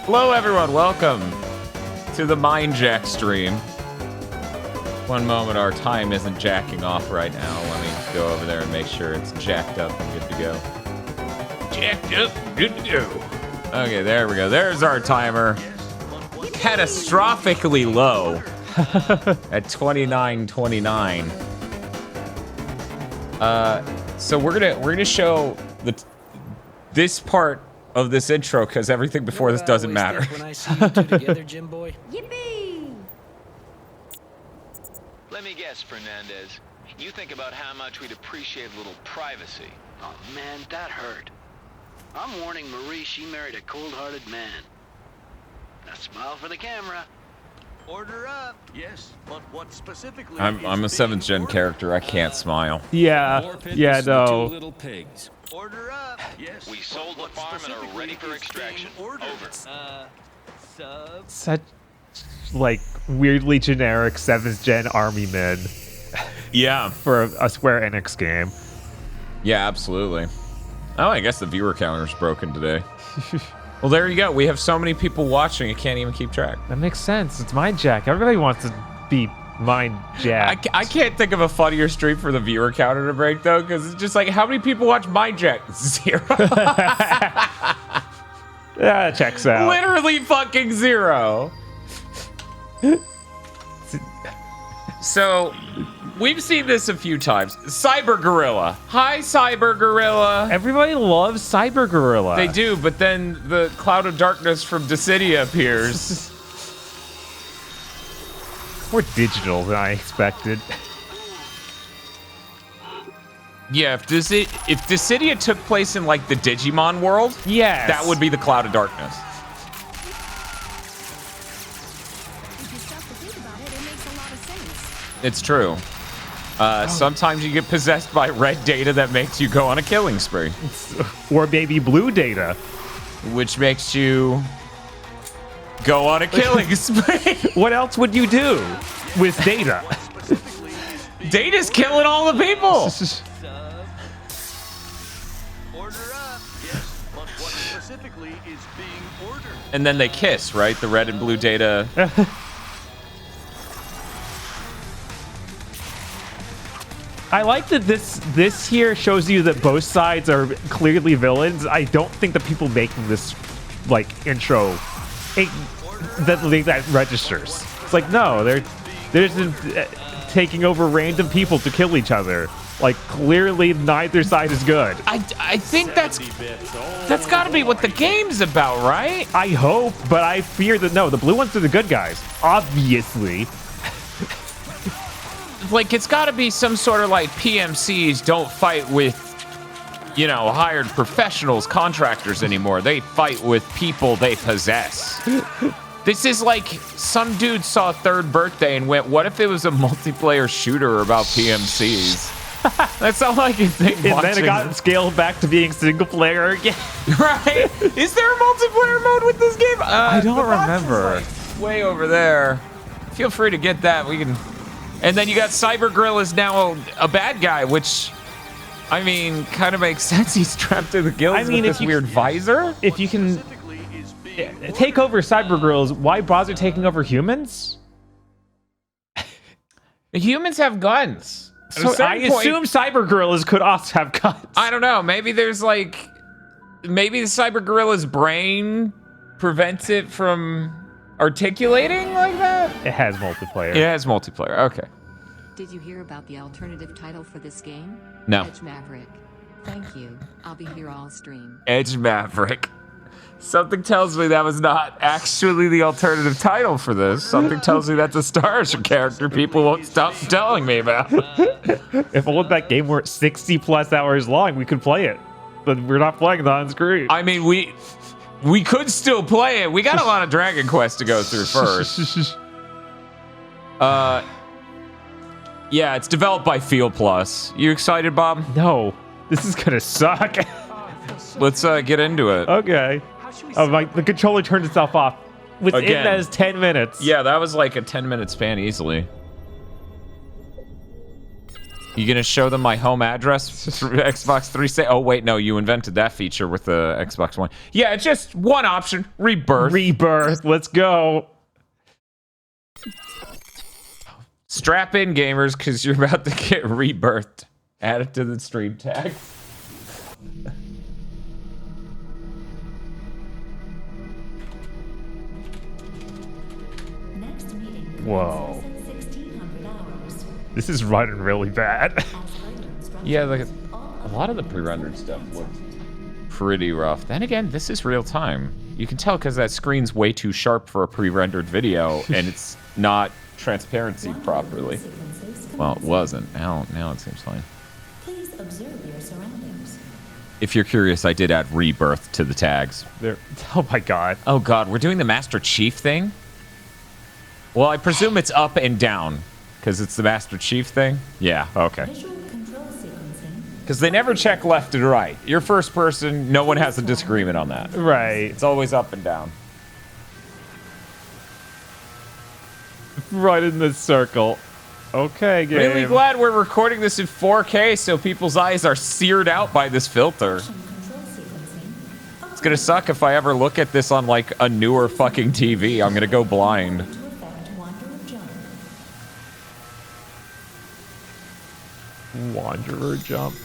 Hello, everyone. Welcome to the Mindjack stream. One moment, our time isn't jacking off right now. Let me go over there and make sure it's jacked up and good to go. Jacked up, good to go. Okay, there we go. There's our timer. Catastrophically low at 29:29. So we're gonna show this part of this intro because everything before this doesn't matter. When I see you two together, Jim boy. Yippee! Let me guess, Fernandez. You think about how much we'd appreciate a little privacy. Oh man, that hurt. I'm warning Marie she married a cold-hearted man. Now smile for the camera. Order up. Yes, but what specifically? I'm a 7th gen character. I can't smile. Yeah, no. Little pigs. Order up. Yes. We sold the farm and are ready for extraction. Over. Sub. Such, like, weirdly generic 7th gen army men Yeah. for a Square Enix game. Yeah, absolutely. Oh, I guess the viewer counter's broken today. Well, there you go. We have so many people watching, I can't even keep track. That makes sense. It's Mindjack. Everybody wants to be Mindjack. I can't think of a funnier stream for the viewer counter to break, though, because it's just like, how many people watch Mindjack? 0. Yeah, it checks out. Literally fucking 0. So, we've seen this a few times. Cyber Gorilla. Hi, Cyber Gorilla. Everybody loves Cyber Gorilla. They do, but then the cloud of darkness from Dissidia appears. More digital than I expected. Yeah, if Dissidia took place in, like, the Digimon world, Yes. that would be the cloud of darkness. If you stop to think about it, it makes a lot of sense. It's true. Sometimes you get possessed by red data that makes you go on a killing spree. Or maybe blue data. Which makes you go on a killing spree. What else would you do with data? Data's killing all the people. Order up. Yes, but what specifically is being ordered? And then they kiss, right? The red and blue data. I like that this here shows you that both sides are clearly villains. I don't think the people making this, like, intro, that registers. It's like, no, they're just taking over random people to kill each other. Like, clearly neither side is good. I think that's got to be what the game's about, right? I hope, but I fear that no, the blue ones are the good guys, obviously. Like, it's got to be some sort of, like, PMCs don't fight with, you know, hired professionals, contractors anymore. They fight with people they possess. This is like some dude saw Third Birthday and went, what if it was a multiplayer shooter about PMCs? That's all I can think. And then it got scaled back to being single player again. Right? Is there a multiplayer mode with this game? I don't the box is, remember. like, way over there. Feel free to get that. We can. And then you got Cyber Gorilla's now a bad guy, which, I mean, kind of makes sense. He's trapped in the guilds with this weird visor. If you can take over Cyber Gorillas, why bother taking over humans? The humans have guns. So I assume Cyber Gorillas could also have guns. I don't know. Maybe there's like, maybe the Cyber Gorilla's brain prevents it from articulating like that. It has multiplayer. It has multiplayer. Okay. Did you hear about the alternative title for this game? No. Edge Maverick. Thank you. I'll be here all stream. Edge Maverick. Something tells me that was not actually the alternative title for this. Something tells me that's a Starship character people won't stop telling me about. If only that game were 60+ hours long, we could play it. But we're not playing it on screen. I mean, we could still play it. We got a lot of Dragon Quest to go through first. Yeah, it's developed by Feel Plus. You excited, Bob? No, this is gonna suck. Let's get into it. Okay. Oh, the controller turned itself off within Again. those 10 minutes. Yeah, that was like a 10-minute span easily. You gonna show them my home address through Xbox 360? Oh wait, no, you invented that feature with the Xbox One. Yeah, it's just one option: rebirth. Rebirth. Let's go. Strap in, gamers, because you're about to get rebirthed. Add it to the stream tag. Next meeting Whoa. commences at 1600 hours. This is running really bad. As later instructions Yeah, like of all a lot of the pre-rendered stuff looks pretty rough. Then again, this is real time. You can tell because that screen's way too sharp for a pre-rendered video, and it's not transparency properly. sequences Well, it wasn't. Now it seems fine. Please observe your surroundings. If you're curious, I did add rebirth to the tags. There. Oh my god. Oh god, we're doing the Master Chief thing? Well, I presume it's up and down, because it's the Master Chief thing? Yeah, okay. Visual control sequencing. Because they never check left and right. You're first person, no one has a disagreement on that. Right. It's always up and down. Right in this circle. Okay, game. Really glad we're recording this in 4K so people's eyes are seared out by this filter. Control sequencing. It's gonna suck if I ever look at this on like a newer fucking TV. I'm gonna go blind. To effect Wanderer jump. Wanderer jump.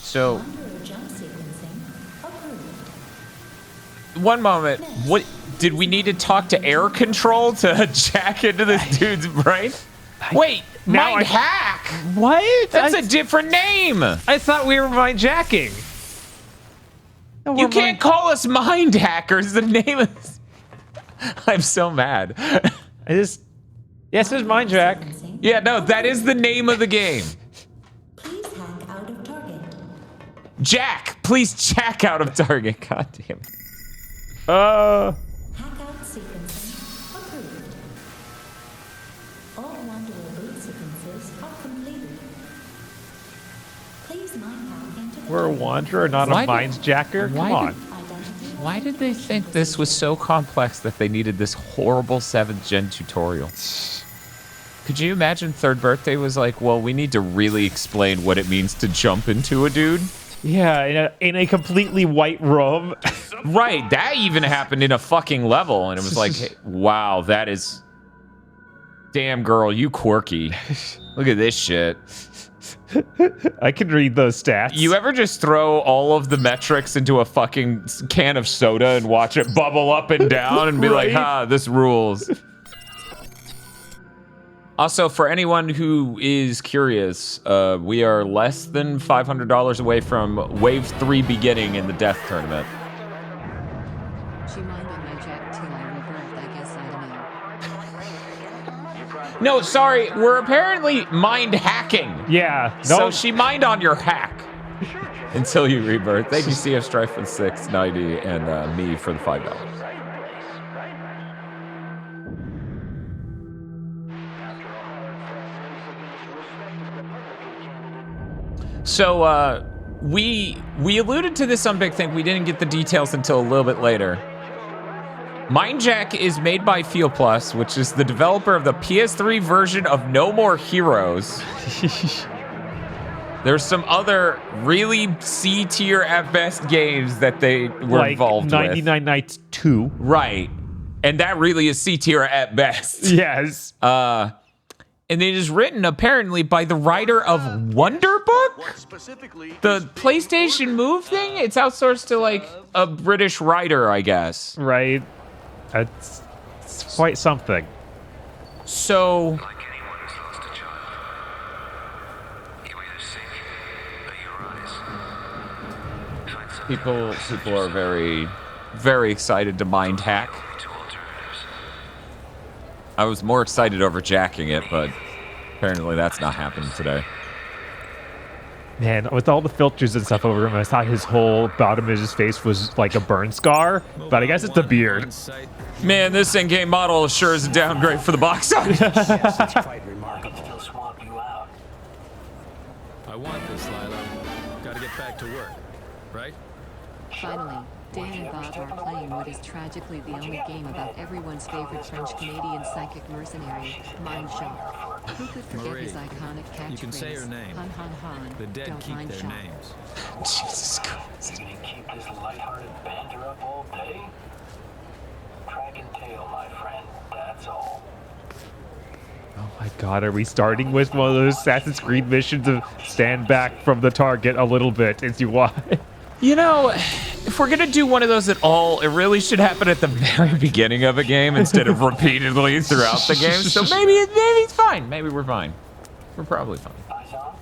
So, Wanderer jump sequencing approved. one moment. What did we need to talk to air control to jack into this dude's brain? Wait, now mind I- hack. What? That's a different name. I thought we were mind jacking. No, You we're can't call us mind hackers. The name is. I'm so mad. I just. Yes, it's mind jack. Sequencing. Yeah, no, that is the name of the game. Please hack out of target. Jack, please jack out of target. God damn it. Hack out sequencing approved. All Wanderer boot sequences are completed. Please mind hack into the We're a target. wanderer, not Why a did- mind jacker. Come why on. did- Identity. Why did they think this was so complex that they needed this horrible 7th gen tutorial? Could you imagine Third Birthday was like, well, we need to really explain what it means to jump into a dude? Yeah, in a completely white room. Right, that even happened in a fucking level, and it was like, hey, wow, that is... Damn, girl, you quirky. Look at this shit. I can read those stats. You ever just throw all of the metrics into a fucking can of soda and watch it bubble up and down and be like, Right. ha, this rules. Also, for anyone who is curious, we are less than $500 away from Wave 3 beginning in the Death Tournament. She minded my jack till I rebirthed, I guess, I don't know. No, sorry, we're apparently mind hacking. Yeah. No. So she mined on your hack until you rebirth. Thank you, CF Strife for the 690 and me for the $5. So we alluded to this on Big Think. We didn't get the details until a little bit later. Mindjack is made by Feel Plus, which is the developer of the PS3 version of No More Heroes. There's some other really C tier at best games that they were like involved 99 Nights 2. with. Right. And that really is C tier at best. Yes. And it is written apparently by the writer of Wonderbook? What specifically The PlayStation Move thing? It's outsourced to like a British writer, I guess. Right. It's quite something. So Like anyone who's lost a child, you either sink or you rise. Find something people are very, very excited to mind hack. to alternatives. I was more excited over jacking it, but apparently that's not happening today. Man, with all the filters and stuff over him, I thought his whole bottom of his face was like a burn scar, but I guess it's the beard. Man, this in-game model sure is a downgrade for the box office. It's quite remarkable. He'll swamp you out. I want this, Lila. Gotta get back to work, right? Finally, Dan and Bob are playing what is tragically the only game about everyone's favorite French-Canadian psychic mercenary, Mindjack. Who could forget his iconic catchphrase? You can say her name. Hun, hun, hun. The dead Don't keep mind their Shock. names. Jesus Christ. You keep this lighthearted banter up all day? Dragon tail, my friend, that's all. Oh my god, are we starting with one of those Assassin's Creed missions of stand back from the target a little bit as you watch? You know, if we're gonna do one of those at all, it really should happen at the very beginning of a game instead of repeatedly throughout the game. So maybe it's fine. Maybe we're fine. We're probably fine. Eyes on?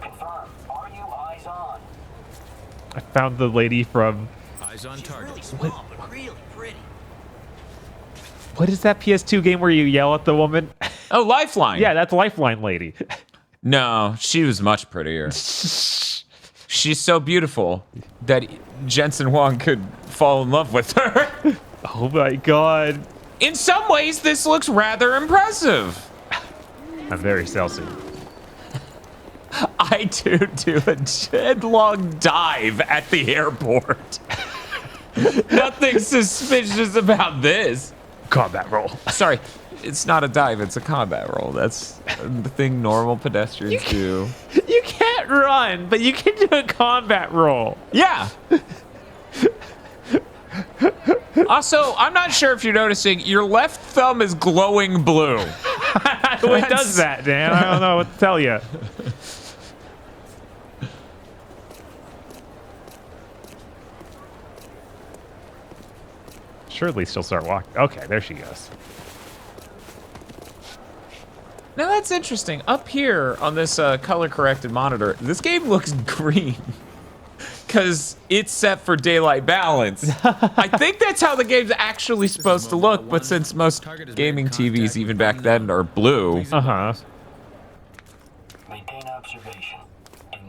Confirm. Are you eyes on? I found the lady from... Eyes on target. Small, but really pretty. What is that PS2 game where you yell at the woman? Oh, Lifeline. Yeah, that's Lifeline Lady. No, she was much prettier. She's so beautiful that Jensen Huang could fall in love with her. Oh my god. In some ways, this looks rather impressive. I'm very Celsius. I do a headlong dive at the airport. Nothing suspicious about this. Combat roll. Sorry, it's not a dive, it's a combat roll. That's the thing normal pedestrians do. You can't run, but you can do a combat roll. Yeah. Also, I'm not sure if you're noticing, your left thumb is glowing blue. What does that, Dan? I don't know what to tell you. Surely she'll start walking. Okay, there she goes. Now that's interesting. Up here on this color-corrected monitor, this game looks green. Because it's set for daylight balance. I think that's how the game's actually supposed to look, but since most gaming TVs, even back then, are blue. Uh-huh. Maintain observation.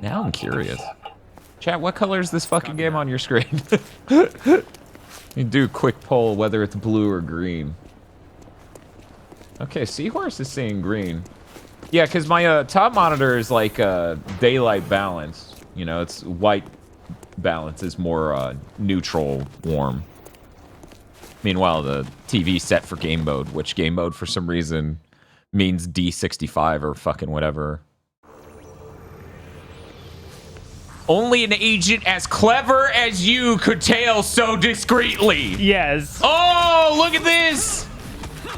Now I'm curious. Chat, what color is this fucking game on your screen? You do a quick poll whether it's blue or green. Okay, Seahorse is saying green. Yeah, because my top monitor is like daylight balance. You know, it's white balance is more neutral, warm. Meanwhile, the TV set for game mode, which game mode for some reason means D65 or fucking whatever. Only an agent as clever as you could tail so discreetly. Yes. Oh, look at this.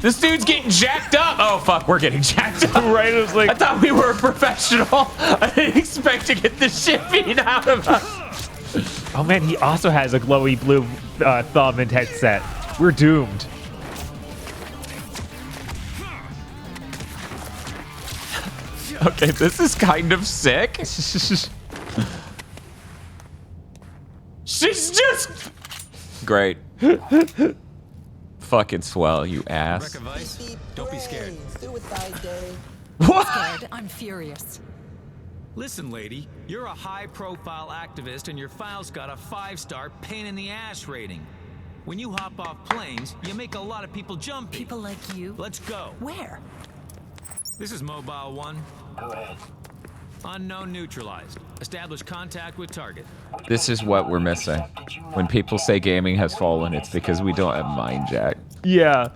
This dude's getting jacked up. Oh, fuck, we're getting jacked up. Right, it was like... I thought we were a professional. I didn't expect to get the shit beat out of us. Oh man, he also has a glowy blue thumb and headset. We're doomed. Okay, this is kind of sick. She's just... Great. Fucking swell, you ass. Wreck a vice. Don't be scared. What? I'm furious. Listen, lady, you're a high-profile activist and your file's got a 5-star pain-in-the-ass rating. When you hop off planes, you make a lot of people jumpy. People like you? Let's go. Where? This is Mobile 1. Go ahead. Unknown neutralized. Establish contact with target. This is what we're missing. When people say gaming has fallen, it's because we don't have Mindjack. Yeah.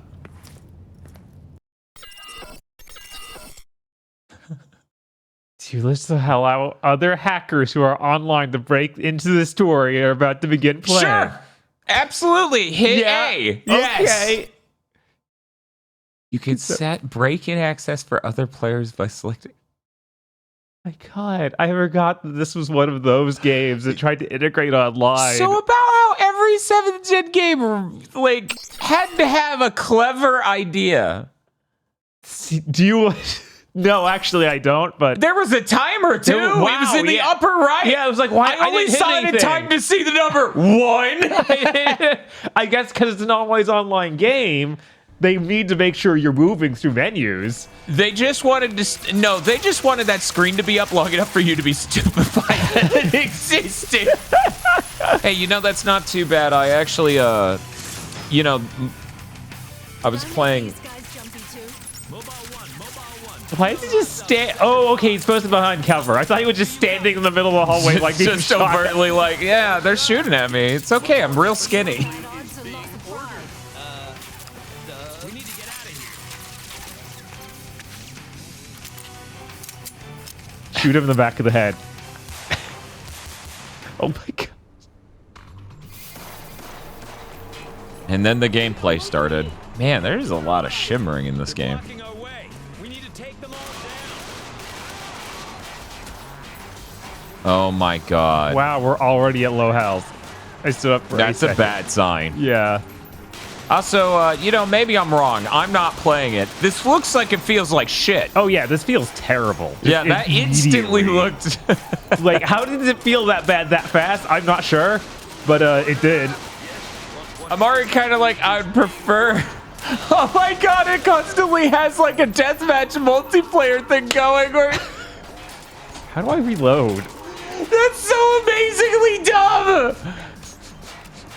Dude, let's allow other hackers who are online to break into the story are about to begin playing. Sure. Absolutely. Hit A. Yes. Okay. You can set break-in access for other players by selecting... My God, I forgot that this was one of those games that tried to integrate online. So about how every 7th gen game, like, had to have a clever idea. Do you... No, actually, I don't, but... There was a timer, too. Wow, it was in the upper right. Yeah, I was like, why? I only didn't hit saw it in anything. time to see the number 1. I guess because it's an always online game, they need to make sure you're moving through menus. They just wanted to... No, they just wanted that screen to be up long enough for you to be stupefied that it existed. Hey, you know, that's not too bad. I actually, you know... I was playing... These guys jumpy too. Mobile 1, Mobile 1. Why is he just stand? Oh, okay, he's supposed to be behind cover. I thought he was just standing in the middle of the hallway, like being just shot. overtly like, yeah, they're shooting at me. It's okay. I'm real skinny. We need to get out of here. Shoot him in the back of the head. Oh my god. And then the gameplay started. Man, there's a lot of shimmering in this game. Blocking our way. We need to take them all down. Oh my god. Wow, we're already at low health. I stood up for That's a bad sign. Yeah. Also, you know, maybe I'm wrong. I'm not playing it. This looks like it feels like shit. Oh yeah, this feels terrible. Yeah, that instantly looked... Like, how did it feel that bad that fast? I'm not sure, but it did. I'm already kind of like, I'd prefer... Oh my god, it constantly has like a deathmatch multiplayer thing going. Or... How do I reload? That's so amazingly dumb!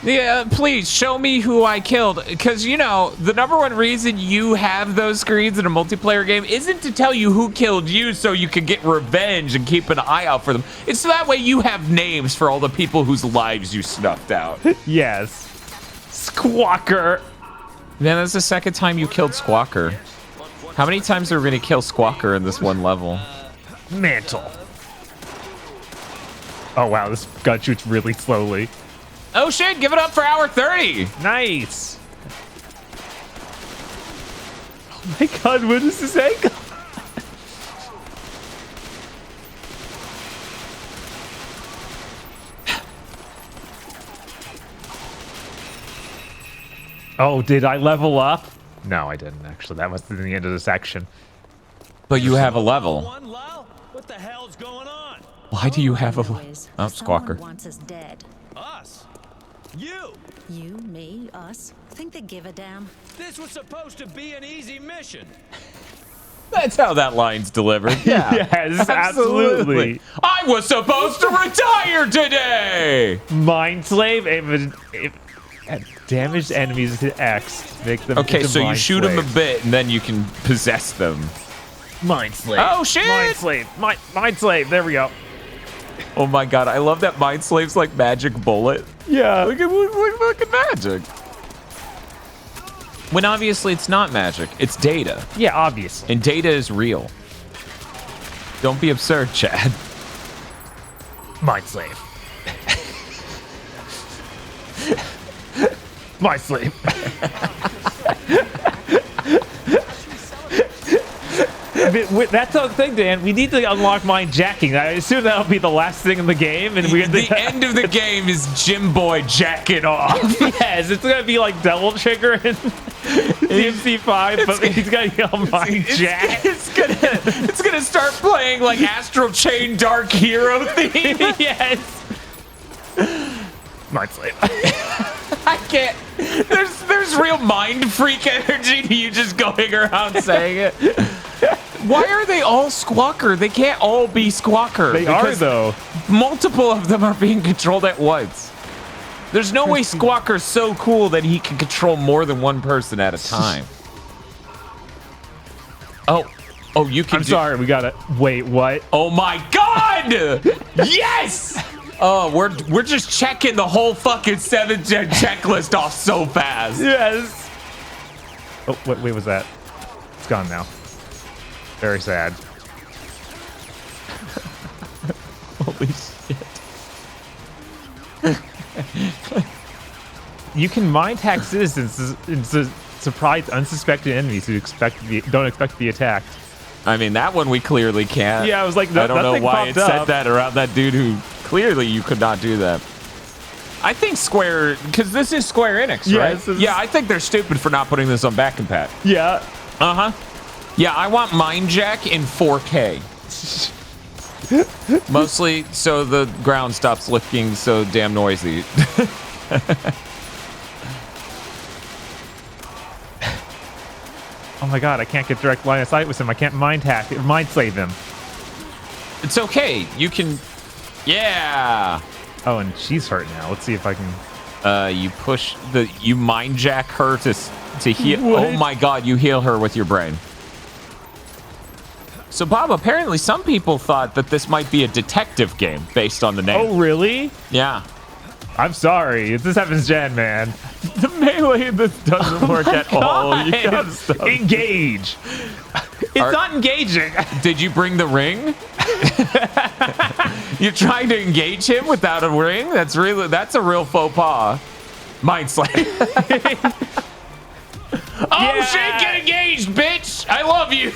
Yeah, please show me who I killed. Because, you know, the #1 reason you have those screens in a multiplayer game isn't to tell you who killed you so you can get revenge and keep an eye out for them. It's so that way you have names for all the people whose lives you snuffed out. Yes. Squawker. Man, that's the second time you killed Squawker. How many times are we going to kill Squawker in this one level? Mantle. Oh wow, this gun shoots really slowly. Oh shit, give it up for hour 30. Nice. Oh my god, what is this angle? Oh, did I level up? No, I didn't actually. That must have been the end of the section. But you have a level. One Lyle? What the hell's going on? Why do you have a level? Anyways, Oh, Squawker. someone wants us dead. Us? You? You, me, us. Think they give a damn? This was supposed to be an easy mission. That's how that line's delivered. Yeah. Yes, absolutely. I was supposed to retire today. Mind slave, damaged enemies to X. Make them Okay, into so you mind shoot them a slaves. bit and then you can possess them. Mind slave. Oh shit! Mind slave. Mind slave. There we go. Oh my god, I love that Mind Slave's like magic bullet. Yeah. Look at magic. When obviously it's not magic, it's data. Yeah, obviously. And data is real. Don't be absurd, Chad. Mind slave. Mind slave. That's the thing, Dan. We need to unlock mind jacking. I assume that'll be the last thing in the game, and we're The end of the game is Jim Boy jacking off. Yes, it's gonna be like Devil Trigger and DMC5, but he's gonna yell mind jack. It's gonna start playing like Astral Chain Dark Hero theme. Yes. Mind slave. I can't. There's real mind freak energy to you just going around saying it. Why are they all Squawker? They can't all be Squawker. They are though. Multiple of them are being controlled at once. There's no way Squawker's so cool that he can control more than one person at a time. Oh, you can. I'm sorry, we gotta wait. What? Oh my God! Yes! Oh, we're just checking the whole fucking 7-gen checklist off so fast. Yes. Oh, what was that? It's gone now. Very sad. Holy shit. You can mind hack citizens and surprise unsuspected enemies who don't expect to be attacked. I mean, that one we clearly can't. Yeah, I was like, I don't know why it said up. that around that dude who clearly you could not do that. I think Square, because this is Square Enix, right? Yeah, I think they're stupid for not putting this on back compat. Yeah. Uh-huh. Yeah, I want Mindjack in 4K. Mostly so the ground stops looking so damn noisy. Oh my god, I can't get direct line of sight with him. I can't mind slave him. It's okay. You can... Yeah! Oh, and she's hurt now. Let's see if I can... You push the... You Mindjack her to heal... What? Oh my god, you heal her with your brain. So, Bob, apparently some people thought that this might be a detective game based on the name. Oh, really? Yeah. I'm sorry. This happens, Jan, man. The melee in this doesn't work at all. You gotta stop. Engage. It's not engaging. Did you bring the ring? You're trying to engage him without a ring? That's a real faux pas. Mind slap. Oh shit, get engaged, bitch! I love you!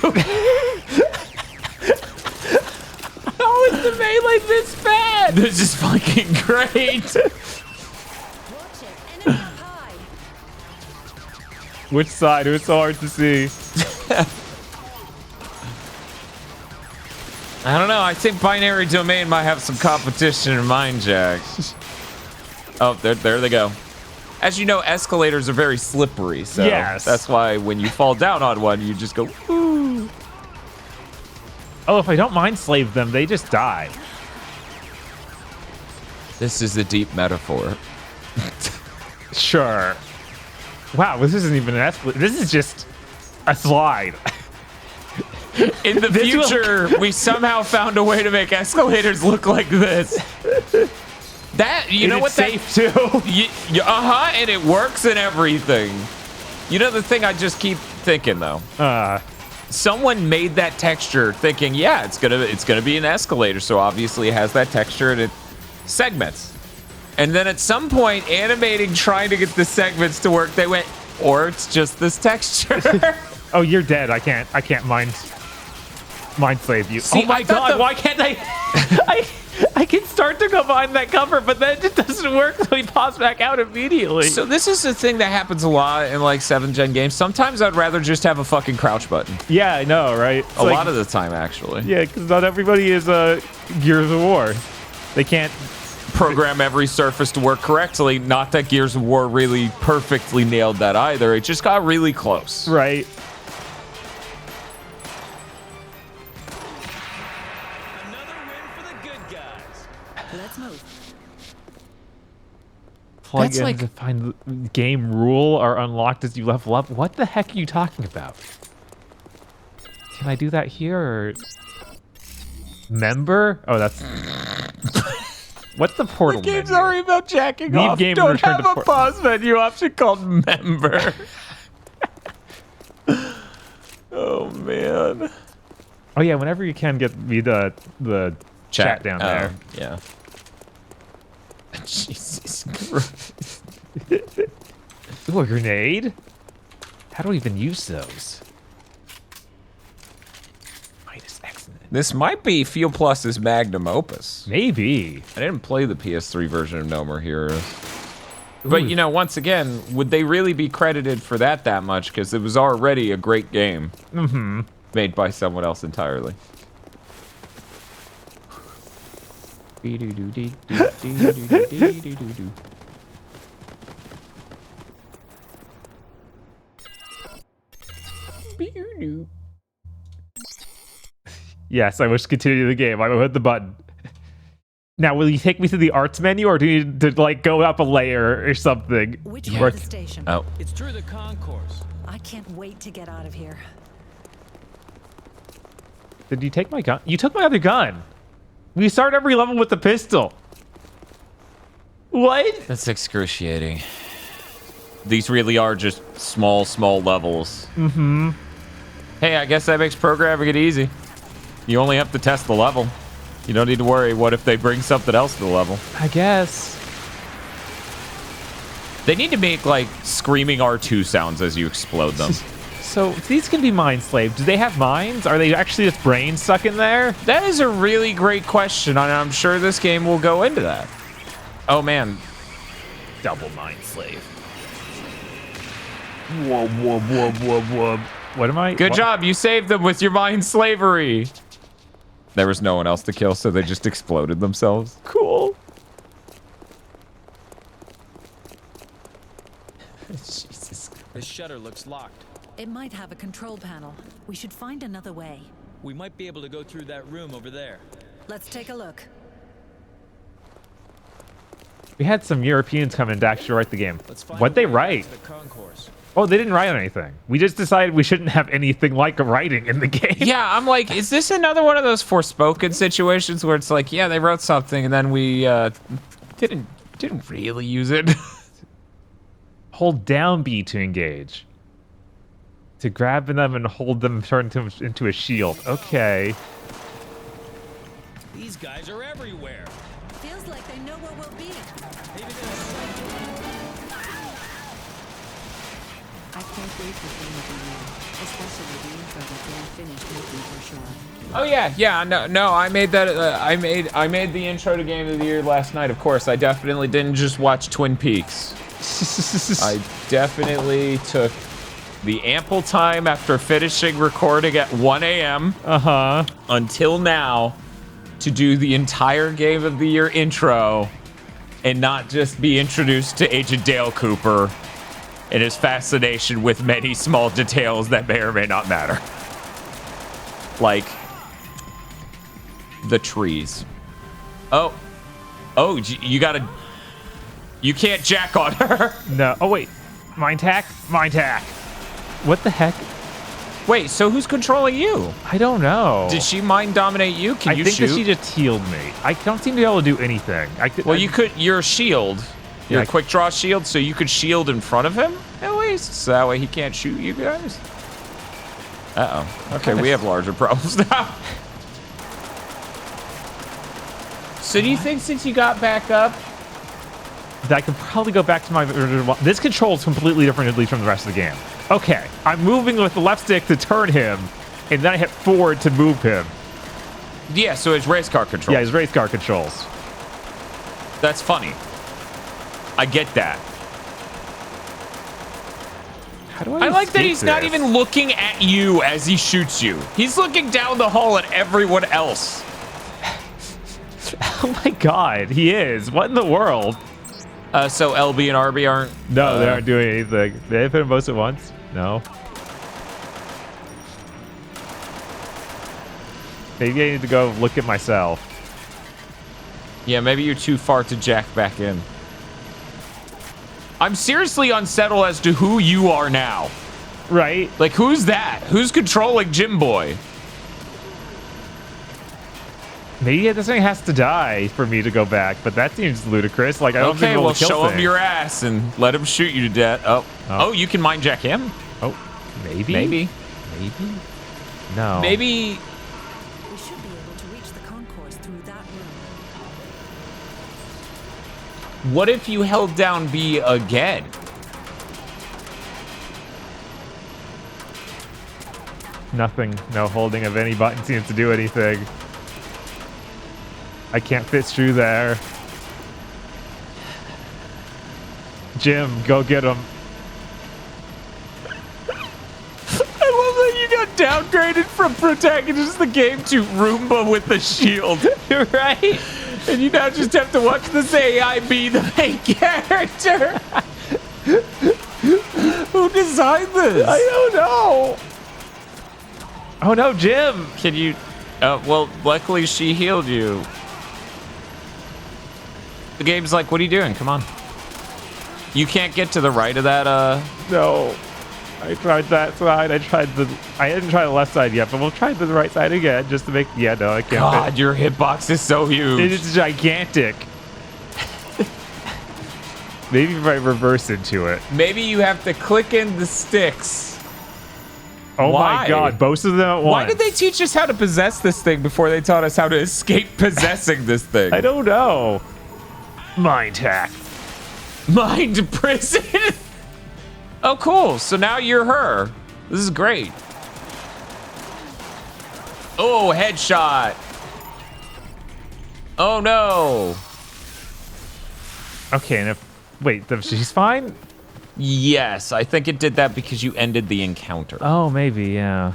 How is the melee this bad? This is fucking great. Watch it. Enemy up high. Which side? It was so hard to see. I don't know. I think Binary Domain might have some competition in Mindjack. Oh, there they go. As you know, escalators are very slippery, so yes. That's why when you fall down on one, you just go, ooh. Oh, if I don't mind slave them, they just die. This is a deep metaphor. Sure. Wow, this isn't even an escalator. This is just a slide. In the future, we somehow found a way to make escalators look like this. That, you know what? Safe too. And it works and everything. You know the thing I just keep thinking though. Someone made that texture thinking, yeah, it's gonna be an escalator, so obviously it has that texture and it segments. And then at some point, animating trying to get the segments to work, they went, or it's just this texture. Oh, you're dead. I can't mind slave you. See, oh my god, why can't I can start to go behind that cover, but then it just doesn't work, so he pops back out immediately. So this is the thing that happens a lot in like 7th gen games. Sometimes I'd rather just have a fucking crouch button. Yeah, I know, right? A lot of the time, actually. Yeah, because not everybody is Gears of War. They can't program every surface to work correctly. Not that Gears of War really perfectly nailed that either. It just got really close. Right. Let's move. Plugins to find the game rule are unlocked as you level up. What the heck are you talking about? Can I do that here or member? Oh, that's what's the portal? The game's menu? already about jacking Leave off. game and Don't return have to a pause menu option called member. Oh man. Oh yeah, whenever you can get me the chat down there. Yeah. Jesus Christ. Ooh, a grenade? How do we even use those? Minus excellent. This might be Feel Plus's magnum opus. Maybe. I didn't play the PS3 version of No More Heroes. But, you know, once again, would they really be credited for that much? Because it was already a great game. Mm-hmm. Made by someone else entirely. Yes, I wish to continue the game. I will hit the button. Now, will you take me to the arts menu, or do you need to like go up a layer or something? Which way is the station? Oh. It's through the concourse. I can't wait to get out of here. Did you take my gun? You took my other gun. We start every level with the pistol. What? That's excruciating. These really are just small levels. Mm-hmm. Hey, I guess that makes programming it easy. You only have to test the level. You don't need to worry, what if they bring something else to the level? I guess. They need to make, like, screaming R2 sounds as you explode them. So, these can be mind slaved. Do they have minds? Are they actually just brains stuck in there? That is a really great question, and I'm sure this game will go into that. Oh, man. Double mind slave. Whoa, whoa, whoa, whoa, whoa. What am I? Good what? job, you saved them with your mind slavery. There was no one else to kill, so they just exploded themselves. Cool. Jesus. The shutter looks locked. It might have a control panel. We should find another way. We might be able to go through that room over there. Let's take a look. We had some Europeans come in to actually write the game. Let's find What'd a they way write? to the concourse. Oh, they didn't write anything. We just decided we shouldn't have anything like writing in the game. Yeah, I'm like, is this another one of those Forspoken situations where it's like, yeah, they wrote something and then we didn't really use it. Hold down B to engage. To grab them and hold them, turn them into a shield. Okay. These guys are everywhere. Feels like they know where we'll be. Maybe they're I can't wait for Game of the Year, especially the intro that Dan finished making for sure. Oh yeah, no. I made that. I made the intro to Game of the Year last night. Of course, I definitely didn't just watch Twin Peaks. I definitely took the ample time after finishing recording at 1 a.m. Until now to do the entire Game of the Year intro and not just be introduced to Agent Dale Cooper and his fascination with many small details that may or may not matter. Like the trees. Oh, you can't jack on her. No. Oh, wait. Mindjack? Mindjack. What the heck? Wait, so who's controlling you? I don't know. Did she mind dominate you? Can you I think shoot? that she just healed me. I don't seem to be able to do anything. You could. Your shield. Your Yeah, quick draw shield, so you could shield in front of him at least, so that way he can't shoot you guys. Okay, we have larger problems now. So do you think since you got back up that I could probably go back to my original? This controls completely different, at least from the rest of the game. Okay, I'm moving with the left stick to turn him, and then I hit forward to move him. Yeah, so it's race car control. Yeah, his race car controls. That's funny. I get that. How do I like that escape he's not this? even looking at you as he shoots you. He's looking down the hall at everyone else. Oh my god, he is. What in the world? So LB and RB aren't... No, they aren't doing anything. Did they hit them both at once? No. Maybe I need to go look at myself. Yeah, maybe you're too far to jack back in. I'm seriously unsettled as to who you are now. Right? Like, who's that? Who's controlling Jim Boy? Maybe this thing has to die for me to go back, but that seems ludicrous. Like, I don't think Okay, well, kill show him things. your ass and let him shoot you to death. Oh, you can mind jack him? Oh, maybe? Maybe. Maybe? No. Maybe... We should be able to reach the concourse through that room. What if you held down B again? Nothing. No holding of any button seems to do anything. I can't fit through there. Jim, go get him. I love that you got downgraded from protagonist of the game to Roomba with the shield. Right? And you now just have to watch this AI be the main character. Who designed this? I don't know. Oh no, Jim. Can you... well, luckily she healed you. The game's like, what are you doing? Come on. You can't get to the right of that, No. I tried that side. I didn't try the left side yet, but we'll try the right side again just to make... Yeah, no, I can't God, fit. your hitbox is so huge. It's gigantic. Maybe if I reverse into it. Maybe you have to click in the sticks. Oh Why? my god, both of them at once. Why did they teach us how to possess this thing before they taught us how to escape possessing this thing? I don't know. Mind hack. Mind prison? Oh, cool. So now you're her. This is great. Oh, headshot. Oh, no. Okay, and if... Wait, she's fine? Yes, I think it did that because you ended the encounter. Oh, maybe, yeah.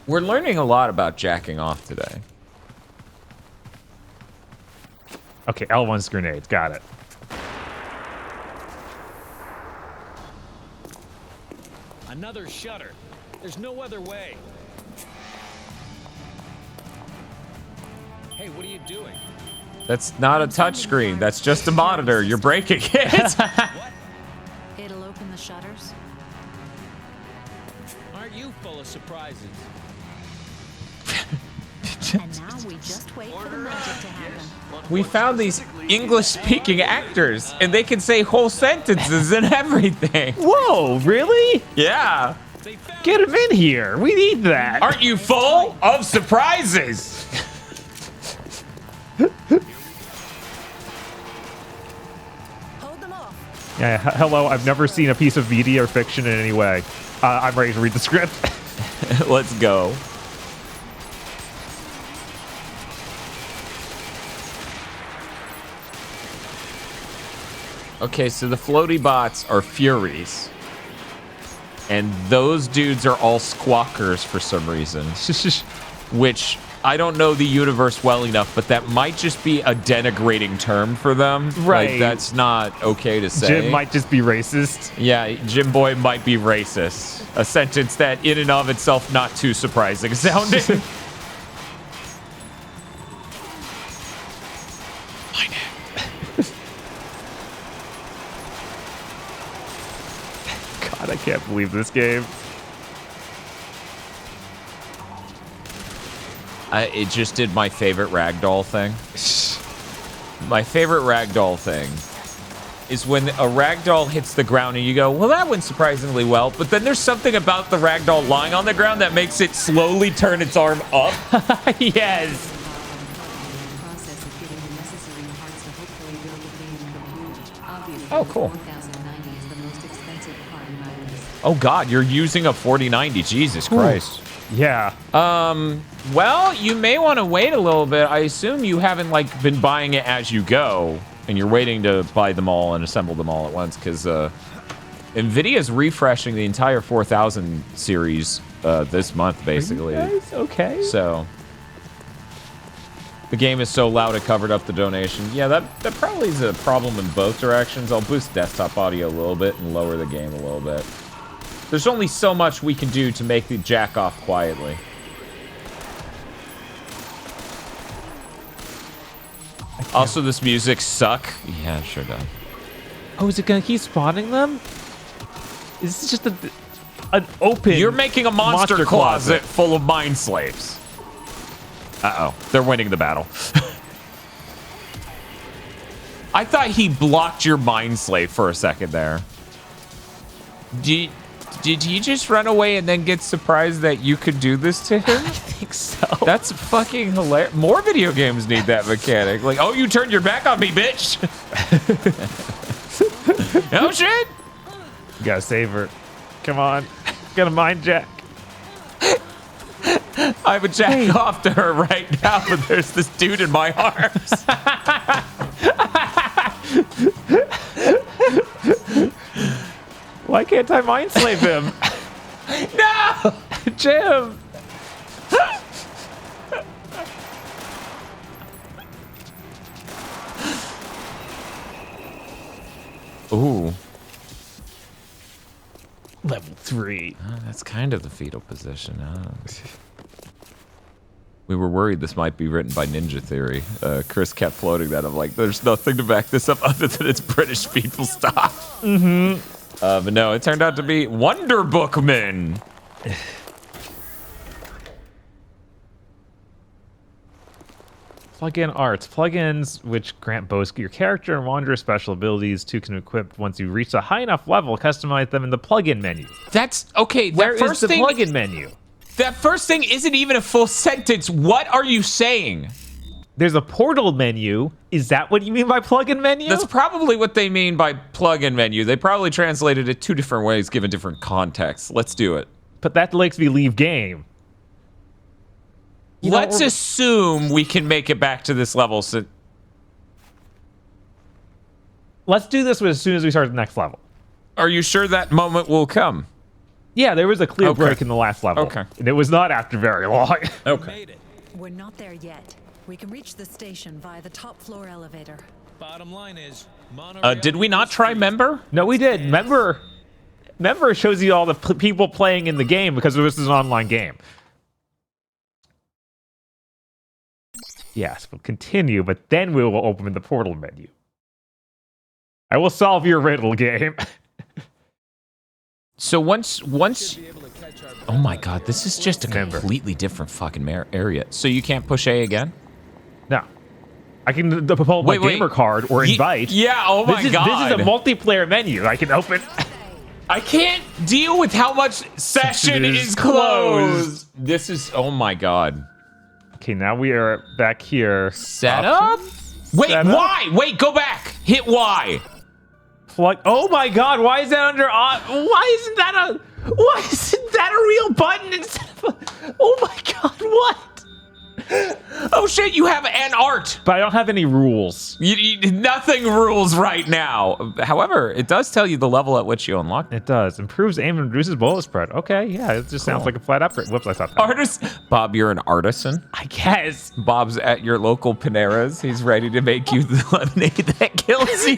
We're learning a lot about jacking off today. Okay, L1's grenades. Got it. Another shutter. There's no other way. Hey, what are you doing? That's not a touchscreen. That's just a monitor. You're breaking it. It'll open the shutters. Aren't you full of surprises? And now we just wait for the magic to happen. We found these English-speaking actors, and they can say whole sentences and everything. Whoa, really? Yeah. Get him in here. We need that. Aren't you full of surprises? Hold them off. Yeah, hello, I've never seen a piece of media or fiction in any way. I'm ready to read the script. Let's go. Okay, so the floaty bots are Furies. And those dudes are all squawkers for some reason. Which, I don't know the universe well enough, but that might just be a denigrating term for them. Right. Like, that's not okay to say. Jim might just be racist. Yeah, Jim Boy might be racist. A sentence that, in and of itself, not too surprising sounding. God, I can't believe this game. It just did my favorite ragdoll thing. My favorite ragdoll thing is when a ragdoll hits the ground and you go, well, that went surprisingly well, but then there's something about the ragdoll lying on the ground that makes it slowly turn its arm up. Yes. Process of getting the necessary parts to hopefully build the game complete. Obviously, Oh, cool. 4090 is the most expensive part in my list. Oh, God, you're using a 4090. Jesus Christ. Yeah. Well, you may want to wait a little bit. I assume you haven't, like, been buying it as you go, and you're waiting to buy them all and assemble them all at once, because NVIDIA's refreshing the entire 4000 series this month, basically. Are you guys okay? So the game is so loud it covered up the donation. Yeah, that probably is a problem in both directions. I'll boost desktop audio a little bit and lower the game a little bit. There's only so much we can do to make the jack off quietly. Also, this music suck. Yeah, it sure does. Oh, is it gonna keep spawning them? Is this just an open? You're making a monster closet full of mind slaves. Uh-oh. They're winning the battle. I thought he blocked your mind slave for a second there. Did he just run away and then get surprised that you could do this to him? I think so. That's fucking hilarious. More video games need that mechanic. Like, oh, you turned your back on me, bitch. Oh, shit. You gotta save her. Come on. Got a Mindjack. I would jack off to her right now, but there's this dude in my arms. Why can't I mind slave him? No! Jim! Ooh. Level 3. That's kind of the fetal position, huh? We were worried this might be written by Ninja Theory. Chris kept floating that. I'm like, there's nothing to back this up other than it's British people stuff. Mm-hmm. But no, it turned out to be Wonder Bookman. Plug-in arts. Plugins which grant both your character and wanderer special abilities to can equip once you reach a high enough level, customize them in the plugin menu. That's okay. Where is the plugin menu? That first thing isn't even a full sentence. What are you saying? There's a portal menu. Is that what you mean by plugin menu? That's probably what they mean by plugin menu. They probably translated it two different ways given different contexts. Let's do it. But that makes me leave game. Let's assume we can make it back to this level. So let's do this as soon as we start the next level. Are you sure that moment will come? Yeah, there was a clear break in the last level. Okay. And it was not after very long. Okay. We're not there yet. We can reach the station via the top floor elevator. Bottom line is, Did we not try member? No, we did. Member shows you all the people playing in the game because this is an online game. Yes, we'll continue, but then we will open the portal menu. I will solve your riddle, game. So once, oh my God, this is just a completely different fucking area. So you can't push A again? No. I can pull my gamer card or invite. Yeah, oh my God. This is a multiplayer menu. I can open. I can't deal with how much session is closed. This is, oh my God. Okay, now we are back here. Setup? Wait, why? Wait, go back. Hit Y. Plug. Oh my God, why is that under on? Why isn't that a real button instead of oh my God, what? Oh shit, you have an art. But I don't have any rules. Nothing rules right now. However, it does tell you the level at which you unlock. It does. Improves aim and reduces bullet spread. Okay, yeah, it just sounds like a flat upgrade. Whoops, I thought that. Artist. Bob, you're an artisan? I guess. Bob's at your local Panera's. He's ready to make you the lemonade that kills you.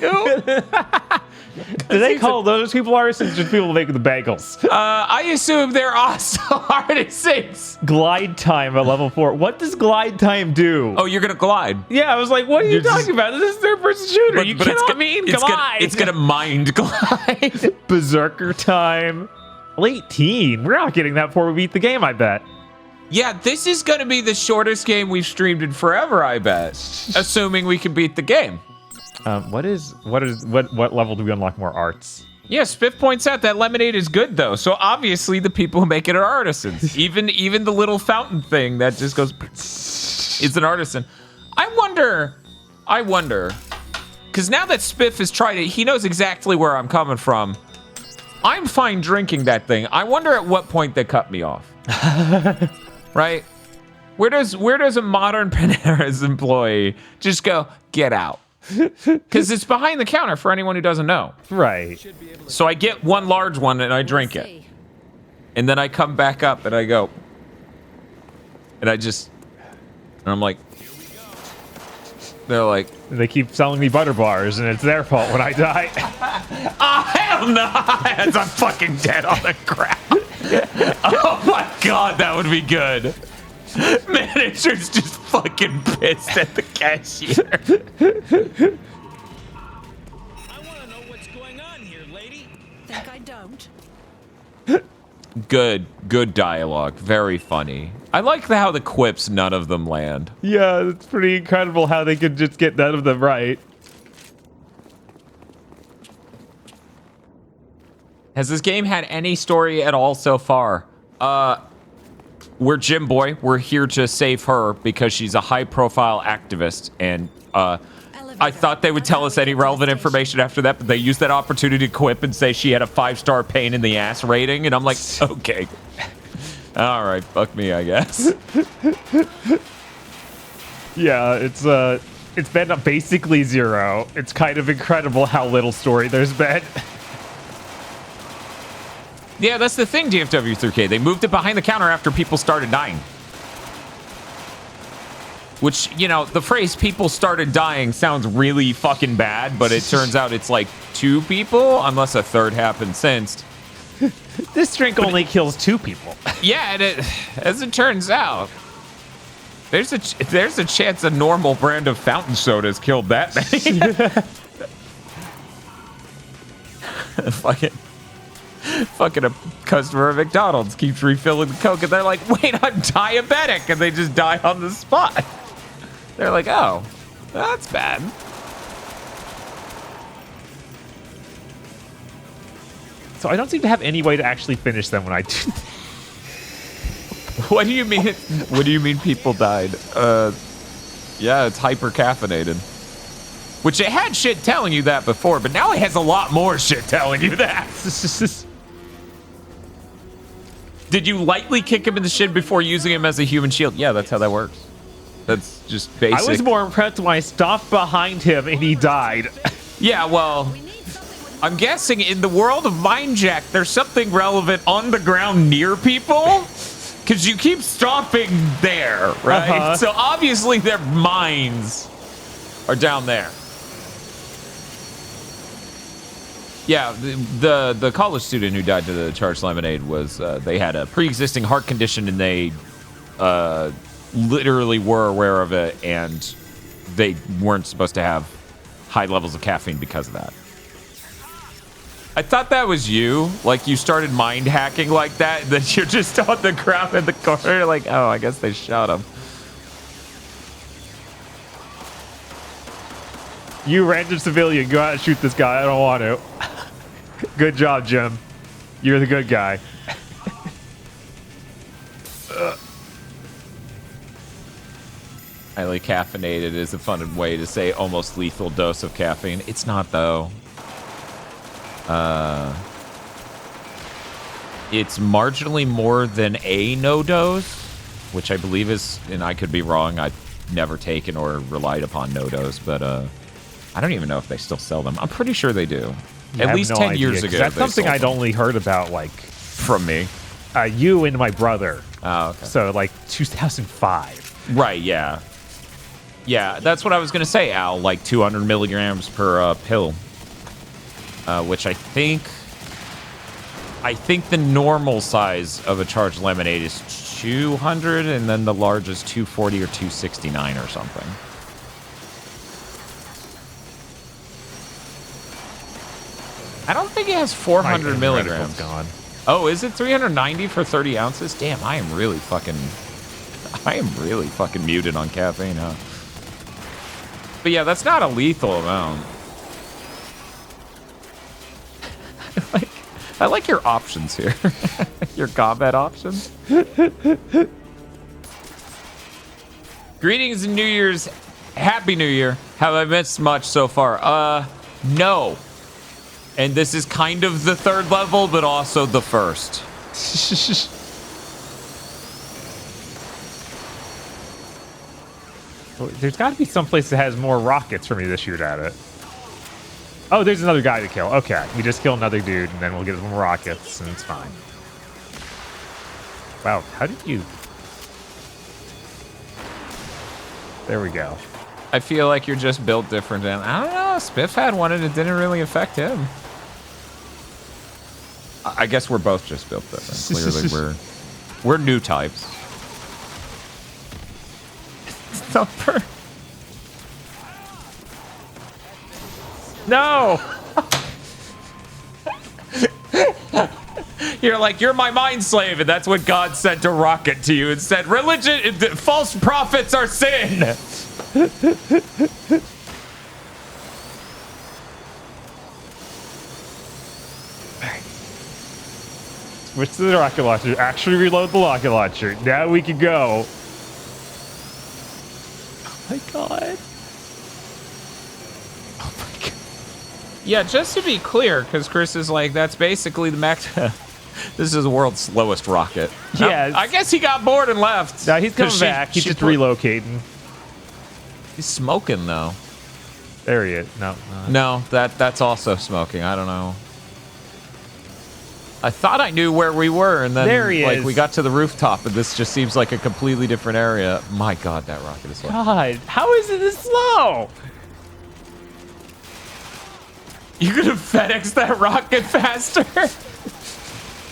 Do they call those people artisans, just people making the bagels? I assume they're also artisans. Glide time at level 4. What does glide time do? Oh, you're gonna glide. Yeah, I was like, what are you talking about? This is third-person shooter. You cannot mean glide. It's gonna mind glide. Berserker time. Late teen. We're not getting that before we beat the game, I bet. Yeah, this is gonna be the shortest game we've streamed in forever, I bet. Assuming we can beat the game. What level do we unlock more arts? Yeah, Spiff points out that lemonade is good though, so obviously the people who make it are artisans. even the little fountain thing that just goes is an artisan. I wonder, because now that Spiff has tried it, he knows exactly where I'm coming from. I'm fine drinking that thing. I wonder at what point they cut me off. Right? Where does a modern Panera's employee just go, get out? Because it's behind the counter for anyone who doesn't know. Right. So I get one large one and I drink it. And then I come back up and I go. And I'm like. They're like. They keep selling me butter bars and it's their fault when I die. Oh, hell no. As I'm fucking dead on the ground. Oh my God, that would be good. Manager's just fucking pissed at the cashier. I want to know what's going on here, lady. Think I don't? Good dialogue. Very funny. I like how the quips, none of them land. Yeah, it's pretty incredible how they could just get none of them right. Has this game had any story at all so far? We're Jim Boy. We're here to save her because she's a high-profile activist, and I thought they would tell us any relevant information after that, but they used that opportunity to quip and say she had a 5-star pain in the ass rating, and I'm like, okay. All right, fuck me, I guess. Yeah, it's been basically 0. It's kind of incredible how little story there's been. Yeah, that's the thing, DFW 3K. They moved it behind the counter after people started dying. Which, you know, the phrase people started dying sounds really fucking bad, but it turns out it's like 2 people, unless a third happened since. This drink only kills 2 people. Yeah, and as it turns out, there's a chance a normal brand of fountain sodas killed that many. Fucking a customer at McDonald's keeps refilling the Coke, and they're like, wait, I'm diabetic, and they just die on the spot. They're like, oh, that's bad. So I don't seem to have any way to actually finish them when I do. What do you mean? What do you mean people died? Yeah, it's hyper caffeinated. Which it had shit telling you that before, but now it has a lot more shit telling you that. Did you lightly kick him in the shin before using him as a human shield? Yeah, that's how that works. That's just basic. I was more impressed when I stopped behind him and he died. Yeah, well, I'm guessing in the world of Mindjack, there's something relevant on the ground near people. Because you keep stopping there, right? So obviously their minds are down there. Yeah, the college student who died to the charged lemonade was they had a pre-existing heart condition and they literally were aware of it, and they weren't supposed to have high levels of caffeine because of that. I thought that was you. Like, you started mind hacking like that, and then you're just on the ground in the corner. Like, oh, I guess they shot him. You random civilian, go out and shoot this guy. I don't want to. Good job, Jim. You're the good guy. Highly caffeinated is a fun way to say almost lethal dose of caffeine. It's not, though. It's marginally more than a no dose, which I believe is, and I could be wrong. I've never taken or relied upon no dose, but I don't even know if they still sell them. I'm pretty sure they do. At least 10 years ago. That's something I'd them. only heard about, like, from me. You and my brother. Oh, okay. So, like, 2005. Right, yeah. Yeah, that's what I was going to say, Al. Like 200 milligrams per pill. Which I think the normal size of a charged lemonade is 200, and then the large is 240 or 269 or something. I don't think it has 400 milligrams. Gone. Oh, is it 390 for 30 ounces? Damn, I am really fucking muted on caffeine, huh? But yeah, that's not a lethal amount. I like your options here. Your combat options. Greetings and New Year's. Happy New Year. Have I missed much so far? No. And this is kind of the third level, but also the first. There's got to be some place that has more rockets for me to shoot at it. Oh, there's another guy to kill. Okay, we just kill another dude, and then we'll get some rockets, and it's fine. Wow, how did you... There we go. I feel like you're just built different. And I don't know, Spiff had one, and it didn't really affect him. I guess we're both just built different. Clearly, we're new types. Thumper. No! You're like, you're my mind slave, and that's when God sent a rocket to you and said, religion, false prophets are sin. Switch to the rocket launcher. Actually reload the rocket launcher. Now we can go. Oh my god. Yeah, just to be clear, because Chris is like, that's basically the max. This is the world's slowest rocket. Yeah. I guess he got bored and left. No, he's coming back. He's just relocating. He's smoking, though. There he is. No. No, that's also smoking. I don't know. I thought I knew where we were, and then there he is. We got to the rooftop, and this just seems like a completely different area. My God, that rocket is slow. God, how is it this slow? You could have FedExed that rocket faster.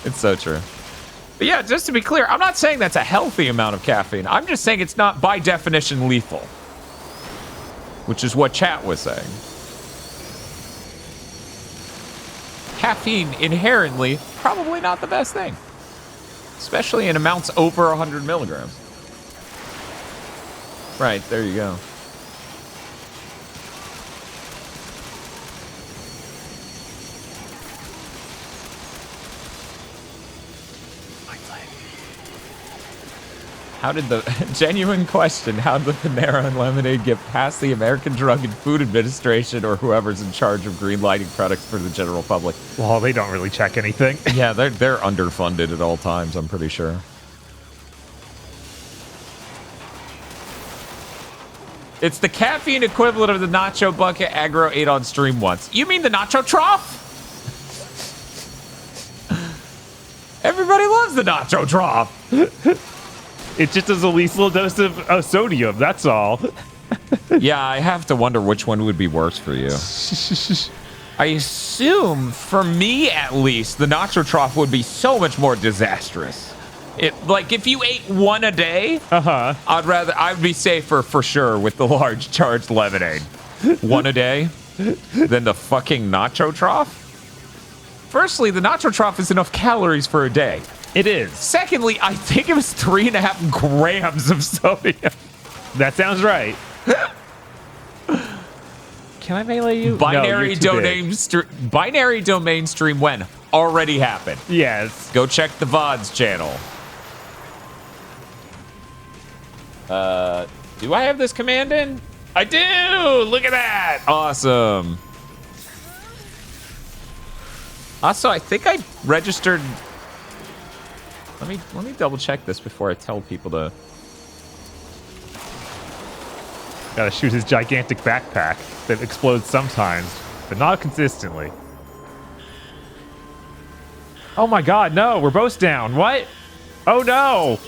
It's so true. But yeah, just to be clear, I'm not saying that's a healthy amount of caffeine. I'm just saying it's not, by definition, lethal. Which is what chat was saying. Caffeine, inherently, probably not the best thing. Especially in amounts over 100 milligrams. Right, there you go. How did the genuine question? How did the Panera and lemonade get past the American Drug and Food Administration or whoever's in charge of green lighting products for the general public? Well, they don't really check anything. Yeah, they're underfunded at all times, I'm pretty sure. It's the caffeine equivalent of the nacho bucket Aggro ate on stream once. You mean the nacho trough? Everybody loves the nacho trough. It just is a lethal dose of sodium, that's all. Yeah, I have to wonder which one would be worse for you. I assume, for me at least, the nacho trough would be so much more disastrous. Like if you ate one a day, Uh-huh. I'd be safer for sure with the large charged lemonade. One a day than the fucking nacho trough. Firstly, the nacho trough is enough calories for a day. It is. Secondly, I think it was 3.5 grams of sodium. That sounds right. Can I melee you? Binary No, you're too big. binary domain stream when? Already happened. Yes. Go check the VODs channel. Do I have this command in? I do! Look at that! Awesome. Also, I think I registered... Let me double check this before I tell people to... Gotta shoot his gigantic backpack that explodes sometimes, but not consistently. Oh my god, no, we're both down. What? Oh no!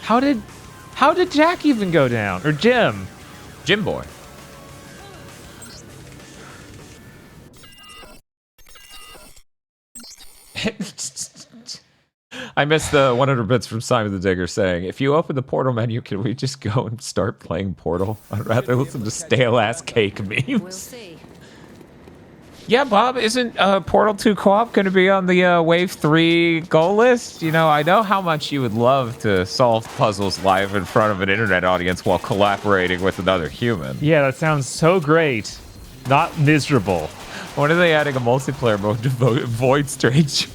How did Jack even go down? Or Jim? Jim boy. I missed the 100 bits from Simon the Digger saying, if you open the Portal menu, can we just go and start playing Portal? I'd rather listen to stale-ass cake memes. We'll see. Yeah, Bob, isn't Portal 2 co-op going to be on the Wave 3 goal list? You know, I know how much you would love to solve puzzles live in front of an internet audience while collaborating with another human. Yeah, that sounds so great. Not miserable. When are they adding a multiplayer mode to Void Stranger?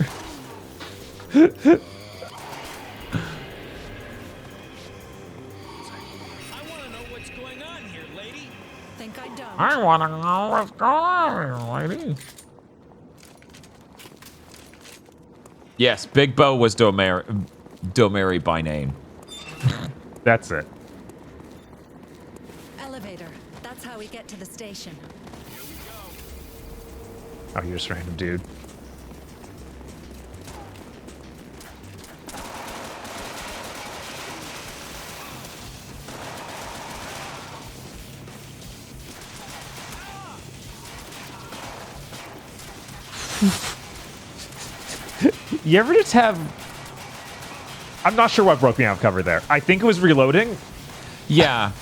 I want to know what's going on, lady. Yes, Big Bo was Domeri by name. That's it. Elevator. That's how we get to the station. Oh, you're just a random dude. You ever just have... I'm not sure what broke me off cover there. I think it was reloading. Yeah.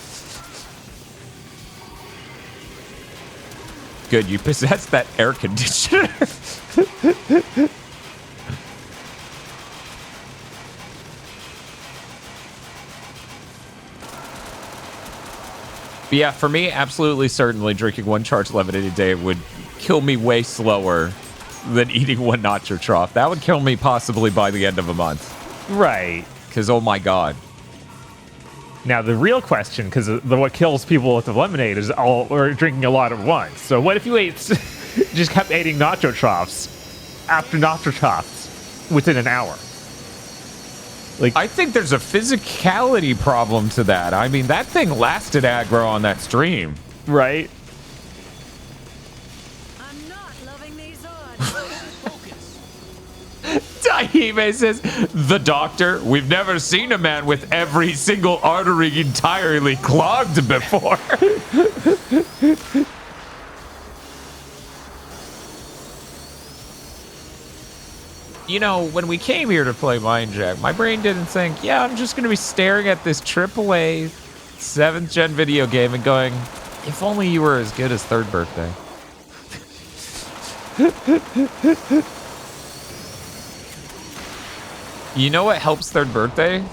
Good, you possess that air conditioner. But yeah, for me, absolutely certainly drinking one charged lemonade a day would kill me way slower than eating one nacho trough. That would kill me possibly by the end of a month. Right. Because, oh my god. Now, the real question, because what kills people with the lemonade is all or drinking a lot at once. So what if you just kept eating nacho troughs after nacho troughs within an hour? Like, I think there's a physicality problem to that. I mean, that thing lasted aggro on that stream. Right? I'm not loving these odds. Taime says, the doctor, we've never seen a man with every single artery entirely clogged before. You know, when we came here to play Mindjack, my brain didn't think, yeah, I'm just going to be staring at this AAA 7th gen video game and going, if only you were as good as Third Birthday. You know what helps Third Birthday?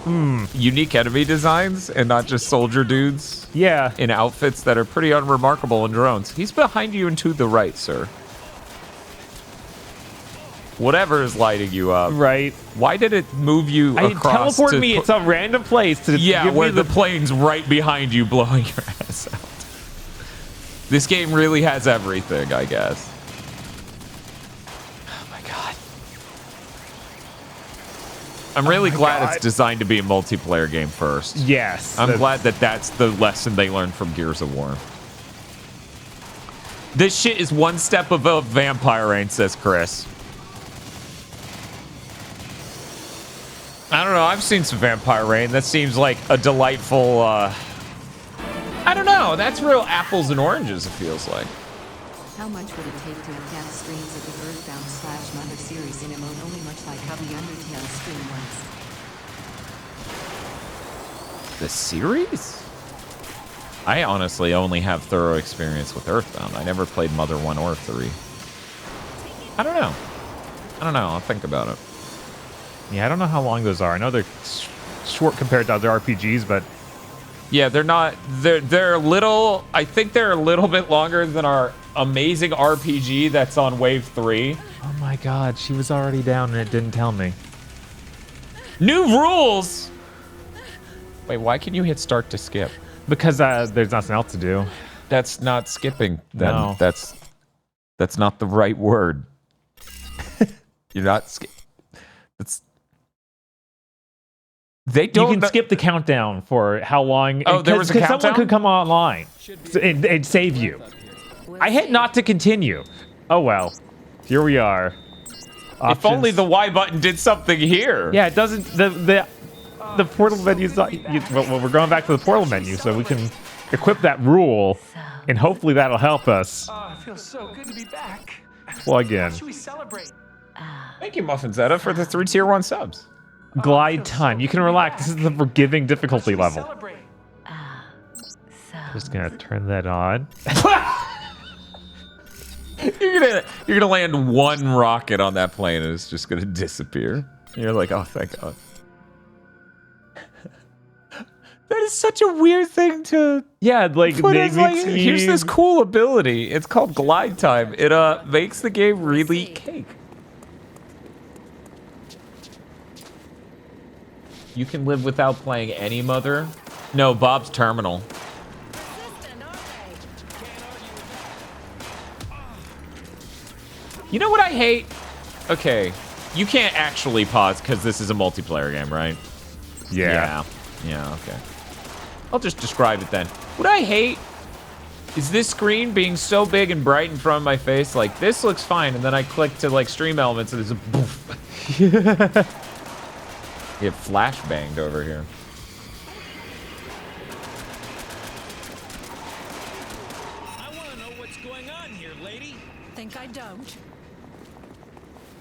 Unique enemy designs and not just soldier dudes. Yeah. In outfits that are pretty unremarkable in drones. He's behind you and to the right, sir. Whatever is lighting you up. Right. Why did it move you across? Teleport me at some random place to give where me the plane's right behind you blowing your ass out. This game really has everything, I guess. Oh my god. I'm really glad it's designed to be a multiplayer game first. Yes. I'm glad that that's the lesson they learned from Gears of War. This shit is one step above Vampire Rain, says Chris. I don't know. I've seen some Vampire Rain. That seems like a delightful, I don't know. That's real apples and oranges, it feels like. How much would it take to adapt streams of the Earthbound/Mother series in a mode only much like how the Undertale stream was? The series? I honestly only have thorough experience with Earthbound. I never played Mother 1 or 3. I don't know. I'll think about it. Yeah, I don't know how long those are. I know they're short compared to other RPGs, but yeah, they're not. They're a little. I think they're a little bit longer than our amazing RPG that's on Wave 3. Oh my God, she was already down and it didn't tell me. New rules. Wait, why can you hit start to skip? Because there's nothing else to do. That's not skipping. Then No. That's not the right word. You're not skip. That's. They don't. You can skip the countdown for how long. Oh, there was a countdown? Someone could come online and save you. I hit not to continue. Oh well, here we are. If only the Y button did something here. Yeah, it doesn't. The portal menu's not. Well, we're going back to the portal menu, so we can equip that rule, and hopefully that'll help us Oh, it feels so good to be back. plug in. Should we celebrate? Thank you, Muffinzetta, for the 3 tier 1 subs. Glide time. You can relax. This is the forgiving difficulty Should we level. celebrate? Just gonna turn that on. You're gonna land one rocket on that plane and it's just gonna disappear. You're like, oh, thank God. That is such a weird thing to. Yeah, like But name it's like, it here's this team. cool ability. It's called glide time. It makes the game really cake. You can live without playing any Mother. No, Bob's Terminal. You know what I hate? Okay, you can't actually pause because this is a multiplayer game, right? Yeah. Yeah, okay. I'll just describe it then. What I hate is this screen being so big and bright in front of my face. Like, this looks fine, and then I click to, like, stream elements, and there's a boof. Get flashbanged over here. I want to know what's going on here, lady. Think I don't?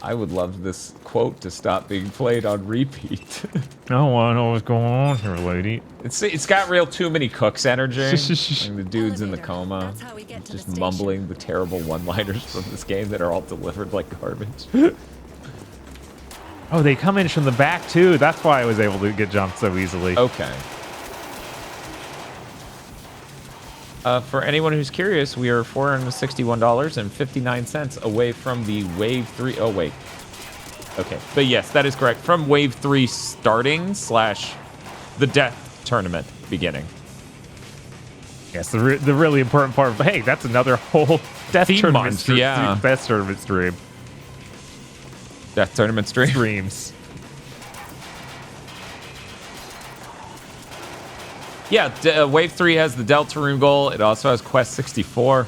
I would love this quote to stop being played on repeat. I don't want to know what's going on here, lady. It's got real too many cooks energy. Like the dude's in the Elevator. coma, That's how we get to just the station. mumbling the terrible one-liners from this game that are all delivered like garbage. Oh, they come in from the back too. That's why I was able to get jumped so easily. Okay. For anyone who's curious, we are $461.59 away from the Wave 3. Oh, wait. Okay. But yes, that is correct. From Wave 3 starting / the Death Tournament beginning. Yes, the really important part. Hey, that's another whole Death Theme Tournament month, stream. yeah. Death Tournament stream. Death Tournament stream. Streams. Yeah, Wave 3 has the Deltarune goal. It also has Quest 64.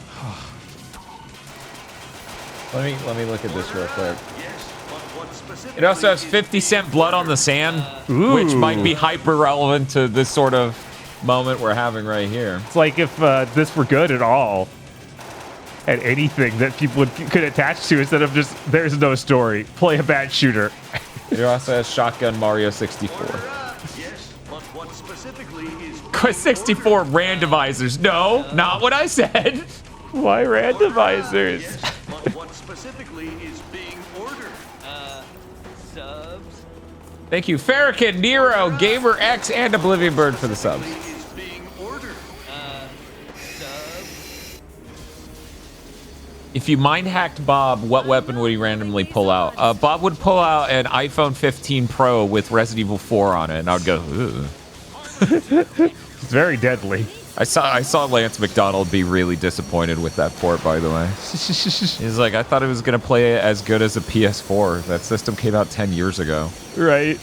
Let me look at this real quick. It also has 50 Cent Blood on the Sand, which might be hyper relevant to this sort of moment we're having right here. It's like if this were good at all, and anything that people could attach to instead of just there's no story, play a bad shooter. It also has Shotgun Mario 64. Yes, but what specifically is Quest 64 randomizers. No, not what I said. Why randomizers? Yes, but what specifically is being ordered? Subs? Thank you, Farrakhan, Nero, Gamer X, and Oblivion Bird for the subs. Is being ordered. Subs? If you mind hacked Bob, what weapon would he randomly pull out? Bob would pull out an iPhone 15 Pro with Resident Evil 4 on it, and I would go, ooh. It's very deadly. I saw Lance McDonald be really disappointed with that port, by the way. He's like, I thought it was going to play as good as a PS4. That system came out 10 years ago. Right.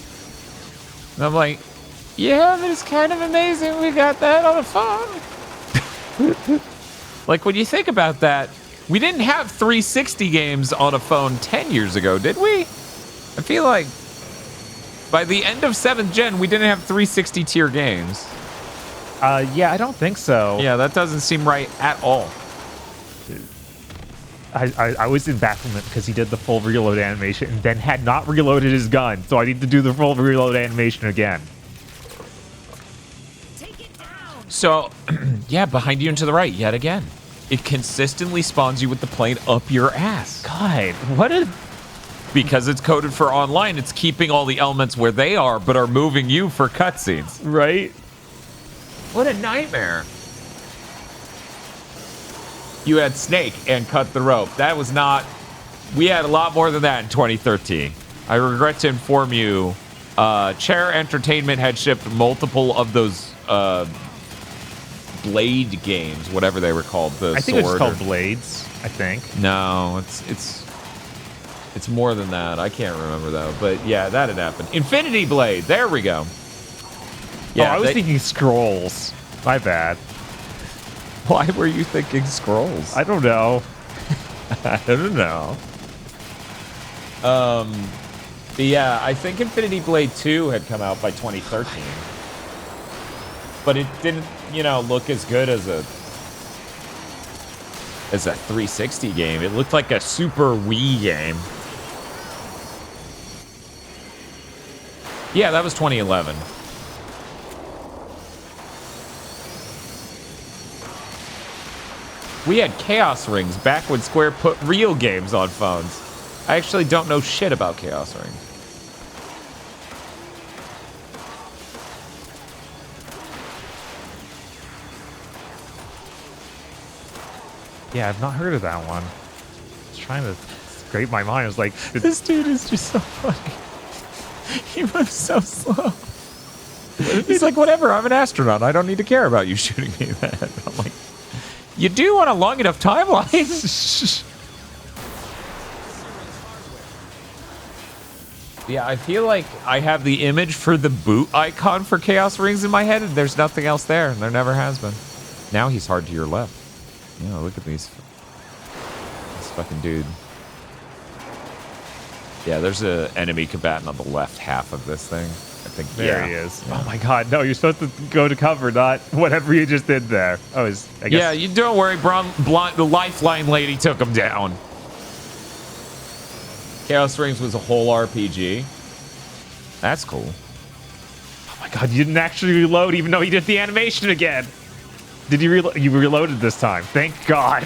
And I'm like, yeah, but it's kind of amazing we got that on a phone. Like, when you think about that, we didn't have 360 games on a phone 10 years ago, did we? I feel like by the end of 7th gen, we didn't have 360 tier games. Yeah, I don't think so. Yeah, that doesn't seem right at all. I was in bafflement because he did the full reload animation and then had not reloaded his gun, so I need to do the full reload animation again. So, yeah, behind you and to the right, yet again. It consistently spawns you with the plane up your ass. God, what a... Because it's coded for online, it's keeping all the elements where they are, but are moving you for cutscenes. Right? What a nightmare. You had Snake and Cut the Rope. That was not... We had a lot more than that in 2013. I regret to inform you, Chair Entertainment had shipped multiple of those Blade games, whatever they were called. I think it's called Blades, I think. No, it's more than that. I can't remember, though. But, yeah, that had happened. Infinity Blade. There we go. Yeah, I was thinking Scrolls. My bad. Why were you thinking Scrolls? I don't know. I don't know. But yeah, I think Infinity Blade 2 had come out by 2013. But it didn't, look as good as a 360 game. It looked like a Super Wii game. Yeah, that was 2011. We had Chaos Rings back when Square put real games on phones. I actually don't know shit about Chaos Rings. Yeah, I've not heard of that one. I was trying to scrape my mind. I was like, this dude is just so funny. He moves so slow. He's like, whatever, I'm an astronaut. I don't need to care about you shooting me in the head. I'm like, you do on a long enough timeline. Yeah, I feel like I have the image for the boot icon for Chaos Rings in my head, and there's nothing else there, and there never has been. Now he's hard to your left. Yeah, look at this fucking dude. Yeah, there's an enemy combatant on the left half of this thing. I think there he is. Yeah. Oh my god, no, you're supposed to go to cover, not whatever you just did there. I guess. Yeah, you don't worry, the lifeline lady took him down. Chaos Rings was a whole RPG. That's cool. Oh my god, you didn't actually reload even though you did the animation again. Did you reload? You reloaded this time. Thank God.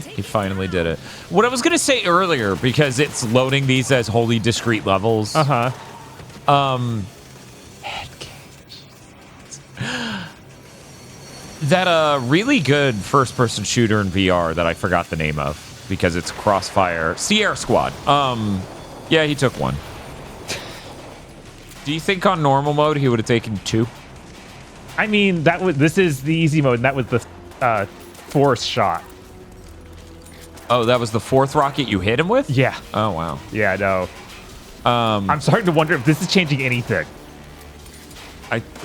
He finally did it. What I was going to say earlier, because it's loading these as wholly discrete levels. Uh-huh. That really good first-person shooter in VR that I forgot the name of because it's Crossfire. Sierra Squad. Yeah, he took one. Do you think on normal mode he would have taken 2? I mean, this is the easy mode, and that was the force shot. Oh, that was the 4th rocket you hit him with? Yeah. Oh, wow. Yeah, no. I'm starting to wonder if this is changing anything.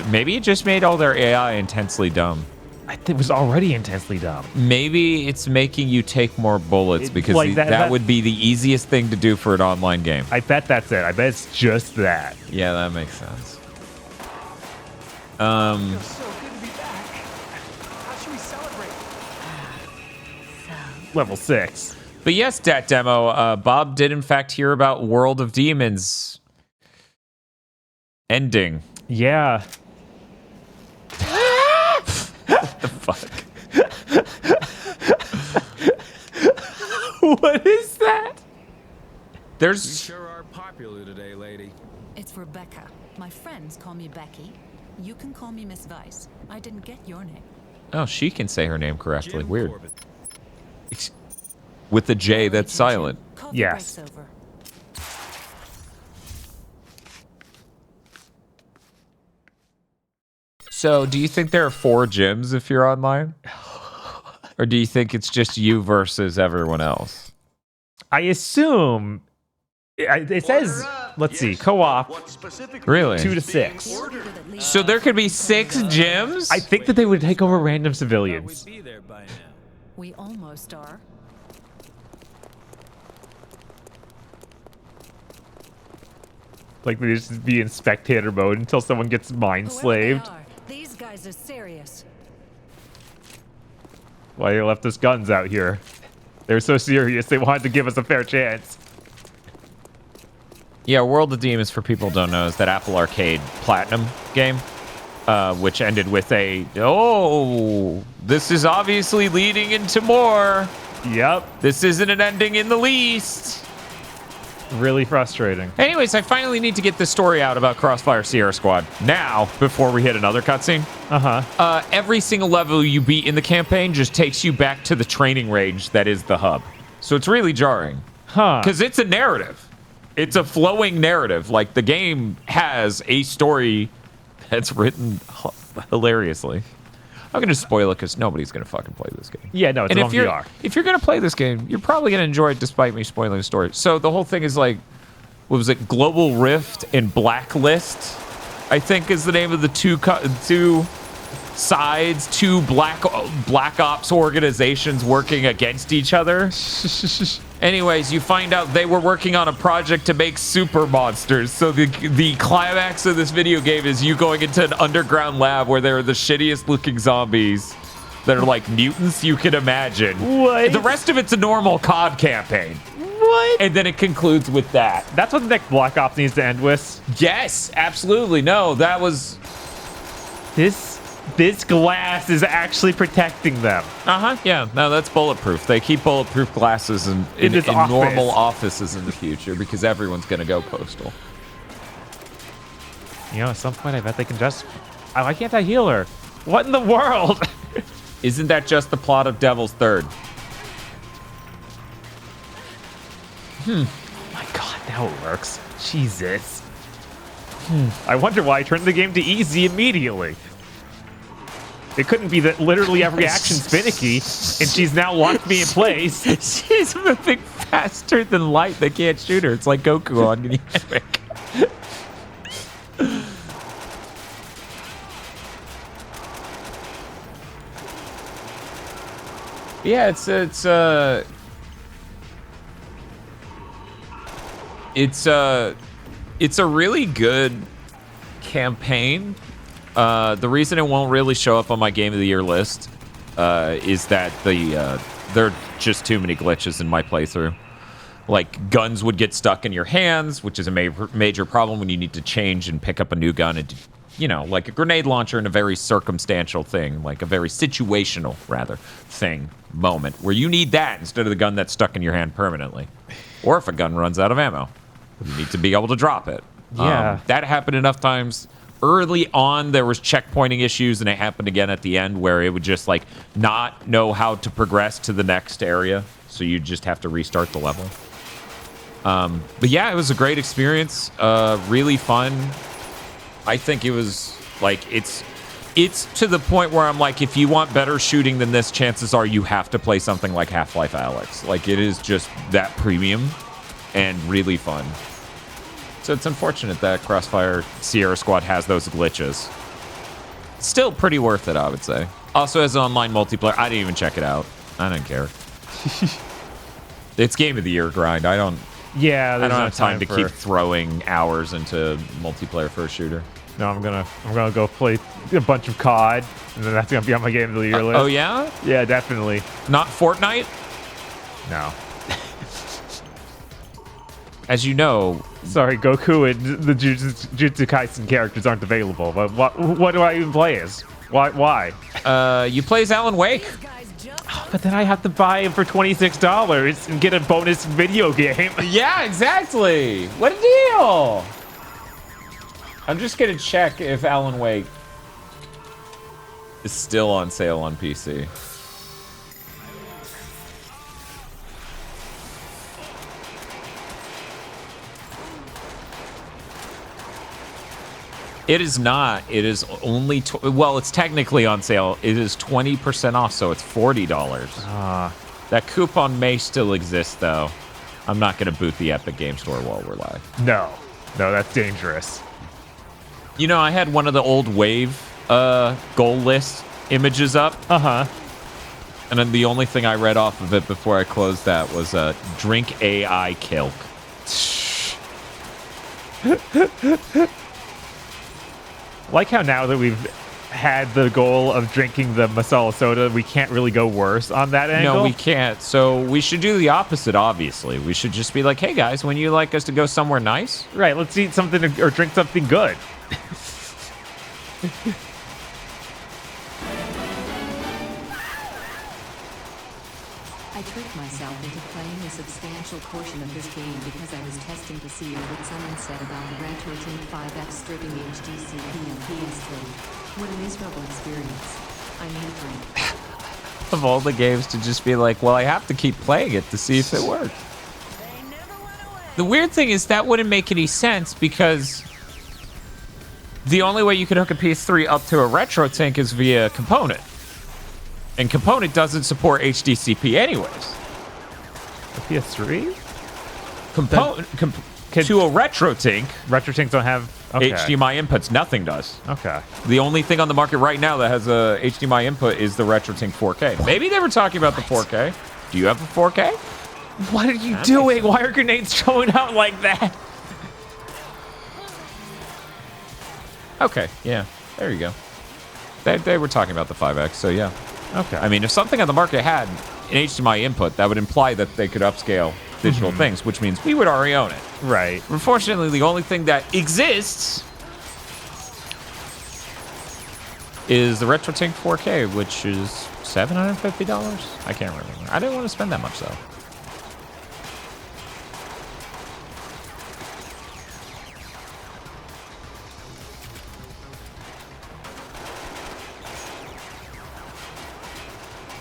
Maybe it just made all their AI intensely dumb. I think it was already intensely dumb. Maybe it's making you take more bullets because like that would be the easiest thing to do for an online game. I bet that's it. I bet it's just that. Yeah, that makes sense. Feels so good to be back. How should we celebrate? Level 6. But yes, Dat Demo, Bob did in fact hear about World of Demons ending. Yeah. What the fuck? What is that? You sure are popular today, lady. It's Rebecca. My friends call me Becky. You can call me Miss Vice. I didn't get your name. Oh, she can say her name correctly. Jim Weird. Corbett. With the J that's silent. Coffee Yes. break's over. So, do you think there are 4 gyms if you're online? Or do you think it's just you versus everyone else? I assume it says, let's see, co-op. Really? 2 to 6. So there could be 6 gyms? I think that they would take over random civilians. We'd be there by now. We almost are. Like they just be in spectator mode until someone gets mind slaved. These guys are serious. Why they left us guns out here? They were so serious, they wanted to give us a fair chance. Yeah, World of Demons, for people who don't know, is that Apple Arcade Platinum game, which ended with a, oh, this is obviously leading into more. Yep. This isn't an ending in the least. Really frustrating. Anyways, I finally need to get this story out about Crossfire Sierra Squad now before we hit another cutscene. Every single level you beat in the campaign just takes you back to the training range that is the hub. So it's really jarring. Because it's a narrative. It's a flowing narrative. Like, the game has a story that's written hilariously. I'm going to spoil it because nobody's going to fucking play this game. Yeah, no, it's on VR. If you're going to play this game, you're probably going to enjoy it despite me spoiling the story. So the whole thing is like, what was it? Global Rift and Blacklist, I think is the name of the two sides, two black ops organizations working against each other. Anyways, you find out they were working on a project to make super monsters. So the climax of this video game is you going into an underground lab where there are the shittiest looking zombies that are like mutants you can imagine. What? The rest of it's a normal COD campaign. What? And then it concludes with that. That's what the next Black Ops needs to end with. Yes, absolutely. No, that was... This glass is actually protecting them. Yeah. No, that's bulletproof. They keep bulletproof glasses in normal offices in the future because everyone's going to go postal. You know, at some point, I bet they can just... Why can't I heal her? What in the world? Isn't that just the plot of Devil's Third? Oh my god, now it works. Jesus. I wonder why I turned the game to easy immediately. It couldn't be that literally every action's finicky, and she's now locked me in place. She's moving faster than light. They can't shoot her. It's like Goku on the Epic. Yeah, it's a really good campaign. The reason it won't really show up on my Game of the Year list is that there are just too many glitches in my playthrough. Like, guns would get stuck in your hands, which is a major problem when you need to change and pick up a new gun. And, you know, like a grenade launcher in a very circumstantial thing, like a very situational, rather, moment, where you need that instead of the gun that's stuck in your hand permanently. Or if a gun runs out of ammo, you need to be able to drop it. Yeah. That happened enough times. Early on, there was checkpointing issues, and it happened again at the end where it would just, like, not know how to progress to the next area, so you just have to restart the level. But yeah, it was a great experience, really fun. I think it was, like, it's to the point where I'm like, if you want better shooting than this, chances are you have to play something like Half-Life Alyx. Like, it is just that premium and really fun. So it's unfortunate that Crossfire Sierra Squad has those glitches. Still pretty worth it, I would say. Also has online multiplayer. I didn't even check it out. I don't care. It's Game of the Year grind. I don't have time to keep throwing hours into multiplayer for a shooter. No, I'm gonna go play a bunch of COD, and then that's gonna be on my Game of the Year list. Oh yeah? Yeah, definitely. Not Fortnite? No. As you know... Sorry, Goku and the Jujutsu Kaisen characters aren't available, but what do I even play as? Why? You play as Alan Wake. Oh, but then I have to buy him for $26 and get a bonus video game. Yeah, exactly. What a deal. I'm just going to check if Alan Wake is still on sale on PC. It is not. It is only... well, it's technically on sale. It is 20% off, so it's $40. That coupon may still exist, though. I'm not going to boot the Epic Game Store while we're live. No, that's dangerous. You know, I had one of the old Wave goal list images up. And then the only thing I read off of it before I closed that was drink AI Kilk. Like how now that we've had the goal of drinking the masala soda, we can't really go worse on that angle. No, we can't. So we should do the opposite, obviously. We should just be like, hey, guys, when you like us to go somewhere nice? Right, let's eat something or drink something good. I tricked myself into playing a substantial portion of this game because I was testing to see what someone said about the RetroTink 5X stripping HDCP on PS3. What a miserable experience. I need a drink. Of all the games to just be like, well, I have to keep playing it to see if it works. The weird thing is that wouldn't make any sense because the only way you could hook a PS3 up to a RetroTink is via component. And component doesn't support HDCP anyways. A PS3? Component to a RetroTink. RetroTinks don't have HDMI inputs. Nothing does. Okay. The only thing on the market right now that has a HDMI input is the RetroTink 4K. Maybe they were talking about the 4K. Do you have a 4K? What are you doing? Why are grenades showing out like that? Okay, yeah. There you go. They were talking about the 5X, so yeah. Okay. I mean, if something on the market had an HDMI input, that would imply that they could upscale digital things, which means we would already own it. Right. Unfortunately, the only thing that exists is the RetroTink 4K, which is $750. I can't remember. I didn't want to spend that much, though.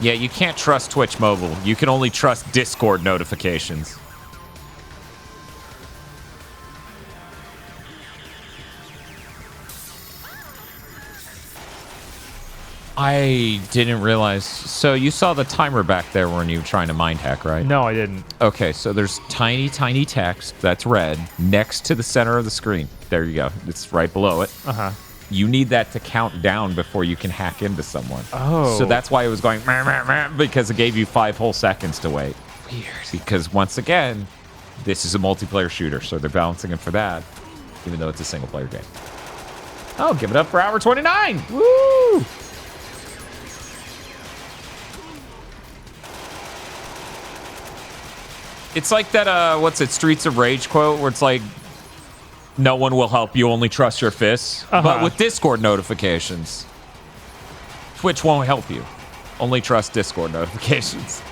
Yeah, you can't trust Twitch Mobile. You can only trust Discord notifications. I didn't realize. So you saw the timer back there when you were trying to mind hack, right? No, I didn't. Okay, so there's tiny, tiny text that's red next to the center of the screen. There you go. It's right below it. Uh-huh. You need that to count down before you can hack into someone. Oh. So that's why it was going meh, meh, meh, because it gave you 5 whole seconds to wait. Weird. Because once again, this is a multiplayer shooter, so they're balancing it for that, even though it's a single player game. Oh, give it up for hour 29. Woo! It's like that, what's it, Streets of Rage quote, where it's like, no one will help you, only trust your fists. But with Discord notifications, Twitch won't help you. Only trust Discord notifications.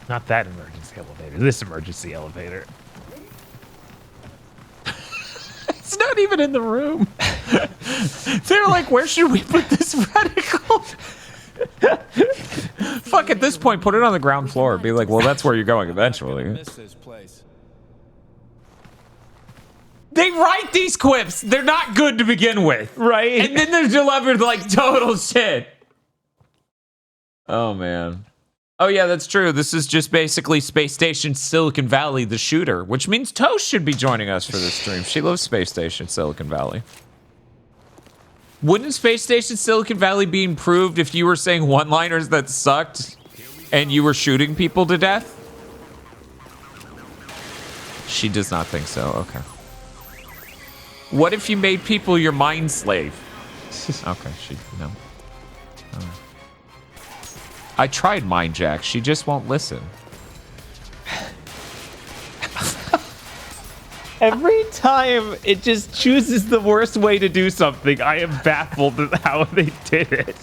Not that emergency elevator. This emergency elevator. It's not even in the room. They're like, where should we put this reticle? Fuck, at this point, put it on the ground floor. Be like, well, that's where you're going eventually. They write these quips. They're not good to begin with. Right. And then they're delivered like total shit. Oh, man. Oh, yeah, that's true. This is just basically Space Station Silicon Valley, the shooter, which means Toast should be joining us for this stream. She loves Space Station Silicon Valley. Wouldn't Space Station Silicon Valley be improved if you were saying one-liners that sucked and you were shooting people to death? She does not think so. Okay. What if you made people your mind slave? Okay, no. All right. I tried Mindjack. She just won't listen. Every time it just chooses the worst way to do something, I am baffled at how they did it.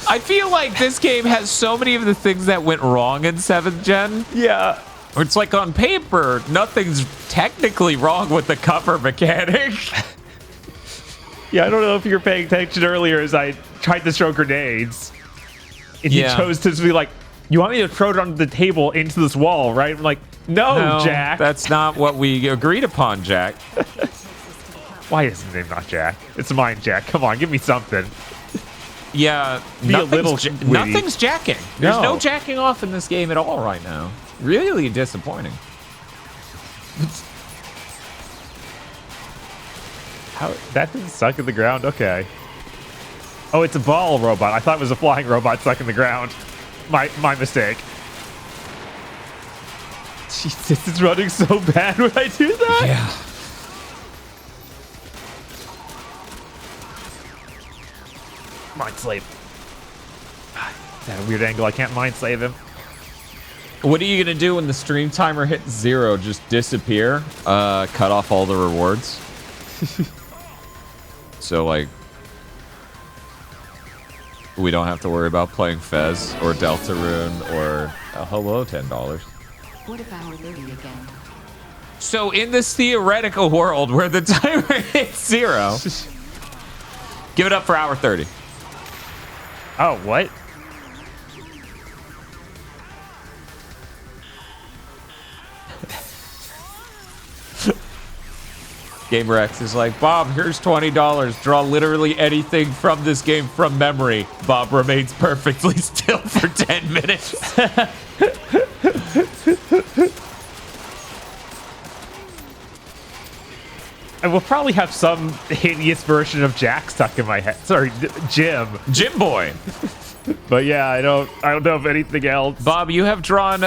I feel like this game has so many of the things that went wrong in 7th Gen. Yeah. It's like on paper, nothing's technically wrong with the cover mechanic. Yeah, I don't know if you were paying attention earlier as I tried to throw grenades. And he chose to be like, you want me to throw it on the table into this wall, right? I'm like, no, Jack. That's not what we agreed upon, Jack. Why is his name not Jack? It's mine, Jack. Come on, give me something. Yeah, nothing's jacking. There's no jacking off in this game at all right now. Really disappointing. How that thing's stuck in the ground? Okay. Oh, it's a ball robot. I thought it was a flying robot stuck in the ground. My mistake. Jesus, it's running so bad when I do that. Yeah. Mind slave. That a weird angle. I can't mind slave him. What are you gonna do when the stream timer hits 0? Just disappear? Cut off all the rewards? So, like, we don't have to worry about playing Fez or Deltarune or hello, $10. What if hour 30 again? So, in this theoretical world where the timer hits 0, give it up for hour 30. Oh, what? GamerX is like, Bob, here's $20. Draw literally anything from this game from memory. Bob remains perfectly still for 10 minutes. I will probably have some hideous version of Jack stuck in my head. Sorry, Jim. Jim Boy. But yeah, I don't know of anything else. Bob, you have drawn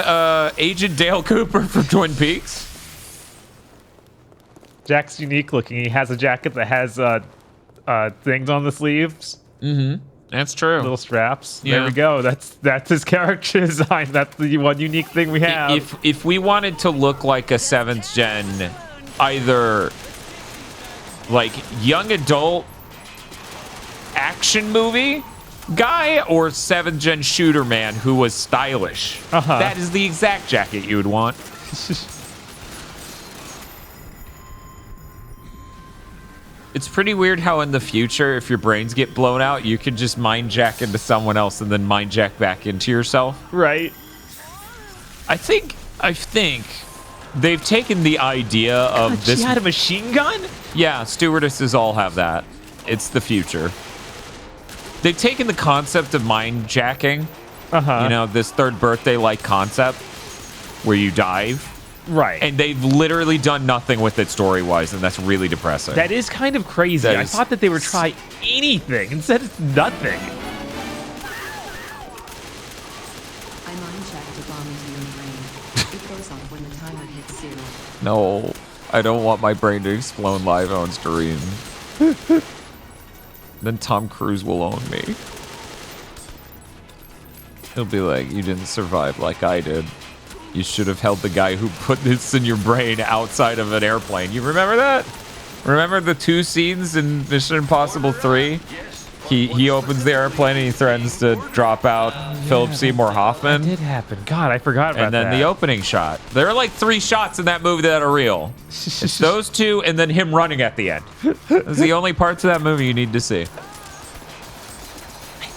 Agent Dale Cooper from Twin Peaks. Jack's unique looking. He has a jacket that has things on the sleeves. Mm-hmm. That's true. Little straps. Yeah. There we go. That's his character design. That's the one unique thing we have. If we wanted to look like a 7th gen, either like young adult action movie guy or 7th gen shooter man who was stylish, that is the exact jacket you would want. It's pretty weird how in the future, if your brains get blown out, you can just mind jack into someone else and then mind jack back into yourself. Right. I think they've taken the idea of this. She had a machine gun? Yeah, stewardesses all have that. It's the future. They've taken the concept of mind jacking, you know, this third birthday-like concept where you dive. Right. And they've literally done nothing with it story-wise, and that's really depressing. That is kind of crazy. I thought that they would try anything. Instead, it's nothing. I mind-checked a bomb into your brain. It goes off when the timer hits 0. No, I don't want my brain to explode live on stream. Then Tom Cruise will own me. He'll be like, you didn't survive like I did. You should have held the guy who put this in your brain outside of an airplane. You remember that? Remember the 2 scenes in Mission Impossible 3? He opens the airplane and he threatens to drop out Philip Seymour Hoffman. That did happen. God, I forgot about that. And then the opening shot. There are like 3 shots in that movie that are real. It's those 2 and then him running at the end. Those are the only parts of that movie you need to see. I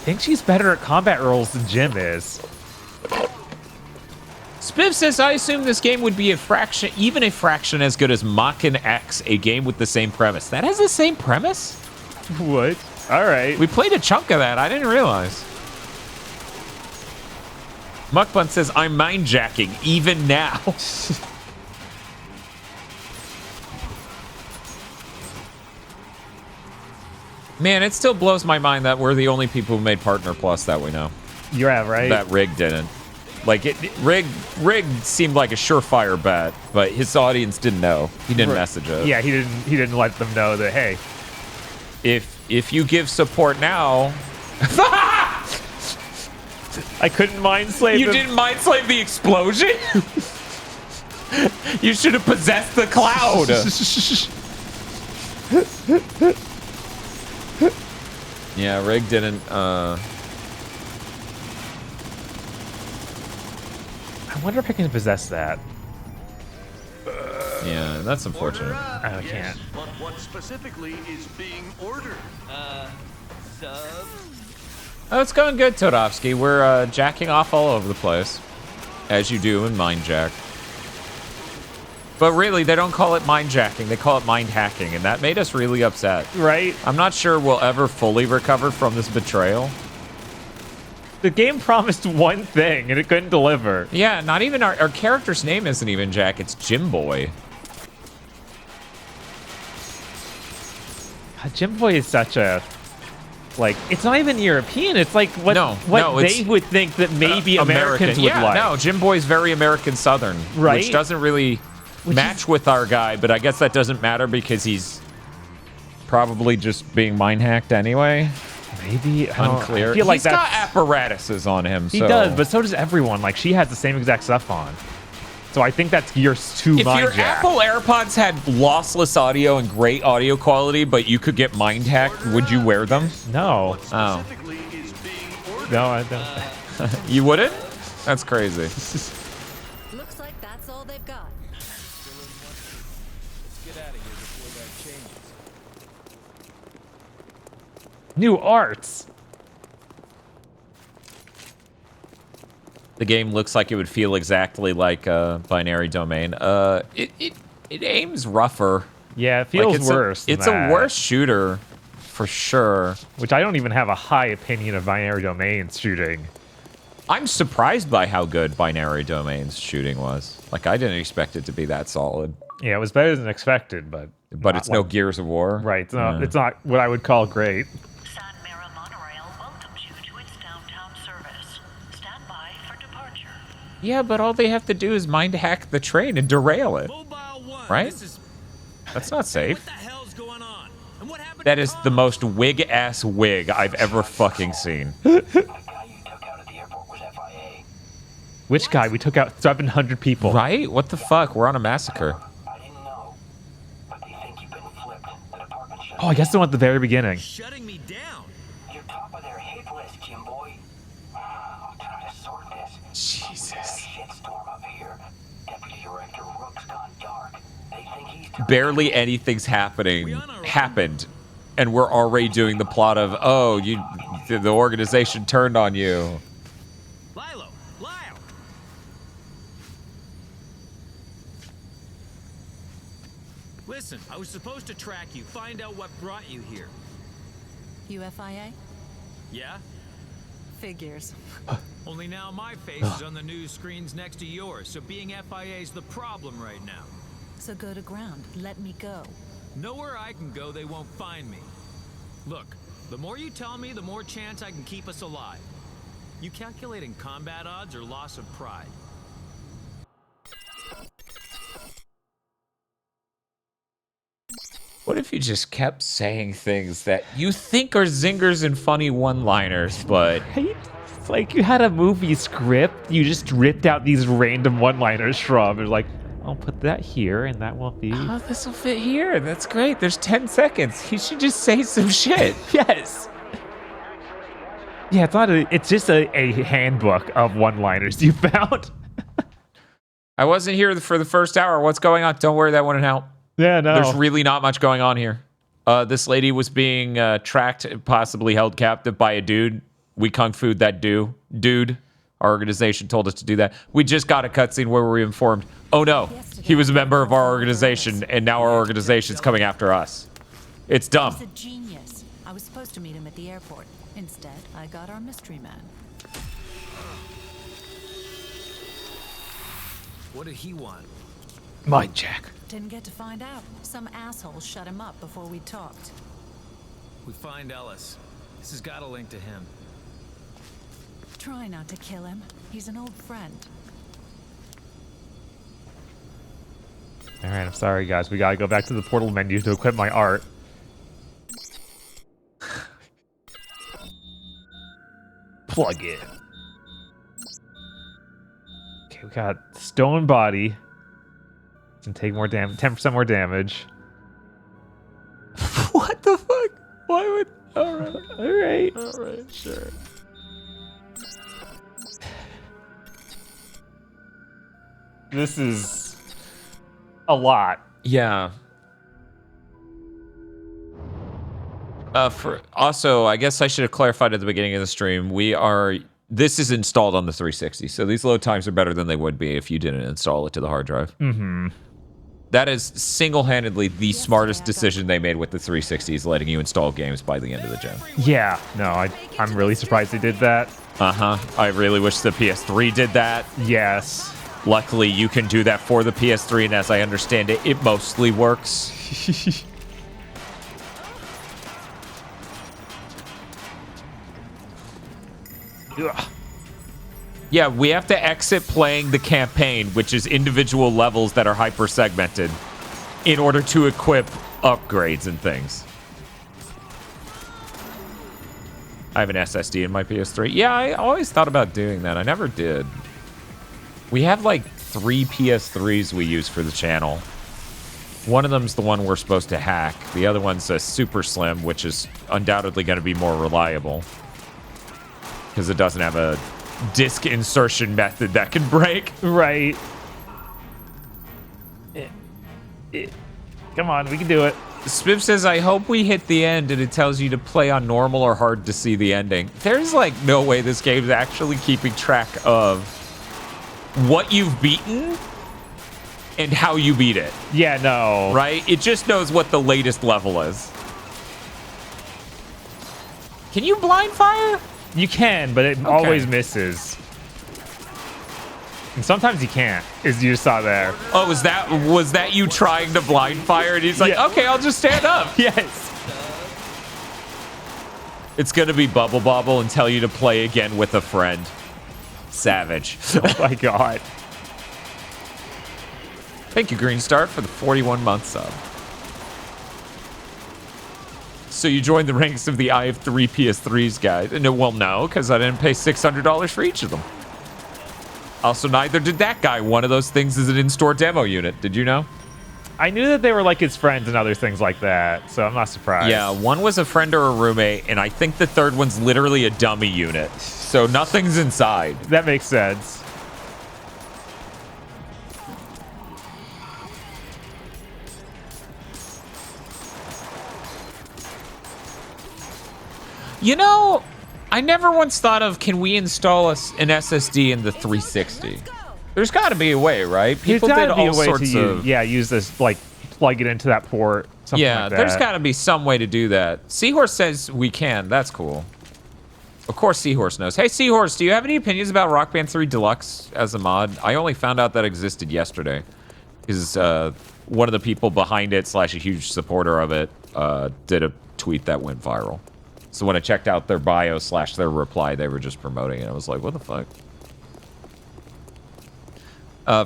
think she's better at combat roles than Jim is. Spiv says, I assume this game would be even a fraction as good as Mach-In X, a game with the same premise. That has the same premise? What? All right. We played a chunk of that. I didn't realize. Muckbun says, I'm mind-jacking, even now. Man, it still blows my mind that we're the only people who made Partner Plus that we know. Yeah, right? That Rig didn't. Like, Rig seemed like a surefire bet, but his audience didn't know. He didn't message it. Yeah, he didn't let them know that, hey, if you give support now... I couldn't mind slave You him. didn't mind slave the explosion? You should have possessed the cloud. Yeah, Rig didn't, I wonder if I can possess that. Yeah, that's unfortunate. I can't. But what specifically is being ordered? Sub? Oh, it's going good, Todovsky. We're jacking off all over the place, as you do in Mindjack. But really, they don't call it mindjacking. They call it mind hacking, and that made us really upset. Right? I'm not sure we'll ever fully recover from this betrayal. The game promised one thing, and it couldn't deliver. Yeah, not even our character's name isn't even Jack. It's Jim Boy. Jim Boy is such a like. It's not even European. It's like what they would think that maybe Americans would like. No, Jim Boy's very American Southern, right? Which doesn't really match with our guy, but I guess that doesn't matter because he's probably just being mind hacked anyway. Maybe unclear. I feel like he's got apparatuses on him. He does, but so does everyone. Like she has the same exact stuff on. So I think that's yours too. If your Apple AirPods had lossless audio and great audio quality, but you could get mind hacked, would you wear them? No. Oh. No, I don't. You wouldn't? That's crazy. Looks like that's all they've got. New arts. The game looks like it would feel exactly like a binary domain. It aims rougher. Yeah, it feels like worse. It's a worse shooter, for sure. Which I don't even have a high opinion of binary domains shooting. I'm surprised by how good binary domains shooting was. Like I didn't expect it to be that solid. Yeah, it was better than expected, but it's no Gears of War. Right. It's not what I would call great. Yeah, but all they have to do is mind hack the train and derail it. Right? That's not safe. What the hell's going on? And what happened that is the most wig-ass wig I've ever fucking seen. Which guy? We took out 700 people. Right? What the fuck? We're on a massacre. Oh, I guess the one at the very beginning. Shutting me down. You're top of their hit list, Jim Boy. I'll try to sort this. Jesus. Shitstorm up here. Deputy Director Rook's gone dark. They think he's Barely anything's happened, and we're already doing the plot of the organization turned on you. Lilo. Listen, I was supposed to track you, find out what brought you here. UFIA? Yeah? Figures. Only now my face is on the news screens next to yours, so being FIA's the problem right now. So go to ground. Let me go. Nowhere I can go, they won't find me. Look, the more you tell me, the more chance I can keep us alive. You calculating combat odds or loss of pride? What if you just kept saying things that you think are zingers and funny one-liners, but... It's like you had a movie script, you just ripped out these random one-liners from. It's like, I'll put that here, and that will be... Oh, this will fit here. That's great. There's 10 seconds. He should just say some shit. Yes. Yeah, it's just a handbook of one-liners you found. I wasn't here for the first hour. What's going on? Don't worry, that wouldn't help. Yeah, no. There's really not much going on here. This lady was being tracked, possibly held captive by a dude. We kung fu'd that dude. Our organization told us to do that. We just got a cutscene where we were informed, oh no, he was a member of our organization, and now our organization's coming after us. It's dumb. He's a genius. I was supposed to meet him at the airport. Instead, I got our mystery man. What did he want? Mindjack. Didn't get to find out. Some asshole shut him up before we talked. We find Ellis. This has got a link to him. Try not to kill him. He's an old friend. All right, I'm sorry, guys. We gotta go back to the portal menu to equip my art. Plug in. Okay, we got stone body. Can take more damage, 10% more damage. What the fuck? Why would... All right, sure. This is a lot. Yeah. Also, I guess I should have clarified at the beginning of the stream. This is installed on the 360, so these load times are better than they would be if you didn't install it to the hard drive. Mm-hmm. That is single-handedly the smartest decision they made with the 360 is letting you install games by the end of the gen. Yeah, no, I'm really surprised they did that. Uh-huh. I really wish the PS3 did that. Yes. Luckily, you can do that for the PS3, and as I understand it, it mostly works. Yeah, we have to exit playing the campaign, which is individual levels that are hyper segmented, in order to equip upgrades and things. I have an SSD in my PS3. Yeah, I always thought about doing that. I never did. We have like 3 PS3s we use for the channel. One of them's the one we're supposed to hack. The other one's a super slim, which is undoubtedly going to be more reliable. Because it doesn't have a disk insertion method that can break. Right. Come on, we can do it. Spiff says, I hope we hit the end and it tells you to play on normal or hard to see the ending. There's like no way this game's actually keeping track of what you've beaten and how you beat it. Yeah, no. Right? It just knows what the latest level is. Can you blind fire? You can, but it always misses. And sometimes you can't, as you saw there. Oh, was that you trying to blind fire? And he's like, Yeah. okay, I'll just stand up. Yes. It's gonna be Bubble Bobble and tell you to play again with a friend. Savage. Oh my god. Thank you, Green Star, for the 41-month sub. So you joined the ranks of the I have 3 PS3s guys. And well, no, because I didn't pay $600 for each of them. Also, neither did that guy. One of those things is an in-store demo unit. Did you know? I knew that they were like his friends and other things like that, so I'm not surprised. Yeah, one was a friend or a roommate, and I think the third one's literally a dummy unit. So nothing's inside. That makes sense. You know, I never once thought of, can we install an SSD in the 360? There's got to be a way, right? People There's did gotta be all a way sorts to of... use this, like, plug it into that port, something Yeah, like that. there's got to be some way to do that. Seahorse says we can. That's cool. Of course Seahorse knows. Hey, Seahorse, do you have any opinions about Rock Band 3 Deluxe as a mod? I only found out that existed yesterday. Because one of the people behind it / a huge supporter of it did a tweet that went viral. So when I checked out their bio / their reply, they were just promoting it. I was like, what the fuck?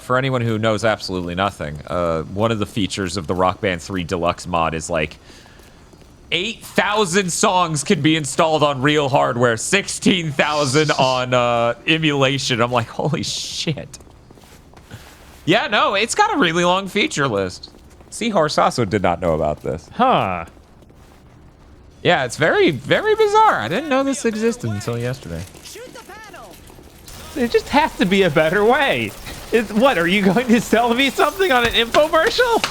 For anyone who knows absolutely nothing, one of the features of the Rock Band 3 Deluxe mod is like 8,000 songs can be installed on real hardware, 16,000 on emulation. I'm like, holy shit. Yeah, no, it's got a really long feature list. Seahorse also did not know about this. Huh. Yeah, it's very, very bizarre. I didn't know this existed until yesterday. It just has to be a better way. What, are you going to sell me something on an infomercial?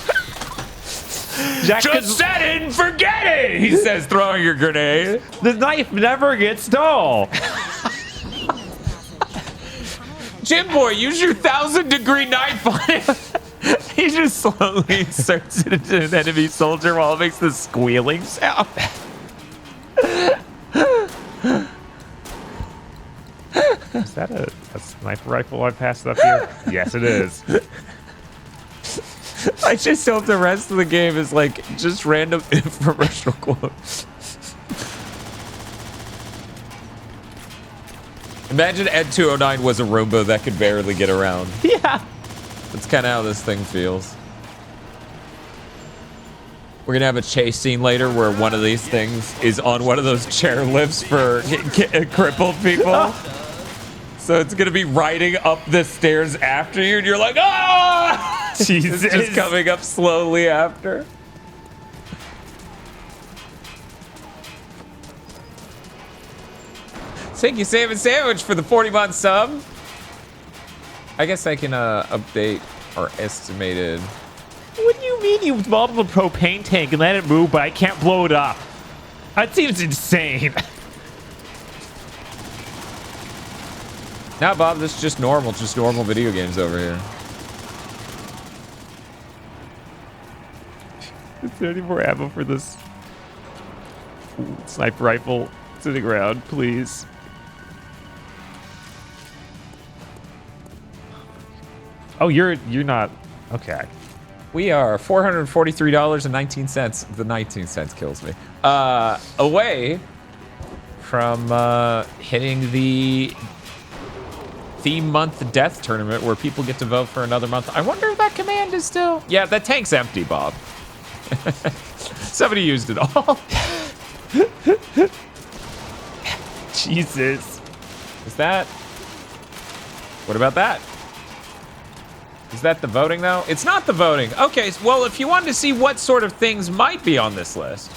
Jack, Just set it and forget it, he says, throwing a grenade. The knife never gets dull. Jim Boy, use your 1,000-degree knife on him. He just slowly inserts it into an enemy soldier while it makes the squealing sound. Is that a sniper rifle I passed up here? Yes, it is. I just hope the rest of the game is like just random infomercial quotes. Imagine Ed 209 was a Roomba that could barely get around. Yeah. That's kind of how this thing feels. We're gonna have a chase scene later where one of these things is on one of those chair lifts for crippled people. So it's gonna be riding up the stairs after you, and you're like, ah! Jesus. It's just coming up slowly after. Thank you, Sam and Sandwich, for the 40-month sub. I guess I can update our estimated. What do you mean you involve a propane tank and let it move, but I can't blow it up? That seems insane. Nah, Bob, this is just normal video games over here. Is there any more ammo for this sniper rifle sitting around, please? Oh, you're not okay. We are $443.19. The 19 cents kills me. Away from hitting the theme month death tournament where people get to vote for another month. I wonder if that command is still... Yeah, that tank's empty, Bob. Somebody used it all. Jesus. Is that... What about that? Is that the voting, though? It's not the voting. Okay, well, if you wanted to see what sort of things might be on this list...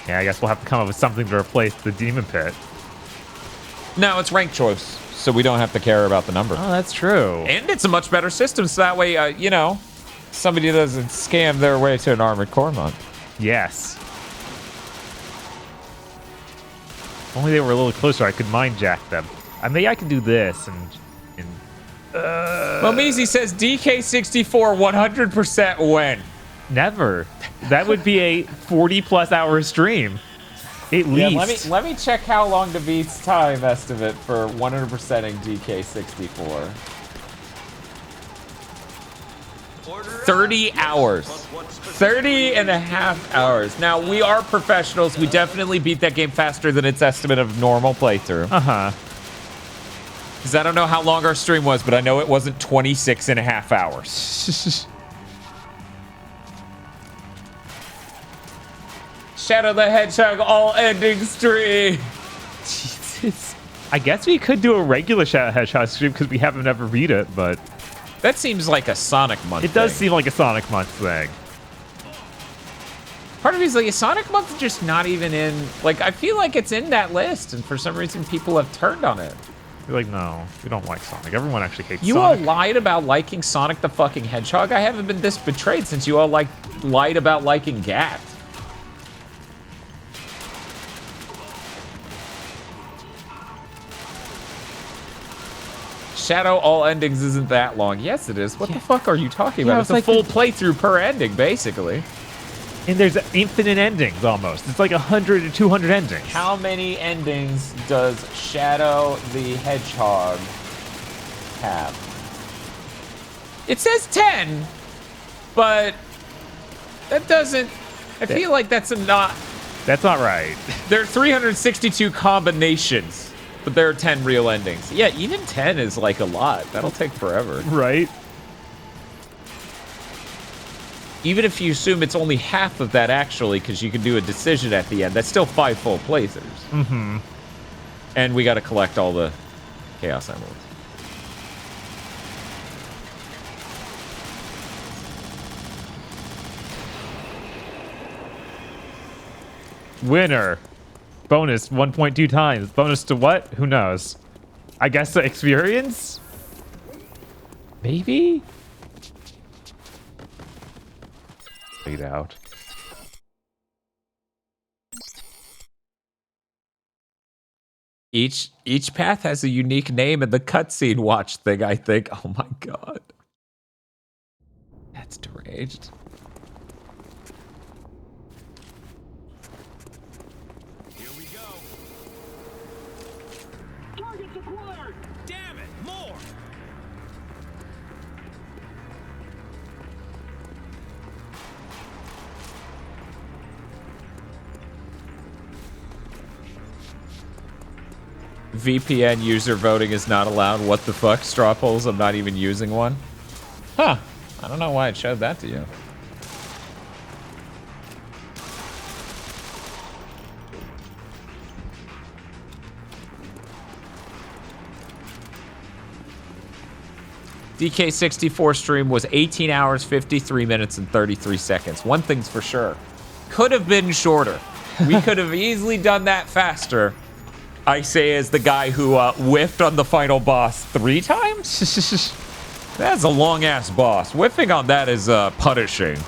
Yeah, I guess we'll have to come up with something to replace the Demon Pit. No, it's ranked choice, so we don't have to care about the number. Oh, that's true. And it's a much better system, so that way, you know, somebody doesn't scam their way to an Armored Core month. Yes. If only they were a little closer, I could Mindjack them. Maybe I could do this and Momizi says DK64 100% win. Never. That would be a 40+ hour stream. At least. Let me check how long to beat's time estimate for 100%ing DK64. 30 hours. 30 and a half hours. Now, we are professionals. We definitely beat that game faster than its estimate of normal playthrough. Uh-huh. Because I don't know how long our stream was, but I know it wasn't 26 and a half hours. Shadow the Hedgehog all ending stream. Jesus. I guess we could do a regular Shadow Hedgehog stream because we haven't ever beat it, but... That seems like a Sonic month It does thing. seem like a Sonic month thing. Part of me is like, is Sonic month just not even in... Like, I feel like it's in that list, and for some reason people have turned on it. You're like, no, we don't like Sonic. Everyone actually hates You Sonic. all lied about liking Sonic the fucking Hedgehog? I haven't been this betrayed since you all lied about liking Gat. Shadow all endings isn't that long. Yes, it is. What the fuck are you talking about? It's it's a like full playthrough per ending, basically. And there's infinite endings almost. It's like 100 to 200 endings. How many endings does Shadow the Hedgehog have? It says 10, but that doesn't... I feel like that's not... That's not right. There are 362 combinations, but there are 10 real endings. Yeah, even 10 is like a lot. That'll take forever. Right? Even if you assume it's only half of that, actually, because you can do a decision at the end, that's still 5 full playthroughs. Mm-hmm. And we got to collect all the Chaos Emeralds. Winner. Bonus 1.2 times. Bonus to what? Who knows? I guess the experience? Maybe? Fade out. Each path has a unique name in the cutscene watch thing, I think. Oh my god. That's deranged. Here we go. Target's acquired. Damn it, more. VPN user voting is not allowed. What the fuck? Straw polls? I'm not even using one. Huh. I don't know why it showed that to you. DK64 stream was 18 hours, 53 minutes, and 33 seconds. One thing's for sure. Could have been shorter. We could have easily done that faster. I say as the guy who whiffed on the final boss 3 times? That's a long-ass boss. Whiffing on that is punishing.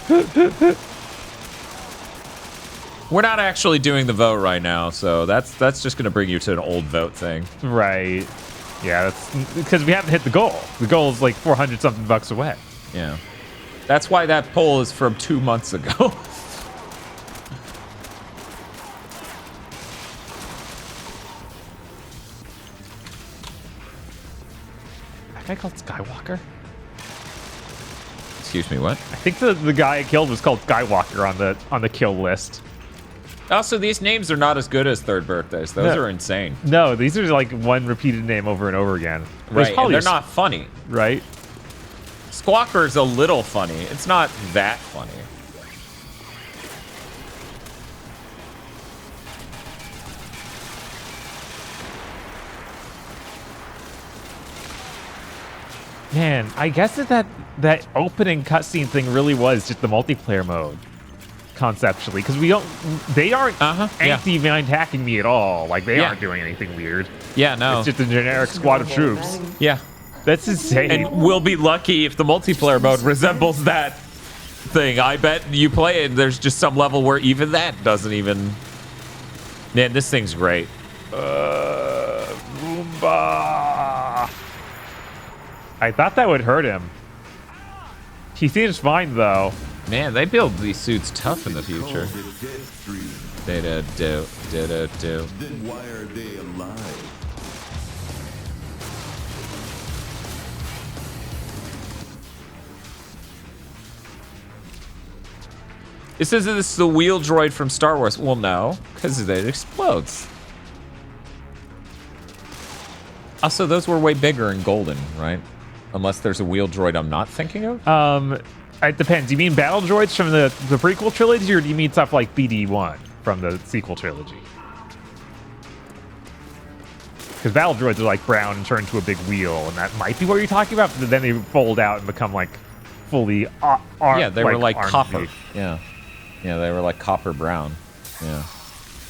We're not actually doing the vote right now, so that's just going to bring you to an old vote thing. Right. Yeah, that's because we haven't hit the goal. The goal is like 400-something bucks away. Yeah. That's why that poll is from 2 months ago. That guy called Skywalker? Excuse me, what? I think the guy I killed was called Skywalker on the kill list. Also, these names are not as good as Third Birthdays. Those are insane. No, these are like one repeated name over and over again. Right, and they're not funny. Right? Squawker's a little funny. It's not that funny. Man, I guess that opening cutscene thing really was just the multiplayer mode, conceptually, because they aren't anti-mind hacking me at all. Like they aren't doing anything weird. Yeah, no. It's just a generic squad of troops. Yeah, that's insane. And we'll be lucky if the multiplayer mode resembles that thing. I bet you play it, and there's just some level where even that doesn't even. Man, this thing's great. Roomba. I thought that would hurt him. He seems fine, though. Man, they build these suits tough in the future. They do. Then why are they alive? It says that this is the wheel droid from Star Wars. Well, no, because it explodes. Also, those were way bigger and golden, right? Unless there's a wheel droid I'm not thinking of? It depends. You mean battle droids from the prequel trilogy, or do you mean stuff like BD-1 from the sequel trilogy? Because battle droids are like brown and turn into a big wheel, and that might be what you're talking about, but then they fold out and become like fully yeah, they were like RNG. copper. Yeah, they were like copper brown. Yeah,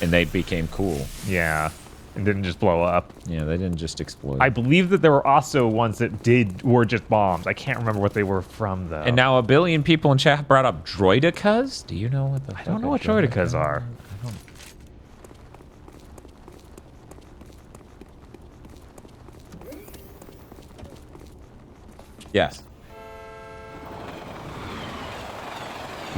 and they became cool. Yeah. And didn't just blow up. Yeah, they didn't just explode. I believe that there were also ones that were just bombs. I can't remember what they were from, though. And now 1 billion people in chat brought up droidicas. Do you know what the I don't know what droidicas are. I don't. Yes.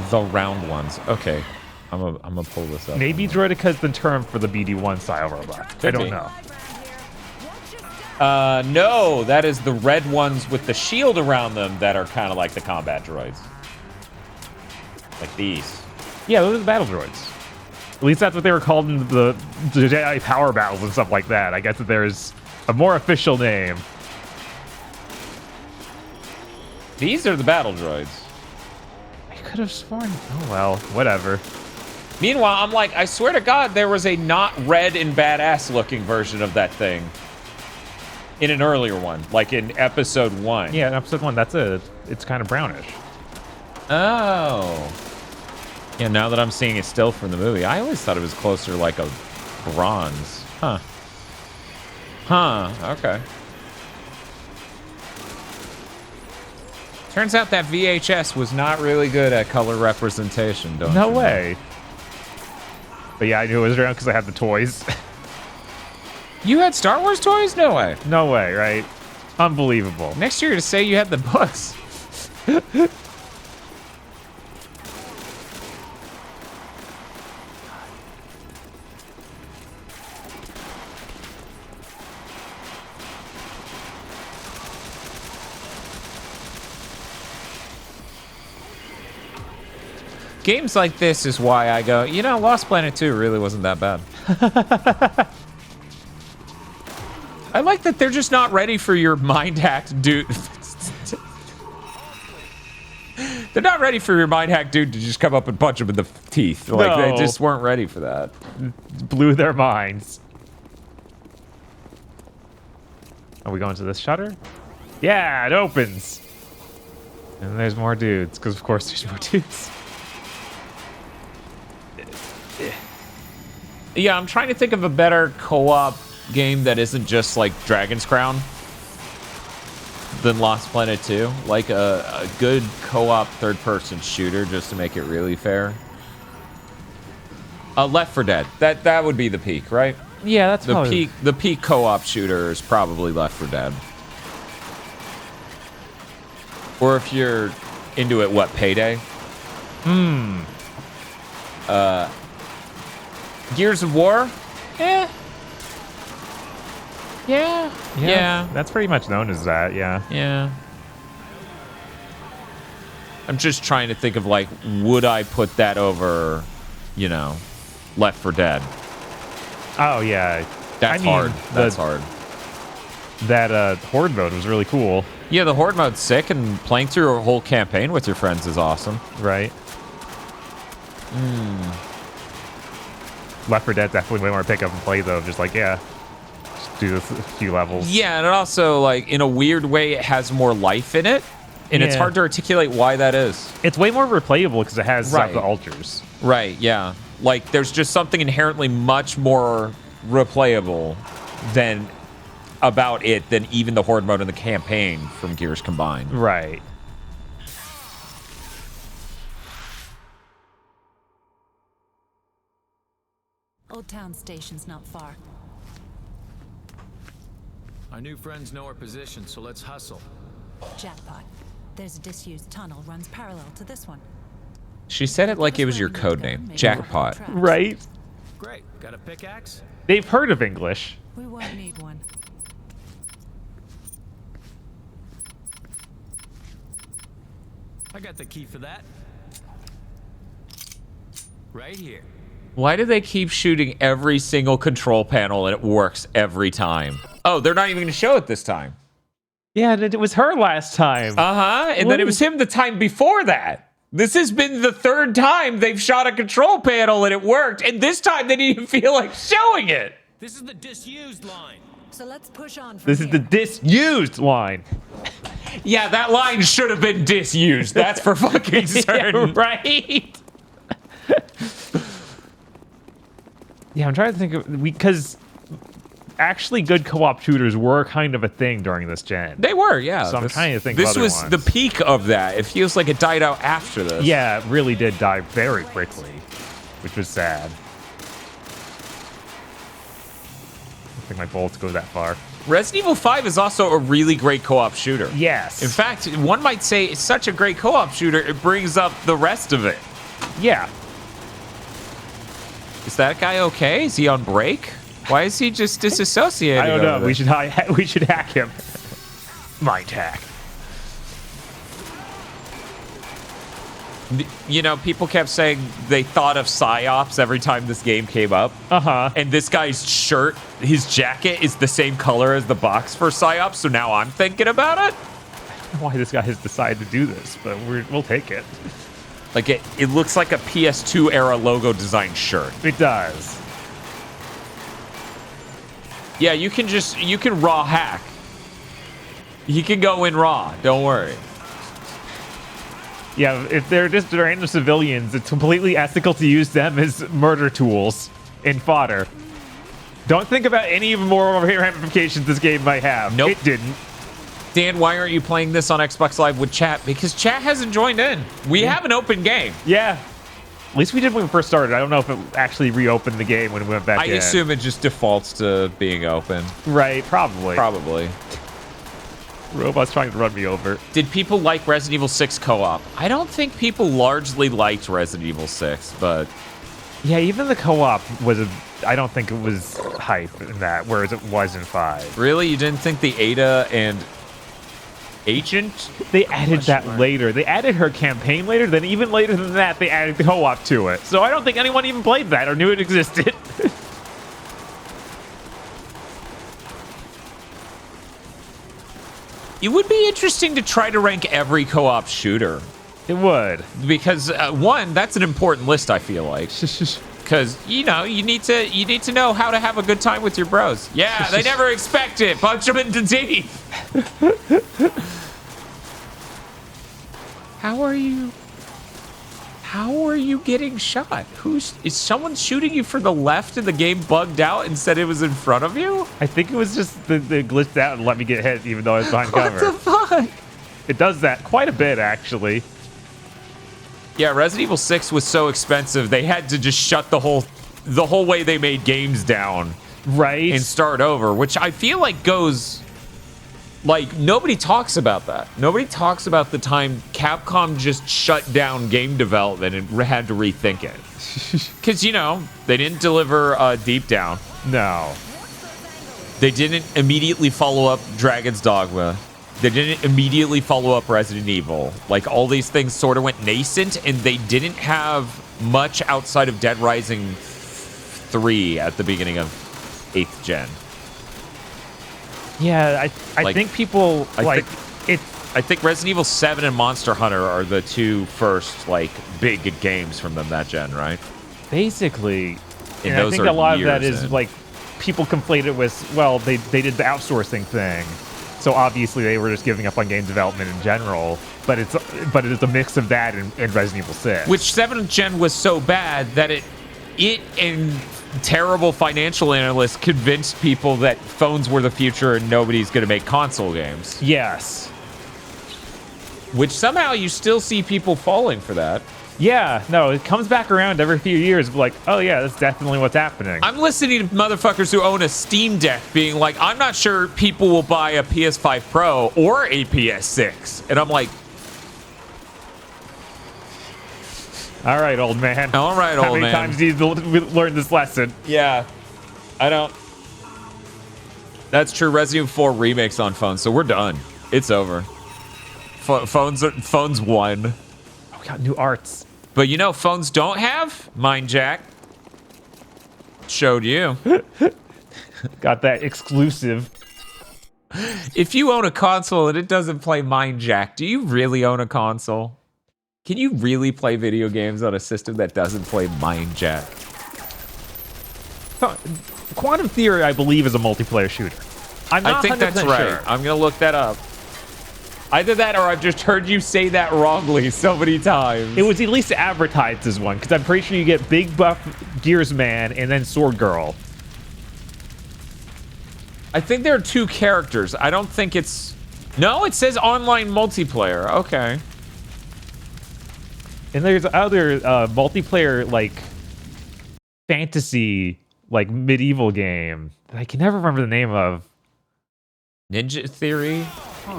The round ones. Okay. I'm gonna pull this up. Maybe droidica's the term for the BD-1 style robot. Could I don't be. know. No, that is the red ones with the shield around them that are kind of like the combat droids. Like these. Yeah, those are the battle droids. At least that's what they were called in the Jedi power battles and stuff like that. I guess that there's a more official name. These are the battle droids. I could have sworn. Oh well, whatever. Meanwhile, I'm like, I swear to God, there was a not red and badass looking version of that thing in an earlier one, like in episode 1. Yeah, in episode 1, that's it. It's kind of brownish. Oh. Yeah, now that I'm seeing it still from the movie, I always thought it was closer to like a bronze. Huh. Okay. Turns out that VHS was not really good at color representation, don't you? No way. But yeah, I knew it was around because I had the toys. You had Star Wars toys? No way. No way, right? Unbelievable. Next year to say you had the books. Games like this is why I go, you know, Lost Planet 2 really wasn't that bad. I like that they're just not ready for your mind hacked dude. They're not ready for your mind hacked dude to just come up and punch him in the teeth. Like, they just weren't ready for that. Blew their minds. Are we going to this shutter? Yeah, it opens. And there's more dudes, because of course there's more dudes. Yeah, I'm trying to think of a better co-op game that isn't just like Dragon's Crown than Lost Planet 2. Like a good co-op third-person shooter, just to make it really fair. Left 4 Dead. That would be the peak, right? Yeah, that's the probably... peak. The peak co-op shooter is probably Left 4 Dead. Or if you're into it, what, Payday? Gears of War? Yeah. That's pretty much known as that, yeah. Yeah. I'm just trying to think of, like, would I put that over, you know, Left 4 Dead. Oh yeah, That's hard. That's hard. That horde mode was really cool. Yeah, the horde mode's sick, and playing through a whole campaign with your friends is awesome. Right. Left 4 Dead definitely way more pick up and play though. Just like just do this a few levels. Yeah, and it also, like, in a weird way, it has more life in it, and it's hard to articulate why that is. It's way more replayable because it has Right. the altars. Right, yeah. Like, there's just something inherently much more replayable than about it than even the horde mode and the campaign from Gears combined. Right. Old Town Station's not far. Our new friends know our position, so let's hustle. Jackpot. There's a disused tunnel runs parallel to this one. She said it like it was your code name. Jackpot. Right. Great. Got a pickaxe? They've heard of English. We won't need one. I got the key for that. Right here. Why do they keep shooting every single control panel and it works every time? Oh, they're not even going to show it this time. Yeah, it was her last time. Uh-huh, and then it was him the time before that. This has been the 3rd time they've shot a control panel and it worked, and this time they didn't even feel like showing it. This is the disused line. So let's push on from This is the disused line. Yeah, that line should have been disused. That's for fucking certain. Yeah, right? Yeah, I'm trying to think of... Because actually good co-op shooters were kind of a thing during this gen. They were, yeah. So I'm trying to think This of other was ones. the peak of that. It feels like it died out after this. Yeah, it really did die very quickly, which was sad. I think my bullets go that far. Resident Evil 5 is also a really great co-op shooter. Yes. In fact, one might say it's such a great co-op shooter, it brings up the rest of it. Yeah. Is that guy okay? Is he on break? Why is he just disassociated? I don't know. over We there? should hack him. Mindjack. You know, people kept saying they thought of PsyOps every time this game came up. Uh-huh. And this guy's shirt, his jacket is the same color as the box for PsyOps, so now I'm thinking about it. I don't know why this guy has decided to do this, but we'll take it. Like, it looks like a PS2 era logo design shirt. It does. Yeah, you can raw hack. He can go in raw, don't worry. Yeah, if they're just random civilians, it's completely ethical to use them as murder tools in fodder. Don't think about any moral ramifications this game might have. Nope. It didn't. Dan, why aren't you playing this on Xbox Live with chat? Because chat hasn't joined in. We have an open game. Yeah. At least we did when we first started. I don't know if it actually reopened the game when we went back in. I assume it just defaults to being open. Right, probably. Probably. Robot's trying to run me over. Did people like Resident Evil 6 co-op? I don't think people largely liked Resident Evil 6, but... Yeah, even the co-op was I don't think it was hype in that, whereas it was in 5. Really? You didn't think the Ada and Agent? They added that later. They added her campaign later, then even later than that, they added the co-op to it. So I don't think anyone even played that or knew it existed. It would be interesting to try to rank every co-op shooter. It would. Because, one, that's an important list, I feel like. Because, you know, you need to know how to have a good time with your bros. Yeah, they never expect it. Punch them in the teeth. How are you getting shot? Is someone shooting you from the left and the game bugged out and said it was in front of you? I think it was just they glitched out and let me get hit even though I was behind cover. What the fuck? It does that quite a bit, actually. Yeah, Resident Evil 6 was so expensive, they had to just shut the whole way they made games down. Right. And start over, which I feel like goes... Like, nobody talks about that. Nobody talks about the time Capcom just shut down game development and had to rethink it. Because, you know, they didn't deliver Deep Down. No. They didn't immediately follow up Dragon's Dogma. They didn't immediately follow up Resident Evil. Like, all these things sort of went nascent, and they didn't have much outside of Dead Rising 3 at the beginning of 8th gen. Yeah, I Like, think people I it's I think Resident Evil 7 and Monster Hunter are the 2 first like big games from them that gen, right? basically. And And I those think are a lot of that years is in. like people conflate it with, well, they did the outsourcing thing, so obviously they were just giving up on game development in general. But it is a mix of that and Resident Evil 6. Which 7th gen was so bad that it and terrible financial analysts convinced people that phones were the future and nobody's going to make console games. Yes. Which somehow you still see people falling for that. Yeah, no, it comes back around every few years, like, oh yeah, that's definitely what's happening. I'm listening to motherfuckers who own a Steam Deck being like, I'm not sure people will buy a PS5 Pro or a PS6. And I'm like, all right, old man. all right, old man. How many times do you learn this lesson? Yeah, I don't. That's true. Resident Evil 4 remakes on phones, so we're done. It's over. Phones won. Oh, we got new arts. But you know, phones don't have Mindjack. Showed you. Got that exclusive. If you own a console and it doesn't play Mindjack, do you really own a console? Can you really play video games on a system that doesn't play Mindjack? Quantum Theory, I believe, is a multiplayer shooter. I'm not I think that's 100% right. sure. I'm gonna look that up. Either that or I've just heard you say that wrongly so many times. It was at least advertised as one, because I'm pretty sure you get Big Buff Gears Man and then Sword Girl. I think there are 2 characters. I don't think it's... No, it says online multiplayer. Okay. And there's other multiplayer, like, fantasy, like, medieval game that I can never remember the name of. Ninja Theory?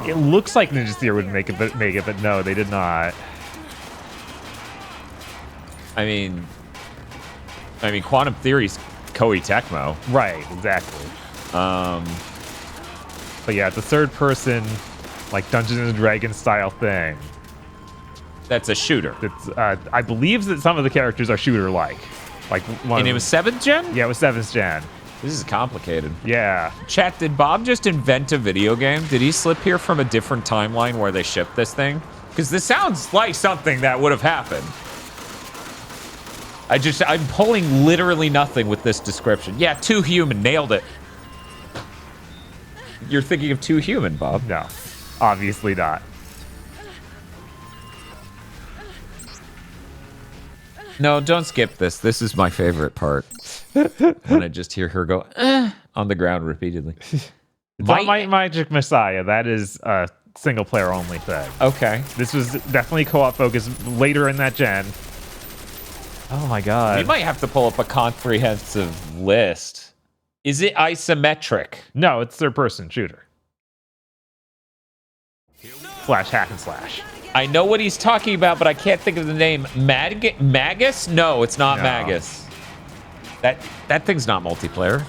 It looks like Ninja Theory would make it, but no, they did not. I mean, Quantum Theory's Koei Tecmo. Right, exactly. But yeah, it's a third-person, like, Dungeons and Dragons style thing. That's a shooter. It's, I believe that some of the characters are shooter-like. Like one. And it was 7th gen? Yeah, it was 7th gen. This is complicated. Yeah. Chat, did Bob just invent a video game? Did he slip here from a different timeline where they shipped this thing? Because this sounds like something that would have happened. I'm pulling literally nothing with this description. Yeah, 2 Human, nailed it. You're thinking of 2 Human, Bob. No, obviously not. No, don't skip this. This is my favorite part. When I just hear her go, on the ground repeatedly. It's not Magic Messiah. That is a single player only thing. Okay. This was definitely co-op focused later in that gen. Oh my god. We might have to pull up a comprehensive list. Is it isometric? No, it's third-person shooter. Slash hack and slash. I know what he's talking about, but I can't think of the name. Magus? No, it's not Magus. That thing's not multiplayer.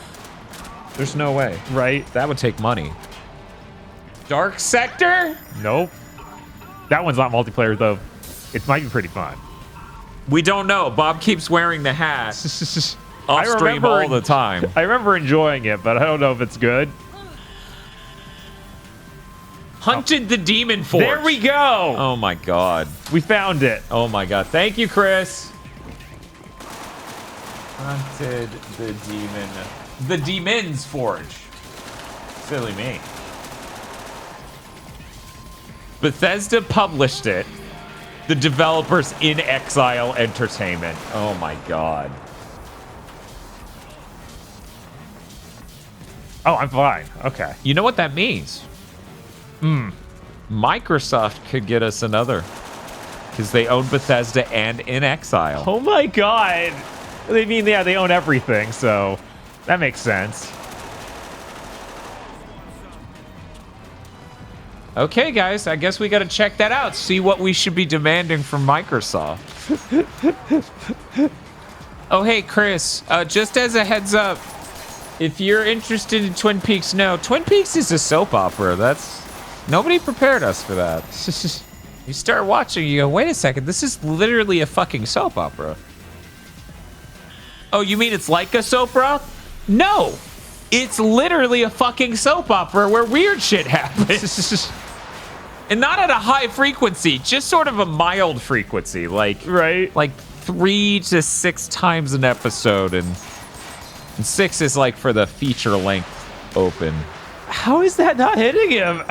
There's no way. Right? That would take money. Dark Sector? Nope. That one's not multiplayer, though. It might be pretty fun. We don't know. Bob keeps wearing the hat. Off stream all the time. I remember enjoying it, but I don't know if it's good. Hunted the Demon Forge. There we go. Oh my god. We found it. Oh my god. Thank you, Chris. Hunted the Demon. The Demon's Forge. Silly me. Bethesda published it. The developers In Exile Entertainment. Oh my god. Oh, I'm fine. Okay. You know what that means? Microsoft could get us another. Because they own Bethesda and In Exile. Oh my god. They mean, yeah, they own everything, so that makes sense. Okay, guys, I guess we gotta check that out. See what we should be demanding from Microsoft. Oh, hey, Chris, just as a heads up, if you're interested in Twin Peaks, no, Twin Peaks is a soap opera. Nobody prepared us for that. You start watching, you go, wait a second, this is literally a fucking soap opera. Oh, you mean it's like a soap opera? No. It's literally a fucking soap opera where weird shit happens. And not at a high frequency, just sort of a mild frequency. Like 3 to 6 times an episode. And 6 is like for the feature length open. How is that not hitting him?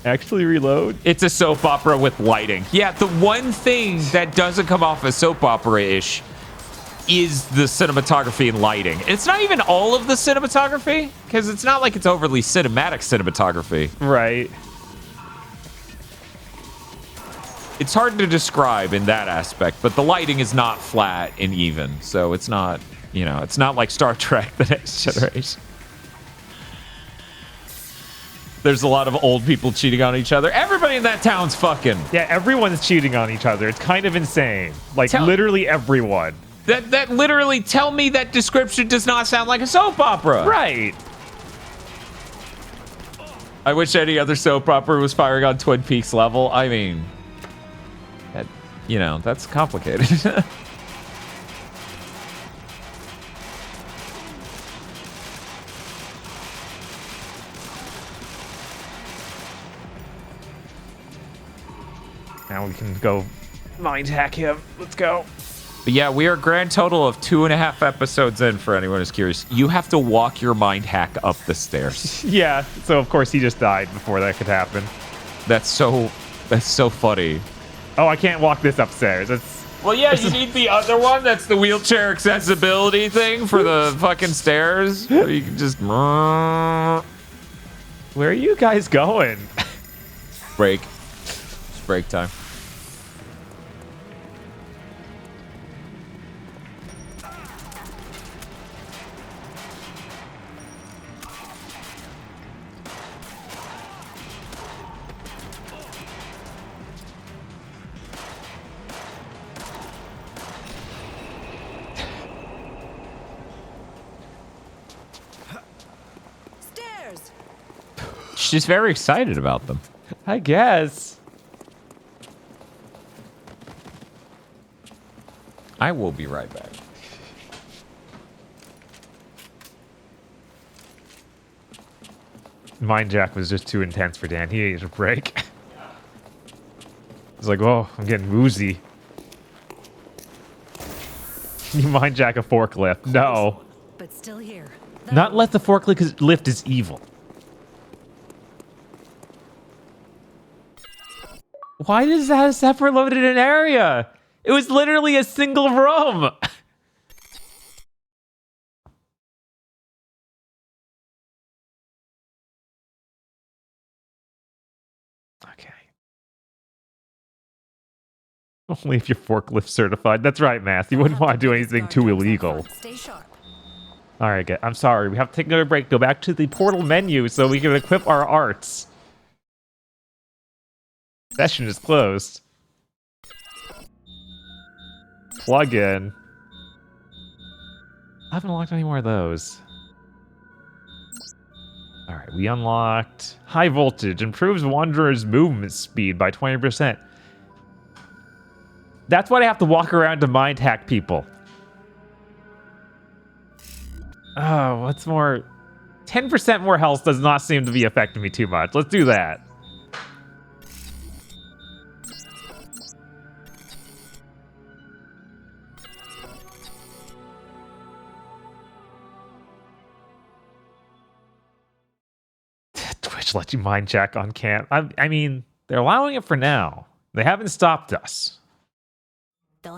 Actually reload? It's a soap opera with lighting. Yeah, the one thing that doesn't come off as soap opera-ish is the cinematography and lighting. It's not even all of the cinematography, because it's not like it's overly cinematic cinematography. Right. It's hard to describe in that aspect, but the lighting is not flat and even, so it's not, you know, it's not like Star Trek: The Next Generation. There's a lot of old people cheating on each other. Everybody in that town's fucking. Yeah, everyone's cheating on each other. It's kind of insane. Like, literally everyone. That literally, tell me that description does not sound like a soap opera. Right. I wish any other soap opera was firing on Twin Peaks level. I mean, that, you know, that's complicated. Now we can go mind hack him. Let's go. But yeah, we are a grand total of 2.5 episodes in, for anyone who's curious. You have to walk your mind hack up the stairs. Yeah, so of course he just died before that could happen. That's so funny. Oh, I can't walk this upstairs. Well, yeah, you need the other one. That's the wheelchair accessibility thing for the fucking stairs. Where you can just... Where are you guys going? Break. It's break time. She's very excited about them. I guess. I will be right back. Mindjack was just too intense for Dan. He needed a break. He's like, oh, I'm getting woozy. You Mindjack a forklift. No. But still here. Not let the forklift lift is evil. Why does that have separate loaded an area? It was literally a single room. Okay. Only if you're forklift certified. That's right, Math. You wouldn't want to do anything too illegal. Stay sharp. All right, I'm sorry. We have to take another break. Go back to the portal menu so we can equip our arts. Session is closed. Plug in. I haven't unlocked any more of those. Alright, we unlocked high voltage. Improves Wanderer's movement speed by 20%. That's why I have to walk around to mind hack people. Oh, what's more? 10% more health does not seem to be affecting me too much. Let's do that. Twitch let you mind jack on camp. I mean, they're allowing it for now. They haven't stopped us.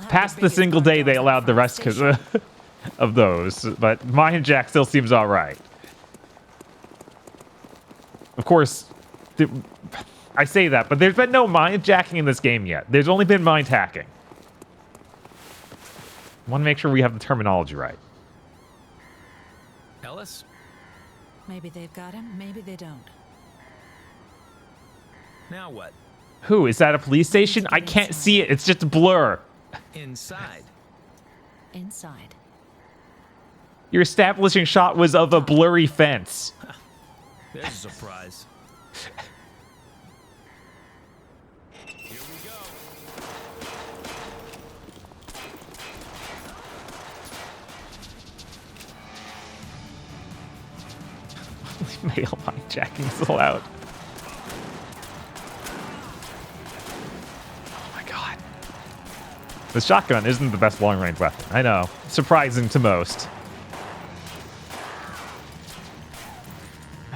Past the single day they allowed the rest because of those, but mind jack still seems all right. Of course, I say that, but there's been no mind jacking in this game yet. There's only been mind hacking. I want to make sure we have the terminology right. Ellis? Maybe they've got him, maybe they don't. Now what? Who? Is that a police station? I can't see it. It's just a blur. Inside. Inside. Your establishing shot was of a blurry fence. There's a surprise. Here we go. Male mindjacking is allowed. Oh my god. The shotgun isn't the best long-range weapon. I know. Surprising to most.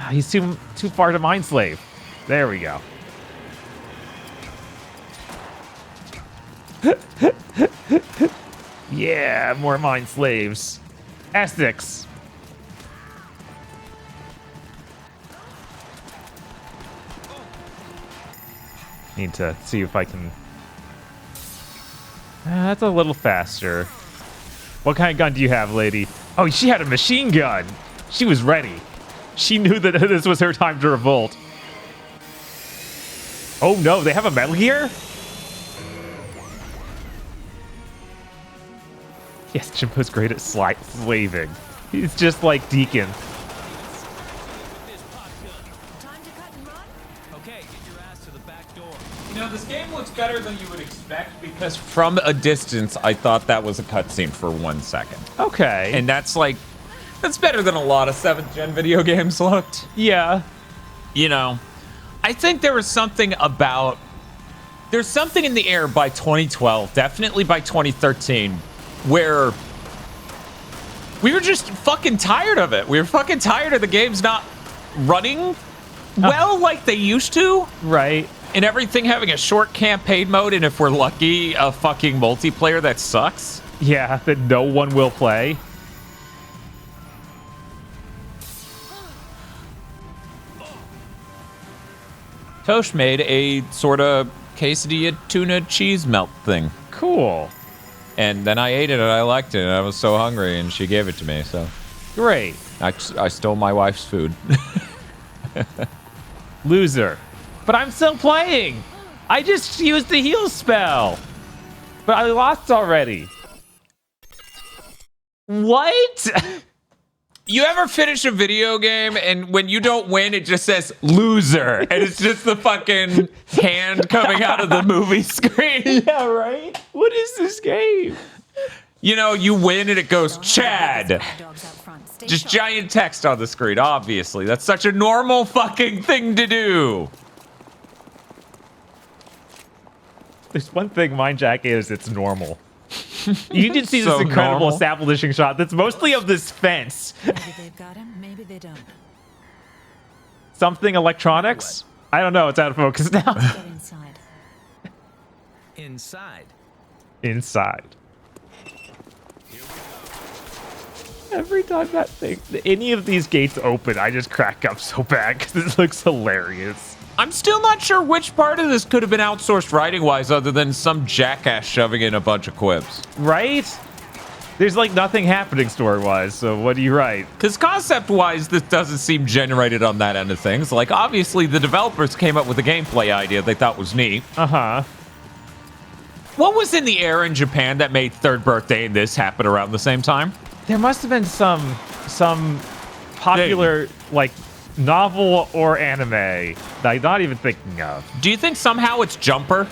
He's too far to mind slave. There we go. Yeah, more mind slaves. Essex. Need to see if I can... that's a little faster. What kind of gun do you have, lady? Oh, she had a machine gun. She was ready. She knew that this was her time to revolt. Oh no, they have a Metal Gear? Yes, Jimbo's great at slaving. He's just like Deacon. You know, this game looks better than you would expect because from a distance, I thought that was a cutscene for 1 second. Okay. And that's better than a lot of 7th gen video games looked. Yeah. You know, I think there's something in the air by 2012, definitely by 2013, where we were just fucking tired of it. We were fucking tired of the games not running well like they used to. Right. And everything having a short campaign mode, and if we're lucky, a fucking multiplayer that sucks. Yeah, that no one will play. Tosh made a sort of quesadilla tuna cheese melt thing. Cool. And then I ate it and I liked it and I was so hungry and she gave it to me, so. Great. I stole my wife's food. Loser. But I'm still playing. I just used the heal spell. But I lost already. What? You ever finish a video game and when you don't win, it just says loser, and it's just the fucking hand coming out of the movie screen? Yeah, right? What is this game? You know, you win and it goes Chad. Just giant text on the screen, obviously. That's such a normal fucking thing to do. There's one thing Mindjack is, it's normal. You did see this So incredible normal. establishing shot that's mostly of this fence. Maybe they've got him, maybe they don't. Something electronics? I don't know, it's out of focus now. Get inside. Inside. Inside. Every time that thing, any of these gates open, I just crack up so bad because it looks hilarious. I'm still not sure which part of this could have been outsourced writing-wise other than some jackass shoving in a bunch of quips. Right? There's like nothing happening story-wise, so what do you write? Because concept-wise, this doesn't seem generated on that end of things. Like, obviously, the developers came up with a gameplay idea they thought was neat. Uh-huh. What was in the air in Japan that made Third Birthday and this happen around the same time? There must have been some popular, like, novel or anime that I'm not even thinking of. Do you think somehow it's Jumper?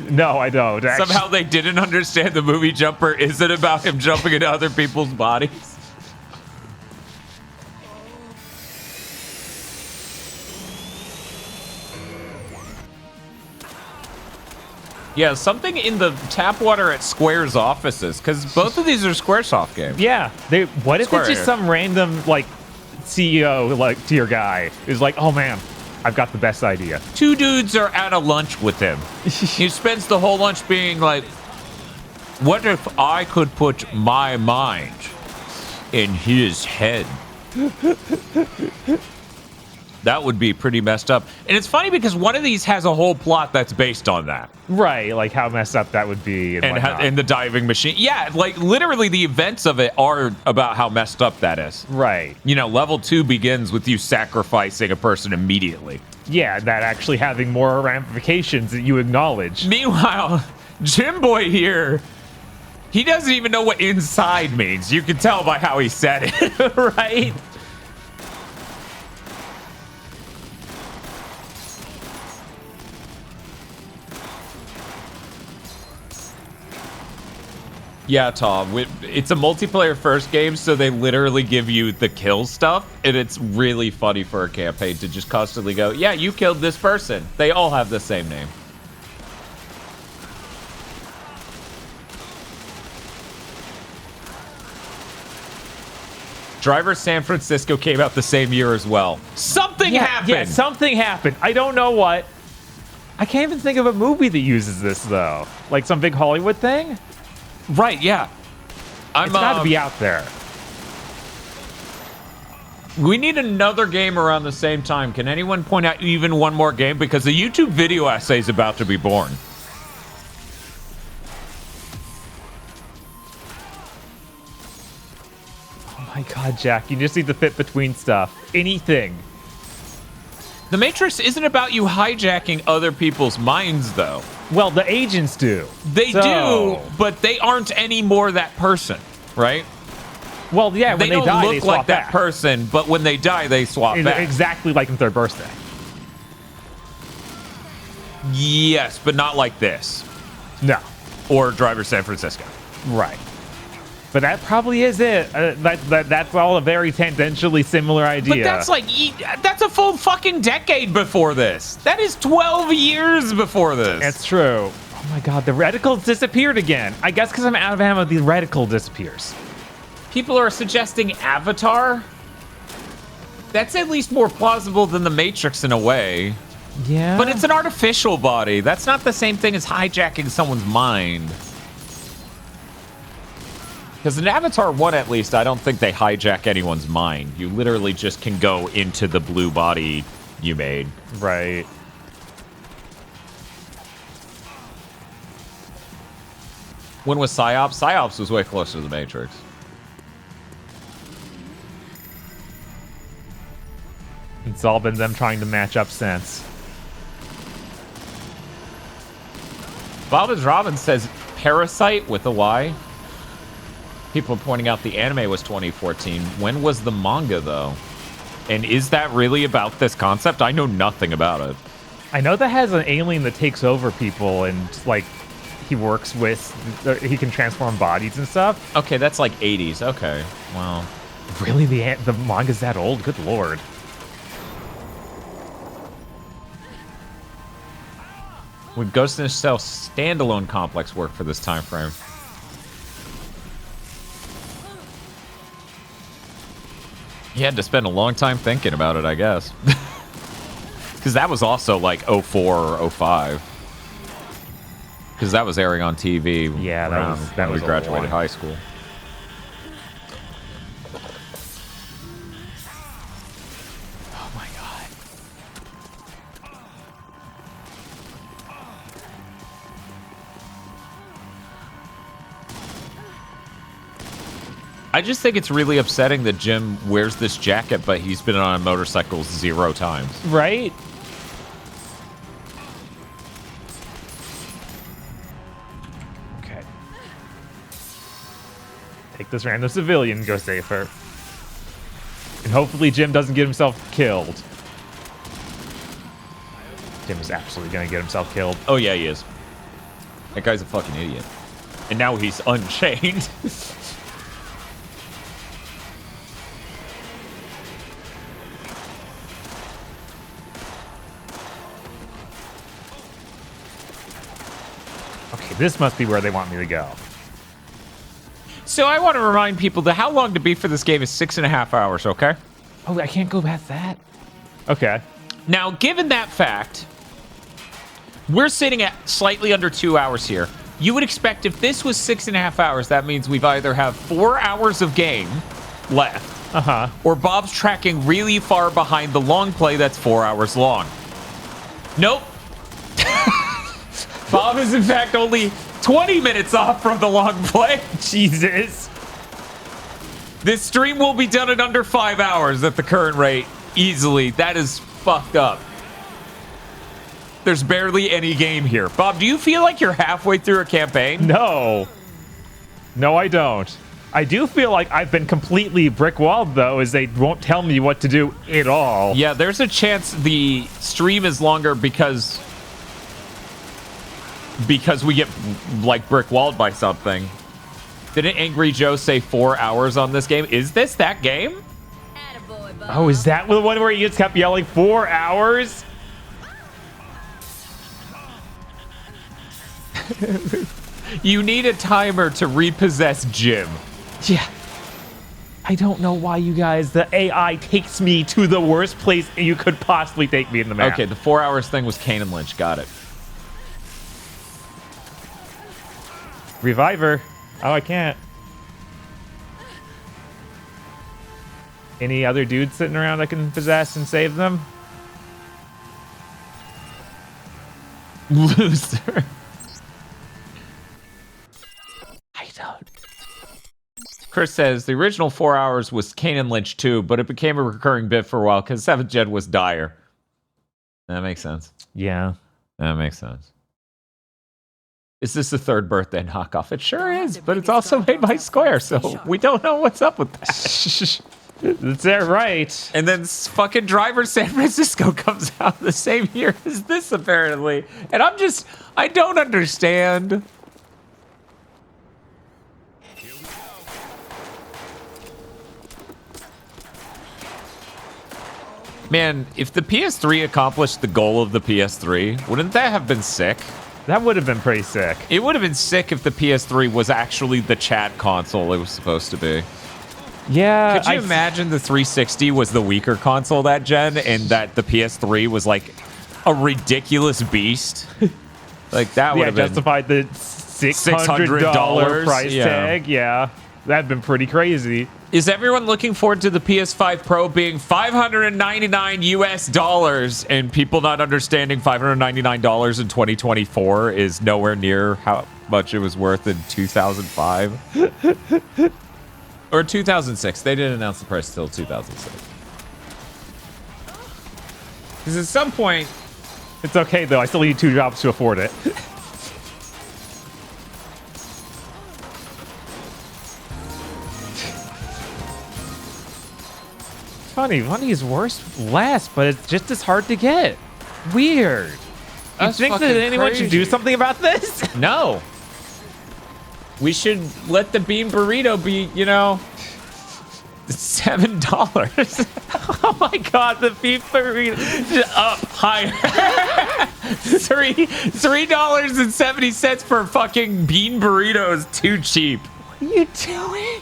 No, I don't. Actually. Somehow they didn't understand the movie Jumper isn't about him jumping into other people's bodies? Yeah, something in the tap water at Square's offices, because both of these are Squaresoft games. Yeah. What if Square it's just here. some random, like, CEO, like, tier guy who's like, oh man, I've got the best idea. Two dudes are at a lunch with him. He spends the whole lunch being like, what if I could put my mind in his head? That would be pretty messed up. And it's funny because one of these has a whole plot that's based on that. Right, like how messed up that would be and whatnot. And the diving machine. Yeah, like literally the events of it are about how messed up that is. Right. You know, level 2 begins with you sacrificing a person immediately. Yeah, that actually having more ramifications that you acknowledge. Meanwhile, Jim Boy here, he doesn't even know what inside means. You can tell by how he said it, right? Yeah, Tom. It's a multiplayer first game, so they literally give you the kill stuff, and it's really funny for a campaign to just constantly go, yeah, you killed this person. They all have the same name. Driver San Francisco came out the same year as well. Something happened! Yeah, something happened. I don't know what. I can't even think of a movie that uses this, though. Like some big Hollywood thing? Right, yeah. It's got to be out there. We need another game around the same time. Can anyone point out even one more game? Because the YouTube video essay is about to be born. Oh my god, Jack. You just need to fit between stuff. Anything. The Matrix isn't about you hijacking other people's minds, though. Well, the agents do. They do, but they aren't anymore that person, right? Well, yeah, when they don't die, look they swap like that back. person, but when they die, they swap back. Exactly like in Third Birthday. Yes, but not like this. No. Or Driver San Francisco. Right. But that probably is it. That's all a very tangentially similar idea. But that's like, that's a full fucking decade before this. That is 12 years before this. That's true. Oh my god, the reticle disappeared again. I guess because I'm out of ammo, the reticle disappears. People are suggesting Avatar. That's at least more plausible than the Matrix in a way. Yeah. But it's an artificial body. That's not the same thing as hijacking someone's mind. Because in Avatar 1, at least, I don't think they hijack anyone's mind. You literally just can go into the blue body you made. Right. When was PsyOps? PsyOps was way closer to the Matrix. It's all been them trying to match up since. Bobbins Robbins says Parasite with a Y. People are pointing out the anime was 2014. When was the manga, though? And is that really about this concept? I know nothing about it. I know that has an alien that takes over people and, like, he works with... He can transform bodies and stuff. Okay, that's like 80s. Okay, wow. Really? The manga's that old? Good lord. Would Ghost in the Shell standalone complex work for this time frame? He had to spend a long time thinking about it, I guess. Because that was also like 04 or 05. Because that was airing on TV. Yeah, that when was we graduated high school. Oh my god. I just think it's really upsetting that Jim wears this jacket, but he's been on a motorcycle 0 times. Right? Okay. Take this random civilian, go save her. And hopefully Jim doesn't get himself killed. Jim is absolutely going to get himself killed. Oh, yeah, he is. That guy's a fucking idiot. And now he's unchained. Okay, this must be where they want me to go. So I want to remind people that how long to beat for this game is 6.5 hours, okay? Oh, I can't go past that? Okay. Now, given that fact, we're sitting at slightly under 2 hours here. You would expect if this was 6.5 hours, that means we've either have 4 hours of game left, or Bob's tracking really far behind the long play that's 4 hours long. Nope. Bob is in fact only 20 minutes off from the long play. Jesus. This stream will be done in under 5 hours at the current rate. Easily. That is fucked up. There's barely any game here. Bob, do you feel like you're halfway through a campaign? No. No, I don't. I do feel like I've been completely brick-walled, though, as they won't tell me what to do at all. Yeah, there's a chance the stream is longer because we get, like, brick-walled by something. Didn't Angry Joe say 4 hours on this game? Is this that game? Oh, is that the one where he just kept yelling 4 hours? You need a timer to repossess Jim. Yeah. I don't know why you guys, the AI takes me to the worst place you could possibly take me in the map. Okay, the 4 hours thing was Kane and Lynch. Got it. Reviver. Oh, I can't. Any other dudes sitting around I can possess and save them? Loser. I don't. Chris says the original 4 hours was Kane and Lynch 2, but it became a recurring bit for a while because 7th Gen was dire. That makes sense. Yeah. That makes sense. Is this the third birthday knockoff? It sure is, but it's also made by Square, so we don't know what's up with that. That's that right. And then fucking Driver San Francisco comes out the same year as this, apparently. And I don't understand. Man, if the PS3 accomplished the goal of the PS3, wouldn't that have been sick? That would have been pretty sick. It would have been sick if the PS3 was actually the chat console it was supposed to be. Yeah. Could you imagine the 360 was the weaker console that gen and that the PS3 was like a ridiculous beast? Like that would have been justified the $600 price tag. Yeah. That'd been pretty crazy. Is everyone looking forward to the PS5 Pro being $599 US and people not understanding $599 in 2024 is nowhere near how much it was worth in 2005? Or 2006. They didn't announce the price till 2006. Because at some point... It's okay, though. I still need 2 jobs to afford it. Funny is less, but it's just as hard to get. Weird. You think that anyone should do something about this? No. We should let the bean burrito be, you know, $7. Oh my god, the bean burrito up higher. $3.70 for a fucking bean burrito is too cheap. What are you doing?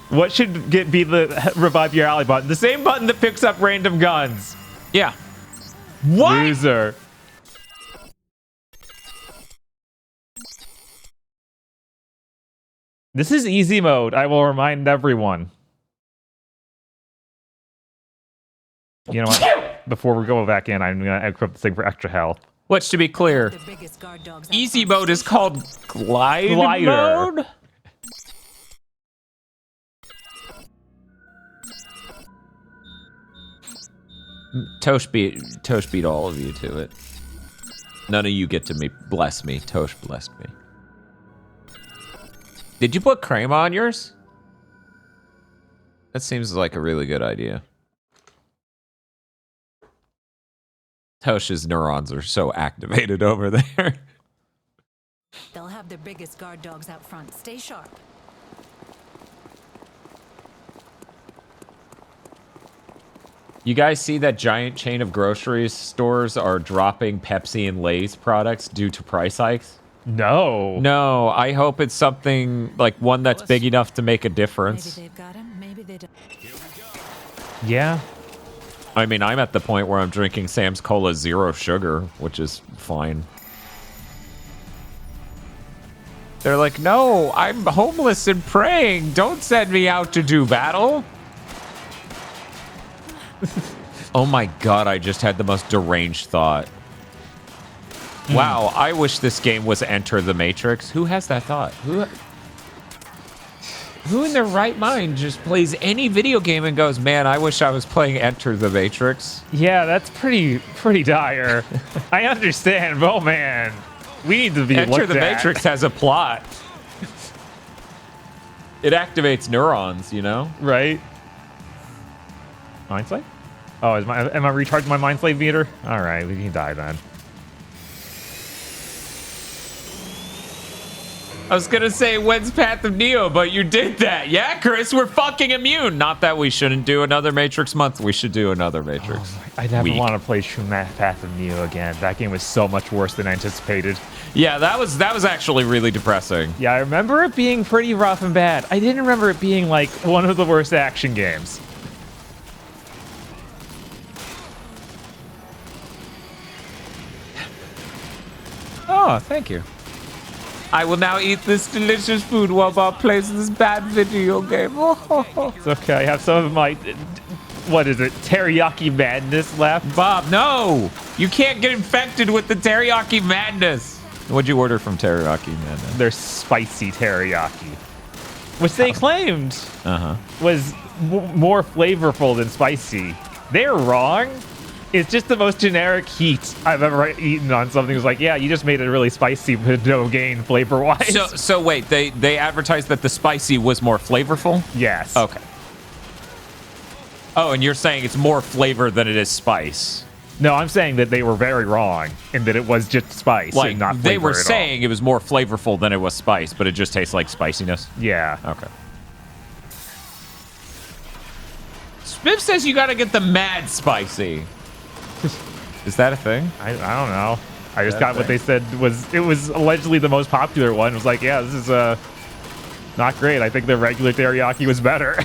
What should be the revive your alley button? The same button that picks up random guns. Yeah. What? Loser. This is easy mode. I will remind everyone. You know what? Before we go back in, I'm going to equip this thing for extra health. Which, to be clear, easy mode is called glider mode? Tosh beat all of you to it. None of you get to me. Bless me. Tosh blessed me. Did you put cream on yours? That seems like a really good idea. Tosh's neurons are so activated over there. They'll have their biggest guard dogs out front. Stay sharp. You guys see that giant chain of grocery stores are dropping Pepsi and Lay's products due to price hikes? No. No, I hope it's something like one that's big enough to make a difference. Maybe they've got him, maybe they don't. Yeah. I mean, I'm at the point where I'm drinking Sam's Cola Zero Sugar, which is fine. They're like, no, I'm homeless and praying. Don't send me out to do battle. Oh my god, I just had the most deranged thought. Wow, I wish this game was Enter the Matrix. Who has that thought? Who in their right mind just plays any video game and goes, man, I wish I was playing Enter the Matrix? Yeah, that's pretty dire. I understand, but oh man, we need to be Enter the Matrix has a plot. It activates neurons, you know? Right. Mind Slave? Oh, am I recharging my Mind Slave meter? All right, we can die then. I was gonna say, when's Path of Neo, but you did that. Yeah, Chris, we're fucking immune. Not that we shouldn't do another Matrix month. We should do another Matrix. I never week. want to play Path of Neo again. That game was so much worse than anticipated. Yeah, that was actually really depressing. Yeah, I remember it being pretty rough and bad. I didn't remember it being like one of the worst action games. Oh, thank you. I will now eat this delicious food while Bob plays this bad video game. It's okay. I have some of my, what is it, teriyaki madness left. Bob, no! You can't get infected with the teriyaki madness. What'd you order from teriyaki madness? They're spicy teriyaki, which they claimed was more flavorful than spicy. They're wrong. It's just the most generic heat I've ever eaten on something. It was like, yeah, you just made it really spicy, but no gain flavor-wise. So wait, they advertised that the spicy was more flavorful? Yes. Okay. Oh, and you're saying it's more flavor than it is spice? No, I'm saying that they were very wrong and that it was just spice Like, and not flavor they were at all. saying it was more flavorful than it was spice, but it just tastes like spiciness? Yeah. Okay. Spiff says you gotta get the mad spicy. Is that a thing? I don't know. I just got what they said it was allegedly the most popular one. It was like, yeah, this is not great. I think the regular teriyaki was better.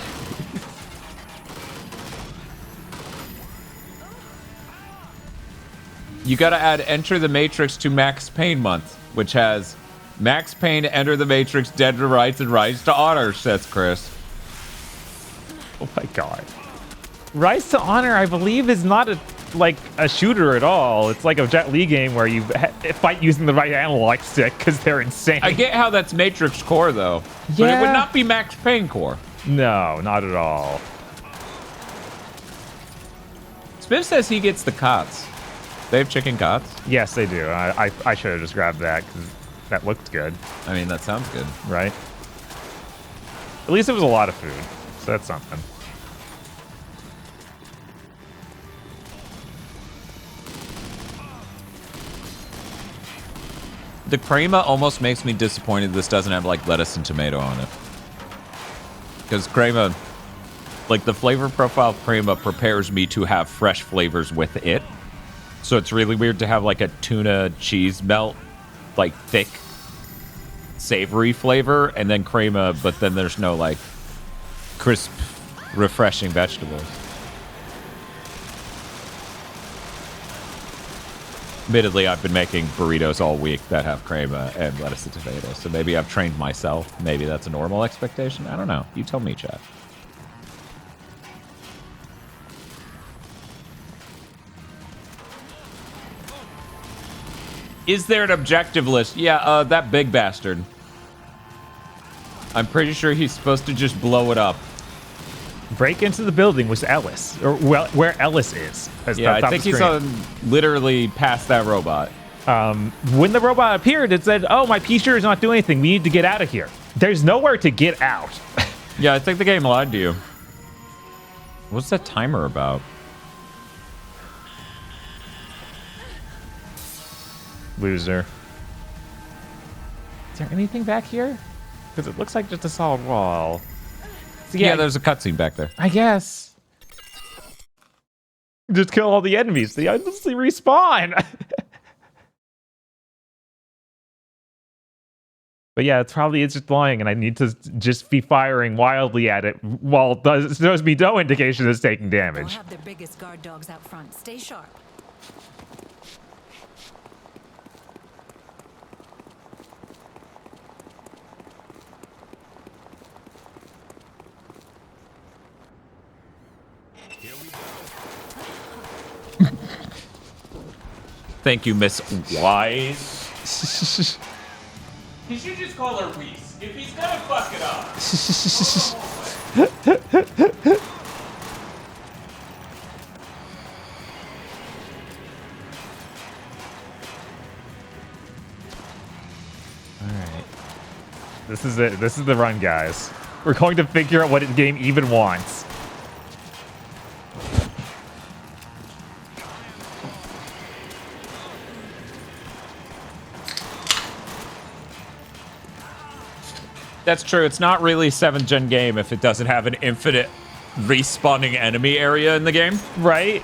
You gotta add Enter the Matrix to Max Payne month, which has Max Payne, Enter the Matrix, Dead to Rights, and Rise to Honor, says Chris. Oh my god. Rise to Honor, I believe, is not like a shooter at all. It's like a Jet Li game where you fight using the right analog stick because they're insane. I get how that's Matrix core, though. But it would not be Max Payne core. No, not at all. Spiff says he gets the cots. They have chicken cots? Yes, they do. I should have just grabbed that because that looked good. I mean, that sounds good. Right? At least it was a lot of food, so that's something. The crema almost makes me disappointed this doesn't have, like, lettuce and tomato on it. Because crema, like, the flavor profile of crema prepares me to have fresh flavors with it. So it's really weird to have, like, a tuna cheese melt, like, thick, savory flavor, and then crema, but then there's no, like, crisp, refreshing vegetables. Admittedly, I've been making burritos all week that have crema and lettuce and tomatoes, so maybe I've trained myself. Maybe that's a normal expectation. I don't know. You tell me, chat. Is there an objective list? Yeah, that big bastard. I'm pretty sure he's supposed to just blow it up. Break into the building was Ellis, or well, where Ellis is. Yeah, I think he's literally past that robot. When the robot appeared, it said, "Oh, my P-shirt is not doing anything. We need to get out of here." There's nowhere to get out. Yeah, I think the game lied to you. What's that timer about? Loser. Is there anything back here? Because it looks like just a solid wall. So yeah, there's a cutscene back there. I guess. Just kill all the enemies. They endlessly respawn. But yeah, it's probably just lying, and I need to just be firing wildly at it while there's be no indication it's taking damage. They'll have their biggest guard dogs out front. Stay sharp. Thank you, Miss Wise. He should just call her Weiss. If he's gonna fuck it up. All right. This is it. This is the run, guys. We're going to figure out what the game even wants. That's true. It's not really a 7th gen game if it doesn't have an infinite respawning enemy area in the game. Right?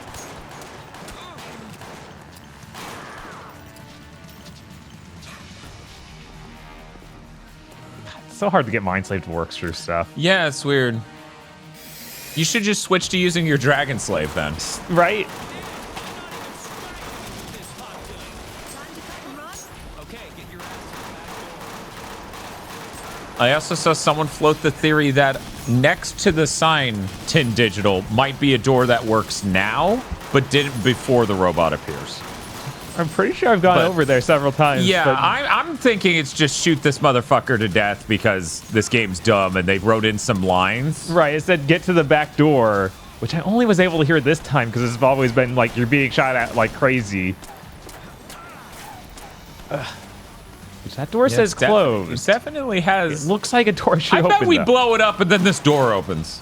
It's so hard to get Mind Slave to work through stuff. Yeah, it's weird. You should just switch to using your Dragon Slave then. Right? I also saw someone float the theory that next to the sign Tin Digital might be a door that works now, but didn't before the robot appears. I'm pretty sure I've gone over there several times. Yeah, but I'm thinking it's just shoot this motherfucker to death because this game's dumb and they wrote in some lines. Right, it said get to the back door, which I only was able to hear this time because it's always been like you're being shot at like crazy. That door says closed. It definitely has. It looks like a door should open. I bet we blow it up and then this door opens.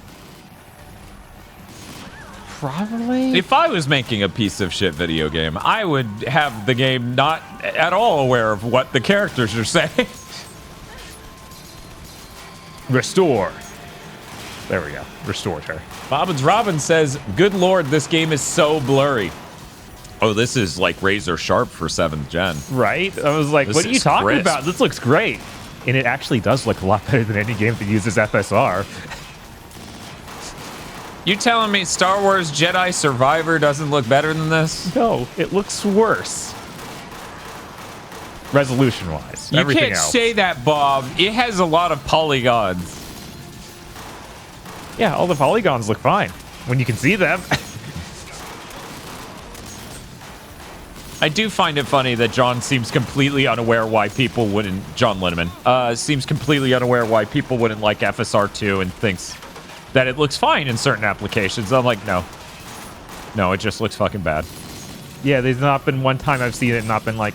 Probably. If I was making a piece of shit video game, I would have the game not at all aware of what the characters are saying. Restore. There we go. Restored her. Bobbins Robin says, good lord, this game is so blurry. Oh, this is like razor sharp for 7th gen. Right? I was like, what are you talking crisp. about? This looks great. And it actually does look a lot better than any game that uses FSR. You telling me Star Wars Jedi Survivor doesn't look better than this? No, it looks worse. Resolution-wise. You Everything can't else. say that, Bob. It has a lot of polygons. Yeah, all the polygons look fine when you can see them. I do find it funny that John seems completely unaware why people wouldn't... John Linneman seems completely unaware why people wouldn't like FSR2 and thinks that it looks fine in certain applications. I'm like, no. No, it just looks fucking bad. Yeah, there's not been one time I've seen it and not been like,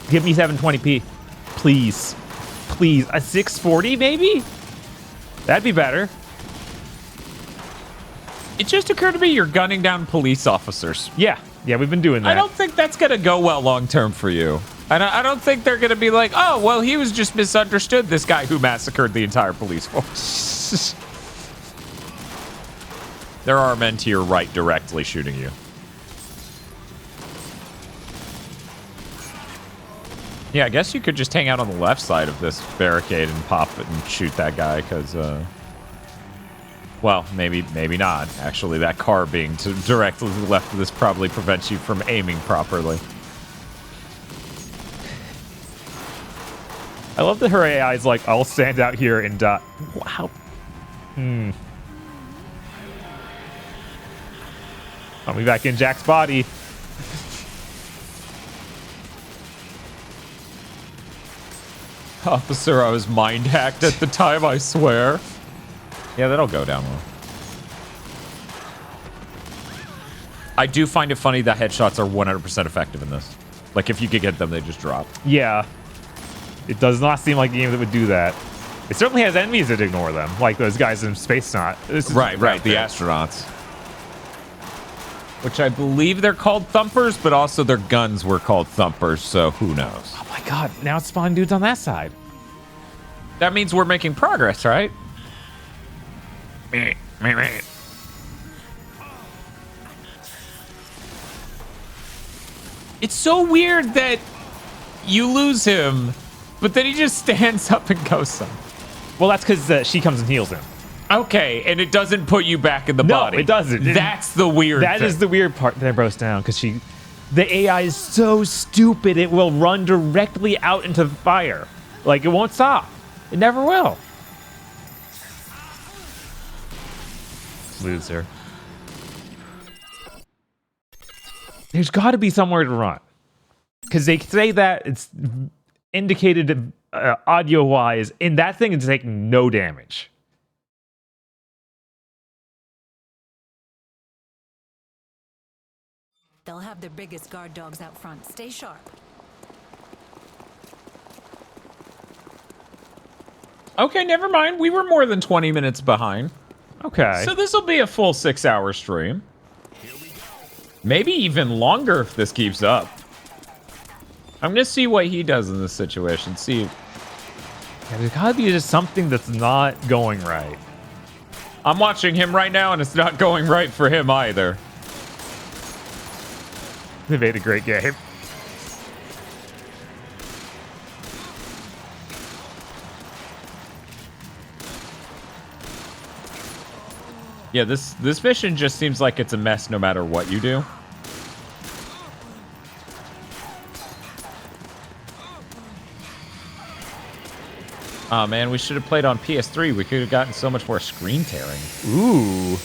give me 720p. Please. Please. A 640 maybe? That'd be better. It just occurred to me you're gunning down police officers. Yeah. Yeah, we've been doing that. I don't think that's going to go well long term for you. And I don't think they're going to be like, oh, well, he was just misunderstood, this guy who massacred the entire police force. There are men to your right directly shooting you. Yeah, I guess you could just hang out on the left side of this barricade and pop it and shoot that guy, because, well, maybe not. Actually, that car being directly to the left of this probably prevents you from aiming properly. I love that her AI is like, I'll stand out here and die. Wow. I'll be back in Jack's body. Officer, I was mind hacked at the time, I swear. Yeah, that'll go down well. I do find it funny that headshots are 100% effective in this. Like, if you could get them, they just drop. Yeah. It does not seem like a game that would do that. It certainly has enemies that ignore them, like those guys in Space Knot. Right, the astronauts. Which I believe they're called thumpers, but also their guns were called thumpers, so who knows? Oh my god, now it's spawning dudes on that side. That means we're making progress, right? It's so weird that you lose him, but then he just stands up and goes some. Well, that's because she comes and heals him. Okay, and it doesn't put you back in the body. No, it doesn't. That's the weird That thing. is the weird part that broke down, because the AI is so stupid it will run directly out into the fire. Like, it won't stop. It never will. Loser. There's got to be somewhere to run. Because they say that it's indicated audio-wise, and that thing is taking no damage. They'll have their biggest guard dogs out front. Stay sharp. Okay, never mind. We were more than 20 minutes behind. Okay. So this will be a full 6-hour stream. Maybe even longer if this keeps up. I'm going to see what he does in this situation. See Yeah, there's gotta be just something that's not going right. I'm watching him right now, and it's not going right for him either. They made a great game. Yeah, this mission just seems like it's a mess no matter what you do. Oh man, we should have played on PS3. We could have gotten so much more screen tearing. Ooh.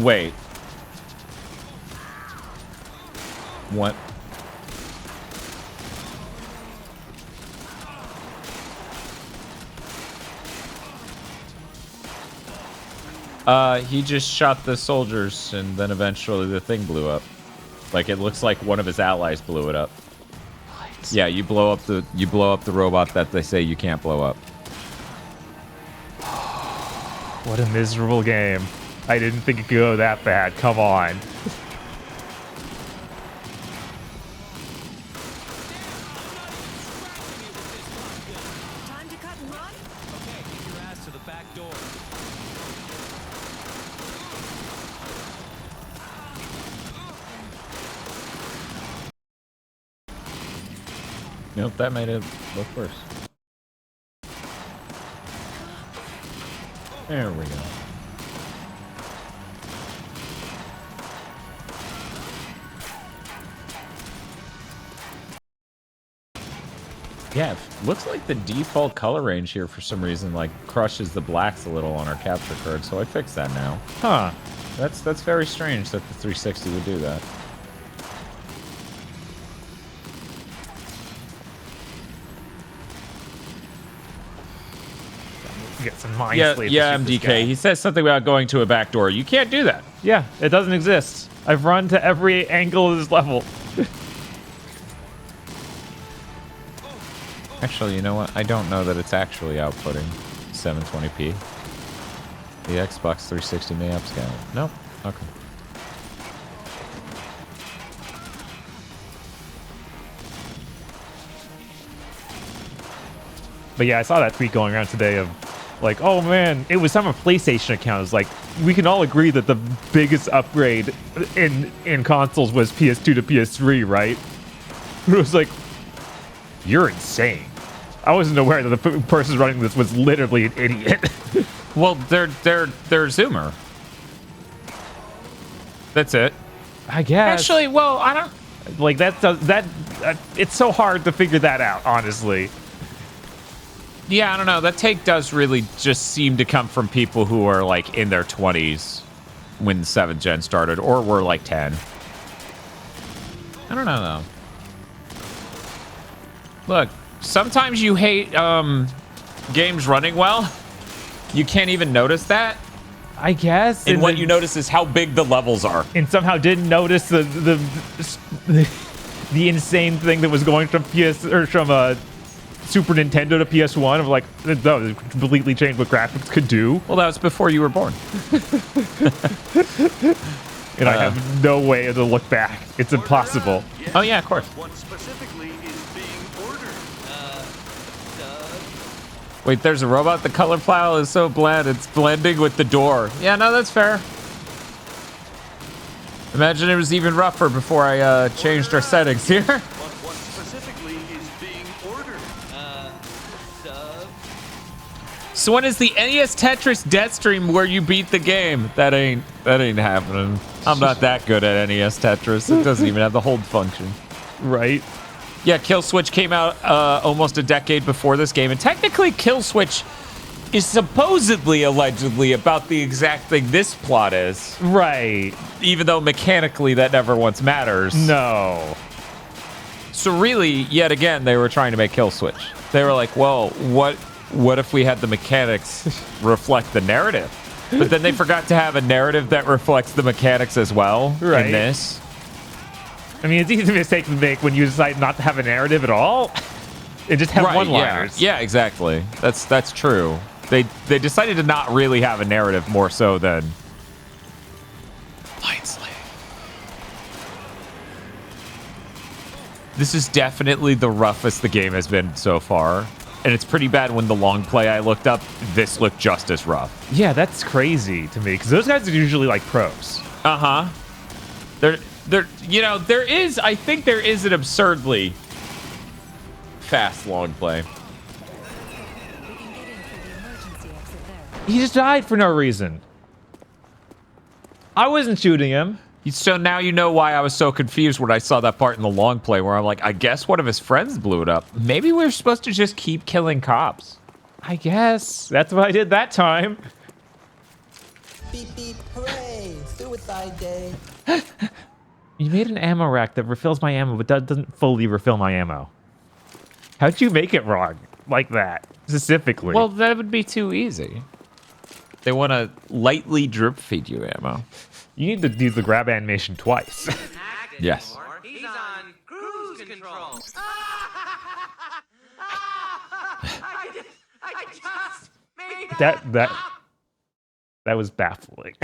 Wait. What? He just shot the soldiers, and then eventually the thing blew up. Like, it looks like one of his allies blew it up. What? Yeah, you blow up the robot that they say you can't blow up. What a miserable game. I didn't think it could go that bad. Come on. Time to cut and run? Okay, get your ass to the back door. Nope, that made it look worse. There we go. Yeah, it looks like the default color range here for some reason like crushes the blacks a little on our capture card, so I fixed that now. Huh. That's very strange that the 360 would do that. Get some mind Yeah, sleep. yeah, MDK. He says something about going to a back door. You can't do that. Yeah, it doesn't exist. I've run to every angle of this level. Actually, you know what? I don't know that it's actually outputting 720p. The Xbox 360 may upscale. Nope. Okay. But yeah, I saw that tweet going around today of like, oh man, it was some PlayStation account. It was like, we can all agree that the biggest upgrade in consoles was PS2 to PS3, right? It was like, you're insane. I wasn't aware that the person running this was literally an idiot. Well, they're Zoomer. That's it. I guess. Actually, well, I don't. Like it's so hard to figure that out, honestly. Yeah, I don't know. That take does really just seem to come from people who are like in their 20s when 7th gen started, or were like 10. I don't know though. Look, sometimes you hate games running well. You can't even notice that. I guess. And what you notice is how big the levels are. And somehow didn't notice the insane thing that was going from Super Nintendo to PS1 of like, no, it completely changed what graphics could do. Well, that was before you were born. And I have no way to look back. It's impossible. Yes. Oh yeah, of course. What specifically is being ordered? Wait, there's a robot. The color file is so bland. It's blending with the door. Yeah, no, that's fair. Imagine it was even rougher before I changed our settings here. What specifically is being ordered? So when is the NES Tetris Deathstream where you beat the game? That ain't happening. I'm not that good at NES Tetris. It doesn't even have the hold function. Right? Yeah, Kill Switch came out almost a decade before this game, and technically Kill Switch is supposedly, allegedly, about the exact thing this plot is. Right. Even though mechanically that never once matters. No. So really, yet again, they were trying to make Kill Switch. They were like, well, what if we had the mechanics reflect the narrative? But then they forgot to have a narrative that reflects the mechanics as well in this. I mean, it's easy mistake to make when you decide not to have a narrative at all and just have one-liners. Yeah, exactly. That's true. They decided to not really have a narrative more so than Light Slave. This is definitely the roughest the game has been so far. And it's pretty bad when the long play I looked up, this looked just as rough. Yeah, that's crazy to me because those guys are usually like pros. Uh-huh. I think there is an absurdly fast long play. We can get in through the emergency exit there. He just died for no reason. I wasn't shooting him. So now you know why I was so confused when I saw that part in the long play where I'm like, I guess one of his friends blew it up. Maybe we're supposed to just keep killing cops. I guess. That's what I did that time. Beep beep, hooray! Suicide day. You made an ammo rack that refills my ammo, but that doesn't fully refill my ammo. How'd you make it wrong like that, specifically? Well, that would be too easy. They want to lightly drip feed you ammo. You need to do the grab animation twice. Yes. He's on cruise control. I just made that was baffling.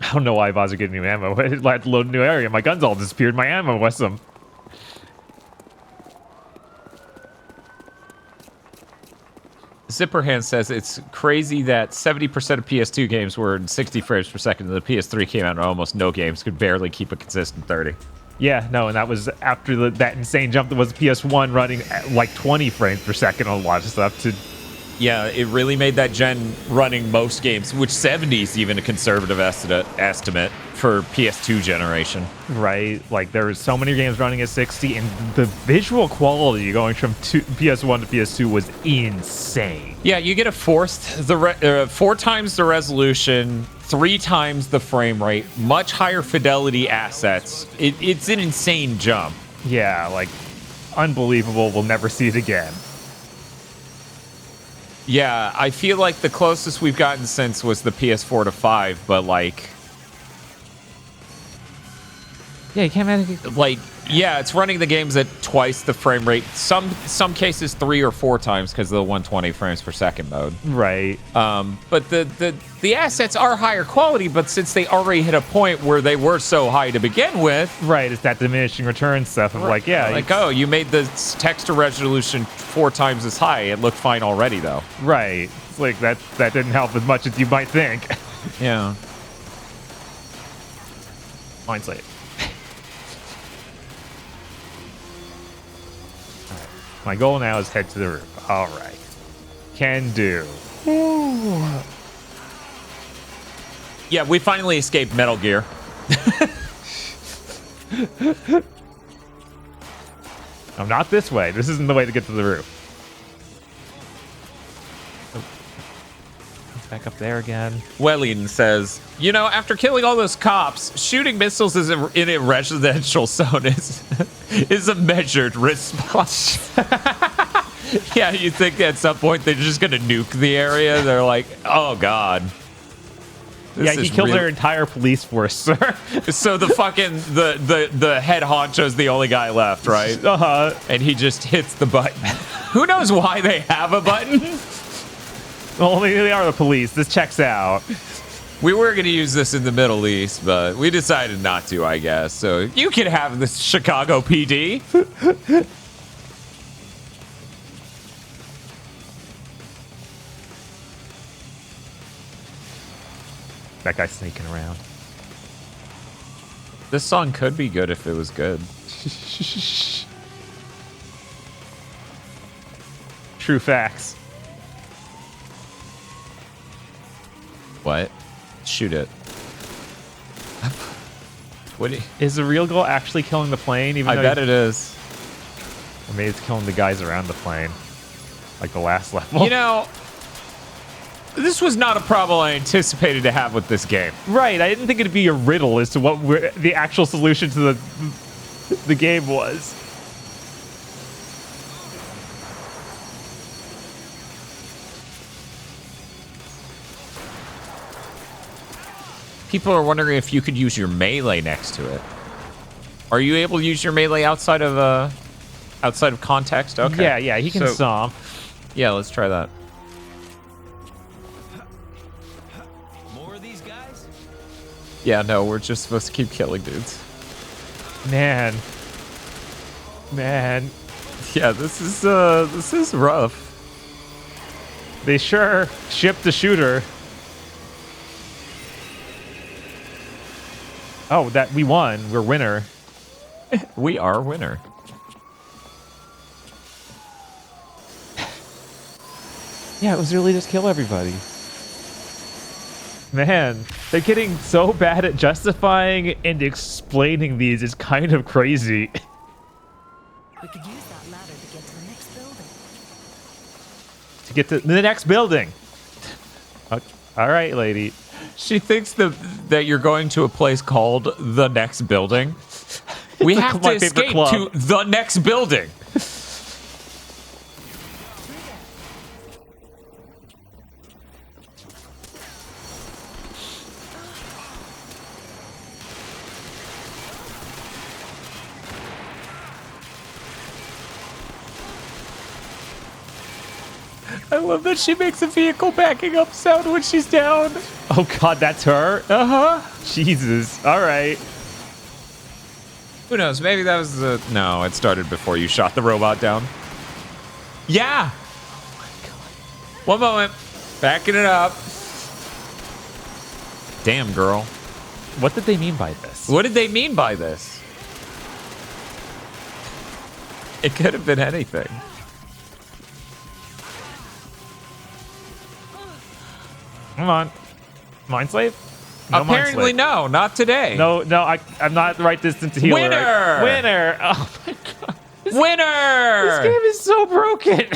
I don't know why Voz are getting new ammo. I had to load a new area. My guns all disappeared. My ammo was some. Zipperhand says it's crazy that 70% of PS2 games were in 60 frames per second, and the PS3 came out and almost no games could barely keep a consistent 30. Yeah, no, and that was after that insane jump that was PS1 running at like 20 frames per second on a lot of stuff to... Yeah, it really made that gen running most games, which 70 is even a conservative estimate for PS2 generation. Right, like there was so many games running at 60, and the visual quality going from PS1 to PS2 was insane. Yeah, you get a four times the resolution, 3 times the frame rate, much higher fidelity assets. It's an insane jump. Yeah, like unbelievable. We'll never see it again. Yeah, I feel like the closest we've gotten since was the PS4 to 5, but like... Yeah, you can't manage... Like, yeah, it's running the games at twice the frame rate. Some cases 3 or 4 times because of the 120 frames per second mode. Right. But the assets are higher quality, but since they already hit a point where they were so high to begin with... Right, it's that diminishing return stuff of like, yeah... Like, oh, you made the texture resolution 4 times as high. It looked fine already, though. Right. It's like, that didn't help as much as you might think. Yeah. Mind Slate. My goal now is head to the roof. All right. Can do. Yeah, we finally escaped Metal Gear. No, not this way. This isn't the way to get to the roof. Oh. Back up there again. Wellington says, you know, after killing all those cops, shooting missiles in a residential zone is a measured response. Yeah, you think at some point they're just going to nuke the area? They're like, oh, God. Yeah, he killed their entire police force, sir. So the fucking, the head honcho's the only guy left, right? Uh-huh. And he just hits the button. Who knows why they have a button? Well, they are the police. This checks out. We were going to use this in the Middle East, but we decided not to, I guess. So you can have this Chicago PD. That guy's sneaking around. This song could be good if it was good. True facts. What? Shoot it. What? Is the real goal actually killing the plane? Even I bet it is. Or maybe it's killing the guys around the plane. Like the last level. You know, this was not a problem I anticipated to have with this game. Right, I didn't think it'd be a riddle as to what the actual solution to the game was. People are wondering if you could use your melee next to it. Are you able to use your melee outside of context? Okay. Yeah, he can stomp. Yeah, let's try that. More of these guys? Yeah, no, we're just supposed to keep killing dudes. Man. Yeah, this is rough. They sure shipped the shooter. Oh, that we won. We're winner. We are winner. Yeah, it was really just kill everybody. Man, they're getting so bad at justifying and explaining these. It's kind of crazy. We could use that ladder to get to the next building. To get to the next building. Okay. All right, lady. She thinks that you're going to a place called the next building. We have to escape to the next building. I love that she makes a vehicle backing up sound when she's down. Oh god, that's her? Uh-huh. Jesus. All right. Who knows? Maybe that was the... No, it started before you shot the robot down. Yeah! Oh my god. One moment. Backing it up. Damn, girl. What did they mean by this? What did they mean by this? It could have been anything. Come on. Mind slave? No Apparently no, not today. No, I'm not the right distance to heal. Winner! Winner! Oh my god. Winner! This game is so broken.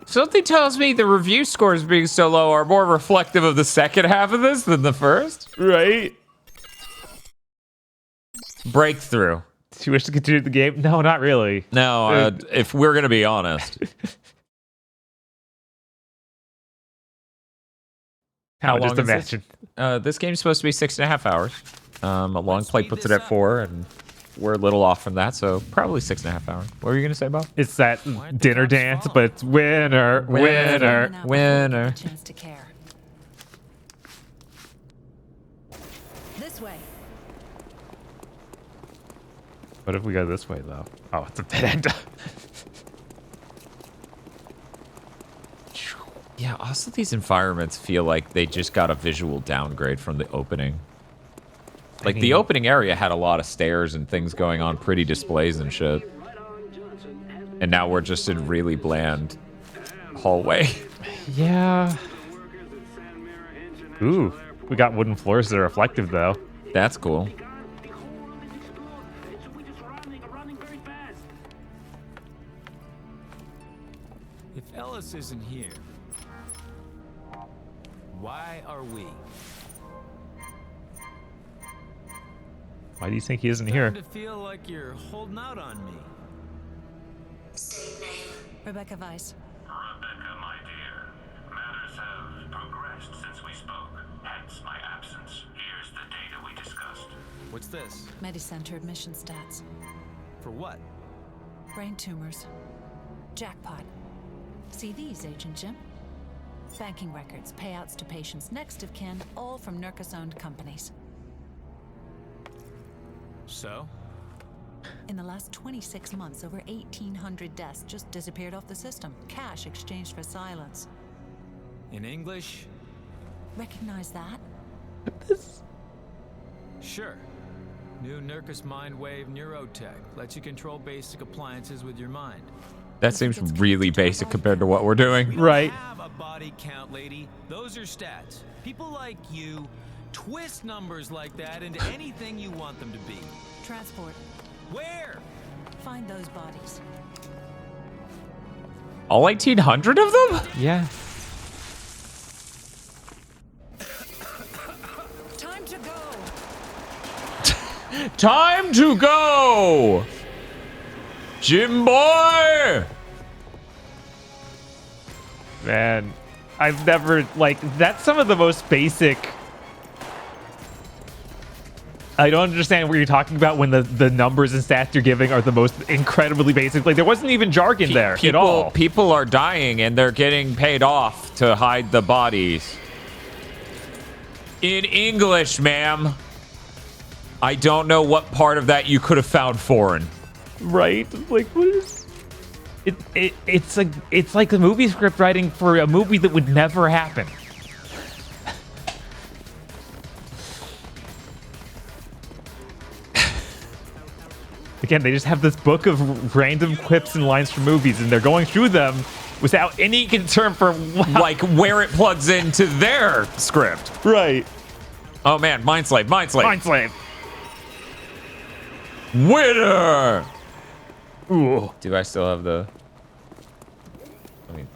Something tells me the review scores being so low are more reflective of the second half of this than the first. Right? Breakthrough. Do you wish to continue the game? No, not really. No, if we're going to be honest. How long just imagine. This game's supposed to be 6.5 hours. A long play puts it at 4, and we're a little off from that, so probably 6.5 hours. What were you gonna say, Bob? It's that dinner dance, but it's winner. Chance to care. This way. What if we go this way, though? Oh, it's a dead end. Yeah, also these environments feel like they just got a visual downgrade from the opening. Like, the opening area had a lot of stairs and things going on, pretty displays and shit. And now we're just in really bland hallway. Yeah. Ooh, we got wooden floors that are reflective, though. That's cool. If Ellis isn't here, why are we? Why do you think he isn't here? To feel like you're holding out on me. Rebecca Weiss. Rebecca, my dear, matters have progressed since we spoke, hence my absence. Here's the data we discussed. What's this? Medi-Center admission stats. For what? Brain tumors. Jackpot. See these, Agent Jim? Banking records, payouts to patients next of kin, all from Nurkis-owned companies. So? In the last 26 months, over 1,800 deaths just disappeared off the system. Cash exchanged for silence. In English? Recognize that? Sure. New Nurkis Mindwave Neurotech lets you control basic appliances with your mind. That seems really basic compared to what we're doing. Right. Have a body count, lady. Those are stats. People like you twist numbers like that into anything you want them to be. Transport. Where? Find those bodies. All 1,800 of them? Yeah. Time to go. Time to go! Jim boy! Man, I've never, like, that's some of the most basic... I don't understand what you're talking about when the numbers and stats you're giving are the most incredibly basic. Like, there wasn't even jargon there at all. People are dying and they're getting paid off to hide the bodies. In English, ma'am. I don't know what part of that you could have found foreign. Right? Like, what is... It's like the movie script writing for a movie that would never happen. Again, they just have this book of random quips and lines from movies, and they're going through them without any concern for like where it plugs into their script. Right. Oh man, Mind Slave, Mind Slave. Mind Slave. Winner! Ooh. Do I still have the... I mean...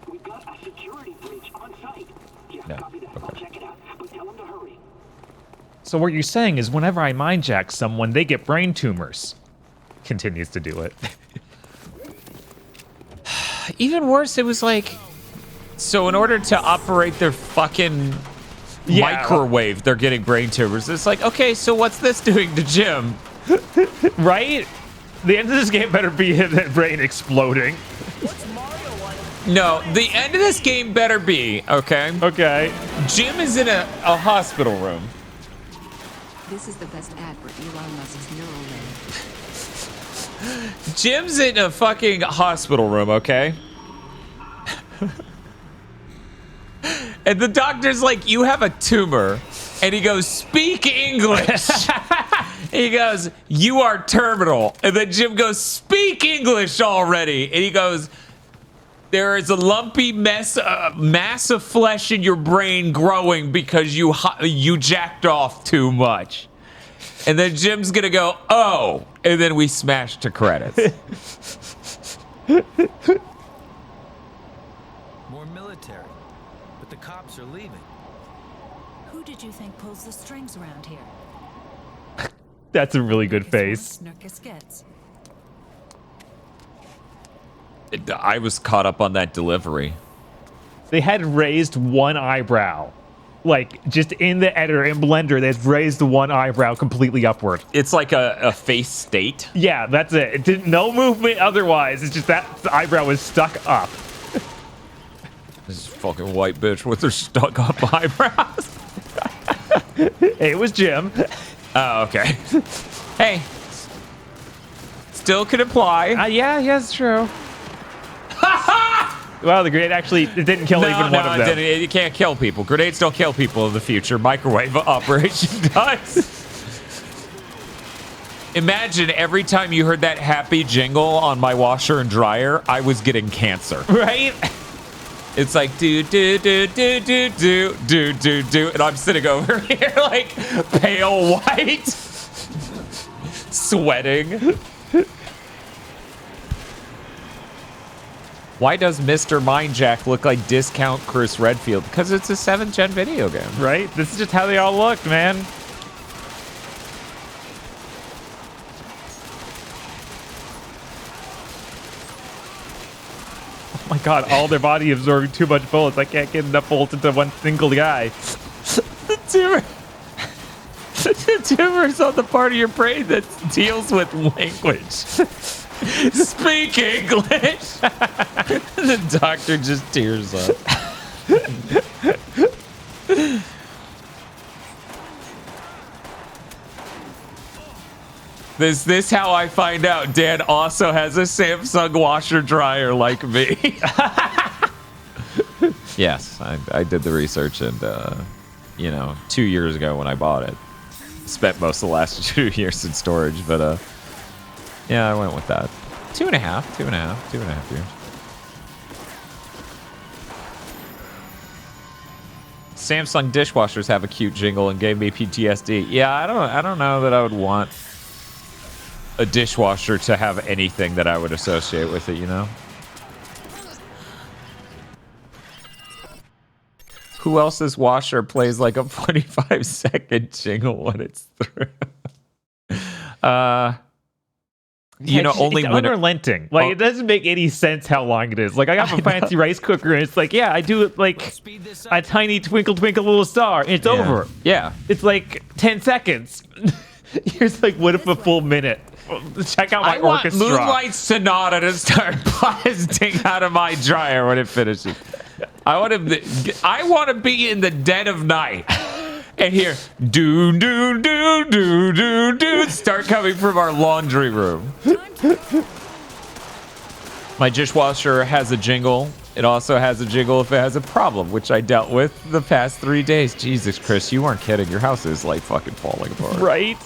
We've got a security breach on site. Yeah, No. copy that. I'll check it out, but tell them to hurry. So what you're saying is whenever I mindjack someone, they get brain tumors. Continues to do it. Even worse, it was like... So in order to operate their fucking microwave, they're getting brain tumors. It's like, okay, so what's this doing to Jim? Right? The end of this game better be his brain exploding. No, the end of this game better be, okay? Okay. Jim is in a hospital room. This is the best ad for Elon Musk's Neuralink. Jim's in a fucking hospital room, okay? And the doctor's like, you have a tumor. And he goes, speak English. He goes, you are terminal. And then Jim goes, speak English already. And he goes, there is a lumpy mass of flesh in your brain growing because you jacked off too much. And then Jim's gonna go, oh. And then we smash to credits. More military. But the cops are leaving. Who did you think pulls the strings around here? That's a really good face. Snurkus gets. I was caught up on that delivery. They had raised one eyebrow. Like, just in the editor, in Blender, they've raised one eyebrow completely upward. It's like a face state. Yeah, that's it. It did no movement otherwise. It's just that the eyebrow was stuck up. This fucking white bitch with her stuck up eyebrows. Hey, it was Jim. Oh, okay. Hey. Still could apply. Yeah, it's true. Well, the grenade actually it didn't kill even one of them. You can't kill people. Grenades don't kill people in the future. Microwave operation does. Imagine every time you heard that happy jingle on my washer and dryer, I was getting cancer. Right? It's like do do do do do do do do do, and I'm sitting over here like pale white, sweating. Why does Mr. Mindjack look like discount Chris Redfield? Because it's a 7th gen video game. Right? This is just how they all looked, man. Oh my god, all their body absorbing too much bullets. I can't get enough bullets into one single guy. The tumor's on the part of your brain that deals with language. Speak English. The doctor just tears up. Is this how I find out Dan also has a Samsung washer dryer like me? Yes, I did the research, and you know, 2 years ago when I bought it, spent most of the last 2 years in storage, but yeah, I went with that. 2.5 years. Samsung dishwashers have a cute jingle and gave me PTSD. Yeah, I don't know that I would want a dishwasher to have anything that I would associate with it, you know? Who else's washer plays like a 45-second jingle when it's through? You know, only it's when unrelenting. Like, it doesn't make any sense how long it is. Like, I have a fancy rice cooker, and it's like, yeah, I do it like a tiny twinkle, twinkle, little star, and it's over. Yeah. It's like 10 seconds. Here's like, what if a full minute? Check out my orchestra. Moonlight Sonata to start blasting out of my dryer when it finishes. I want to be in the dead of night and hear do do do do do do start coming from our laundry room. My dishwasher has a jingle. It also has a jingle if it has a problem, which I dealt with the past 3 days. Jesus, Chris, you weren't kidding. Your house is like fucking falling apart. Right?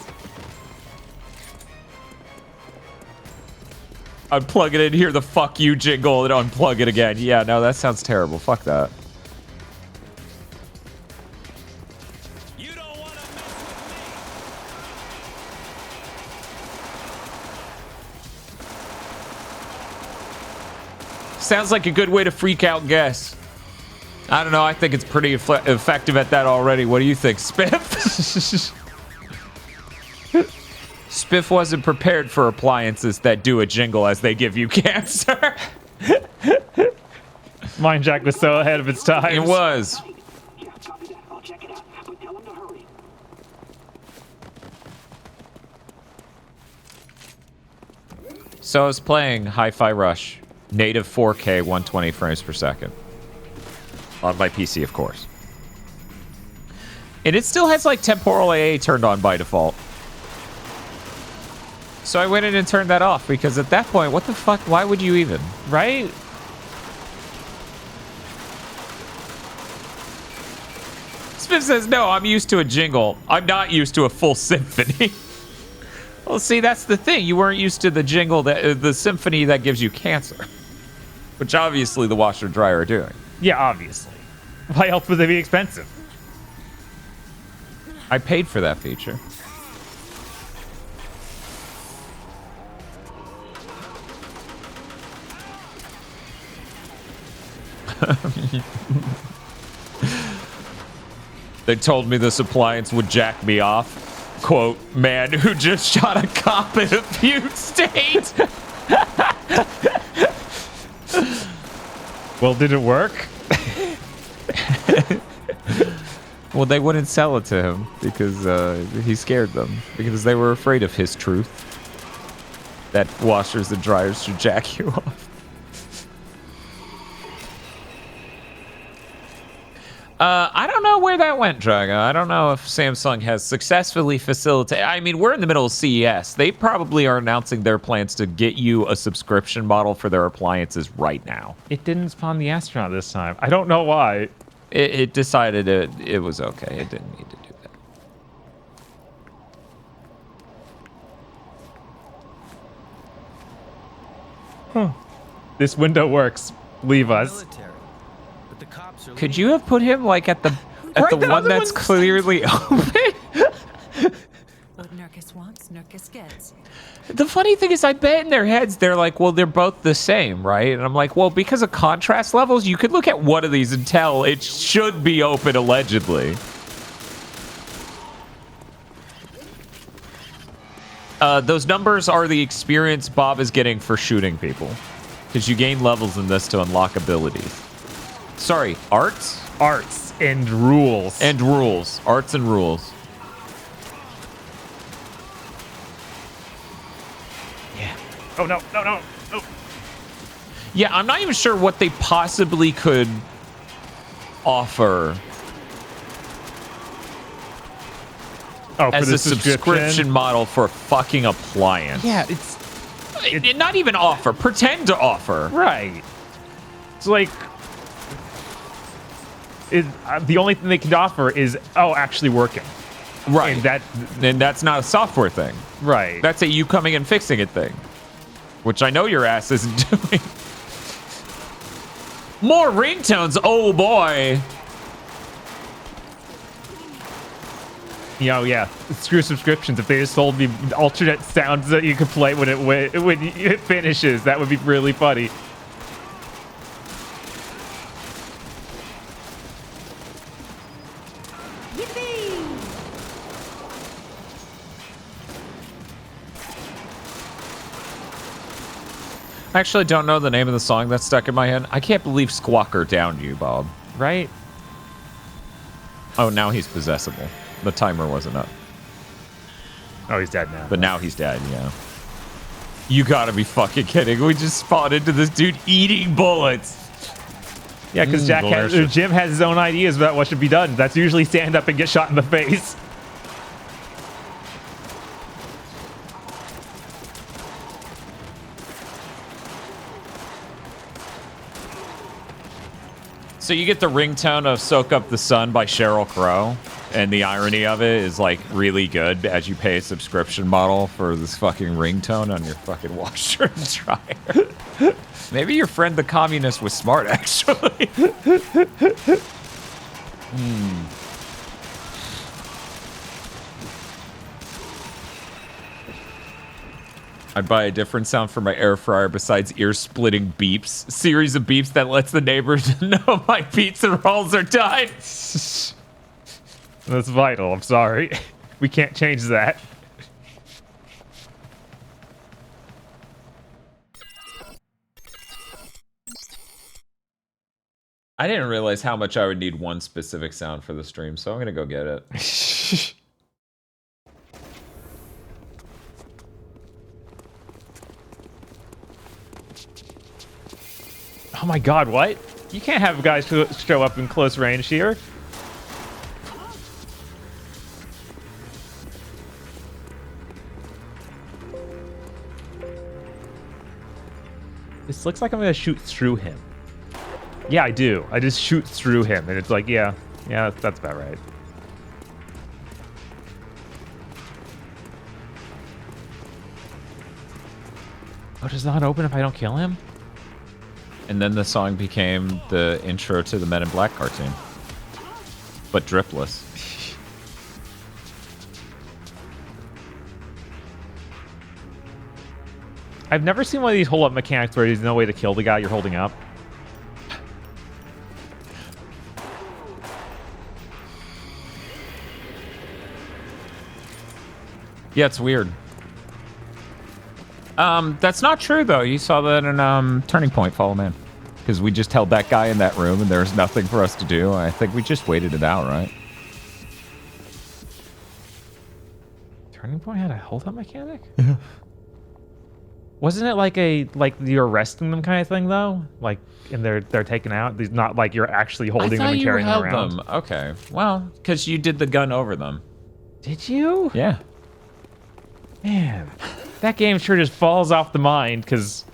Unplug it in, hear the fuck you jingle, and unplug it again. Yeah, no, that sounds terrible. Fuck that. You don't want to mess with me. Sounds like a good way to freak out guests. I don't know. I think it's pretty effective at that already. What do you think, Spiff? Spiff wasn't prepared for appliances that do a jingle as they give you cancer. Mindjack was so ahead of its time. It was. So I was playing Hi-Fi Rush, native 4K, 120 frames per second. On my PC, of course. And it still has like temporal AA turned on by default. So I went in and turned that off because at that point, what the fuck? Why would you even? Right? Smith says, no, I'm used to a jingle. I'm not used to a full symphony. Well, see, that's the thing. You weren't used to the jingle, the symphony that gives you cancer. Which obviously the washer and dryer are doing. Yeah, obviously. Why else would they be expensive? I paid for that feature. They told me this appliance would jack me off. Quote, man who just shot a cop in a fugue state. Well, did it work? Well, they wouldn't sell it to him because he scared them. Because they were afraid of his truth. That washers and dryers should jack you off. I don't know where that went, Draga. I don't know if Samsung has successfully facilitated. I mean, we're in the middle of CES. They probably are announcing their plans to get you a subscription model for their appliances right now. It didn't spawn the astronaut this time. I don't know why. It decided it was okay. It didn't need to do that. Huh. This window works. Leave us. Could you have put him like at the one that's clearly open? What Nurkis wants, Nurkis gets. The funny thing is, I bet in their heads they're like, well, they're both the same, right? And I'm like, well, because of contrast levels, you could look at one of these and tell it should be open allegedly. Those numbers are the experience Bob is getting for shooting people. Because you gain levels in this to unlock abilities. Sorry, arts? Arts and rules. And rules. Arts and rules. Yeah. Oh, no, no, no, no. Yeah, I'm not even sure what they possibly could offer as a subscription model for a fucking appliance. Yeah, it's not even offer. Pretend to offer. Right. It's like... the only thing they can offer is, actually working. Right. And that's not a software thing. Right. That's a you coming and fixing it thing. Which I know your ass isn't doing. More ringtones, oh boy. Yeah. Screw subscriptions. If they just sold me alternate sounds that you could play when it finishes, that would be really funny. I actually don't know the name of the song that's stuck in my head. I can't believe Squawker downed you, Bob. Right? Oh, now he's possessable. The timer wasn't up. Oh, he's dead now. But now he's dead, yeah. You gotta be fucking kidding. We just spawned into this dude eating bullets. Yeah, because Jim has his own ideas about what should be done. That's usually stand up and get shot in the face. So you get the ringtone of Soak Up the Sun by Sheryl Crow, and the irony of it is like really good as you pay a subscription model for this fucking ringtone on your fucking washer and dryer. Maybe your friend the communist was smart, actually. I'd buy a different sound for my air fryer besides ear-splitting beeps. Series of beeps that lets the neighbors know my pizza rolls are done. That's vital. I'm sorry. We can't change that. I didn't realize how much I would need one specific sound for the stream, so I'm gonna go get it. Oh my god, what? You can't have guys show up in close range here. This looks like I'm gonna shoot through him. Yeah, I do. I just shoot through him, and it's like, yeah, that's about right. Oh, does it not open if I don't kill him? And then the song became the intro to the Men in Black cartoon. But dripless. I've never seen one of these hold-up mechanics where there's no way to kill the guy you're holding up. Yeah, it's weird. That's not true, though. You saw that in Turning Point, Follow Man. Because we just held that guy in that room, and there was nothing for us to do. I think we just waited it out, right? Turning Point had a hold-up mechanic? Wasn't it like you're arresting them kind of thing, though? Like, and they're taken out? These not like you're actually holding them and carrying them around? Them. Okay. Well, because you did the gun over them. Did you? Yeah. Man, that game sure just falls off the mind, because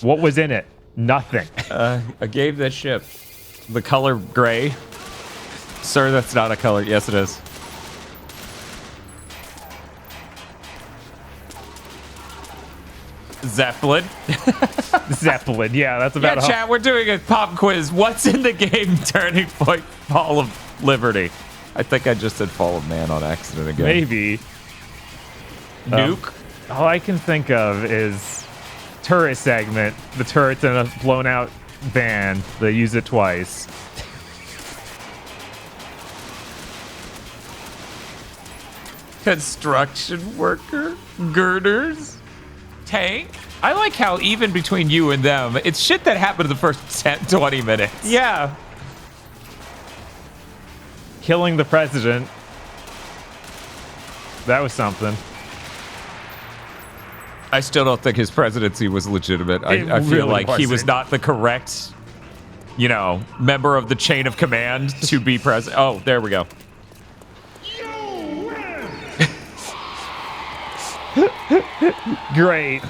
what was in it? Nothing. I gave this ship the color gray. Sir, that's not a color. Yes, it is. Zeppelin. Zeppelin, yeah, that's about it. Yeah, chat, we're doing a pop quiz. What's in the game Turning Point Fall of Liberty? I think I just said Fall of Man on accident again. Maybe. Nuke? All I can think of is turret segment. The turret's in a blown out van. They use it twice. Construction worker? Girders? Tank? I like how even between you and them, it's shit that happened in the first 10, 20 minutes. Yeah. Killing the president. That was something. I still don't think his presidency was legitimate. I feel really like he was wasn't. not the correct, member of the chain of command to be president. Oh, there we go. Great.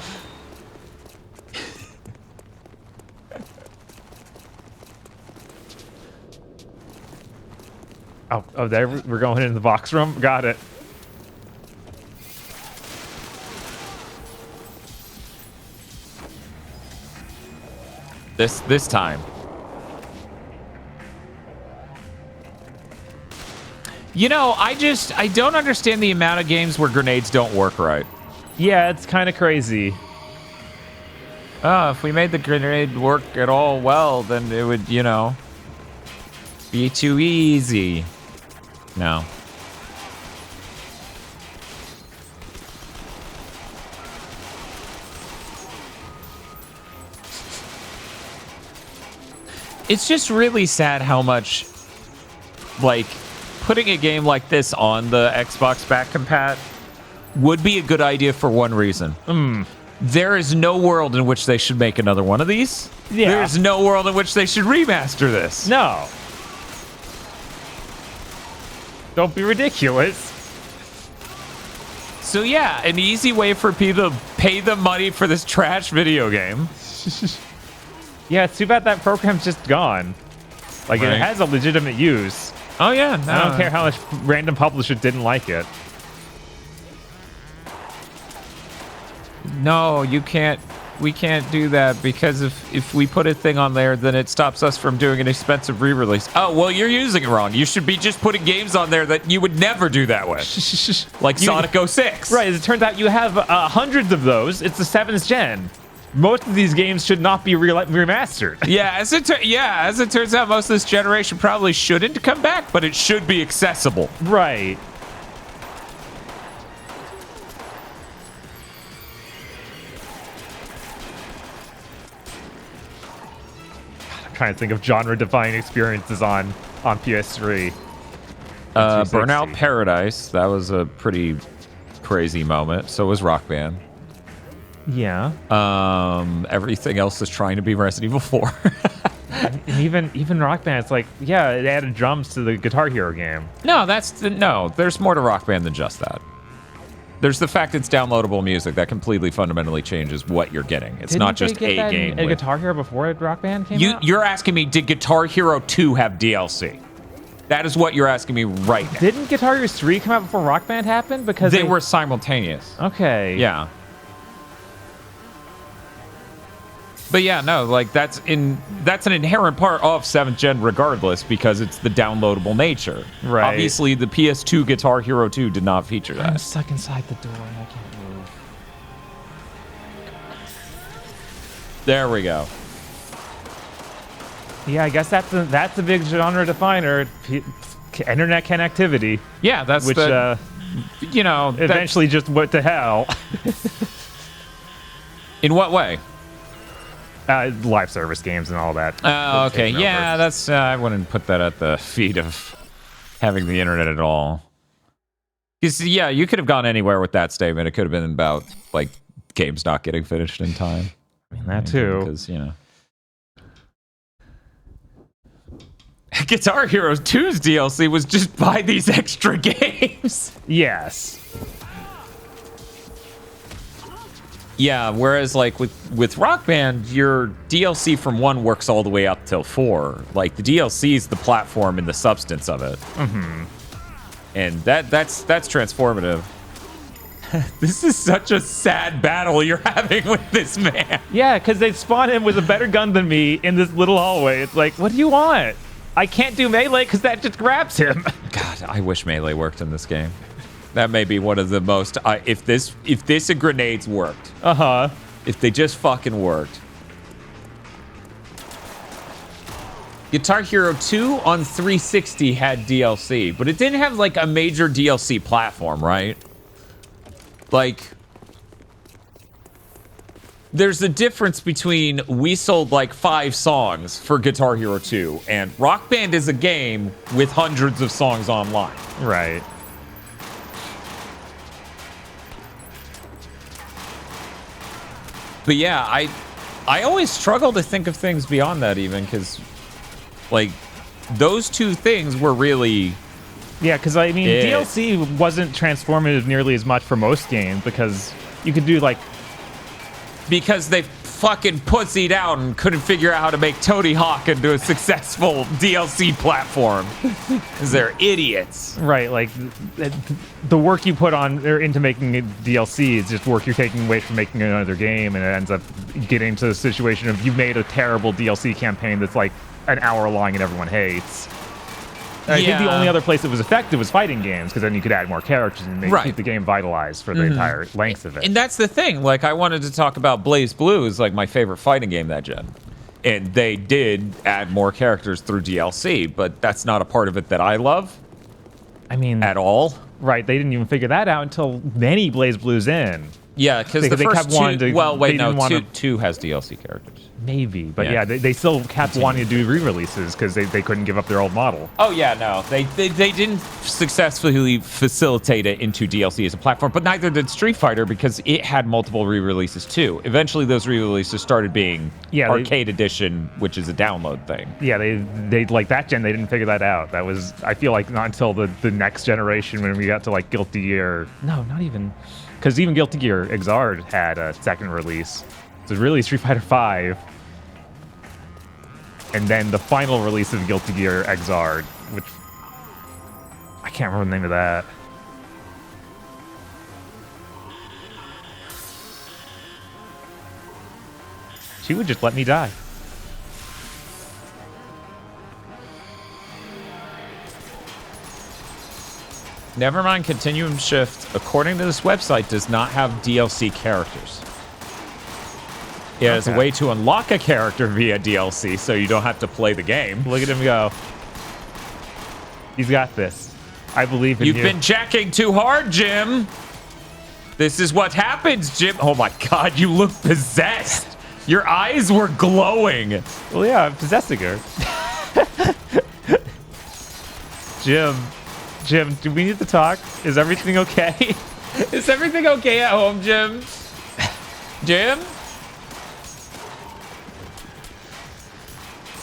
Oh, there we're going into the box room. Got it. This time. I don't understand the amount of games where grenades don't work right. Yeah, it's kind of crazy. Oh, if we made the grenade work at all well, then it would, be too easy. No. It's just really sad how much, putting a game like this on the Xbox back compat would be a good idea for one reason. There is no world in which they should make another one of these. Yeah. There's no world in which they should remaster this. No. Don't be ridiculous. So yeah, an easy way for people to pay the money for this trash video game. Yeah, it's too bad that program's just gone. Like, Right. it has a legitimate use. Oh yeah, no. I don't care how much random publisher didn't like it. No, you can't. We can't do that because if we put a thing on there, then it stops us from doing an expensive re-release. Oh, well, you're using it wrong. You should be just putting games on there that you would never do that with. Like Sonic 06. Right, as it turns out, you have hundreds of those. It's the 7th gen. Most of these games should not be remastered. Yeah, as it turns out, most of this generation probably shouldn't come back, but it should be accessible. Right. Trying to think of genre-defining experiences on PS3. Burnout Paradise. That was a pretty crazy moment. So was Rock Band. Yeah. Everything else is trying to be Resident Evil 4. And even Rock Band, it's like, yeah, it added drums to the Guitar Hero game. No, there's more to Rock Band than just that. There's the fact it's downloadable music that completely fundamentally changes what you're getting. It's not just a game. A Guitar Hero before Rock Band came out? You're asking me, did Guitar Hero 2 have DLC? That is what you're asking me right now. Didn't Guitar Hero 3 come out before Rock Band happened? Because they were simultaneous. Okay. Yeah. But yeah, no, like that's an inherent part of 7th gen regardless because it's the downloadable nature. Right. Obviously, the PS2 Guitar Hero 2 did not feature that. I'm stuck inside the door and I can't move. There we go. Yeah, I guess that's a big genre definer. Internet connectivity. Yeah, that's which eventually just went to hell. In what way? Live service games and all that. Oh, okay. Yeah, that's. I wouldn't put that at the feet of having the internet at all. Because yeah, you could have gone anywhere with that statement. It could have been about like games not getting finished in time. I mean that too. Because Guitar Hero 2's DLC was just buy these extra games. Yes. Yeah, whereas like with Rock Band, your DLC from 1 works all the way up till 4. Like the DLC is the platform and the substance of it. Mm-hmm. And that's transformative. This is such a sad battle you're having with this man. Yeah, because they spawn him with a better gun than me in this little hallway. It's like, what do you want? I can't do melee because that just grabs him. God, I wish melee worked in this game. That may be one of the most. If this and grenades worked. If they just fucking worked. Guitar Hero 2 on 360 had DLC, but it didn't have like a major DLC platform, right? Like, there's a difference between we sold like 5 songs for Guitar Hero 2 and Rock Band is a game with hundreds of songs online. Right. But yeah, I always struggle to think of things beyond that even because, like, those two things were really... Yeah, because, I mean, DLC wasn't transformative nearly as much for most games because you could do, like... Because they fucking pussied out and couldn't figure out how to make Tony Hawk into a successful DLC platform. Because they're idiots. Right, like, the work you put on or into making a DLC is just work you're taking away from making another game, and it ends up getting to the situation of you made a terrible DLC campaign that's like an hour long and everyone hates. And I think the only other place it was effective was fighting games, because then you could add more characters and keep the game vitalized for the entire length of it. And that's the thing. Like, I wanted to talk about Blaze Blue is like my favorite fighting game that gen. And they did add more characters through DLC, but that's not a part of it that I love. I mean... At all. Right, they didn't even figure that out until many Blaze Blues in. Yeah, because the They first kept wanting two. to- Well, wait, they no. didn't wanna- Two has DLC characters. Maybe, but Yeah. yeah, they still kept wanting to do re-releases because they couldn't give up their old model. Oh yeah, no, they didn't successfully facilitate it into DLC as a platform, but neither did Street Fighter because it had multiple re-releases too. Eventually, those re-releases started being Arcade Edition, which is a download thing. Yeah, they like that gen. They didn't figure that out. That was, I feel like, not until the next generation when we got to like Guilty Gear. No, not even, because even Guilty Gear Exard had a second release. So really, Street Fighter V. And then the final release of Guilty Gear Exard, which I can't remember the name of that. She would just let me die. Nevermind Continuum Shift, according to this website, does not have DLC characters. It has a way to unlock a character via DLC, so you don't have to play the game. Look at him go. He's got this. I believe in you. You've been jacking too hard, Jim. This is what happens, Jim. Oh my God, you look possessed. Your eyes were glowing. Well, yeah, I'm possessing her. Jim, do we need to talk? Is everything okay? Is everything okay at home, Jim? Jim?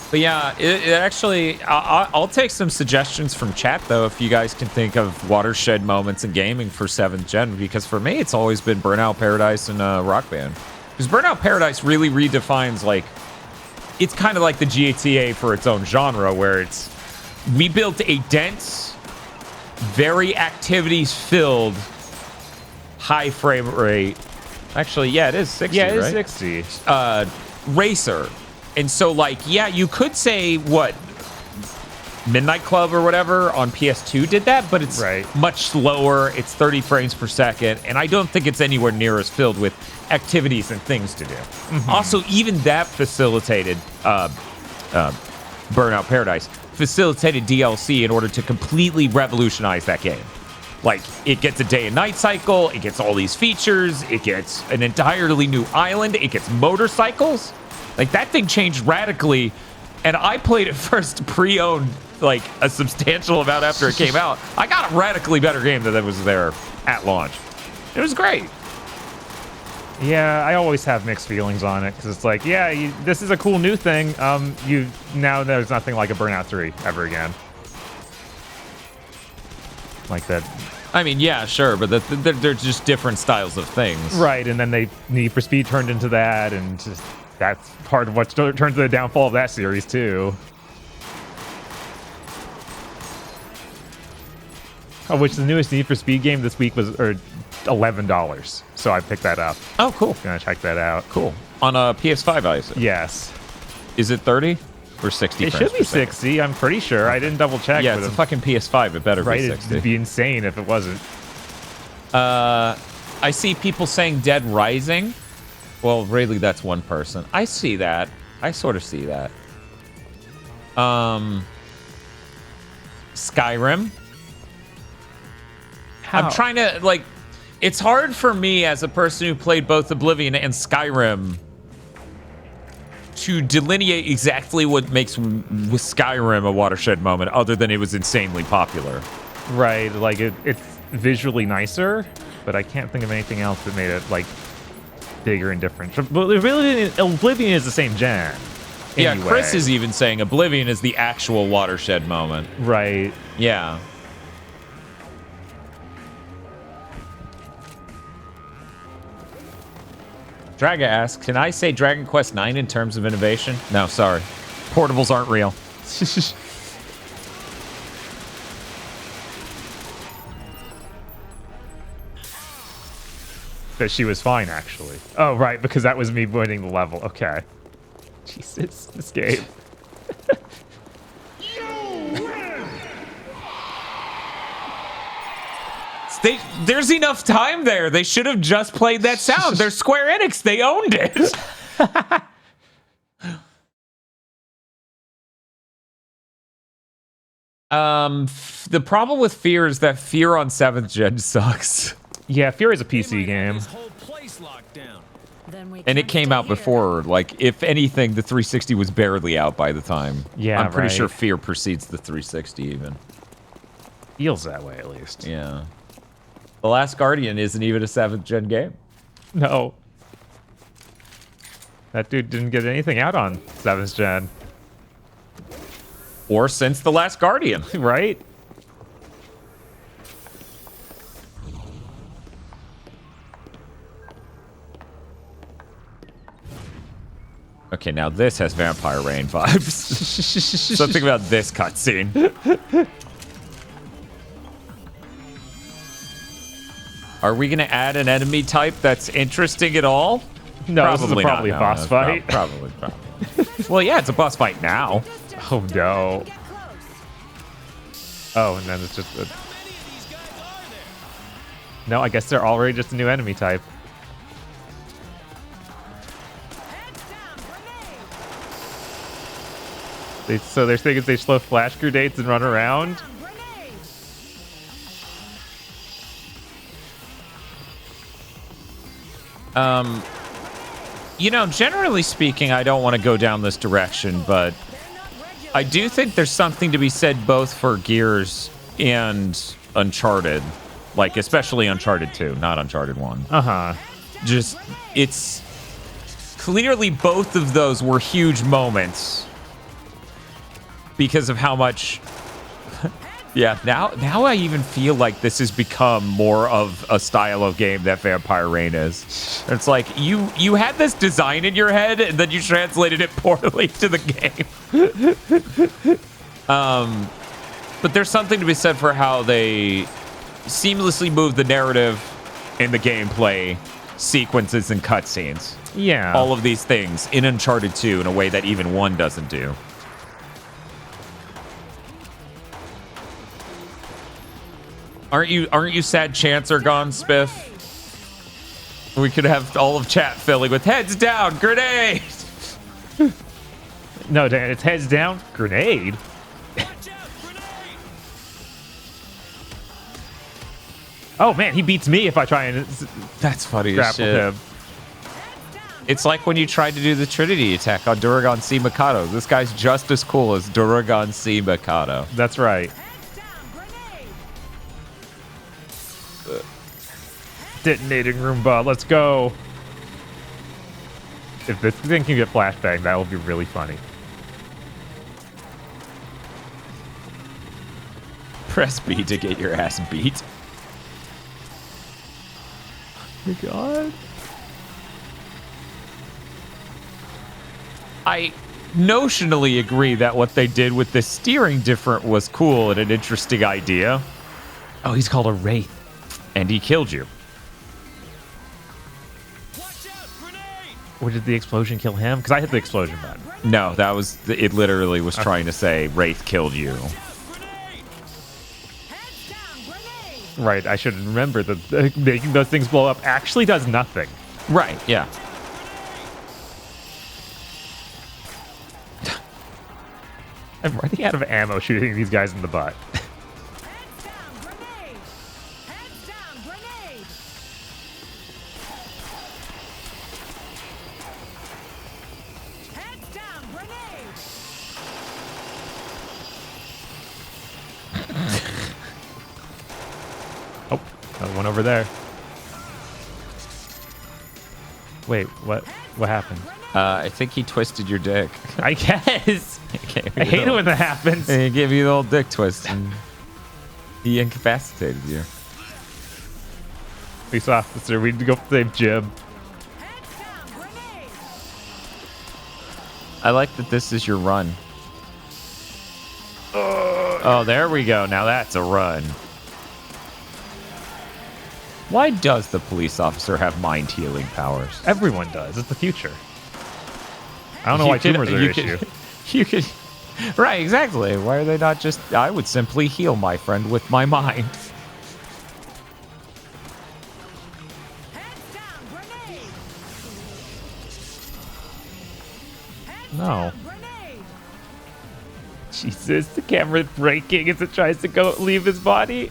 But yeah, it actually, I'll take some suggestions from chat, though, if you guys can think of watershed moments in gaming for 7th Gen, because for me, it's always been Burnout Paradise and Rock Band. Because Burnout Paradise really redefines, like, it's kind of like the GTA for its own genre, where it's, we built a dense, very activities-filled, high frame rate. Actually, yeah, it is 60, Yeah, it is right? 60. Racer. And so, like, yeah, you could say, what, Midnight Club or whatever on PS2 did that, but it's much slower. It's 30 frames per second, and I don't think it's anywhere near as filled with activities and things to do. Also, even that facilitated Burnout Paradise, facilitated DLC in order to completely revolutionize that game. Like, it gets a day and night cycle, it gets all these features, it gets an entirely new island, it gets motorcycles. Like, that thing changed radically, and I played it first pre-owned, like, a substantial amount after it came out. I got a radically better game than was there at launch. It was great. Yeah, I always have mixed feelings on it, because it's like, yeah, this is a cool new thing. Now there's nothing like a Burnout 3 ever again. Like that. I mean, yeah, sure, but they're just different styles of things. Right, and then Need for Speed turned into that, and just... That's part of what turned to the downfall of that series, too. Oh, which the newest Need for Speed game this week was $11. So I picked that up. Oh, cool. Gonna check that out. Cool. On a PS5, I assume. Yes. Is it 30 or 60? It should be 60, I'm pretty sure. I didn't double check. Yeah, it's a fucking PS5. It better be 60. It'd be insane if it wasn't. I see people saying Dead Rising. Well, really, that's one person. I see that. I sort of see that. Skyrim. How? I'm trying to, like... It's hard for me as a person who played both Oblivion and Skyrim to delineate exactly what makes with Skyrim a watershed moment, other than it was insanely popular. Right, like it's visually nicer, but I can't think of anything else that made it, like... bigger and different. But really, Oblivion is the same gen. Yeah, anyway. Chris is even saying Oblivion is the actual watershed moment. Right. Yeah. Draga asks, can I say Dragon Quest 9 in terms of innovation? No, sorry. Portables aren't real. That she was fine, actually. Oh, right, because that was me winning the level. Okay. Jesus, this game. There's enough time there. They should have just played that sound. They're Square Enix. They owned it. The problem with Fear is that Fear on 7th Gen sucks. Yeah, Fear is a PC game. Then we And it can't came stay out here. before. Like, if anything, the 360 was barely out by the time. Yeah, I'm pretty right. sure Fear precedes the 360 even. Feels that way, at least. Yeah. The Last Guardian isn't even a 7th gen game. No. That dude didn't get anything out on 7th gen. Or since The Last Guardian. Right? Okay, now this has Vampire Rain vibes. Something about this cutscene. Are we going to add an enemy type that's interesting at all? No, this is probably a boss fight. Probably. Well, yeah, it's a boss fight now. Oh, no. Oh, and then it's just a... No, I guess they're already just a new enemy type. So their thing is they slow flash grenades and run around? You know, generally speaking, I don't want to go down this direction, but I do think there's something to be said both for Gears and Uncharted. Like, especially Uncharted 2, not Uncharted 1. Uh-huh. Just, it's... Clearly, both of those were huge moments because of how much... Yeah, now I even feel like this has become more of a style of game that Vampire Rain is. It's like, you had this design in your head, and then you translated it poorly to the game. But there's something to be said for how they seamlessly move the narrative in the gameplay, sequences, and cutscenes. Yeah. All of these things in Uncharted 2 in a way that even 1 doesn't do. Aren't you sad chants are gone, Spiff? We could have all of chat filling with heads down, grenade! No, Dan, it's heads down, grenade. Oh man, he beats me if I try and That's funny as grapple shit. him. It's like when you tried to do the Trinity attack on Duragon C. Mikado. This guy's just as cool as Duragon C. Mikado. That's right. Detonating Roomba, let's go. If this thing can get flashbang, that will be really funny. Press B to get your ass beat. Oh my god. I notionally agree that what they did with the steering different was cool and an interesting idea. Oh, he's called a Wraith. And he killed you. Or did the explosion kill him? Because I hit the explosion button. No, that was... It literally was trying to say Wraith killed you. Right, I should remember that making those things blow up actually does nothing. Right, yeah. I'm running out of ammo shooting these guys in the butt. Oh, another one over there. Wait, what happened? I think he twisted your dick. I guess. I hate it when that happens. And he gave you the old dick twist. And he incapacitated you. Police officer, we need to go save Jim. I like that this is your run. Oh, there we go. Now that's a run. Why does the police officer have mind healing powers? Everyone does. It's the future. I don't know why tumors are an issue. You could... Right, exactly. Why are they not just... I would simply heal my friend with my mind. No. Jesus, the camera's breaking as it tries to go leave his body.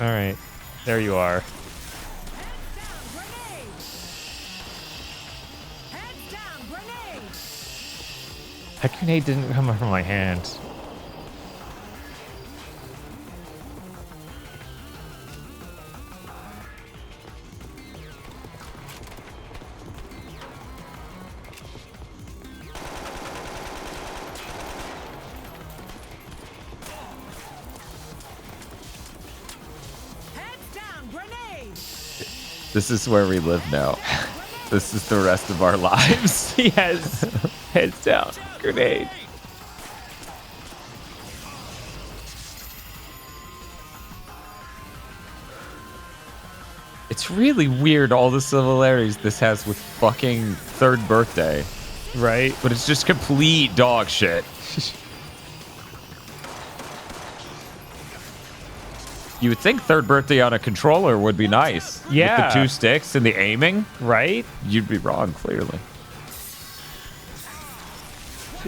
All right, there you are. That grenade didn't come from my hand. This is where we live now. This is the rest of our lives. Yes. Heads down. Grenade. It's really weird all the similarities this has with fucking Third Birthday. Right? But it's just complete dog shit. You would think Third Birthday on a controller would be nice. Yeah. With the 2 sticks and the aiming. Right? You'd be wrong, clearly.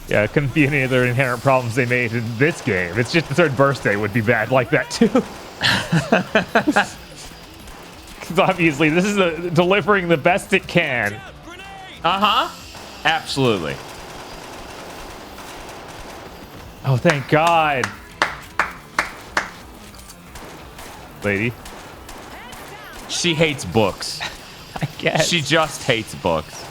Yeah, it couldn't be any of their inherent problems they made in this game. It's just the Third Birthday would be bad like that, too. Because obviously, this is delivering the best it can. Uh-huh. Absolutely. Oh, thank God. Lady. She hates books. I guess. She just hates books.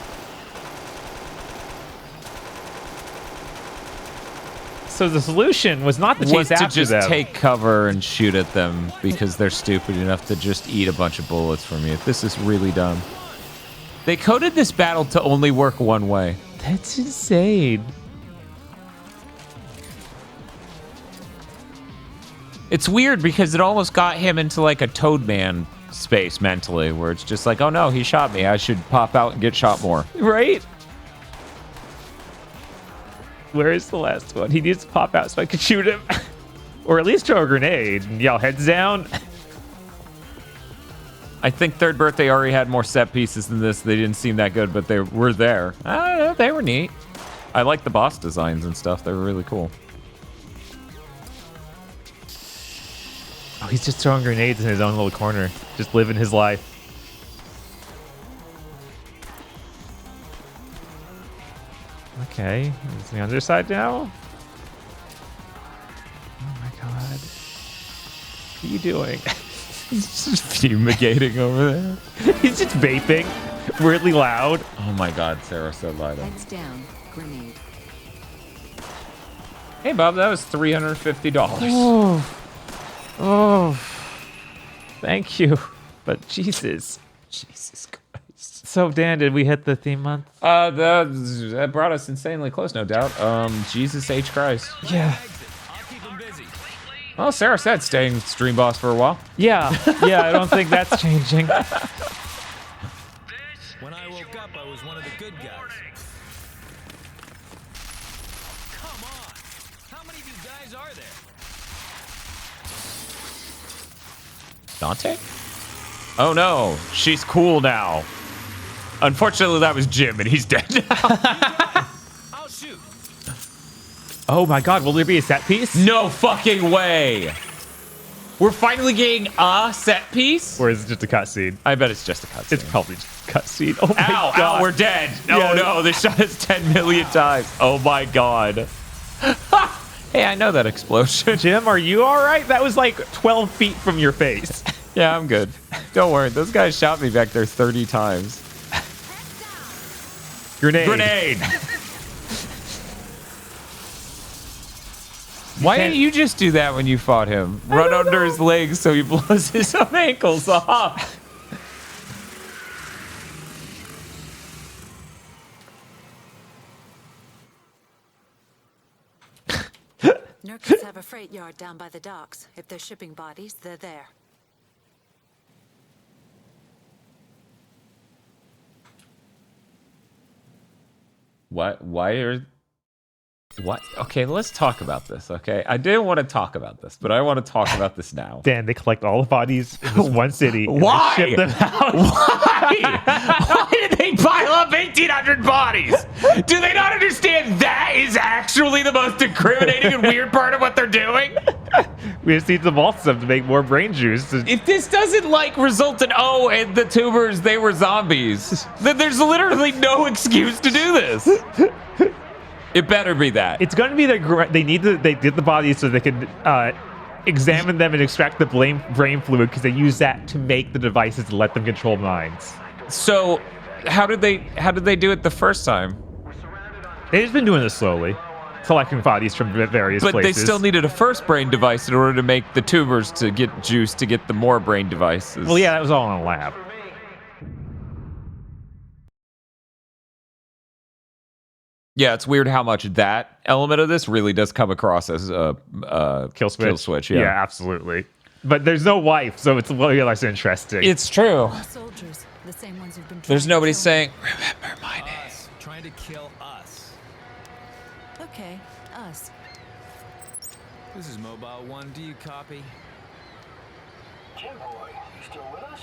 So the solution was not to chase after to just them. take cover and shoot at them because they're stupid enough to just eat a bunch of bullets from you. This is really dumb. They coded this battle to only work one way. That's insane. It's weird because it almost got him into like a Toadman space mentally, where it's just like, oh no, he shot me. I should pop out and get shot more. Right? Where is the last one? He needs to pop out so I can shoot him. Or at least throw a grenade and yell heads down. I think Third Birthday already had more set pieces than this. They didn't seem that good, but they were there. I don't know, they were neat. I like the boss designs and stuff. They were really cool. Oh, he's just throwing grenades in his own little corner. Just living his life. Okay, it's the underside now. Oh my God. What are you doing? He's just fumigating over there. He's just vaping. Weirdly loud. Oh my God, Sarah said light up. Heads down. Grenade. Hey Bob, that was $350. Oh, thank you. But Jesus. Jesus Christ. So, Dan, did we hit the theme month? That brought us insanely close, no doubt. Jesus H. Christ. Yeah. Well, Sarah said staying stream boss for a while. Yeah. Yeah, I don't think that's changing. When I woke up, I was one of the good guys. Come on! How many of you guys are there? Dante? Oh no, she's cool now. Unfortunately, that was Jim, and he's dead now. I'll shoot. Oh my God, will there be a set piece? No fucking way. We're finally getting a set piece? Or is it just a cutscene? I bet it's just a cutscene. It's probably just a cutscene. Oh my Ow, God. ow, we're dead. Oh Yeah. no, they shot us 10 million times. Oh my God. Hey, I know that explosion. Jim, are you all right? That was like 12 feet from your face. Yeah, I'm good. Don't worry, those guys shot me back there 30 times. Grenade. Grenade! Why didn't you just do that when you fought him? Run under his legs so he blows his own ankles off. Nurkers have a freight yard down by the docks. If they're shipping bodies, they're there. What? Why are... What? Okay, let's talk about this, okay? I didn't want to talk about this, but I want to talk about this now. Dan, they collect all the bodies in this one city. And Why? they ship them out. Why? Why did they pile up 1,800 bodies? Do they not understand that is actually the most incriminating and weird part of what they're doing? We just need to vault them to make more brain juice. If this doesn't, like, result in, oh, and the tubers, they were zombies, then there's literally no excuse to do this. It better be that. It's going to be they did the bodies so they could examine them and extract the brain fluid because they use that to make the devices to let them control minds. So, how did they do it the first time? They've just been doing this slowly, collecting bodies from various places. But they still needed a first brain device in order to make the tumors to get juice to get the more brain devices. Well, yeah, that was all in a lab. Yeah, it's weird how much that element of this really does come across as a kill switch. Kill switch, yeah, absolutely. But there's no wife, so it's way less interesting. It's true. Soldiers, the same ones who've been There's nobody saying, Remember my name. Trying to kill us. Okay, us. This is Mobile 1. Do you copy? Jim boy, you still with us?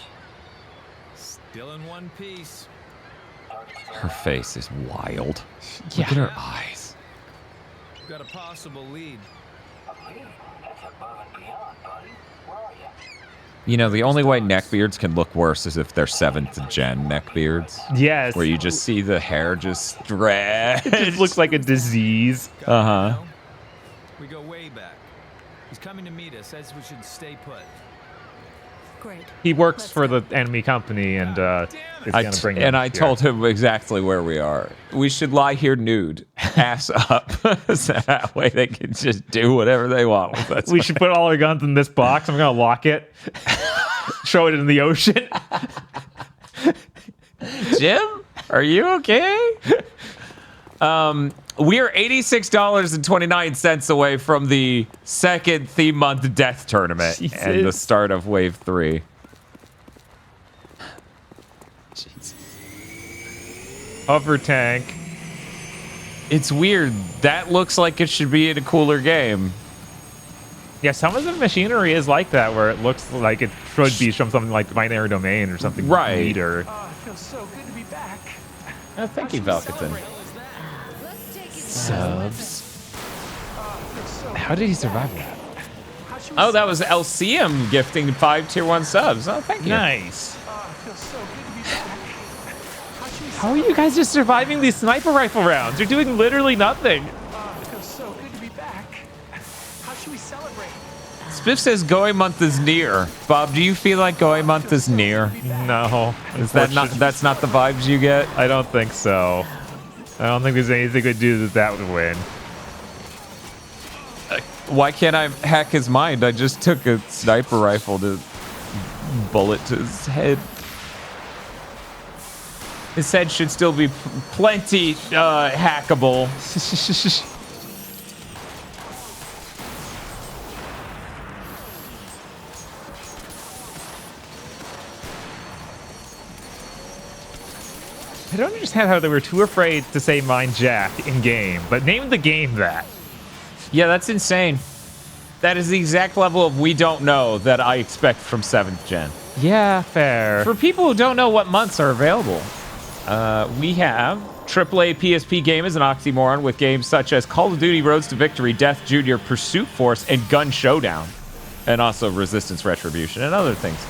Still in one piece. her face is wild. Look at her eyes. We've got a possible lead. That's above and beyond, buddy. Where are you? You know, the only way neckbeards can look worse is if they're 7th gen neckbeards. Yes. Where you just see the hair just stretch. It just looks like a disease. Uh-huh. We go way back. He's coming to meet us. Says we should stay put. Great. He works for the enemy company and is going to bring them I here. told him exactly where we are. We should lie here nude, ass up. So that way they can just do whatever they want with us. We should put all our guns in this box. I'm going to lock it. Throw it in the ocean. Jim, are you okay? We are $86.29 away from the second theme month death tournament and the start of wave 3. Jesus. Hover tank. It's weird. That looks like it should be in a cooler game. Yeah, some of the machinery is like that, where it looks like it should be from something like Binary Domain or something neater. It feels so good to be back. Oh, thank you, Valkaton. Subs. How did he survive that? Oh, that was LCM gifting 5 tier 1 subs. Oh, thank you. Nice. How are you guys just surviving these sniper rifle rounds? You're doing literally nothing. It feels so good to be back. How should we celebrate? Spiff says going month is near. Bob, do you feel like going month is near? No. Is that not? That's not the vibes you get? I don't think so. I don't think there's anything we do that would win. Why can't I hack his mind? I just took a sniper rifle to bullet to his head. His head should still be plenty hackable. I don't understand how they were too afraid to say Mindjack in game, but name the game that. Yeah, that's insane. That is the exact level of we don't know that I expect from 7th gen. Yeah, fair. For people who don't know what months are available, we have AAA PSP game is an oxymoron with games such as Call of Duty Roads to Victory, Death Junior, Pursuit Force, and Gun Showdown. And also Resistance Retribution and other things.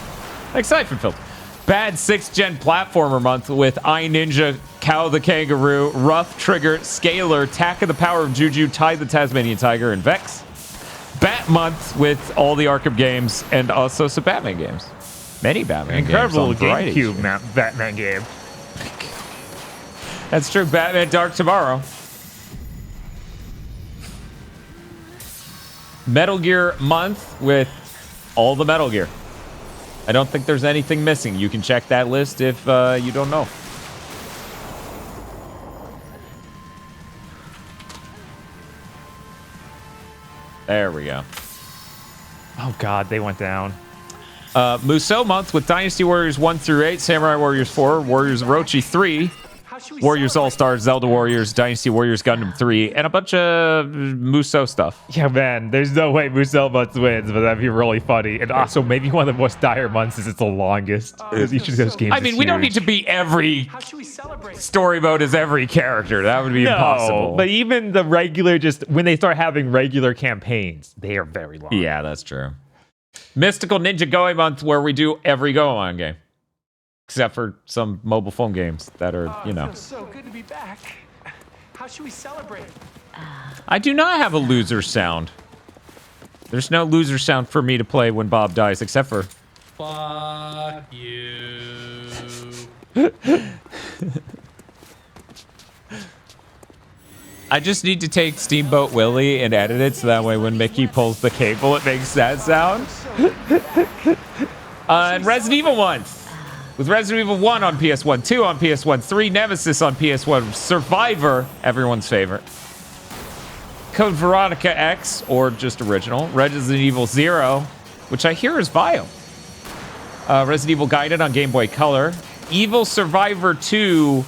Like Siphon Filter. Bad 6th gen platformer month with I Ninja, Cow the Kangaroo, Rough Trigger, Scalar, Attack of the Power of Juju, Tide the Tasmanian Tiger, and Vex. Bat month with all the Arkham games and also some Batman games. Many Batman Incredible games. Incredible GameCube Batman game. That's true. Batman Dark Tomorrow. Metal Gear month with all the Metal Gear. I don't think there's anything missing. You can check that list if you don't know. There we go. Oh god, they went down. Musou month with Dynasty Warriors 1 through 8, Samurai Warriors 4, Warriors Orochi 3, Warriors All-Stars, Zelda Warriors, Dynasty Warriors Gundam 3, and a bunch of Musou stuff. Yeah, man, there's no way Musou month wins, but that'd be really funny. And also, maybe one of the most dire months is it's the longest. Each of those games I mean, we don't need to be every story mode as every character. That would be impossible. But even the regular, just when they start having regular campaigns, they are very long. Yeah, that's true. Mystical Ninja Goemon month where we do every Goemon game. Except for some mobile phone games that are, you know. It feels so good to be back. How should we celebrate? I do not have a loser sound. There's no loser sound for me to play when Bob dies, except for... Fuck you. I just need to take Steamboat Willie and edit it so that way when Mickey pulls the cable, it makes that sound. And Resident Evil 1. With Resident Evil 1 on PS1, 2 on PS1, 3 Nemesis on PS1, Survivor, everyone's favorite. Code Veronica X, or just original. Resident Evil 0, which I hear is vile. Resident Evil Guided on Game Boy Color. Evil Survivor 2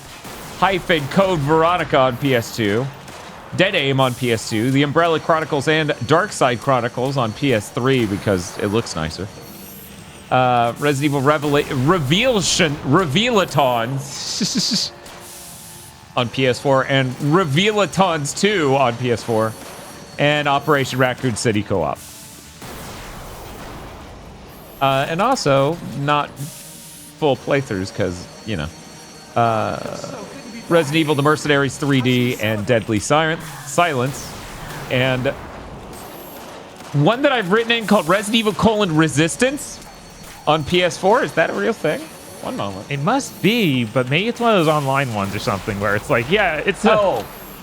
hyphen Code Veronica on PS2. Dead Aim on PS2. The Umbrella Chronicles and Dark Side Chronicles on PS3 because it looks nicer. Resident Evil Revealatons on PS4 and Revealatons 2 on PS4 and Operation Raccoon City Co-op. And also not full playthroughs because, you know, Resident Evil The Mercenaries 3D and Deadly Silence. And one that I've written in called Resident Evil: Resistance on PS4. Is that a real thing? One moment. It must be, but maybe it's one of those online ones or something where it's like, yeah, it's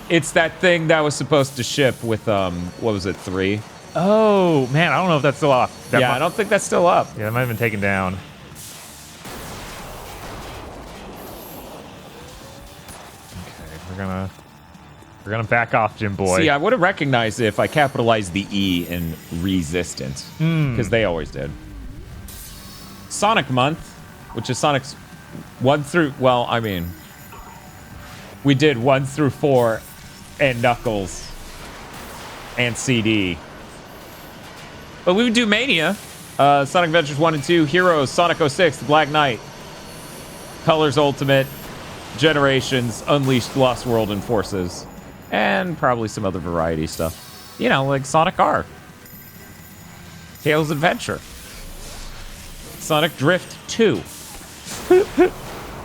it's that thing that was supposed to ship with what was it, 3? Oh man, I don't know if that's still up. I don't think that's still up. Yeah, it might have been taken down. Okay, we're gonna back off, Jim Boy. See, I would have recognized it if I capitalized the E in resistance, because they always did. Sonic Month, which is Sonic's 1 through, well, I mean, we did 1 through 4 and Knuckles and CD. But we would do Mania, Sonic Adventures 1 and 2, Heroes, Sonic 06, The Black Knight, Colors Ultimate, Generations, Unleashed, Lost World, and Forces, and probably some other variety stuff. You know, like Sonic R, Tails Adventure, Sonic Drift 2.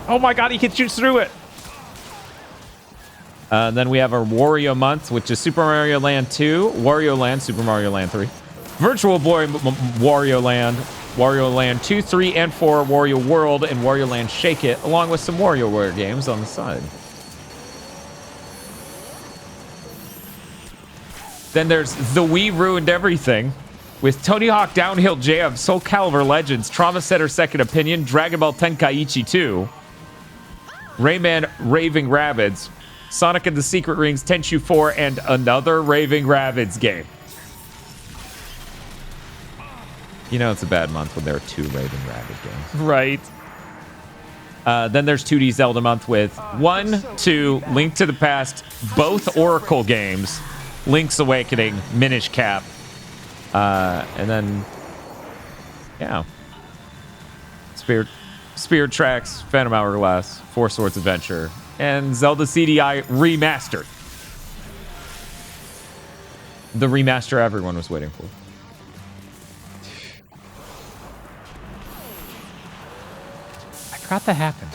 Oh my god, he can shoot through it. Then we have our Wario Month, which is Super Mario Land 2, Wario Land, Super Mario Land 3, Virtual Boy Wario Land 2, 3, and 4, Wario World, and Wario Land Shake It, along with some WarioWare games on the side. Then there's The Wii Ruined Everything, with Tony Hawk Downhill Jam, Soul Calibur Legends, Trauma Center Second Opinion, Dragon Ball Tenkaichi 2, Rayman Raving Rabbids, Sonic and the Secret Rings Tenchu 4, and another Raving Rabbids game. You know it's a bad month when there are 2 Raving Rabbids games. Right. Then there's 2D Zelda month with 1, 2, Link to the Past, both Oracle games, Link's Awakening, Minish Cap, and then, yeah, Spirit Tracks, Phantom Hourglass, Four Swords Adventure, and Zelda CDI Remastered. The remaster everyone was waiting for. I forgot that happened.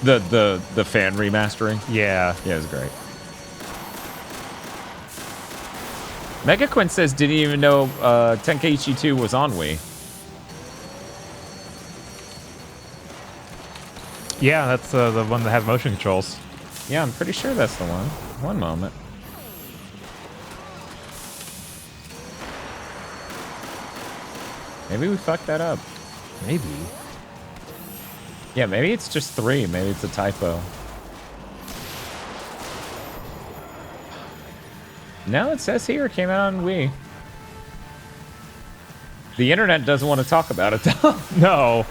The fan remastering? Yeah. Yeah, it was great. Mega Quinn says didn't even know Tenkaichi 2 was on Wii. Yeah, that's the one that has motion controls. Yeah, I'm pretty sure that's the one. One moment. Maybe we fucked that up. Maybe. Yeah, maybe it's just 3. Maybe it's a typo. No, it says here it came out on Wii. The internet doesn't want to talk about it, though. No.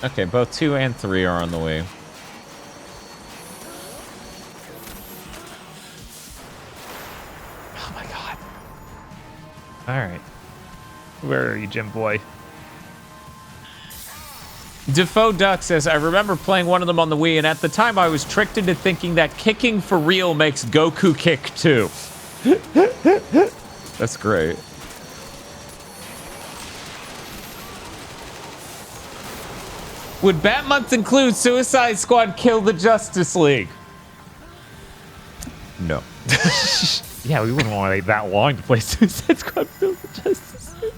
Okay, both 2 and 3 are on the Wii. Oh my god. All right. Where are you, Jim Boy? Defoe Duck says, I remember playing one of them on the Wii, and at the time I was tricked into thinking that kicking for real makes Goku kick too. That's great. Would Bat Month include Suicide Squad Kill the Justice League? No. Yeah, we wouldn't want to wait that long to play Suicide Squad Kill the Justice League.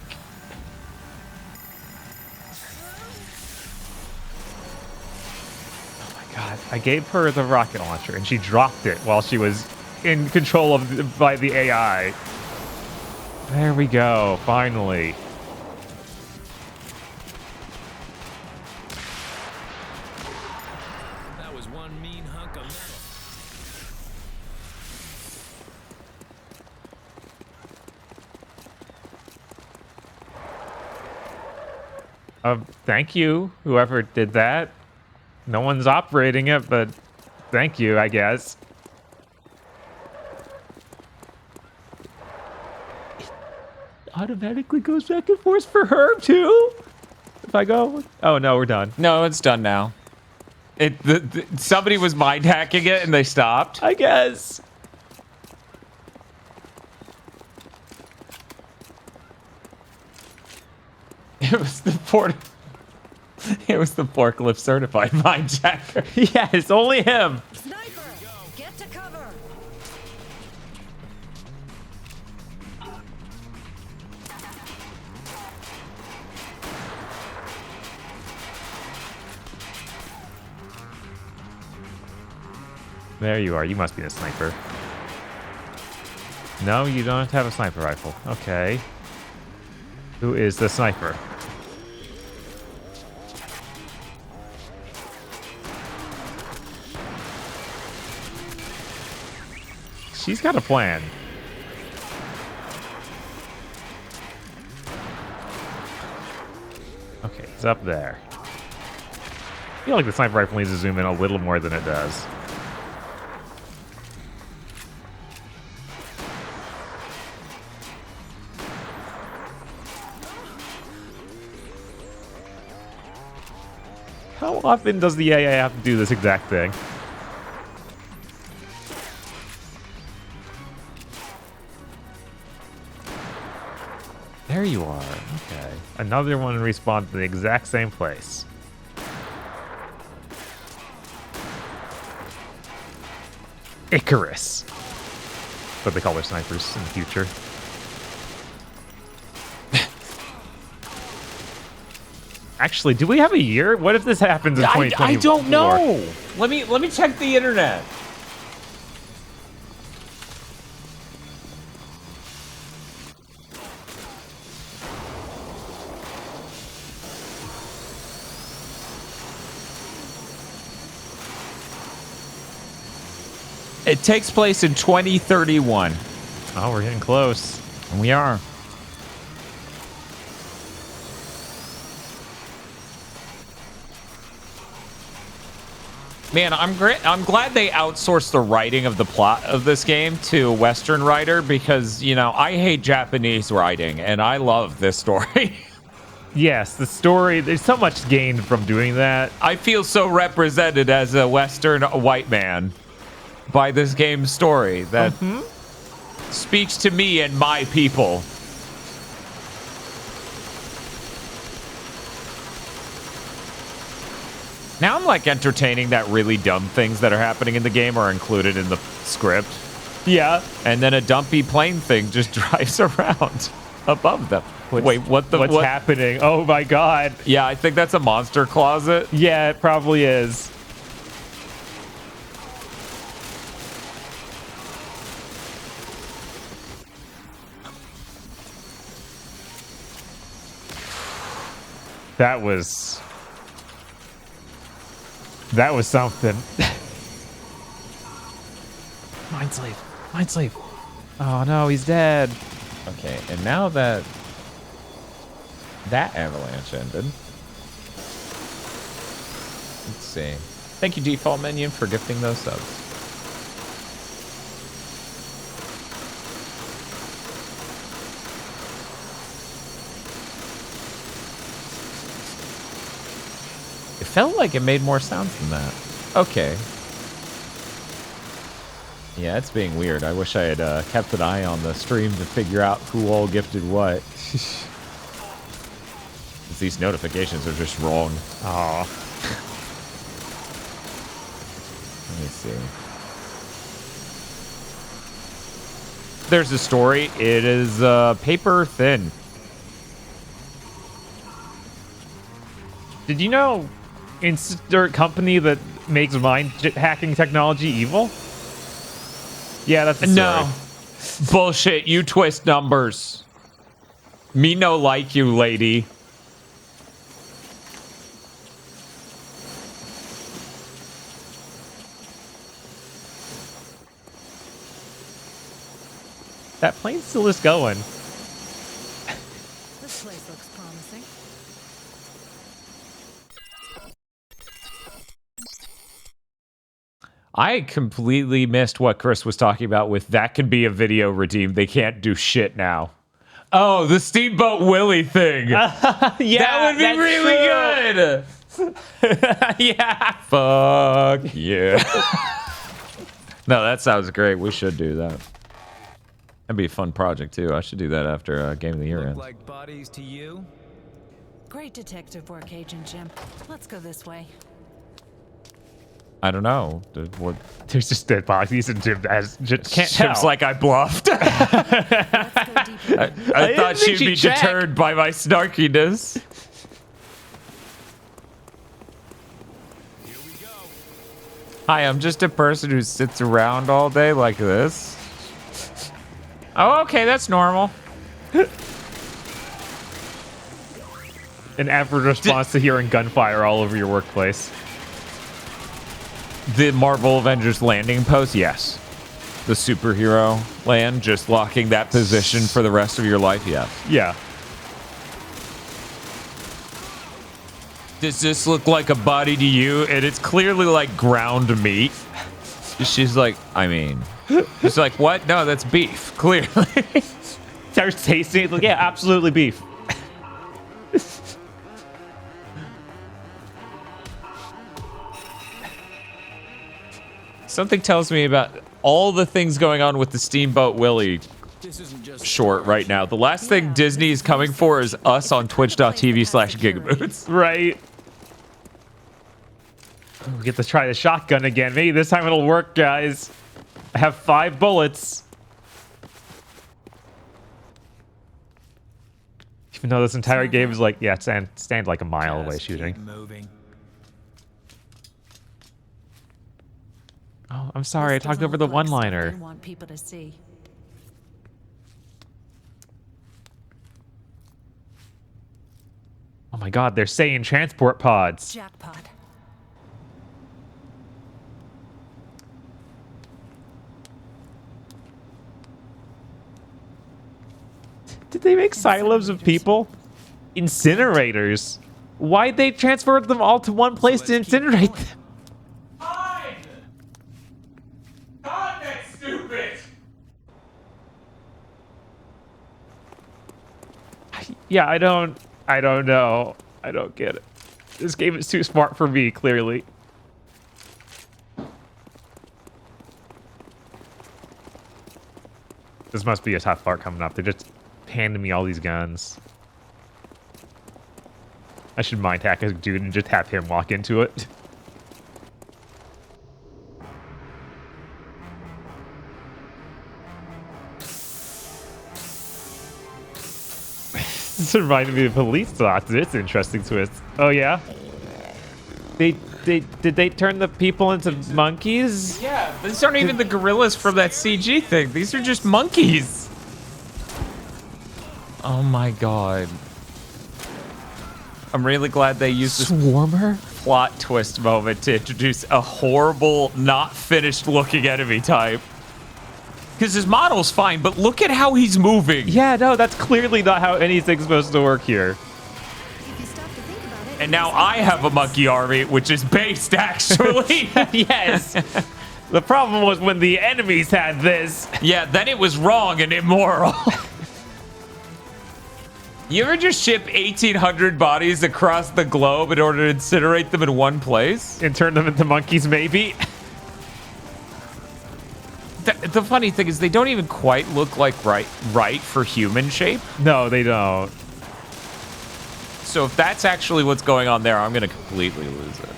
God, I gave her the rocket launcher and she dropped it while she was in control of by the AI. There we go, finally. That was one mean hunk of metal. Thank you, whoever did that. No one's operating it, but thank you, I guess. It automatically goes back and forth for her, too? If I go... Oh, no, we're done. No, it's done now. Somebody was mind hacking it and they stopped. I guess. It was the forklift certified Mindjacker. Yeah, it's only him. Sniper, get to cover. There you are. You must be the sniper. No, you don't have to have a sniper rifle. Okay. Who is the sniper? She's got a plan. Okay, it's up there. I feel like the sniper rifle needs to zoom in a little more than it does. How often does the AA have to do this exact thing? There you are. Okay. Another one respawned to the exact same place. Icarus. But they call their snipers in the future. Actually, do we have a year? What if this happens in 2024? I don't know. Let me check the internet. It takes place in 2031. Oh, we're getting close. We are. Man, I'm glad they outsourced the writing of the plot of this game to a Western writer because, you know, I hate Japanese writing and I love this story. Yes, the story, there's so much gained from doing that. I feel so represented as a Western white man by this game's story that speaks to me and my people. Now I'm like entertaining that really dumb things that are happening in the game are included in the script. Yeah. And then a dumpy plane thing just drives around above them. Wait, what's happening? Oh my god. Yeah, I think that's a monster closet. Yeah, it probably is. That was something. Mind sleep. Oh no, he's dead. Okay, and now that avalanche ended. Let's see. Thank you, Default Minion, for gifting those subs. It felt like it made more sound than that. Okay. Yeah, it's being weird. I wish I had kept an eye on the stream to figure out who all gifted what. These notifications are just wrong. Aw. Let me see. There's a story. It is paper thin. Did you know Insert company that makes mind hacking technology evil? Yeah, that's the story. No. Bullshit. You twist numbers. Me no like you, lady. That plane's still is going. This place looks promising. I completely missed what Chris was talking about with that can be a video redeemed. They can't do shit now. Oh, the Steamboat Willie thing. Yeah, that would be really good. Yeah. Fuck yeah. No, that sounds great. We should do that. That'd be a fun project too. I should do that after Game of the Year ends. Like bodies to you? Great detective work, Agent Jim. Let's go this way. I don't know. What? There's just dead bodies and Jim just can't Jim's tell. like I bluffed. I thought she'd be deterred by my snarkiness. Hi, I'm just a person who sits around all day like this. Oh, okay, that's normal. An average response to hearing gunfire all over your workplace. The Marvel Avengers landing post, yes. The superhero land, just locking that position for the rest of your life, yes. Yeah. Does this look like a body to you? And it's clearly like ground meat. She's like, I mean, she's like, what? No, that's beef, clearly. Starts tasting it, like, yeah, absolutely beef. Something tells me about all the things going on with the Steamboat Willie short right now. The last thing Disney is coming for is us on twitch.tv/GigaBoots. Right. We get to try the shotgun again. Maybe this time it'll work, guys. I have 5 bullets. Even though this entire game is like, yeah, stand like a mile away shooting. Oh, I'm sorry. I talked over the one-liner. I want people to see. Oh my god, they're saying transport pods. Jackpot. Did they make silos of people? Incinerators. Why'd they transfer them all to one place to incinerate them? God, that's stupid. Yeah, I don't know. I don't get it. This game is too smart for me, clearly. This must be a tough part coming up. They're just handing me all these guns. I should mind hack a dude and just have him walk into it. This reminded me of police thoughts. It's an interesting twist. Oh yeah? Did they turn the people into monkeys? Yeah, these aren't even the gorillas from that CG thing. These are just monkeys. Oh my god. I'm really glad they used this Swarmer plot twist moment to introduce a horrible, not finished looking enemy type. Because his model's fine, but look at how he's moving. Yeah, no, that's clearly not how anything's supposed to work here. And now I have a monkey army, which is based, actually. Yes. The problem was when the enemies had this. Yeah, then it was wrong and immoral. You ever just ship 1,800 bodies across the globe in order to incinerate them in one place? And turn them into monkeys, maybe? The funny thing is they don't even quite look like right for human shape. No, they don't. So if that's actually what's going on there, I'm going to completely lose it.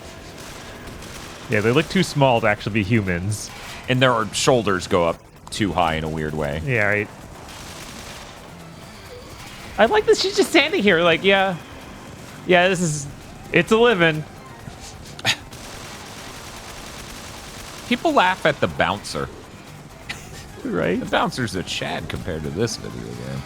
Yeah, they look too small to actually be humans. And their shoulders go up too high in a weird way. Yeah, right. I like that she's just standing here like, yeah, it's a living. People laugh at the bouncer. Right? The bouncer's a Chad compared to this video game.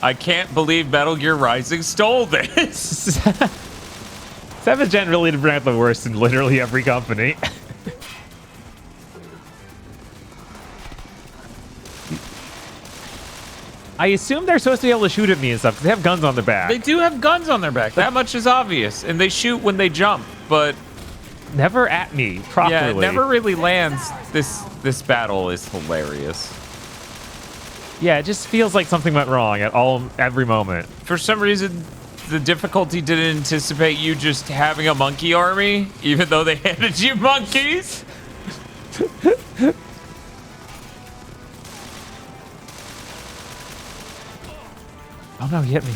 I can't believe Metal Gear Rising stole this. 7th Gen really did bring out the worst in literally every company. I assume they're supposed to be able to shoot at me and stuff because they have guns on their back. They do have guns on their back. That much is obvious. And they shoot when they jump, but never at me properly. Yeah, it never really lands. This battle is hilarious. Yeah, it just feels like something went wrong at every moment. For some reason, the difficulty didn't anticipate you just having a monkey army, even though they handed you monkeys. Oh no, he hit me.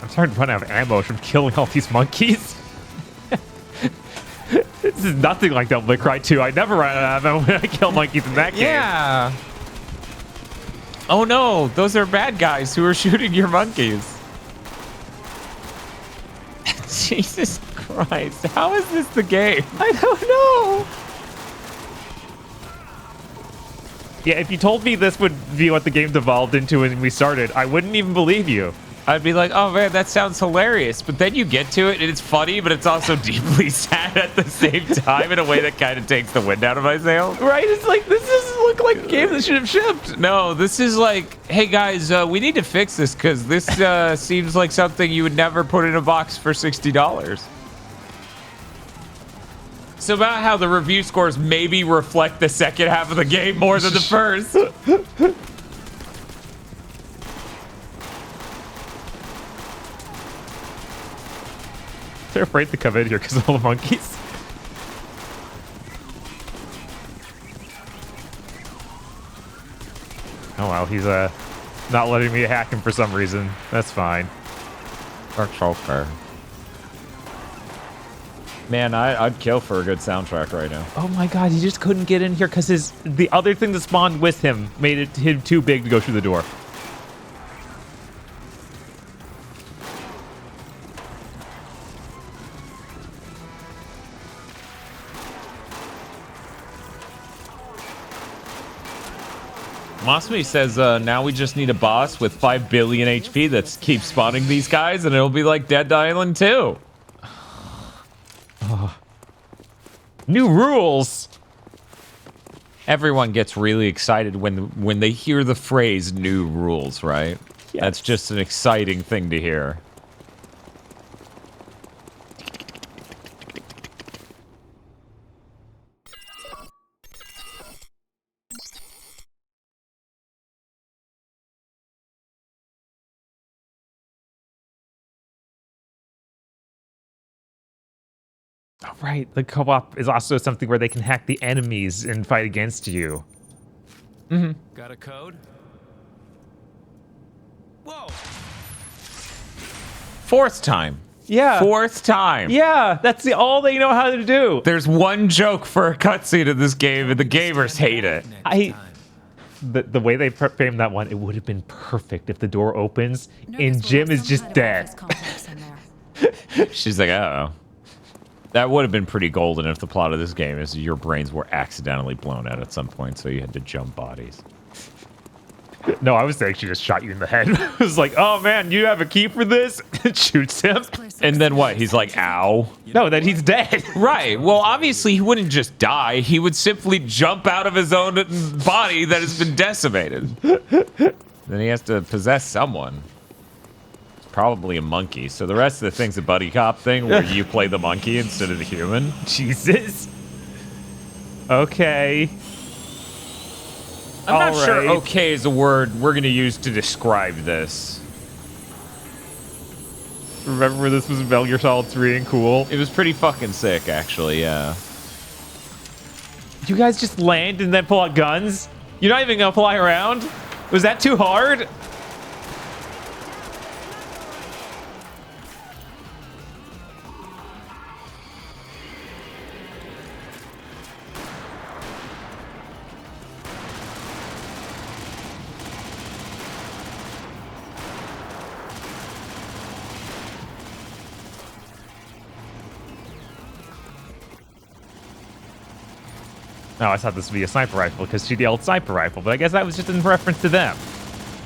I'm starting to run out of ammo from killing all these monkeys. This is nothing like Devil May Cry 2. I never run out of ammo when I kill monkeys in that game. Yeah. Oh no, those are bad guys who are shooting your monkeys. Jesus Christ, how is this the game? I don't know. Yeah, if you told me this would be what the game devolved into when we started, I wouldn't even believe you. I'd be like, oh man, that sounds hilarious. But then you get to it and it's funny, but it's also deeply sad at the same time in a way that kind of takes the wind out of my sails. Right? It's like, this doesn't look like a game that should have shipped. No, this is like, hey guys, we need to fix this because this seems like something you would never put in a box for $60. So about how the review scores maybe reflect the second half of the game more than the first. They're afraid to come in here because of all the monkeys. Oh wow, he's not letting me hack him for some reason. That's fine. That's okay. Man, I'd kill for a good soundtrack right now. Oh my god, he just couldn't get in here because the other thing that spawned with him made it him too big to go through the door. Masumi says, now we just need a boss with 5 billion HP that keeps spawning these guys, and it'll be like Dead Island 2. Oh. New rules! Everyone gets really excited when they hear the phrase new rules, right? Yes. That's just an exciting thing to hear. Oh, right, the co-op is also something where they can hack the enemies and fight against you. Mm-hmm. Got a code? Whoa! Fourth time. Yeah. Fourth time. Yeah, that's all they know how to do. There's one joke for a cutscene in this game, and the gamers hate it. The way they framed that one, it would have been perfect if the door opens and Jim is just dead. She's like, uh-oh. That would have been pretty golden if the plot of this game is your brains were accidentally blown out at some point, so you had to jump bodies. No, I was saying she just shot you in the head. It was like, oh man, you have a key for this? It shoots him. And then what? He's like, ow. No, then he's dead. Right. Well, obviously he wouldn't just die. He would simply jump out of his own body that has been decimated. Then he has to possess someone. Probably a monkey. So the rest of the thing's a buddy cop thing where you play the monkey instead of the human. Jesus. Okay. I'm not sure Alright. okay is a word we're going to use to describe this. Remember when this was Metal Gear Solid 3 and cool? It was pretty fucking sick, actually, yeah. You guys just land and then pull out guns? You're not even gonna fly around? Was that too hard? No, I thought this would be a sniper rifle because she yelled sniper rifle, but I guess that was just in reference to them.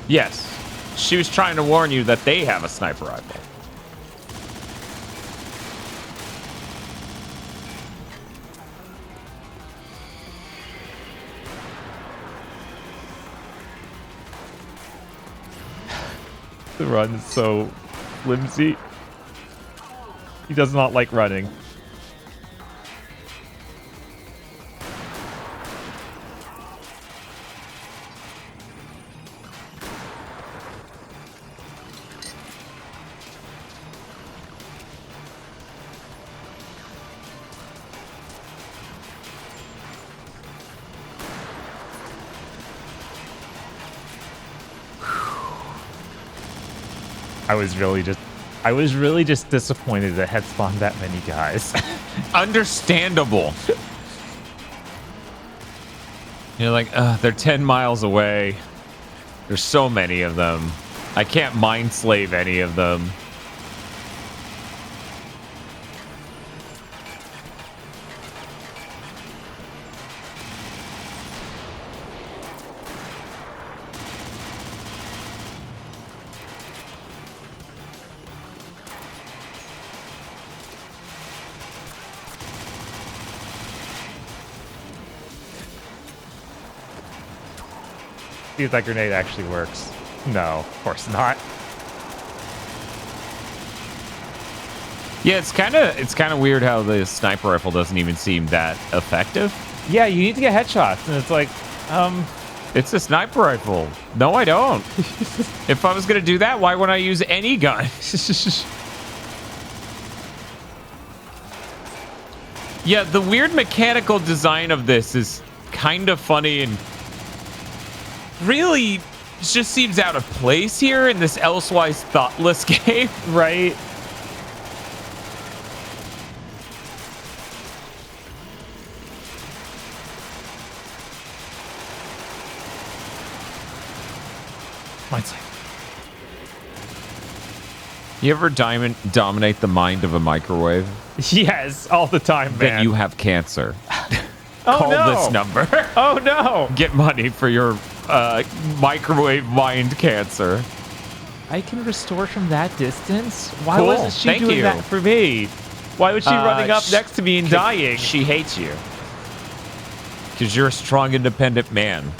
Yes. She was trying to warn you that they have a sniper rifle. The run is so flimsy. He does not like running. I was really just disappointed that it had spawned that many guys. Understandable. You're like, they're 10 miles away. There's so many of them. I can't mind slave any of them. See if that grenade actually works. No, of course not. Yeah, it's kind of weird how the sniper rifle doesn't even seem that effective. Yeah, you need to get headshots, and it's like, it's a sniper rifle. No, I don't. If I was gonna do that, why wouldn't I use any gun? Yeah, the weird mechanical design of this is kind of funny and really just seems out of place here in this elsewise thoughtless game. Right? Mindset. You ever dominate the mind of a microwave? Yes, all the time, man. Then you have cancer. Oh, Call no. this number. Oh no! Get money for your microwave mind cancer. I can restore from that distance? Why Cool. wasn't she Thank doing you. that for me? Why was she running up sh- next to me and dying? She hates you. Because you're a strong, independent man.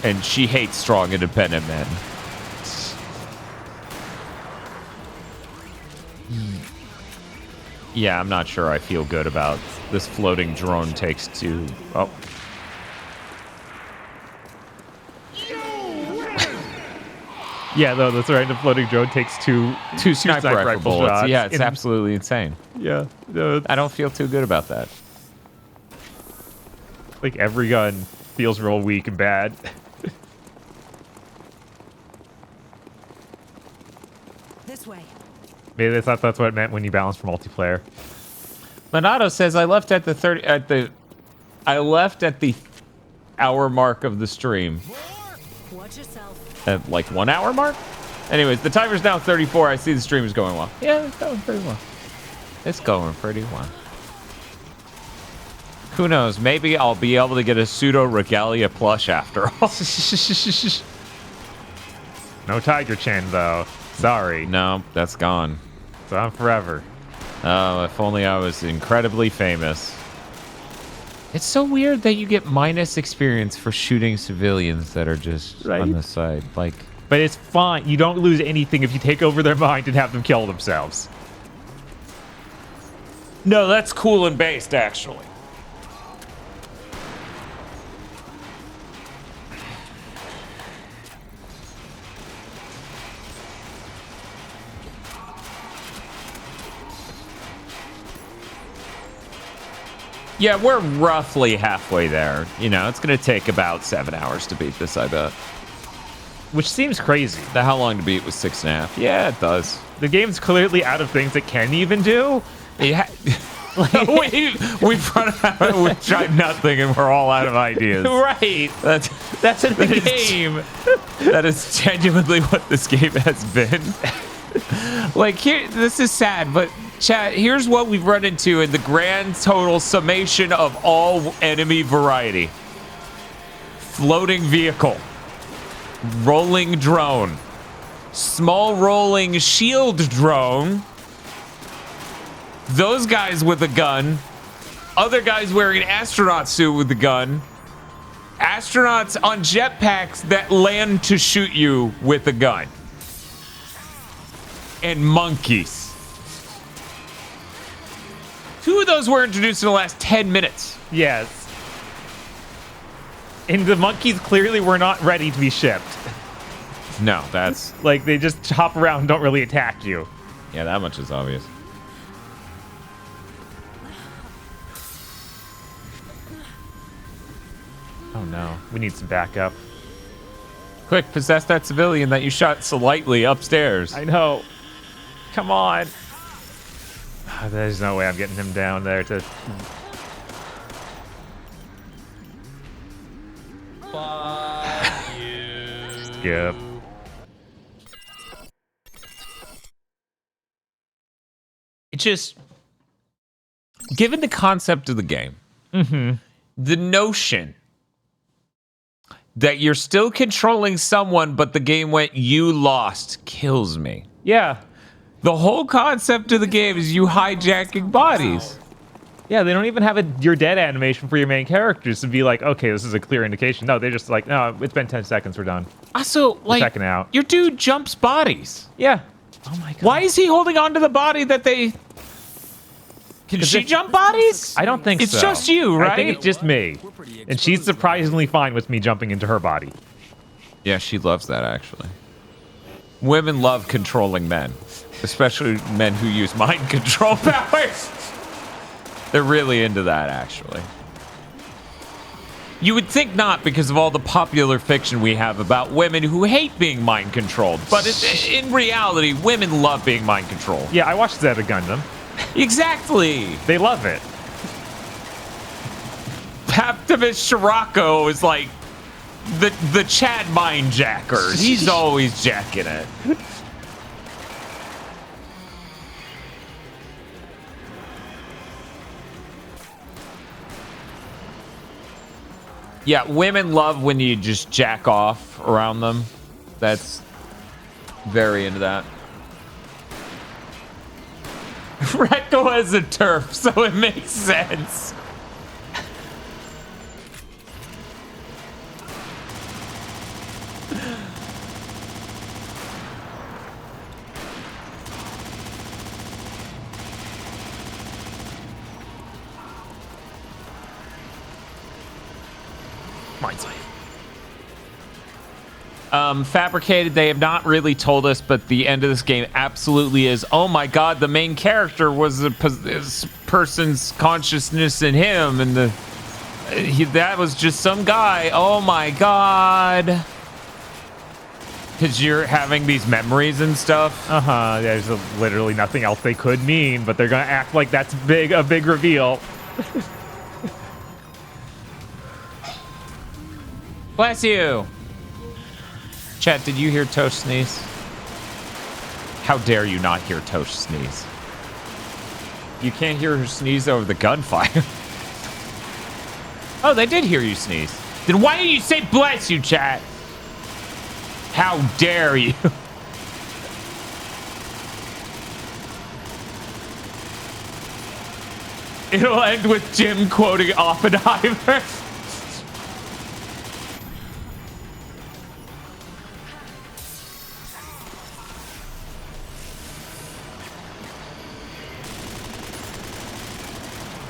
And she hates strong, independent men. Yeah, I'm not sure I feel good about this floating drone takes two. Oh. Yeah, no, that's right. The floating drone takes two Sniper rifle bullets. shots. Yeah, it's absolutely insane. Yeah, no, I don't feel too good about that. like every gun feels real weak and bad. This way. Maybe they thought that's what it meant when you balance for multiplayer. Leonardo says I left at the hour mark of the stream. Watch yourself. At like 1 hour mark? Anyways, the timer's now 34. I see the stream is going well. Yeah, it's going pretty well. It's going pretty well. Who knows? Maybe I'll be able to get a pseudo regalia plush after all. No tiger chin though. Sorry. No, that's gone. It's on forever. Oh, if only I was incredibly famous. It's so weird that you get minus experience for shooting civilians that are just on the side. Like, but it's fine. You don't lose anything if you take over their mind and have them kill themselves. no, that's cool and based, actually. Yeah, we're roughly halfway there. You know, it's going to take about 7 hours to beat this, I bet. Which seems crazy. How long to beat was 6.5. Yeah, it does. The game's clearly out of things it can even do. Yeah. We've run out. We've tried nothing, and we're all out of ideas. Right. That's in the game. That is genuinely what this game has been. Like, here, this is sad, but chat, here's what we've run into in the grand total summation of all enemy variety. Floating vehicle. Rolling drone. Small rolling shield drone. Those guys with a gun. Other guys wearing an astronaut suit with a gun. Astronauts on jetpacks that land to shoot you with a gun. And monkeys. 2 of those were introduced in the last 10 minutes. Yes. And the monkeys clearly were not ready to be shipped. No, that's... Like, they just hop around and don't really attack you. Yeah, that much is obvious. Oh no, we need some backup. Quick, possess that civilian that you shot so lightly upstairs. I know. Come on. There's no way I'm getting him down there to... Fuck you. Skip. It just... Given the concept of the game, the notion that you're still controlling someone, but the game went, you lost, kills me. Yeah. The whole concept of the game is you hijacking bodies. Yeah, they don't even have a you're dead animation for your main characters to be like, okay, this is a clear indication. No, they're just like, no, it's been 10 seconds, we're done. Also, like, checking out. Your dude jumps bodies. Yeah. Oh my god. Why is he holding on to the body that they... Can she jump bodies? I don't think it's so. It's just you, right? I think it's just me. And she's surprisingly fine with me jumping into her body. Yeah, she loves that, actually. Women love controlling men. Especially men who use mind control powers. They're really into that, actually. You would think not because of all the popular fiction we have about women who hate being mind controlled. But in reality, women love being mind controlled. Yeah, I watched Zeta Gundam. Exactly. They love it. Paptimus Shirako is like the Chad Mindjacker. He's always jacking it. Yeah, women love when you just jack off around them. That's very into that. Recco has a turf, so it makes sense. Mine's life. Fabricated, they have not really told us, but the end of this game absolutely is, oh my god, the main character was this person's consciousness in him, and that was just some guy. Oh my god. Because you're having these memories and stuff. There's literally nothing else they could mean, but they're gonna act like that's a big reveal. Bless you. Chat, did you hear Tosh sneeze? How dare you not hear Tosh sneeze? You can't hear her sneeze over the gunfire. Oh, they did hear you sneeze. Then why didn't you say bless you, chat? How dare you? It'll end with Jim quoting Oppenheimer.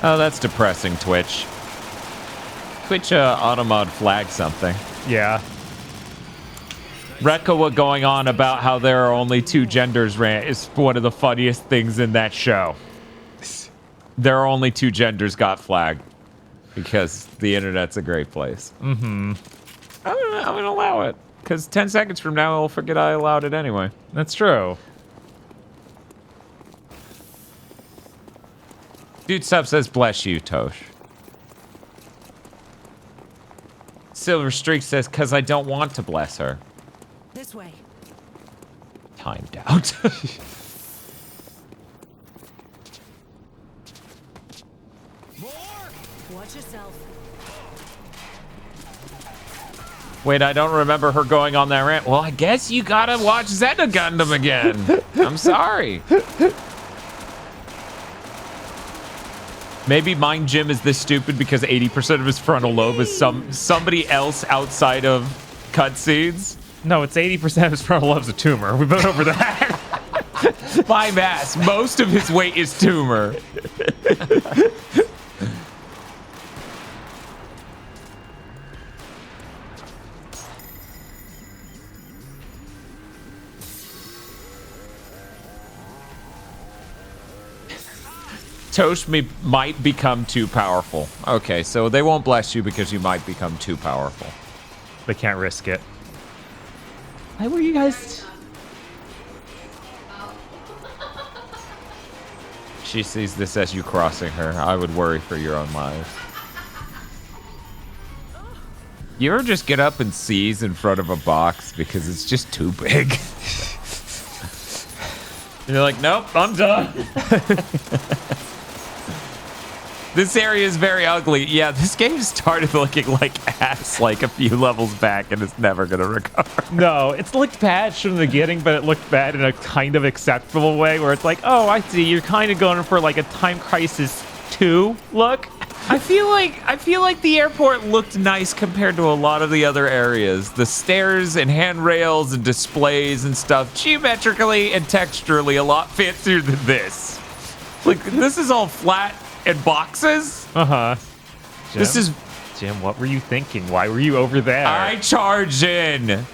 Oh, that's depressing, Twitch. Twitch automod flagged something. Yeah. Rekka going on about how there are only 2 genders rant is one of the funniest things in that show. There are only 2 genders got flagged. because the internet's a great place. Mm-hmm. I'm gonna allow it because 10 seconds from now I'll forget I allowed it anyway. That's true. Dude Sub says, bless you, Tosh. Silver Streak says, because I don't want to bless her. This way. Timed out. Watch yourself. Wait, I don't remember her going on that rant. Well, I guess you gotta watch Zeta Gundam again. I'm sorry. Maybe Mind Jim is this stupid because 80% of his frontal lobe is somebody else outside of cutscenes. No, it's 80% of his frontal lobe's a tumor. We've been over that. My mass. Most of his weight is tumor. Tosh might become too powerful. Okay, so they won't bless you because you might become too powerful. They can't risk it. Why were you guys... She sees this as you crossing her. I would worry for your own lives. You ever just get up and seize in front of a box because it's just too big? And you're like, nope, I'm done. This area is very ugly. Yeah, this game started looking like ass like a few levels back and it's never gonna recover. No, it's looked bad from the beginning, but it looked bad in a kind of acceptable way where it's like, oh, I see, you're kind of going for like a Time Crisis 2 look. I feel like the airport looked nice compared to a lot of the other areas. The stairs and handrails and displays and stuff, geometrically and texturally a lot fancier than this. Like, this is all flat and boxes? Uh-huh. This is... Jim, what were you thinking? Why were you over there? I charge in.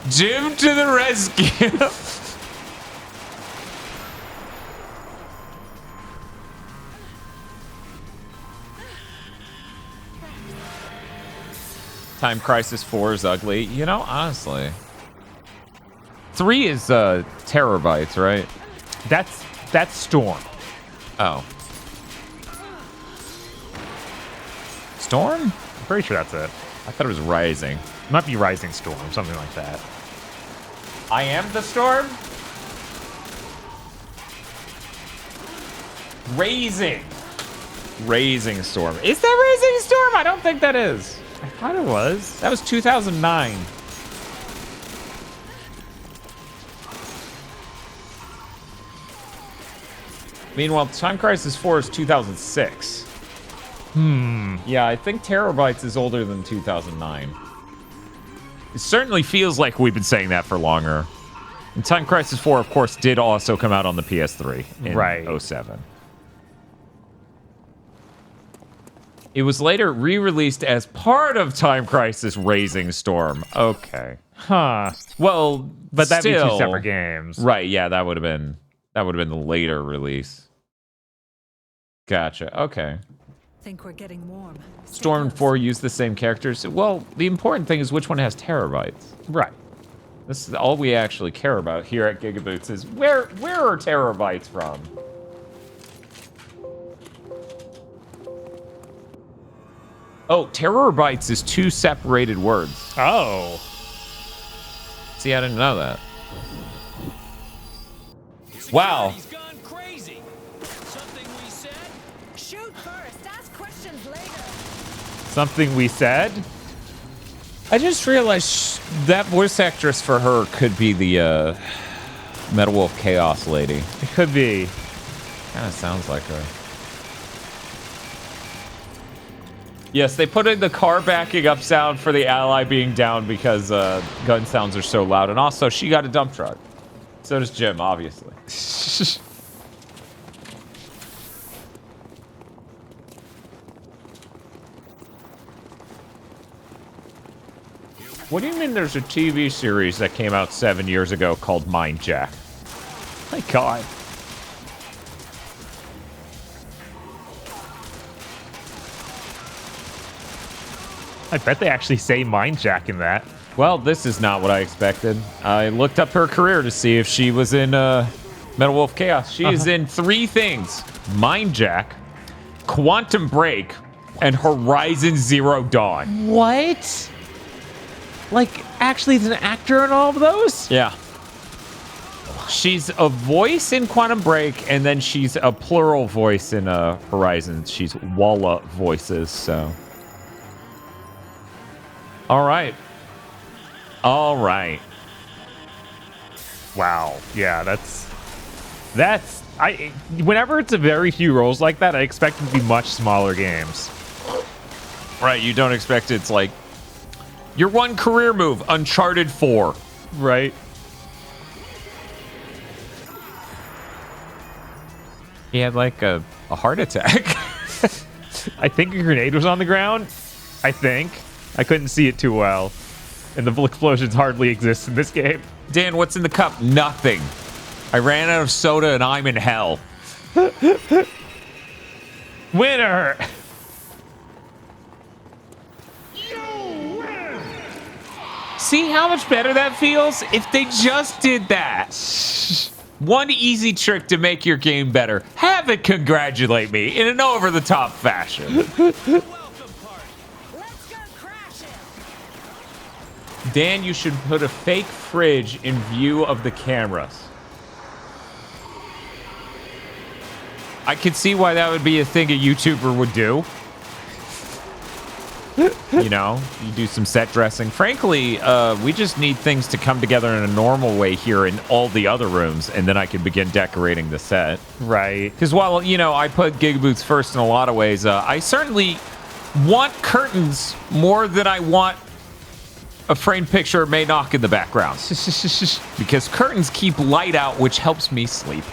Jim to the rescue. Time Crisis 4 is ugly. You know, honestly. 3 is terabytes, right? That's Storm. Oh. Storm? I'm pretty sure that's it. I thought it was Rising. It might be Rising Storm, something like that. I am the Storm? Raising Storm. Is that Raising Storm? I don't think that is. I thought it was. That was 2009. Meanwhile, Time Crisis 4 is 2006. Yeah, I think Terabytes is older than 2009. It certainly feels like we've been saying that for longer. And Time Crisis 4, of course, did also come out on the PS3 in 07. It was later re-released as part of Time Crisis Raising Storm. Okay. Huh. Well, but that'd be still, two separate games. Right, yeah, that would have been the later release. Gotcha. Okay. Think we're getting warm. Storm and 4 use the same characters. Well, the important thing is which one has terabytes. Right. This is all we actually care about here at GigaBoots is where are terabytes from? Oh, terabytes is 2 separated words. Oh. See, I didn't know that. Wow. Something we said? I just realized that voice actress for her could be the Metal Wolf Chaos lady. It could be. Kind of sounds like her. Yes, they put in the car backing up sound for the ally being down because gun sounds are so loud. And also, she got a dump truck. So does Jim, obviously. What do you mean there's a TV series that came out 7 years ago called Mindjack? My God. I bet they actually say Mindjack in that. Well, this is not what I expected. I looked up her career to see if she was in Metal Wolf Chaos. She is in 3 things: Mindjack, Quantum Break, and Horizon Zero Dawn. What? Like, actually, is an actor in all of those? Yeah. She's a voice in Quantum Break, and then she's a plural voice in Horizon. She's Walla voices, so. All right. All right. Wow. Yeah, whenever it's a very few roles like that, I expect it to be much smaller games. Right, you don't expect it's like your one career move, Uncharted 4. Right. He had like a heart attack. I think a grenade was on the ground. I think. I couldn't see it too well. And the explosions hardly exist in this game. Dan, what's in the cup? Nothing. I ran out of soda and I'm in hell. Winner! See how much better that feels? If they just did that. One easy trick to make your game better. Have it congratulate me in an over-the-top fashion. Dan, you should put a fake fridge in view of the cameras. I could see why that would be a thing a YouTuber would do. You know, you do some set dressing. Frankly, we just need things to come together in a normal way here in all the other rooms, and then I can begin decorating the set. Right. Because while, you know, I put GigaBoots first in a lot of ways, I certainly want curtains more than I want a framed picture of May knock in the background. Because curtains keep light out, which helps me sleep.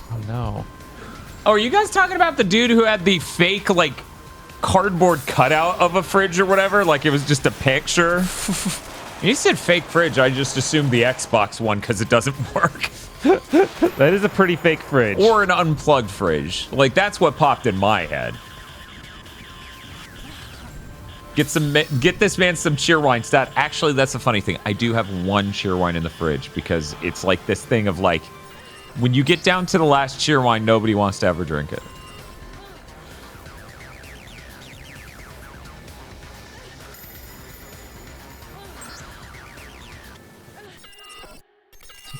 Oh, no. Oh, are you guys talking about the dude who had the fake, like, cardboard cutout of a fridge or whatever? Like, it was just a picture? When you said fake fridge, I just assumed the Xbox one because it doesn't work. That is a pretty fake fridge. Or an unplugged fridge. Like, that's what popped in my head. Get this man some cheerwine stat. Actually, that's the funny thing. I do have one cheerwine in the fridge because it's like this thing of like, when you get down to the last cheerwine, nobody wants to ever drink it.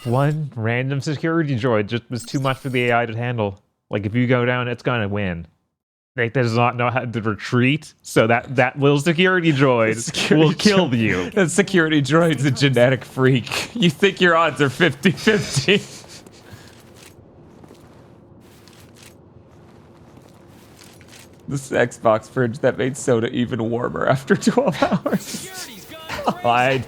One random security droid just was too much for the AI to handle. Like, if you go down, it's gonna win. It does not know how to retreat, so that little security droid will kill you. That security droid's a genetic freak. You think your odds are 50-50. This Xbox fridge that made soda even warmer after 12 hours. Hide.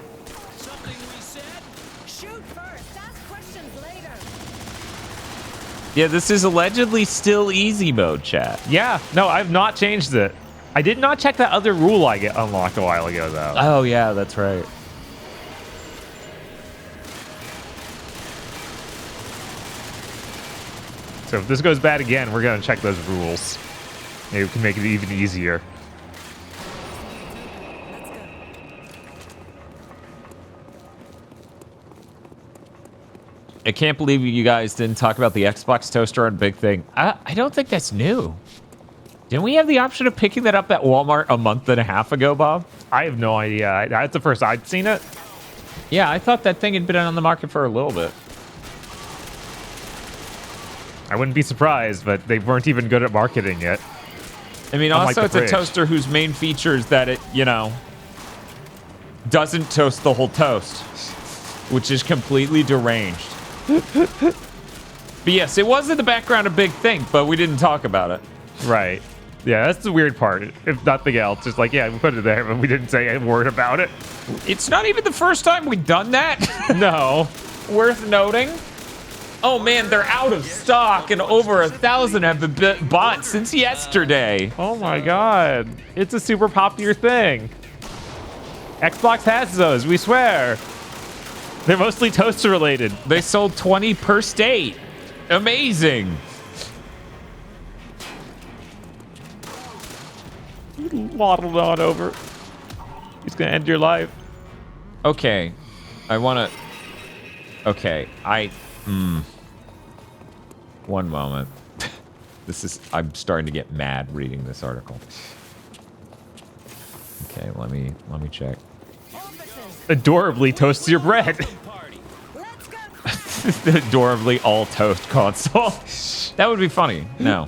Yeah, this is allegedly still easy mode, chat. Yeah, no, I've not changed it. I did not check that other rule I get unlocked a while ago, though. Oh, yeah, that's right. So if this goes bad again, we're going to check those rules. Maybe we can make it even easier. I can't believe you guys didn't talk about the Xbox toaster on Big Thing. I don't think that's new. Didn't we have the option of picking that up at Walmart a month and a half ago, Bob? I have no idea. That's the first I'd seen it. Yeah, I thought that thing had been on the market for a little bit. I wouldn't be surprised, but they weren't even good at marketing it. I mean, also it's a toaster whose main feature is that it, you know, doesn't toast the whole toast, which is completely deranged. But yes, it was in the background a big thing, but we didn't talk about it. Right. Yeah, that's the weird part. If nothing else, just like, yeah, we put it there, but we didn't say a word about it. It's not even the first time we've done that. No. Worth noting. Oh man, they're out of stock and over 1,000 have been bought since yesterday. Oh my god. It's a super popular thing. Xbox has those, we swear. They're mostly toaster related. They sold 20 per state. Amazing. waddled on over. He's gonna end your life. Okay. I wanna... Okay. One moment. I'm starting to get mad reading this article. Okay, let me check. Adorably toast your bread. Adorably all toast console. That would be funny. No.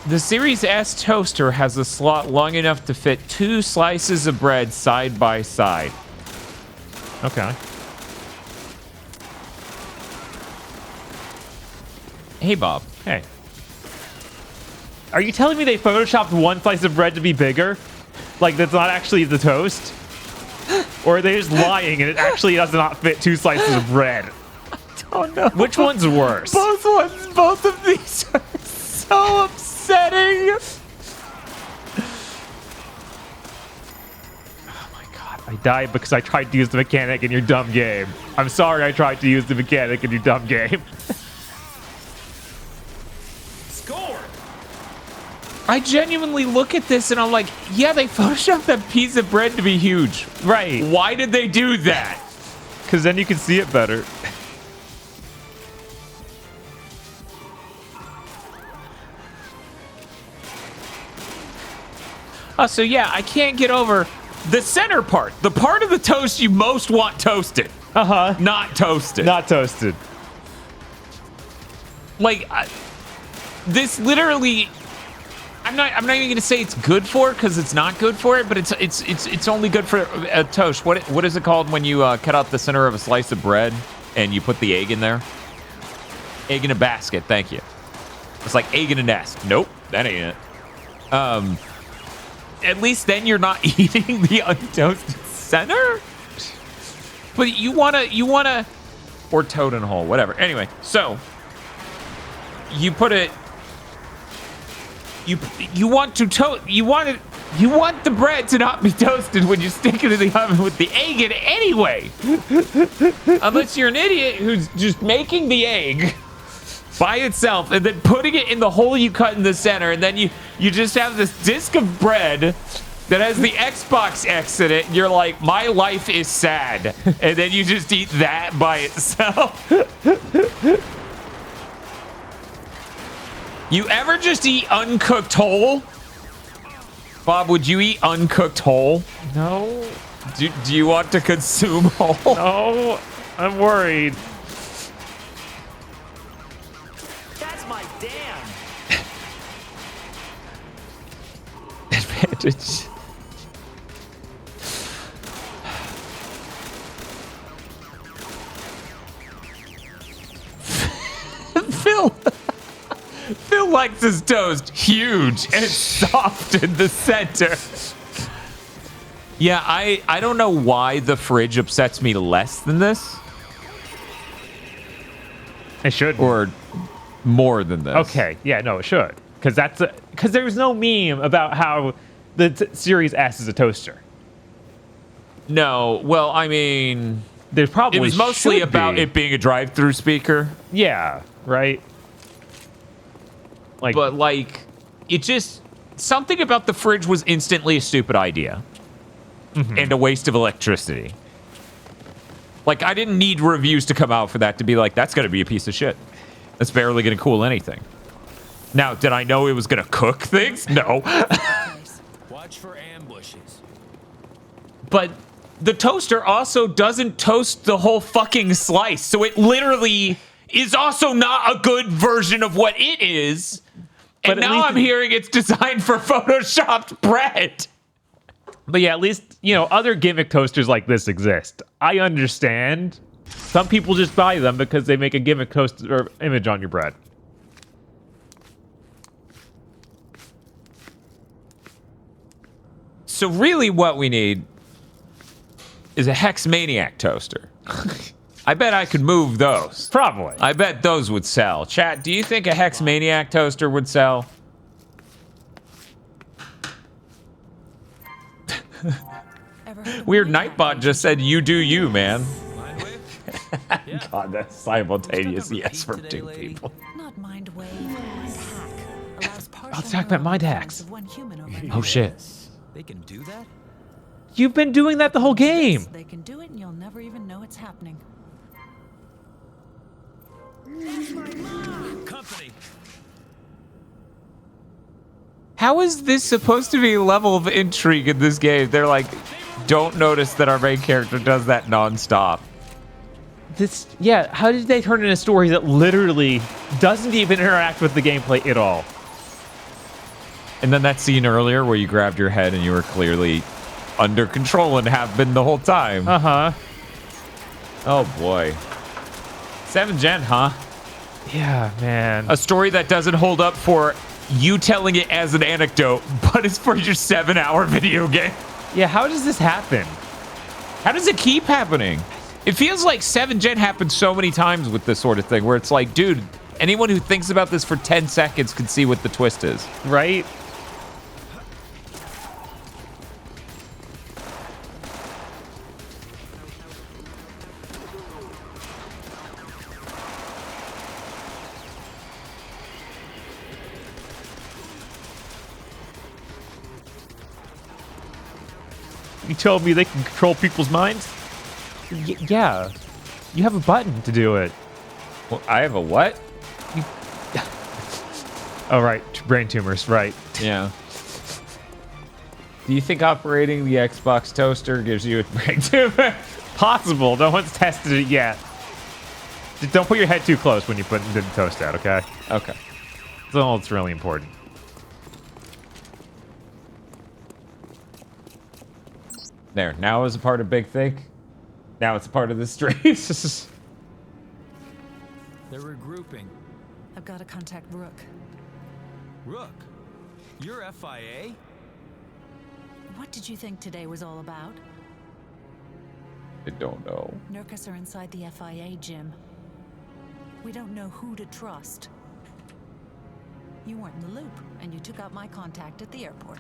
The Series S toaster has a slot long enough to fit 2 slices of bread side by side. Okay. Hey, Bob. Hey. Are you telling me they photoshopped one slice of bread to be bigger? Like, that's not actually the toast? Or are they just lying and it actually does not fit 2 slices of bread? Oh, no. Which one's worse? Both of these are so upsetting. Oh my god. I died because I tried to use the mechanic in your dumb game. I'm sorry I tried to use the mechanic in your dumb game. I genuinely look at this and I'm like, yeah, they photoshopped that piece of bread to be huge. Right. Why did they do that? Because then you can see it better. Oh, so yeah, I can't get over the center part. The part of the toast you most want toasted. Uh-huh. Not toasted. Not toasted. Like, this literally... I'm not even gonna say it's good for it because it's not good for it, but it's only good for a toast. What is it called when you cut out the center of a slice of bread and you put the egg in there? Egg in a basket. Thank you. It's like egg in a nest. Nope, that ain't it. At least then you're not eating the untoasted center. But you wanna, or toad and hole, whatever. Anyway, so you put it. You want the bread to not be toasted when you stick it in the oven with the egg in it anyway. Unless you're an idiot who's just making the egg by itself and then putting it in the hole you cut in the center, and then you just have this disc of bread that has the Xbox X in it, and you're like, my life is sad. And then you just eat that by itself. You ever just eat uncooked whole? Bob, would you eat uncooked whole? No. Do you want to consume whole? No, I'm worried. That's my damn. Advantage. Phil likes his toast huge and soft in the center. Yeah, I don't know why the fridge upsets me less than this. It should. Or more than this. Okay, yeah, no, it should. Because there's no meme about how the Series S is a toaster. No, well, I mean... There's probably It was mostly about it being a drive-through speaker. Yeah, right? But, like, it just... Something about the fridge was instantly a stupid idea. Mm-hmm. And a waste of electricity. Like, I didn't need reviews to come out for that to be like, that's going to be a piece of shit. That's barely going to cool anything. Now, did I know it was going to cook things? No. Watch for ambushes. But the toaster also doesn't toast the whole fucking slice. So it literally is also not a good version of what it is. And now I'm hearing it's designed for photoshopped bread. But yeah, at least, you know, other gimmick toasters like this exist. I understand. Some people just buy them because they make a gimmick toaster image on your bread. So really what we need is a Hex Maniac toaster. I bet I could move those. Probably. I bet those would sell. Chat, do you think a Hex Maniac toaster would sell? Weird Nightbot just said, you do you, man. God, that's simultaneous yes from two people. Not mind wave, mind hack. Allows Let's talk about mind hacks. Oh shit. They can do that? You've been doing that the whole game. They can do it and you'll never even know it's happening. Company. How is this supposed to be a level of intrigue in this game? They're like, don't notice that our main character does that nonstop. Yeah, how did they turn in a story that literally doesn't even interact with the gameplay at all? And then that scene earlier where you grabbed your head and you were clearly under control and have been the whole time. Uh-huh. Oh boy. 7th gen, huh? Yeah, man. A story that doesn't hold up for you telling it as an anecdote, but it's for your 7-hour video game. Yeah, how does this happen? How does it keep happening? It feels like 7th gen happens so many times with this sort of thing where it's like, dude, anyone who thinks about this for 10 seconds can see what the twist is. Right? You told me they can control people's minds? Yeah. You have a button to do it. Well, I have a what? Oh, right. Brain tumors, right. Yeah. Do you think operating the Xbox toaster gives you a brain tumor? Possible. No one's tested it yet. Just don't put your head too close when you put the toast out, okay? Okay. That's all that's really important. There. Now is a part of Big Think. Now it's a part of the stream. They're regrouping. I've got to contact Rook. Rook, you're FIA? What did you think today was all about? I don't know. Nurkas are inside the FIA, Jim. We don't know who to trust. You weren't in the loop, and you took out my contact at the airport.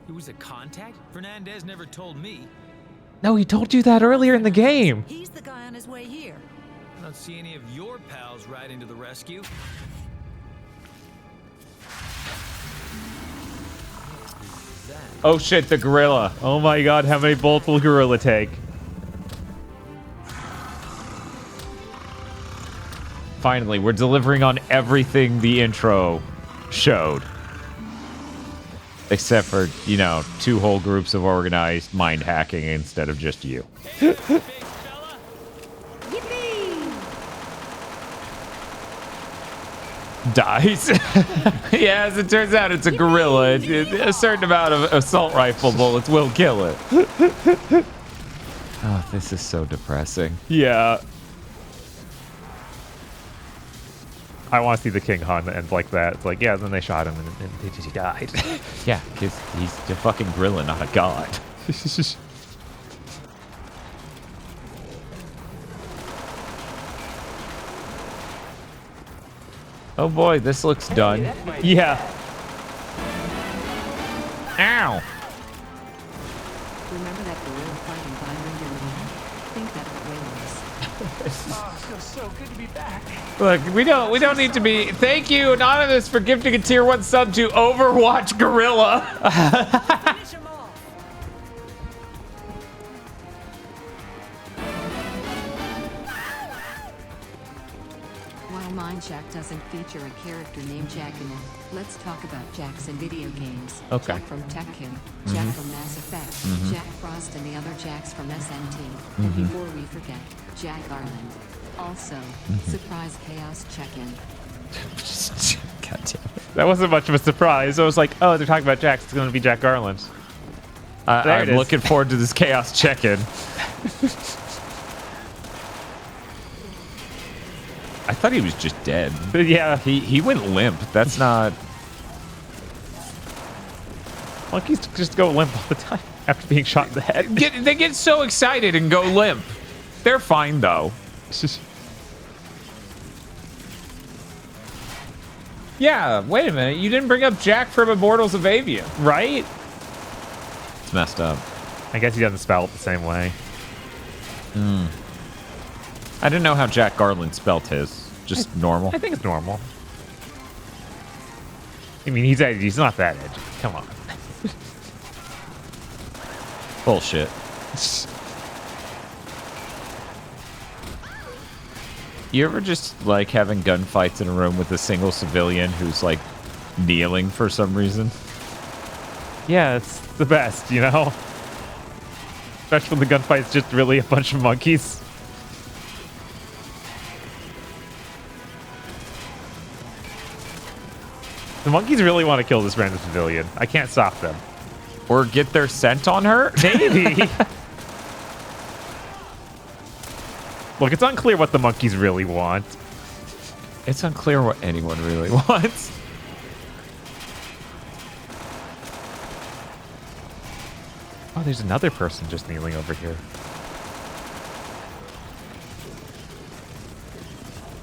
It was a contact? Fernandez never told me. No, he told you that earlier in the game. He's the guy on his way here. I don't see any of your pals riding to the rescue. Oh shit, the gorilla. Oh my god, how many bolts will gorilla take? Finally, we're delivering on everything the intro showed. Except for, you know, 2 whole groups of organized mind hacking instead of just you. Dies. Yeah, as it turns out, it's a gorilla. A certain amount of assault rifle bullets will kill it. Oh, this is so depressing. Yeah. I want to see the King Han end like that. It's like, yeah, then they shot him and he died. Yeah, because he's a fucking gorilla, not a god. Oh boy, this looks done. Yeah. Ow! Remember that gorilla fighting Byron Derrida? Think that way worse. Oh, it feels so good to be back. Look, we don't need to be. Thank you, Anonymous, for gifting a tier 1 sub to Overwatch Gorilla. Finish him off. While Mindjack doesn't feature a character named Jack in it, let's talk about Jacks in video games. Okay. Jack from Tekken, Jack from Mass Effect, Jack Frost and the other Jacks from SNT. And before we forget, Jack Garland. Also, surprise chaos check-in. God damn it. That wasn't much of a surprise. I was like, oh, they're talking about Jax. It's going to be Jack Garland. I'm looking forward to this chaos check-in. I thought he was just dead. Yeah. He went limp. That's not... Monkeys just go limp all the time after being shot in the head. They get so excited and go limp. They're fine, though. Yeah, wait a minute. You didn't bring up Jack from Immortals of Avian. Right? It's messed up. I guess he doesn't spell it the same way. I didn't know how Jack Garland spelt his. Just normal. I think it's normal. I mean, he's not that edgy. Come on. Bullshit. You ever just like having gunfights in a room with a single civilian who's like kneeling for some reason? Yeah, it's the best, you know? Especially when the gunfight's just really a bunch of monkeys. The monkeys really want to kill this random civilian. I can't stop them. Or get their scent on her? Maybe. Look, it's unclear what the monkeys really want. It's unclear what anyone really wants. Oh, there's another person just kneeling over here.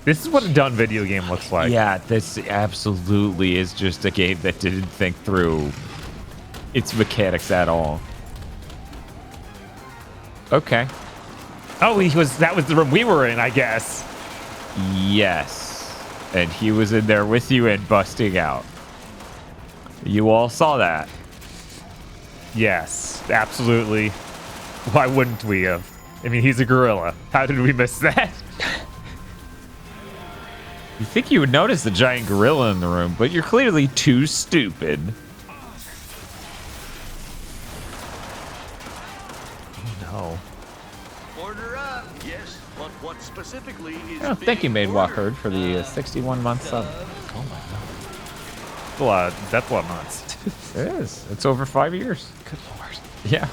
This is what a done video game looks like. Yeah, this absolutely is just a game that didn't think through its mechanics at all. Okay. Oh, that was the room we were in, I guess. Yes. And he was in there with you and busting out. You all saw that. Yes, absolutely. Why wouldn't we have? I mean, he's a gorilla. How did we miss that? You think you would notice the giant gorilla in the room, but you're clearly too stupid. No. Order up. Yes, but what specifically is Oh, thank you, Made Walker, for the 61-month sub. Oh my god. That's a lot of months. It is. It's over 5 years. Good lord. Yeah.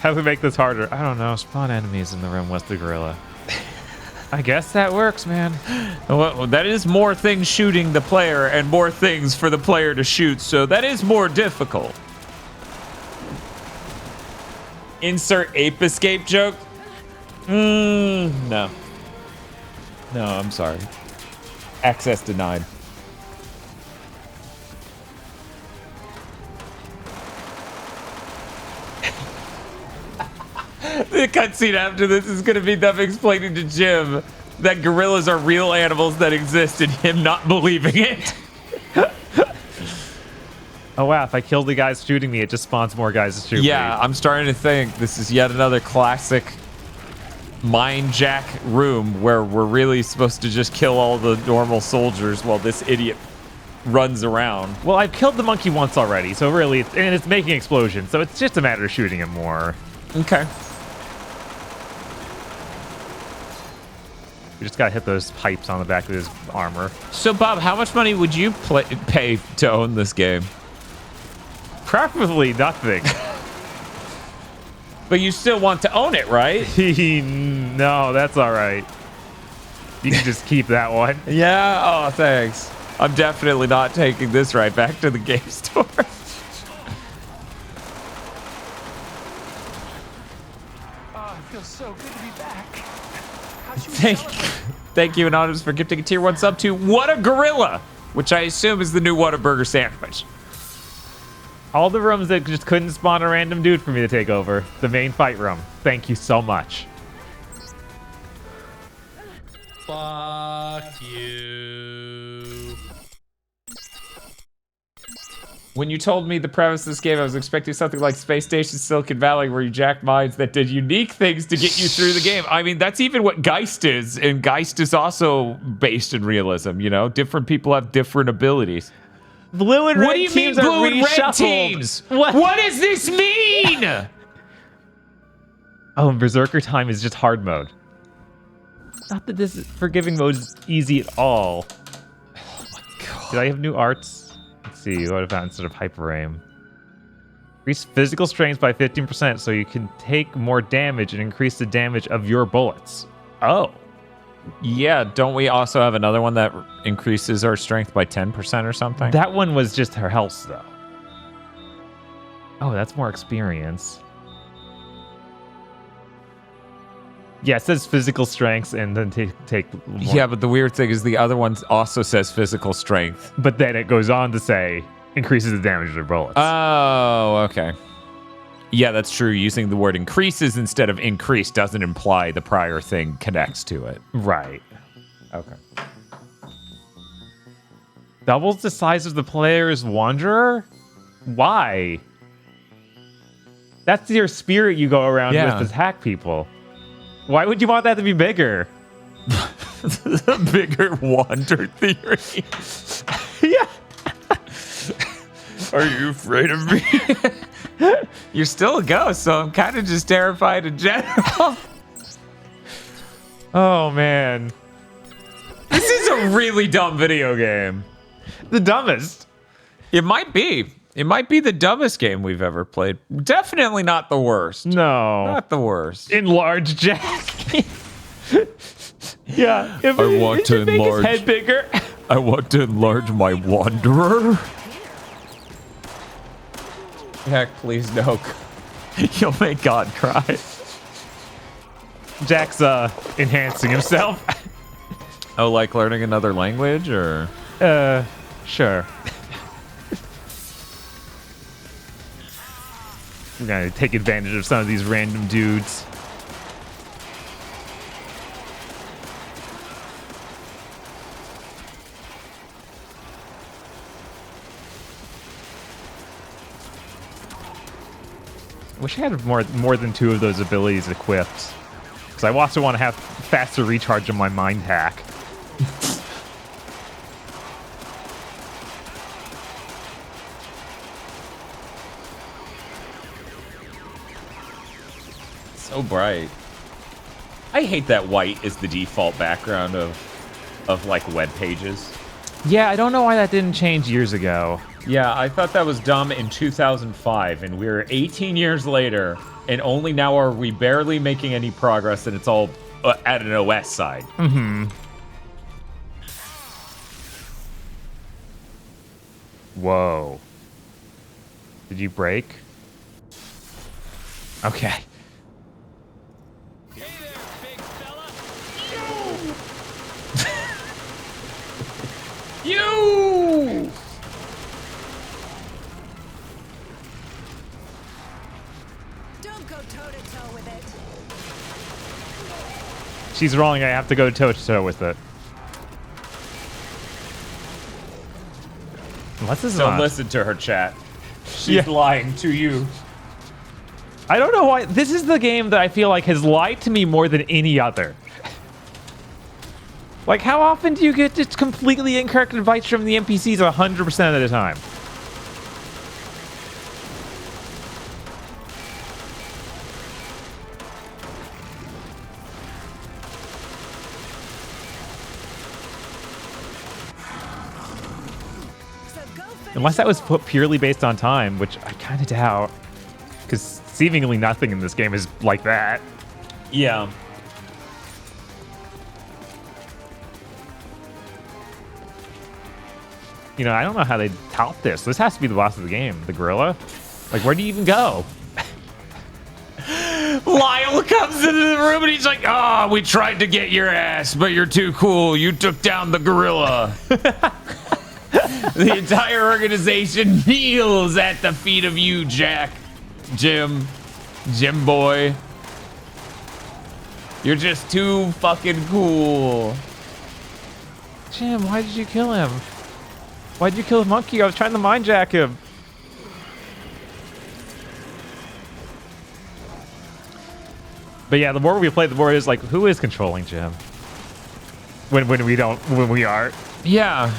How do we make this harder? I don't know. Spawn enemies in the room with the gorilla. I guess that works, man. Well, that is more things shooting the player and more things for the player to shoot, so that is more difficult. Insert ape escape joke? No. No, I'm sorry. Access denied. The cutscene after this is going to be them explaining to Jim that gorillas are real animals that exist and him not believing it. Oh wow, if I kill the guys shooting me, it just spawns more guys to shoot me. Yeah, I'm starting to think this is yet another classic Mindjack room where we're really supposed to just kill all the normal soldiers while this idiot runs around. Well, I've killed the monkey once already, so really, and it's making explosions, so it's just a matter of shooting him more. Okay. We just gotta hit those pipes on the back of his armor. So, Bob, how much money would you pay to own this game? Preferably nothing. But you still want to own it, right? No, that's all right. You can just keep that one. Yeah? Oh, thanks. I'm definitely not taking this right back to the game store. Oh, it feels so good to be back. Thank you, Anonymous, for gifting a tier 1 sub to What a Gorilla, which I assume is the new Whataburger sandwich. All the rooms that just couldn't spawn a random dude for me to take over. The main fight room. Thank you so much. Fuck you. When you told me the premise of this game, I was expecting something like Space Station Silicon Valley, where you jack mines that did unique things to get you through the game. I mean, that's even what Geist is, and Geist is also based in realism, you know? Different people have different abilities. Blue and red What do you mean teams blue are and red reshuffled. teams? What does this mean? Oh, and Berserker Time is just hard mode. Not that this forgiving mode is easy at all. Oh my god. Did I have new arts? Let's see, what about instead of hyper aim? Increase physical strength by 15% so you can take more damage and increase the damage of your bullets. Oh. Yeah, don't we also have another one that increases our strength by 10% or something? That one was just her health, though. Oh, that's more experience. Yeah, it says physical strengths and then take more. Yeah, but the weird thing is the other one also says physical strength. But then it goes on to say increases the damage of their bullets. Oh, okay. Yeah, that's true. Using the word increases instead of increase doesn't imply the prior thing connects to it. Right. Okay. Doubles the size of the player's Wanderer? Why? That's your spirit you go around with to attack people. Why would you want that to be bigger? The bigger Wander theory. Yeah. Are you afraid of me? You're still a ghost, so I'm kind of just terrified in general. Oh, man. This is a really dumb video game. The dumbest. It might be. It might be the dumbest game we've ever played. Definitely not the worst. No. Not the worst. Enlarge Jack. Yeah. I want to enlarge. Make his head bigger. I want to enlarge my Wanderer. Heck, please no. You'll make God cry. Jack's enhancing himself. Oh, like learning another language, or? Sure. We're gonna take advantage of some of these random dudes. Wish I had more than 2 of those abilities equipped. Because I also want to have faster recharge on my Mindjack. So bright. I hate that white is the default background of like web pages. Yeah, I don't know why that didn't change years ago. Yeah, I thought that was dumb in 2005, and we're 18 years later, and only now are we barely making any progress, and it's all at an OS side. Mm-hmm. Whoa. Did you break? Okay. Hey there, big fella. You! Don't go toe-to-toe with it. She's wrong. I have to go toe-to-toe with it. Unless this is Don't not... listen to her, chat. She's lying to you. I don't know why. This is the game that I feel like has lied to me more than any other. Like, how often do you get just completely incorrect advice from the NPCs 100% of the time? Unless that was put purely based on time, which I kind of doubt. Because seemingly nothing in this game is like that. Yeah. You know, I don't know how they top this. This has to be the boss of the game, the gorilla. Like, where do you even go? Lyle comes into the room and he's like, "Ah, we tried to get your ass, but you're too cool. You took down the gorilla." The entire organization kneels at the feet of you, Jack. Jim boy. You're just too fucking cool. Jim, why did you kill him? Why did you kill the monkey? I was trying to Mindjack him. But yeah, the more we play, the more it is like, who is controlling Jim? When we are. Yeah.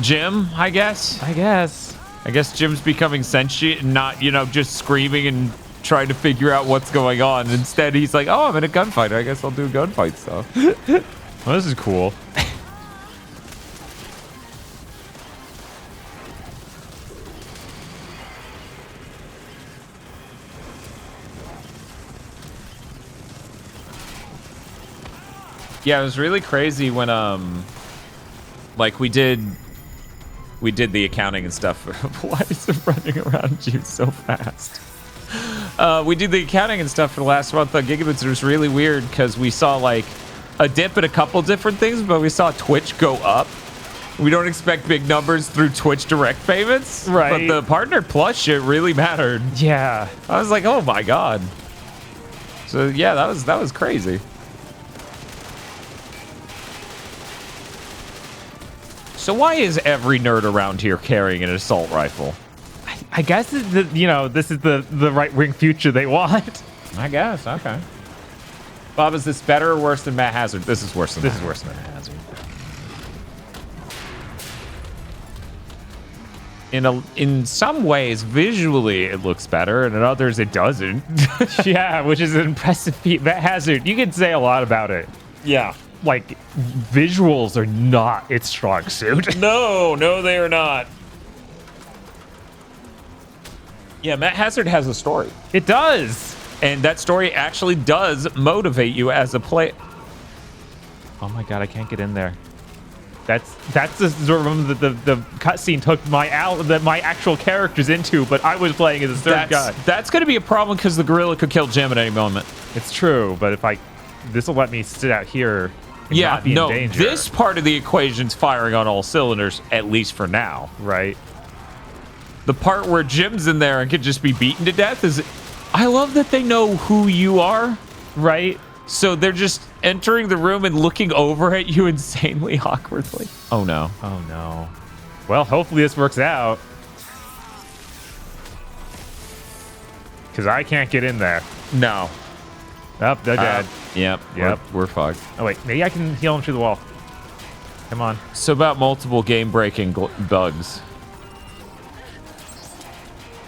Jim, I guess. I guess Jim's becoming sentient and not, just screaming and trying to figure out what's going on. Instead, he's like, "Oh, I'm in a gunfight. I guess I'll do gunfight stuff." Well, this is cool. Yeah, it was really crazy when like we did the accounting and stuff. Why is it running around you so fast? We did the accounting and stuff for the last month on GigaBoots. It was really weird because we saw like a dip in a couple different things, but we saw Twitch go up We don't expect big numbers through Twitch direct payments. Right. But the Partner Plus shit really mattered. Yeah. I was like, oh my God. So yeah, that was crazy. So why is every nerd around here carrying an assault rifle? I guess this is the right-wing future they want. I guess, okay. Bob, is this better or worse than Matt Hazard? This is worse than This is worse than Matt Hazard. In some ways, visually, it looks better, and in others, it doesn't. Yeah, which is an impressive feat. Matt Hazard, you can say a lot about it. Yeah. Like, visuals are not its strong suit. No, they are not. Yeah, Matt Hazard has a story. It does. And that story actually does motivate you as a player. Oh my God, I can't get in there. That's the room that the cutscene took my actual characters into, but I was playing as a third guy. That's going to be a problem because the gorilla could kill Jim at any moment. It's true, but if this will let me sit out here and not be in danger. This part of the equation's firing on all cylinders, at least for now. Right. The part where Jim's in there and could just be beaten to death is... I love that they know who you are. Right. So they're just entering the room and looking over at you insanely awkwardly. Oh no. Oh no. Well, hopefully this works out. Because I can't get in there. No. Oh, they're dead. Yep. We're fucked. Oh wait, maybe I can heal him through the wall. Come on. So about multiple game-breaking bugs.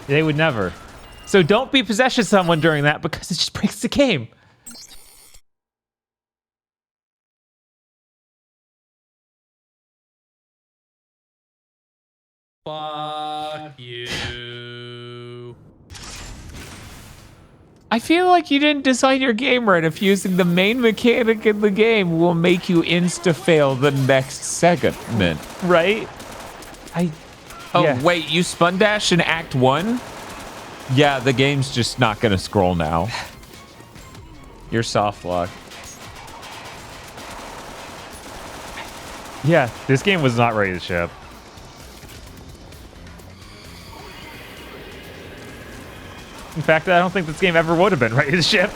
They would never. So don't be possessed of someone during that because it just breaks the game. Fuck you. I feel like you didn't design your game right if using the main mechanic in the game will make you insta-fail the next segment. Right? Oh, wait, you spun dash in Act 1? Yeah, the game's just not going to scroll now. You're soft lock. Yeah, this game was not ready to ship. In fact, I don't think this game ever would have been ready to ship.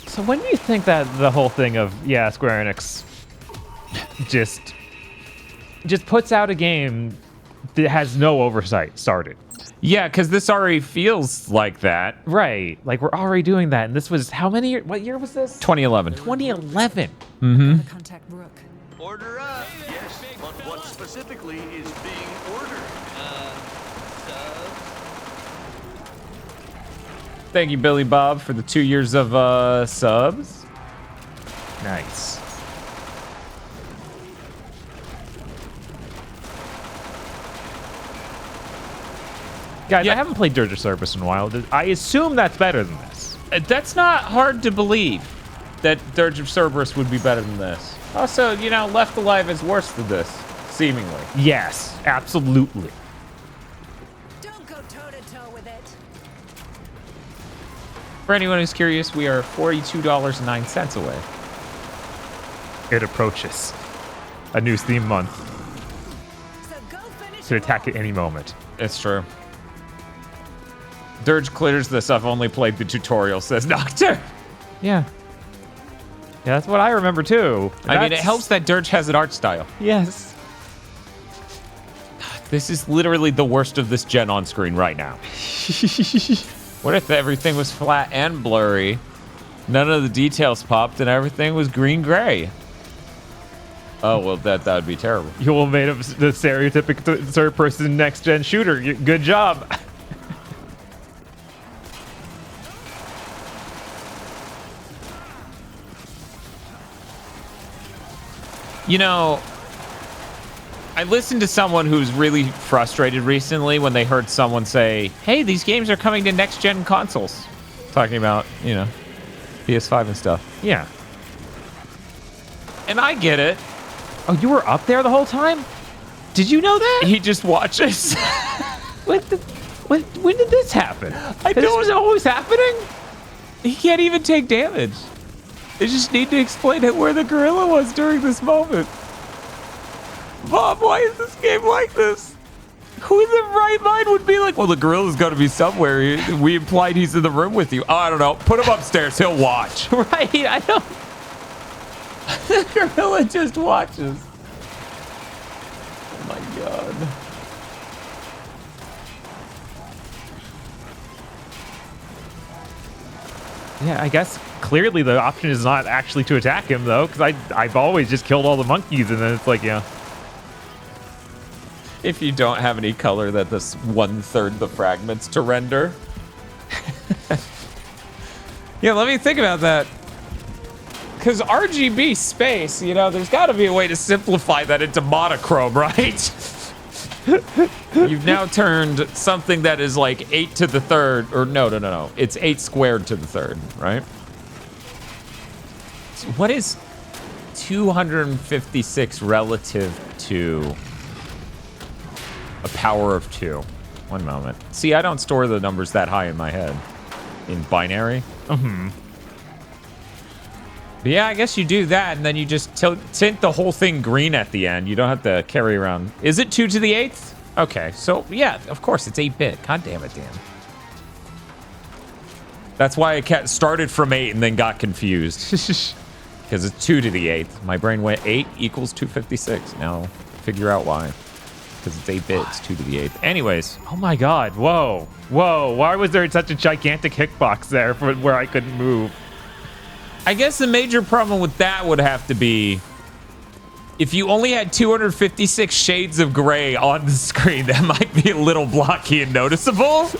So when do you think that the whole thing of, yeah, Square Enix just puts out a game that has no oversight started? Yeah, because this already feels like that. Right. Like, we're already doing that. And this was, how many years? What year was this? 2011. 2011. Mm-hmm. Contact Rook. Order up. Yes, but what specifically is being ordered? Thank you, Billy Bob, for the 2 years of subs. Nice. Guys, I haven't played Dirge of Cerberus in a while. I assume that's better than this. That's not hard to believe that Dirge of Cerberus would be better than this. Also, you know, Left Alive is worse than this, seemingly. Yes, absolutely. Don't go toe-to-toe with it. For anyone who's curious, we are $42.09 away. It approaches a new Steam month. So go finish To attack at any moment. It's true. Dirge clears this. I've only played the tutorial, says Doctor. Yeah. Yeah, that's what I remember too. I mean, it helps that Dirge has an art style. Yes. This is literally the worst of this gen on screen right now. What if everything was flat and blurry, none of the details popped, and everything was green-gray? Oh, well, that would be terrible. You will have made the stereotypical third-person next-gen shooter. Good job. You know, I listened to someone who's really frustrated recently when they heard someone say, hey, these games are coming to next-gen consoles. Talking about, you know, PS5 and stuff. Yeah. And I get it. Oh, you were up there the whole time? Did you know that? He just watches. When did this happen? This was always happening? He can't even take damage. They just need to explain it where the gorilla was during this moment. Bob, why is this game like this? Who in their right mind would be like, well, the gorilla's got to be somewhere. We implied he's in the room with you. Oh, I don't know. Put him upstairs. He'll watch. Right, I don't. The gorilla just watches. Oh, my God. Yeah, I guess clearly the option is not actually to attack him, though, because I've always just killed all the monkeys, and then it's like, yeah. If you don't have any color, that this 1/3 the fragments to render. Yeah, let me think about that. Because RGB space, you know, there's got to be a way to simplify that into monochrome, right? You've now turned something that is like 8 to the 3rd, or no. It's 8 squared to the 3rd, right? So what is 256 relative to a power of 2? One moment. See, I don't store the numbers that high in my head. In binary. Mm-hmm. But yeah, I guess you do that, and then you just tint the whole thing green at the end. You don't have to carry around. Is it 2 to the 8th? Okay, so yeah, of course, it's 8-bit. God damn it, Dan. That's why I started from 8 and then got confused. Because it's 2 to the 8th. My brain went 8 equals 256. Now, figure out why. Because it's 8-bit, it's 2 to the 8th. Anyways. Oh my God, whoa. Why was there such a gigantic hitbox there for where I couldn't move? I guess the major problem with that would have to be if you only had 256 shades of gray on the screen, that might be a little blocky and noticeable.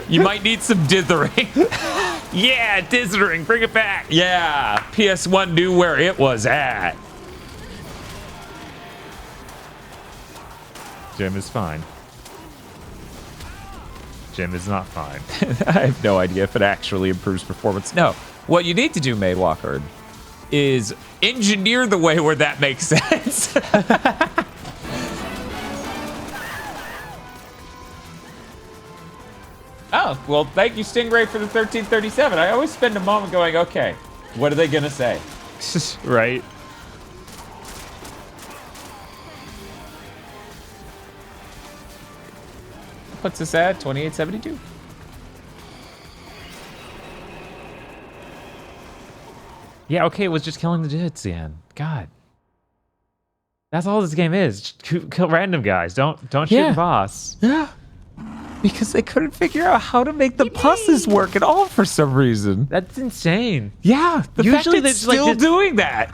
You might need some dithering. Yeah, dithering, bring it back. Yeah, PS1 knew where it was at. Jim is fine. Jim is not fine. I have no idea if it actually improves performance. No. What you need to do, Maidwalker, is engineer the way where that makes sense. Oh, well, thank you, Stingray, for the 1337. I always spend a moment going, okay, what are they going to say? Right. Puts us at 2872. Yeah, okay, it was just killing the dudes, Dan. God. That's all this game is. Just kill random guys. Don't shoot the boss. Yeah. Because they couldn't figure out how to make the buses work at all for some reason. That's insane. Yeah. Usually they're still doing that.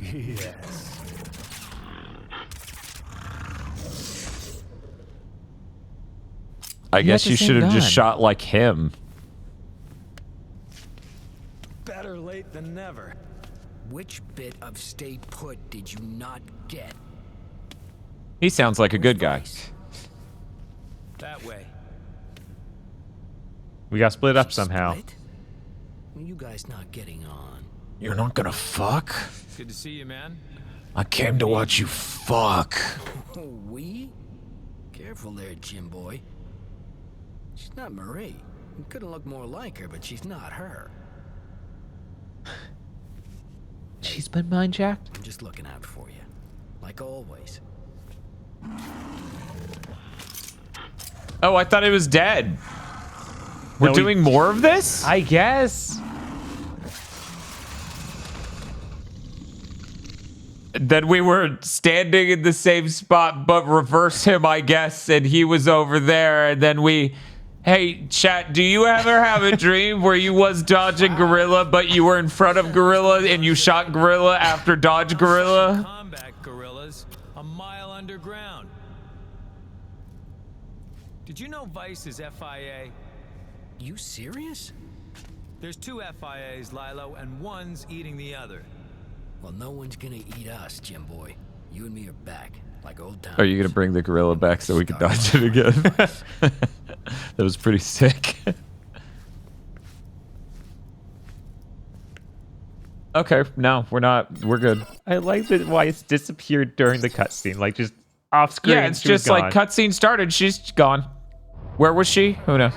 Yes. I guess you should have just shot like him. Better late than never. Which bit of stay put did you not get? He sounds like a good guy. That way. We got split up somehow. Split? Well, you guys not getting on. You're not gonna fuck? Good to see you, man. I came to watch you fuck. We? Careful there, Jim boy. She's not Marie. You couldn't look more like her, but she's not her. She's been Mindjacked? I'm just looking out for you. Like always. Oh, I thought it was dead. We're doing more of this? I guess. Then we were standing in the same spot, but reverse him, I guess, and he was over there, and then we... Hey, chat, do you ever have a dream where you was dodging gorilla, but you were in front of gorilla and you shot gorilla after dodge gorilla? Combat gorillas a mile underground. Did you know Vice is FIA? You serious? There's 2 FIAs, Lilo, and one's eating the other. Well, no one's gonna eat us, Jim boy. You and me are back, like old times. Are you gonna bring the gorilla back so we can dodge it again? That was pretty sick. Okay, no, we're not. We're good. I like that Weiss disappeared during the cutscene, like just off screen. Yeah, it's just like cutscene started, she's gone. Where was she? Who knows?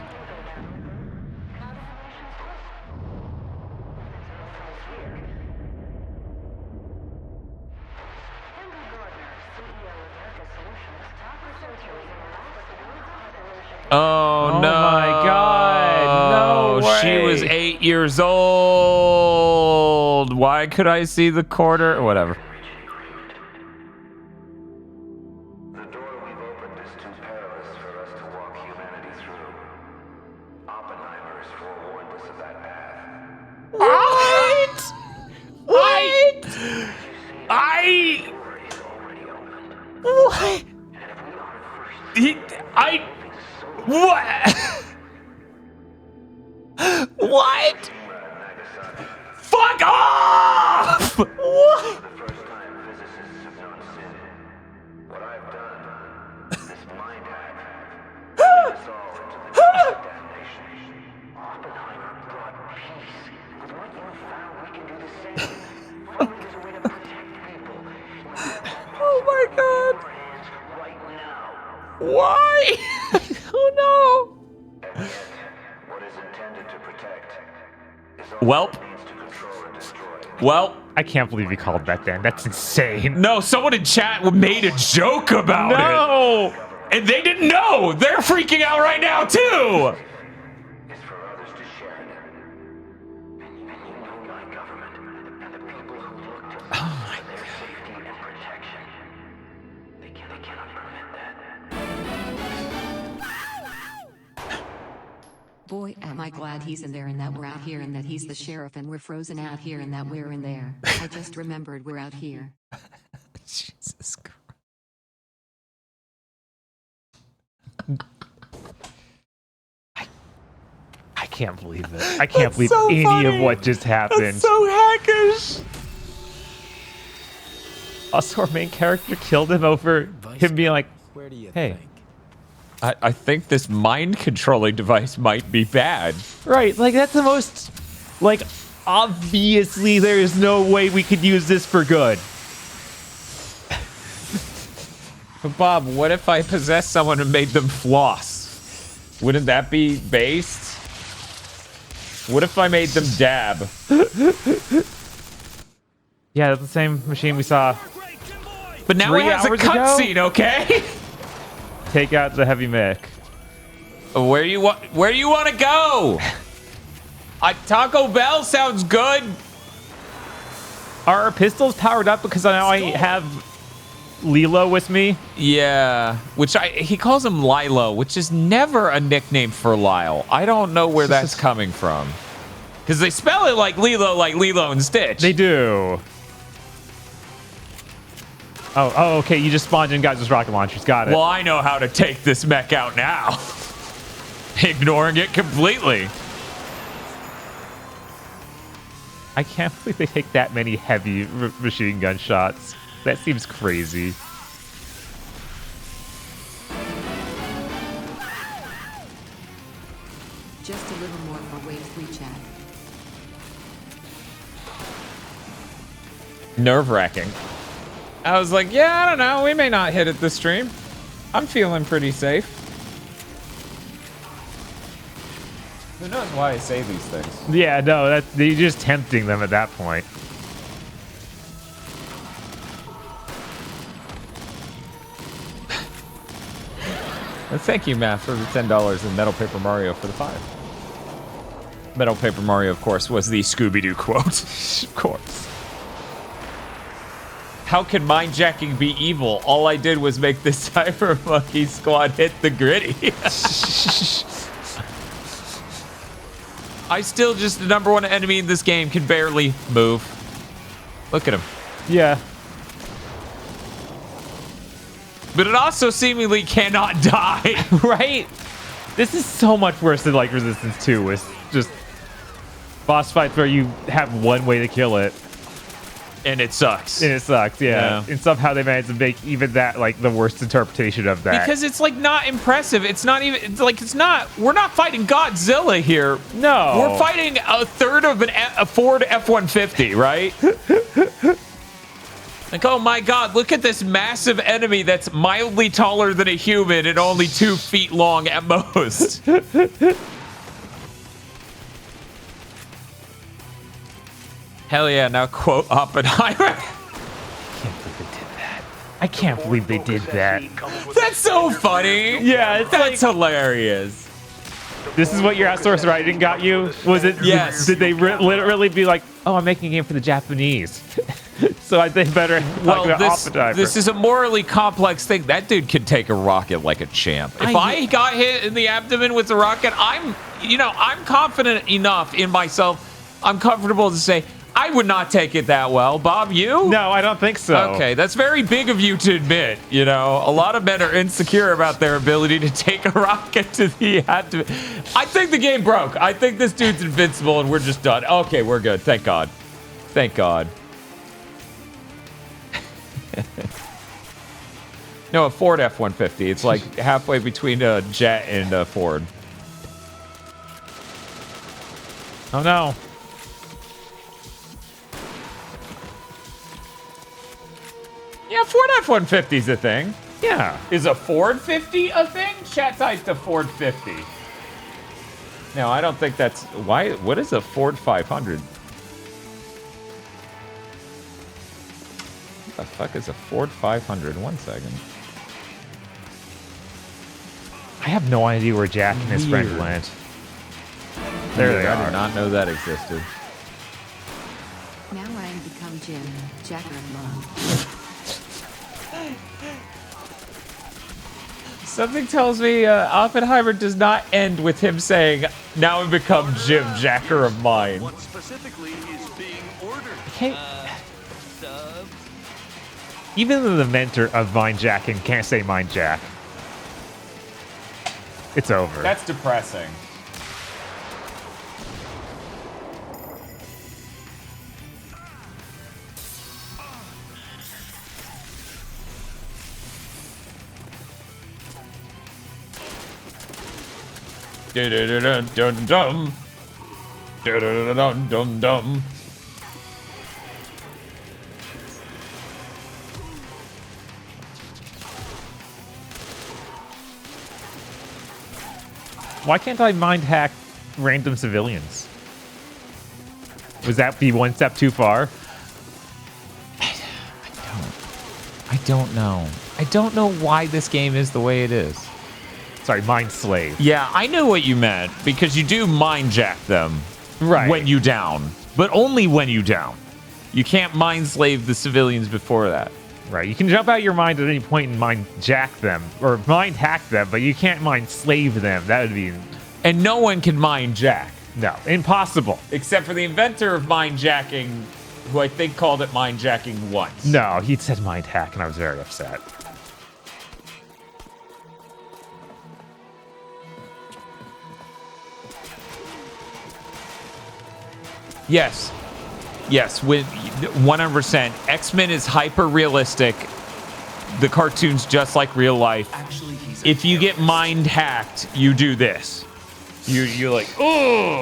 Oh, no. My God. No way. She was 8 years old. Why could I see the quarter? Whatever. The door we've opened is too perilous for us to walk humanity through. Oppenheimer has forewarned us of that path. What? What? What? What? What? Fuck off! What? The first time physicists have known sin. What I've done, this mind hack, lead us all into the depths of damnation. Oppenheimer brought peace. With what you found, we can do the same. Finally, there's a way to protect people. Oh my God. Right now. Why? Oh no. And yet, what is intended to protect is all Welp. that means to control and destroy. Well, I can't believe you called that then. That's insane. no, someone in chat made a joke about it. No. And they didn't know. They're freaking out right now, too. Is for others to share it. And you know my government and the people who look to us for their safety and protection. They cannot prevent that. Boy, am I glad he's in there and that we're out here and that he's the sheriff and we're frozen out here and that we're in there. I just remembered we're out here. Jesus Christ. I can't believe it. I can't believe so any funny. of what just happened. That's so hackish. Also, our main character killed him over him being like, Where do you hey. think? I think this mind controlling device might be bad. Right, like that's the most, like, obviously there is no way we could use this for good. But Bob, what if I possessed someone and made them floss? Wouldn't that be based? What if I made them dab? Yeah, that's the same machine we saw. But now 3 it has a hours ago? cutscene, okay? Take out the heavy mech. Where you want to go? Taco Bell sounds good. Are our pistols powered up because now I have Lilo with me? Yeah, he calls him Lilo, which is never a nickname for Lyle. I don't know where that's coming from. Because they spell it like Lilo and Stitch. They do. Oh, okay. You just spawned in guys with rocket launchers. Got it. Well, I know how to take this mech out now. Ignoring it completely. I can't believe they take that many heavy machine gun shots. That seems crazy. Just a little more for wave 3 chat. Nerve-wracking. I was like, yeah, I don't know. We may not hit it this stream. I'm feeling pretty safe. Who knows why I say these things? Yeah, no, you're just tempting them at that point. And thank you, Matt, for the $10 and Metal Paper Mario for the 5. Metal Paper Mario, of course, was the Scooby-Doo quote. Of course. How can mindjacking be evil? All I did was make this Cyber Monkey Squad hit the gritty. I still just, the #1 enemy in this game, can barely move. Look at him. Yeah. But it also seemingly cannot die. Right? This is so much worse than like Resistance 2 with just boss fights where you have one way to kill it. And it sucks. And it sucks, yeah. And somehow they managed to make even that like the worst interpretation of that. Because it's like not impressive. It's not even we're not fighting Godzilla here. No. We're fighting a third of a Ford F-150, right? Like, oh my God, look at this massive enemy that's mildly taller than a human and only 2 feet long at most. Hell yeah, now quote Oppenheimer. I can't believe they did that. That's so funny. Yeah, that's hilarious. This is what your outsourced writing got you? Was it? Yes. Did they literally be like, oh, I'm making a game for the Japanese? So I think better talk about Oppenheimer. This is a morally complex thing. That dude could take a rocket like a champ. If I got hit in the abdomen with a rocket, I'm confident enough in myself. I'm comfortable to say, I would not take it that well. Bob, you? No, I don't think so. Okay, that's very big of you to admit. A lot of men are insecure about their ability to take a rocket to the abdomen. I think the game broke. I think this dude's invincible and we're just done. Okay, we're good. Thank God. Thank God. No, a Ford F-150. It's like halfway between a jet and a Ford. Oh, no. Yeah, Ford F-150's a thing. Yeah. Is a Ford 50 a thing? Chat type to Ford 50. No, I don't think that's... Why? What is a Ford 500? What the fuck is a Ford 500? 1 second. I have no idea where Jack and his friend went. There they are. I did not know that existed. Now I have become Jim, Jacker of Mom. Something tells me Oppenheimer does not end with him saying, now I've become Jim, Jacker of mine. What specifically is being ordered? Even the inventor of Mindjacking can't say Mindjack. It's over. That's depressing. Dum-dum-dum. Dum-dum-dum. Why can't I mind hack random civilians? Was that be one step too far? I don't know. I don't know why this game is the way it is. Sorry, mind slave. Yeah, I knew what you meant because you do mind jack them when you down, but only when you down. You can't mind slave the civilians before that. Right, you can jump out your mind at any point and mind jack them or mind hack them, but you can't mind slave them. That would be... And no one can mind jack. No, impossible. Except for the inventor of mind jacking, who I think called it mind jacking once. No, he said mind hack and I was very upset. Yes. Yes, with 100%. X-Men is hyper realistic. The cartoon's just like real life. If you get mind hacked, you do this. You're like, oh.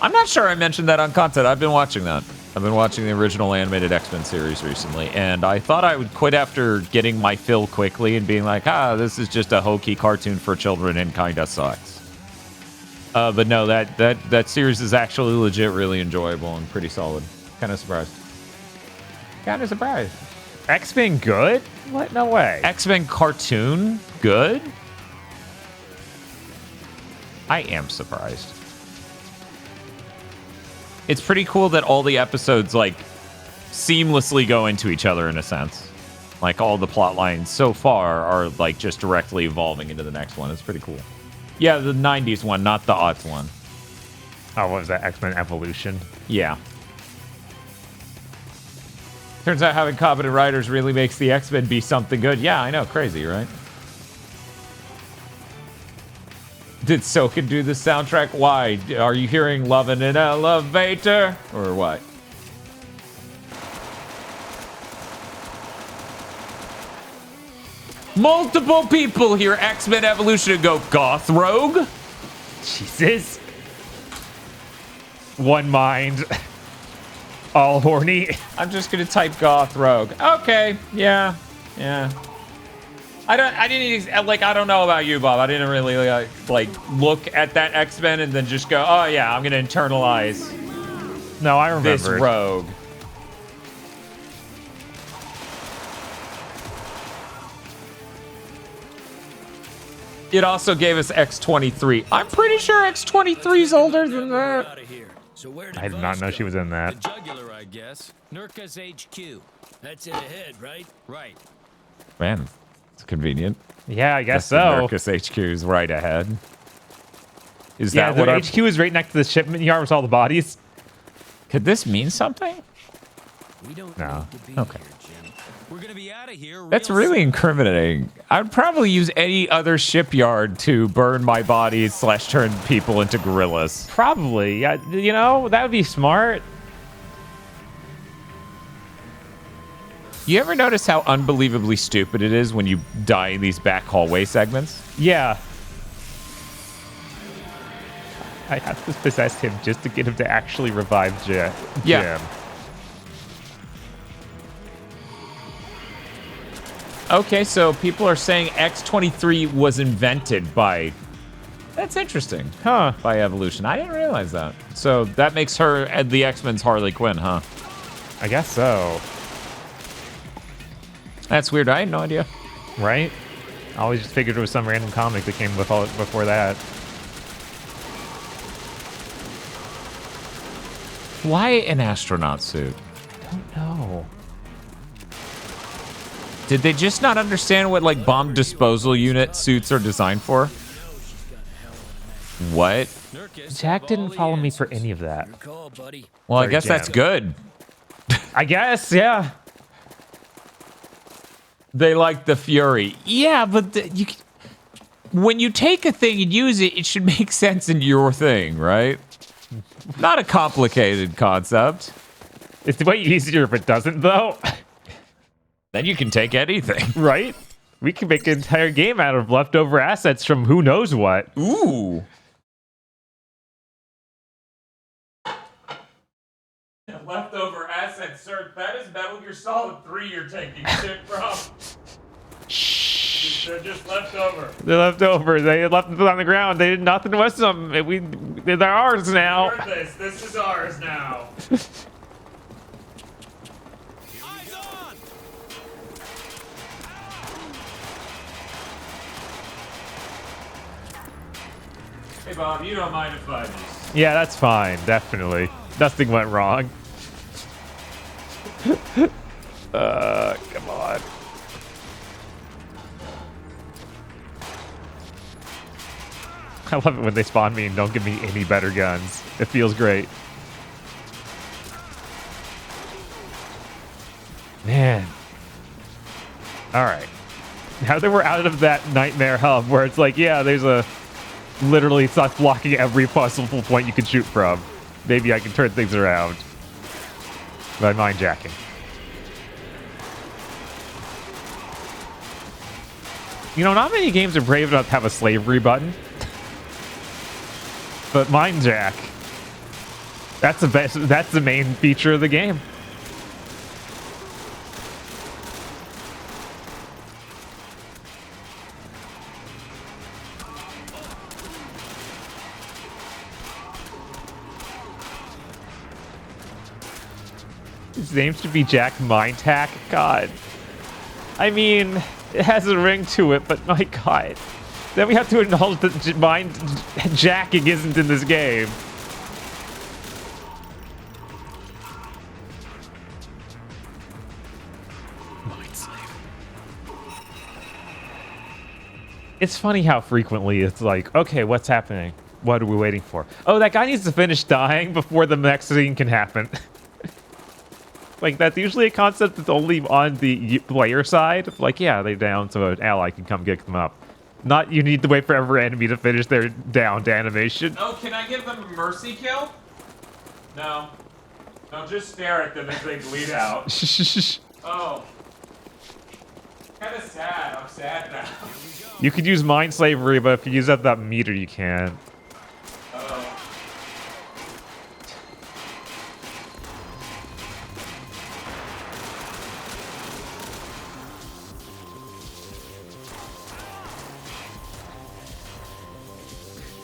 I'm not sure I mentioned that on content. I've been watching that. I've been watching the original animated X-Men series recently, and I thought I would quit after getting my fill quickly and being like, this is just a hokey cartoon for children and kinda sucks. But no, that series is actually legit really enjoyable and pretty solid. Kind of surprised. Kind of surprised. X-Men good? What? No way. X-Men cartoon good? I am surprised. It's pretty cool that all the episodes like seamlessly go into each other in a sense. Like all the plot lines so far are like just directly evolving into the next one. It's pretty cool. Yeah, the 90s one, not the aughts one. Oh, what was that? X-Men Evolution? Yeah. Turns out having competent writers really makes the X-Men be something good. Yeah, I know. Crazy, right? Did Soken do the soundtrack? Why? Are you hearing Love in an Elevator? Or what? Multiple people hear X-Men Evolution and go, Goth Rogue? Jesus. One mind. All horny. I'm just gonna type Goth Rogue. Okay, yeah. I don't know about you, Bob. I didn't really like look at that X-Men and then just go, oh yeah, I'm gonna internalize. No, I remember this rogue. It also gave us X-23. I'm pretty sure X-23 is older than that. I did not know she was in that. The jugular, I guess. Nurka's HQ. That's it ahead, right? Right. Man, it's convenient. Yeah, I guess so. Nurka's HQ is right ahead. Is yeah, that what HQ is right next to the shipment yard with all the bodies? Could this mean something? We don't No. need to be Okay. here, Jim. We're gonna be out of here. That's really incriminating. I would probably use any other shipyard to burn my bodies / turn people into gorillas. Probably. Yeah, you know, that would be smart. You ever notice how unbelievably stupid it is when you die in these back hallway segments? Yeah. I have to possess him just to get him to actually revive Jim. Yeah. Okay, so people are saying X-23 was invented by... That's interesting. Huh. By evolution. I didn't realize that. So that makes her the X-Men's Harley Quinn, huh? I guess so. That's weird. I had no idea. Right? I always just figured it was some random comic that came with all before that. Why an astronaut suit? I don't know. Did they just not understand what like bomb disposal unit suits are designed for? What? Jack didn't follow me for any of that. Well, I Sorry, guess that's Jim. good. I guess, yeah. They like the Fury. Yeah, but when you take a thing and use it, it should make sense in your thing, right? Not a complicated concept. It's way easier if it doesn't, though. Then you can take anything. Right? We can make an entire game out of leftover assets from who knows what. Ooh. Leftover assets, sir. That is Metal Gear Solid 3 you're taking shit from. Shh. They're just leftover. They're left over. They left them on the ground. They did nothing with them. They're ours now. Heard this is ours now. Hey Bob, you don't mind if I just... Yeah, that's fine. Definitely. Nothing went wrong. Come on. I love it when they spawn me and don't give me any better guns. It feels great. Man. Alright. Now that we're out of that nightmare hub where it's like, yeah, there's a... Literally, it's not blocking every possible point you can shoot from. Maybe I can turn things around. By mindjacking. You know, not many games are brave enough to have a slavery button. But Mindjack, that's the best. That's the main feature of the game. His name should be Jack Mindjack. God, I mean, it has a ring to it, but my God. Then we have to acknowledge that Mindjacking isn't in this game. It's funny how frequently it's like, okay, what's happening? What are we waiting for? Oh, that guy needs to finish dying before the next scene can happen. Like, that's usually a concept that's only on the player side. Like, yeah, they're down so an ally can come get them up. Not you need to wait for every enemy to finish their downed animation. Oh, can I give them a mercy kill? No. No, just stare at them as they bleed out. Oh. Kind of sad. I'm sad now. You could use mind slavery, but if you use up that meter, you can't.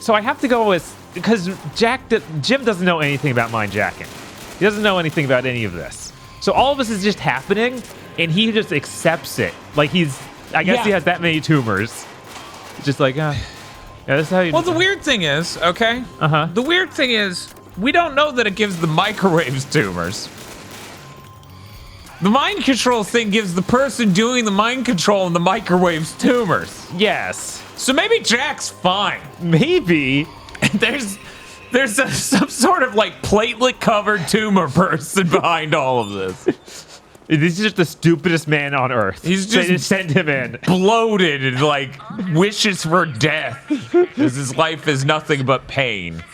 So I have to go with, because Jim doesn't know anything about mindjacking. He doesn't know anything about any of this. So all of this is just happening, and he just accepts it. Like I guess he has that many tumors. Just like, yeah, that's how you. Well, the weird thing is, okay? Uh-huh. The weird thing is, we don't know that it gives the microwaves tumors. The mind control thing gives the person doing the mind control and the microwaves tumors. Yes. So maybe Jack's fine. Maybe. There's some sort of like platelet covered tumor person behind all of this. He's just the stupidest man on earth. He's just send him in. Bloated and like wishes for death. Because his life is nothing but pain.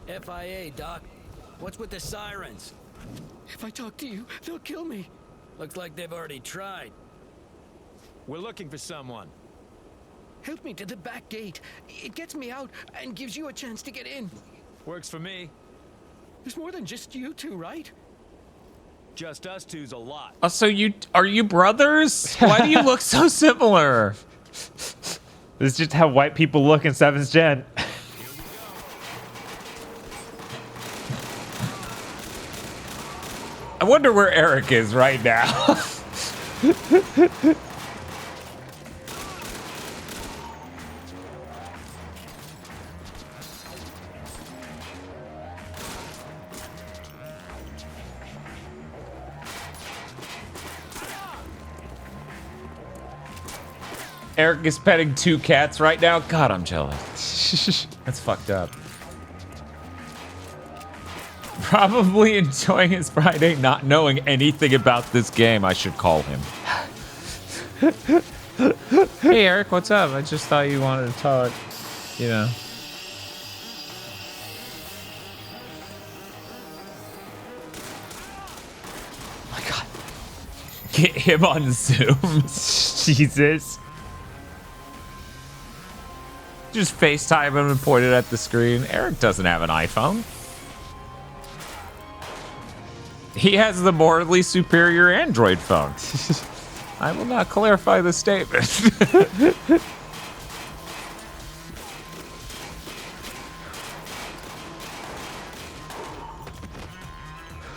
FIA, Doc. What's with the sirens? If I talk to you, they'll kill me. Looks like they've already tried. We're looking for someone. Help me to the back gate. It gets me out and gives you a chance to get in. Works for me. There's more than just you two, right? Just us two's a lot. So are you brothers? Why do you look so similar? This is just how white people look in 7th Gen. I wonder where Eric is right now. Eric is petting 2 cats right now. God, I'm jealous. That's fucked up. Probably enjoying his Friday, not knowing anything about this game. I should call him. Hey, Eric, what's up? I just thought you wanted to talk, you know. Oh my God. Get him on Zoom. Jesus. Just FaceTime him and point it at the screen. Eric doesn't have an iPhone. He has the morally superior Android phone. I will not clarify the statement.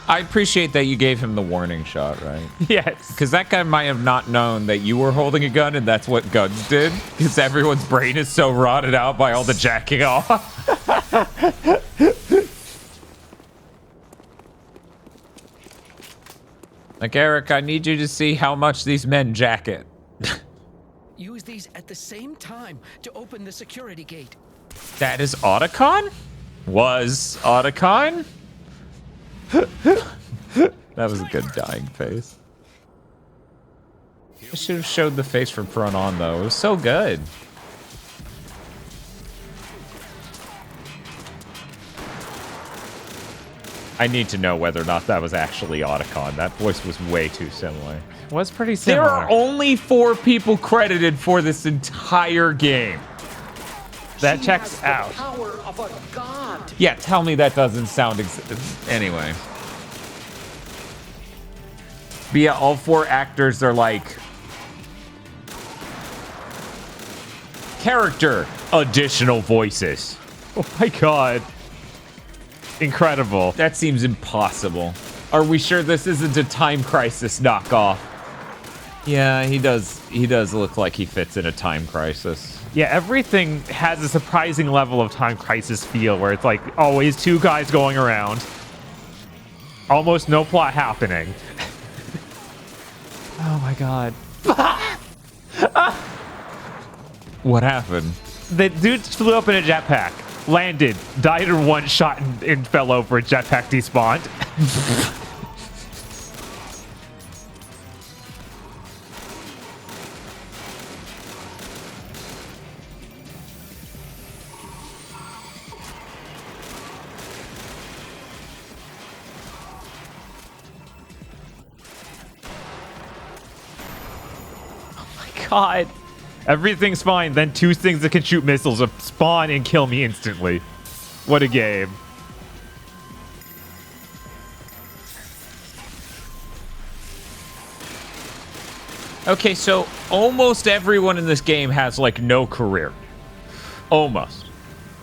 I appreciate that you gave him the warning shot, right? Yes. Because that guy might have not known that you were holding a gun and that's what guns did. Because everyone's brain is so rotted out by all the jacking off. Like, Eric, I need you to see how much these men jack it. Use these at the same time to open the security gate. That is Otacon? Was Otacon? That was a good dying face. I should have showed the face from front on, though. It was so good. I need to know whether or not that was actually Otacon. That voice was way too similar. It was pretty similar. There are only 4 people credited for this entire game. That checks out. Power of a god. Yeah, tell me that doesn't sound anyway. But yeah, all 4 actors are like character additional voices. Oh my God. Incredible. That seems impossible. Are we sure this isn't a Time Crisis knockoff? Yeah, he does look like he fits in a Time Crisis. Yeah, everything has a surprising level of Time Crisis feel where it's like always 2 guys going around. Almost no plot happening. Oh my God. What happened? The dude flew up in a jetpack, landed, died in 1 shot, and fell over. Jetpack despawned. god. Everything's fine. Then two things that can shoot missiles spawn and kill me instantly. What a game. Okay, so almost everyone in this game has like no career. Almost.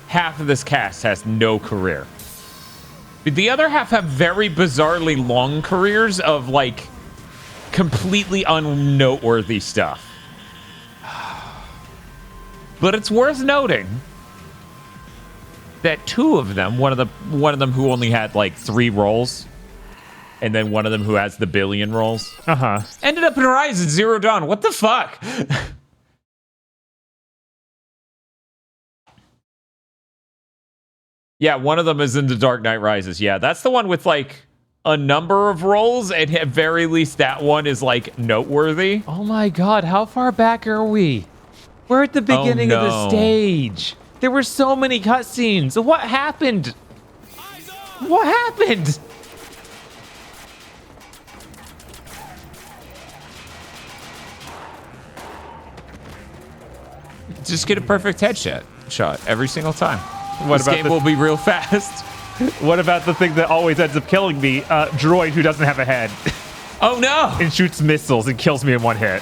Half of this cast has no career. The other half have very bizarrely long careers of like completely unnoteworthy stuff. But it's worth noting that two of them, one of them who only had like 3 roles, and then one of them who has the billion roles, ended up in Horizon Zero Dawn. What the fuck? Yeah, one of them is in The Dark Knight Rises. Yeah, that's the one with like a number of roles, and at very least that one is like noteworthy. Oh my god, how far back are we? We're at the beginning of the stage. There were so many cutscenes. What happened? What happened? Just get a perfect headshot shot every single time. This game will be real fast. What about the thing that always ends up killing me? Droid who doesn't have a head. Oh no! And shoots missiles and kills me in one hit.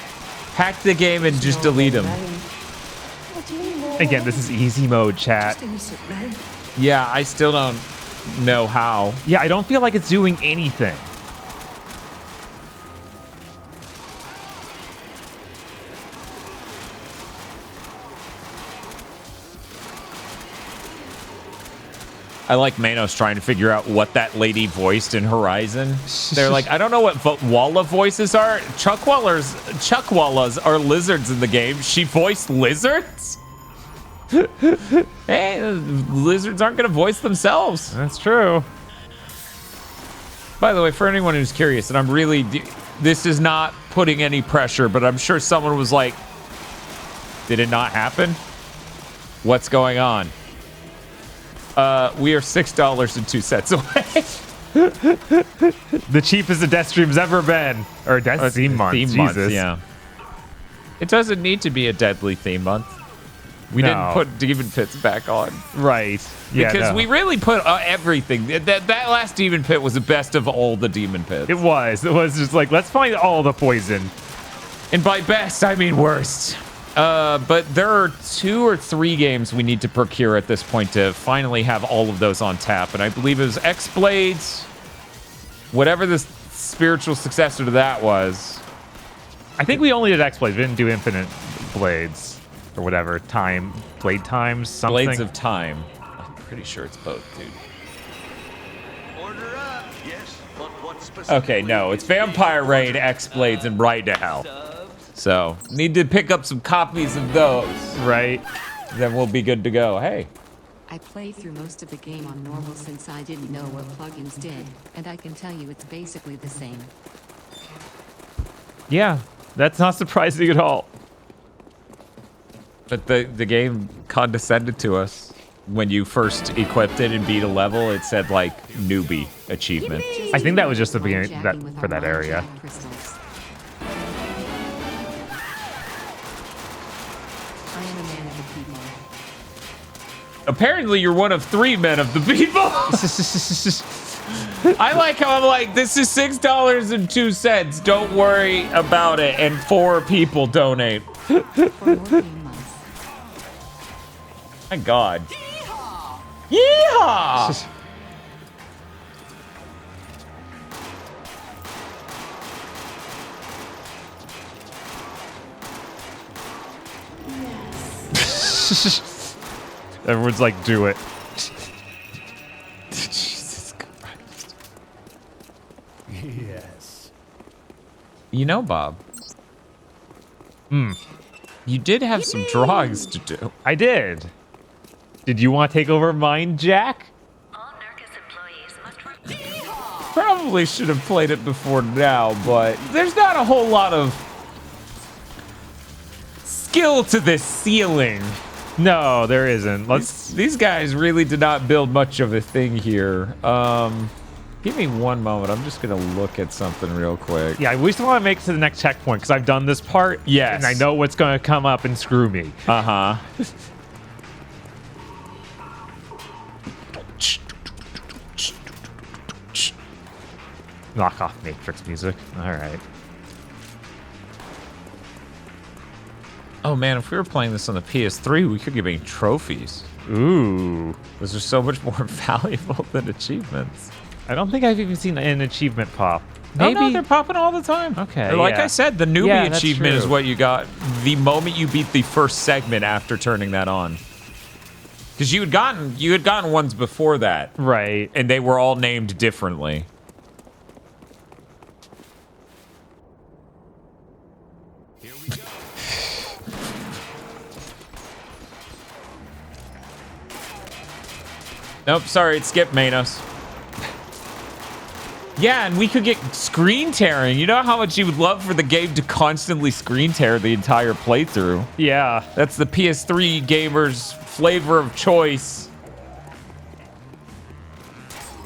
Hack the game and just delete them. Again, this is easy mode, chat. Yeah, I still don't know how. Yeah, I don't feel like it's doing anything. I like Manos trying to figure out what that lady voiced in Horizon. They're like, I don't know what Walla voices are. Chuckwallas are lizards in the game. She voiced lizards? Hey, lizards aren't going to voice themselves. That's true. By the way, for anyone who's curious, and I'm really... This is not putting any pressure, but I'm sure someone was like, did it not happen? What's going on? We are $6.02 away. The cheapest the Deathstream's ever been. Or Death theme month. Theme month, yeah. It doesn't need to be a deadly theme month. We didn't put Demon Pits back on. Right. Yeah, because we really put everything. That last Demon Pit was the best of all the Demon Pits. It was. It was just like, let's find all the poison. And by best, I mean worst. But there are 2 or 3 games we need to procure at this point to finally have all of those on tap. And I believe it was X-Blades, whatever the spiritual successor to that was. I think we only did X-Blades. We didn't do Infinite Blades or whatever. Blade Times, something. Blades of Time. I'm pretty sure it's both, dude. Order up. Yes, but what specifically? Okay, no, it's Vampire Raid, X-Blades, and Ride to Hell. So, need to pick up some copies of those. Right. Then we'll be good to go. Hey. I played through most of the game on normal since I didn't know what plugins did, and I can tell you it's basically the same. Yeah, that's not surprising at all. But the game condescended to us. When you first equipped it and beat a level, it said, like, newbie achievement. I think that was just the beginning for that area. Apparently, you're one of 3 men of the people. I like how I'm like, this is $6.02. Don't worry about it. And 4 people donate. My God. Yeehaw! Everyone's like, do it. Jesus Christ. Yes. You know, Bob. You did have some drawings to do. I did. Did you want to take over Mindjack? Probably should have played it before now, but there's not a whole lot of skill to this ceiling. No, there isn't. These guys really did not build much of a thing here. Give me one moment. I'm just going to look at something real quick. Yeah, we still want to make it to the next checkpoint because I've done this part. Yes. And I know what's going to come up and screw me. Uh-huh. Knock off Matrix music. All right. Oh, man, if we were playing this on the PS3, we could be getting trophies. Ooh. Those are so much more valuable than achievements. I don't think I've even seen an achievement pop. Maybe. Oh, no, they're popping all the time. Okay. Like I said, the newbie achievement is true. what you got the moment you beat the first segment after turning that on. Because you had gotten ones before that. Right. And they were all named differently. Here we go. Nope, sorry, it skipped Manos. Yeah, and we could get screen tearing. You know how much you would love for the game to constantly screen tear the entire playthrough? Yeah. That's the PS3 gamer's flavor of choice.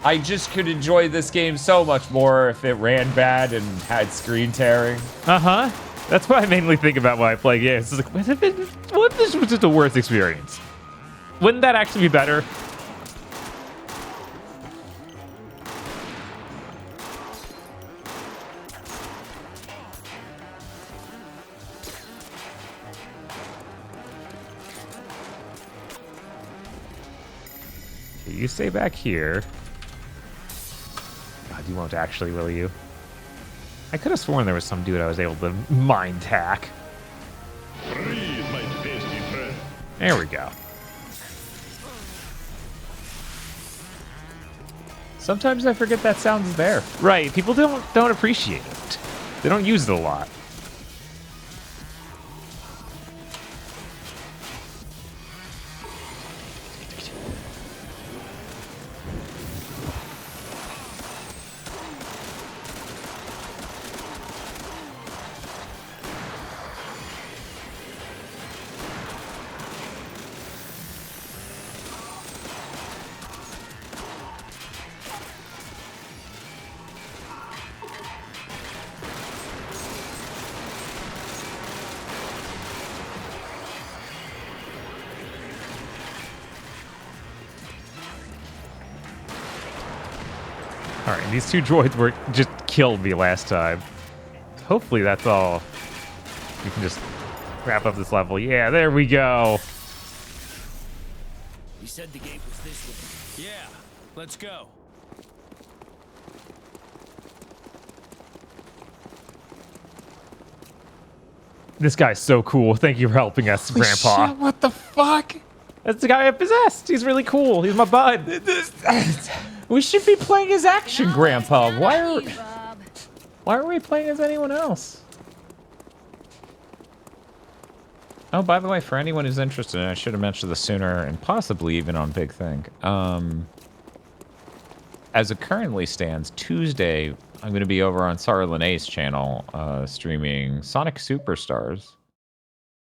I just could enjoy this game so much more if it ran bad and had screen tearing. Uh-huh. That's what I mainly think about when I play games. It's like, what if this was just a worse experience? Wouldn't that actually be better? You stay back here. God, you won't actually, will you? I could have sworn there was some dude I was able to mind hack. There we go. Sometimes I forget that sound's there. Right, people don't appreciate it. They don't use it a lot. Alright, these two droids were just killed me last time. Hopefully that's all. We can just wrap up this level. Yeah, there we go. You said the gate was this way. Yeah, let's go. This guy's so cool. Thank you for helping us, Grandpa. Shit, what the fuck? That's the guy I possessed. He's really cool. He's my bud. We should be playing as Action Grandpa. Why are we playing as anyone else? Oh, by the way, for anyone who's interested, I should have mentioned this sooner and possibly even on Big Thing. As it currently stands, Tuesday, I'm going to be over on Sarah Lene's channel streaming Sonic Superstars.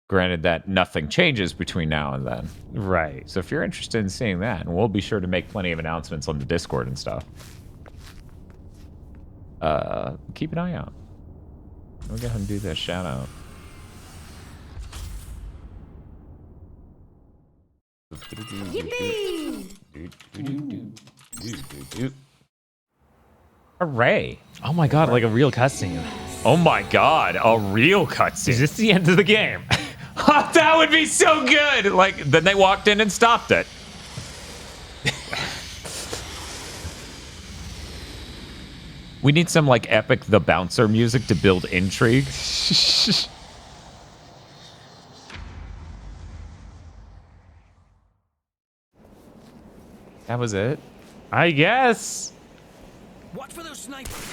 Granted that nothing changes between now and then. Right. So if you're interested in seeing that, and we'll be sure to make plenty of announcements on the Discord and stuff. Keep an eye out. We'll go ahead and do this shout out. Hooray. Oh my god, like a real cutscene. Oh my god, a real cutscene. Is this the end of the game? That would be so good! Like, then they walked in and stopped it. We need some, like, epic The Bouncer music to build intrigue. That was it? I guess. Watch for those snipers.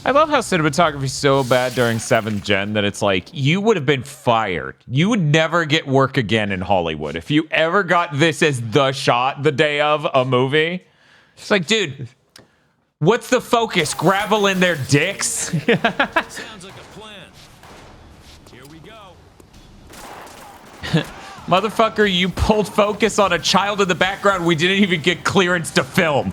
I love how cinematography's so bad during 7th Gen that it's like, you would have been fired. You would never get work again in Hollywood. If you ever got this as the shot the day of a movie, it's like, dude, what's the focus? Gravel in their dicks? Sounds like a plan. Here we go. Motherfucker, you pulled focus on a child in the background we didn't even get clearance to film.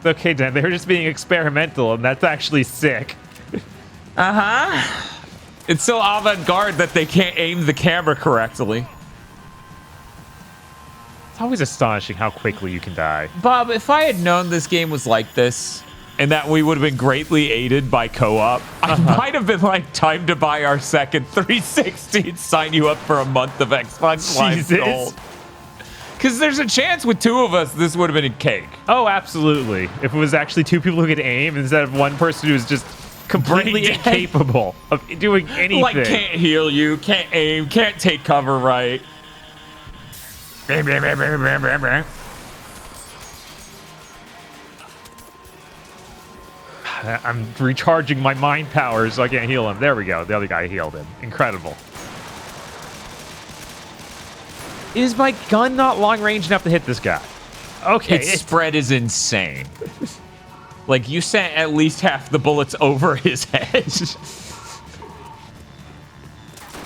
Okay, Dan, they were just being experimental, and that's actually sick. It's so avant-garde that they can't aim the camera correctly. It's always astonishing how quickly you can die. Bob, if I had known this game was like this, and that we would have been greatly aided by co-op, I might have been like, time to buy our second 360 and sign you up for a month of Xbox Live Gold. Because there's a chance with two of us, this would have been a cake. Oh, absolutely. If it was actually two people who could aim instead of one person who was just completely incapable of doing anything. Like, can't heal you, can't aim, can't take cover right. I'm recharging my mind powers so I can't heal him. There we go. The other guy healed him. Incredible. Is my gun not long range enough to hit this guy? Okay. Its spread is insane. Like, you sent at least half the bullets over his head.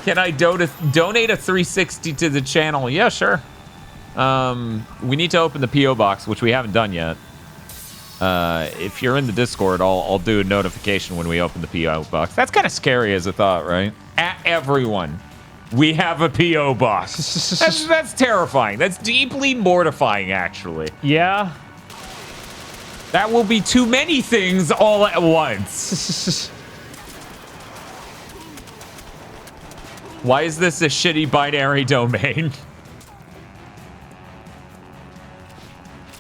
Can I donate a 360 to the channel? Yeah, sure. We need to open the P.O. box, which we haven't done yet. If you're in the Discord, I'll do a notification when we open the P.O. box. That's kind of scary as a thought, right? At everyone, we have a P.O. box. That's terrifying. That's deeply mortifying, actually. Yeah. That will be too many things all at once. Why is this a shitty binary domain?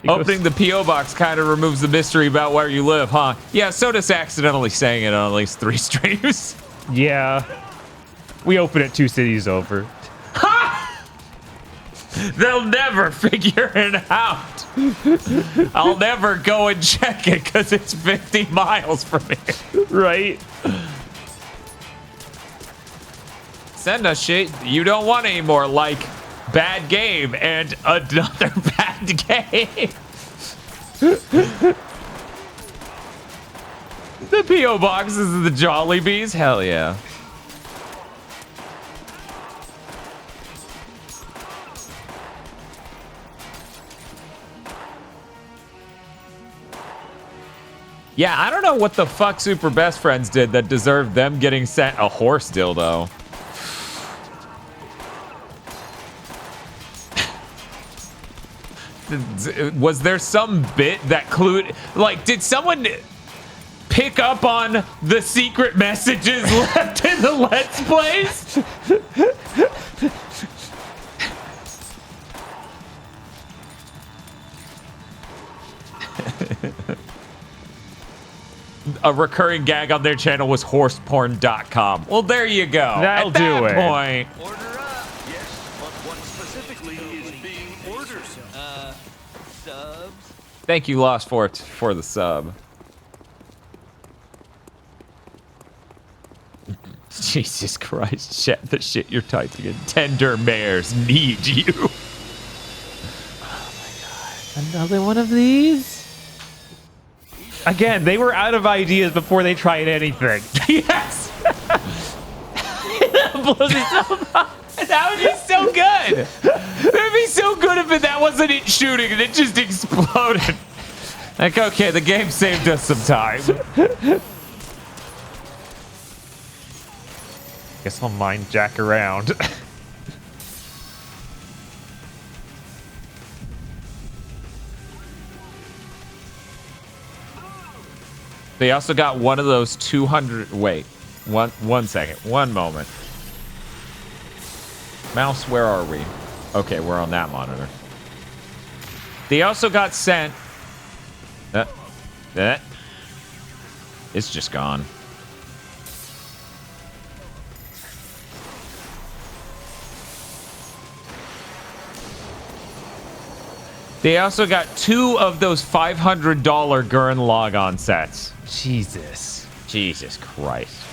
Opening the P.O. box kind of removes the mystery about where you live, huh? Yeah, so does accidentally saying it on at least 3 streams. Yeah. We open it 2 cities over. Ha! They'll never figure it out. I'll never go and check it because it's 50 miles from here. Right? Send us shit you don't want anymore, like bad game and another bad game. The P.O. boxes of the Jollibees? Hell yeah. Yeah, I don't know what the fuck Super Best Friends did that deserved them getting sent a horse dildo. Was there some bit that clued... Like, did someone pick up on the secret messages left in the Let's Plays? A recurring gag on their channel was horseporn.com. Well, there you go. That'll do it. At that point... Order up. Yes, but what specifically is being ordered? Subs? Thank you, Lost Fort, for the sub. Jesus Christ, chat, the shit you're typing in. Tender mares need you. Oh my god. Another one of these? Again, they were out of ideas before they tried anything. Yes! That would be so good. That'd be so good if that wasn't it shooting and it just exploded. Like, okay, the game saved us some time. Guess I'll Mindjack around. They also got one of those 200... Wait. One second. One moment. Mouse, where are we? Okay, we're on that monitor. They also got sent... It's just gone. They also got 2 of those $500 Gurn log-on sets. Jesus. Jesus Christ.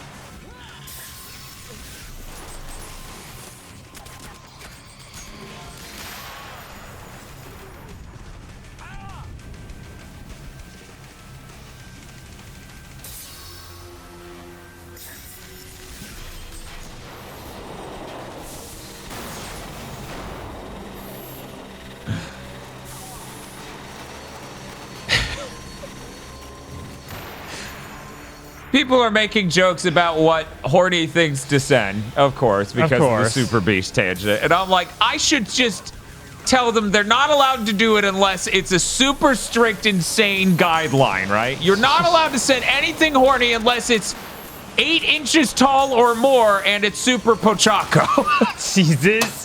People are making jokes about what Horny thinks to send, of course, because of the Super Beast tangent. And I'm like, I should just tell them they're not allowed to do it unless it's a super strict, insane guideline, right? You're not allowed to send anything horny unless it's 8 inches tall or more and it's Super Pochaco. Jesus.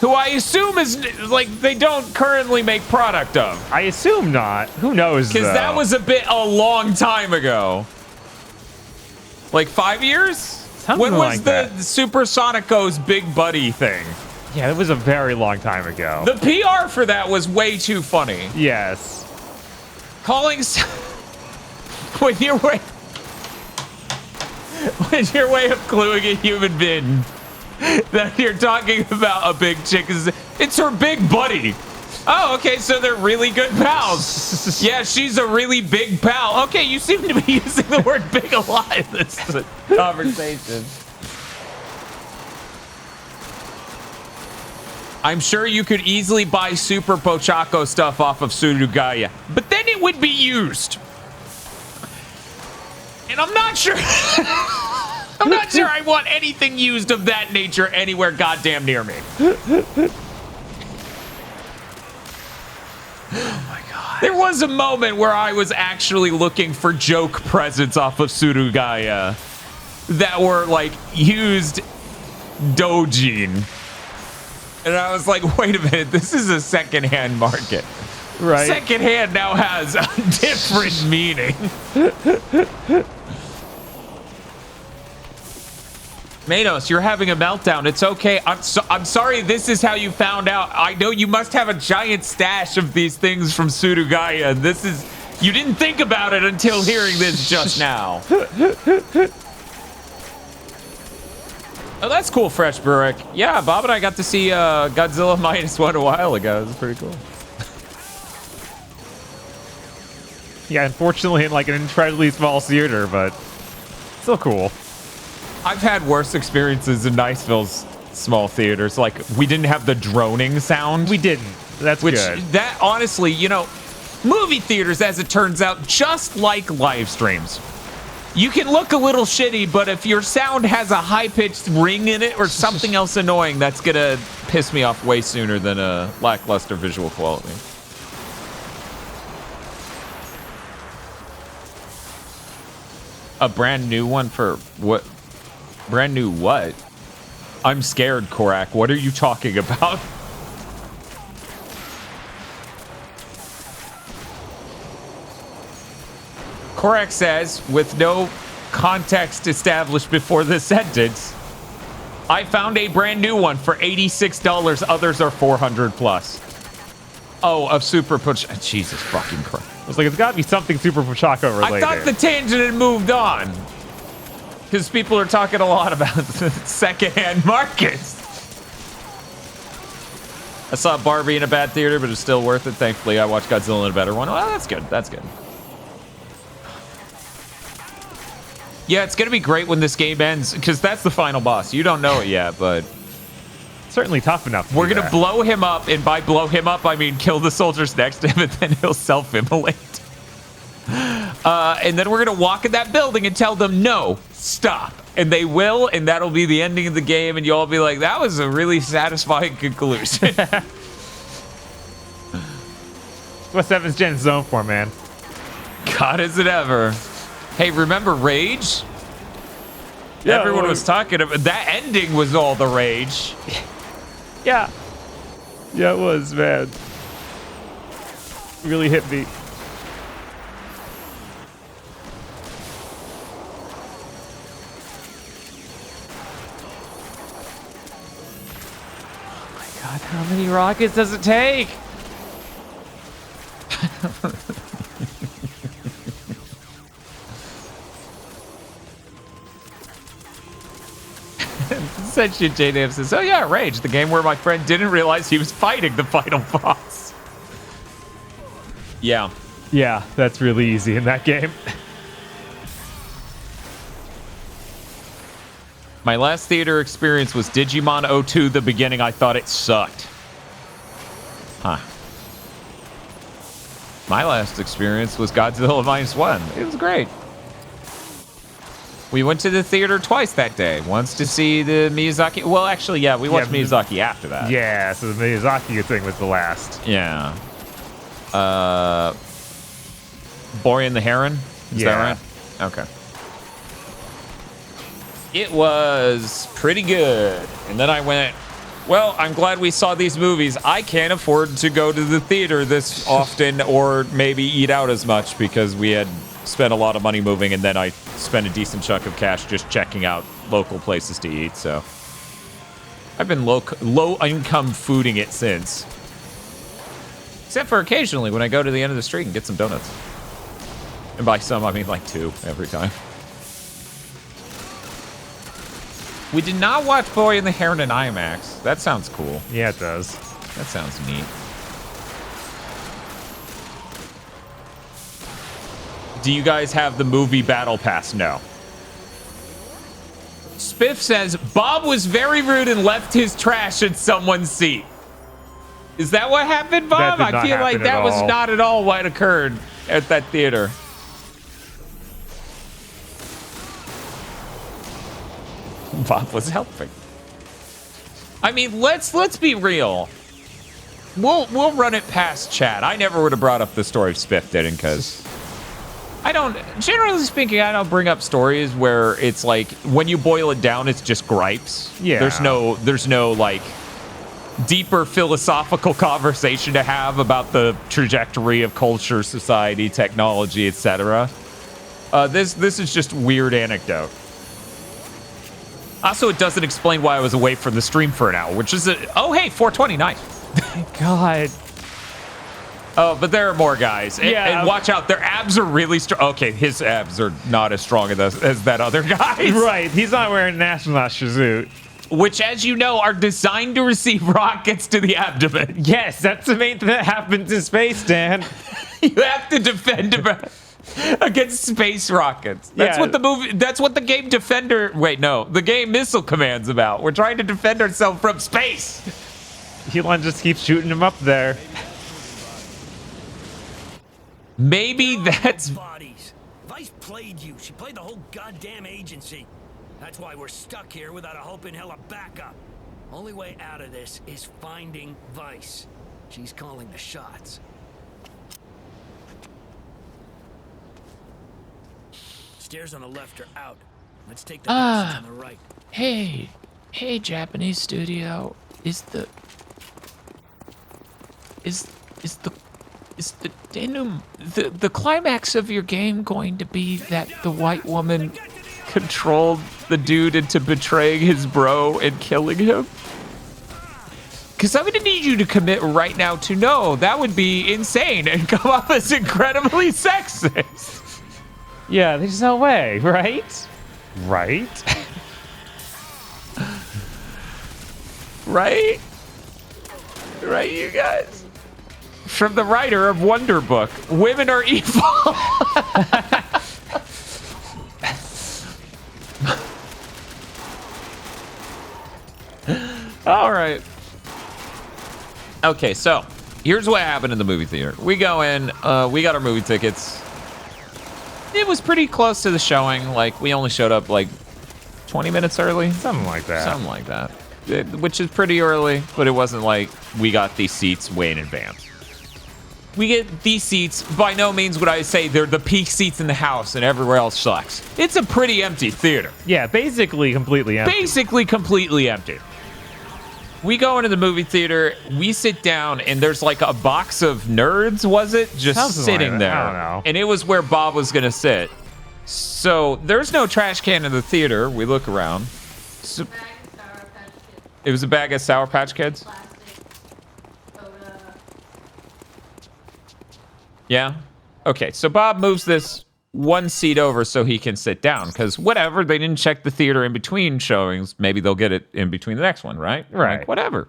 Who I assume is, like, they don't currently make product of. I assume not. Who knows, because that was a long time ago. Like 5 years? Something when was like the Super Sonico's Big Buddy thing? Yeah, it was a very long time ago. The PR for that was way too funny. Yes. Calling when your way of cluing a human being that you're talking about a big chick is it's her big buddy. Oh, okay, so they're really good pals. Yeah, she's a really big pal. Okay, you seem to be using the word big a lot in this conversation. I'm sure you could easily buy Super Pochaco stuff off of Surugaya, but then it would be used. And I'm not sure. I'm not sure I want anything used of that nature anywhere goddamn near me. Oh my god. There was a moment where I was actually looking for joke presents off of Surugaya that were like used dojin. And I was like, wait a minute, this is a secondhand market. Right. Secondhand now has a different meaning. Manos, you're having a meltdown. It's okay. I'm sorry this is how you found out. I know you must have a giant stash of these things from Surugaya. This is... You didn't think about it until hearing this just now. Oh, that's cool, Fresh Burek. Yeah, Bob and I got to see Godzilla -1 a while ago. It was pretty cool. Yeah, unfortunately in like an incredibly small theater, but still cool. I've had worse experiences in Niceville's small theaters. Like, we didn't have the droning sound. We didn't. That's good. That, honestly, you know, movie theaters, as it turns out, just like live streams. You can look a little shitty, but if your sound has a high-pitched ring in it or something else annoying, that's gonna piss me off way sooner than a lackluster visual quality. A brand new one for what? Brand new what? I'm scared, Korak. What are you talking about? Korak says, with no context established before this sentence, I found a brand new one for $86. Others are $400 plus. Oh, of Super Push. Jesus fucking Christ. I was like, it's got to be something Super Pochaco related. I thought the tangent had moved on. Because people are talking a lot about the secondhand markets. I saw Barbie in a bad theater, but it's still worth it. Thankfully, I watched Godzilla in a better one. Well, that's good. That's good. Yeah, it's going to be great when this game ends, because that's the final boss. You don't know it yet, but... certainly tough enough. We're going to blow him up, and by blow him up, I mean kill the soldiers next to him, and then he'll self-immolate. And then we're going to walk in that building and tell them, no, stop. And they will, and that'll be the ending of the game, and you'll all be like, that was a really satisfying conclusion. What 7th Gen's known for, man. God, is it ever. Hey, remember Rage? Yeah, everyone was talking about that ending was all the rage. Yeah. Yeah, it was, man. Really hit me. Oh my God, how many rockets does it take? Essentially, JDM says, oh yeah, Rage, the game where my friend didn't realize he was fighting the final boss. Yeah. Yeah, that's really easy in that game. My last theater experience was Digimon 02, the beginning. I thought it sucked. Huh. My last experience was Godzilla -1. It was great. We went to the theater twice that day. Once to see the Miyazaki. Well, actually, yeah, we watched Miyazaki after that. Yeah, so the Miyazaki thing was the last. Yeah. Boy and the Heron? Is that right? Okay. It was pretty good. And then I went, well, I'm glad we saw these movies. I can't afford to go to the theater this often or maybe eat out as much because we had spent a lot of money moving, and then I spent a decent chunk of cash just checking out local places to eat. So I've been low income fooding it since. Except for occasionally when I go to the end of the street and get some donuts. And by some, I mean like 2 every time. We did not watch Boy and the Heron in IMAX. That sounds cool. Yeah, it does. That sounds neat. Do you guys have the movie Battle Pass? No. Spiff says, Bob was very rude and left his trash in someone's seat. Is that what happened, Bob? I feel like that was not at all what occurred at that theater. Bob was helping. I mean, let's be real. We'll run it past chat. I never would have brought up the story if Spiff didn't, because I don't. Generally speaking, I don't bring up stories where it's like when you boil it down, it's just gripes. Yeah. There's no like deeper philosophical conversation to have about the trajectory of culture, society, technology, etc. This is just weird anecdote. Also, it doesn't explain why I was away from the stream for an hour, which is oh hey, 420, nice. Thank God. Oh, but there are more guys. And watch out, their abs are really strong. Okay, his abs are not as strong as that other guy's. Right, he's not wearing an astronaut suit. Which, as you know, are designed to receive rockets to the abdomen. Yes, that's the main thing that happens in space, Dan. You have to defend against space rockets. That's what the movie. That's what the game Defender. Wait, no, the game Missile Command's about. We're trying to defend ourselves from space. Elon just keeps shooting him up there. Maybe that's. Bodies. Vice played you. She played the whole goddamn agency. That's why we're stuck here without a hope in hell of backup. Only way out of this is finding Vice. She's calling the shots. Stairs on the left are out. Let's take the passage on the right. Hey, Japanese studio. Is the denim the climax of your game going to be that the white woman controlled the dude into betraying his bro and killing him? Because I'm going to need you to commit right now to no. That would be insane and come off as incredibly sexist. Yeah, there's no way, right? Right? Right? Right, you guys? From the writer of Wonder Book, women are evil. All right. Okay, so here's what happened in the movie theater. We go in, we got our movie tickets. It was pretty close to the showing. Like, we only showed up like 20 minutes early. Something like that. Something like that. Which is pretty early, but it wasn't like we got these seats way in advance. We get these seats, by no means would I say they're the peak seats in the house and everywhere else sucks. It's a pretty empty theater. Yeah, basically completely empty. Basically completely empty. We go into the movie theater, we sit down, and there's like a box of nerds, was it? Just Something sitting like there. I don't know. And it was where Bob was going to sit. So there's no trash can in the theater. We look around. So, it was a bag of Sour Patch Kids? Yeah? Okay, so Bob moves this one seat over so he can sit down, because whatever, they didn't check the theater in between showings. Maybe they'll get it in between the next one, right? Right. Like, whatever.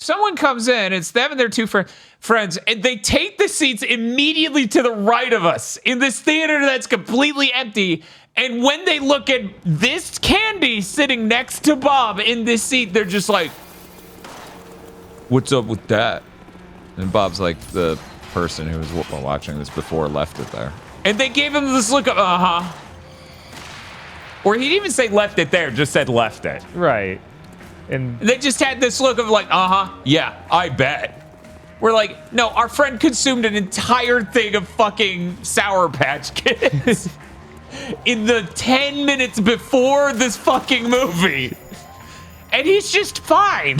Someone comes in, it's them and their two friends, and they take the seats immediately to the right of us in this theater that's completely empty. And when they look at this candy sitting next to Bob in this seat, they're just like, what's up with that? And Bob's like, the person who was watching this before left it there. And they gave him this look of, Or he didn't even say left it there, just said left it. Right. And they just had this look of like, yeah, I bet. We're like, no, our friend consumed an entire thing of fucking Sour Patch Kids in the 10 minutes before this fucking movie. And he's just fine.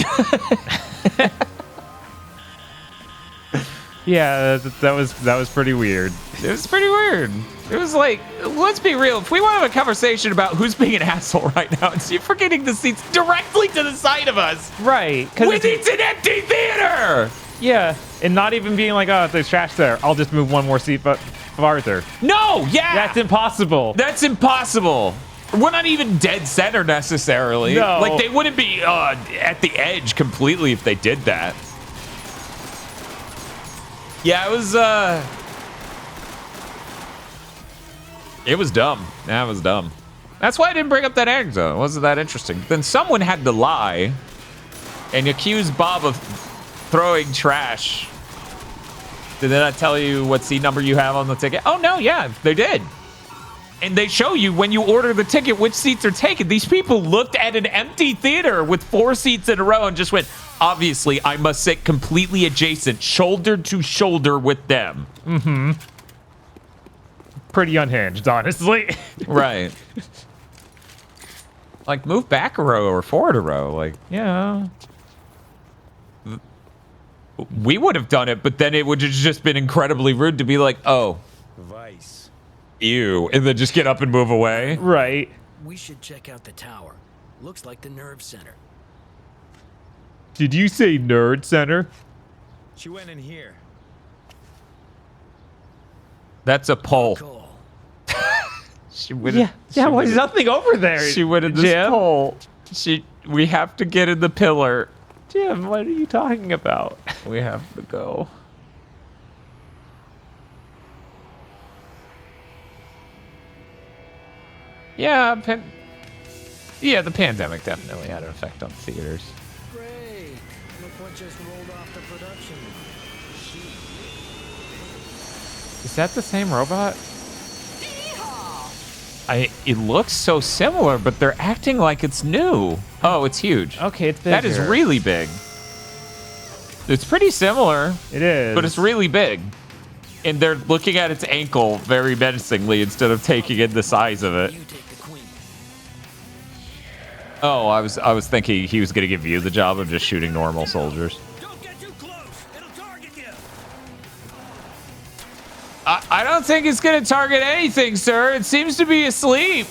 Yeah, that was pretty weird. It was pretty weird. It was like, let's be real. If we want to have a conversation about who's being an asshole right now, it's you forgetting the seats directly to the side of us. Right. When it's an empty theater. Yeah, and not even being like, oh, there's trash there. I'll just move one more seat farther. No, yeah. That's impossible. That's impossible. We're not even dead center necessarily. No. Like, they wouldn't be at the edge completely if they did that. Yeah, it was dumb. That was dumb. That's why I didn't bring up that anecdote. It wasn't that interesting. Then someone had to lie and accuse Bob of throwing trash. Did they not tell you what seat number you have on the ticket? Oh, no, yeah, they did. And they show you when you order the ticket which seats are taken. These people looked at an empty theater with 4 seats in a row and just went, obviously, I must sit completely adjacent, shoulder to shoulder with them. Mm-hmm. Pretty unhinged, honestly. Right. Like, move back a row or forward a row. Like, yeah. We would have done it, but then it would have just been incredibly rude to be like, oh. Vice. Ew. And then just get up and move away. Right. We should check out the tower. Looks like the nerve center. Did you say nerd center? She went in here. That's a pole. She went. Yeah. Well, there's nothing over there. She went in this Jim. pole. We have to get in the pillar. Jim, what are you talking about? We have to go. Yeah, the pandemic definitely had an effect on theaters. Great. Look what just rolled off the production. Is that the same robot? It looks so similar, but they're acting like it's new. Oh, it's huge. Okay, it's bigger. That is really big. It's pretty similar. It is. But it's really big. And they're looking at its ankle very menacingly instead of taking in the size of it. Oh, I was thinking he was going to give you the job of just shooting normal soldiers. Don't get too close. It'll target you. I don't think it's going to target anything, sir. It seems to be asleep.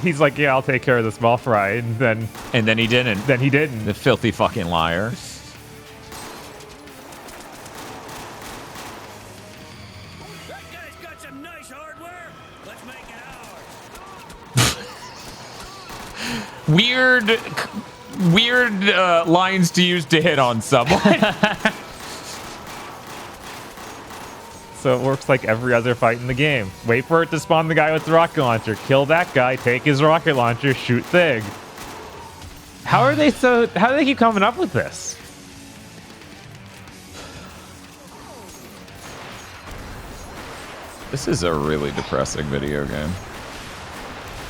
He's like, yeah, I'll take care of the small fry, and then he didn't. Then he didn't. The filthy fucking liar. That guy's got some nice hardware. Let's make it ours. Weird lines to use to hit on someone. So it works like every other fight in the game. Wait for it to spawn the guy with the rocket launcher. Kill that guy, take his rocket launcher, shoot Thig. How do they keep coming up with this? This is a really depressing video game.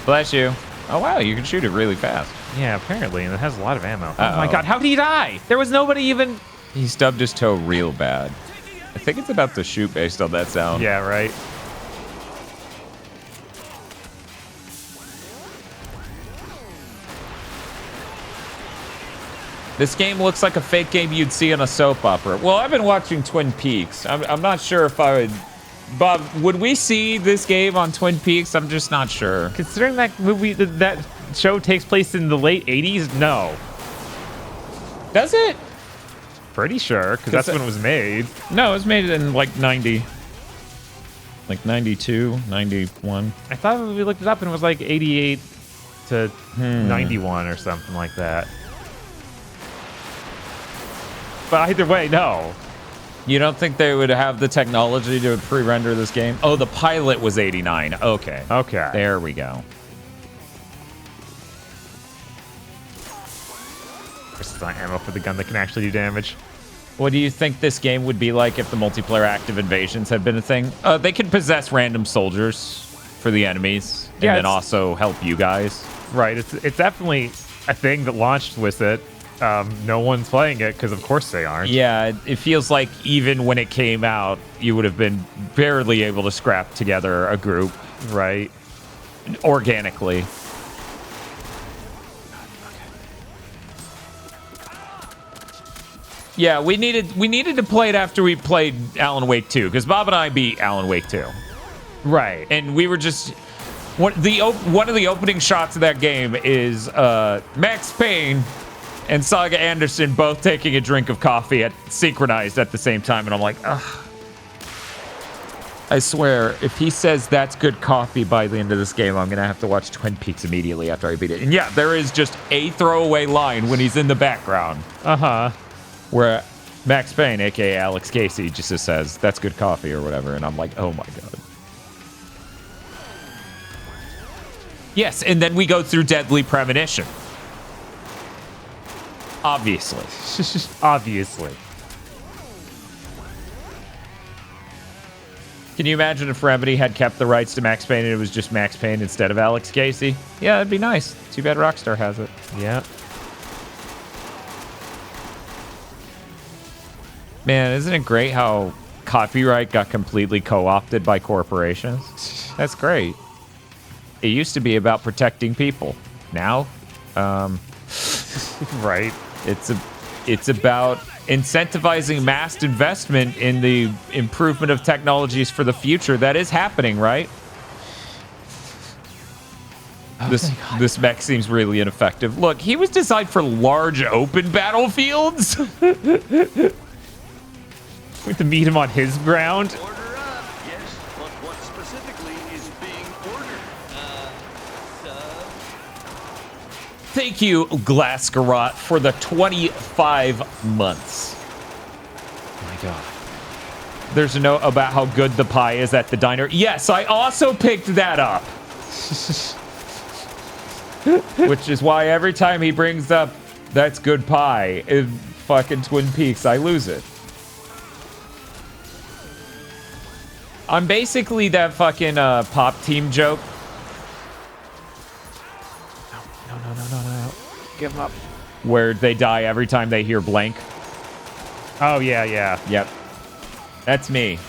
Bless you. Oh, wow, you can shoot it really fast. Yeah, apparently, and it has a lot of ammo. Uh-oh. Oh my god, how did he die? There was nobody even... He stubbed his toe real bad. I think it's about to shoot based on that sound. Yeah, right. This game looks like a fake game you'd see in a soap opera. Well, I've been watching Twin Peaks. I'm not sure if I would... Bob, would we see this game on Twin Peaks? I'm just not sure. Considering that movie, that show takes place in the late 80s, no. Does it? Pretty sure, because that's when it was made. No, it was made in like 90. Like 92, 91. I thought we looked it up and it was like 88 to 91 or something like that. But either way, no. You don't think they would have the technology to pre-render this game? Oh, the pilot was 89. Okay. Okay. There we go. This is not ammo for the gun that can actually do damage. What do you think this game would be like if the multiplayer active invasions had been a thing? They could possess random soldiers for the enemies, and then also help you guys. Right, it's definitely a thing that launched with it. No one's playing it because of course they aren't. Yeah, it feels like even when it came out, you would have been barely able to scrap together a group, right? Organically. Yeah, we needed to play it after we played Alan Wake 2, because Bob and I beat Alan Wake 2. Right. And we were just... One of the opening shots of that game is Max Payne and Saga Anderson both taking a drink of coffee synchronized at the same time, and I'm like, ugh. I swear, if he says that's good coffee by the end of this game, I'm going to have to watch Twin Peaks immediately after I beat it. And yeah, there is just a throwaway line when he's in the background. Uh-huh. Where Max Payne, a.k.a. Alex Casey, just says, that's good coffee or whatever. And I'm like, oh my God. Yes, and then we go through Deadly Premonition. Obviously. Obviously. Can you imagine if Remedy had kept the rights to Max Payne and it was just Max Payne instead of Alex Casey? Yeah, that'd be nice. Too bad Rockstar has it. Yeah. Man, isn't it great how copyright got completely co-opted by corporations? That's great. It used to be about protecting people. Now, right. It's about incentivizing mass investment in the improvement of technologies for the future. That is happening, right? Oh, this mech seems really ineffective. Look, he was designed for large open battlefields. We have to meet him on his ground. Order up. Yes, but what specifically is being ordered? Thank you, Glasgarot, for the 25 months. Oh my God. There's a note about how good the pie is at the diner. Yes, I also picked that up. Which is why every time he brings up that's good pie in fucking Twin Peaks, I lose it. I'm basically that fucking pop team joke. No. Give him up. Where they die every time they hear blank. Oh, yeah. Yep. That's me.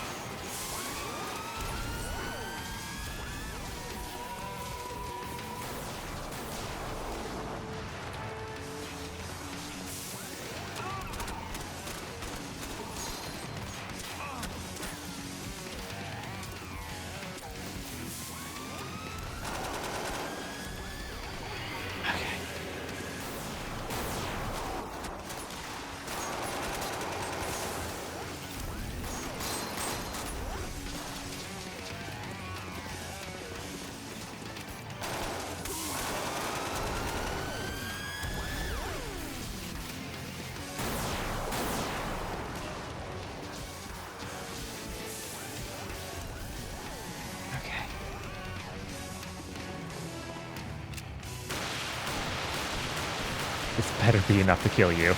This better be enough to kill you.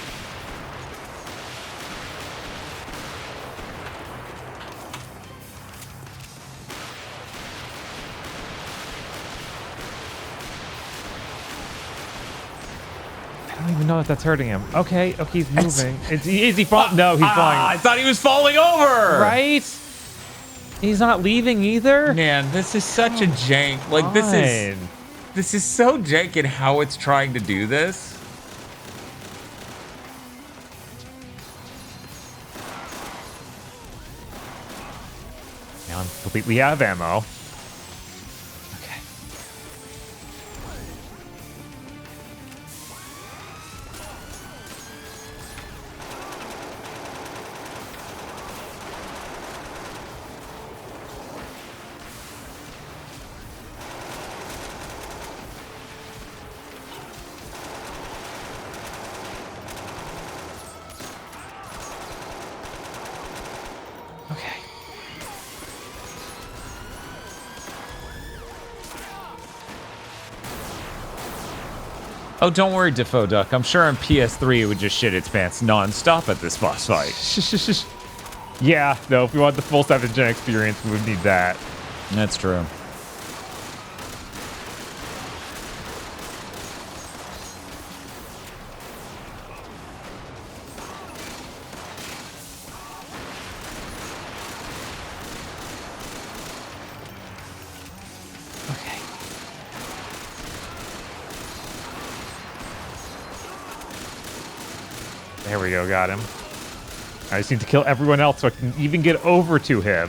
I don't even know if that's hurting him. Okay, he's moving. Is he falling? No, he's flying. I thought he was falling over. Right? He's not leaving either? Man, this is such a jank. Like, this is so jank in how it's trying to do this. Now I'm completely out of ammo. Oh, don't worry, Defoe Duck. I'm sure on PS3 it would just shit its pants non-stop at this boss fight. Yeah, no, if we want the full 7th gen experience, we would need that. That's true. There we go, got him. I just need to kill everyone else so I can even get over to him.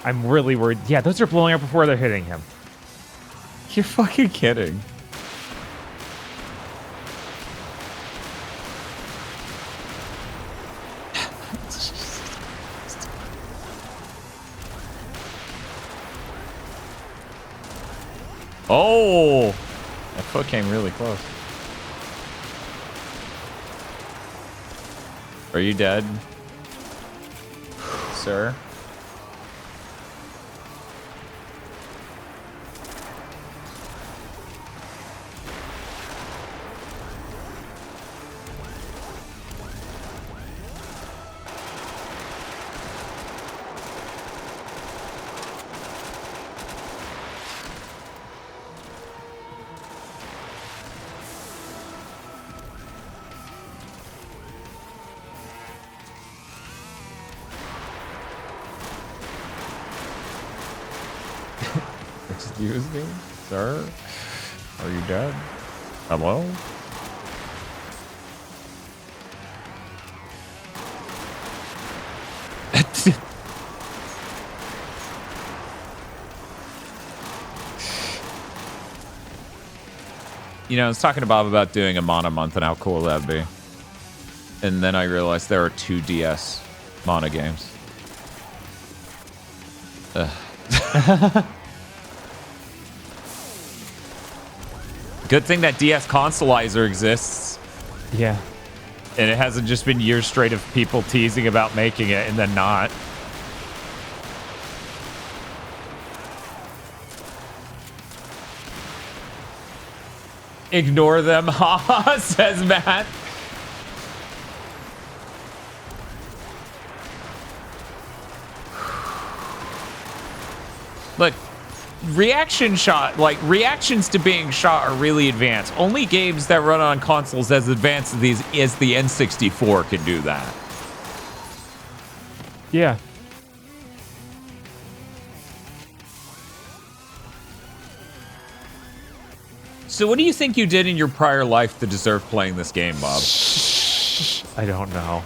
I'm really worried. Yeah, those are blowing up before they're hitting him. You're fucking kidding. Oh! That foot came really close. Are you dead, sir? Excuse me, sir? Are you dead? Hello? You know, I was talking to Bob about doing a Mana month and how cool that'd be. And then I realized there are 2 DS Mana games. Ugh. Good thing that DS Consolizer exists. Yeah. And it hasn't just been years straight of people teasing about making it and then not. Ignore them, haha, says Matt. Look, reactions to being shot are really advanced. Only games that run on consoles as advanced as the N64 can do that. Yeah. So what do you think you did in your prior life to deserve playing this game, Bob? I don't know.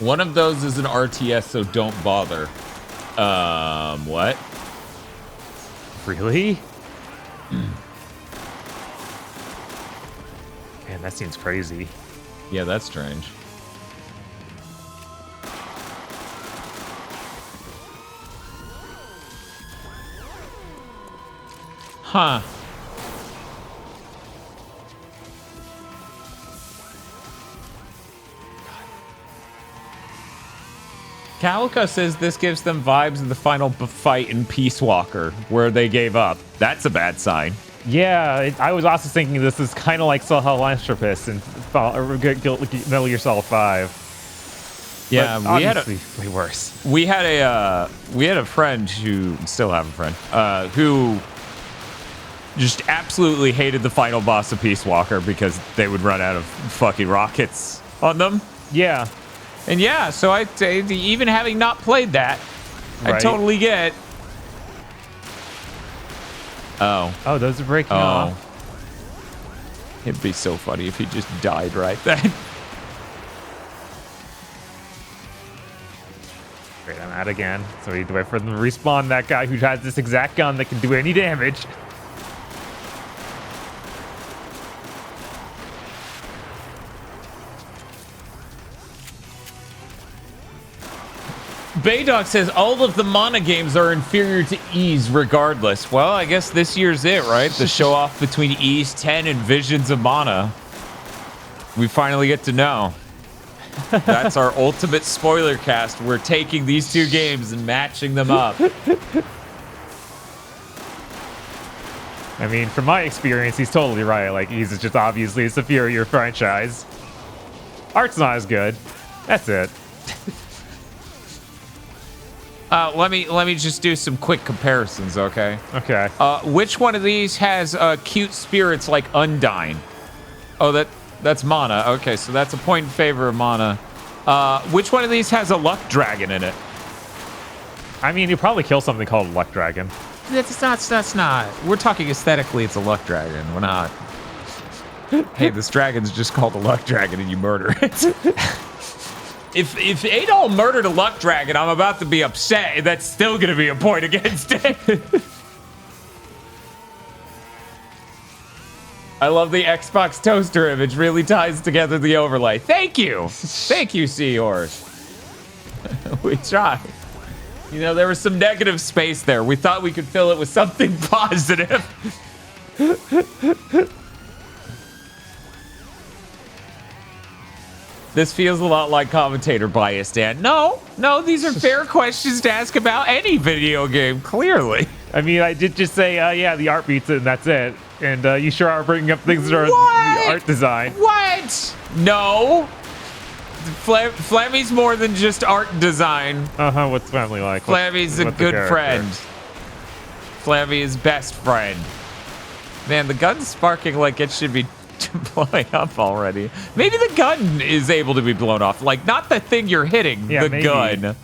One of those is an RTS, so don't bother. What? Really? Man, that seems crazy. Yeah, that's strange. Huh. Calico says this gives them vibes of the final fight in Peace Walker, where they gave up. That's a bad sign. Yeah, I was also thinking this is kind of like Philanthropist and Metal Gear Solid 5. Yeah, but we had way worse. We had a friend who still have a friend who just absolutely hated the final boss of Peace Walker because they would run out of fucking rockets on them. Yeah. And yeah, so even having not played that, I totally get. Oh, those are breaking off. It'd be so funny if he just died right then. Great, I'm out again. So we need to wait for them to respawn that guy who has this exact gun that can do any damage. Baydog says all of the Mana games are inferior to Ys regardless. Well, I guess this year's it, right? The show off between Ys 10 and Visions of Mana. We finally get to know. That's our ultimate spoiler cast. We're taking these two games and matching them up. I mean, from my experience, he's totally right. Like, Ys is just obviously a superior franchise. Art's not as good. That's it. Let me just do some quick comparisons, okay? Okay. Which one of these has cute spirits like Undyne? Oh, that's Mana. Okay, so that's a point in favor of Mana. Which one of these has a luck dragon in it? I mean, you probably kill something called a luck dragon. That's not. We're talking aesthetically. It's a luck dragon. We're not. Hey, this dragon's just called a luck dragon, and you murder it. If Adol murdered a luck dragon, I'm about to be upset. That's still going to be a point against it. I love the Xbox toaster image. Really ties together the overlay. Thank you. Thank you, Seahorse. We tried. You know, there was some negative space there. We thought we could fill it with something positive. This feels a lot like commentator bias, Dan. No, these are fair questions to ask about any video game, clearly. I mean, I did just say, yeah, the art beats it, and that's it. And you sure are bringing up things that are the art design. What? No. Flammy's more than just art design. Uh-huh, what's Flammy like? Flammy's a good friend. Flammy is best friend. Man, the gun's sparking like it should be blowing up already. Maybe the gun is able to be blown off. Like, not the thing you're hitting, yeah, the maybe. gun.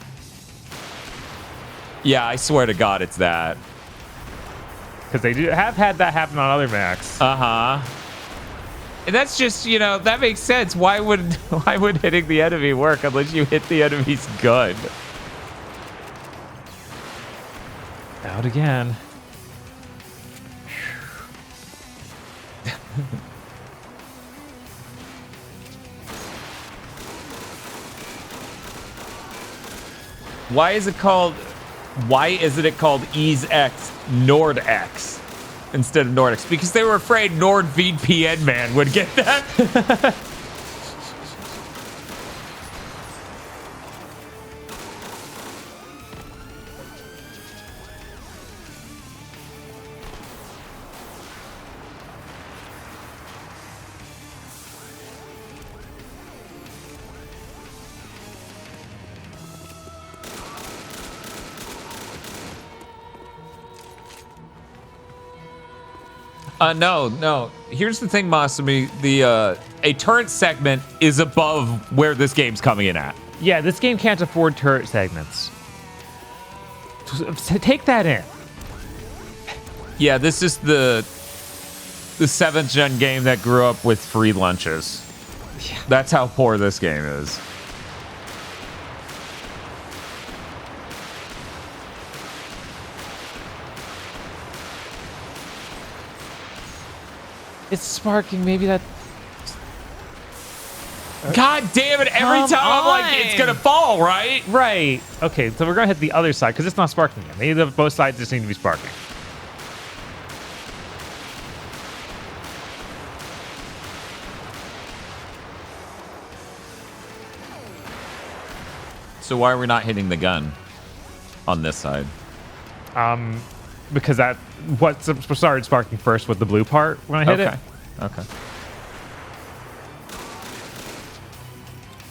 Yeah, I swear to God it's that. Because they have had that happen on other Macs. Uh-huh. And that's just, you know, that makes sense. Why would hitting the enemy work unless you hit the enemy's gun? Out again. Why isn't it called Ys X Nord X instead of Nordex? Because they were afraid NordVPN man would get that. No. Here's the thing, Masumi. A turret segment is above where this game's coming in at. Yeah, this game can't afford turret segments. Take that in. Yeah, this is the 7th gen game that grew up with free lunches. Yeah. That's how poor this game is. It's sparking. Maybe that. God damn it! Every time I'm like, it's gonna fall, right? Right. Okay, so we're gonna hit the other side because it's not sparking yet. Maybe both sides just need to be sparking. So why are we not hitting the gun on this side? Because what started sparking first with the blue part when I hit it. Okay.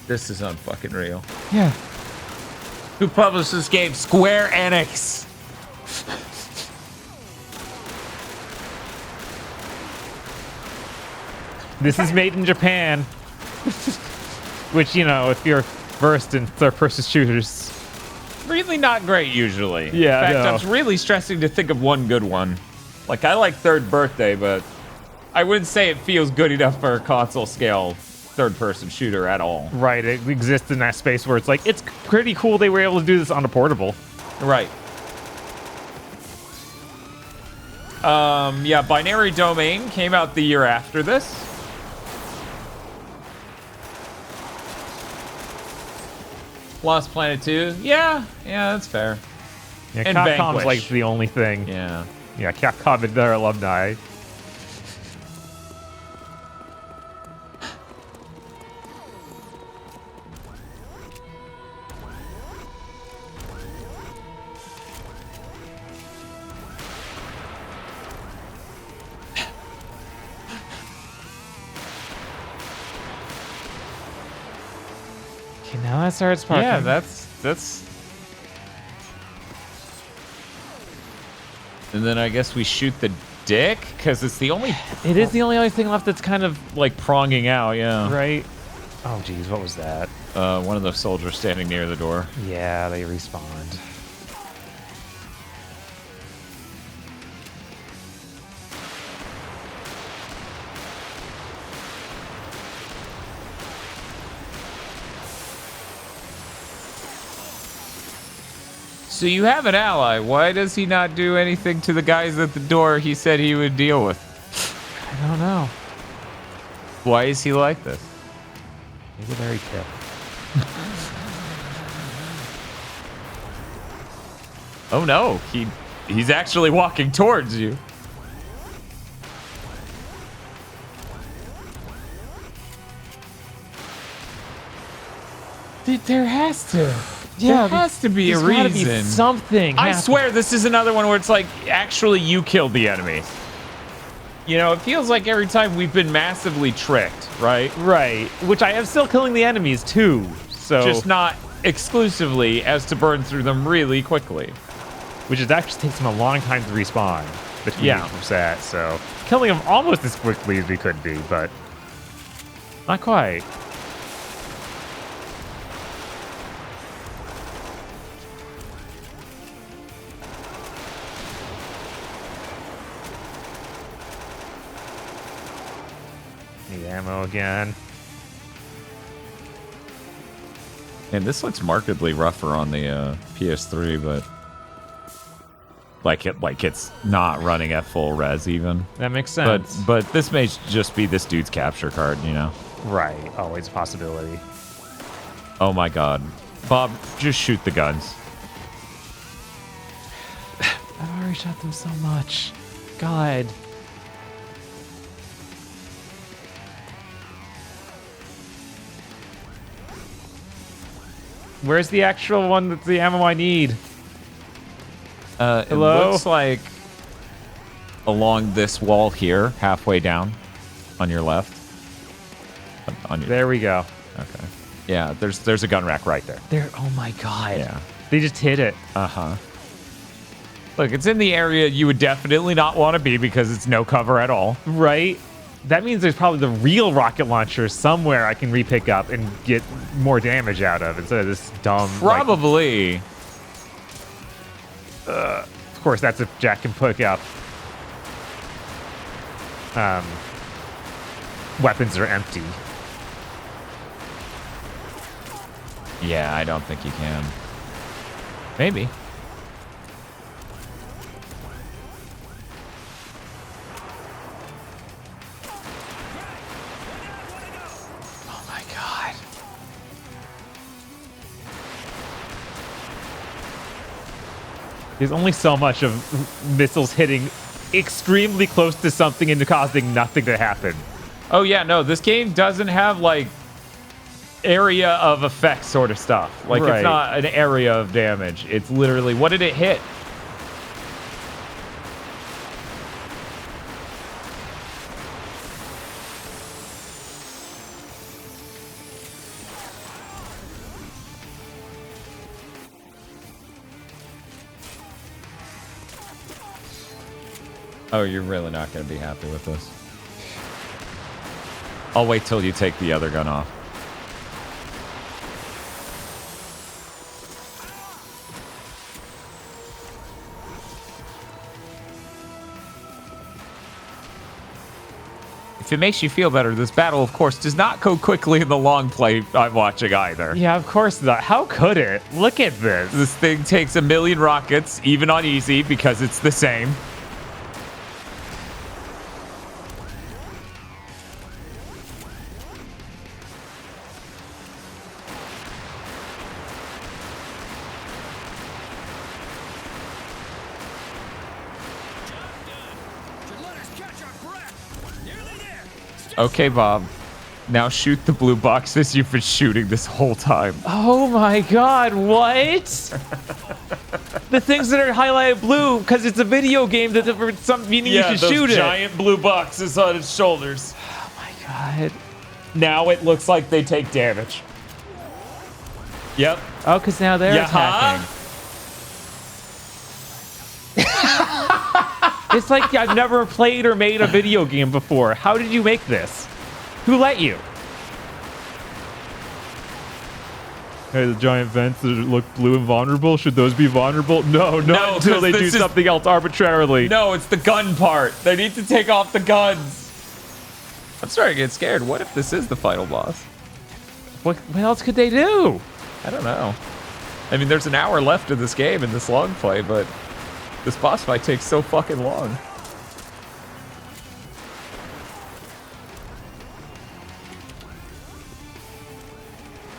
This is unfucking real. Yeah. Who published this game? Square Enix. This is made in Japan. Which, you know, if you're versed in third-person shooters, really not great usually. Yeah, in fact, I'm really stressing to think of one good one. Like, I like Third Birthday, but I wouldn't say it feels good enough for a console scale third-person shooter at all. Right, it exists in that space where it's like, it's pretty cool they were able to do this on a portable. Right. Yeah, Binary Domain came out the year after this. Lost Planet 2, yeah, that's fair. Yeah, And Capcom's Vanquish. like the only thing. Yeah. Yeah, Capcom and their alumni. Okay, now that starts sparking. Yeah, that's. And then I guess we shoot the dick because it's the only. It is the only other thing left that's kind of like pronging out. Yeah. Right. Oh, geez, what was that? One of those soldiers standing near the door. Yeah, they respawned. So you have an ally. Why does he not do anything to the guys at the door he said he would deal with? I don't know. Why is he like this? He's a very tip. Oh no, he's actually walking towards you. There has to. Yeah, there has to be a there's gotta be reason. something. I happening. swear this is another one where it's like, actually you killed the enemy. You know, it feels like every time we've been massively tricked, right? Right. Which I am still killing the enemies too. So Just not exclusively as to burn through them really quickly. Which is actually takes them a long time to respawn between Yeah. each set. So killing them almost as quickly as we could be, but not quite. Need ammo again. And this looks markedly rougher on the PS3, but like it's not running at full res even. That makes sense. But this may just be this dude's capture card, you know. Right, always a possibility. Oh my god. Bob, just shoot the guns. I've already shot them so much. God. Where's the actual one that's the ammo I need? It Hello? looks like along this wall here, halfway down on your left. On your, There we go. okay. Yeah, there's a gun rack right there. There. Oh my god. Yeah. They just hit it. Uh-huh. Look, it's in the area you would definitely not want to be because it's no cover at all. Right? That means there's probably the real rocket launcher somewhere I can re-pick up and get more damage out of instead of this dumb. Probably. Of course, that's if Jack can pick up weapons that are empty. Yeah, I don't think you can. Maybe. Oh my god. There's only so much of missiles hitting extremely close to something and causing nothing to happen. Oh yeah, no, this game doesn't have like area of effect sort of stuff. Like Right. it's not an area of damage. It's literally, what did it hit? Oh, you're really not going to be happy with this. I'll wait till you take the other gun off. If it makes you feel better, this battle, of course, does not go quickly in the long play I'm watching either. Yeah, of course not. How could it? Look at this. This thing takes 1,000,000 rockets, even on easy, because it's the same. Okay, Bob. Now shoot the blue boxes you've been shooting this whole time. Oh my god, what? The things that are highlighted blue, because it's a video game that for some meaning you should shoot it. Giant blue boxes on its shoulders. Oh my god. Now it looks like they take damage. Yep. Oh, because now they're attacking. It's like I've never played or made a video game before. How did you make this? Who let you? Hey, the giant vents that look blue and vulnerable, should those be vulnerable? No, not until they do something else arbitrarily. No, it's the gun part. They need to take off the guns. I'm starting to get scared. What if this is the final boss? What else could they do? I don't know. I mean, there's an hour left of this game in this long play, but this boss fight takes so fucking long.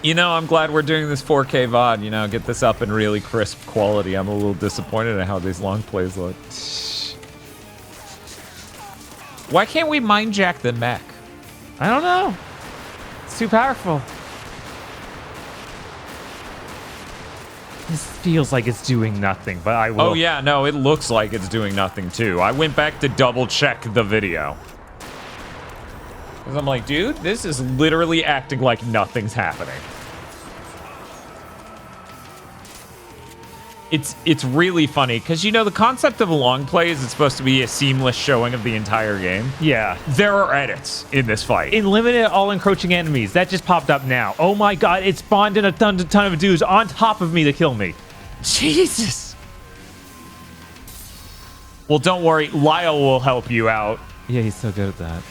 You know, I'm glad we're doing this 4K VOD, you know, get this up in really crisp quality. I'm a little disappointed at how these long plays look. Why can't we Mindjack the mech? I don't know. It's too powerful. This feels like it's doing nothing, but I will. Oh yeah, no, it looks like it's doing nothing too. I went back to double check the video. Because I'm like, dude, this is literally acting like nothing's happening. It's really funny, because you know the concept of a long play is it's supposed to be a seamless showing of the entire game. Yeah. There are edits in this fight. In limited all encroaching enemies. That just popped up now. Oh my god, it spawned in a ton of dudes on top of me to kill me. Jesus. Well, don't worry, Lyle will help you out. Yeah, he's so good at that.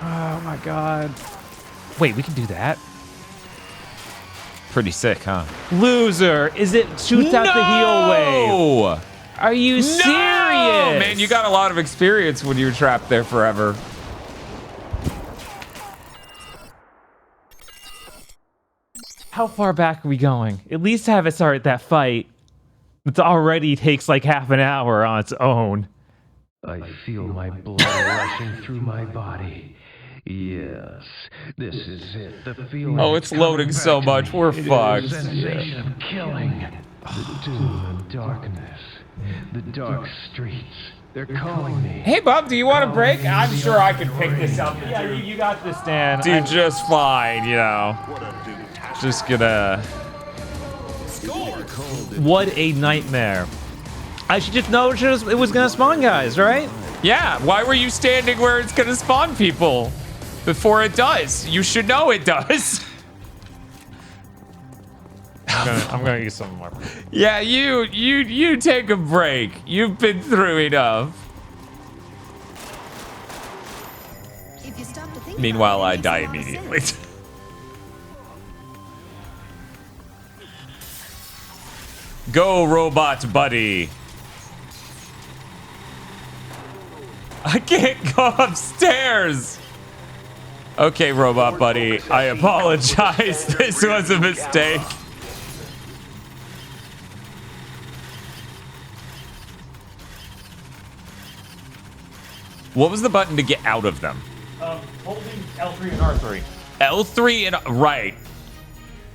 Oh my god. Wait, we can do that? Pretty sick, huh? Loser! Is it shoots out the heal wave? Are you serious? Man, you got a lot of experience when you were trapped there forever. How far back are we going? At least have it start that fight. It already takes like half an hour on its own. I feel my blood rushing through my body. Yes, this is it. The feeling. Oh, it's loading so much. We're fucked. The sensation of killing. The doom and darkness. The dark streets. They're calling me. Hey, Bob, do you want a break? I'm sure I can pick this up. Yeah, you got this, Dan. Do just fine, you know. Just gonna. What a nightmare. I should just know it was gonna spawn guys, right? Yeah, why were you standing where it's gonna spawn people before it does? You should know it does. I'm gonna use some more. Yeah, you take a break. You've been through enough. Meanwhile, I die immediately. Go, robot buddy. I can't go upstairs. Okay, robot buddy. I apologize. This was a mistake. What was the button to get out of them? Holding L3 and R3. L3 and right.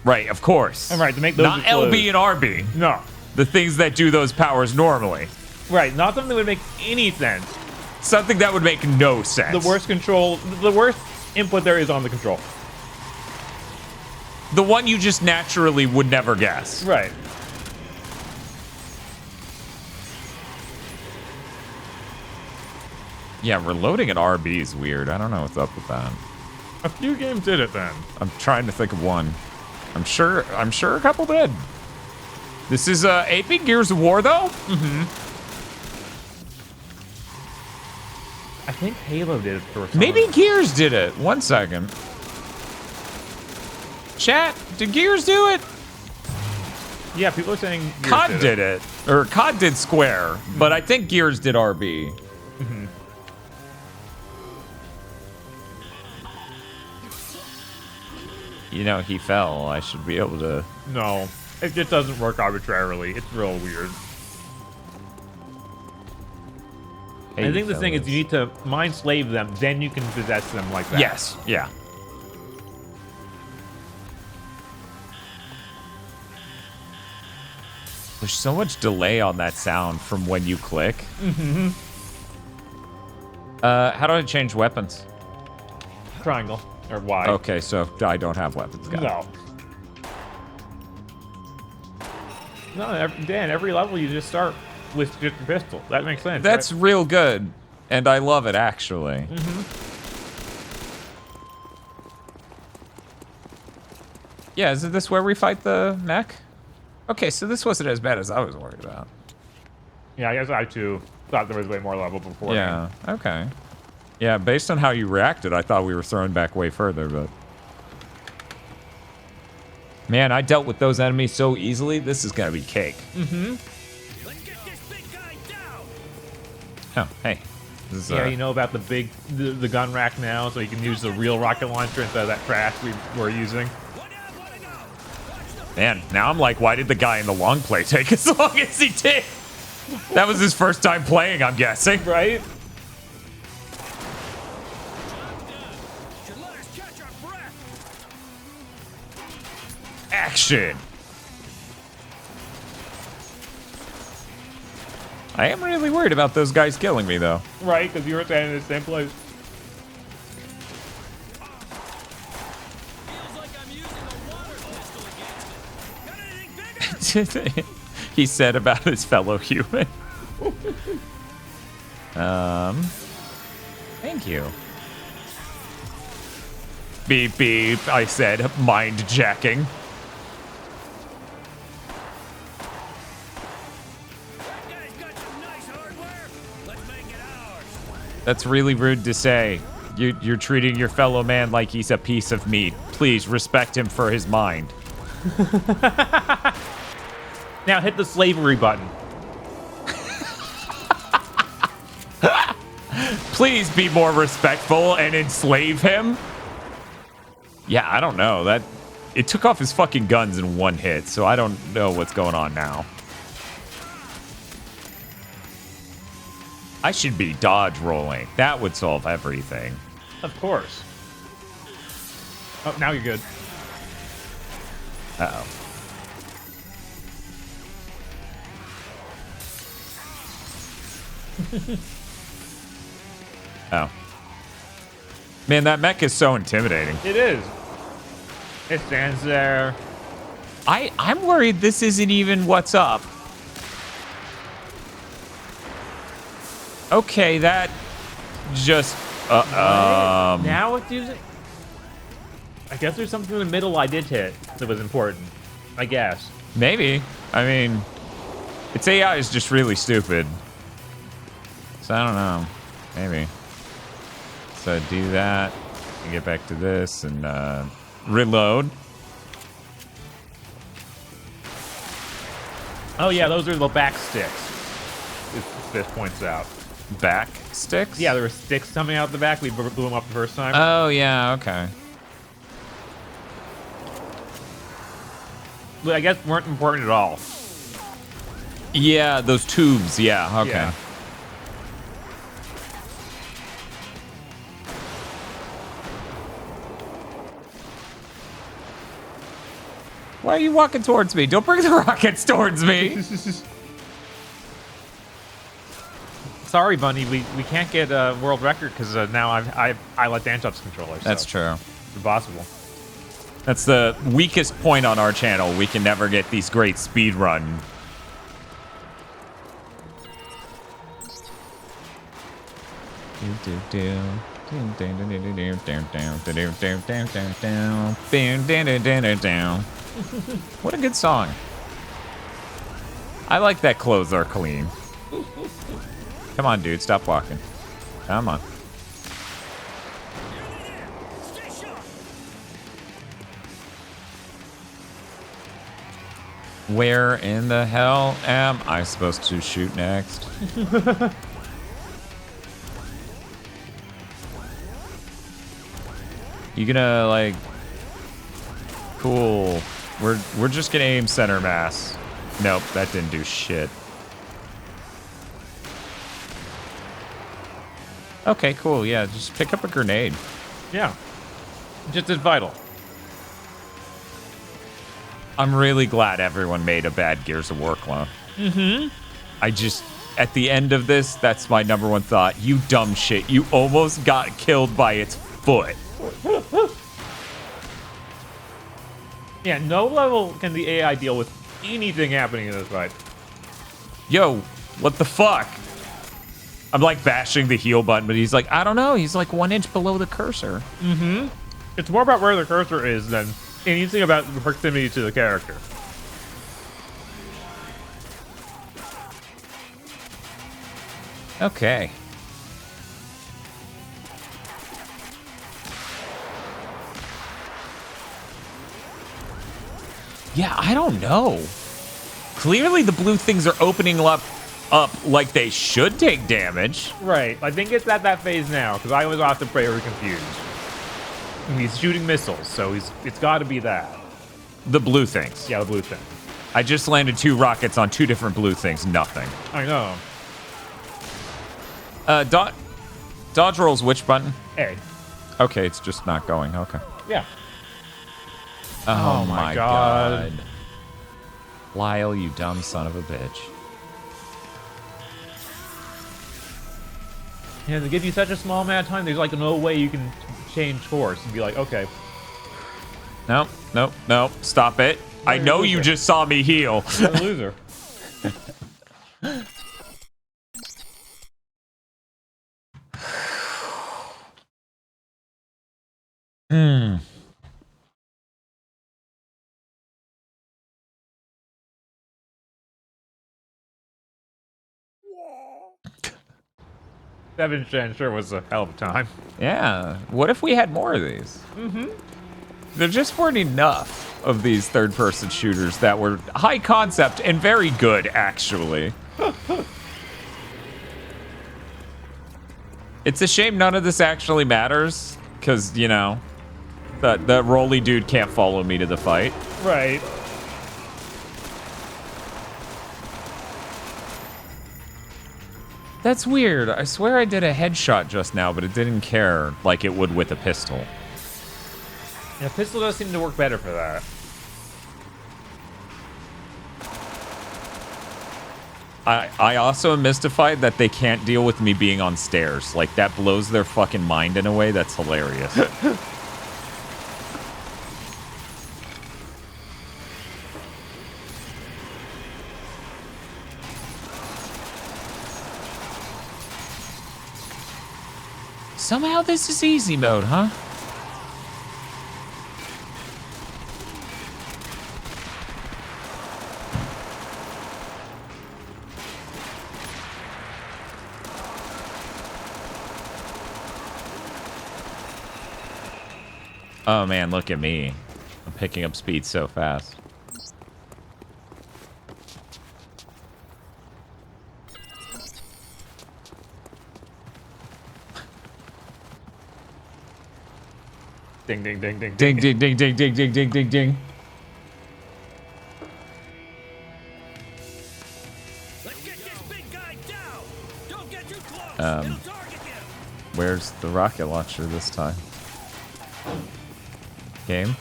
Right, of course. And right, to make those not explode. LB and RB. No. The things that do those powers normally. Right, not something that would make any sense. Something that would make no sense. The worst control, the worst input there is on the control. The one you just naturally would never guess. Right. Yeah, reloading at RB is weird. I don't know what's up with that. A few games did it then. I'm trying to think of one. I'm sure a couple did. This is aping Gears of War though? Mm-hmm. I think Halo did it for some. Maybe Gears did it. 1 second. Chat, did Gears do it? Yeah, people are saying Gears COD did it. Or COD did Square, but I think Gears did RB. Mm-hmm. You know, he fell. I should be able to... No, it just doesn't work arbitrarily. It's real weird. Hey, I think the thing is you need to mind slave them, then you can possess them like that. Yes, yeah. There's so much delay on that sound from when you click. Mm-hmm. How do I change weapons? Triangle. Or Y. Okay, so I don't have weapons. Got No. No, Dan, every level you just start with just a pistol. That makes sense. That's right? real good, and I love it, actually. Mm-hmm. Yeah, isn't this where we fight the mech? Okay, so this wasn't as bad as I was worried about. Yeah, I guess I, too, thought there was way more level before. Yeah, okay. Yeah, based on how you reacted, I thought we were thrown back way further, but... Man, I dealt with those enemies so easily, this is gonna be cake. Mm-hmm. Oh, hey. This is, Yeah, you know about the gun rack now, so you can use the real rocket launcher instead of that trash we were using. Man, now I'm like, why did the guy in the long play take as long as he did? That was his first time playing, I'm guessing. Right? Action! I am really worried about those guys killing me, though. Right, because you were standing in the same place. He said about his fellow human. Thank you. Beep beep, I said, mind jacking. That's really rude to say. You're treating your fellow man like he's a piece of meat. Please respect him for his mind. Now hit the slavery button. Please be more respectful and enslave him. Yeah, I don't know. It took off his fucking guns in one hit, so I don't know what's going on now. I should be dodge rolling. That would solve everything. Of course. Oh, now you're good. Uh-oh. Oh. Man, that mech is so intimidating. It is. It stands there. I'm worried this isn't even what's up. Okay, that just... Now it's using... I guess there's something in the middle I did hit that was important. I guess. Maybe. I mean, its AI is just really stupid. So I don't know. Maybe. So do that. And get back to this and reload. Oh yeah, those are the back sticks. This points out. Back sticks? Yeah, there were sticks coming out the back. We blew them up the first time. Oh yeah, okay. But I guess weren't important at all. Yeah, those tubes. Yeah, okay. Yeah. Why are you walking towards me? Don't bring the rockets towards me. Sorry, Bunny. We can't get a world record because now I let Dan touch the controller. That's so true. It's impossible. That's the weakest point on our channel. We can never get these great speed run. What a good song. I like that clothes are clean. Come on, dude. Stop walking. Come on. Where in the hell am I supposed to shoot next? You gonna like? Cool. We're just gonna aim center mass. Nope, that didn't do shit. Okay, cool. Yeah, just pick up a grenade. Yeah. Just as vital. I'm really glad everyone made a bad Gears of War clone. Mm-hmm. I just, at the end of this, that's my number one thought. You dumb shit. You almost got killed by its foot. Yeah, no level can the AI deal with anything happening in this fight. Yo, what the fuck? I'm like bashing the heal button, but he's like, I don't know. He's like 1 inch below the cursor. Mm-hmm. It's more about where the cursor is than anything about the proximity to the character. Okay. Yeah, I don't know. Clearly the blue things are opening up like they should take damage. Right. I think it's at that phase now, because I was often very confused. And he's shooting missiles, so it's got to be that. The blue things. Yeah, the blue thing. I just landed 2 rockets on 2 different blue things. Nothing. I know. Dodge rolls which button? A. Okay, it's just not going. Okay. Yeah. Oh my god. Lyle, you dumb son of a bitch. Yeah, they give you such a small amount of time, there's like no way you can change course and be like, okay. Nope, nope, nope. Stop it. I know you just saw me heal. You're a loser. Hmm. Seventh gen sure was a hell of a time. Yeah. What if we had more of these? Mm-hmm. There just weren't enough of these third-person shooters that were high concept and very good, actually. It's a shame none of this actually matters, because, you know, the Rolly dude can't follow me to the fight. Right. That's weird. I swear I did a headshot just now, but it didn't care like it would with a pistol. Yeah, pistol does seem to work better for that. I also am mystified that they can't deal with me being on stairs. Like, that blows their fucking mind in a way that's hilarious. Somehow this is easy mode, huh? Oh man, look at me. I'm picking up speed so fast. Ding, ding, ding, ding, ding, ding, ding, ding, ding, ding, ding, ding, ding. Where's the rocket launcher this time? Game?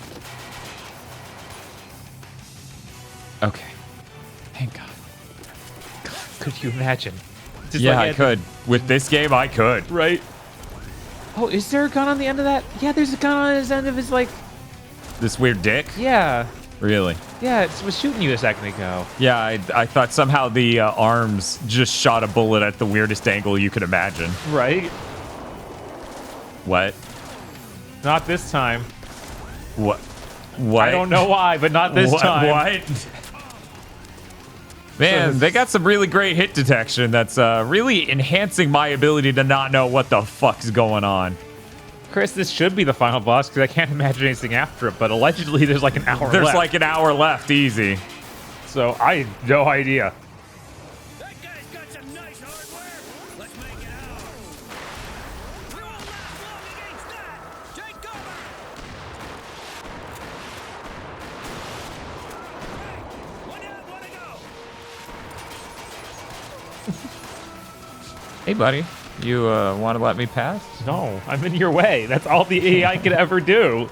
Okay. Thank God. God, could you imagine? Just yeah, I could. With this game, I could. Right. Oh, is there a gun on the end of that? Yeah, there's a gun on his end of his, like... This weird dick? Yeah. Really? Yeah, it was shooting you a second ago. Yeah, I thought somehow the arms just shot a bullet at the weirdest angle you could imagine. Right. What? Not this time. What? What? I don't know why, but not this time. What? Man, they got some really great hit detection that's really enhancing my ability to not know what the fuck's going on. Chris, this should be the final boss because I can't imagine anything after it, but allegedly there's like an hour left. There's like an hour left, easy. so I have no idea. That guy's got some nice hardware. Let's make it ours. We won't last long against that. Take cover. Hey, one down, one to go. Hey, buddy. You want to let me pass? No, I'm in your way. That's all the AI could ever do.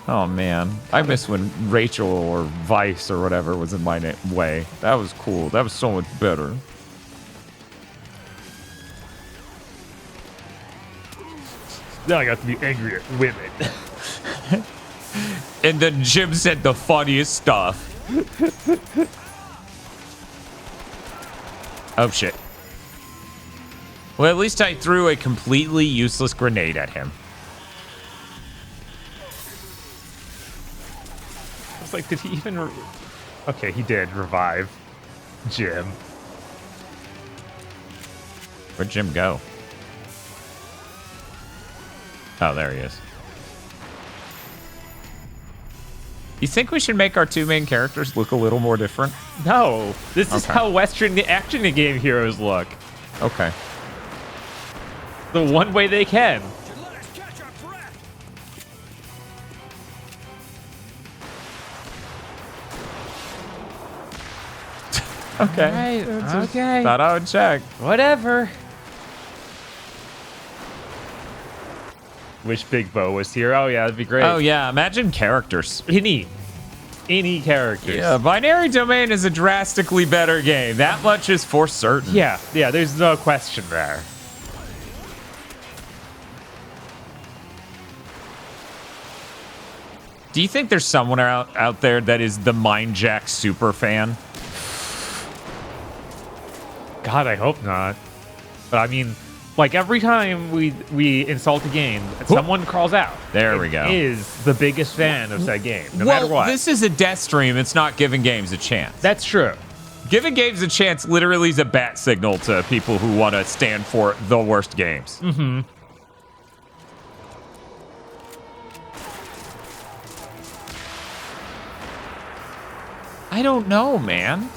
Oh, man. I miss when Rachel or Vice or whatever was in my way. That was cool. That was so much better. Now I got to be angry at women. And then Jim said the funniest stuff. Oh, shit. Well, at least I threw a completely useless grenade at him. I was like, did he even... Okay, he did revive Jim. Where'd Jim go? Oh, there he is. You think we should make our two main characters look a little more different? No, this is Okay. how Western action game heroes look. Okay. The one way they can. Okay. Okay. Thought I would check. Whatever. Wish Big Bo was here. Oh, yeah, that'd be great. Oh, yeah. Imagine characters. Any characters. Yeah, Binary Domain is a drastically better game. That much is for certain. Yeah, there's no question there. Do you think there's someone out there that is the Mindjack super fan? God, I hope not. But I mean, like every time we insult a game, someone crawls out. There we go. Is the biggest fan of that game, no matter what. This is a Deathstream. It's not giving games a chance. That's true. Giving games a chance literally is a bat signal to people who want to stand for the worst games. Mm-hmm. I don't know, man.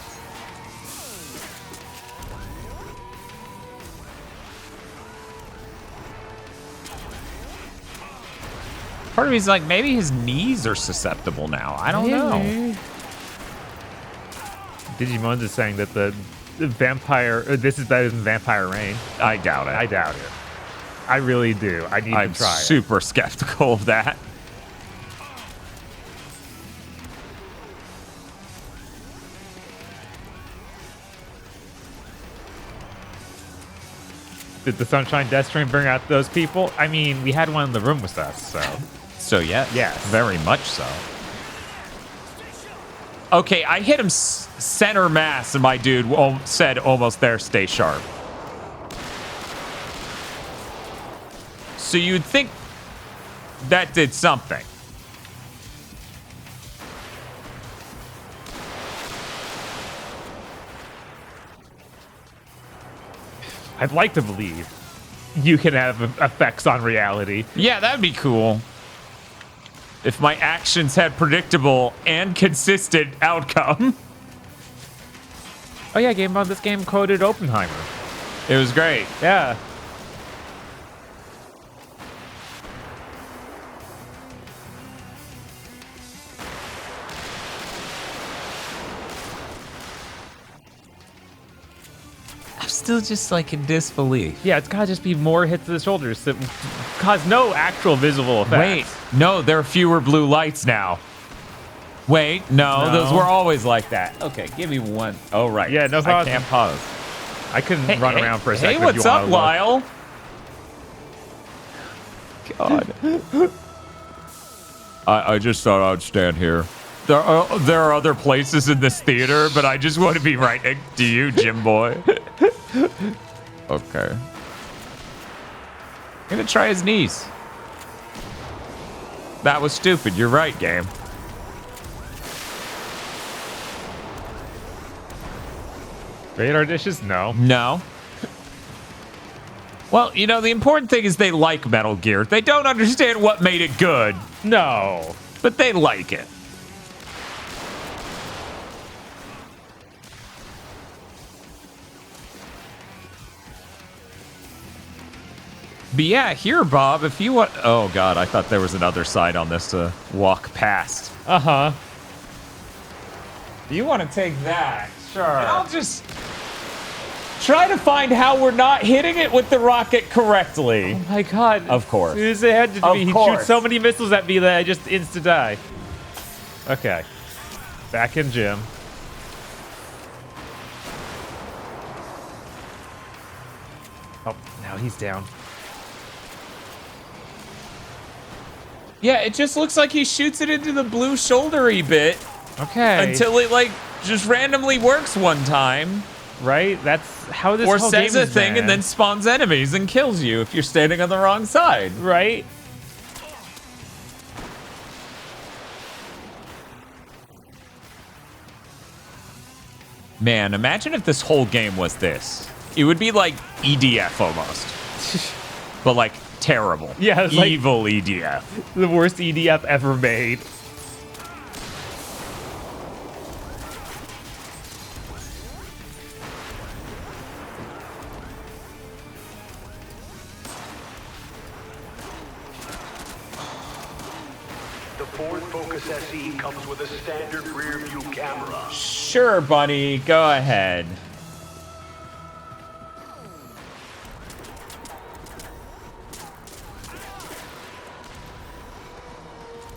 Part of me is like, maybe his knees are susceptible now. I don't know. Digimon is saying that the this is better than Vampire Rain. I doubt it. I doubt it. I really do. I need to try I'm super skeptical of that. Did the Sunshine Deathstream bring out those people? I mean, we had one in the room with us, so. So, yeah. Yes. Very much so. Okay, I hit him center mass, and my dude said almost there, stay sharp. So you'd think that did something. I'd like to believe you can have effects on reality. Yeah, that'd be cool. If my actions had predictable and consistent outcome. Oh yeah, Game On, this game quoted Oppenheimer. It was great. Yeah. I'm still just like in disbelief. Yeah, it's gotta just be more hits to the shoulders that cause no actual visible effects. Wait, no, there are fewer blue lights now. Wait, no, those were always like that. Okay, give me one. Oh, right. Yeah, no problem. I can't pause. I couldn't run around for a second. Hey, what's up, Lyle? God. I just thought I'd stand here. There are other places in this theater, but I just want to be right next to you, Jim boy. Okay. I'm gonna try his knees. That was stupid. You're right, game. Radar dishes? No. No. Well, you know, the important thing is they like Metal Gear. They don't understand what made it good. No. But they like it. But yeah, here, Bob, if you want... Oh, God, I thought there was another side on this to walk past. Uh-huh. You want to take that? Sure. And I'll just try to find how we're not hitting it with the rocket correctly. Oh, my God. Of course. As soon as it had to be, he'd shoot so many missiles at me that I just insta-die. Okay. Back in gym. Oh, now he's down. Yeah, it just looks like he shoots it into the blue shouldery bit. Okay. Until it, like, just randomly works one time. Right? That's how this or whole game says a is, thing man. and then spawns enemies and kills you if you're standing on the wrong side. Right? Man, imagine if this whole game was this. It would be like EDF almost. But like terrible. Yeah, it's evil EDF. The worst EDF ever made. The Ford Focus SE comes with a standard rear view camera. Sure, buddy. Go ahead.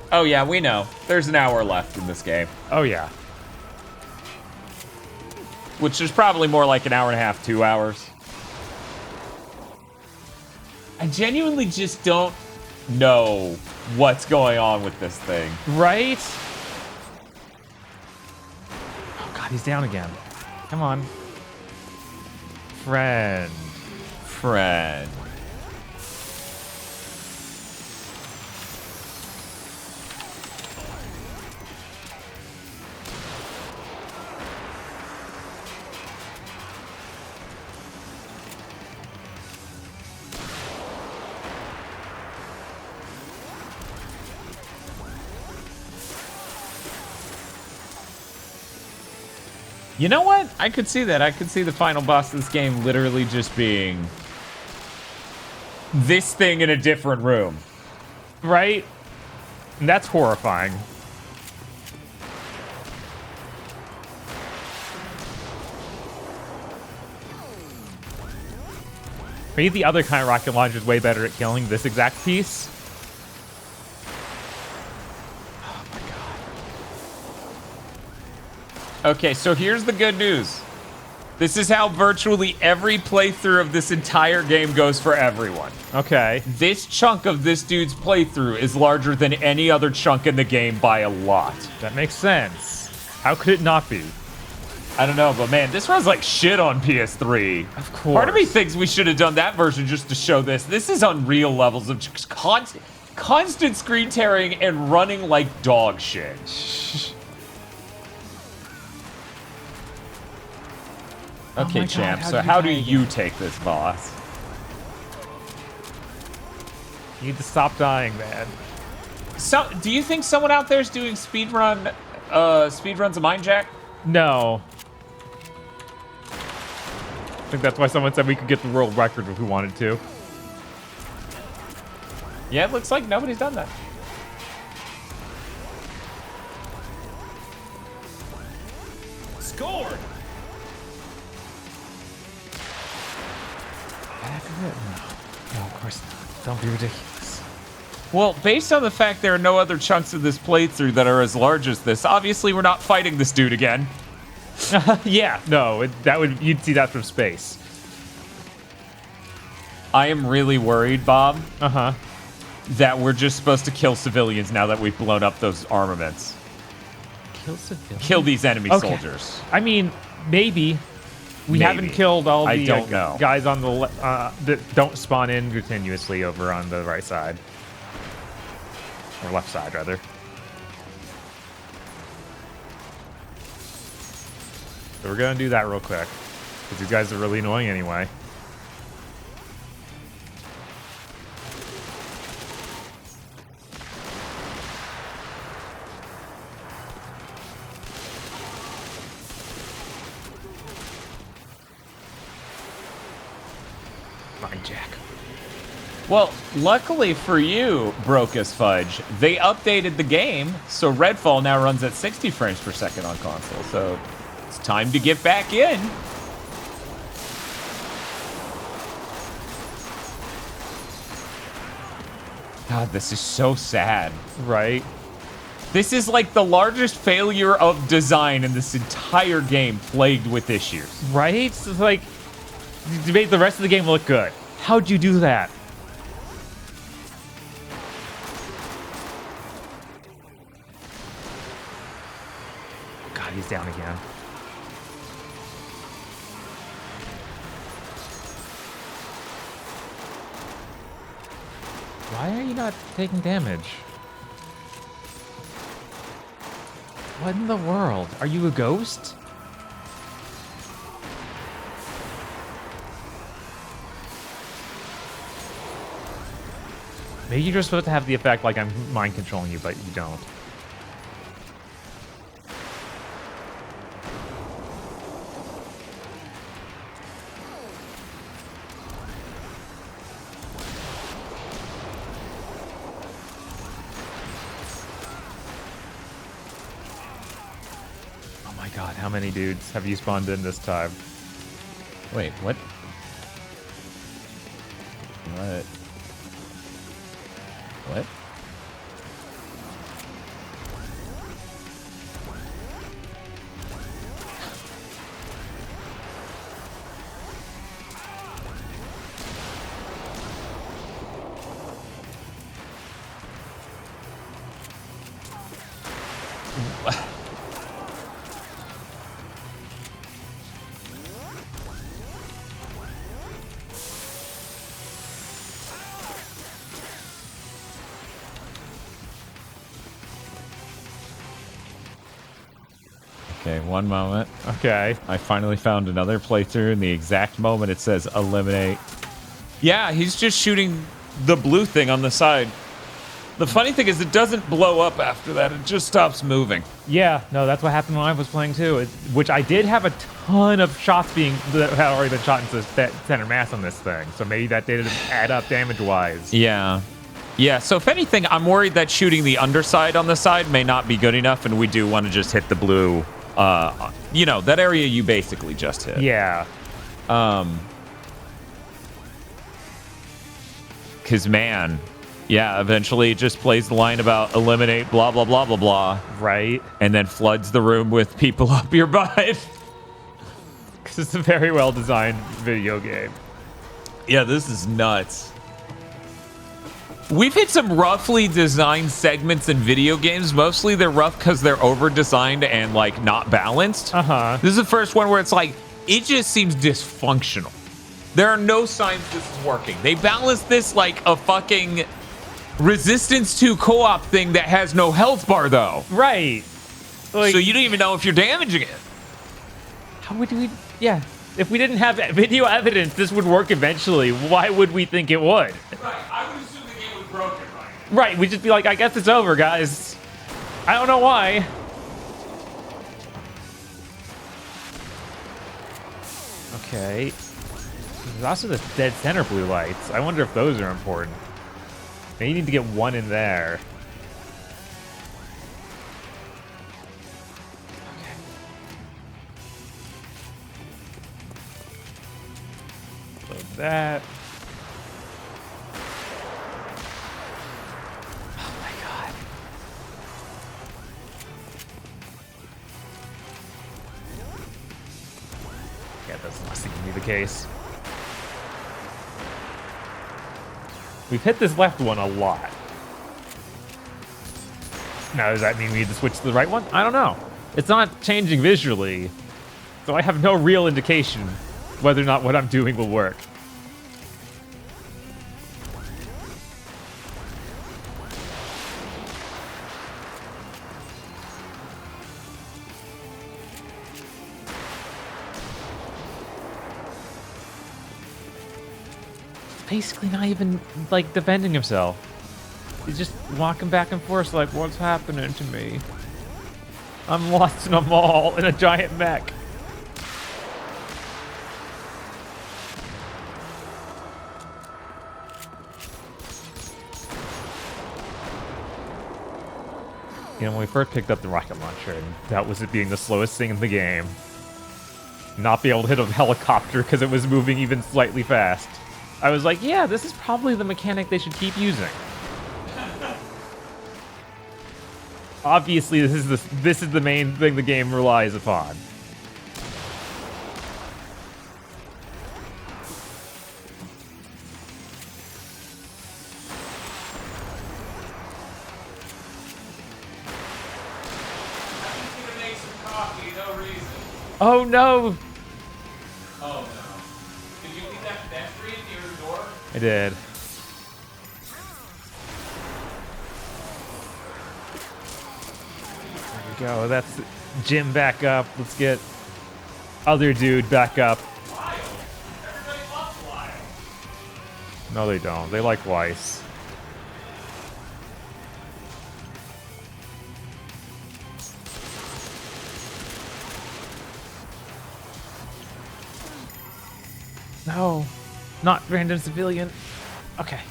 Oh, yeah, we know. There's an hour left in this game. Oh, yeah. Which is probably more like an hour and a half, 2 hours. I genuinely just don't know what's going on with this thing. Right? Oh, God, he's down again. Come on. Friend. Friend. You know what? I could see that. I could see the final boss of this game literally just being this thing in a different room. Right? And that's horrifying. Maybe the other kind of rocket launcher is way better at killing this exact piece. Okay, so here's the good news. This is how virtually every playthrough of this entire game goes for everyone. Okay. This chunk of this dude's playthrough is larger than any other chunk in the game by a lot. That makes sense. How could it not be? I don't know, but man, this runs like shit on PS3. Of course. Part of me thinks we should have done that version just to show this. This is unreal levels of just constant screen tearing and running like dog shit. Okay, God, champ, how so did how do die you take this boss? You need to stop dying, man. So, do you think someone out there is doing speedruns of Mindjack? No. I think that's why someone said we could get the world record if we wanted to. Yeah, it looks like nobody's done that. Scored! No, of course not. Don't be ridiculous. Well, based on the fact there are no other chunks of this playthrough that are as large as this, obviously we're not fighting this dude again. Yeah, no, you'd see that from space. I am really worried, Bob. Uh-huh. That we're just supposed to kill civilians now that we've blown up those armaments. Kill civilians? Kill these enemy soldiers. I mean, maybe. We haven't killed all the guys on the that don't spawn in continuously over on the right side. Or left side, rather. So we're going to do that real quick. Because these guys are really annoying anyway. Mindjack. Well, luckily for you, broke as fudge, they updated the game, so Redfall now runs at 60 frames per second on console. So it's time to get back in. God, this is so sad. Right? This is like the largest failure of design in this entire game, plagued with issues. Right? It's like, you made the rest of the game look good. How'd you do that? God, he's down again. Why are you not taking damage? What in the world? Are you a ghost? Maybe you're just supposed to have the effect like I'm mind controlling you, but you don't. Oh my god, how many dudes have you spawned in this time? Wait, what? What? What? Okay, one moment. Okay. I finally found another playthrough in the exact moment it says eliminate. Yeah, he's just shooting the blue thing on the side. The funny thing is it doesn't blow up after that. It just stops moving. Yeah, no, that's what happened when I was playing too. Which I did have a ton of shots that had already been shot into that center mass on this thing. So maybe that didn't add up damage-wise. Yeah. Yeah, so if anything, I'm worried that shooting the underside on the side may not be good enough, and we do want to just hit the blue, you know, that area you basically just hit. Yeah. Because, man, yeah, eventually it just plays the line about eliminate blah, blah, blah, blah, blah. Right. And then floods the room with people up your butt. Because it's a very well-designed video game. Yeah, this is nuts. We've hit some roughly designed segments in video games. Mostly they're rough because they're over-designed and, like, not balanced. Uh-huh. This is the first one where it's like, it just seems dysfunctional. There are no signs this is working. They balanced this like a fucking Resistance 2 co-op thing that has no health bar, though. Right. Like, so you don't even know if you're damaging it. How would we... Yeah. If we didn't have video evidence this would work eventually, why would we think it would? Right. I would assume the game was broken, right? Right. We'd just be like, I guess it's over, guys. I don't know why. Okay. There's also the dead center blue lights. I wonder if those are important. Now you need to get one in there. Okay. Load that. Oh my god. Yeah, that's not seeming to be the case. We've hit this left one a lot. Now, does that mean we need to switch to the right one? I don't know. It's not changing visually, so I have no real indication whether or not what I'm doing will work. Basically not even, like, defending himself. He's just walking back and forth like, what's happening to me? I'm lost in a mall in a giant mech. You know, when we first picked up the rocket launcher, and that was it being the slowest thing in the game. Not be able to hit a helicopter because it was moving even slightly fast. I was like, yeah, this is probably the mechanic they should keep using. Obviously, this is the main thing the game relies upon. Oh no! Oh no. Did you leave that pedestrian near the door? I did. There we go. That's Jim back up. Let's get other dude back up. Wild. Everybody loves Wild. No, they don't. They like Weiss. No, not random civilian. Okay.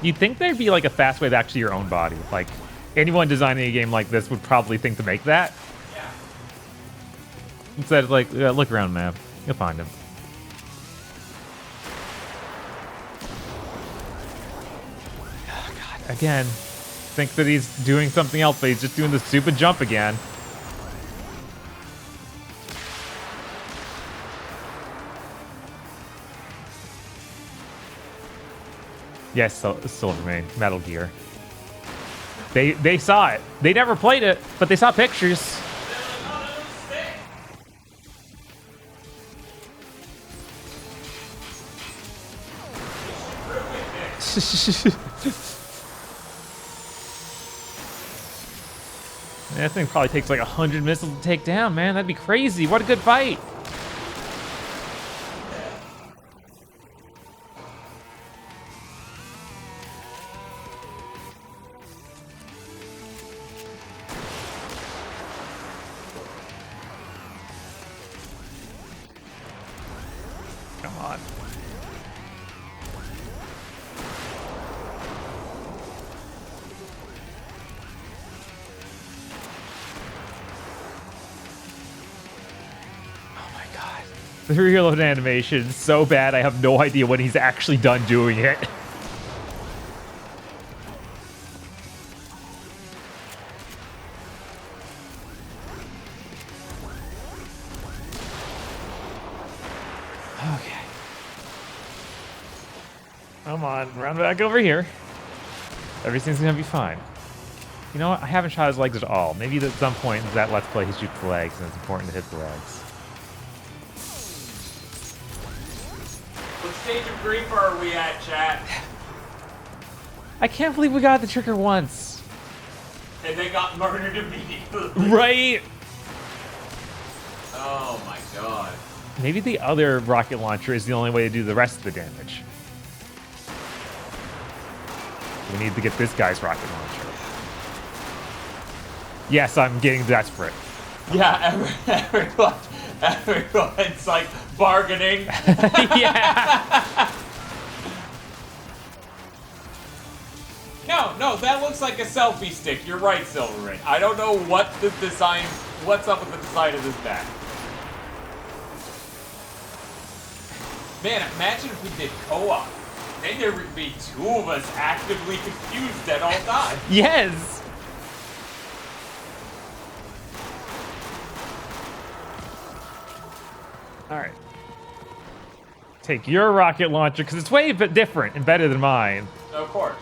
You'd think there'd be like a fast way back to your own body. Like anyone designing a game like this would probably think to make that. Yeah. Instead of like, look around, map. You'll find him. Oh, God. Again. Think that he's doing something else, but he's just doing the stupid jump again. Yes, Silvermane, Metal Gear. They saw it. They never played it, but they saw pictures. That thing probably takes like 100 missiles to take down, man. That'd be crazy. What a good fight. Come on. The reload animation is so bad, I have no idea when he's actually done doing it. Okay. Come on, round back over here. Everything's gonna be fine. You know what? I haven't shot his legs at all. Maybe at some point in that Let's Play he shoots the legs and it's important to hit the legs. What stage of grief are we at, chat? I can't believe we got the trigger once. And they got murdered immediately. Right? Oh my god. Maybe the other rocket launcher is the only way to do the rest of the damage. We need to get this guy's rocket launcher. Yes, I'm getting desperate. Yeah, everyone's like bargaining. Yeah. No, that looks like a selfie stick. You're right, Silverman. I don't know what's up with the design of this bag. Man, imagine if we did co-op. Then there would be two of us actively confused at all times. Yes. All right. Take your rocket launcher because it's way bit different and better than mine. Of course.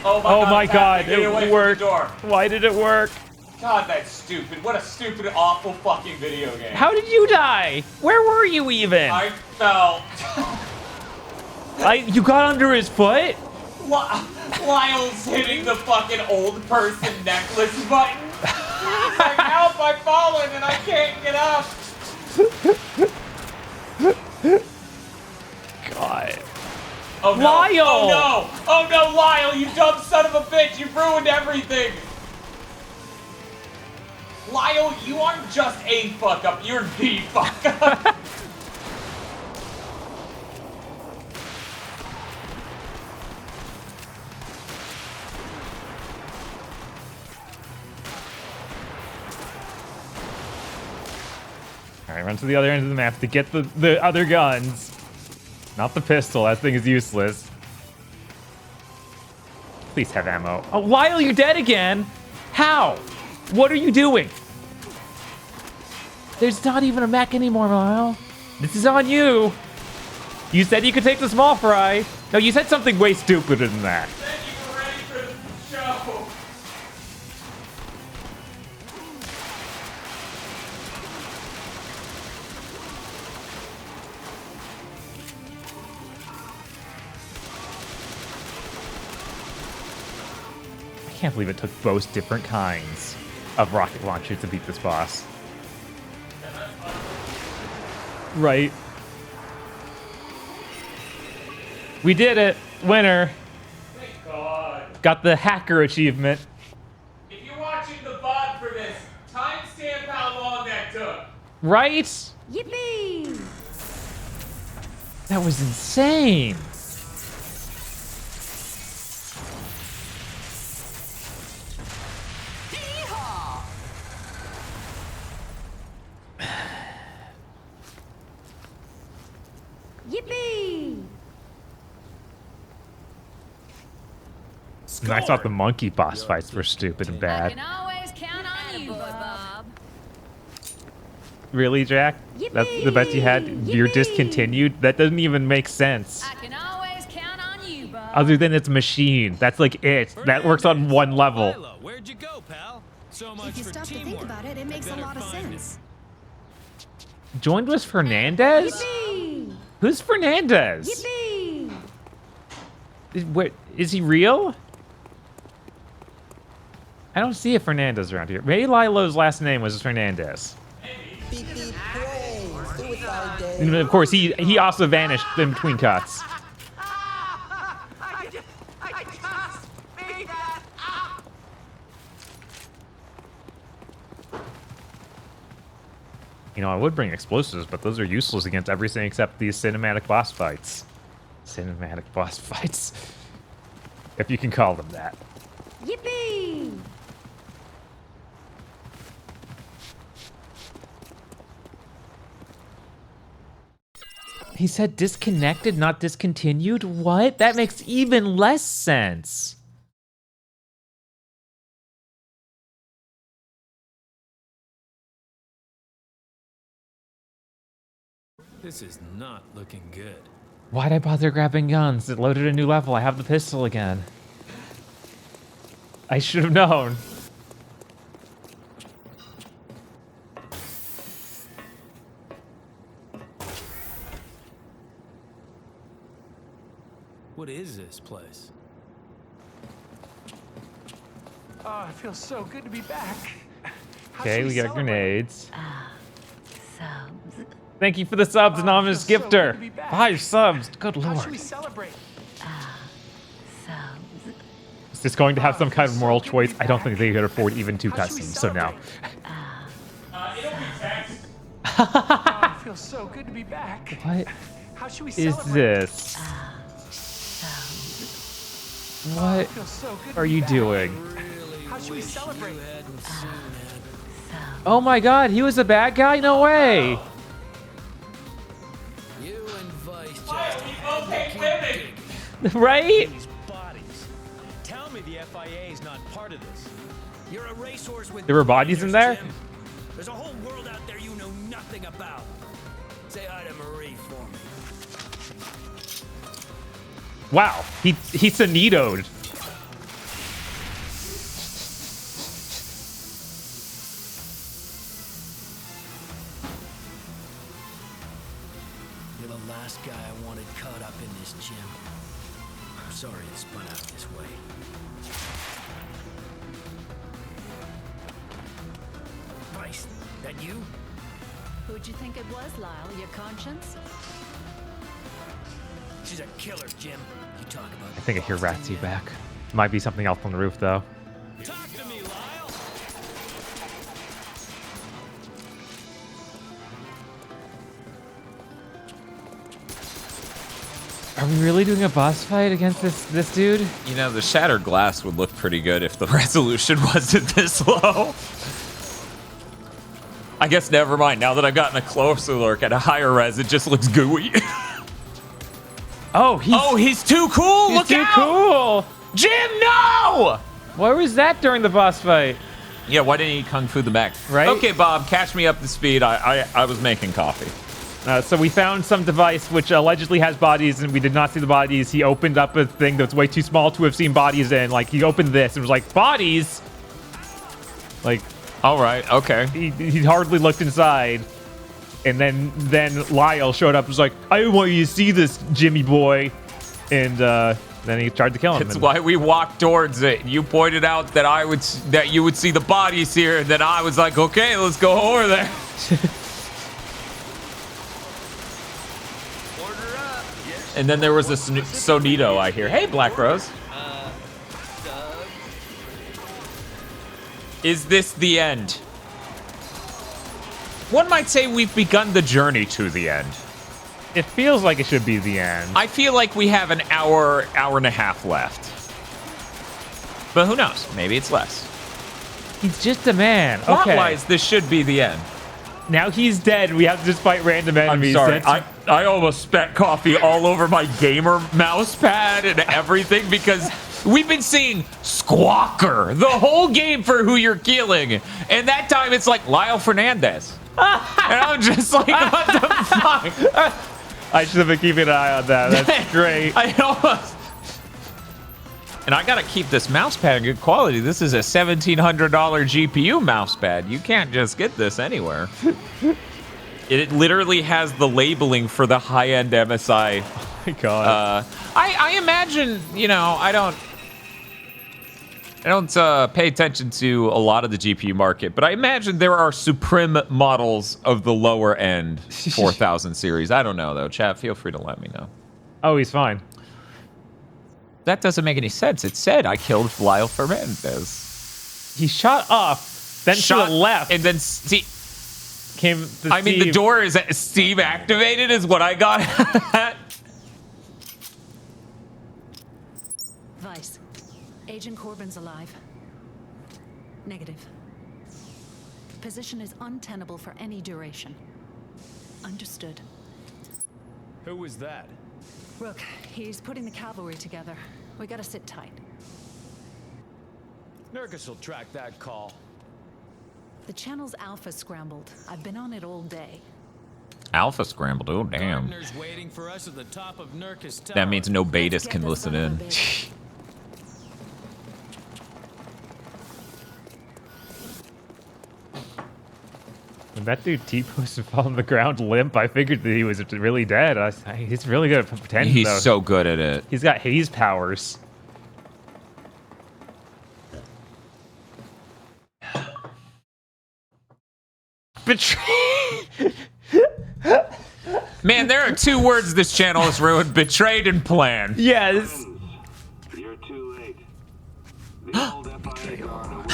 Oh my god, it worked. Why did it work? God, that's stupid. What a stupid, awful fucking video game. How did you die? Where were you even? I fell. You got under his foot? Lyle's hitting the fucking old person necklace button. He's like, help, I've fallen and I can't get up. God. Oh no! Lyle! Oh no! Oh no, Lyle! You dumb son of a bitch! You ruined everything! Lyle, you aren't just a fuck up, you're the fuck up! Alright, run to the other end of the map to get the other guns. Not the pistol, that thing is useless. Please have ammo. Oh, Lyle, you're dead again! How? What are you doing? There's not even a mech anymore, Lyle. This is on you. You said you could take the small fry. No, you said something way stupider than that. Then you were ready for the show! I can't believe it took both different kinds of rocket launchers to beat this boss. Right. We did it! Winner! Thank God. Got the hacker achievement. If you're watching the VOD for this, timestamp how long that took. Right? Yippee! That was insane. Yippee! And I thought the monkey boss fights were stupid and I bad. can always count on you, Bob. Really, Jack? That's the best you had? You're discontinued? That doesn't even make sense. I can always count on you, Bob. Other than it's machine. That's like it. That works on one level. Where'd you go, pal? So much If you for stop to teamwork. think about it, it makes a lot of sense. Joined was Fernandez? Yippee! Who's Fernandez? Yippee! Is he real? I don't see a Fernandez around here. Maybe Lilo's last name was Fernandez. And of course, he also vanished in between cuts. I just made that up. You know, I would bring explosives, but those are useless against everything except these cinematic boss fights. Cinematic boss fights. If you can call them that. Yippee! He said disconnected, not discontinued? What? That makes even less sense. This is not looking good. Why'd I bother grabbing guns? It loaded a new level. I have the pistol again. I should have known. What is this place? Oh, it feels so good to be back. How Okay, should we got celebrate? grenades. Subs. Thank you for the subs, anonymous feels so gifter. good to be back. 5 subs. Good How should lord. we celebrate? Subs. Is this going to have some kind of moral choice? I don't think they could afford even 2 How should we cutscenes, so no. It'll be text. Oh, it feels so good to be back. What How should we is celebrate? this? What Feels so good to are be you back. doing? How should we celebrate? Oh my god, he was a bad guy? No way. You and Vice Why we both hate women? Right? These bodies. Tell me the FIA is not part of this. You're a racehorse with There were bodies in there? Jim. There's a whole world out there you know nothing about. Say hi to Marie for me. Wow, he Sanito'd. You're the last guy I wanted caught up in this, Jim. I'm sorry it spun out this way. Vice, that you? Who'd you think it was, Lyle? Your conscience? She's a killer, Jim. You talk about. I think I hear Ratsy back. Might be something else on the roof, though. Talk to me, Lyle. Are we really doing a boss fight against this dude? You know, the shattered glass would look pretty good if the resolution wasn't this low. I guess never mind. Now that I've gotten a closer look at a higher res, it just looks gooey. Oh, he's too cool. He's Look too out. cool. Jim, no! Where was that during the boss fight? Yeah, why didn't he kung fu the back? Right? Okay, Bob, catch me up to speed. I was making coffee. So we found some device which allegedly has bodies, and we did not see the bodies. He opened up a thing that's way too small to have seen bodies in. Like, he opened this and was like, bodies? Like, all right, okay. He hardly looked inside. And then Lyle showed up and was like, I want you to see this, Jimmy boy. And then he tried to kill him. That's why we walked towards it. You pointed out that you would see the bodies here, and then I was like, okay, let's go over there. And then there was a Sonito, I hear. Hey, Black Rose. Is this the end? One might say we've begun the journey to the end. It feels like it should be the end. I feel like we have an hour and a half left. But who knows? Maybe it's less. He's just a man. Okay. Plot-wise, this should be the end. Now he's dead. We have to just fight random enemies. I'm sorry. I almost spat coffee all over my gamer mouse pad and everything because we've been seeing Squawker the whole game for who you're killing. And that time it's like Lyle Fernandez. And I'm just like, what the fuck? I should have been keeping an eye on that. That's great. And I gotta keep this mouse pad in good quality. This is a $1,700 GPU mouse pad. You can't just get this anywhere. It literally has the labeling for the high-end MSI. Oh my god. I imagine, you know, I don't pay attention to a lot of the GPU market, but I imagine there are supreme models of the lower end 4000 series. I don't know though. Chat, feel free to let me know. Oh, he's fine. That doesn't make any sense. It said I killed Lyle Fernandez. He shot up, then to the left, and then came. I mean, the door is Steve activated, is what I got at. Vice, Agent Corbin's alive. Negative. Position is untenable for any duration. Understood. Who was that? Rook, he's putting the cavalry together. We gotta sit tight. Nurgus will track that call. The channel's alpha scrambled. I've been on it all day. Alpha scrambled. Oh, damn. Gardner's waiting for us at the top of Nurkus Tower. That means no betas can listen in. When that dude T-posed and fall on the ground limp, I figured that he was really dead. He's really good at pretending. He's though. so good at it. He's got haze powers. Betray. Man, there are two words this channel has ruined: betrayed and planned. Yes. You're too late. The old FIA are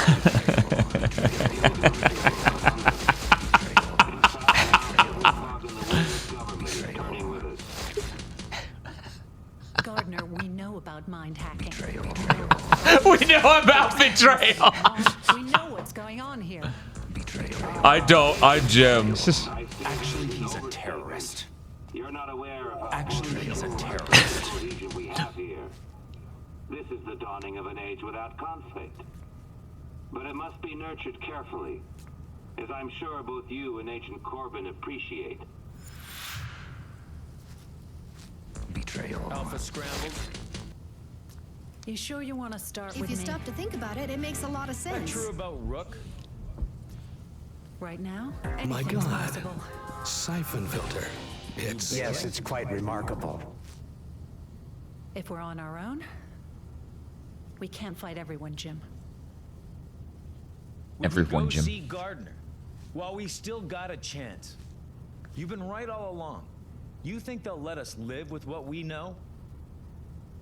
Gardner, we know about mind hacking. We know about betrayal. We know what's going on here. I don't. I'm Jim. Actually, he's a terrorist. You're not aware of Actually, he's a terrorist. we have here. This is the dawning of an age without conflict. But it must be nurtured carefully, as I'm sure both you and Agent Corbin appreciate. Betrayal. Alpha scrambled. You sure you want to start If with you me? stop to think about it, it makes a lot of Is that sense. true about Rook? Right now? My Anything's God. possible. Siphon filter. Yes, it's quite remarkable. If we're on our own, we can't fight everyone, Jim. We could Everyone, go Jim. see Gardner while we still got a chance. You've been right all along. You think they'll let us live with what we know?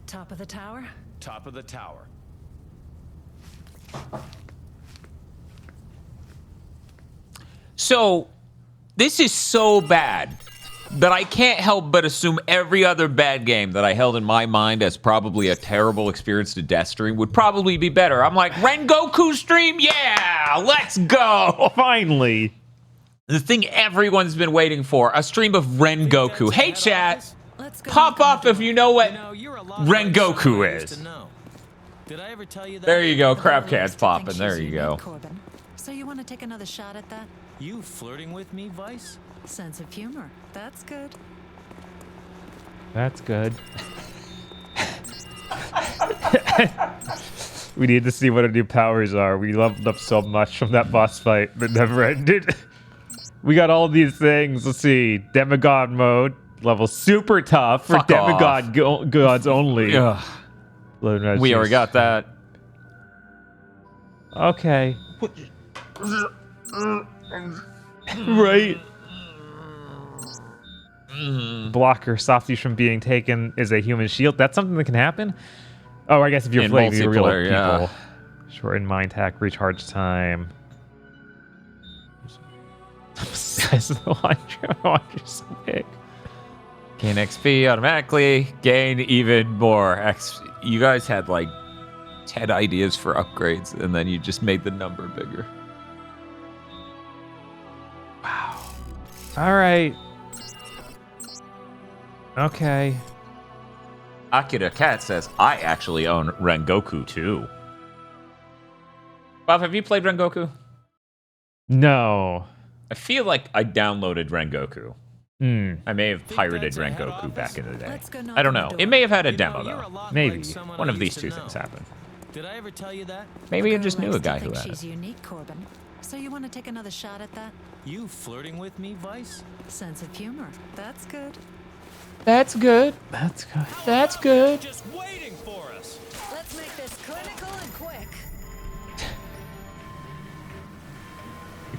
Top of the tower? Top of the tower. So, this is so bad that I can't help but assume every other bad game that I held in my mind as probably a terrible experience to Deathstream would probably be better. I'm like, Rengoku stream? Yeah, let's go. Finally. The thing everyone's been waiting for, a stream of Rengoku. Hey, chat, pop up if you know what Rengoku is. Did I ever tell you that? There you go, crab cats popping. There you go. Corbin. So you want to take another shot at that? You flirting with me, Vice? Sense of humor. That's good. That's good. We need to see what our new powers are. We leveled up so much from that boss fight that never ended. We got all these things. Let's see. Demigod mode. Level super tough for Fuck demigod gods only. Ugh. We already got that. Okay. Right. Blocker stops you from being taken as a human shield. That's something that can happen? Oh, I guess if you're In playing the real people. multiplayer, yeah. Shorten mind hack, recharge time. Size of the launcher so big. Gain XP automatically. Gain even more XP. You guys had like 10 ideas for upgrades, and then you just made the number bigger. Wow. All right. Okay. Akira Cat says, I actually own Rengoku too. Bob, have you played Rengoku? No. I feel like I downloaded Rengoku. I may have pirated Rengoku back in the day. I don't know. It may have had a demo, though. Maybe. One of these two things happened. Did I ever tell you that? Maybe I just knew a guy who think had she's it. unique, Corbin. So you want to take another shot at that? You flirting with me, Vice? Sense of humor. That's good. That's good. That's good. That's good. Just waiting for us. Let's make this clinical and quick.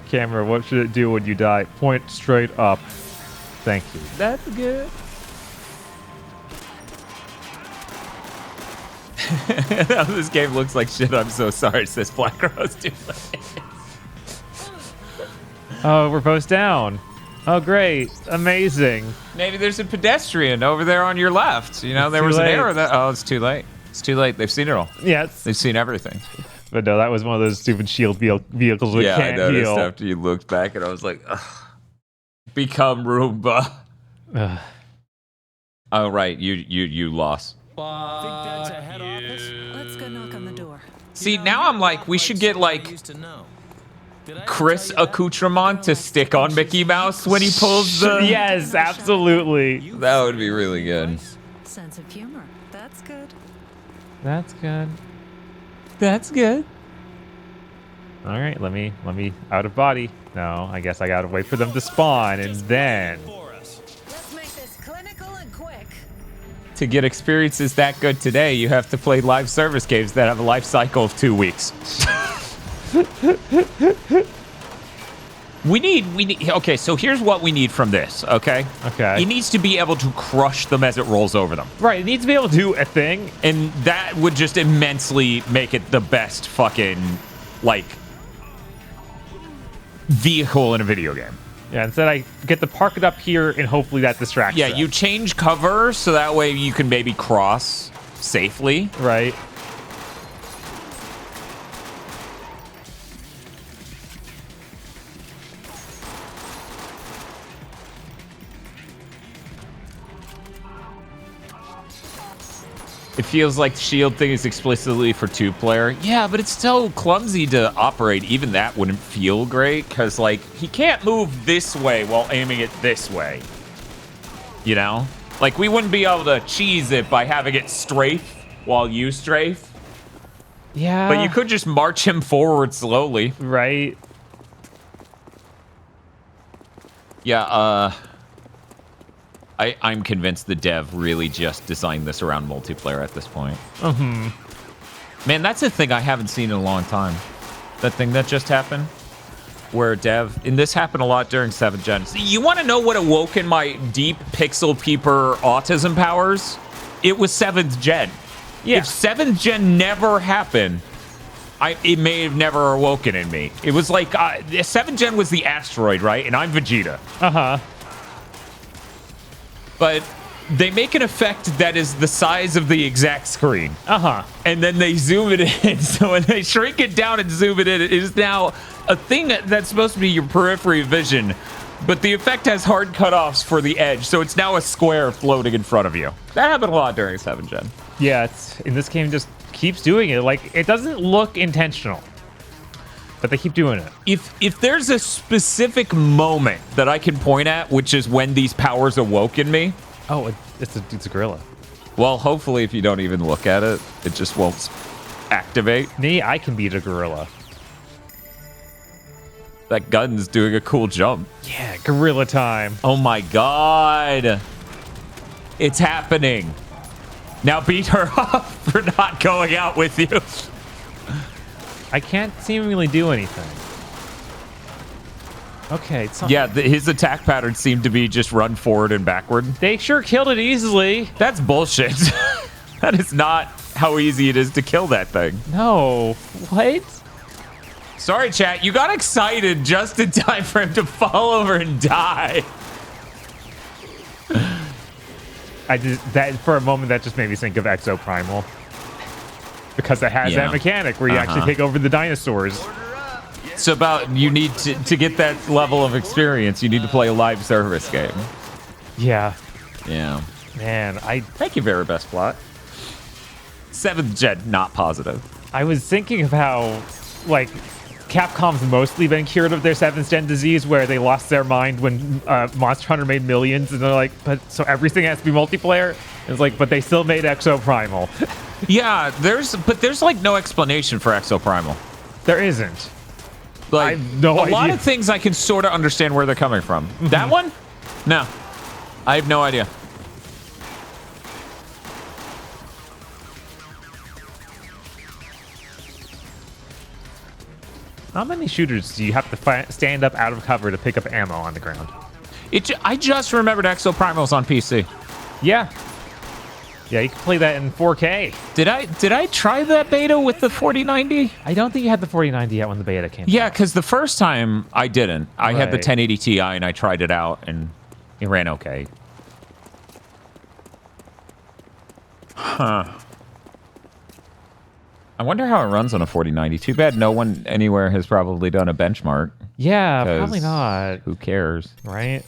Camera, what should it do when you die? Point straight up. Thank you. That's good. This game looks like shit. I'm so sorry, says Black Rose. Oh, we're both down. Oh, great. Amazing. Maybe there's a pedestrian over there on your left. You know, there was an error that. Oh, it's too late. It's too late. They've seen it all. Yes. They've seen everything. But no, that was one of those stupid shield vehicles we Yeah, can't I noticed heal. after you looked back, and I was like, ugh. Become Roomba. Oh, right. You lost. Let's go knock on the door. See, now I'm like, we should get like Chris accoutrement to stick on Mickey Mouse when he pulls the. Yes, absolutely. That would be really good. Sense of humor. That's good. That's good. That's good. All right, let me out of body. No, I guess I gotta wait for them to spawn and then. Let's make this clinical and quick. To get experiences that good today, you have to play live service games that have a life cycle of 2 weeks. We need. Okay, so here's what we need from this. Okay. Okay. It needs to be able to crush them as it rolls over them. Right. It needs to be able to do a thing, and that would just immensely make it the best fucking like vehicle in a video game. Yeah. Instead, I get to park it up here, and hopefully that distracts. Yeah. them. You change cover so that way you can maybe cross safely. Right. It feels like the shield thing is explicitly for 2-player. Yeah, but it's so clumsy to operate. Even that wouldn't feel great, because, like, he can't move this way while aiming it this way. You know? Like, we wouldn't be able to cheese it by having it strafe while you strafe. Yeah. But you could just march him forward slowly. Right. Yeah, I'm convinced the dev really just designed this around multiplayer at this point. Man, that's a thing I haven't seen in a long time. That thing that just happened. where dev, and this happened a lot during 7th gen. You want to know what awoke in my deep pixel peeper autism powers? It was 7th gen. Yeah. If 7th gen never happened, it may have never awoken in me. It was like 7th gen was the asteroid, right? And I'm Vegeta. But they make an effect that is the size of the exact screen. And then they zoom it in. So when they shrink it down and zoom it in, it is now a thing that's supposed to be your periphery vision. But the effect has hard cutoffs for the edge. So it's now a square floating in front of you. That happened a lot during 7th gen. Yeah, in this game just keeps doing it. Like, it doesn't look intentional, but they keep doing it. If there's a specific moment that I can point at, which is when these powers awoke in me. Oh, it's a gorilla. Well, hopefully if you don't even look at it, it just won't activate. Me, I can beat a gorilla. That gun's doing a cool jump. Yeah, gorilla time. Oh my god. It's happening. Now beat her up for not going out with you. I can't seemingly do anything. Okay. Yeah, his attack pattern seemed to be just run forward and backward. They sure killed it easily. That's bullshit. That is not how easy it is to kill that thing. No. What? Sorry, chat. You got excited just in time for him to fall over and die. That for a moment that just made me think of Exo Primal, because it has that mechanic where you actually take over the dinosaurs. It's about you need to get that level of experience. You need to play a live service game. Yeah. Yeah. Man, thank you, very best plot. 7th gen, not positive. I was thinking of how, like, Capcom's mostly been cured of their 7th gen disease, where they lost their mind when Monster Hunter made millions, and they're like, but so everything has to be multiplayer? And it's like, but they still made Exo Primal. Yeah, there's like no explanation for Exo Primal. There isn't. Like, I have no idea. A lot of things I can sort of understand where they're coming from. That one? No. I have no idea. How many shooters do you have to stand up out of cover to pick up ammo on the ground? I just remembered Exo Primal's on PC. Yeah. Yeah, you can play that in 4K. Did I try that beta with the 4090? I don't think you had the 4090 yet when the beta came out. Yeah, because the first time I didn't. I had the 1080 Ti and I tried it out and it ran okay. Huh. I wonder how it runs on a 4090. Too bad no one anywhere has probably done a benchmark. Yeah, probably not. Who cares? Right?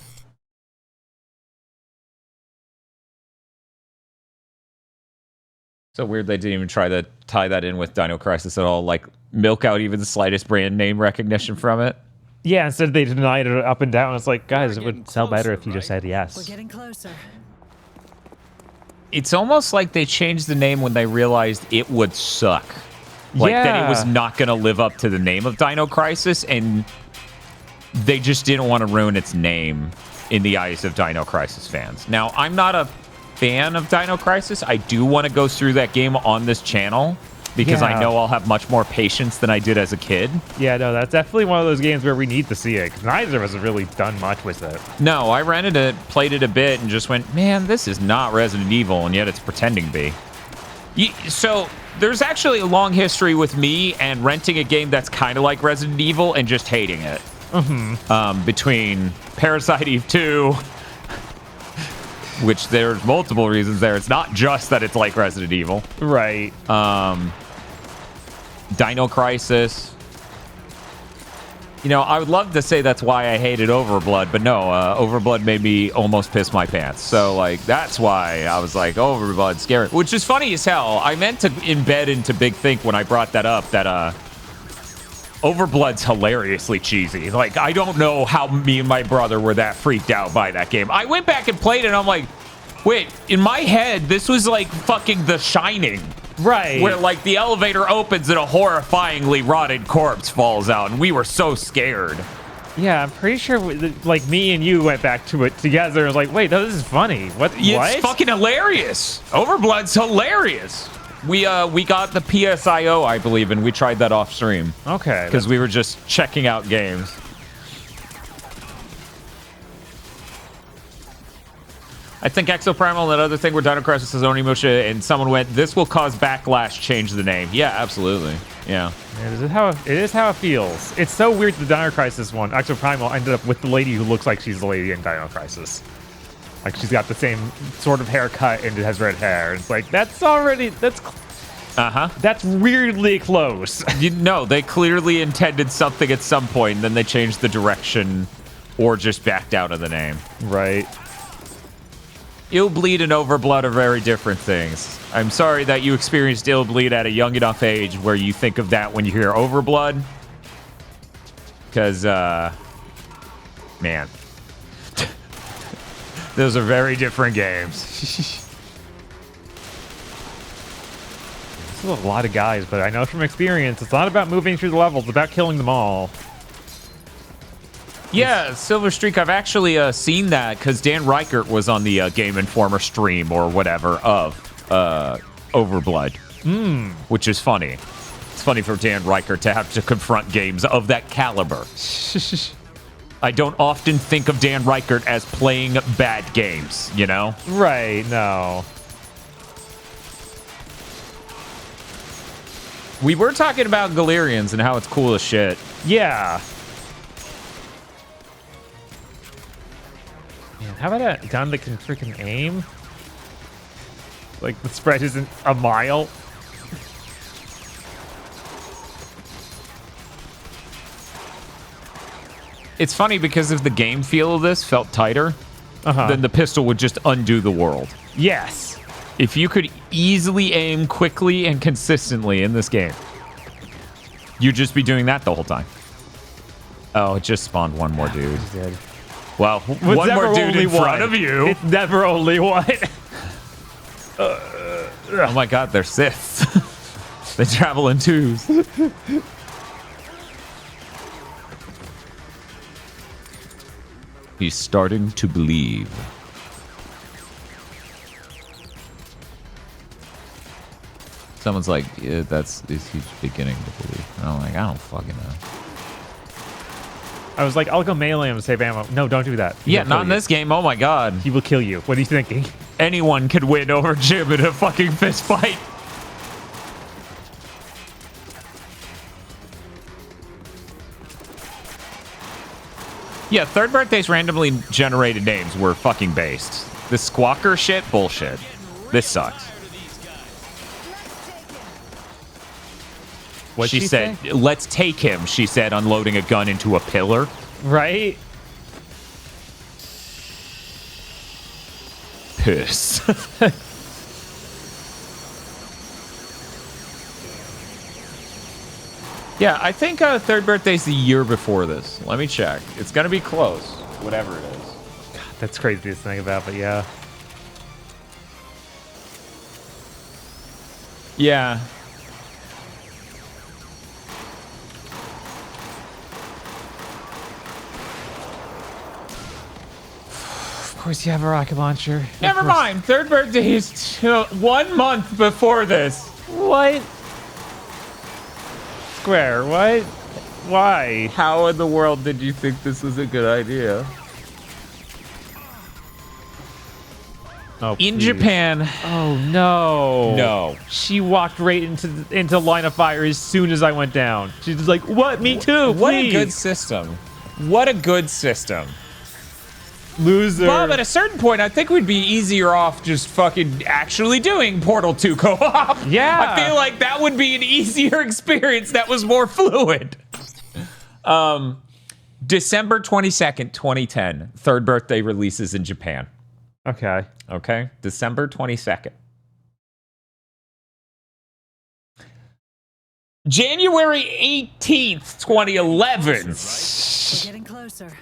So weird they didn't even try to tie that in with Dino Crisis at all. Like, milk out even the slightest brand name recognition from it. Yeah, instead they denied it up and down. It's like, guys, it would sell better if you just said yes. We're getting closer. It's almost like they changed the name when they realized it would suck. Like, that it was not going to live up to the name of Dino Crisis, and they just didn't want to ruin its name in the eyes of Dino Crisis fans. Now, I'm not a fan of Dino Crisis. I do want to go through that game on this channel because I know I'll have much more patience than I did as a kid. Yeah, no, that's definitely one of those games where we need to see it, because neither of us have really done much with it. No, I rented it, played it a bit, and just went, man, this is not Resident Evil, and yet it's pretending to be. So there's actually a long history with me and renting a game that's kind of like Resident Evil and just hating it. Between Parasite Eve 2, which there's multiple reasons there. It's not just that it's like Resident Evil. Right. Dino Crisis. You know, I would love to say that's why I hated Overblood, but no, Overblood made me almost piss my pants. So, like, that's why I was like, Overblood's scary. Which is funny as hell. I meant to embed into Big Think when I brought that up that Overblood's hilariously cheesy. Like, I don't know how me and my brother were that freaked out by that game. I went back and played it, and I'm like, wait, in my head, this was like fucking The Shining. Right. Where, like, the elevator opens and a horrifyingly rotted corpse falls out, and we were so scared. Yeah, I'm pretty sure, like, me and you went back to it together and was like, wait, no, this is funny. What? It's fucking hilarious. Overblood's hilarious. We got the PSIO, I believe, and we tried that off stream. Okay. Because we were just checking out games. I think Exoprimal and that other thing where Dino Crisis is Onimusha and someone went, this will cause backlash, change the name. Yeah, absolutely. Yeah. It is how it feels. It's so weird the Dino Crisis one, Exoprimal, ended up with the lady who looks like she's the lady in Dino Crisis. Like, she's got the same sort of haircut and it has red hair. It's like, that's weirdly close. No, they clearly intended something at some point, and then they changed the direction or just backed out of the name. Right. Ill bleed and overblood are very different things. I'm sorry that you experienced ill bleed at a young enough age where you think of that when you hear overblood. Because, man. Those are very different games. A lot of guys, but I know from experience, it's not about moving through the levels, it's about killing them all. Yeah, Silver Streak, I've actually seen that because Dan Reichert was on the Game Informer stream or whatever of Overblood, which is funny. It's funny for Dan Reichert to have to confront games of that caliber. I don't often think of Dan Reichert as playing bad games, you know? Right, no. We were talking about Galerians and how it's cool as shit. Yeah. Man, how about a gun that can freaking aim? Like, the spread isn't a mile. It's funny because if the game feel of this felt tighter, then the pistol would just undo the world. Yes. If you could easily aim quickly and consistently in this game, you'd just be doing that the whole time. Oh, it just spawned one more dude. Well, one more dude in front of you. It's never only one. Oh my god, they're Siths. They travel in twos. He's starting to believe. Someone's like, yeah, he's beginning to believe. And I'm like, I don't fucking know. I was like, I'll go melee him to save ammo. No, don't do that. Yeah, not in this game. Oh my god. He will kill you. What are you thinking? Anyone could win over Jim in a fucking fist fight. Yeah, Third Birthday's randomly generated names were fucking based. This squawker shit, bullshit. This sucks. What'd she said, say? Let's take him, she said, unloading a gun into a pillar. Right? Piss. Yeah, I think Third Birthday's the year before this. Let me check. It's gonna be close, whatever it is. God, that's crazy to think about, but yeah. Yeah. Of course you have a rocket launcher. Never mind. Third Birthday is 1 month before this. What? Square, what? Why? How in the world did you think this was a good idea? Oh, in please. Japan. Oh no. No. She walked right into line of fire as soon as I went down. She's just like, what? Me too, please. What a good system. What a good system. Loser. Bob, at a certain point, I think we'd be easier off just fucking actually doing Portal 2 co-op. Yeah. I feel like that would be an easier experience that was more fluid. December 22nd, 2010. Third Birthday releases in Japan. Okay. Okay. December 22nd. January 18th, 2011. We're getting closer.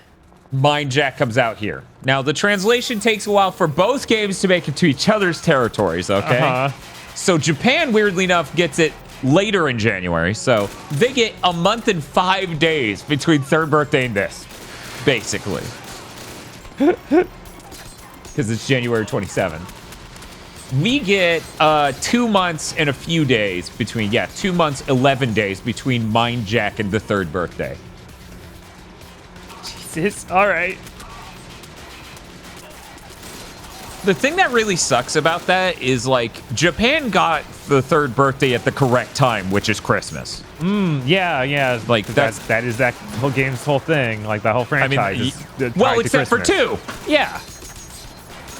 Mindjack comes out here. Now, the translation takes a while for both games to make it to each other's territories, okay? So Japan, weirdly enough, gets it later in January. So they get a month and 5 days between Third Birthday and this, basically. Because it's January 27th. We get 2 months and a few days between, 2 months, 11 days between Mindjack and the Third Birthday. Jesus, all right. The thing that really sucks about that is, like, Japan got the third birthday at the correct time, which is Christmas. Yeah. Like, that is that whole game's whole thing. Like, the whole franchise is well, tied to except for Christmas. 2. Yeah.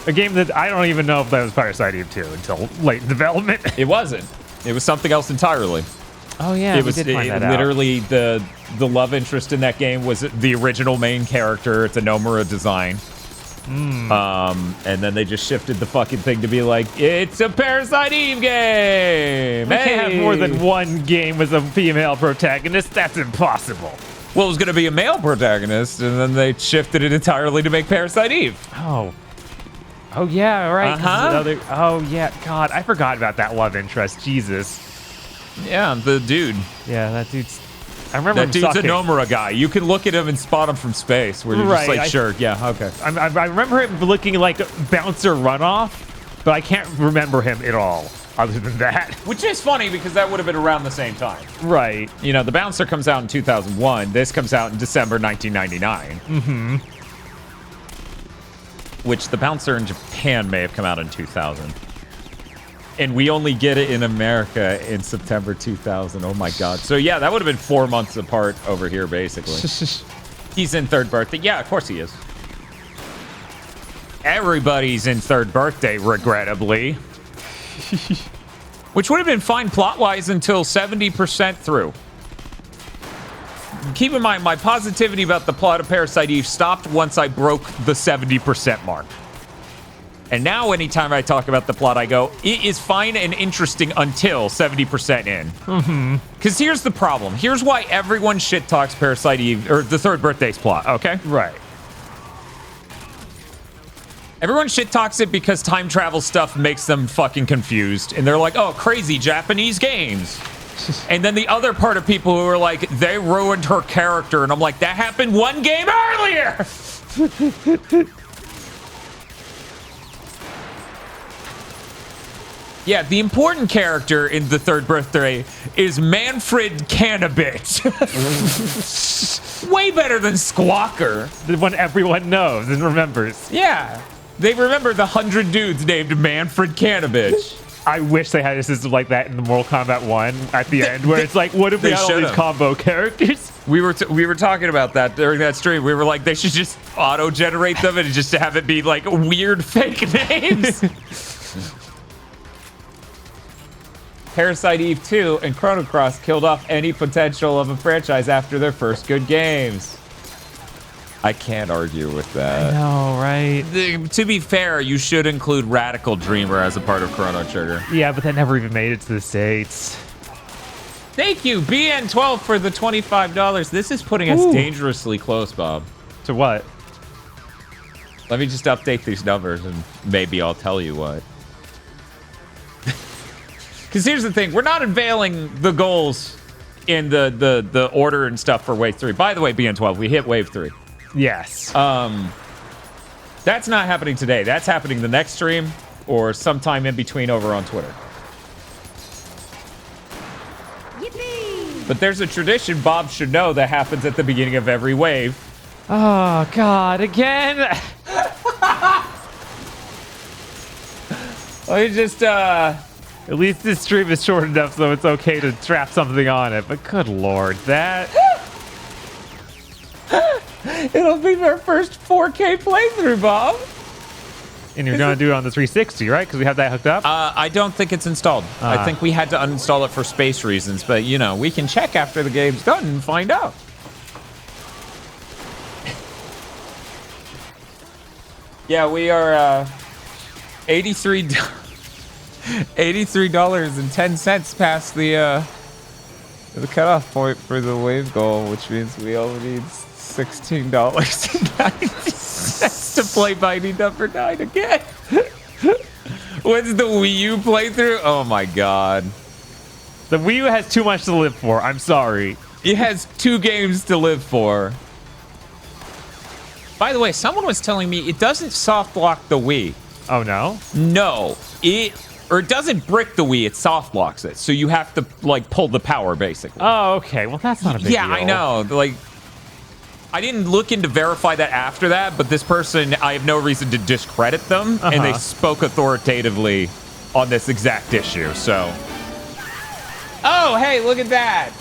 A game that I don't even know if that was Parasite Eve 2 until late in development. It wasn't. It was something else entirely. Oh, yeah, it was literally the love interest in that game was the original main character. It's a Nomura design. And then they just shifted the fucking thing to be like, it's a Parasite Eve game. We can't have more than one game with a female protagonist. That's impossible. Well, it was going to be a male protagonist, and then they shifted it entirely to make Parasite Eve. Oh, yeah, right. Oh, yeah. God, I forgot about that love interest. Jesus. Yeah, the dude. Yeah, that dude's... I remember that dude's a Nomura guy. You can look at him and spot him from space. Where you're just like, sure, yeah, okay. I remember him looking like Bouncer Runoff, but I can't remember him at all other than that. Which is funny because that would have been around the same time. Right. You know, the Bouncer comes out in 2001. This comes out in December 1999. Mm-hmm. Which the Bouncer in Japan may have come out in 2000. And we only get it in America in September 2000. Oh my God. So yeah, that would have been 4 months apart over here, basically. He's in third birthday. Yeah, of course he is. Everybody's in third birthday, regrettably. Which would have been fine plot-wise until 70% through. Keep in mind, my positivity about the plot of Parasite Eve stopped once I broke the 70% mark. And now anytime I talk about the plot, I go, it is fine and interesting until 70% in. Mm-hmm. Because here's the problem. Here's why everyone shit talks Parasite Eve, or the third birthday's plot, okay? Right. Everyone shit talks it because time travel stuff makes them fucking confused. And they're like, oh, crazy Japanese games. And then the other part of people who are like, they ruined her character. And I'm like, that happened one game earlier! Yeah, the important character in the third birthday is Manfred Cannabit. Way better than Squawker. The one everyone knows and remembers. Yeah. They remember the 100 dudes named Manfred Cannabit. I wish they had a system like that in the Mortal Kombat 1 at the end, where it's like, what if we had all these combo characters? We were talking about that during that stream. We were like, they should just auto-generate them and just have it be like weird fake names. Parasite Eve 2 and Chrono Cross killed off any potential of a franchise after their first good games. I can't argue with that. I know, right? To be fair, you should include Radical Dreamer as a part of Chrono Trigger. Yeah, but that never even made it to the States. Thank you, BN12, for the $25. This is putting us dangerously close, Bob. To what? Let me just update these numbers and maybe I'll tell you what. Because here's the thing, we're not unveiling the goals in the order and stuff for Wave 3. By the way, BN12, we hit Wave 3. Yes. That's not happening today. That's happening the next stream or sometime in between over on Twitter. Yippee! But there's a tradition Bob should know that happens at the beginning of every wave. Oh, God, again? Let me just, At least this stream is short enough so it's okay to trap something on it, but good lord, that... It'll be our first 4K playthrough, Bob. And you're going to do it on the 360, right? Because we have that hooked up? I don't think it's installed. I think we had to uninstall it for space reasons, but, you know, we can check after the game's done and find out. Yeah, we are $83.10 past the cutoff point for the wave goal, which means we only need $16.90 to play Mighty Number 9 again. What's the Wii U playthrough? Oh my god. The Wii U has too much to live for. I'm sorry. It has 2 games to live for. By the way, someone was telling me it doesn't soft lock the Wii. Oh no? No. It doesn't brick the Wii, it soft locks it. So you have to like pull the power basically. Oh, okay. Well, that's not a big deal. Yeah, I know. Like I didn't look in to verify that after that, but this person, I have no reason to discredit them, and they spoke authoritatively on this exact issue, so. Oh, hey, look at that.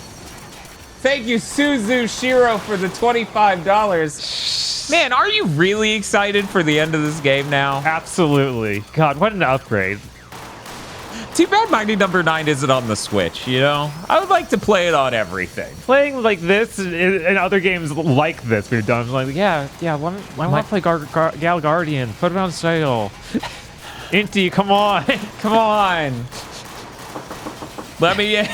Thank you, Suzu Shiro, for the $25. Man, are you really excited for the end of this game now? Absolutely. God, what an upgrade. Too bad Mighty Number 9 isn't on the Switch, you know? I would like to play it on everything. Playing like this and other games like this we've done, like, yeah, I want to play Gal Guardian. Put it on sale. Inti, come on. Come on. Let me in.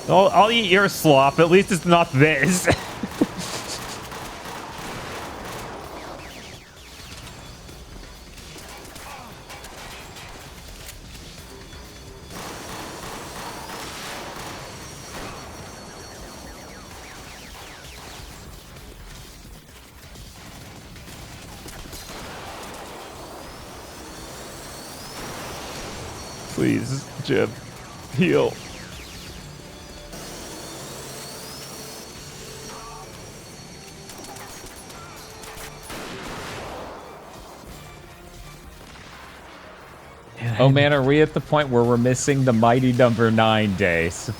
I'll eat your slop. At least it's not this. Please, Jim, heal. Oh man, are we at the point where we're missing the Mighty Number 9 days?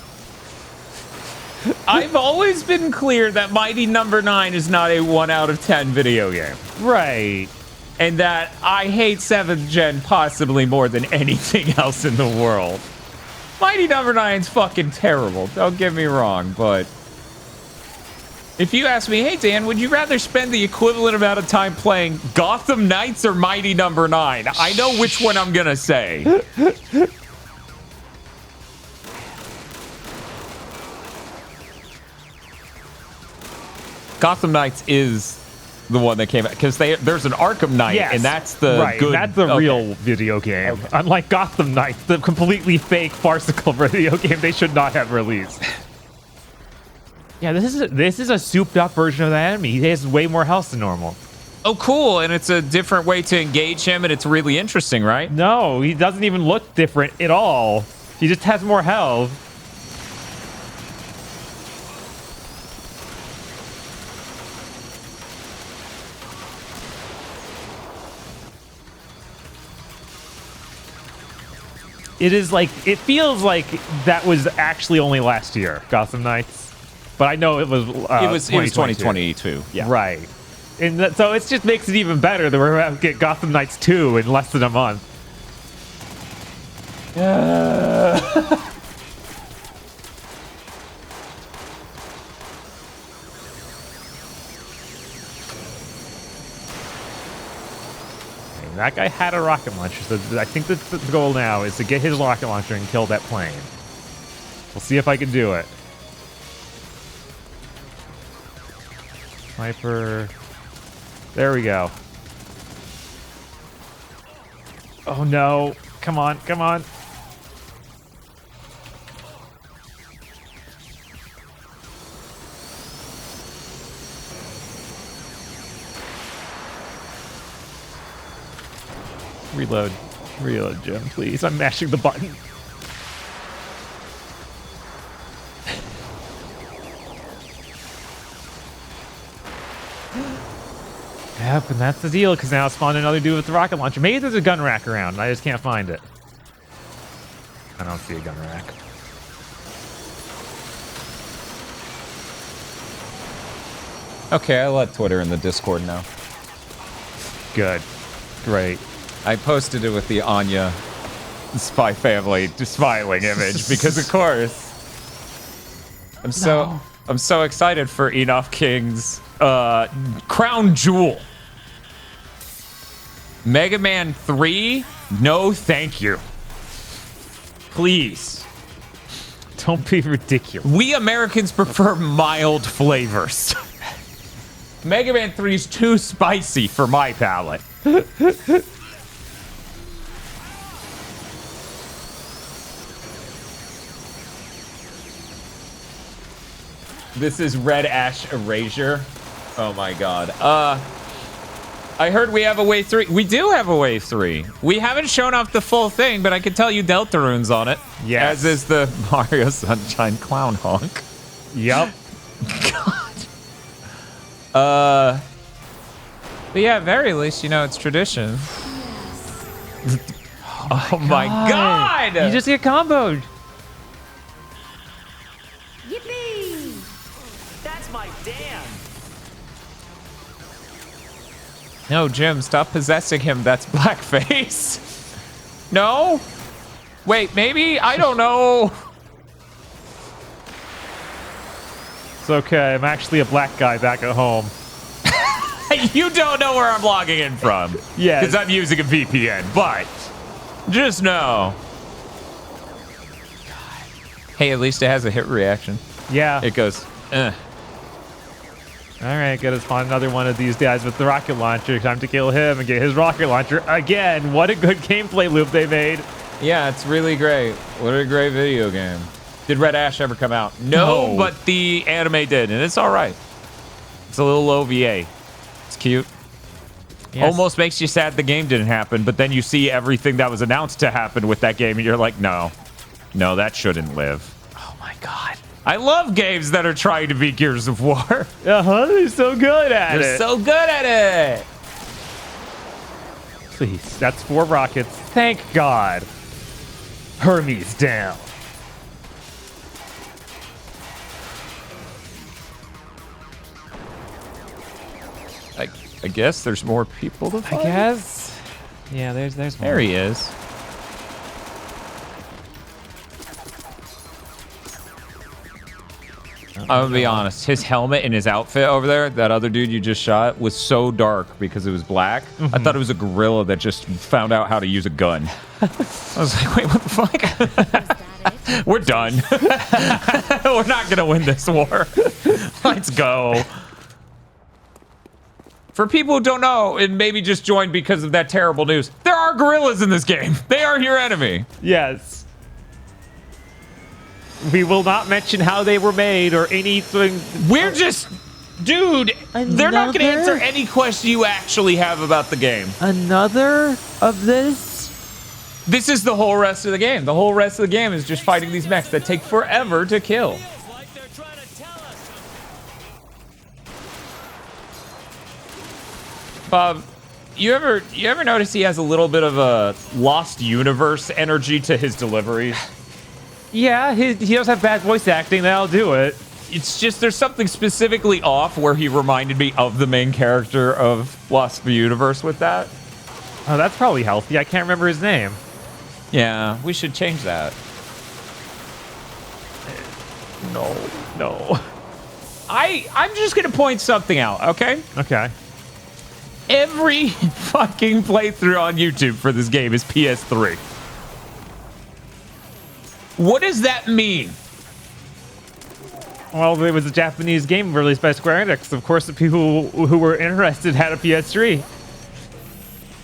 I've always been clear that Mighty Number 9 is not a 1 out of 10 video game. Right. And that I hate 7th gen possibly more than anything else in the world. Mighty Number 9's fucking terrible, don't get me wrong, but if you ask me, hey Dan, would you rather spend the equivalent amount of time playing Gotham Knights or Mighty Number 9? I know which one I'm gonna say. Gotham Knights is the one that came out because there's an Arkham Knight, and that's the good. That's the real video game. Okay. Unlike Gotham Knights, the completely fake, farcical video game they should not have released. Yeah, this is a souped-up version of the enemy. He has way more health than normal. Oh, cool! And it's a different way to engage him, and it's really interesting, right? No, he doesn't even look different at all. He just has more health. It is like, it feels like that was actually only last year, Gotham Knights. But I know it was it was 2022. Yeah. Right. And so it just makes it even better that we're about to get Gotham Knights 2 in less than a month. That guy had a rocket launcher, so I think the goal now is to get his rocket launcher and kill that plane. We'll see if I can do it. Sniper. There we go. Oh no. Come on, come on. Reload. Reload, Jim, please. I'm mashing the button. Yep, and that's the deal, because now I spawned another dude with the rocket launcher. Maybe there's a gun rack around, and I just can't find it. I don't see a gun rack. Okay, I let Twitter and the Discord know. Good. Great. I posted it with the Anya Spy Family smiling image because, of course, I'm so excited for Enough King's crown jewel. Mega Man 3? No, thank you. Please. Don't be ridiculous. We Americans prefer mild flavors. Mega Man 3 is too spicy for my palate. This is Red Ash Erasure. Oh my god. I heard we have a wave 3. We do have a wave 3. We haven't shown off the full thing, but I can tell you Deltarune's on it. Yes. As is the Mario Sunshine Clown Honk. Yep. But yeah, at very least, you know, it's tradition. Oh my god! You just get comboed. Yippee! That's my dam. No, Jim, stop possessing him. That's blackface. No? Wait, maybe? I don't know. It's okay. I'm actually a black guy back at home. You don't know where I'm logging in from. Yeah. Because I'm using a VPN, but just know. God. Hey, at least it has a hit reaction. Yeah. It goes, All right, gotta spawn another one of these guys with the rocket launcher. Time to kill him and get his rocket launcher again. What a good gameplay loop they made. Yeah, it's really great. What a great video game. Did Red Ash ever come out? No, but the anime did, and it's all right. It's a little OVA. It's cute. Yes. Almost makes you sad the game didn't happen, but then you see everything that was announced to happen with that game, and you're like, no, that shouldn't live. Oh my god. I love games that are trying to be Gears of War. They're so good at it. They're so good at it. Please, that's 4 rockets. Thank God. Hermes down. I guess there's more people to fight. I guess. Yeah, there's more. There he is. I'm gonna be honest. His helmet and his outfit over there, that other dude you just shot, was so dark because it was black. I thought it was a gorilla that just found out how to use a gun. I was like, wait, what the fuck? We're done. We're not gonna win this war. Let's go. For people who don't know and maybe just joined because of that terrible news, there are gorillas in this game. They are your enemy. Yes. We will not mention how they were made or anything. We're just... Dude, they're not going to answer any question you actually have about the game. Another of this? This is the whole rest of the game. The whole rest of the game is just fighting these mechs that take forever to kill. Bob, you ever notice he has a little bit of a Lost Universe energy to his deliveries? Yeah, he does have bad voice acting. That'll do it. It's just there's something specifically off where he reminded me of the main character of Lost Universe with that. Oh, that's probably healthy. I can't remember his name. Yeah, we should change that. No. I'm just gonna point something out, okay? Okay. Every fucking playthrough on YouTube for this game is PS3. What does that mean? Well, it was a Japanese game released by Square Enix. Of course, the people who were interested had a PS3.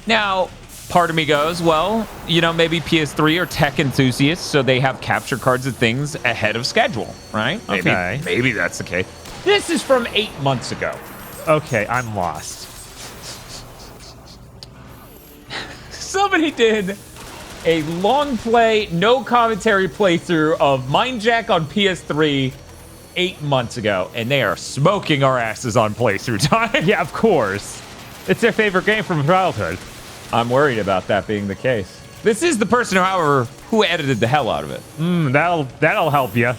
Now, part of me goes, well, you know, maybe PS3 are tech enthusiasts, so they have capture cards of things ahead of schedule, right? Maybe that's the case. This is from 8 months ago. Okay, I'm lost. Somebody did a long play, no commentary playthrough of Mindjack on PS3 8 months ago, and they are smoking our asses on playthrough time. Yeah, of course. It's their favorite game from childhood. I'm worried about that being the case. This is the person, however, who edited the hell out of it. That'll help you.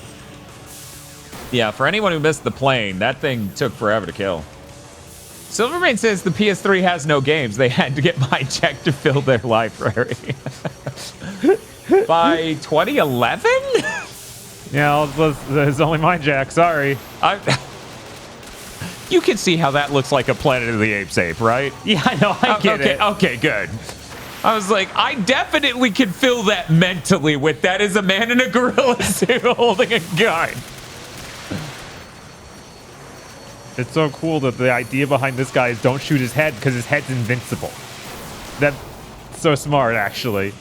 Yeah, for anyone who missed the plane, that thing took forever to kill. Silvermane says the PS3 has no games. They had to get Mindjack to fill their library. By 2011? Yeah, it's only Mindjack. Sorry. You can see how that looks like a Planet of the Apes ape, right? Yeah, I know. I get it. Okay, good. I was like, I definitely can feel that mentally with that as a man in a gorilla suit holding a gun. It's so cool that the idea behind this guy is don't shoot his head because his head's invincible. That's so smart, actually.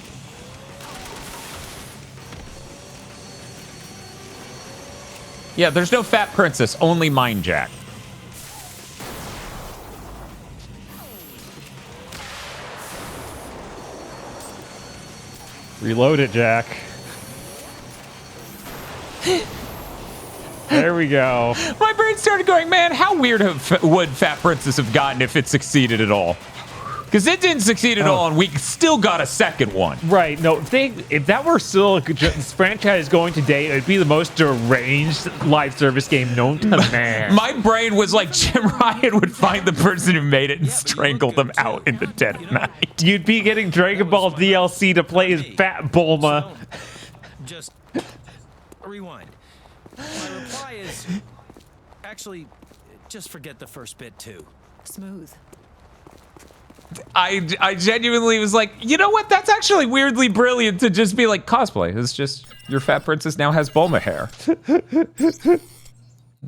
Yeah, there's no fat princess, only Mindjack. Reload it, Jack. There we go. My brain started going, man, how weird would Fat Princess have gotten if it succeeded at all? Because it didn't succeed at all, and we still got a second one. Right. No, if that were still a franchise going today, it would be the most deranged live service game known to man. My brain was like Jim Ryan would find the person who made it and strangle them out in the dead of night. You'd be getting Dragon Ball DLC to play as Fat Bulma. Just rewind. My reply is actually just forget the first bit too. Smooth. I genuinely was like, you know what? That's actually weirdly brilliant to just be like cosplay. It's just your Fat Princess now has Bulma hair.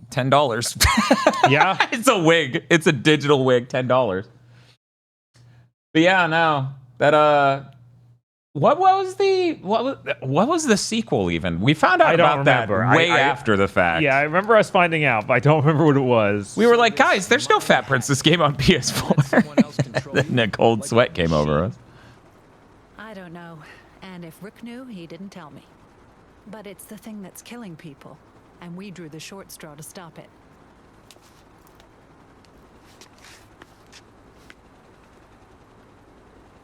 $10. Yeah, it's a wig. It's a digital wig. $10. But yeah, no, that what was the sequel even? We found out about that way after the fact. Yeah, I remember us finding out, but I don't remember what it was. We were like, guys, there's no Fat Princess game on PS4. Then a cold sweat came over us. I don't know. And if Rick knew, he didn't tell me. But it's the thing that's killing people, and we drew the short straw to stop it.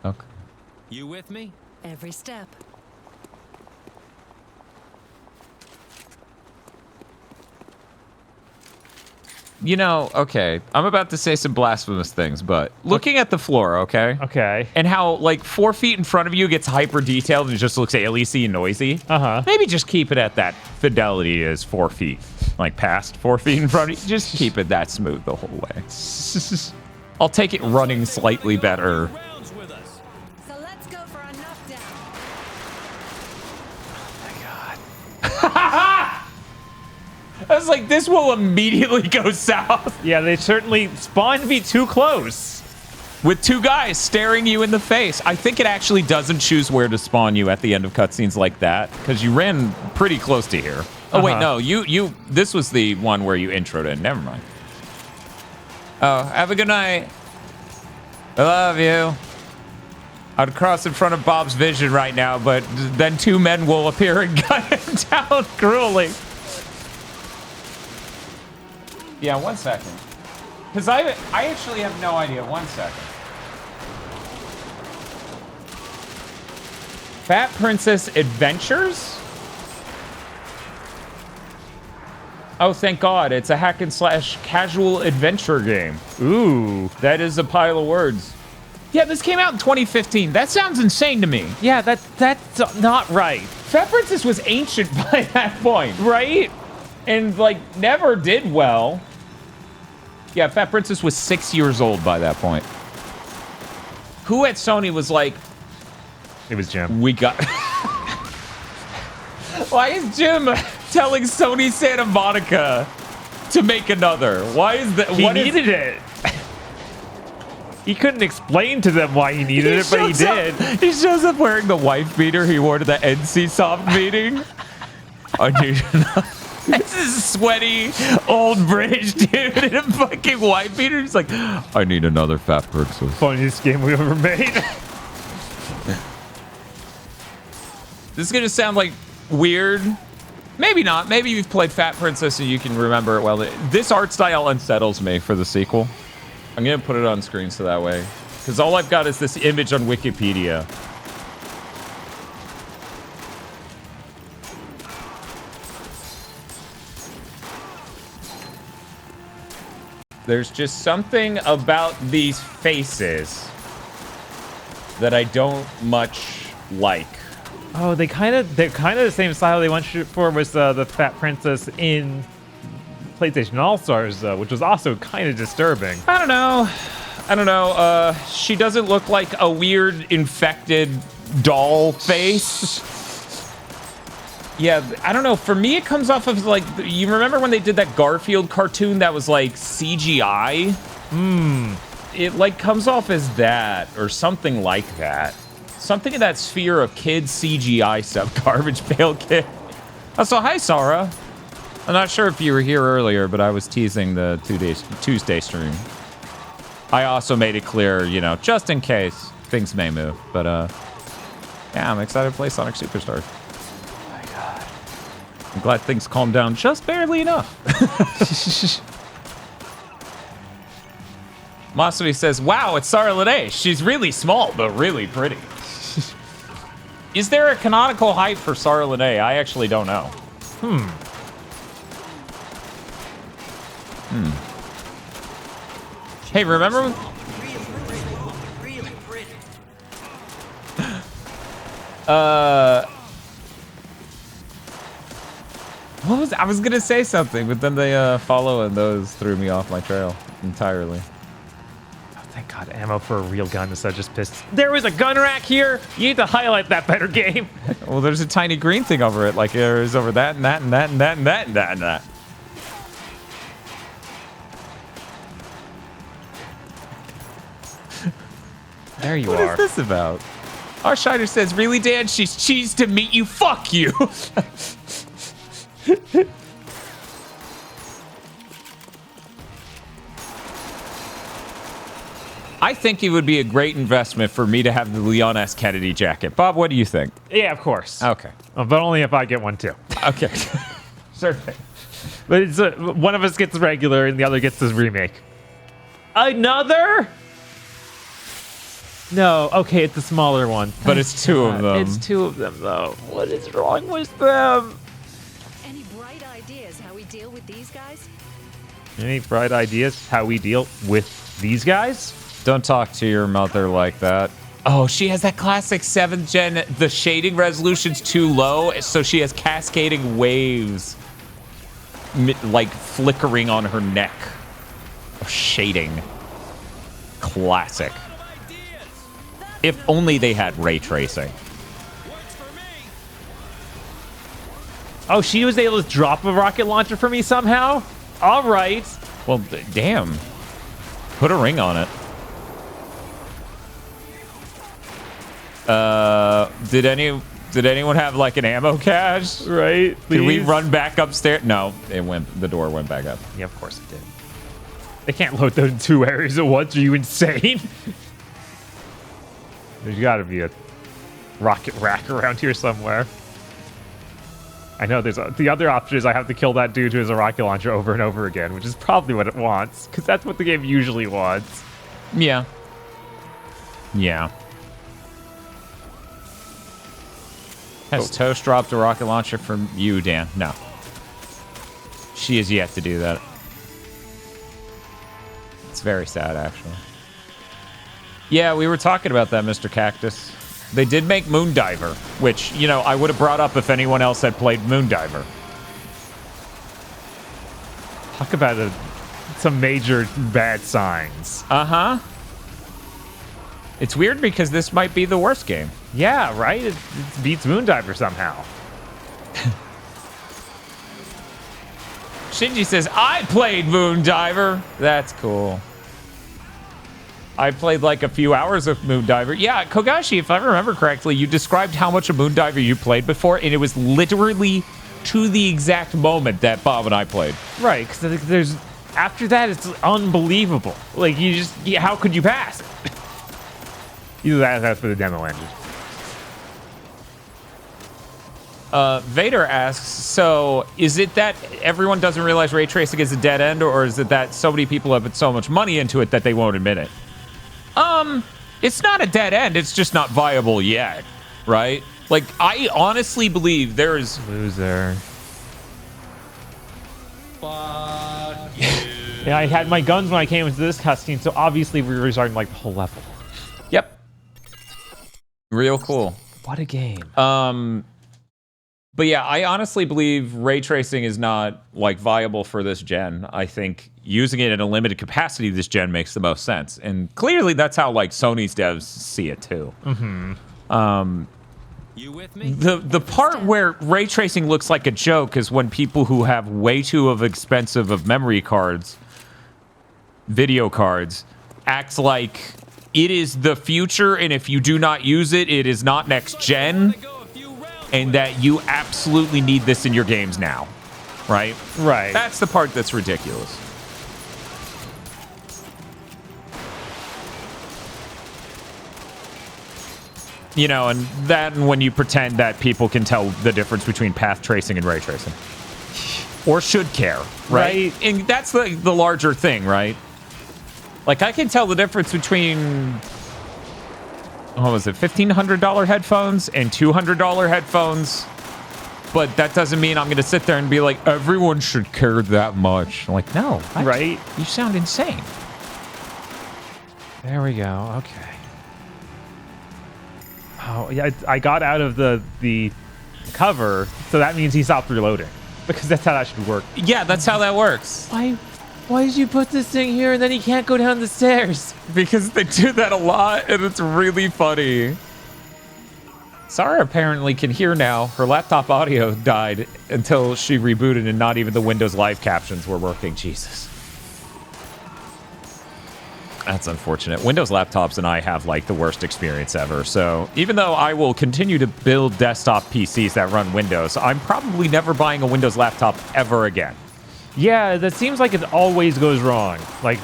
Okay. You with me? Every step. You know, okay, I'm about to say some blasphemous things, but looking at the floor, okay? Okay. And how, like, 4 feet in front of you gets hyper detailed and it just looks alien-y and noisy. Uh-huh. Maybe just keep it at that fidelity as 4 feet. Like, past 4 feet in front of you. Just keep it that smooth the whole way. I'll take it running slightly better. So let's go for a knockdown. I was like, this will immediately go south. Yeah, they certainly spawned to be too close. With 2 guys staring you in the face. I think it actually doesn't choose where to spawn you at the end of cutscenes like that, because you ran pretty close to here. Oh, wait, no, this was the one where you introed in. Never mind. Oh, have a good night. I love you. I'd cross in front of Bob's vision right now, but then 2 men will appear and gun him down cruelly. Yeah, 1 second. Because I actually have no idea. 1 second. Fat Princess Adventures? Oh, thank God. It's a hack and slash casual adventure game. Ooh, that is a pile of words. Yeah, this came out in 2015. That sounds insane to me. Yeah, that's not right. Fat Princess was ancient by that point, right? And, like, never did well. Yeah, Fat Princess was 6 years old by that point. Who at Sony was like... It was Jim. We got... Why is Jim telling Sony Santa Monica to make another? Why is that? He needed it. He couldn't explain to them why he needed it, but he did. He shows up wearing the wife beater he wore to the NC Soft meeting. I need This is sweaty old British dude in a fucking wife beater. He's like, I need another Fat Princess. Funniest game we ever made. This is gonna sound like weird. Maybe not. Maybe you've played Fat Princess and you can remember it well. This art style unsettles me for the sequel. I'm gonna put it on screen so that way. Because all I've got is this image on Wikipedia. There's just something about these faces that I don't much like. Oh, they're kind of the same style they went for was the Fat Princess in PlayStation All-Stars, which was also kind of disturbing. I don't know. She doesn't look like a weird infected doll face. Yeah, I don't know. For me, it comes off of like, you remember when they did that Garfield cartoon that was like CGI? It like comes off as that or something like that. Something in that sphere of kids CGI stuff. Garbage Pail Kid. Oh, so hi, Sarah. I'm not sure if you were here earlier, but I was teasing the Tuesday stream. I also made it clear, you know, just in case things may move. But yeah, I'm excited to play Sonic Superstars. Oh my God. I'm glad things calmed down just barely enough. Masuri says, wow, it's Sarah Lene. She's really small, but really pretty. Is there a canonical height for Sarah Lene? I actually don't know. Hey, remember? I was gonna say something, but then they follow and those threw me off my trail entirely. Oh, thank God, ammo for a real gun instead of just pistols. There was a gun rack here. You need to highlight that better, game. Well, there's a tiny green thing over it, like there's over that and that and that and that and that and that and that. There you are. What is this about? Our Shiner says, really, Dan? She's cheesed to meet you. Fuck you. I think it would be a great investment for me to have the Leon S. Kennedy jacket. Bob, what do you think? Yeah, of course. Okay. But only if I get one too. Okay. Sure thing. But it's one of us gets the regular and the other gets this remake. Another? No. Okay, it's a smaller one. But it's two of them. It's two of them, though. What is wrong with them? Any bright ideas how we deal with these guys? Any bright ideas how we deal with these guys? Don't talk to your mother like that. Oh, she has that classic 7th gen. The shading resolution's too low, so she has cascading waves like flickering on her neck. Shading. Classic. If only they had ray tracing. Oh, she was able to drop a rocket launcher for me somehow? All right. Well, damn. Put a ring on it. Did anyone have like an ammo cache? Right? Did we run back upstairs? No, the door went back up. Yeah, of course it did. They can't load those in 2 areas at once. Are you insane? There's got to be a rocket rack around here somewhere. I know there's the other option is I have to kill that dude who has a rocket launcher over and over again, which is probably what it wants, because that's what the game usually wants. Yeah. Yeah. Has Toast dropped a rocket launcher from you, Dan? No. She has yet to do that. It's very sad, actually. Yeah, we were talking about that, Mr. Cactus. They did make Moondiver, which, you know, I would have brought up if anyone else had played Moondiver. Talk about some major bad signs. Uh-huh. It's weird because this might be the worst game. Yeah, right? It beats Moondiver somehow. Shinji says, I played Moondiver. That's cool. I played like a few hours of Moondiver. Yeah, Kogashi, if I remember correctly, you described how much of Moondiver you played before, and it was literally to the exact moment that Bob and I played. Right, because there's... After that, it's unbelievable. Like, how could you pass? Either that's for the demo engine. Vader asks, so is it that everyone doesn't realize ray tracing is a dead end, or is it that so many people have put so much money into it that they won't admit it? It's not a dead end. It's just not viable yet, right? Like, I honestly believe there is... Loser. Fuck you. Yeah, I had my guns when I came into this cutscene, so obviously we were restarting like the whole level. Yep. Real cool. What a game. But yeah, I honestly believe ray tracing is not like viable for this gen. I think using it in a limited capacity this gen makes the most sense. And clearly that's how like Sony's devs see it too. Mm-hmm. You with me? The part where ray tracing looks like a joke is when people who have way too expensive of memory cards, video cards, acts like it is the future, and if you do not use it, it is not next gen, and that you absolutely need this in your games now, right? Right. That's the part that's ridiculous. You know, and when you pretend that people can tell the difference between path tracing and ray tracing. Or should care, right? And that's the larger thing, right? Like, I can tell the difference between, what was it, $1,500 headphones and $200 headphones. But that doesn't mean I'm going to sit there and be like, everyone should care that much. I'm like, no. Right? You sound insane. There we go. Okay. Oh, yeah, I got out of the cover, so that means he stopped reloading. Because that's how that should work. Yeah, that's how that works. Why did you put this thing here and then he can't go down the stairs? Because they do that a lot, and it's really funny. Sarah apparently can hear now. Her laptop audio died until she rebooted, and not even the Windows Live captions were working. Jesus. That's unfortunate. Windows laptops and I have, like, the worst experience ever. So even though I will continue to build desktop PCs that run Windows, I'm probably never buying a Windows laptop ever again. Yeah, that seems like it always goes wrong. Like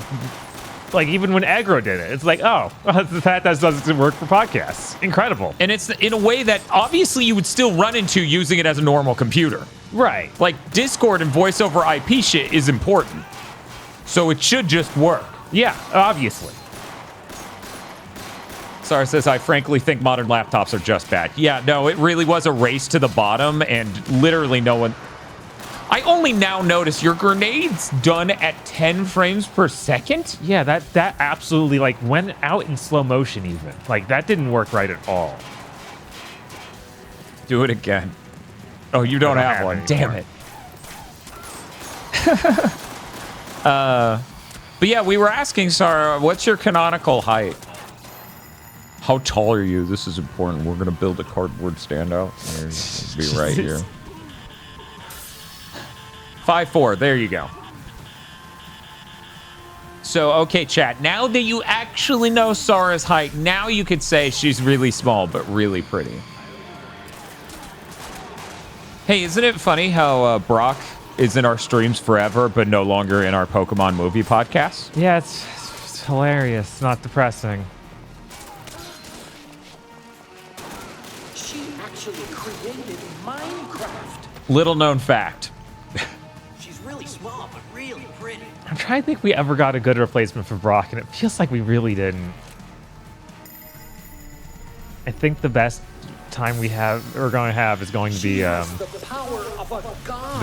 even when Aggro did it, it's like, oh, that doesn't work for podcasts. Incredible. And it's in a way that obviously you would still run into using it as a normal computer. Right. Like, Discord and voice over IP shit is important. So it should just work. Yeah, obviously. Sarah says, I frankly think modern laptops are just bad. Yeah, no, it really was a race to the bottom, and literally no one... I only now notice your grenade's done at 10 frames per second? Yeah, that absolutely, like, went out in slow motion even. Like, that didn't work right at all. Do it again. Oh, you don't have one. Damn it. But yeah, we were asking Sarah, what's your canonical height? How tall are you? This is important. We're going to build a cardboard standout. Be right here. 5'4", there you go. So, okay, chat. Now that you actually know Sarah's height, now you could say she's really small, but really pretty. Hey, isn't it funny how Brock is in our streams forever, but no longer in our Pokemon movie podcast? Yeah, it's hilarious. It's not depressing. She actually created Minecraft. Little known fact. She's really small, but really pretty. I'm trying to think if we ever got a good replacement for Brock, and it feels like we really didn't. I think the best time we're going to have is going to be the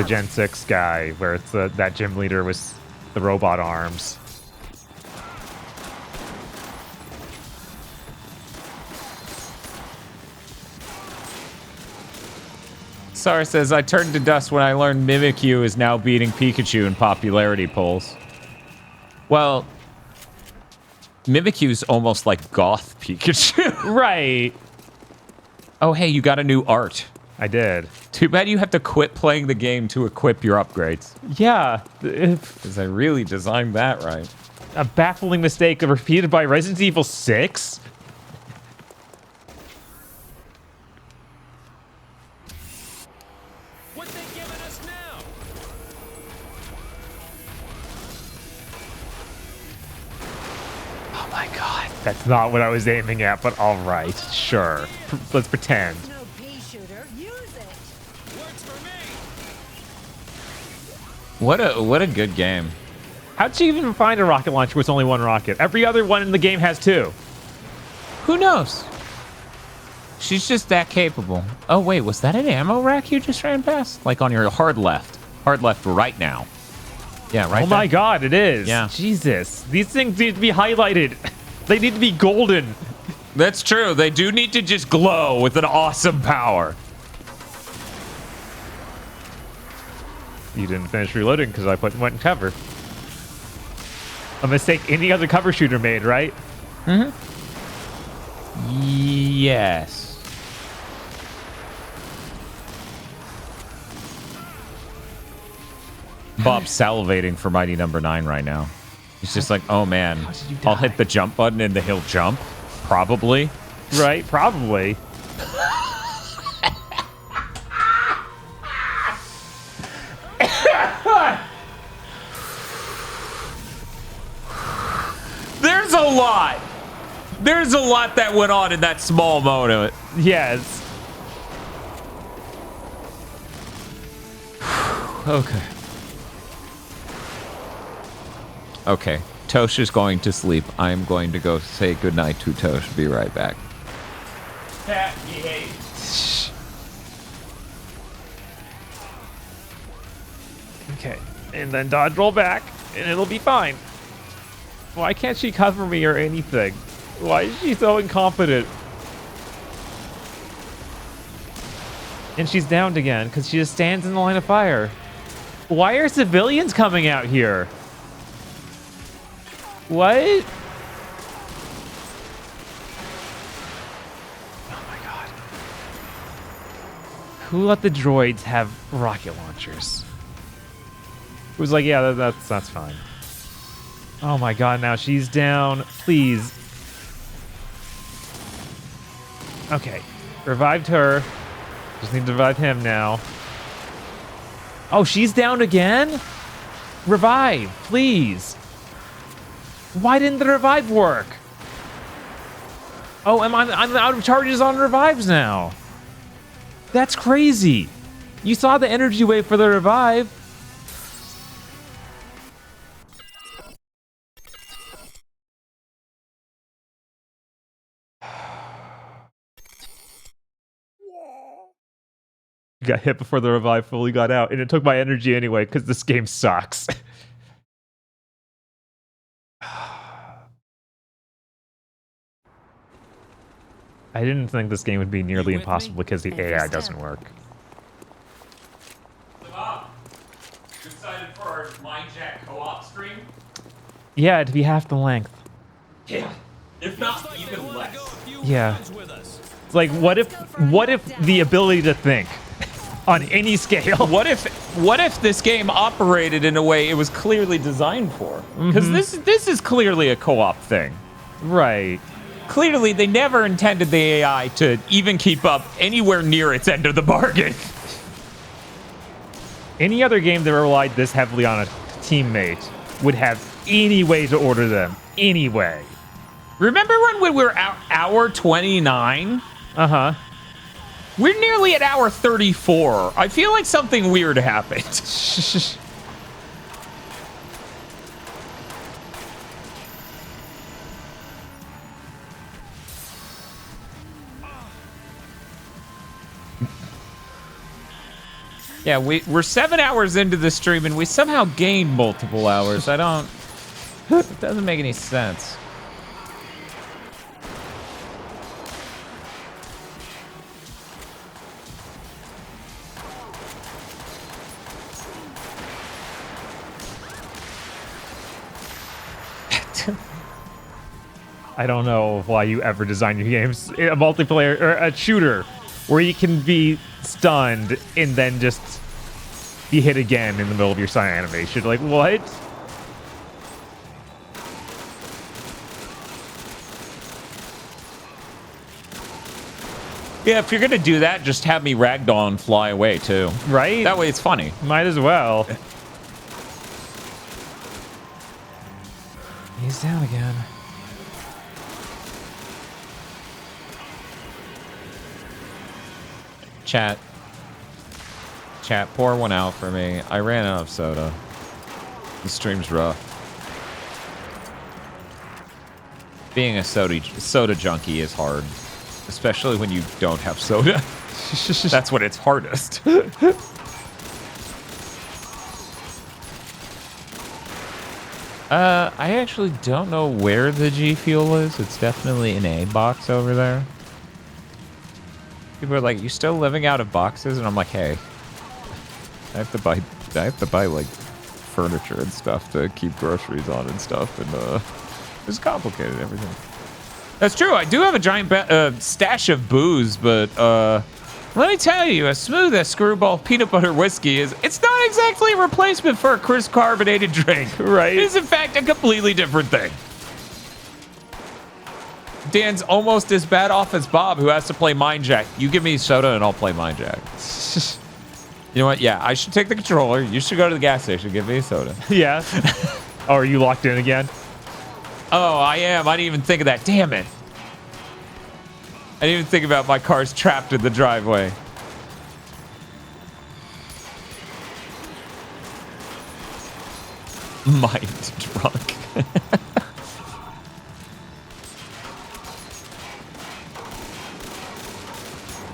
Gen 6 guy, where it's that gym leader with the robot arms. Sarah says, I turned to dust when I learned Mimikyu is now beating Pikachu in popularity polls. Well, Mimikyu's almost like goth Pikachu. Right. Oh, hey, you got a new art. I did. Too bad you have to quit playing the game to equip your upgrades. Yeah. Because I really designed that right. A baffling mistake repeated by Resident Evil 6? Oh my god. That's not what I was aiming at, but all right. Sure. Let's pretend. No pea shooter. Use it. Works for me. What a good game. How'd she even find a rocket launcher with only one rocket? Every other one in the game has two. Who knows? She's just that capable. Oh, wait, was that an ammo rack you just ran past? Like on your hard left. Hard left right now. Yeah, right Oh my god, it is. Yeah. Jesus. These things need to be highlighted. They need to be golden. That's true. They do need to just glow with an awesome power. You didn't finish reloading because I went in cover. A mistake any other cover shooter made, right? Mm-hmm. Yes. Bob's salivating for Mighty Number 9 right now. He's just like, oh man, I'll hit the jump button and he'll jump. Probably. Right, probably. There's a lot. There's a lot that went on in that small moment. Yes. Okay. Okay. Tosh is going to sleep. I'm going to go say goodnight to Tosh. Be right back. Cat behave. Okay, and then dodge roll back, and it'll be fine. Why can't she cover me or anything? Why is she so incompetent? And she's downed again because she just stands in the line of fire. Why are civilians coming out here? What? Oh my god. Who let the droids have rocket launchers? Who's like, yeah, that's fine. Oh my god, now she's down. Please. Okay. Revived her. Just need to revive him now. Oh, she's down again? Revive, please. Why didn't the revive work? Oh, I'm out of charges on revives now. That's crazy. You saw the energy wave for the revive. Got hit before the revive fully got out, and it took my energy anyway because this game sucks. I didn't think this game would be nearly impossible because the AI doesn't work. Excited for our Mindjack co-op stream? Yeah, it'd be half the length. Yeah, if not even less. Yeah. It's like, what if the ability to think on any scale? What if this game operated in a way it was clearly designed for? Because this is clearly a co-op thing. Right. Clearly, they never intended the AI to even keep up anywhere near its end of the bargain. Any other game that relied this heavily on a teammate would have any way to order them. Any way. Remember when we were at hour 29? Uh-huh. We're nearly at hour 34. I feel like something weird happened. Yeah, we're 7 hours into the stream and we somehow gained multiple hours. It doesn't make any sense. I don't know why you ever design your games a multiplayer or a shooter where you can be stunned and then just be hit again in the middle of your stun animation. Like, what? Yeah, if you're gonna do that, just have me ragdoll and fly away too. Right? That way it's funny. Might as well. He's down again. Chat, pour one out for me. I ran out of soda. The stream's rough. Being a soda junkie is hard, especially when you don't have soda. That's when it's hardest. I actually don't know where the G Fuel is. It's definitely in a box over there. People are like, "You still living out of boxes?" And I'm like, "Hey, I have to buy like furniture and stuff to keep groceries on and stuff, and it's complicated everything." That's true. I do have a giant stash of booze, but let me tell you, as smooth as Screwball peanut butter whiskey is, it's not exactly a replacement for a crisp carbonated drink. Right? It is in fact a completely different thing. Dan's almost as bad off as Bob, who has to play Mindjack. You give me soda and I'll play Mindjack. You know what? Yeah, I should take the controller. You should go to the gas station. Give me a soda. Yeah. Oh, are you locked in again? Oh, I am. I didn't even think of that. Damn it. I didn't even think about my car's trapped in the driveway. Mind drunk.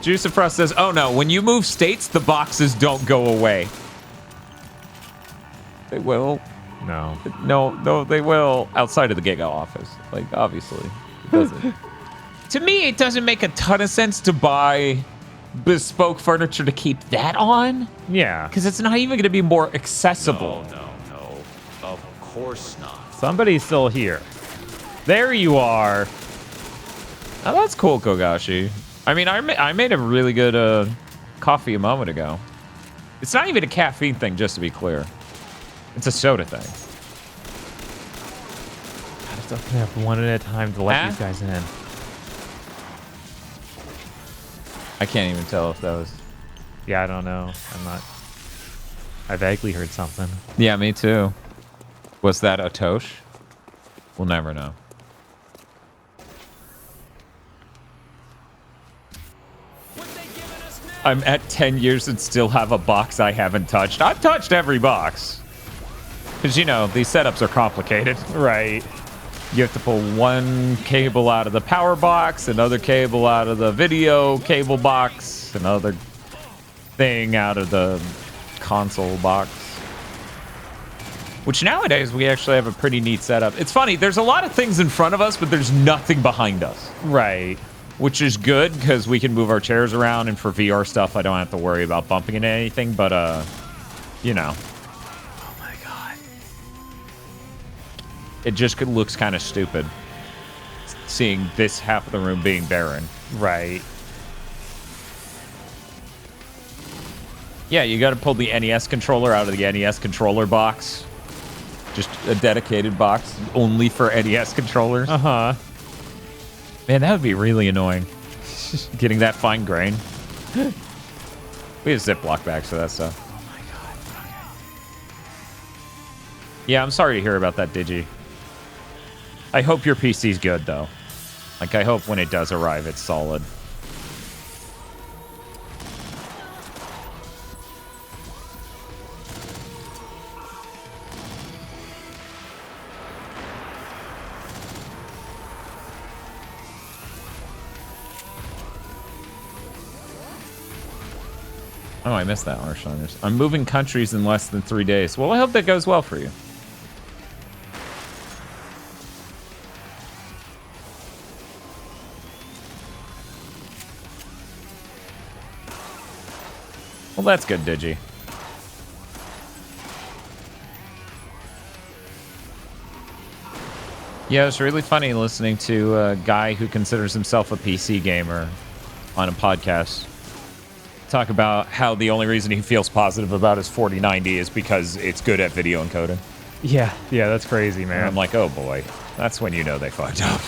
Juice of Frost says, oh no, when you move states, the boxes don't go away. They will. No. No, they will. Outside of the Giga office. Like, obviously. It doesn't. To me, it doesn't make a ton of sense to buy bespoke furniture to keep that on. Yeah. Because it's not even going to be more accessible. No. Of course not. Somebody's still here. There you are. Oh, that's cool, Kogashi. I mean, I made a really good coffee a moment ago. It's not even a caffeine thing, just to be clear. It's a soda thing. I just open it up one at a time to let these guys in. I can't even tell if that was... Yeah, I don't know. I vaguely heard something. Yeah, me too. Was that a Tosh? We'll never know. I'm at 10 years and still have a box I haven't touched. I've touched every box. Because, you know, these setups are complicated. Right. You have to pull one cable out of the power box, another cable out of the video cable box, another thing out of the console box. Which nowadays, we actually have a pretty neat setup. It's funny, there's a lot of things in front of us, but there's nothing behind us. Right. Which is good, because we can move our chairs around, and for VR stuff, I don't have to worry about bumping into anything, but, you know. Oh my god. It just looks kind of stupid, seeing this half of the room being barren. Right. Yeah, you got to pull the NES controller out of the NES controller box. Just a dedicated box only for NES controllers. Uh-huh. Man, that would be really annoying. Getting that fine grain. We have Ziploc bags for that stuff. Oh my god. Okay. Yeah, I'm sorry to hear about that, Digi. I hope your PC's good, though. Like, I hope when it does arrive, it's solid. Oh, I missed that, Arshiners. I'm moving countries in less than 3 days. Well, I hope that goes well for you. Well, that's good, Digi. Yeah, it's really funny listening to a guy who considers himself a PC gamer on a podcast talk about how the only reason he feels positive about his 4090 is because it's good at video encoding. Yeah, that's crazy, man. And I'm like, oh boy, that's when you know they fucked up.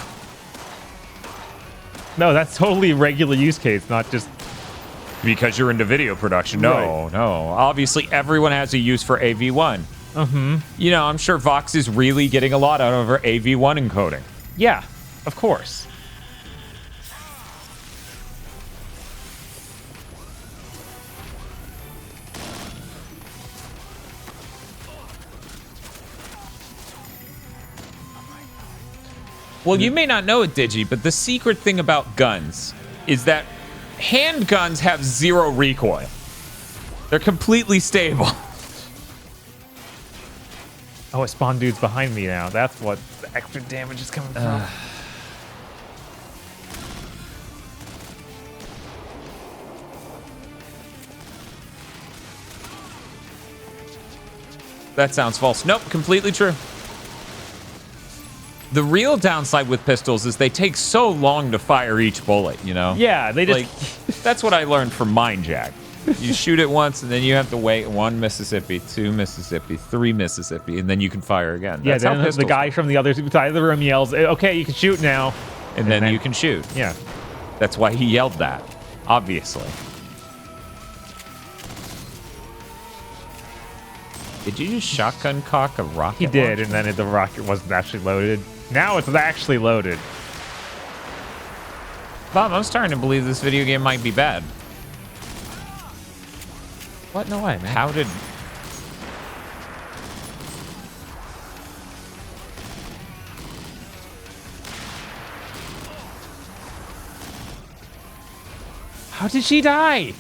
No, that's totally a regular use case, not just... Because you're into video production. No, Right. no. Obviously, everyone has a use for AV1. Mm-hmm. You know, I'm sure Vox is really getting a lot out of her AV1 encoding. Yeah, of course. Well, you may not know it, Digi, but the secret thing about guns is that handguns have zero recoil. They're completely stable. Oh, a spawn dude's behind me now. That's what the extra damage is coming from. That sounds false. Nope, completely true. The real downside with pistols is they take so long to fire each bullet, you know? Yeah, they just... Like, that's what I learned from Mindjack. You shoot it once, and then you have to wait 1 Mississippi, 2 Mississippi, 3 Mississippi, and then you can fire again. Yeah, That's how then the pistols guy work. from the other side of the room yells, okay, you can shoot now. And then you can shoot. Yeah. That's why he yelled that, obviously. Did you just shotgun cock a rocket He did, launcher? and then the rocket wasn't actually loaded. Now it's actually loaded. Bob, I'm starting to believe this video game might be bad. What? No way, man. How did... How did she die?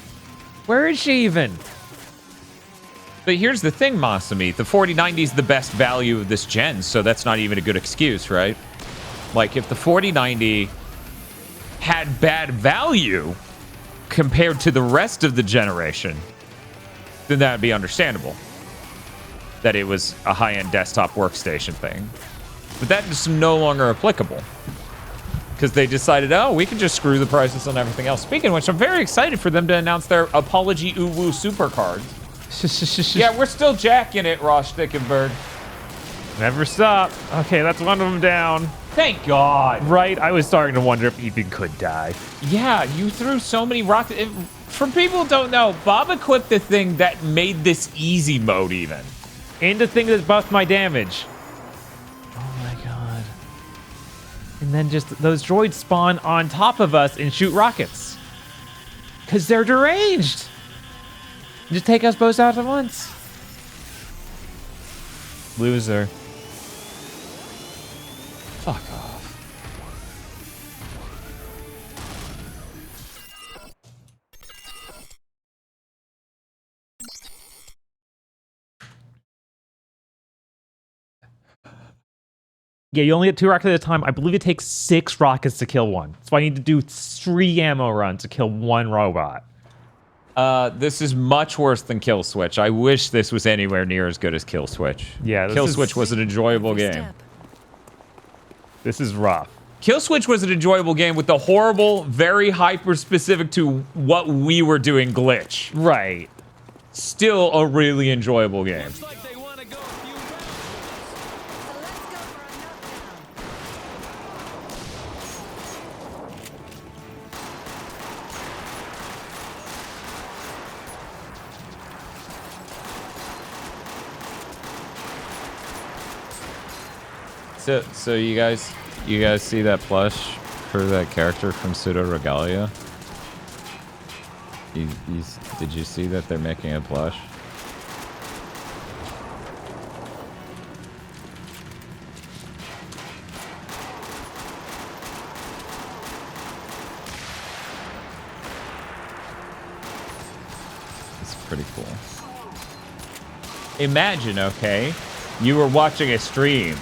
Where is she even? But here's the thing, Masami. The 4090 is the best value of this gen, so that's not even a good excuse, right? Like, if the 4090 had bad value compared to the rest of the generation, then that would be understandable. That it was a high-end desktop workstation thing. But that is no longer applicable. Because they decided, oh, we can just screw the prices on everything else. Speaking of which, I'm very excited for them to announce their Apology Uwu Super cards. Yeah, we're still jacking it, Ross Stickenberg. Never stop. Okay, that's one of them down. Thank God. Right? I was starting to wonder if Ethan could die. Yeah, you threw so many rockets. For people who don't know, Bob equipped the thing that made this easy mode even. And the thing that buffed my damage. Oh my God. And then just those droids spawn on top of us and shoot rockets. Because they're deranged. Just take us both out at once. Loser. Fuck off. Yeah, you only get 2 rockets at a time. I believe it takes 6 rockets to kill one. So I need to do 3 ammo runs to kill 1 robot. This is much worse than Kill Switch. I wish this was anywhere near as good as Kill Switch. Yeah, Kill Switch was an enjoyable game. This is rough. Kill Switch was an enjoyable game with the horrible, very hyper-specific to what we were doing glitch. Right. Still a really enjoyable game. So you guys see that plush for that character from Pseudo Regalia? Did you see that they're making a plush? It's pretty cool. Imagine, okay, you were watching a stream,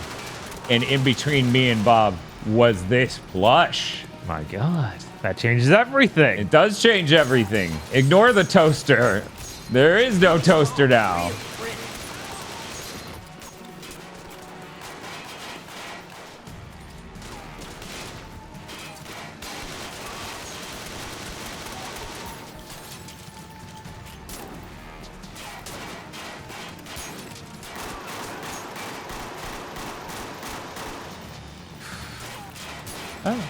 and in between me and Bob was this plush. My God, that changes everything. It does change everything. Ignore the toaster. There is no toaster now. Oh.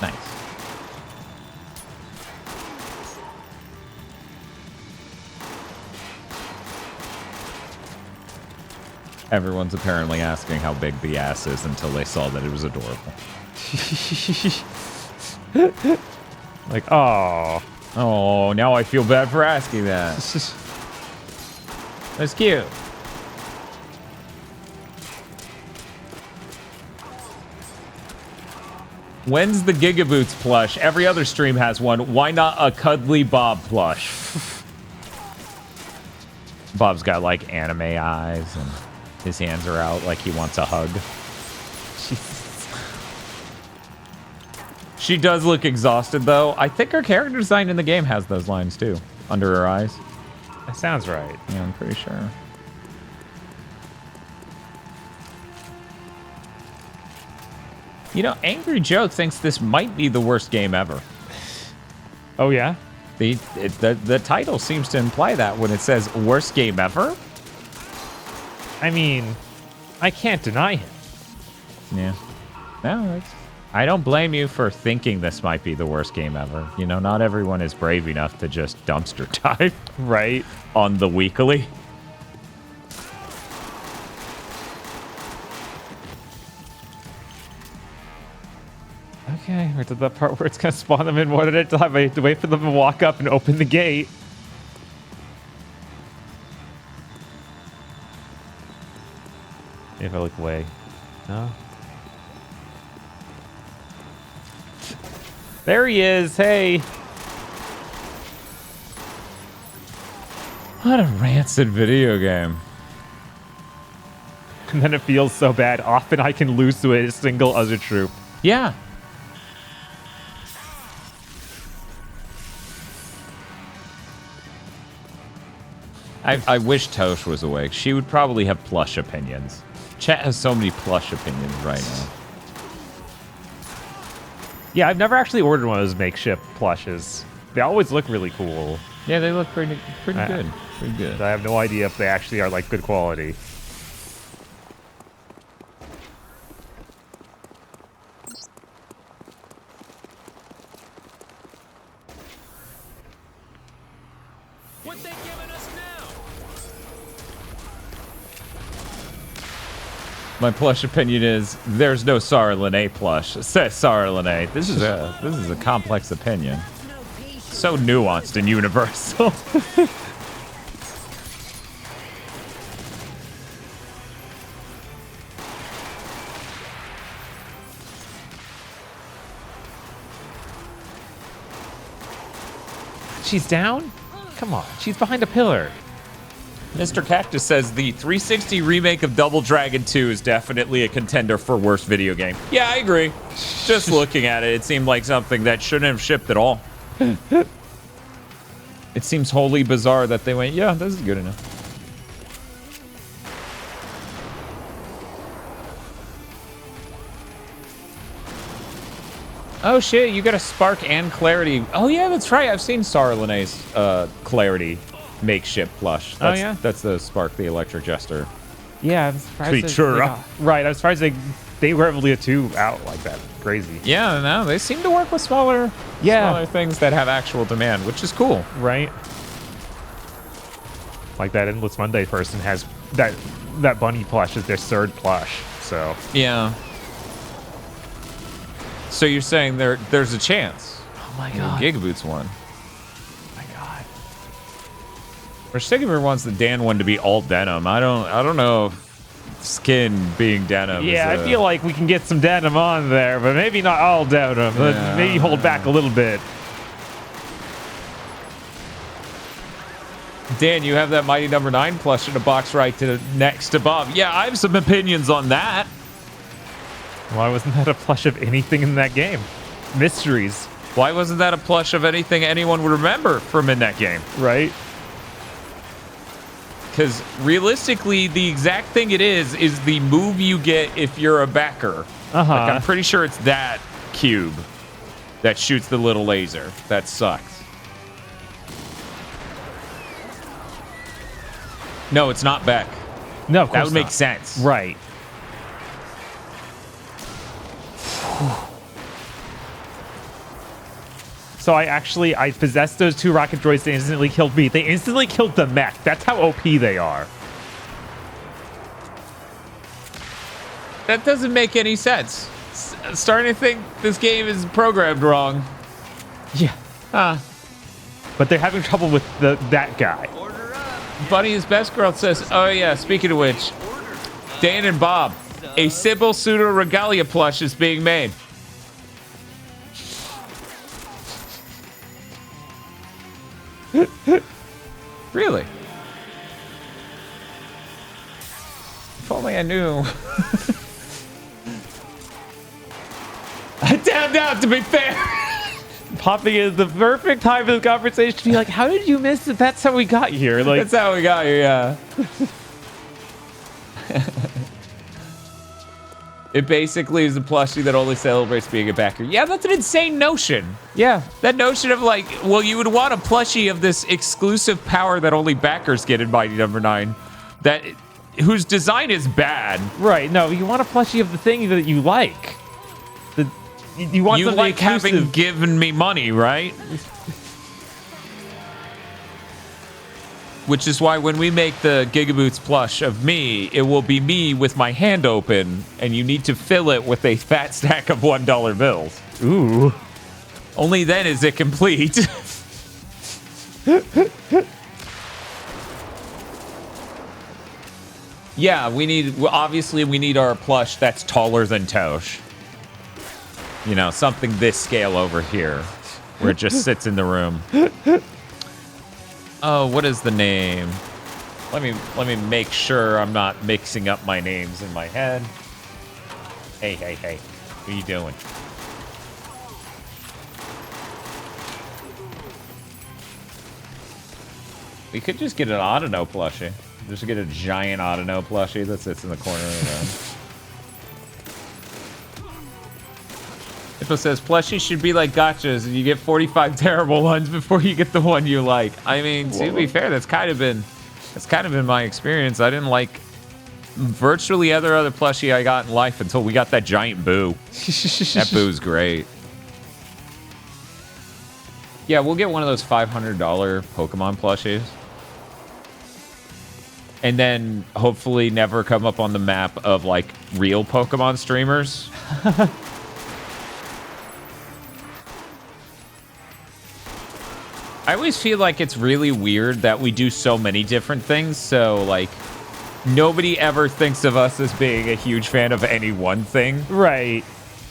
Nice. Everyone's apparently asking how big the ass is until they saw that it was adorable. Like, oh. Oh, now I feel bad for asking that. That's cute. When's the GigaBoots plush? Every other stream has one. Why not a cuddly Bob plush? Bob's got like anime eyes and his hands are out like he wants a hug. She does look exhausted though. I think her character design in the game has those lines too, under her eyes. That sounds right. Yeah, I'm pretty sure. You know, Angry Joe thinks this might be the worst game ever. Oh, yeah? The title seems to imply that when it says worst game ever. I mean, I can't deny him. Yeah. No, I don't blame you for thinking this might be the worst game ever. You know, not everyone is brave enough to just dumpster dive. Right. On the weekly. Okay, we're to the part where it's gonna spawn them in one at a time. I have to wait for them to walk up and open the gate. If I look away. No? There he is. Hey. What a rancid video game. And then it feels so bad. Often I can lose to a single other troop. Yeah. I wish Tosh was awake. She would probably have plush opinions. Chat has so many plush opinions right now. Yeah, I've never actually ordered one of those makeshift plushes. They always look really cool. Yeah, they look pretty good. Pretty good. I have no idea if they actually are like good quality. What they giving us now? My plush opinion is there's no Sarah Lene plush. Says Sarah Lene. This is a complex opinion. So nuanced and universal. She's down? Come on, she's behind a pillar. Mr. Cactus says the 360 remake of Double Dragon 2 is definitely a contender for worst video game. Yeah, I agree. Just looking at it, it seemed like something that shouldn't have shipped at all. It seems wholly bizarre that they went, yeah, this is good enough. Oh shit, you got a Spark and Clarity. Oh yeah, that's right. I've seen Sarah Lene's Clarity makeshift plush. That's, yeah? That's the Spark, the Electric Jester. Yeah, I'm surprised. Creatura. Right, I'm surprised they were able to get 2 out like that. Crazy. Yeah, no, they seem to work with smaller things that have actual demand, which is cool. Right. Like that Endless Monday person has that bunny plush is their 3rd plush. So yeah. So you're saying there's a chance? Oh my god. GigaBoots one. Oh my god. Or Sigmund wants the Dan one to be all denim. I don't know if skin being denim. Yeah, I feel like we can get some denim on there, but maybe not all denim. Yeah. Maybe hold back a little bit. Dan, you have that Mighty Number 9 plush in a box right to next above. Yeah, I have some opinions on that. Why wasn't that a plush of anything in that game? Mysteries. Why wasn't that a plush of anything anyone would remember from in that game? Right. Because realistically, the exact thing it is the move you get if you're a backer. Uh-huh. Like, I'm pretty sure it's that cube that shoots the little laser. That sucks. No, it's not Beck. No, of course that would make not. sense. Right. So I possessed those 2 rocket droids that instantly killed me. They instantly killed the mech. That's how OP they are. That doesn't make any sense. Starting to think this game is programmed wrong. Yeah. But they're having trouble with that guy. Bunny is best girl says, oh yeah, speaking of which, Dan and Bob, a Sybil Pseudo Regalia plush is being made. Really? If only I knew. Down, to be fair. Popping is the perfect time for the conversation to be like, how did you miss it? That's how we got here. Like, that's how we got here, yeah. It basically is a plushie that only celebrates being a backer. Yeah, that's an insane notion. Yeah. That notion of like, well, you would want a plushie of this exclusive power that only backers get in Mighty Number 9, whose design is bad. Right. No, you want a plushie of the thing that you like. You want you like exclusive. Having given me money, right? Which is why when we make the GigaBoots plush of me, it will be me with my hand open, and you need to fill it with a fat stack of $1 bills. Ooh. Only then is it complete. Yeah, obviously we need our plush that's taller than Tosh. You know, something this scale over here, where it just sits in the room. Oh, what is the name? Let me make sure I'm not mixing up my names in my head. Hey, what are you doing? We could just get an Autono plushie. Just get a giant Autono plushie that sits in the corner of the room. Hippo says, plushies should be like gachas, and you get 45 terrible ones before you get the one you like. I mean, to be fair, that's kind of been my experience. I didn't like virtually other plushie I got in life until we got that giant Boo. That Boo's great. Yeah, we'll get one of those $500 Pokemon plushies. And then hopefully never come up on the map of like real Pokemon streamers. I always feel like it's really weird that we do so many different things. So like nobody ever thinks of us as being a huge fan of any one thing. Right.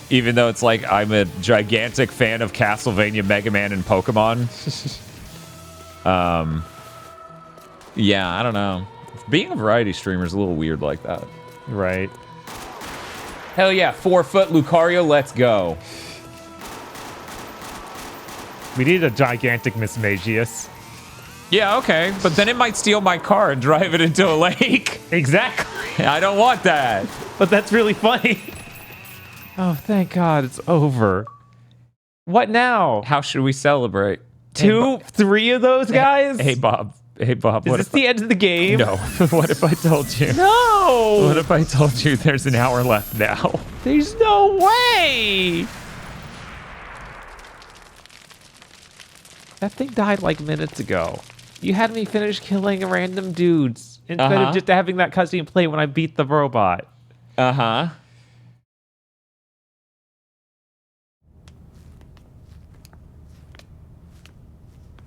Even though it's like I'm a gigantic fan of Castlevania, Mega Man, and Pokemon. Yeah, I don't know. Being a variety streamer is a little weird like that. Right. Hell yeah, 4-foot Lucario, let's go. We need a gigantic Miss Magius. Yeah, okay, but then it might steal my car and drive it into a lake. Exactly. I don't want that. But that's really funny. Oh, thank God it's over. What now? How should we celebrate? 2, 3 of those guys? Hey, Bob. Hey, Bob. Is this the end of the game? No. What if I told you? No! What if I told you there's an hour left now? There's no way! That thing died like minutes ago. You had me finish killing random dudes instead of just having that cutscene play when I beat the robot. Uh-huh.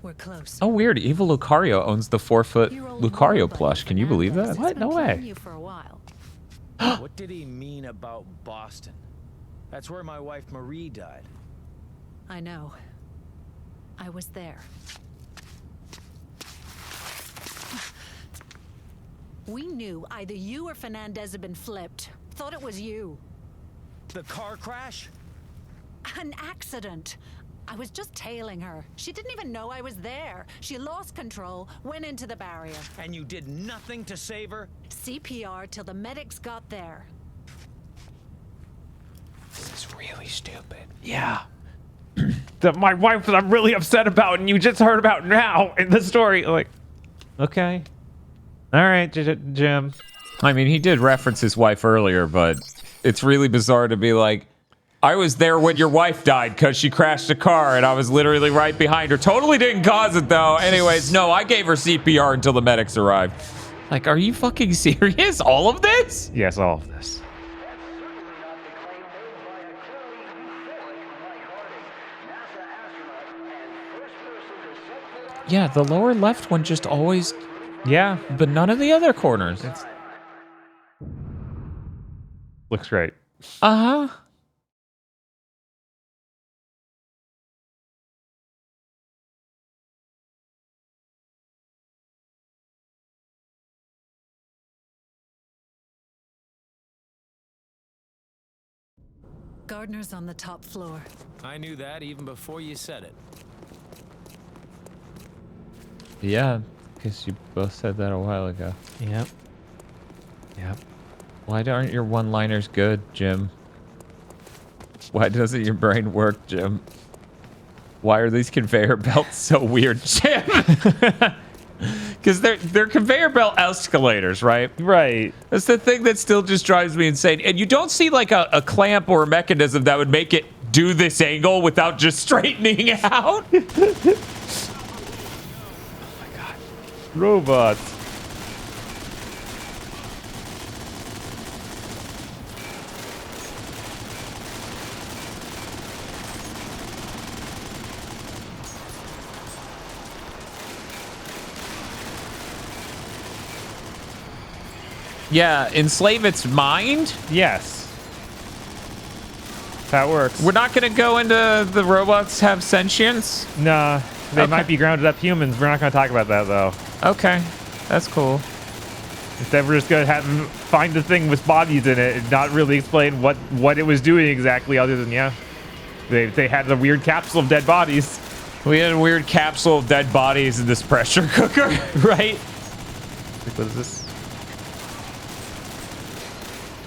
We're close. Oh, weird. Evil Lucario owns the 4-foot Lucario plush. Can you believe that? What? No way. You for a while. What did he mean about Boston? That's where my wife Marie died. I know. I was there. We knew either you or Fernandez had been flipped. Thought it was you. The car crash? An accident. I was just tailing her. She didn't even know I was there. She lost control, went into the barrier. And you did nothing to save her? CPR till the medics got there. This is really stupid. Yeah. That my wife I'm really upset about and you just heard about now in the story. Like, okay. All right, Jim. I mean, he did reference his wife earlier, but it's really bizarre to be like, I was there when your wife died because she crashed a car and I was literally right behind her. Totally didn't cause it though. Anyways, no, I gave her CPR until the medics arrived. Like, are you fucking serious? All of this? Yes, all of this. Yeah, the lower left one just always... Yeah. But none of the other corners. Looks great. Uh-huh. Gardner's on the top floor. I knew that even before you said it. Yeah, because you both said that a while ago. Yep. Yep. Why aren't your one-liners good, Jim? Why doesn't your brain work, Jim? Why are these conveyor belts so weird, Jim? Because they're conveyor belt escalators, right? Right. That's the thing that still just drives me insane. And you don't see like a clamp or a mechanism that would make it do this angle without just straightening out. Robots. Yeah, enslave its mind? Yes. how it works. We're not gonna go into the robots have sentience? Nah, they Okay. might be grounded up humans. We're not going to talk about that, though. Okay, that's cool. Instead, we're just going to have them find the thing with bodies in it and not really explain what it was doing exactly, other than, yeah, they had a weird capsule of dead bodies. We had a weird capsule of dead bodies in this pressure cooker, right? What is this?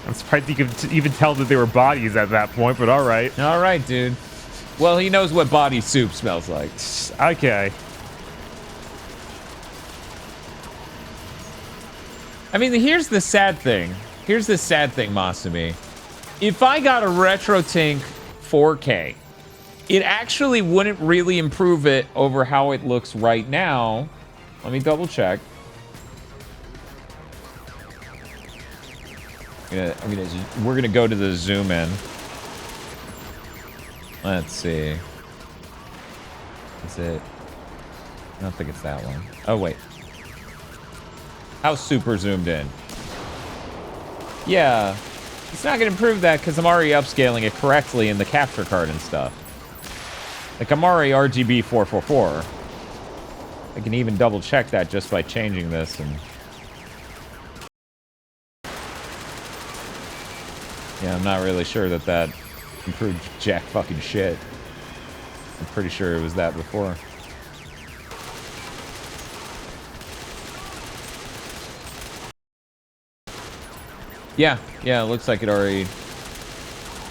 I'm surprised you could even tell that they were bodies at that point, but all right. All right, dude. Well, he knows what body soup smells like. Okay. I mean, here's the sad thing. Here's the sad thing, Masumi. If I got a RetroTink 4K, it actually wouldn't really improve it over how it looks right now. Let me double check. We're gonna go to the zoom in. Let's see. Is it? I don't think it's that one. Oh wait. How super zoomed in? Yeah, it's not gonna improve that because I'm already upscaling it correctly in the capture card and stuff. Like I'm already RGB 444. I can even double check that just by changing this and. Yeah, I'm not really sure that improved jack fucking shit. I'm pretty sure it was that before. Yeah, it looks like it already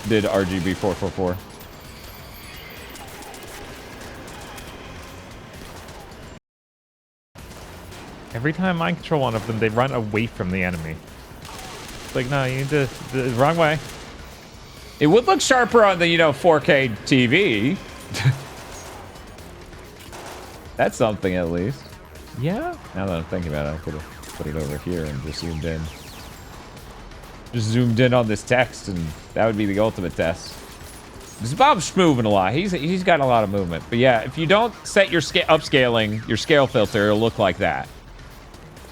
did RGB 444. Every time I control one of them, they run away from the enemy. It's like, no, you need to the wrong way. It would look sharper on the, 4K TV. That's something at least. Yeah. Now that I'm thinking about it, I could have put it over here and just zoomed in. Just zoomed in on this text, and that would be the ultimate test. This Bob's moving a lot. He's got a lot of movement. But yeah, if you don't set your upscaling, your scale filter, it'll look like that.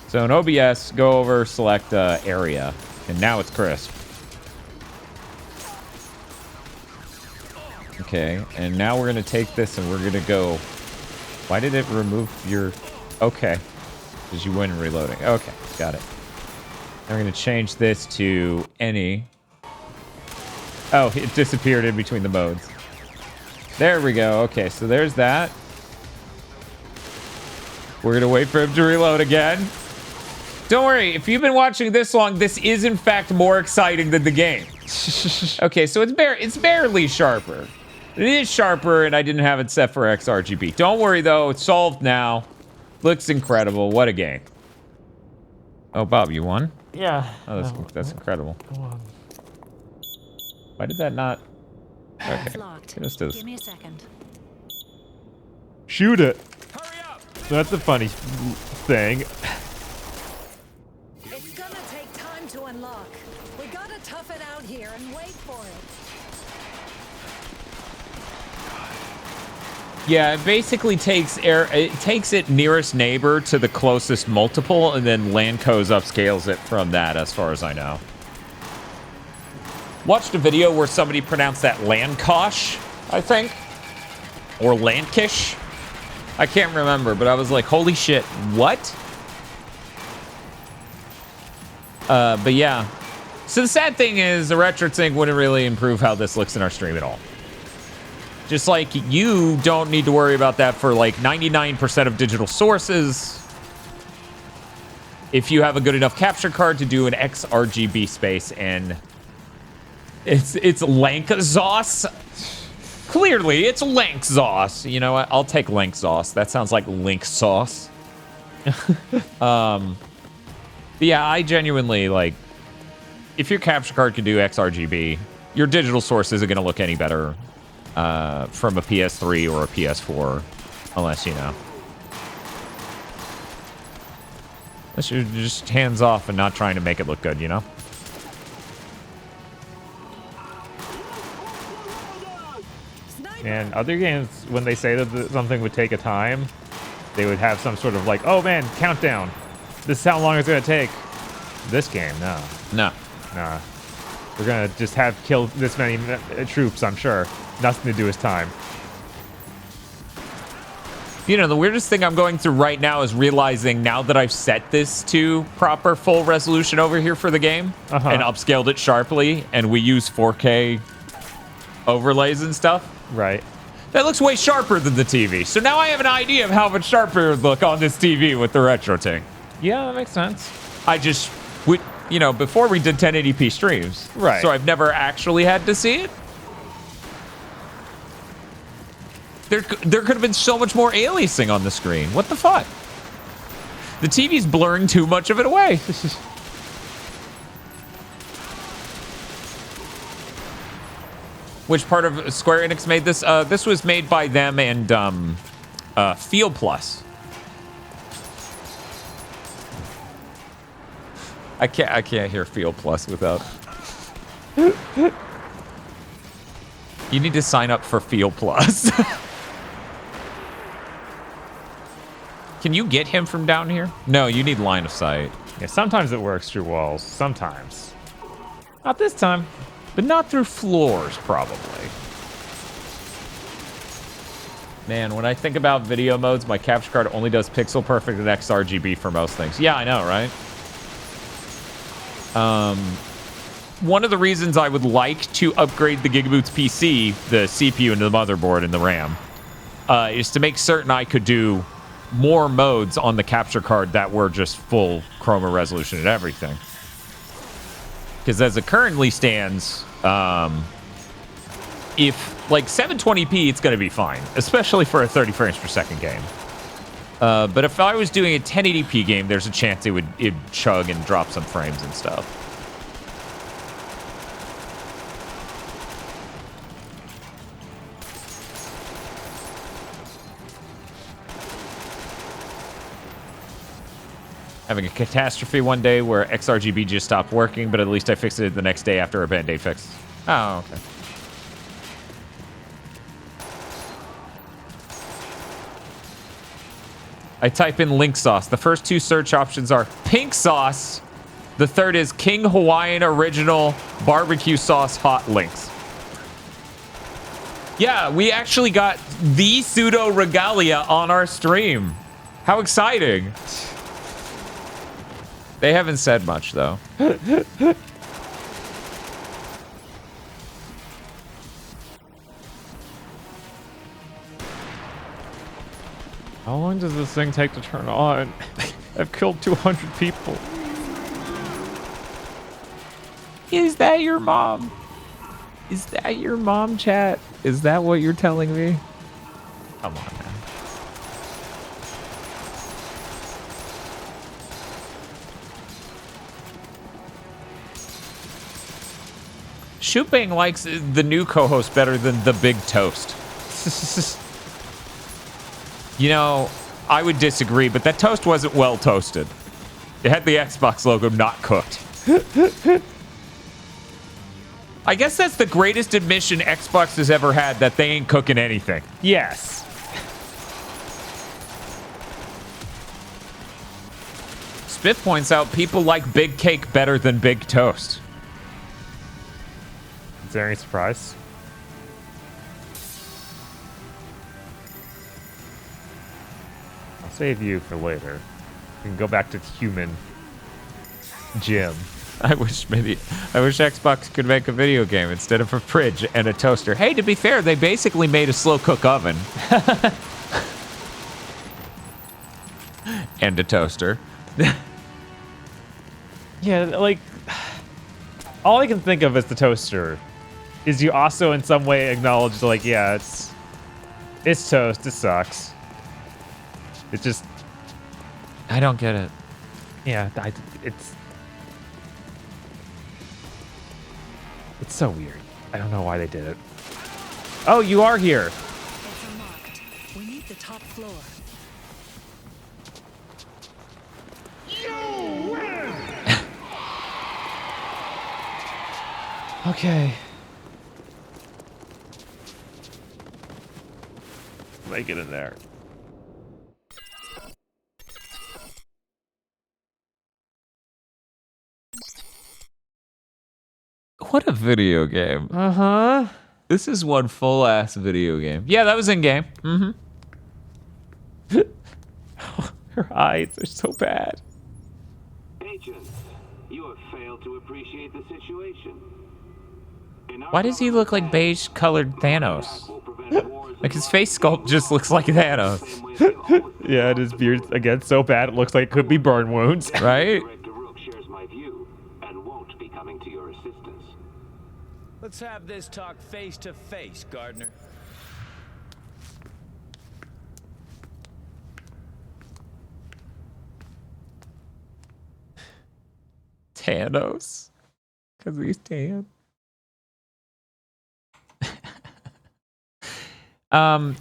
So in OBS, go over, select area, and now it's crisp. Okay, and now we're gonna take this and we're gonna go. Why did it remove your? Okay, because you weren't reloading. Okay, got it. Now we're gonna change this to any. Oh, it disappeared in between the modes. There we go. Okay, so there's that. We're gonna wait for him to reload again. Don't worry, if you've been watching this long, this is in fact more exciting than the game. Okay, so it's barely sharper. It is sharper, and I didn't have it set for XRGB. Don't worry though, it's solved now. Looks incredible. What a game. Oh, Bob, you won? Yeah. Oh, that's incredible. Go on. Why did that not? Okay. It's locked. Let's do this. Give me a second. Shoot it. Hurry up. That's a funny thing. It's gonna take time to unlock. We gotta tough it out here and wait for it. Yeah, it basically takes it nearest neighbor to the closest multiple, and then Landco's upscales it from that, as far as I know. Watched a video where somebody pronounced that Landkosh, I think, or Landkish. I can't remember, but I was like, holy shit, what? But yeah. So the sad thing is, the RetroTink wouldn't really improve how this looks in our stream at all. Just like you don't need to worry about that for like 99% of digital sources. If you have a good enough capture card to do an XRGB space, and it's Lankzos. Clearly, it's Lankzos. You know what? I'll take Lankzos. That sounds like Link sauce. But yeah, I genuinely like. If your capture card can do XRGB, your digital source isn't going to look any better from a PS3 or a PS4, unless unless you're just hands off and not trying to make it look good, And other games, when they say that something would take a time, they would have some sort of like, oh man, countdown. This is how long it's gonna take. This game, no. No. Nah. We're gonna just have killed this many troops, I'm sure. Nothing to do with time. You know, the weirdest thing I'm going through right now is realizing now that I've set this to proper full resolution over here for the game and upscaled it sharply, and we use 4K overlays and stuff. Right. That looks way sharper than the TV. So now I have an idea of how much sharper it would look on this TV with the retro ting. Yeah, that makes sense. I just, you know, before we did 1080p streams. Right. So I've never actually had to see it. There could have been so much more aliasing on the screen. What the fuck? The TV's blurring too much of it away. Which part of Square Enix made this? This was made by them and Feel Plus. I can't hear Feel Plus without. You need to sign up for Feel Plus. Can you get him from down here? No, you need line of sight. Yeah, sometimes it works through walls. Sometimes. Not this time. But not through floors, probably. Man, when I think about video modes, my capture card only does pixel perfect and XRGB for most things. Yeah, I know, right? One of the reasons I would like to upgrade the GigaBoots PC, the CPU and the motherboard and the RAM, is to make certain I could do more modes on the capture card that were just full chroma resolution and everything. Because as it currently stands, if like 720p, it's going to be fine, especially for a 30 frames per second game. But if I was doing a 1080p game, there's a chance it'd chug and drop some frames and stuff. Having a catastrophe one day where XRGB just stopped working, but at least I fixed it the next day after a band-aid fix. Oh, okay. I type in link sauce. The first two search options are pink sauce. The third is King Hawaiian Original Barbecue Sauce Hot Links. Yeah, we actually got the pseudo regalia on our stream. How exciting. They haven't said much, though. How long does this thing take to turn on? I've killed 200 people. Is that your mom? Is that your mom, chat? Is that what you're telling me? Come on, man. Shooping likes the new co-host better than the Big Toast. You know, I would disagree, but that toast wasn't well toasted. It had the Xbox logo not cooked. I guess that's the greatest admission Xbox has ever had, that they ain't cooking anything. Yes. Spiff points out people like big cake better than big toast. Is there any surprise? I'll save you for later. We can go back to human Jim. I wish Xbox could make a video game instead of a fridge and a toaster. Hey, to be fair, they basically made a slow cook oven. And a toaster. Yeah, like, all I can think of as the toaster is you also in some way acknowledge, like, yeah, it's toast, it sucks. It just... I don't get it. Yeah, it's so weird. I don't know why they did it. Oh, you are here. It's unlocked. We need the top floor. Okay. Make it in there. What a video game. Uh-huh. This is one full-ass video game. Yeah, that was in-game. Mm-hmm. Her eyes are so bad. Agents, you have failed to appreciate the situation. Why does he look like beige-colored Thanos? Like, his face sculpt just looks like Thanos. Yeah, and his beard's, again, so bad it looks like it could be burn wounds. Right? shares my view and won't be coming to your assistance. Let's have this talk face to face, Gardner. Thanos. Because he's tan.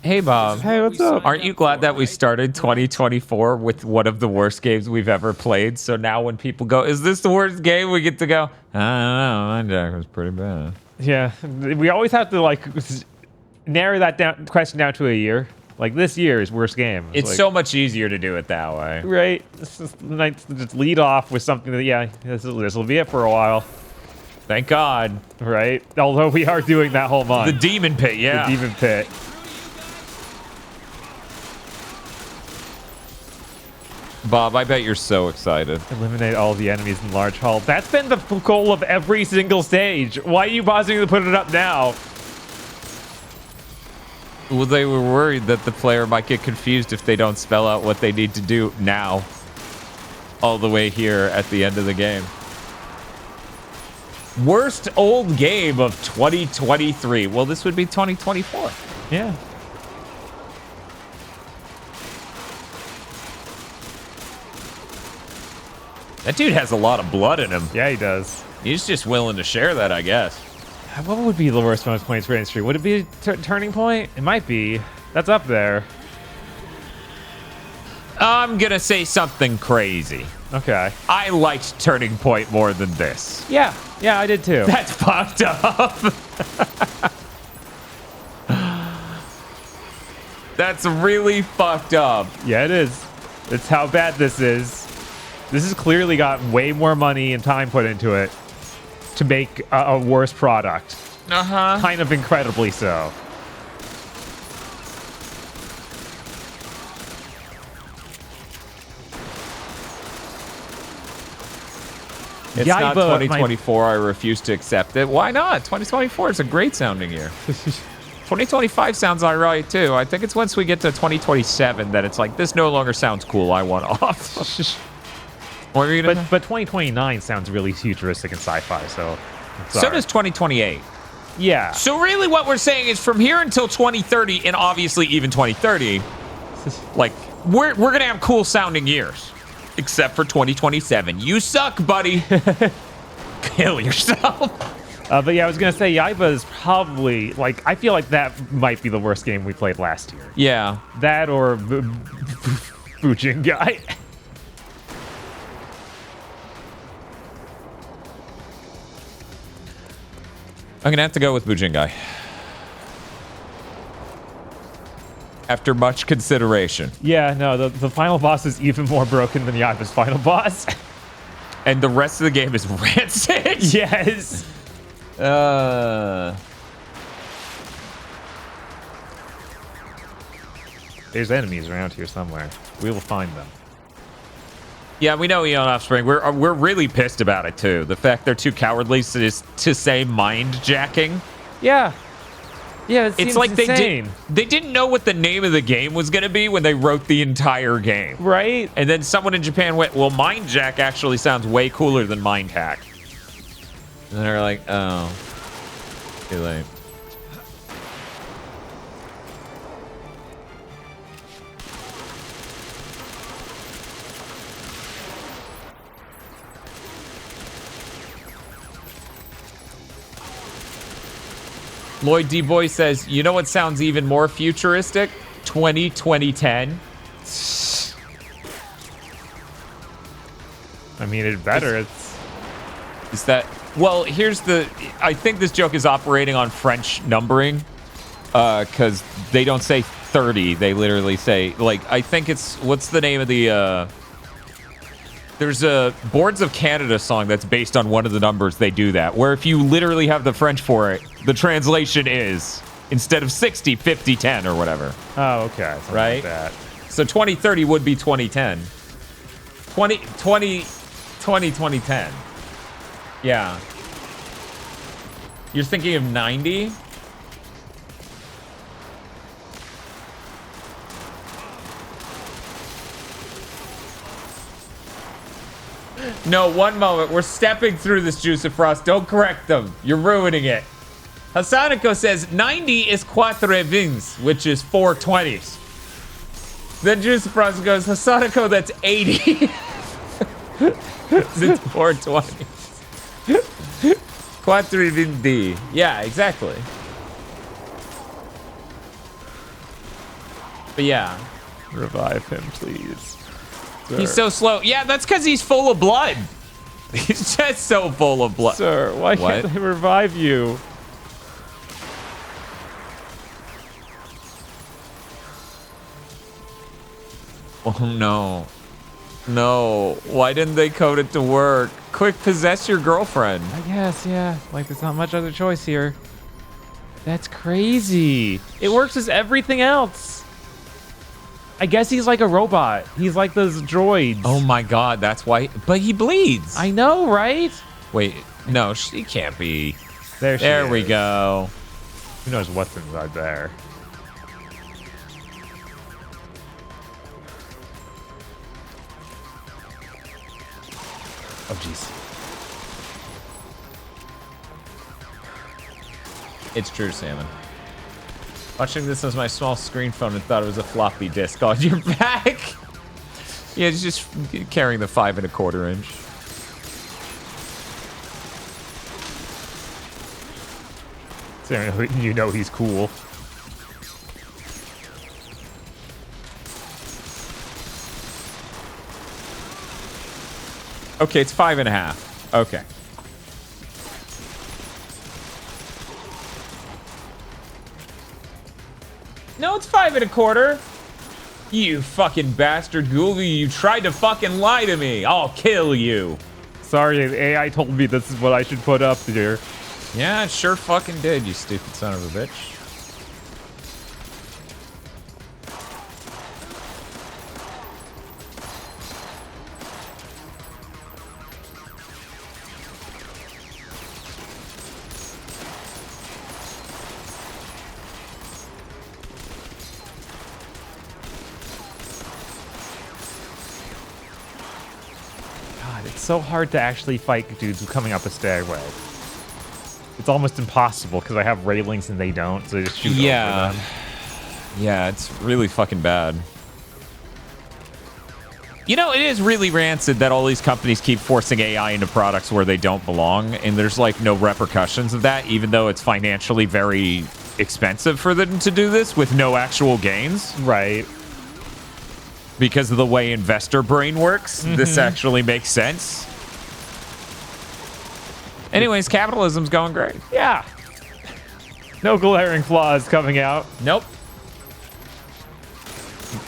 Hey Bob. Hey, what's up? Aren't you glad that we started 2024 with one of the worst games we've ever played? So now when people go, is this the worst game? We get to go, I don't know, Mindjack was pretty bad. Yeah, we always have to like narrow that question down to a year. Like this year's worst game. It's like, so much easier to do it that way. Right. It's just nice to just lead off with something that, yeah, this will be it for a while. Thank God. Right. Although we are doing that whole month. The Demon Pit, yeah. The Demon Pit. Bob, I bet you're so excited. Eliminate all the enemies in large hall. That's been the goal of every single stage. Why are you bothering to put it up now? Well, they were worried that the player might get confused if they don't spell out what they need to do now. All the way here at the end of the game. Worst old game of 2023. Well, this would be 2024. Yeah. That dude has a lot of blood in him. Yeah, he does. He's just willing to share that, I guess. What would be the worst one of 2023? Would it be a turning point? It might be. That's up there. I'm gonna say something crazy. Okay. I liked Turning Point more than this. Yeah. Yeah, I did too. That's fucked up. That's really fucked up. Yeah, it is. It's how bad this is. This has clearly got way more money and time put into it to make a worse product. Uh-huh. Kind of incredibly so. It's not 2024. I refuse to accept it. Why not? 2024 is a great sounding year. 2025 sounds all right, too. I think it's once we get to 2027 that it's like, this no longer sounds cool. I want off. What were you gonna say? But 2029 sounds really futuristic and sci-fi, so... So does 2028. Yeah. So really what we're saying is from here until 2030, and obviously even 2030, like, we're going to have cool sounding years. Except for 2027. You suck, buddy. Kill yourself. But yeah, I was going to say, Yaiba is probably, like, I feel like that might be the worst game we played last year. Yeah. That or Bujingai. I'm going to have to go with Bujingai. After much consideration. Yeah, no, the final boss is even more broken than Yaiba's final boss. And the rest of the game is rancid? Yes. There's enemies around here somewhere. We will find them. Yeah, we know Eon Offspring. We're really pissed about it, too. The fact they're too cowardly to say mind-jacking. Yeah. Yeah, it seems it's like insane. they didn't know what the name of the game was going to be when they wrote the entire game. Right? And then someone in Japan went, well, Mindjack actually sounds way cooler than Mindhack. And they're like, oh, too late. Lloyd D. Boy says, you know what sounds even more futuristic? 2010. I mean, it's better. Is that... Well, here's the... I think this joke is operating on French numbering. Because they don't say 30. They literally say... Like, I think it's... What's the name of the There's a Boards of Canada song that's based on one of the numbers they do that, where if you literally have the French for it, the translation is instead of 60, 50, 10 or whatever. Oh, okay. Something right? Like that. So 2030 would be 2010. 2010. Yeah. You're thinking of 90? No, one moment. We're stepping through this, Juice of Frost. Don't correct them. You're ruining it. Hasanako says 90 is quatre vingts, which is 420s. Then Juice of Frost goes, Hasanako, that's 80. It's 420. Quatre vingts. Yeah, exactly. But yeah. Revive him, please. Sir. He's so slow. Yeah, that's because he's full of blood. He's just so full of blood. Sir, why can't they revive you? Oh, no. No. Why didn't they code it to work? Quick, possess your girlfriend. I guess, yeah. Like, there's not much other choice here. That's crazy. It works as everything else. I guess he's like a robot. He's like those droids. Oh my god, that's why. But he bleeds. I know, right? Wait, no, she can't be. There we go. Who knows what's inside there? Oh, jeez. It's true, Salmon. Watching this as my small screen phone and thought it was a floppy disk on your back. Yeah, it's just carrying the 5 1/4 inch. So you know he's cool. Okay, it's 5 1/2. Okay. No, it's 5 1/4. You fucking bastard, Ghoulie. You tried to fucking lie to me. I'll kill you. Sorry, the AI told me this is what I should put up here. Yeah, it sure fucking did, you stupid son of a bitch. It's so hard to actually fight dudes coming up a stairway. It's almost impossible because I have railings and they don't, so they just shoot over them. Yeah, it's really fucking bad. You know, it is really rancid that all these companies keep forcing AI into products where they don't belong, and there's like no repercussions of that, even though it's financially very expensive for them to do this with no actual gains. Right. Because of the way investor brain works, this actually makes sense. Anyways, capitalism's going great. Yeah. No glaring flaws coming out. Nope.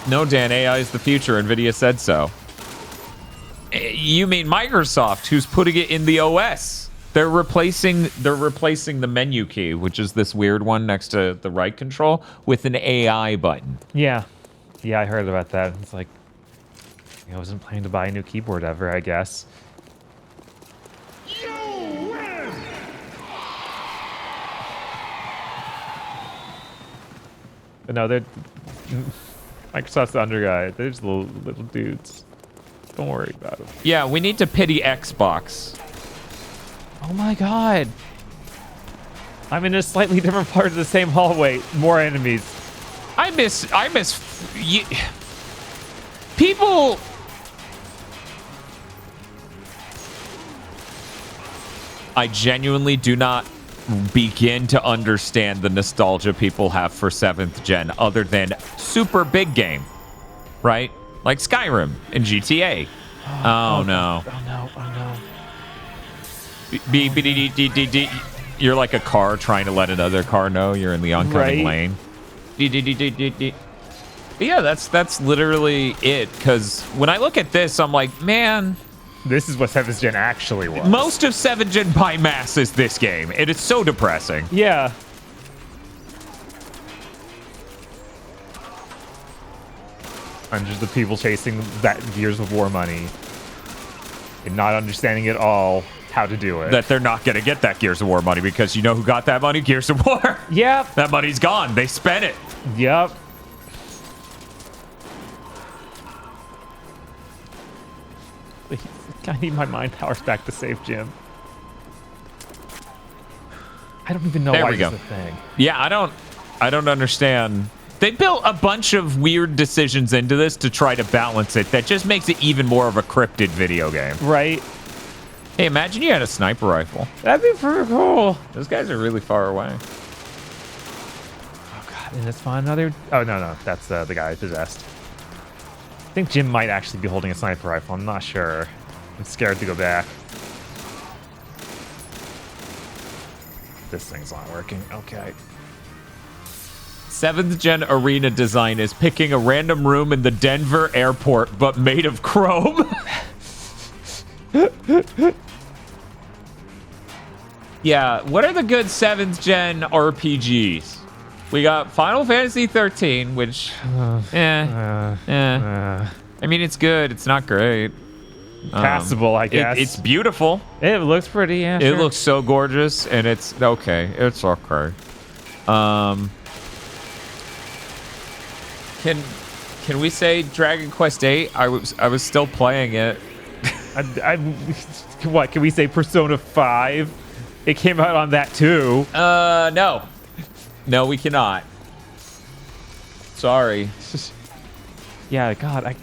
No, Dan, AI is the future. NVIDIA said so. You mean Microsoft, who's putting it in the OS? They're replacing the menu key, which is this weird one next to the right control, with an AI button. Yeah. Yeah, I heard about that. It's like, I wasn't planning to buy a new keyboard ever, I guess. But no, they're Microsoft's the under guy. They're just little dudes. Don't worry about them. Yeah, we need to pity Xbox. Oh my god. I'm in a slightly different part of the same hallway. More enemies. I miss people. I genuinely do not begin to understand the nostalgia people have for 7th gen other than super big game, right? Like Skyrim and GTA. Oh no. Oh no. Oh no. You're like a car trying to let another car know you're in the oncoming lane. Yeah, that's literally it. Because when I look at this, I'm like, man, This is what 7th Gen actually was. Most of 7th Gen by mass is this game. It is so depressing. Yeah. Hundreds of people chasing that Gears of War money and not understanding at all how to do it. That they're not going to get that Gears of War money because you know who got that money? Gears of War. Yep. That money's gone. They spent it. Yep. Please, I need my mind powers back to save Jim. I don't even know There why we go. this is a thing. Yeah, I don't understand. They built a bunch of weird decisions into this to try to balance it. That just makes it even more of a cryptid video game. Right. Hey, imagine you had a sniper rifle. That'd be pretty cool. Those guys are really far away. Oh, God. And it's fun. Another... Oh, no. That's the guy I possessed. I think Jim might actually be holding a sniper rifle. I'm not sure. I'm scared to go back. This thing's not working. Okay. 7th Gen arena design is picking a random room in the Denver airport, but made of chrome. Yeah, what are the good 7th Gen RPGs? We got Final Fantasy 13, which, I mean, it's good. It's not great. Passable, I guess. It's beautiful. It looks pretty, yeah. It looks so gorgeous, and it's okay. It's okay. Can we say Dragon Quest VIII? I was still playing it. What can we say? Persona 5? It came out on that too. No, we cannot. Sorry. Yeah, God,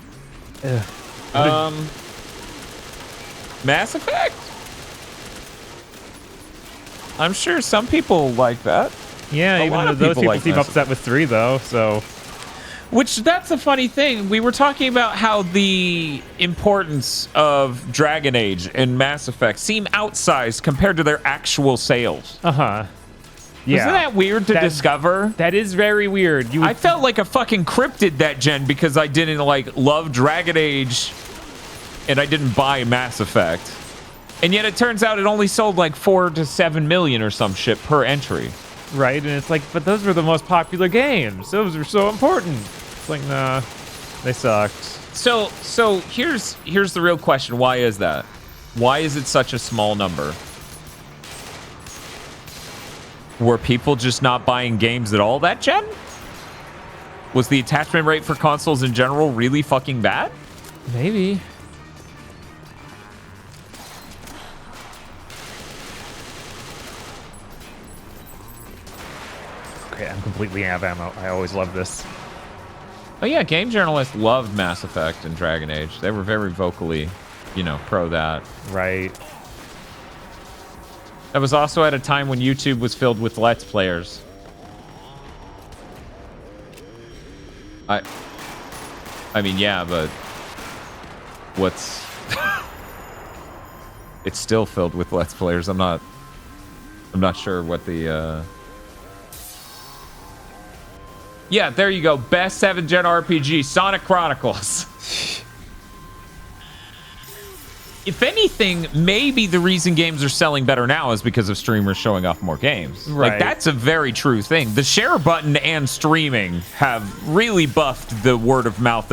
Mass Effect? I'm sure some people like that. Yeah, even though those people seem upset with 3 though, so. Which, that's a funny thing. We were talking about how the importance of Dragon Age and Mass Effect seem outsized compared to their actual sales. Uh-huh. Yeah. Isn't that weird to discover? That is very weird. I felt like a fucking cryptid that gen because I didn't, love Dragon Age and I didn't buy Mass Effect. And yet it turns out it only sold 4 to 7 million or some shit per entry. Right, and it's like, but those were the most popular games. Those were so important. It's like, nah, they sucked. So here's the real question. Why is that? Why is it such a small number? Were people just not buying games at all that gen? Was the attachment rate for consoles in general really fucking bad? Maybe. Okay, I'm completely out of ammo. I always love this. Oh yeah, game journalists loved Mass Effect and Dragon Age. They were very vocally, pro that. Right. That was also at a time when YouTube was filled with Let's Players. I mean, yeah, but what's... It's still filled with Let's Players. I'm not sure what the... Yeah, there you go. Best 7th Gen RPG, Sonic Chronicles. If anything, maybe the reason games are selling better now is because of streamers showing off more games. Right. That's a very true thing. The share button and streaming have really buffed the word of mouth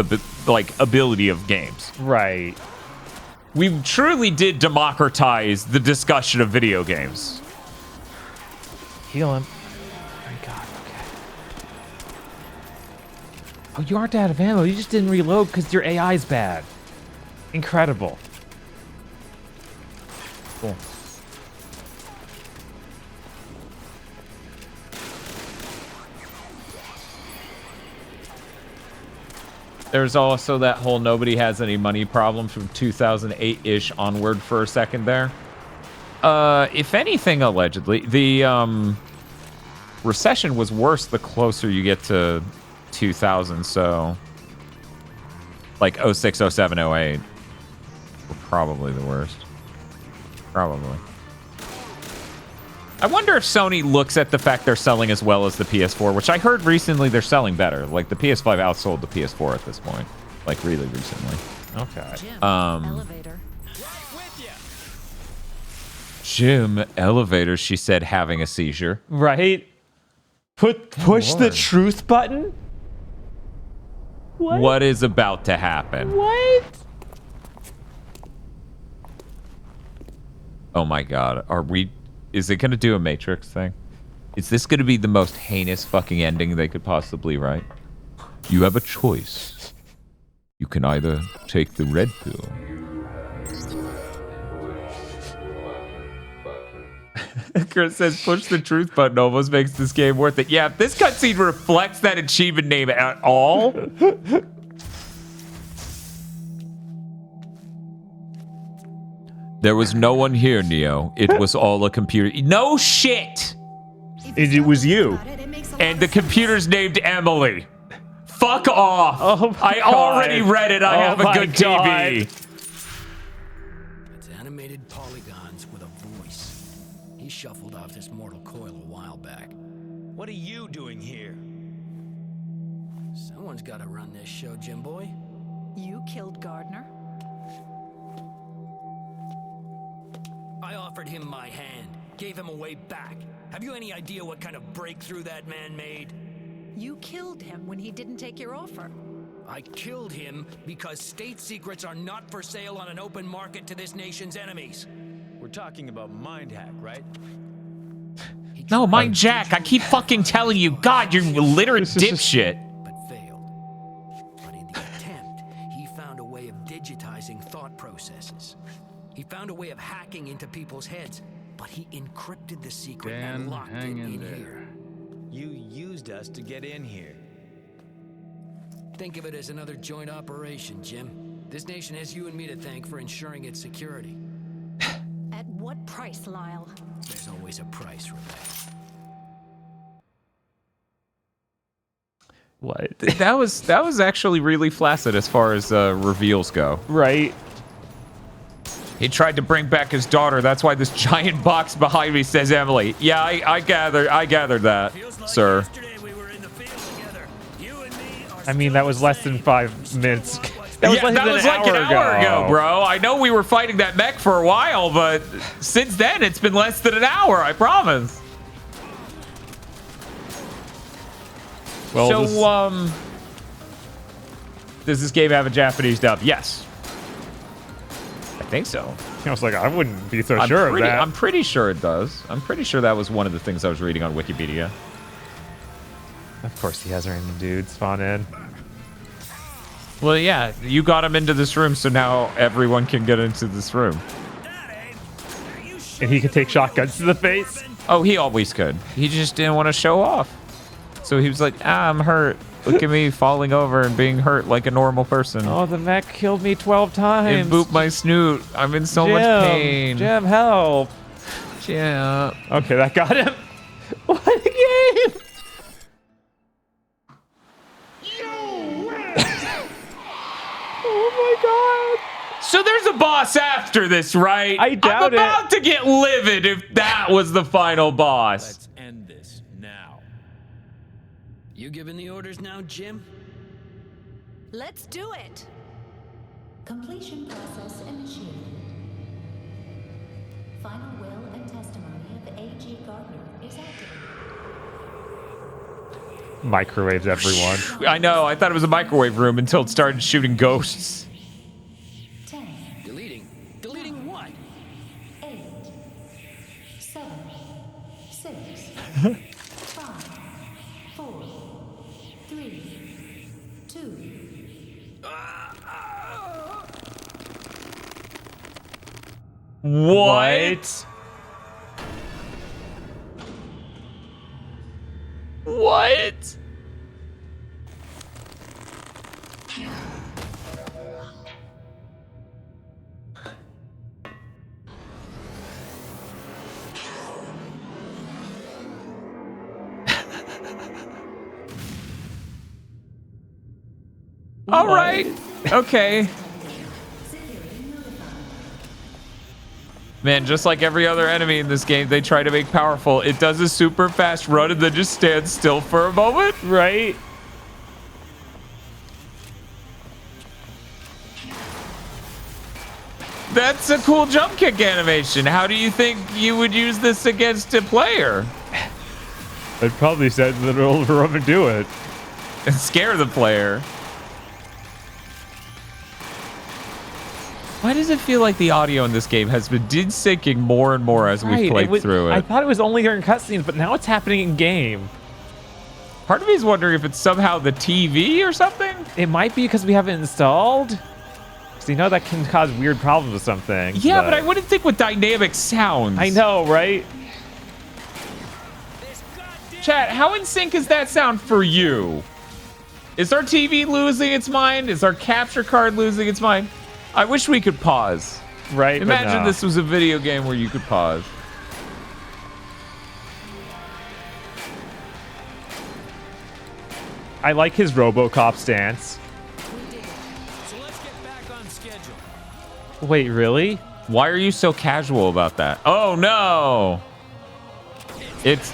ability of games. Right. We truly did democratize the discussion of video games. Heal him. Thank God. Okay. Oh, you aren't out of ammo. You just didn't reload because your AI's bad. Incredible. Cool. There's also that whole nobody has any money problem from 2008-ish onward for a second there. If anything, allegedly, the recession was worse the closer you get to 2000, so 06, 07, 08 were probably the worst. Probably. I wonder if Sony looks at the fact they're selling as well as the PS4, which I heard recently they're selling better. The PS5 outsold the PS4 at this point. Really recently. Okay. Elevator. Jim, elevator, she said, having a seizure. Right? Push the truth button? What is about to happen? What? Oh my god. Is it gonna do a Matrix thing? Is this gonna be the most heinous fucking ending they could possibly write? You have a choice. You can either take the red pill. Chris says, push the truth button almost makes this game worth it. Yeah, if this cutscene reflects that achievement name at all. There was no one here, Neo. It was all a computer. No shit! It was you. And the computer's named Emily. Fuck off! Oh I already read it. I have a good TV. It's animated polygons with a voice. He shuffled off this mortal coil a while back. What are you doing here? Someone's got to run this show, Jim Boy. You killed Gardner? I offered him my hand, gave him a way back. Have you any idea what kind of breakthrough that man made? You killed him when he didn't take your offer. I killed him because state secrets are not for sale on an open market to this nation's enemies. We're talking about Mindhack, right? No, Mindjack. I keep fucking telling you. God, you're literate dipshit. But failed. But in the attempt, he found a way of digitizing thought processes. He found a way of hacking into people's heads, but he encrypted the secret and locked it in here. You used us to get in here. Think of it as another joint operation, Jim. This nation has you and me to thank for ensuring its security. At what price, Lyle? There's always a price, Rebecca. What? That was actually really flaccid as far as reveals go. Right. He tried to bring back his daughter. That's why this giant box behind me says Emily. Yeah, I gathered that, sir. I mean, that was less than 5 minutes. That was, that was like an hour ago, bro. I know we were fighting that mech for a while, but since then, it's been less than an hour, I promise. Well, so, does this game have a Japanese dub? Yes. I think so. I was like, I wouldn't be so sure of that. I'm pretty sure it does. I'm pretty sure that was one of the things I was reading on Wikipedia. Of course he has random dudes spawn in. Well, yeah, you got him into this room, so now everyone can get into this room. And he could take shotguns to the face? Oh, he always could. He just didn't want to show off. So he was like, I'm hurt. Look at me falling over and being hurt like a normal person. Oh, the mech killed me 12 times. It booped my snoot. I'm in so much pain. Jim, help. Jim. Okay, that got him. What a game. Oh my god. So there's a boss after this, right? I doubt it. I'm about to get livid if that was the final boss. Let's end this now. You giving the orders now, Jim? Let's do it. Completion process initiated. Final will and testimony of A.G. Gardner is activated. Microwaves everyone. I know. I thought it was a microwave room until it started shooting ghosts. 10. Deleting what? 8. 7. 6. 5. 4. 3. 2. What? What? All right. Okay. Man, just like every other enemy in this game, they try to make powerful. It does a super fast run and then just stands still for a moment. Right? That's a cool jump kick animation. How do you think you would use this against a player? I'd probably sit in the middle of the room and do it. And scare the player. Why does it feel like the audio in this game has been syncing more and more as we played through it? I thought it was only during cutscenes, but now it's happening in game. Part of me is wondering if it's somehow the TV or something. It might be because we have it installed. Because you know that can cause weird problems with some things. Yeah, but I wouldn't think with dynamic sounds. I know, right? Chat, how in sync is that sound for you? Is our TV losing its mind? Is our capture card losing its mind? I wish we could pause. Right, Imagine this was a video game where you could pause. I like his RoboCop stance. So let's get back on schedule. Wait, really? Why are you so casual about that? Oh, no. It's...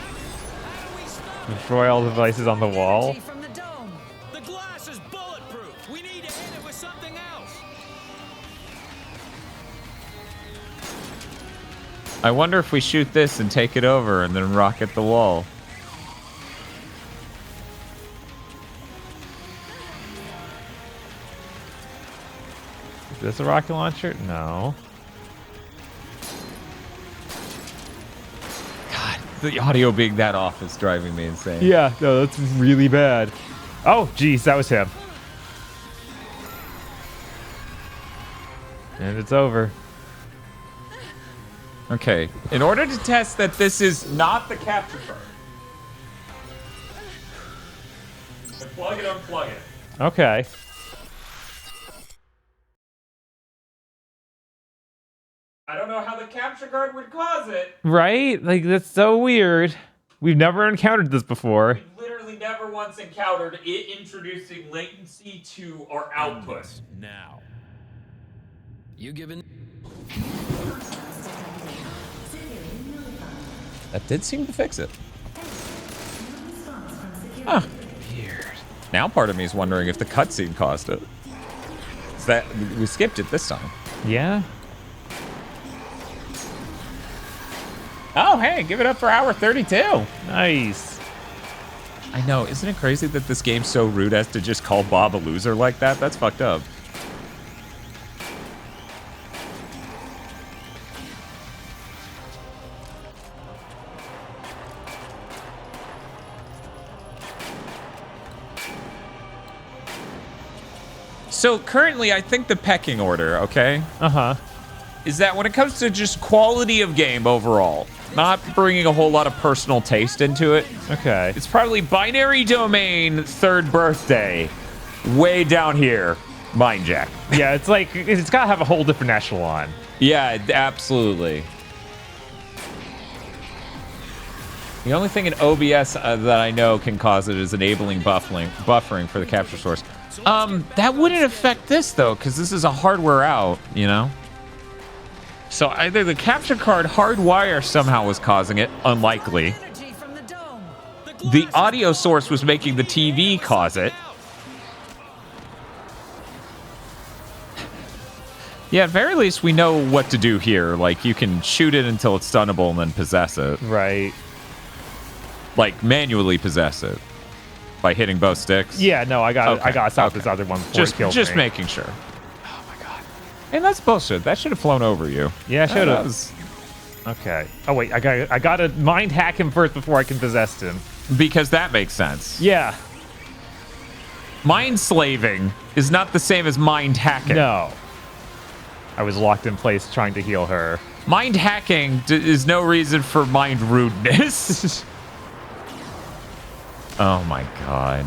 Destroy all the devices on the wall. The glass is bulletproof. We need to hit it with something else. I wonder if we shoot this and take it over and then rocket the wall. Is this a rocket launcher? No. God, the audio being that off is driving me insane. Yeah, no, that's really bad. Oh, geez, that was him. And it's over. Okay, in order to test that this is not the capture card, plug it, unplug it. Okay. I don't know how the capture card would cause it. Right? Like, that's so weird. We've never encountered this before. We've literally never once encountered it introducing latency to our output. Now. You given? That did seem to fix it. Huh. Weird. Now part of me is wondering if the cutscene caused it. Is that we skipped it this time? Yeah. Oh, hey, give it up for hour 32. Nice. I know. Isn't it crazy that this game's so rude as to just call Bob a loser like that? That's fucked up. So currently, I think the pecking order, okay? Uh-huh. Is that when it comes to just quality of game overall, not bringing a whole lot of personal taste into it. Okay. It's probably Binary Domain, Third Birthday, way down here, Mindjack. Yeah, it's like, it's got to have a whole different echelon. Yeah, absolutely. The only thing in OBS that I know can cause it is enabling buffering for the capture source. That wouldn't affect this, though, because this is a hardware out, you know? So either the capture card hardwire somehow was causing it, unlikely. The audio source was making the TV cause it. Yeah, at very least we know what to do here. Like, you can shoot it until it's stunnable and then possess it. Right. Like, manually possess it. By hitting both sticks? Yeah, no, I got to stop this other one before it kills me. Just making sure. Oh my god. And that's bullshit. That should have flown over you. Yeah, should have. Okay. Oh wait, I got to mind hack him first before I can possess him. Because that makes sense. Yeah. Mind slaving is not the same as mind hacking. No. I was locked in place trying to heal her. Mind hacking is no reason for mind rudeness. Oh my god.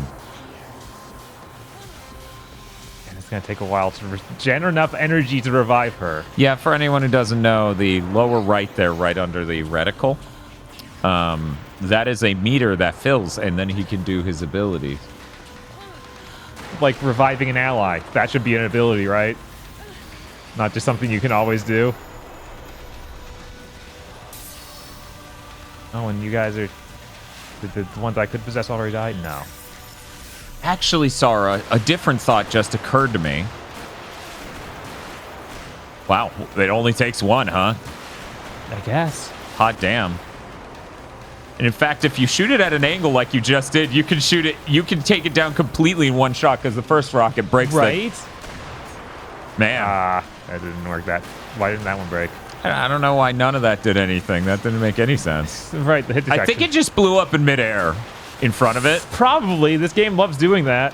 And it's going to take a while to generate enough energy to revive her. Yeah, for anyone who doesn't know, the lower right there, right under the reticle, that is a meter that fills, and then he can do his abilities. Like reviving an ally. That should be an ability, right? Not just something you can always do. Oh, and you guys are... Did the ones I could possess already died? No. Actually, Sarah, a different thought just occurred to me. Wow, it only takes one, huh? I guess. Hot damn. And in fact, if you shoot it at an angle like you just did, you can shoot it. You can take it down completely in one shot because the first rocket breaks right. Man, that didn't work. Why didn't that one break? I don't know why none of that did anything. That didn't make any sense. Right, the hit detection. I think it just blew up in midair in front of it. Probably. This game loves doing that.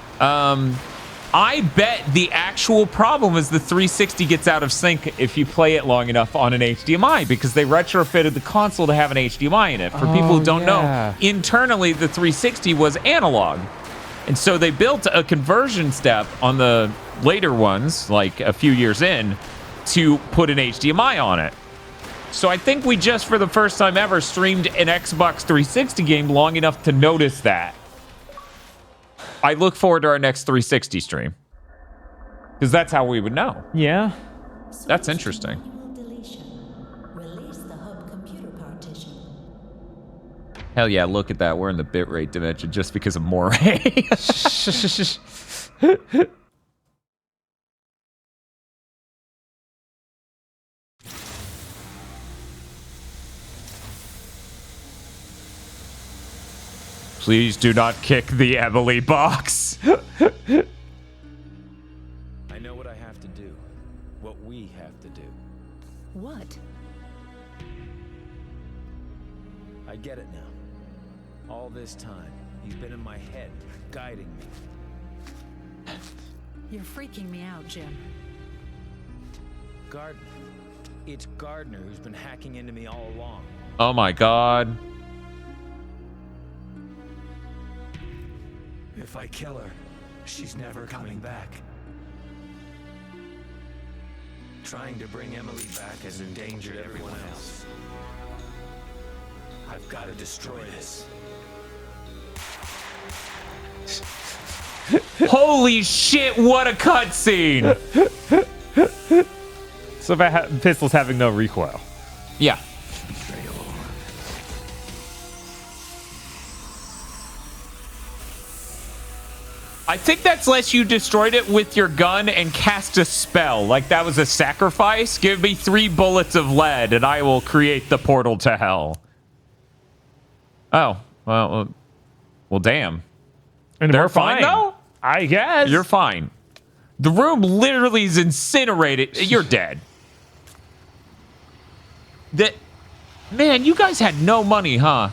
I bet the actual problem is the 360 gets out of sync if you play it long enough on an HDMI, because they retrofitted the console to have an HDMI in it. For people who don't know, internally the 360 was analog. And so they built a conversion step on the later ones, like a few years in, to put an HDMI on it. So I think we just, for the first time ever, streamed an Xbox 360 game long enough to notice that. I look forward to our next 360 stream, because that's how we would know. Yeah. That's interesting. Release the hub computer partition. Hell yeah, look at that. We're in the bitrate dimension just because of Moray. Please do not kick the Emily box. I know what I have to do. What we have to do. What? I get it now. All this time, he's been in my head, guiding me. You're freaking me out, Jim. Gardner. It's Gardner who's been hacking into me all along. Oh my god. If I kill her, she's never coming back. Trying to bring Emily back has endangered everyone else. I've got to destroy this. Holy shit, what a cutscene! So pistol's having no recoil. Yeah. I think that's less you destroyed it with your gun and cast a spell. Like that was a sacrifice. Give me 3 bullets of lead and I will create the portal to hell. Oh, well, damn. And they're we're fine though? I guess. You're fine. The room literally is incinerated. You're dead. Man, you guys had no money, huh?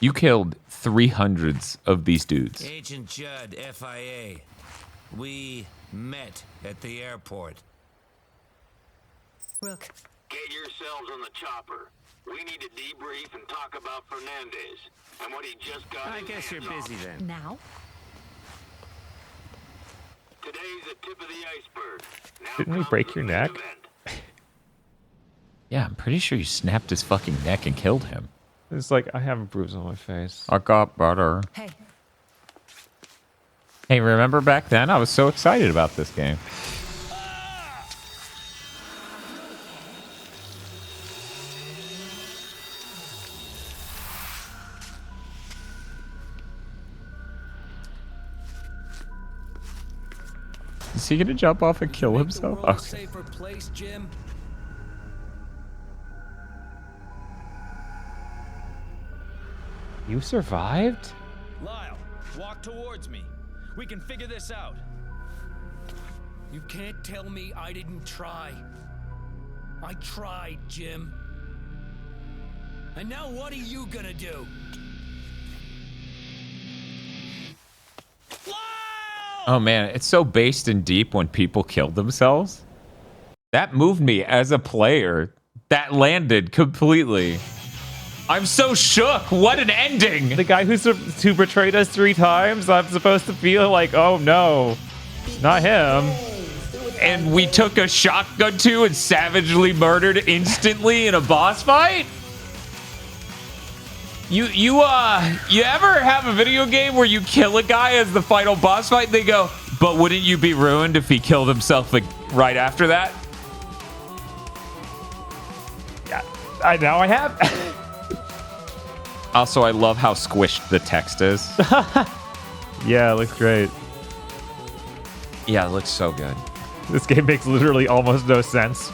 You killed 300s of these dudes. Agent Judd, FIA. We met at the airport. Rook. Get yourselves on the chopper. We need to debrief and talk about Fernandez and what he just got. I guess you're busy then. Now? Today's the tip of the iceberg. Now didn't we break your neck? Yeah, I'm pretty sure you snapped his fucking neck and killed him. It's like, I have a bruise on my face. I got butter. Hey. Hey, remember back then? I was so excited about this game. Is he gonna jump off and kill himself? Okay. Safer place, Jim. You survived? Lyle, walk towards me. We can figure this out. You can't tell me I didn't try. I tried, Jim. And now what are you gonna do? Oh man, it's so based and deep when people killed themselves. That moved me as a player. That landed completely. I'm so shook. What an ending. The guy who betrayed us 3 times, I'm supposed to feel like, oh no, not him. And we took a shotgun to and savagely murdered instantly in a boss fight? You ever have a video game where you kill a guy as the final boss fight and they go, but wouldn't you be ruined if he killed himself like right after that? Yeah, now I have. Also, I love how squished the text is. Yeah, it looks great. Yeah, it looks so good. This game makes literally almost no sense.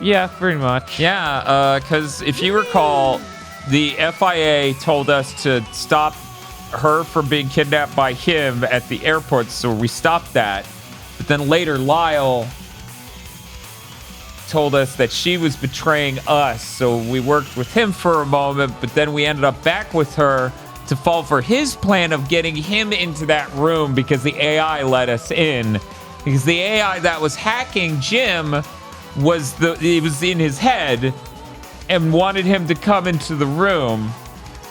Yeah, pretty much. Yeah, because if you recall, the FIA told us to stop her from being kidnapped by him at the airport, so we stopped that. But then later, Lyle told us that she was betraying us, so we worked with him for a moment, but then we ended up back with her to fall for his plan of getting him into that room because the AI let us in. Because the AI that was hacking Jim it was in his head and wanted him to come into the room.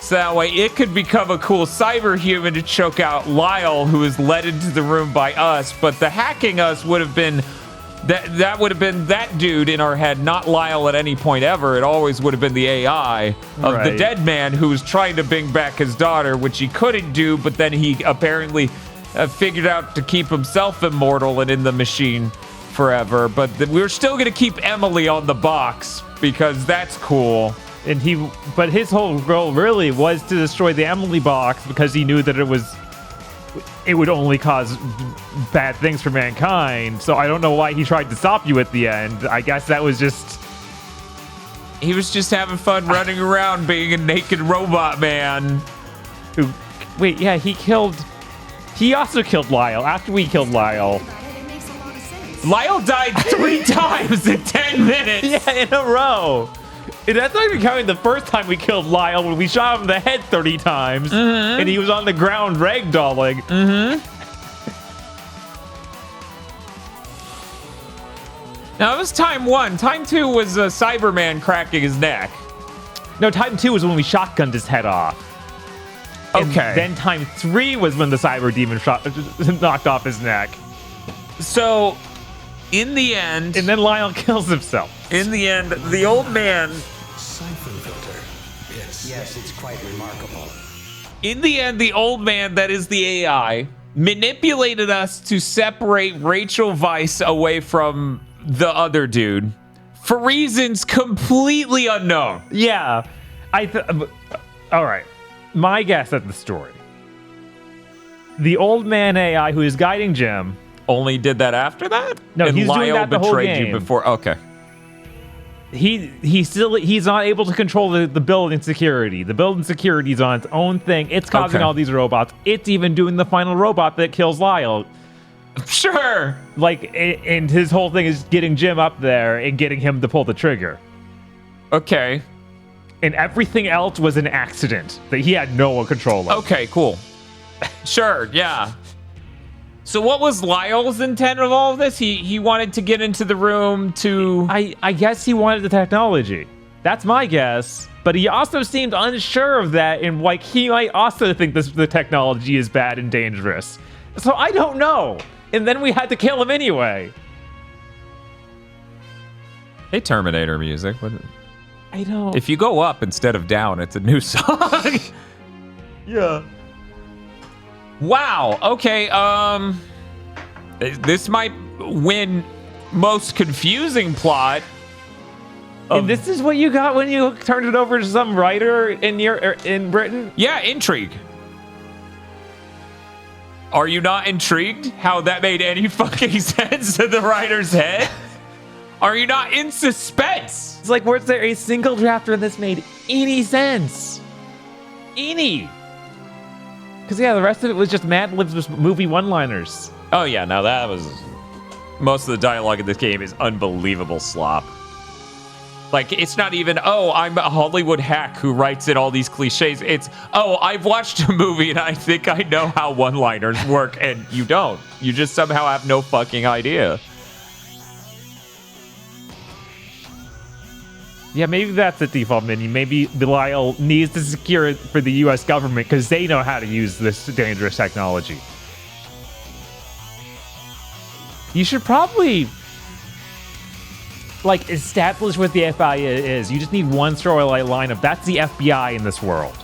So that way it could become a cool cyber human to choke out Lyle, who was led into the room by us. But the hacking us would have been that would have been that dude in our head, not Lyle at any point ever. It always would have been the AI of the dead man who was trying to bring back his daughter, which he couldn't do, but then he apparently figured out to keep himself immortal and in the machine forever. But we were still going to keep Emily on the box because that's cool. And but his whole goal really was to destroy the Emily box because he knew that it would only cause bad things for mankind. So I don't know why he tried to stop you at the end. I guess that was just... He was just having fun running around being a naked robot man. Wait, yeah, he also killed Lyle after we killed Lyle. Lyle died 3 times in 10 minutes. Yeah, in a row. And that's not even counting the first time we killed Lyle when we shot him in the head 30 times. And he was on the ground ragdolling. Now, that was time 1. Time 2 was Cyberman cracking his neck. No, time 2 was when we shotgunned his head off. Okay. And then time 3 was when the cyber demon knocked off his neck. So, in the end... And then Lyle kills himself. In the end, the old man... Siphon filter. Yes, it's quite remarkable. In the end, the old man, that is the AI, manipulated us to separate Rachel Weisz away from the other dude for reasons completely unknown. Yeah. All right. My guess at the story. The old man AI who is guiding Jim... Only did that after that? No, and he's Lyle doing that the whole betrayed game. You before. Okay. He's not able to control the building security. The building security is on its own thing. It's causing all these robots. It's even doing the final robot that kills Lyle. Sure. And his whole thing is getting Jim up there and getting him to pull the trigger. Okay. And everything else was an accident that he had no control of. Okay, cool. Sure, yeah. So what was Lyle's intent of all of this? He wanted to get into the room to... I guess he wanted the technology. That's my guess. But he also seemed unsure of that, and he might also think the technology is bad and dangerous. So I don't know. And then we had to kill him anyway. Hey, Terminator music. I don't... If you go up instead of down, it's a new song. Yeah. Wow. Okay. This might win most confusing plot. And this is what you got when you turned it over to some writer in Britain? Yeah, intrigue. Are you not intrigued how that made any fucking sense to the writer's head? Are you not in suspense? It's like, where's there a single draft where this made any sense? Any? Because, yeah, the rest of it was just Mad Libs with movie one-liners. Oh, yeah, no, that was... Most of the dialogue in this game is unbelievable slop. Like, it's not even, oh, I'm a Hollywood hack who writes in all these cliches. It's, oh, I've watched a movie and I think I know how one-liners work, and you don't. You just somehow have no fucking idea. Yeah, maybe that's the default menu. Maybe Belial needs to secure it for the U.S. government because they know how to use this dangerous technology. You should probably, establish what the FIA is. You just need one storyline of that's the FBI in this world.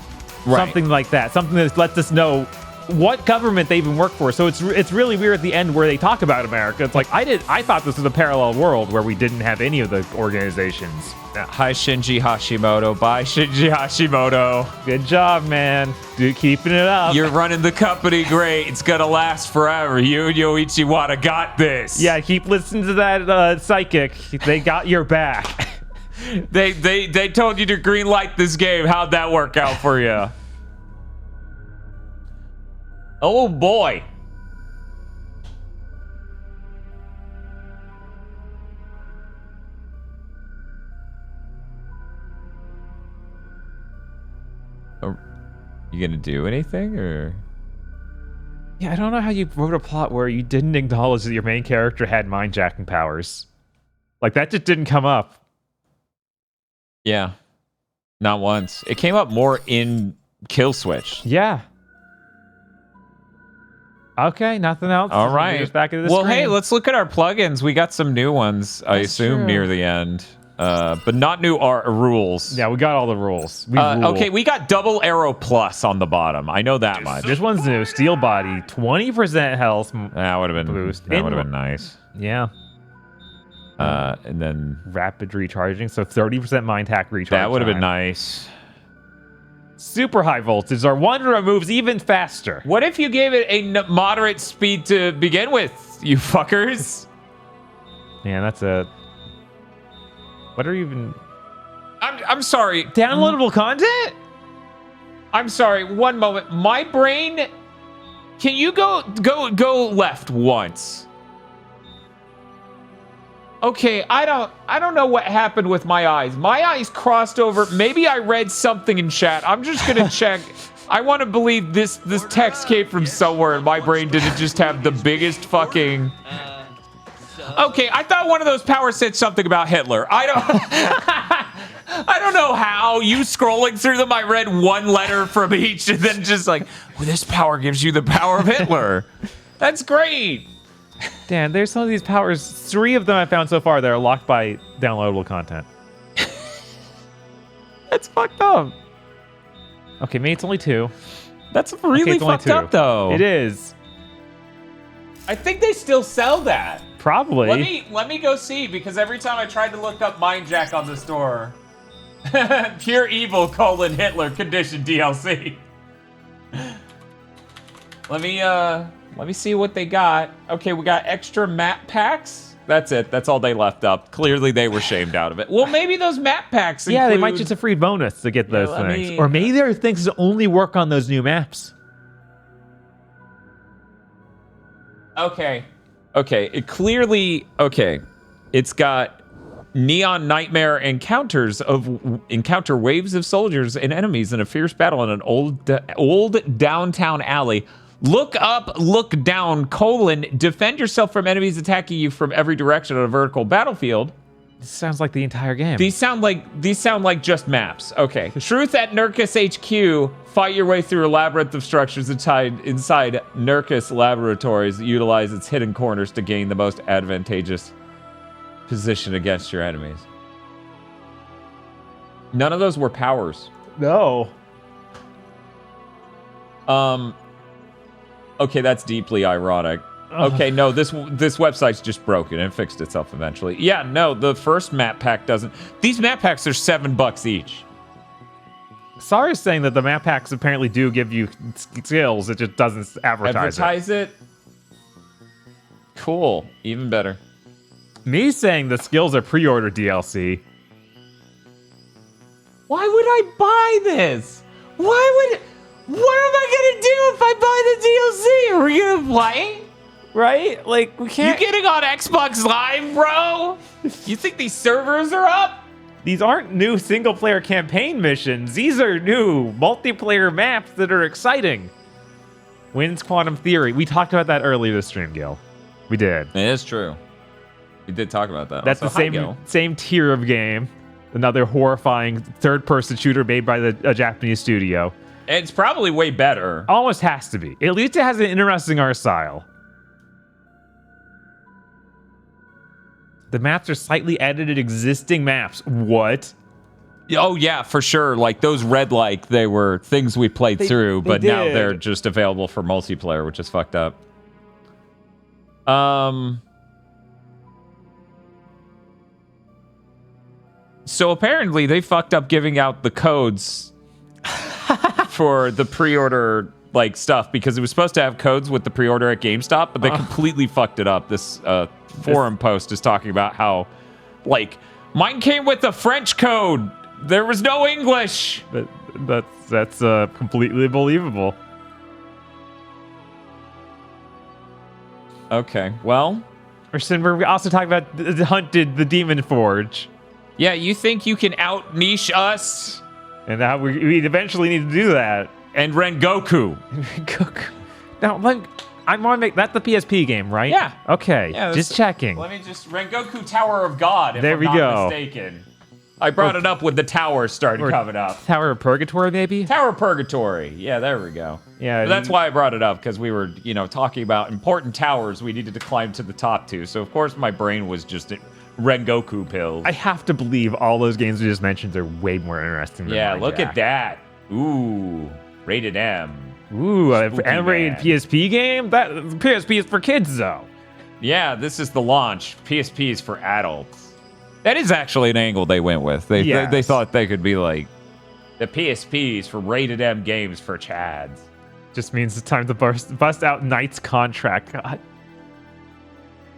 Right. Something like that. Something that lets us know what government they even work for. So it's really weird at the end where they talk about America. It's like I thought this was a parallel world where we didn't have any of the organizations. Hi, Shinji Hashimoto. Bye, Shinji Hashimoto. Good job, man. Dude, keeping it up. You're running the company great. It's gonna last forever. You and Yoichi Wada got this. Yeah, keep listening to that psychic. They got your back. They told you to green light this game. How'd that work out for you? Oh boy. Are you gonna do anything or? Yeah, I don't know how you wrote a plot where you didn't acknowledge that your main character had mind-jacking powers. Like, that just didn't come up. Yeah. Not once. It came up more in Kill Switch. Yeah. Okay, nothing else. All right. Back into the well, screen. hey, let's look at our plugins. We got some new ones, I assume, true. near the end. But not new rules. Yeah, we got all the rules. We rule. Okay, we got Double Arrow Plus on the bottom. I know that much. This one's new. Steel Body, 20% health That would have been boost. That would have been nice. Yeah. And then rapid recharging, so 30% mind hack recharge. That would have been time. nice. Super high voltage. Our Wanderer moves even faster. What if you gave it a moderate speed to begin with, you fuckers? Man, that's a... What are you even... I'm sorry. Downloadable content? I'm sorry. One moment. My brain... Can you go left once? Okay, I don't know what happened with my eyes. My eyes crossed over. Maybe I read something in chat. I'm just gonna check. I want to believe this text came from somewhere, and my brain didn't just have the biggest fucking. Okay, I thought one of those powers said something about Hitler. I don't know how. You scrolling through them, I read one letter from each, and then just like, well, this power gives you the power of Hitler. That's great. Dan, there's some of these powers. 3 of them I found so far that are locked by downloadable content. That's fucked up. Okay, maybe it's only 2. That's really fucked up, though. It is. I think they still sell that. Probably. Let me go see, because every time I tried to look up Mindjack on the store, Pure Evil : Hitler condition DLC. Let me see what they got. Okay, we got extra map packs. That's it. That's all they left up. Clearly, they were shamed out of it. Well, maybe those map packs include... Yeah, they might just a free bonus to get those things. Or maybe there are things that only work on those new maps. Okay. It clearly... Okay. It's got neon nightmare encounters encounter waves of soldiers and enemies in a fierce battle in an old downtown alley. Look up, look down, : defend yourself from enemies attacking you from every direction on a vertical battlefield. This sounds like the entire game. These sound like just maps. Okay. Truth at Nurkus HQ. Fight your way through a labyrinth of structures inside Nurkus laboratories. Utilize its hidden corners to gain the most advantageous position against your enemies. None of those were powers. No. Okay, that's deeply ironic. Okay, no, this website's just broken and fixed itself eventually. Yeah, no, the first map pack doesn't. These map packs are $7 each. Sarah's saying that the map packs apparently do give you skills. It just doesn't advertise it. Cool, even better. Me saying the skills are pre-order DLC. Why would I buy this? What am I gonna do if I buy the DLC? Are we gonna play? Right? Like, we can't. You getting on Xbox Live, bro? You think these servers are up? These aren't new single-player campaign missions. These are new multiplayer maps that are exciting. Wins Quantum Theory. We talked about that earlier this stream, Gil. We did. It is true. We did talk about that. That's also, the same tier of game. Another horrifying third-person shooter made by a Japanese studio. It's probably way better. Almost has to be. At least it has an interesting art style. The maps are slightly edited existing maps. What? Oh yeah, for sure. Like those red like they were things we played through, but now they're just available for multiplayer, which is fucked up. So apparently they fucked up giving out the codes for the pre-order like stuff because it was supposed to have codes with the pre-order at GameStop, but they completely fucked it up. This forum post is talking about how like mine came with a French code. There was no English. That's completely believable. Okay, well, we're also talking about the hunted the Demon Forge. Yeah, you think you can out niche us? And now we eventually need to do that. And Rengoku. Now, I want to make that the PSP game, right? Yeah. Okay. Yeah, just checking. Let me just Rengoku Tower of God. If there I'm we not go. Mistaken. I brought it up when the tower started coming up. Tower of Purgatory, maybe? Tower of Purgatory. Yeah, there we go. Yeah. But that's why I brought it up, because we were, talking about important towers we needed to climb to the top to. So, of course, my brain was just Rengoku pills. I have to believe all those games we just mentioned are way more interesting than Mindjack. Look at that. Ooh, rated M. Ooh, an M-rated PSP game? That PSP is for kids, though. Yeah, this is the launch. PSP is for adults. That is actually an angle they went with. They thought they could be like, the PSPs for rated M games for chads. Just means it's time to bust out Knight's Contract. God.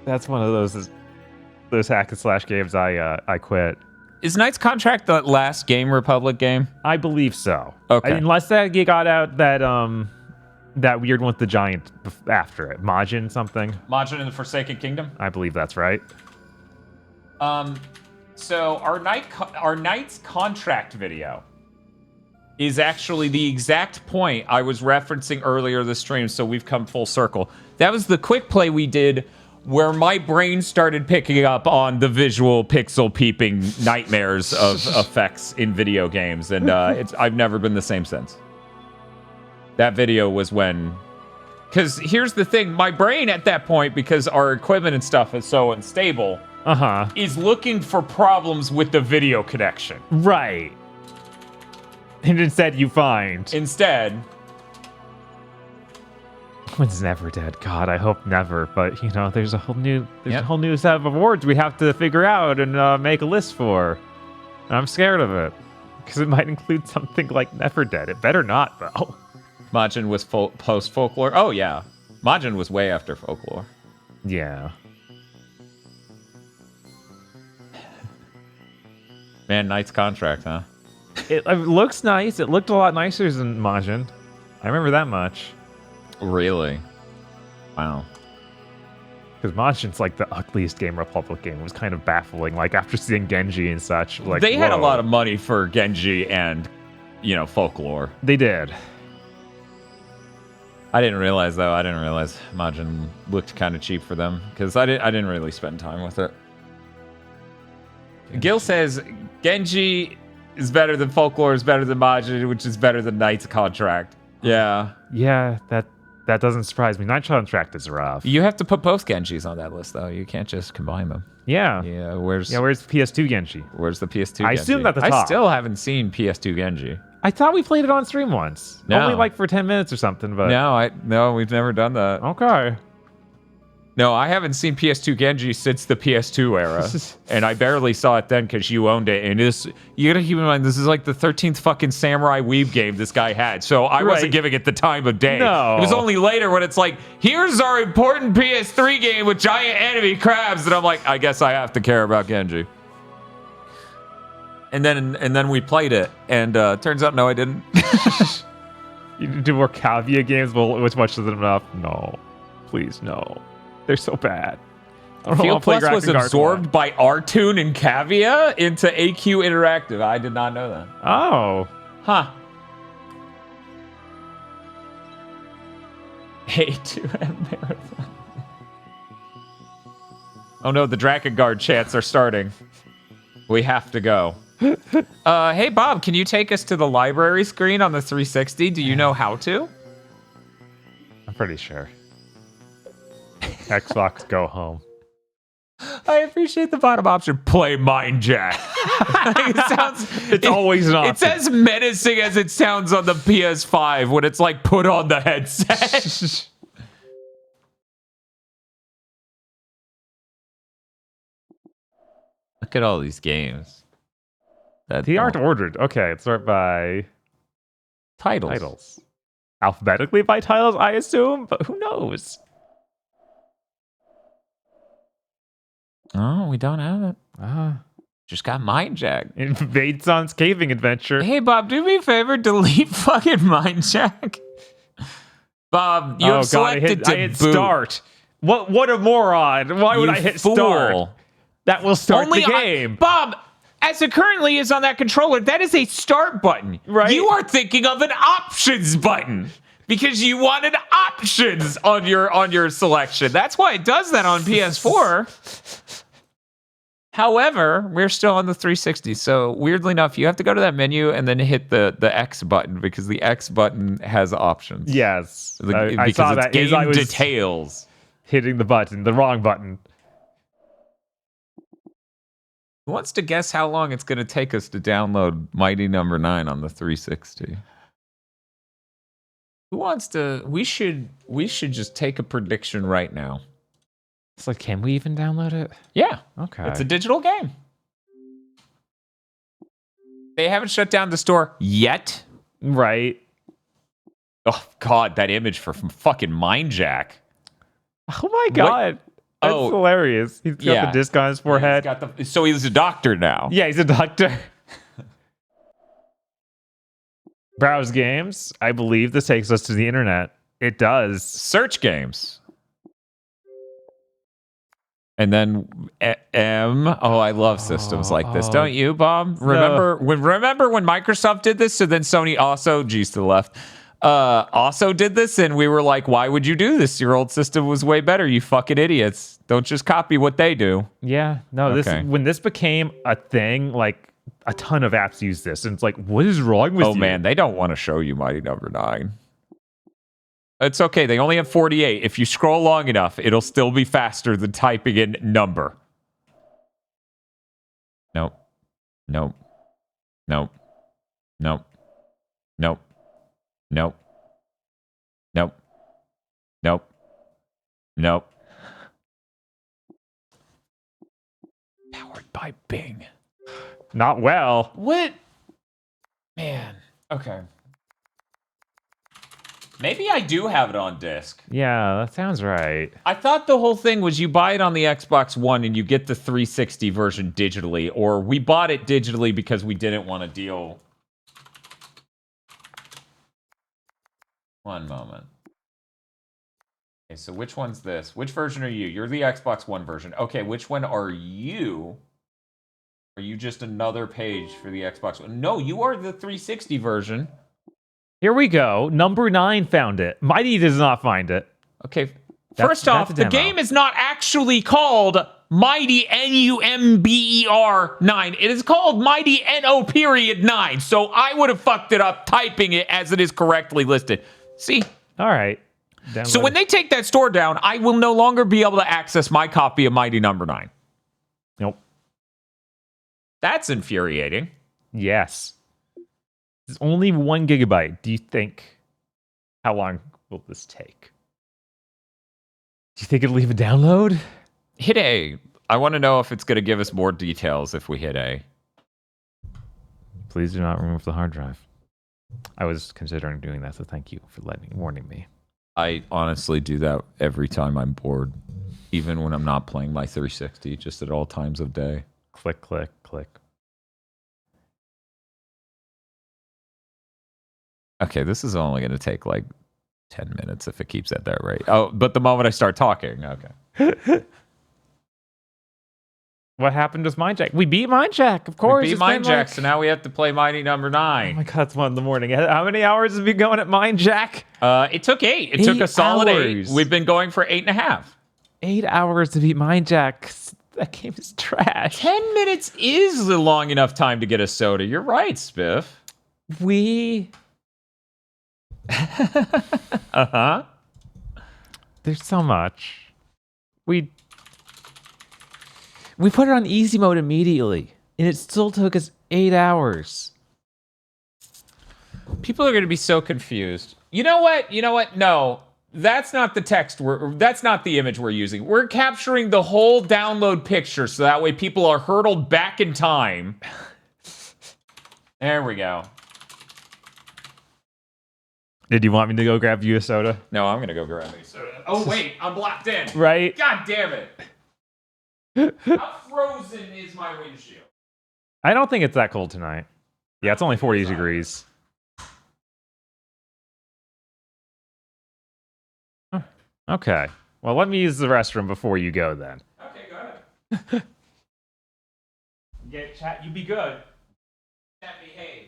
That's one of those hack and slash games I quit. Is Knight's Contract the last Game Republic game? I believe so. Okay. Unless that got out that weird one with the giant after it. Majin something. Majin in the Forsaken Kingdom? I believe that's right. So our Knight's Contract video is actually the exact point I was referencing earlier this stream, so we've come full circle. That was the quick play we did where my brain started picking up on the visual pixel peeping nightmares of effects in video games, and I've never been the same since. That video was when... Because here's the thing, my brain at that point, because our equipment and stuff is so unstable... is looking for problems with the video connection. Right. And instead you find... Instead... When's Never Dead? God, I hope never. But, there's a whole new set of awards we have to figure out and make a list for. And I'm scared of it. Because it might include something like Never Dead. It better not, though. Majin was post-folklore? Oh, yeah. Majin was way after folklore. Yeah. Man, Knight's Contract, huh? It looks nice. It looked a lot nicer than Majin. I remember that much. Really? Wow. Because Majin's like the ugliest Game Republic game. It was kind of baffling. Like after seeing Genji and such, like they had a lot of money for Genji and, folklore. They did. I didn't realize though. I didn't realize Majin looked kind of cheap for them because I didn't really spend time with it. Gil says Genji is better than Folklore, is better than Majin, which is better than Knight's Contract. Yeah. Yeah, that doesn't surprise me. Knight's Contract is rough. You have to put both Genjis on that list, though. You can't just combine them. Yeah. Yeah, where's PS2 Genji? Where's the PS2 Genji? I assume at the top. I still haven't seen PS2 Genji. I thought we played it on stream once. No. Only like for 10 minutes or something, but... No, we've never done that. Okay. No, I haven't seen PS2 Genji since the PS2 era. And I barely saw it then because you owned it. And you gotta keep in mind, this is like the 13th fucking Samurai Weave game this guy had. So I wasn't giving it the time of day. No. It was only later when it's like, here's our important PS3 game with giant enemy crabs. And I'm like, I guess I have to care about Genji. And then we played it. And turns out, no, I didn't. You do more Cavia games? Well, which much isn't enough? No. Please, no. They're so bad. Field Plus was absorbed by Artoon and Cavia into AQ Interactive. I did not know that. Oh. Huh. A2M Marathon. Oh no, the Drakengard chants are starting. We have to go. Hey Bob, can you take us to the library screen on the 360? Do you know how to? I'm pretty sure. Xbox, go home. I appreciate the bottom option. Play Mindjack. It's always an option. It's as menacing as it sounds on the PS5 when it's like put on the headset. Look at all these games. They aren't ordered. Okay, let's start by titles. Alphabetically by titles, I assume, but who knows? Oh, we don't have it. Just got Mindjack. Invade Son's caving adventure. Hey, Bob, do me a favor. Delete fucking Mindjack. Bob, you have selected I hit start. What a moron. Why would I hit start? That will start the game. Bob, as it currently is on that controller, that is a start button. Right. You are thinking of an options button because you wanted options on your selection. That's why it does that on PS4. However, we're still on the 360, so weirdly enough, you have to go to that menu and then hit the X button because the X button has options. Yes. I saw that. Game details. Hitting the button, the wrong button. Who wants to guess how long it's going to take us to download Mighty Number 9 on the 360? Who wants to? We should just take a prediction right now. It's like, can we even download it? Yeah. Okay. It's a digital game. They haven't shut down the store yet. Right. Oh, God, that image from fucking Mindjack. Oh, my God. That's hilarious. He's got the disc on his forehead. So he's a doctor now. Yeah, he's a doctor. Browse games. I believe this takes us to the internet. It does. Search games. And then Oh, I love systems like this. Don't you, Bob? Remember when Microsoft did this? So then Sony also, geez, to the left, also did this, and we were like, why would you do this? Your old system was way better, you fucking idiots. Don't just copy what they do. Yeah, no, when this became a thing, like a ton of apps use this, and it's like, what is wrong with you? Oh man, they don't want to show you Mighty Number 9. It's okay, they only have 48. If you scroll long enough, it'll still be faster than typing in number. Nope. Nope. Nope. Nope. Nope. Nope. Nope. Nope. Nope. Powered by Bing. Not well. What? Man. Okay. Maybe I do have it on disc. Yeah, that sounds right. I thought the whole thing was you buy it on the Xbox One and you get the 360 version digitally, or we bought it digitally because we didn't want to deal. One moment. Okay, so which one's this? Which version are you? You're the Xbox One version. Okay, which one are you? Are you just another page for the Xbox One? No, you are the 360 version. Here we go. Number 9 found it. Mighty does not find it. Okay. First off, the game is not actually called Mighty NUMBER 9. It is called Mighty NO.9. So I would have fucked it up typing it as it is correctly listed. See? All right. So when they take that store down, I will no longer be able to access my copy of Mighty Number 9. Nope. That's infuriating. Yes. It's only 1 gigabyte. Do you think, how long will this take? Do you think it'll leave a download? Hit A. I want to know if it's going to give us more details if we hit A. Please do not remove the hard drive. I was considering doing that, so thank you for warning me. I honestly do that every time I'm bored, even when I'm not playing my 360, just at all times of day. Click, click, click. Okay, this is only going to take like 10 minutes if it keeps at that rate. Oh, but the moment I start talking, okay. What happened with Mindjack? We beat Mindjack, of course. We beat Mindjack, so now we have to play Mighty Number 9. Oh my god, it's 1 in the morning. How many hours have you been going at Mindjack? It took 8. It took a solid 8. We've been going for 8.5. 8 hours to beat Mindjack. That game is trash. 10 minutes is the long enough time to get a soda. You're right, Spiff. Uh-huh. There's so much. We put it on easy mode immediately. And it still took us 8 hours. People are going to be so confused. You know what? No, that's not the text. That's not the image we're using. We're capturing the whole download picture so that way people are hurtled back in time. There we go. Did you want me to go grab you a soda? No, I'm going to go grab a soda. Oh, wait. I'm blocked in. Right? God damn it. How frozen is my windshield? I don't think it's that cold tonight. Yeah, it's only 40 degrees. Okay. Well, let me use the restroom before you go then. Okay, go ahead. Yeah, chat, you be good. Chat, behave.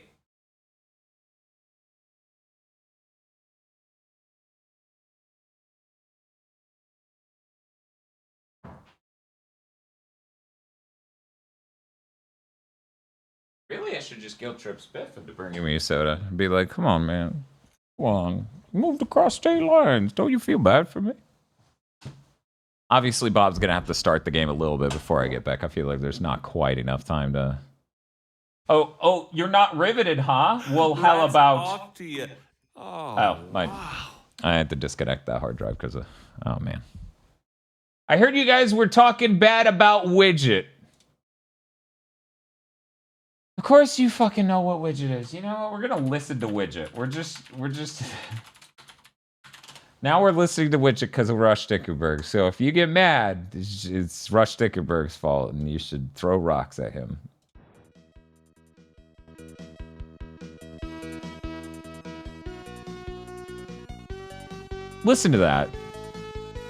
Really, I should just guilt trip Spiff into bringing me a soda. And be like, come on, man. Come on. Moved across state lines. Don't you feel bad for me? Obviously, Bob's going to have to start the game a little bit before I get back. I feel like there's not quite enough time to... Oh, you're not riveted, huh? Well, how about... Off to you. Oh, I had to disconnect that hard drive because of... Oh, man. I heard you guys were talking bad about Widget. Of course you fucking know what Widget is. You know what? We're going to listen to Widget. We're just... Now we're listening to Widget because of Rush Dickenberg. So if you get mad, it's Rush Dickenberg's fault, and you should throw rocks at him. Listen to that.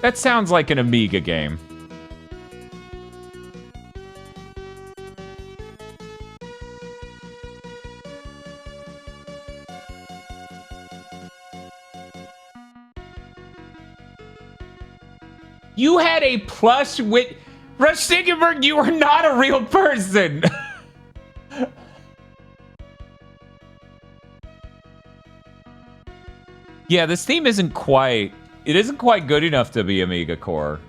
That sounds like an Amiga game. You had a plush with... Rush Dickenberg, you are not a real person! Yeah, this theme isn't quite... It isn't quite good enough to be Amiga Core.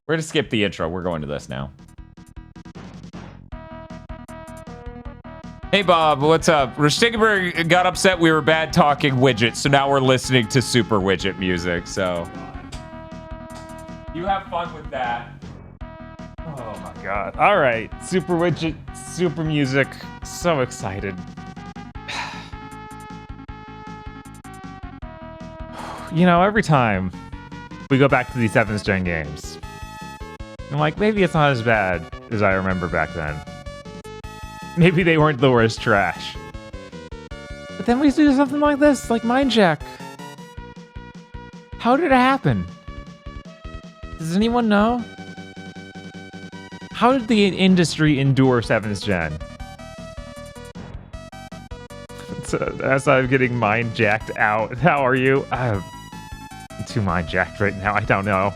We're gonna skip the intro. We're going to this now. Hey, Bob, what's up? Rushtigenberg got upset we were bad talking Widget, so now we're listening to Super Widget music, so... You have fun with that. Oh my god. Alright, Super Widget, Super Music. So excited. You know, every time we go back to these 7th Gen games, I'm like, maybe it's not as bad as I remember back then. Maybe they weren't the worst trash. But then we do something like this, like Mindjack. How did it happen? Does anyone know? How did the industry endure 7th Gen? So, as I'm getting Mindjacked out, how are you? I'm too Mindjacked right now, I don't know.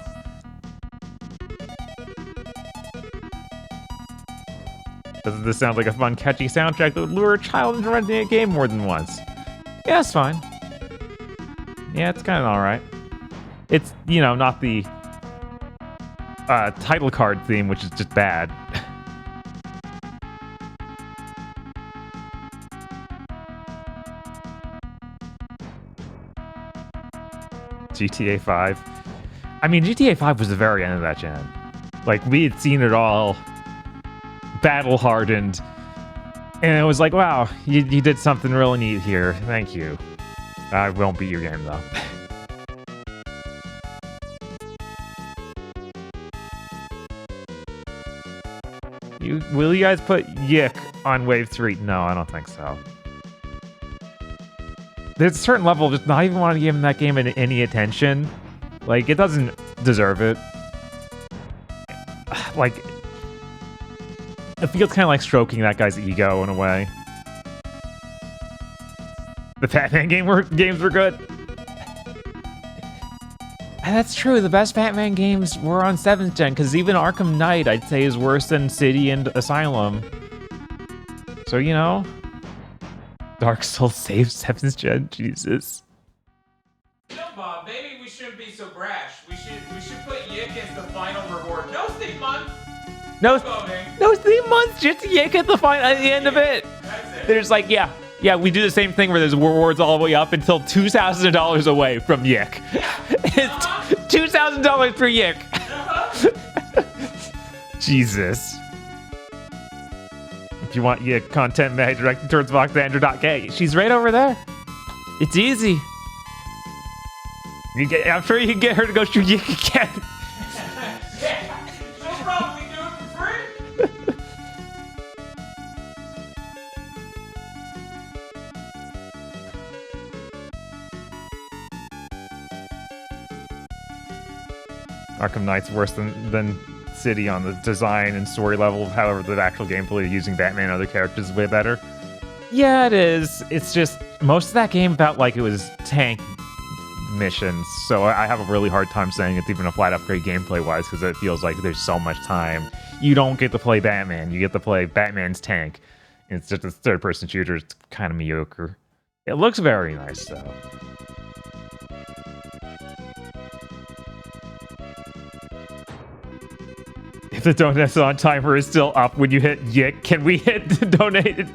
Doesn't this sound like a fun, catchy soundtrack that would lure a child into renting a game more than once? Yeah, it's fine. Yeah, it's kind of alright. It's, you know, not the title card theme, which is just bad. GTA 5. I mean, GTA 5 was the very end of that gen. Like, we had seen it all. Battle hardened, and it was like, wow, you did something really neat here. Thank you. I won't beat your game though. Will you guys put Yick on Wave 3? No, I don't think so. There's a certain level of just not even wanting to give him that game any attention. Like, it doesn't deserve it. Like, it feels kind of like stroking that guy's ego in a way. The Batman games were good. That's true. The best Batman games were on 7th gen, because even Arkham Knight, I'd say, is worse than City and Asylum. So, you know, Dark Souls saved 7th gen. Jesus. You know, Bob, maybe we shouldn't be so brash. We should put Yick as the final reward. No Steam month. No voting. No Steam months. Just Yick at the end of it. That's it. There's like, yeah, we do the same thing where there's rewards all the way up until $2,000 away from Yick. It's $2,000 per Yick. Jesus. If you want Yick content, Meg, directed towards VoxAndrew.k. She's right over there. It's easy. I'm sure you can get her to go shoot Yick again. Yeah, she'll probably do it for free. Arkham Knight's worse than City on the design and story level. However, the actual gameplay using Batman and other characters is way better. Yeah, it is. It's just most of that game felt like it was tank missions, so I have a really hard time saying it's even a flat upgrade gameplay-wise, because it feels like there's so much time. You don't get to play Batman. You get to play Batman's tank. It's just a third-person shooter. It's kind of mediocre. It looks very nice, though. If the donation timer is still up when you hit Yick, can we hit the donate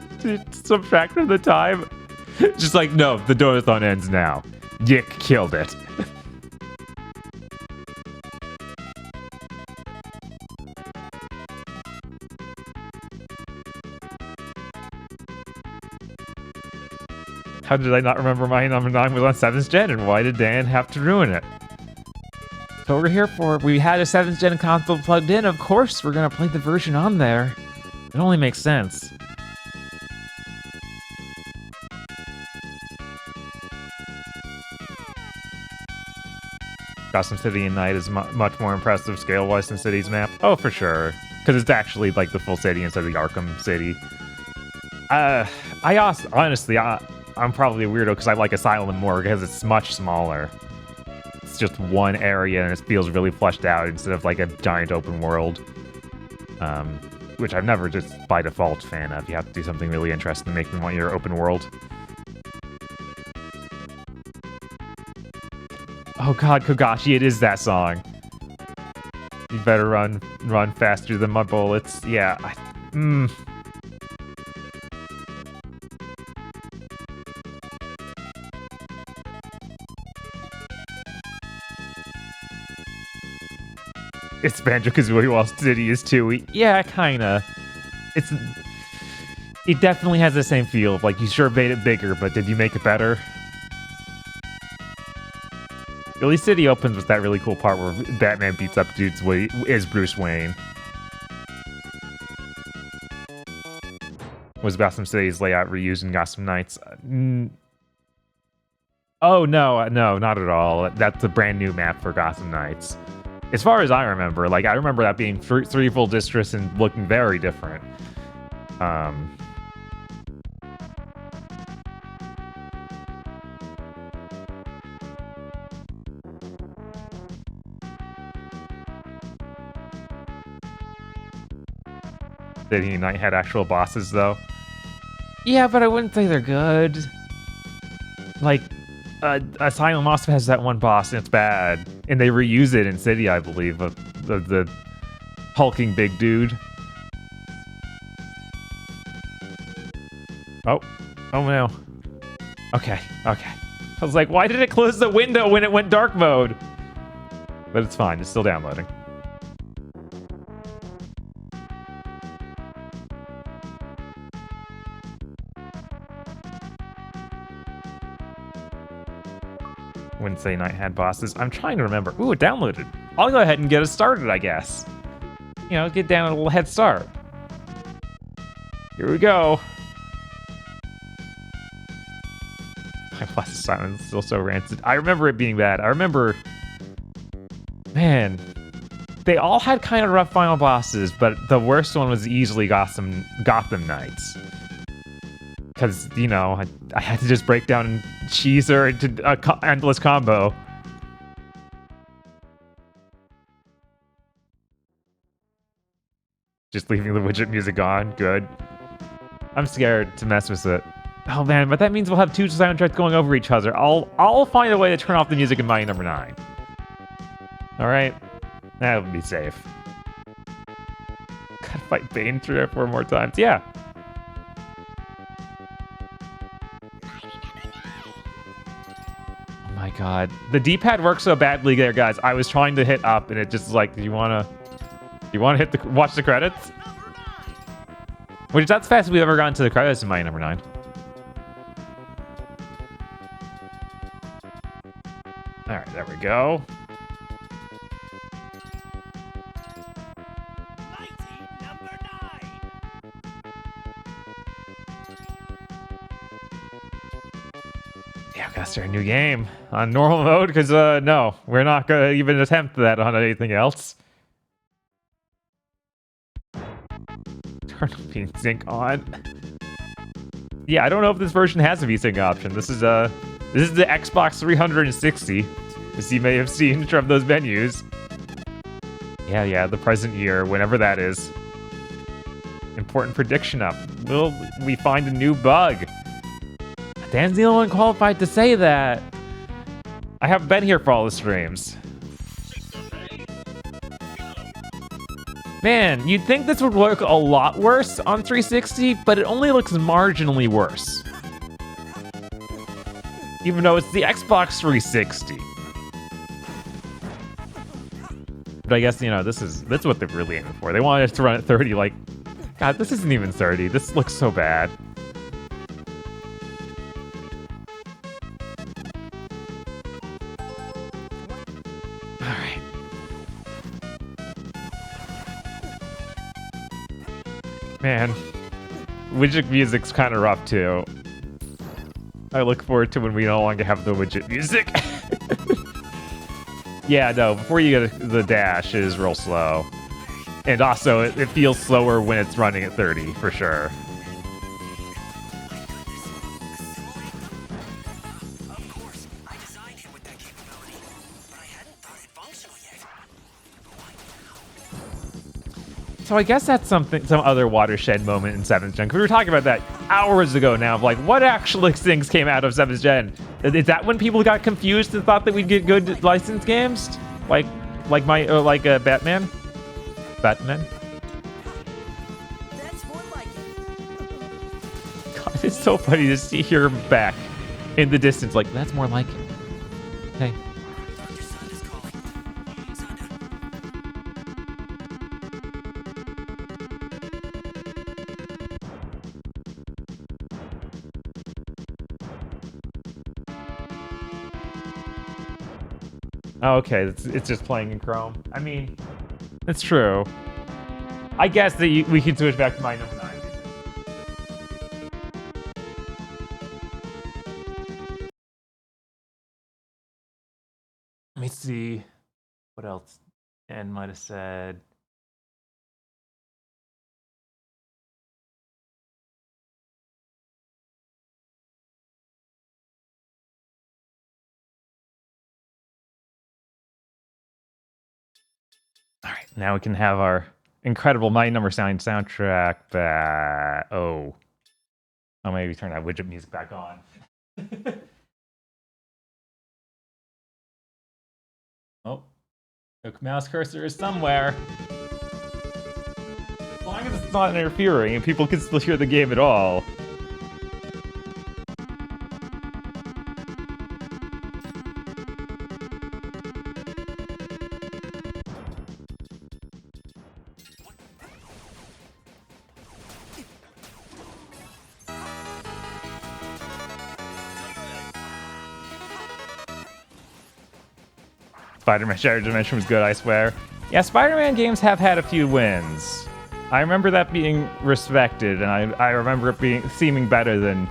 subtract from the time? Just like, no, the donathon ends now. Yick killed it. How did I not remember my number 9 was on 7th gen, and why did Dan have to ruin it? So what we're here for, we had a 7th gen console plugged in, of course we're gonna play the version on there. It only makes sense. Gotham City and Night is much more impressive scale-wise than City's map. Oh, for sure. Because it's actually like the full city instead of the Arkham City. Honestly, I'm probably a weirdo because I like Asylum more because it's much smaller. It's just one area and it feels really fleshed out instead of like a giant open world. Which I'm never just by default fan of. You have to do something really interesting to make me want your open world. Oh god, Kogashi, it is that song. You better run faster than my bullets. Yeah, It's Banjo-Kazooie while City is too. Yeah, kinda. It definitely has the same feel of like you sure made it bigger, but did you make it better? At least City opens with that really cool part where Batman beats up dudes as Bruce Wayne. Was Gotham City's layout reused in Gotham Knights? Oh, no, not at all. That's a brand new map for Gotham Knights. As far as I remember, like, I remember that being three full districts and looking very different. City Knight had actual bosses, though. Yeah, but I wouldn't say they're good. Like, Asylum also has that one boss, and it's bad. And they reuse it in City, I believe, of the hulking big dude. Oh no. Okay. I was like, why did it close the window when it went dark mode? But it's fine, it's still downloading. Wednesday night had bosses. I'm trying to remember. Ooh, it downloaded. I'll go ahead and get us started, I guess. You know, get down a little head start. Here we go. My Blessed Silence is still so rancid. I remember it being bad. I remember... Man. They all had kind of rough final bosses, but the worst one was easily Gotham Knights. Because, you know, I had to just break down and cheese her into an endless combo. Just leaving the widget music on. Good. I'm scared to mess with it. Oh man, but that means we'll have two soundtracks going over each other. I'll find a way to turn off the music in Mighty Number 9. Alright. That would be safe. Gotta fight Bane 3 or 4 more times. Yeah. Oh my god. The D-pad works so badly there, guys. I was trying to hit up and it just like, do you wanna watch the credits? Which that's the fastest we've ever gotten to the credits in Mighty Number 9. Alright, there we go. Yeah, we gotta start a new game on normal mode, because, no, we're not gonna even attempt that on anything else. Turn VSync on. Yeah, I don't know if this version has a VSync option. This is the Xbox 360, as you may have seen from those menus. Yeah, the present year, whenever that is. Important prediction up. Will we find a new bug? Dan's the only one qualified to say that. I haven't been here for all the streams. Man, you'd think this would look a lot worse on 360, but it only looks marginally worse. Even though it's the Xbox 360. But I guess, you know, that's what they're really aiming for. They wanted us to run at 30, like, God, this isn't even 30. This looks so bad. Alright. Man, widget music's kind of rough too. I look forward to when we no longer have the widget music. Yeah, no, before you get the dash, it is real slow. And also, it feels slower when it's running at 30, for sure. So I guess that's some other watershed moment in 7th Gen. Because we were talking about that hours ago now, of like, what actual things came out of 7th Gen? Is that when people got confused and thought that we'd get good licensed games? Like Batman? Batman? That's more like it. God, it's so funny to see her back in the distance. Like, that's more like it. Hey. Oh, okay, it's just playing in Chrome. I mean, it's true. I guess that we can switch back to my number 9. Let me see what else Ann might have said. All right, now we can have our incredible Mighty Number 9 soundtrack back. Oh, maybe turn that widget music back on. Oh, the mouse cursor is somewhere. As long as it's not interfering and people can still hear the game at all. Spider-Man Shattered Dimension was good, I swear. Yeah, Spider-Man games have had a few wins. I remember that being respected, and I remember it seeming better than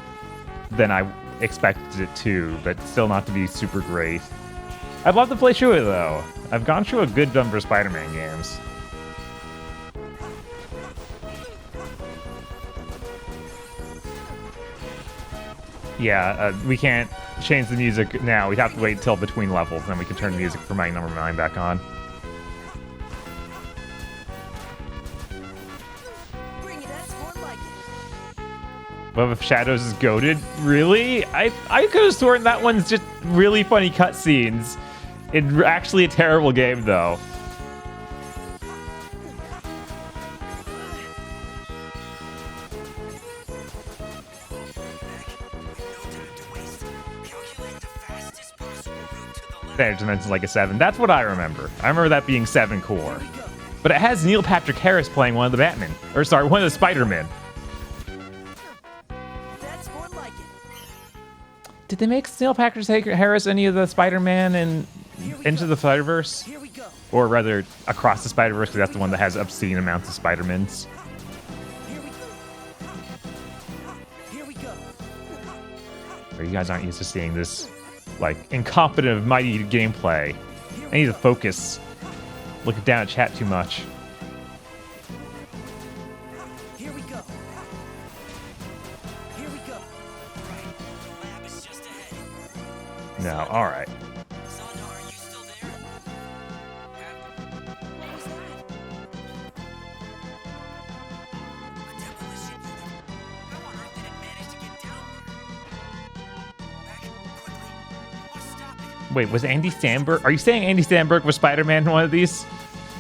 I expected it to, but still not to be super great. I'd love to play through it, though. I've gone through a good number of Spider-Man games. Yeah, we can't change the music now. We'd have to wait until between levels, and then we can turn the music for Mighty Number 9 back on. Web of Shadows is goated. Really? I could have sworn that one's just really funny cutscenes. It's actually a terrible game, though. Standard Dimension's like a 7. That's what I remember. I remember that being 7 core. But it has Neil Patrick Harris playing one of the Batman. Or sorry, one of the Spider-Men. Did they make Neil Patrick Harris any of the Spider-Man and Into the Spider-Verse? Or rather, Across the Spider-Verse, because that's the one that has obscene amounts of Spider-Mans. Or you guys aren't used to seeing this, like, incompetent, mighty gameplay. I need to focus. Looking down at chat too much. No, alright. Wait, was Andy Samberg? Are you saying Andy Samberg was Spider-Man in one of these?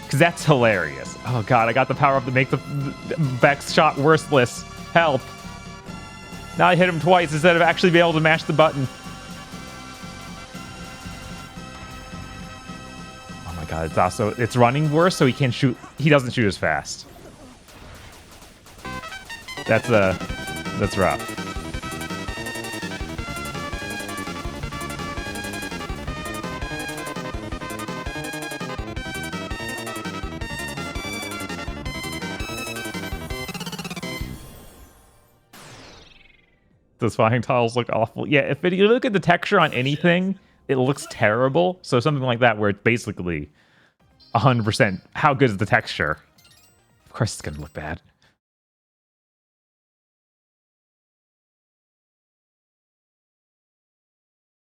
Because that's hilarious. Oh god, I got the power up to make the Beck's shot worthless. Help. Now I hit him twice instead of actually being able to mash the button. Oh my god, it's running worse, so he can't shoot. He doesn't shoot as fast. That's rough. Those flying tiles look awful. Yeah, if you look at the texture on anything, it looks terrible. So something like that where it's basically 100%. How good is the texture? Of course it's going to look bad.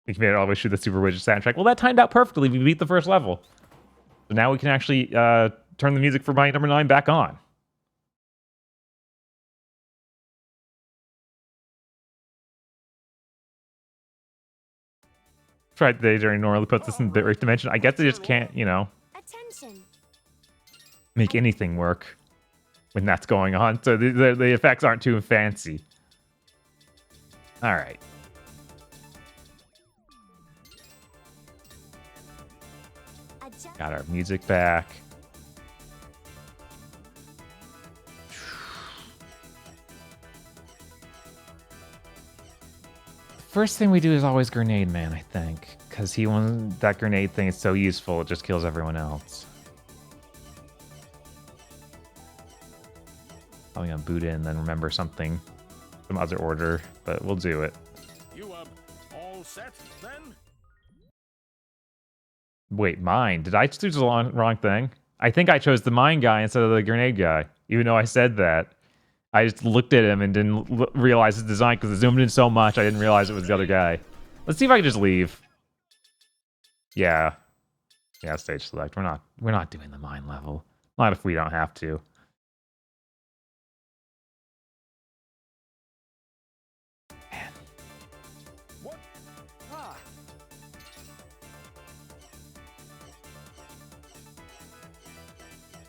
We made it all the way through the Super Widget soundtrack. Well, that timed out perfectly. We beat the first level. So now we can actually turn the music for Mighty Number 9 back on. Tried today during normally puts this in bitrate dimension. I guess they just can't, you know, make anything work when that's going on. So the effects aren't too fancy. All right. Got our music back. First thing we do is always Grenade Man, I think. Because that grenade thing is so useful, it just kills everyone else. Probably gonna boot in, then remember some other order, but we'll do it. You all set then? Wait, mine? Did I choose the wrong thing? I think I chose the mine guy instead of the grenade guy, even though I said that. I just looked at him and didn't realize his design because it zoomed in so much I didn't realize it was the other guy. Let's see if I can just leave. Yeah. Yeah, stage select. We're not doing the mine level. Not if we don't have to. Man. What? Ah.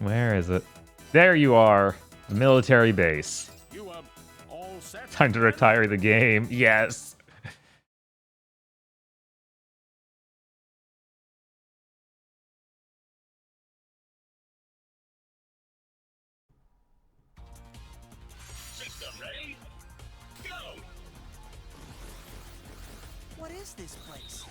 Where is it? There you are. The military base. You all set? Time to retire the game. Yes. System ready? Go! What is this place?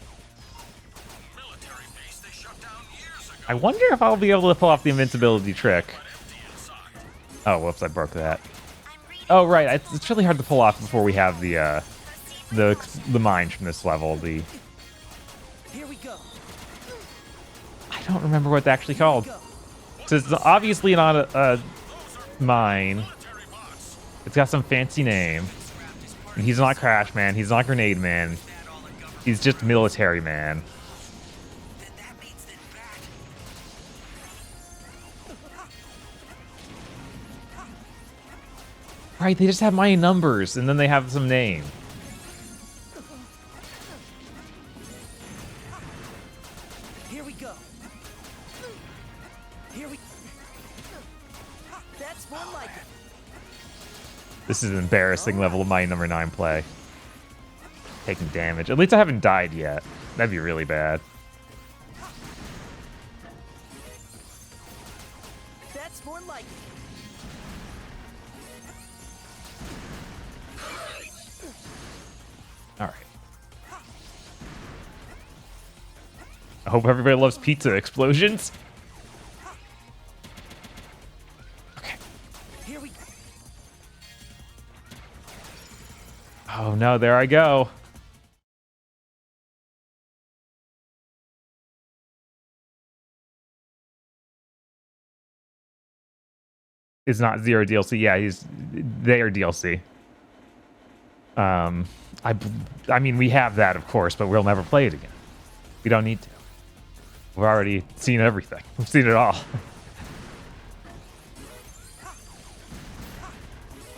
Military base they shut down years ago. I wonder if I'll be able to pull off the invincibility trick. Oh, whoops, I broke that. Oh, right, it's really hard to pull off before we have the mines from this level. Here we go. I don't remember what it's actually called. So it's obviously not a mine. It's got some fancy name. And he's not Crash Man, he's not Grenade Man. He's just Military Man. Right, they just have my numbers, and then they have some name. Here we go. Here we. That's more like it. This is an embarrassing level of my number 9 play. Taking damage. At least I haven't died yet. That'd be really bad. That's more like it. All right. I hope everybody loves pizza explosions. Okay. Here we. Oh no, there I go. It's not Zero DLC. Yeah, they are DLC. I mean, we have that, of course, but we'll never play it again. We don't need to. We've already seen everything. We've seen it all.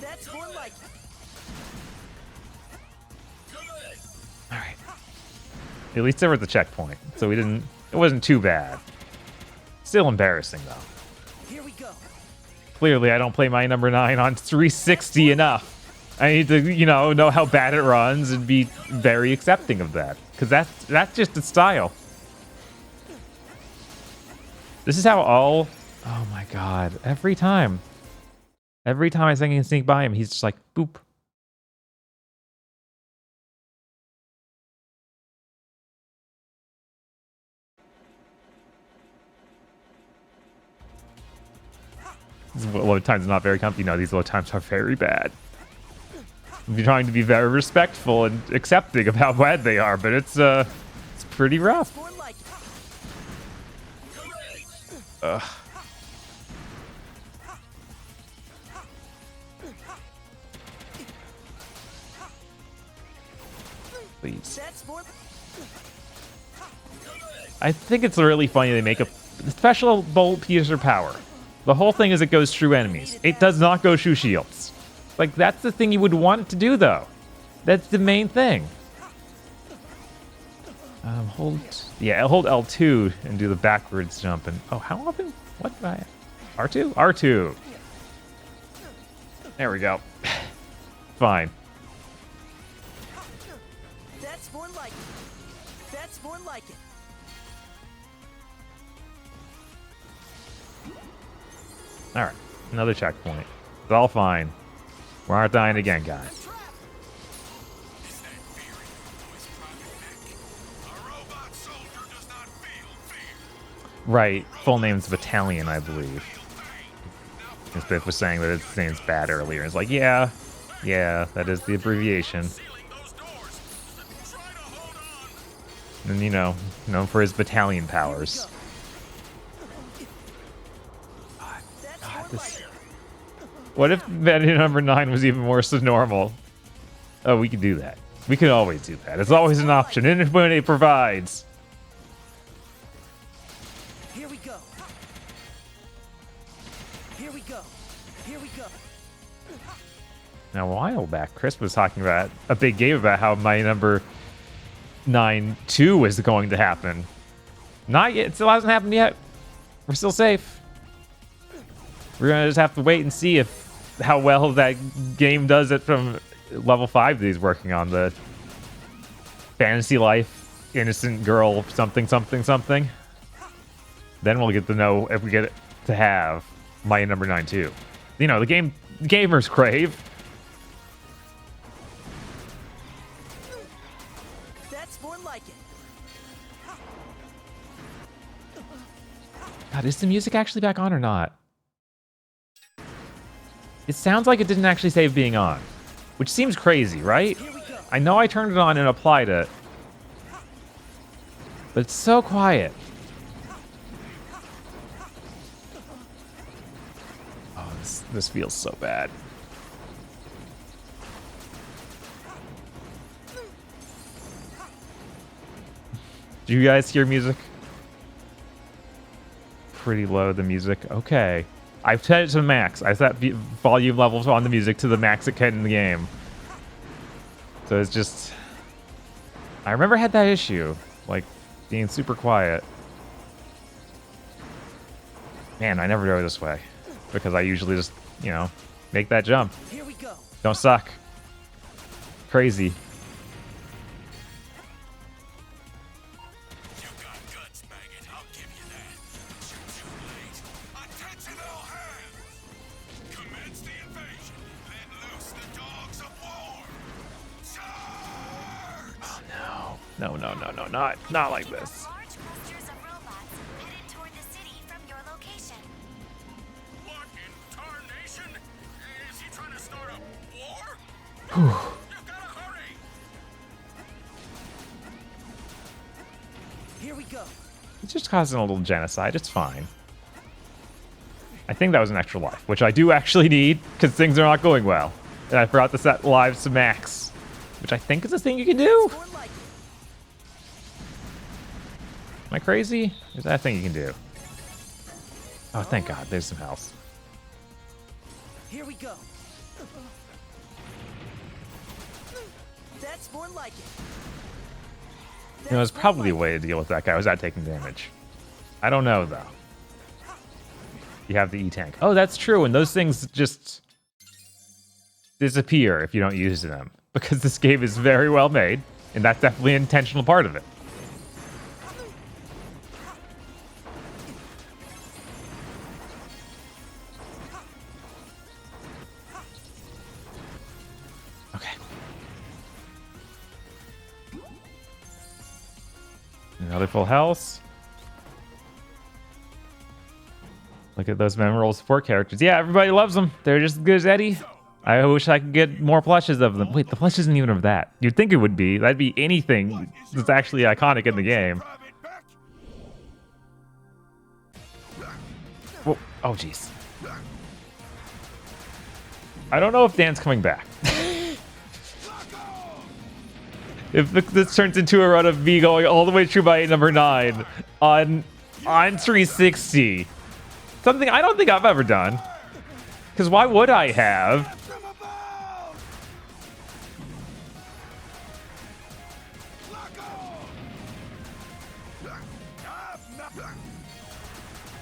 That's more like it. All right. At least there was the checkpoint, so it wasn't too bad. Still embarrassing, though. Here we go. Clearly, I don't play my number 9 on 360 enough. I need to, know how bad it runs and be very accepting of that. Because that's just the style. This is how all... Oh my god. Every time I think I can sneak by him, he's just like, boop. Load times are not very comfy. No, these load times are very bad. I'm trying to be very respectful and accepting of how bad they are, but it's pretty rough. Ugh. Please. I think it's really funny they make a special bolt piece of power. The whole thing is it goes through enemies. It does not go through shields. Like, that's the thing you would want it to do, though. That's the main thing. Hold L2 and do the backwards jump. And oh, how often? What? R2? R2. There we go. Fine. That's more like it. That's more like it. All right, another checkpoint. It's all fine. We aren't dying again, guys. Right, full name's Battalion, I believe. Biff was saying that its name's bad earlier. It's like, yeah, that is the abbreviation. And known for his battalion powers. God, this... What if Vendetta number 9 was even worse than normal? Oh, we could do that. We can always do that. It's always an option. Infinity provides. Here we go. Here we go. Here we go. Now, a while back, Chris was talking about a big game about how my number 9-2 was going to happen. Not yet. It still hasn't happened yet. We're still safe. We're gonna just have to wait and see how well that game does it from level 5 that he's working on. The Fantasy Life, Innocent Girl, something. Then we'll get to know if we get to have my number 9 too. The gamers crave. That's more like it. God, is the music actually back on or not? It sounds like it didn't actually save being on, which seems crazy, right? I know I turned it on and applied it, but it's so quiet. Oh, this feels so bad. Do you guys hear music? Pretty low, the music. Okay. I've set it to max. I set volume levels on the music to the max it can in the game. So it's just... I remember I had that issue. Like, being super quiet. Man, I never go this way. Because I usually just, you know, make that jump. Here we go. Don't suck. Crazy. No, no, no, no, not like this. Whew. Here we go. It's just causing a little genocide. It's fine. I think that was an extra life, which I do actually need because things are not going well. And I forgot to set lives to max, which I think is a thing you can do. Am I crazy? Is that a thing you can do? Oh, thank God. There's some health. Here we go. That's more like it. You know, there's probably a way to deal with that guy without taking damage. I don't know, though. You have the E-Tank. Oh, that's true. And those things just disappear if you don't use them. Because this game is very well made. And that's definitely an intentional part of it. Another full house. Look at those memorable support characters. Yeah, everybody loves them. They're just as good as Eddie. I wish I could get more plushes of them. Wait, the plush isn't even of that. You'd think it would be. That'd be anything that's actually iconic in the game. Whoa. Oh, jeez. I don't know if Dan's coming back. If this turns into a run of me going all the way through by number 9 on 360. Something I don't think I've ever done. Because why would I have?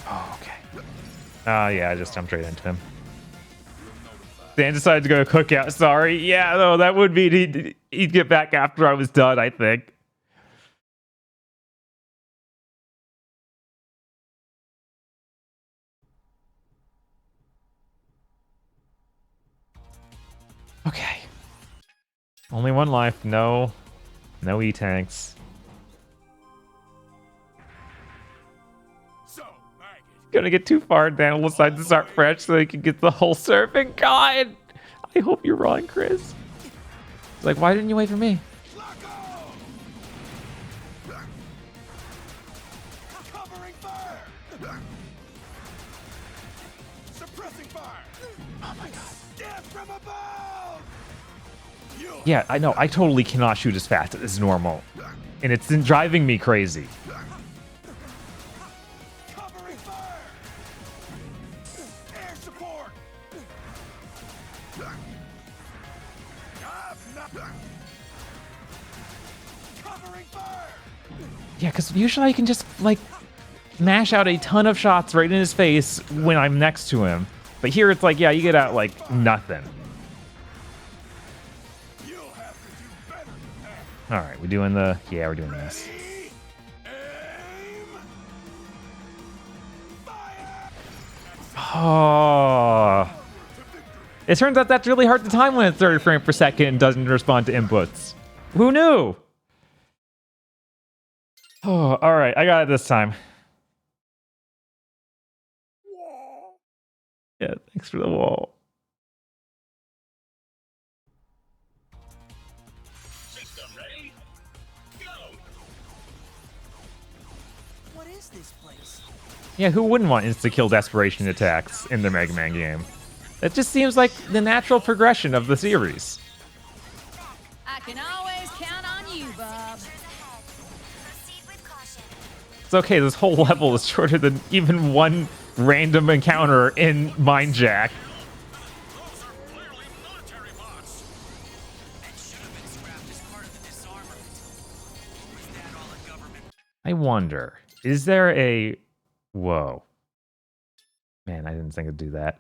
Oh, okay. Yeah, I just jumped right into him. Dan decided to go to cookout. Sorry. Yeah, no, that would mean he'd get back after I was done, I think. Okay. Only one life. No E-Tanks. Gonna get too far down. We'll decide to start fresh so he can get the whole serving. God, I hope you're wrong, Chris. It's like, why didn't you wait for me? Oh my God. Yeah, I know. I totally cannot shoot as fast as normal, and it's driving me crazy. Yeah, because usually I can just, like, mash out a ton of shots right in his face when I'm next to him. But here it's like, yeah, you get out, like, nothing. Alright, we're doing the... Yeah, we're doing this. Oh. It turns out that's really hard to time when it's 30 frames per second and doesn't respond to inputs. Who knew? Oh, all right, I got it this time. Yeah, thanks for the wall. System ready? Go. What is this place? Yeah, who wouldn't want insta-kill desperation attacks in the Mega Man game? That just seems like the natural progression of the series. I can always count on you, Bob. It's okay, this whole level is shorter than even one random encounter in Mindjack. I wonder, is there a... Whoa. Man, I didn't think it'd do that.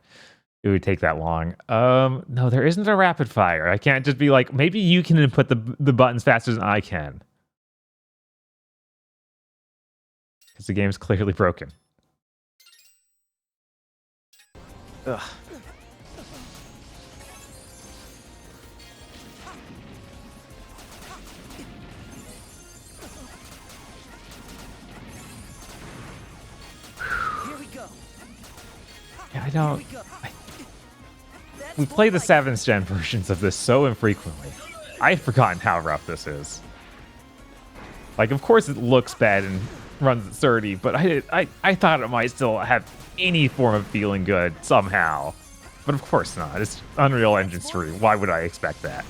It would take that long. No, there isn't a rapid fire. I can't just be like, maybe you can input the buttons faster than I can. Because the game's clearly broken. Ugh. Yeah, I don't... We play the 7th gen versions of this so infrequently. I've forgotten how rough this is. Like, of course it looks bad and runs at 30, but I thought it might still have any form of feeling good somehow. But of course not. It's Unreal Engine 3. Why would I expect that?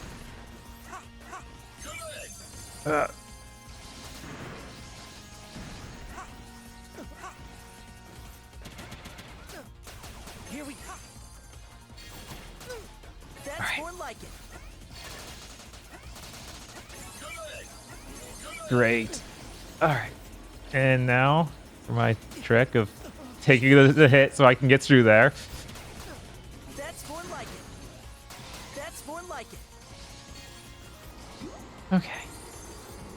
Great. All right. And now for my trick of taking the hit so I can get through there. That's more like it. That's more like it. Okay.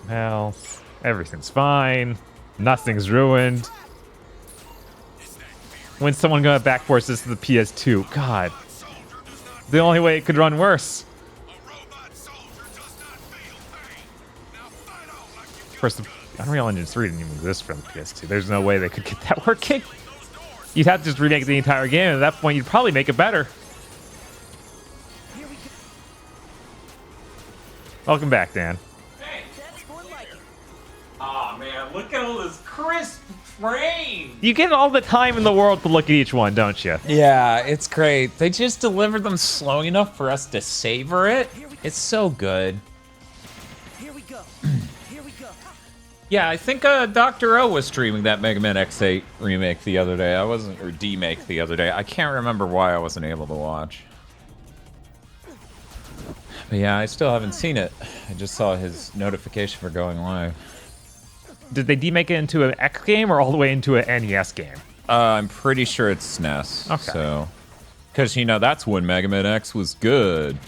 Well, everything's fine. Nothing's ruined. When someone gonna backforce this to the PS2? God. The only way it could run worse. Of course, the Unreal Engine 3 didn't even exist for the PS2. There's no way they could get that working. You'd have to just remake the entire game, and at that point, you'd probably make it better. Welcome back, Dan. Hey. Aw, man, look at all this crisp frame. You get all the time in the world to look at each one, don't you? Yeah, it's great. They just delivered them slow enough for us to savor it. It's so good. Here we go. Yeah, I think Dr. O was streaming that Mega Man X8 remake the other day. or demake the other day. I can't remember why I wasn't able to watch. But yeah, I still haven't seen it. I just saw his notification for going live. Did they demake it into an X game or all the way into an NES game? I'm pretty sure it's SNES. Okay. So, because, you know, that's when Mega Man X was good.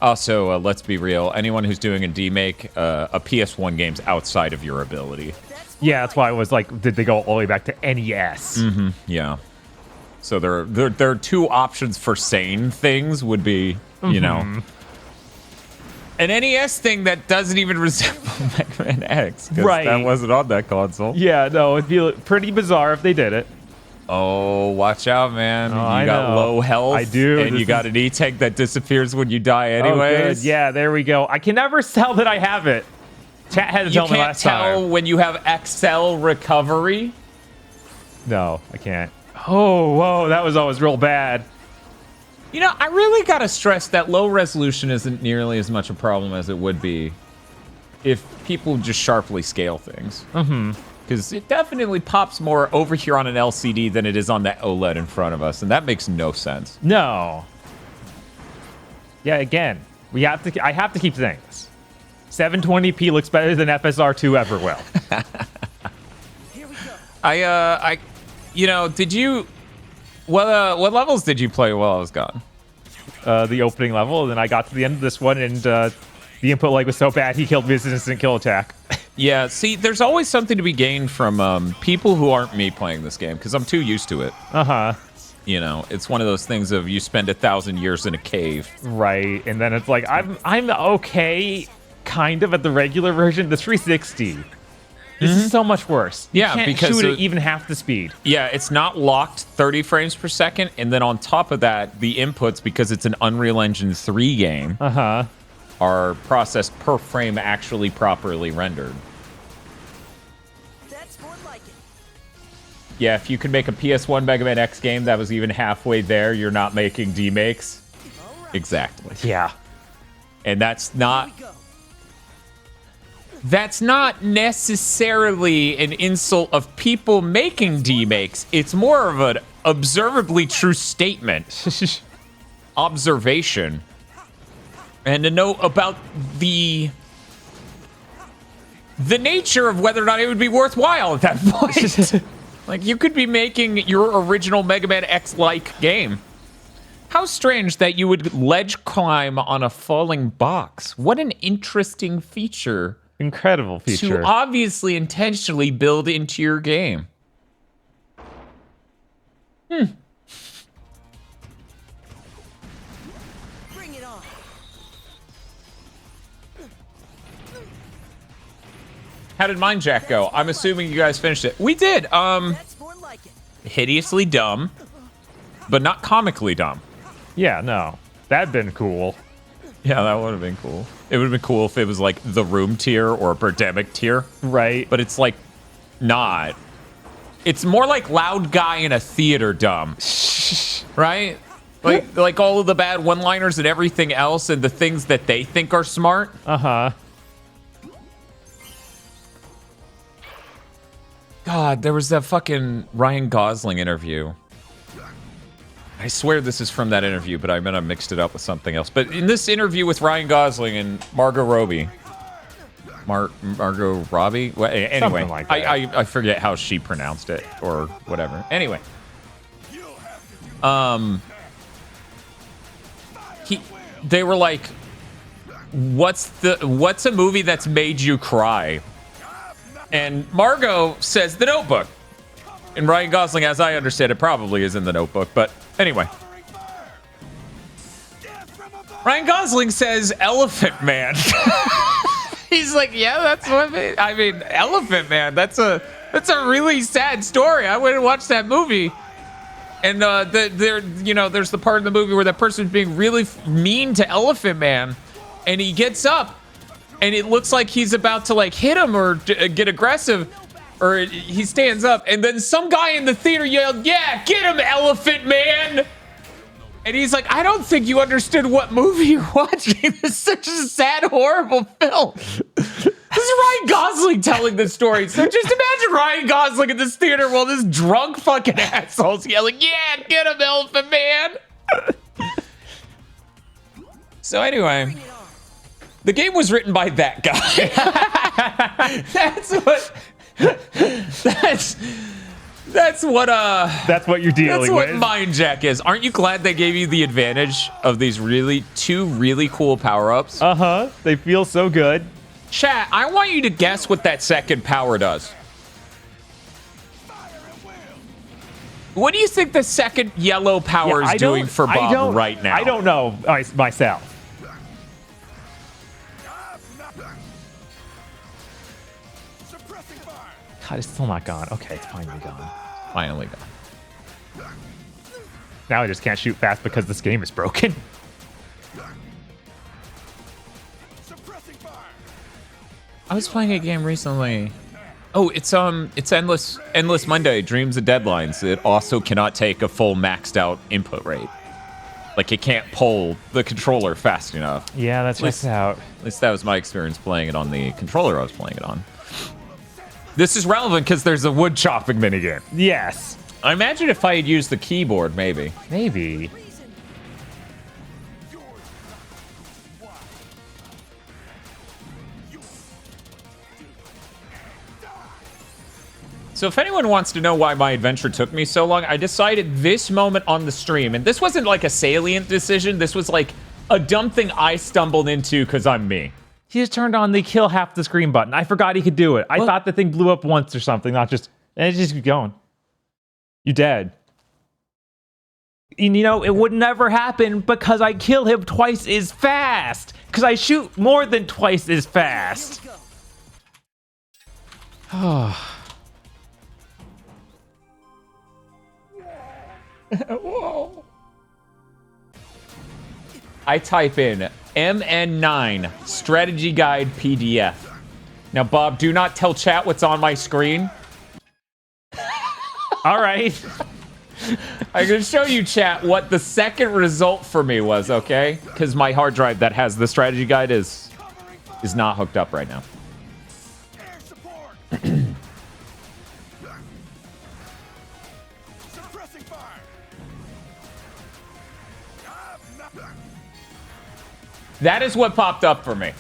Also, let's be real. Anyone who's doing a demake, a PS1 game's outside of your ability. Yeah, that's why I was like, did they go all the way back to NES? Mm-hmm. Yeah. So there are two options for sane things would be, you know, an NES thing that doesn't even resemble Mega Man X. Right. That wasn't on that console. Yeah, no, it'd be pretty bizarre if they did it. Oh, watch out, man. Oh, you got low health. I do. And you got an E-tank that disappears when you die anyways. Oh, good. Yeah, there we go. I can never tell that I have it. Chat had to tell me last time. You can't tell when you have XL recovery? No, I can't. Oh, whoa, that was always real bad. You know, I really gotta stress that low resolution isn't nearly as much a problem as it would be if people just sharply scale things. Mm-hmm. Because it definitely pops more over here on an LCD than it is on that OLED in front of us, and that makes no sense. No. Yeah, again, I have to keep saying this. 720p looks better than FSR2 ever will. You know, did you... What levels did you play while I was gone? The opening level, and then I got to the end of this one, and the input lag was so bad he killed me with an instant kill attack. Yeah, see, there's always something to be gained from people who aren't me playing this game, because I'm too used to it. Uh-huh. You know, it's one of those things of you spend 1,000 years in a cave. Right, and then it's like, I'm okay, kind of, at the regular version. The 360. This is so much worse. Yeah, you can't because shoot at even half the speed. Yeah, it's not locked 30 frames per second, and then on top of that, the inputs, because it's an Unreal Engine 3 game, are processed per frame actually properly rendered. That's more like it. Yeah, if you could make a PS1 Mega Man X game that was even halfway there, you're not making demakes. Exactly. Yeah. And that's not... that's not necessarily an insult of people making demakes. It's more of an observably true statement. Observation. And to know about the nature of whether or not it would be worthwhile at that point. Like, you could be making your original Mega Man X-like game. How strange that you would ledge climb on a falling box. What an interesting feature. Incredible feature. To obviously intentionally build into your game. Bring it on. How did Mindjack go? I'm assuming you guys finished it. We did. That's more like it. Hideously dumb, but not comically dumb. Yeah, no. That'd been cool. Yeah, that would have been cool. It would have been cool if it was like the Room tier or a Birdemic tier. Right. But it's like not. It's more like loud guy in a theater dumb. Right? Like all of the bad one-liners and everything else and the things that they think are smart. Uh-huh. God, there was that fucking Ryan Gosling interview. I swear this is from that interview, but I meant I mixed it up with something else. But in this interview with Ryan Gosling and Margot Robbie, Margot Robbie? Well, anyway, something like that. I forget how she pronounced it or whatever. Anyway, they were like, what's a movie that's made you cry? And Margot says The Notebook. And Ryan Gosling, as I understand it, probably is in The Notebook. But anyway. Ryan Gosling says Elephant Man. He's like, yeah, that's what I mean, Elephant Man. That's a really sad story. I went and watched that movie. And there's the part in the movie where that person's being really mean to Elephant Man. And he gets up. And it looks like he's about to like hit him or get aggressive. Or he stands up, and then some guy in the theater yelled, "Yeah, get him, Elephant Man!" And he's like, "I don't think you understood what movie you're watching. This is such a sad, horrible film." This is Ryan Gosling telling this story. So just imagine Ryan Gosling in this theater while this drunk fucking asshole's yelling, "Yeah, get him, Elephant Man!" So anyway, the game was written by that guy. That's what you're dealing with. That's what Mindjack is. Aren't you glad they gave you the advantage of these two really cool power-ups? Uh-huh. They feel so good. Chat, I want you to guess what that second power does. What do you think the second yellow power is doing for Bob right now? I don't know myself. God, it's still not gone. Okay, it's finally gone. Finally gone. Now I just can't shoot fast because this game is broken. I was playing a game recently. Oh, it's Endless Monday, Dreams and Deadlines. It also cannot take a full maxed out input rate. Like, it can't pull the controller fast enough. Yeah, that's checks out. At least that was my experience playing it on the controller I was playing it on. This is relevant because there's a wood chopping minigame. Yes. I imagine if I had used the keyboard, maybe. Maybe. So if anyone wants to know why my adventure took me so long, I decided this moment on the stream, and this wasn't like a salient decision, this was like a dumb thing I stumbled into because I'm me. He just turned on the kill half the screen button. I forgot he could do it. I thought the thing blew up once or something, not just... And it just keeps going. You dead. And you know, it would never happen because I kill him twice as fast. Because I shoot more than twice as fast. Whoa. I type in MN9 strategy guide PDF. Now, Bob, do not tell chat what's on my screen. All right. I'm going to show you, chat, what the second result for me was, okay? Because my hard drive that has the strategy guide is not hooked up right now. That is what popped up for me.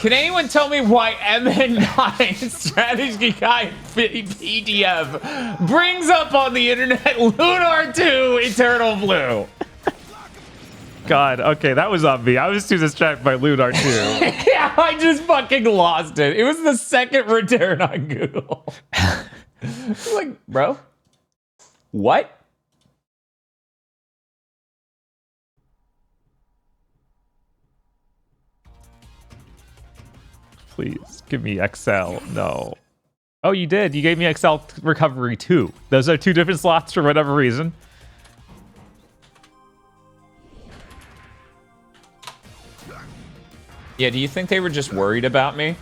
Can anyone tell me why MN9 Strategy Guide PDF brings up on the internet Lunar 2 Eternal Blue? God, okay, that was on me. I was too distracted by Lunar 2. Yeah, I just fucking lost it. It was the second return on Google. Like, bro, what? Please give me XL. No. Oh, you did. You gave me XL recovery too. Those are two different slots for whatever reason. Yeah, do you think they were just worried about me?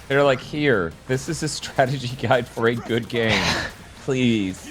They're like, here, this is a strategy guide for a good game. Please.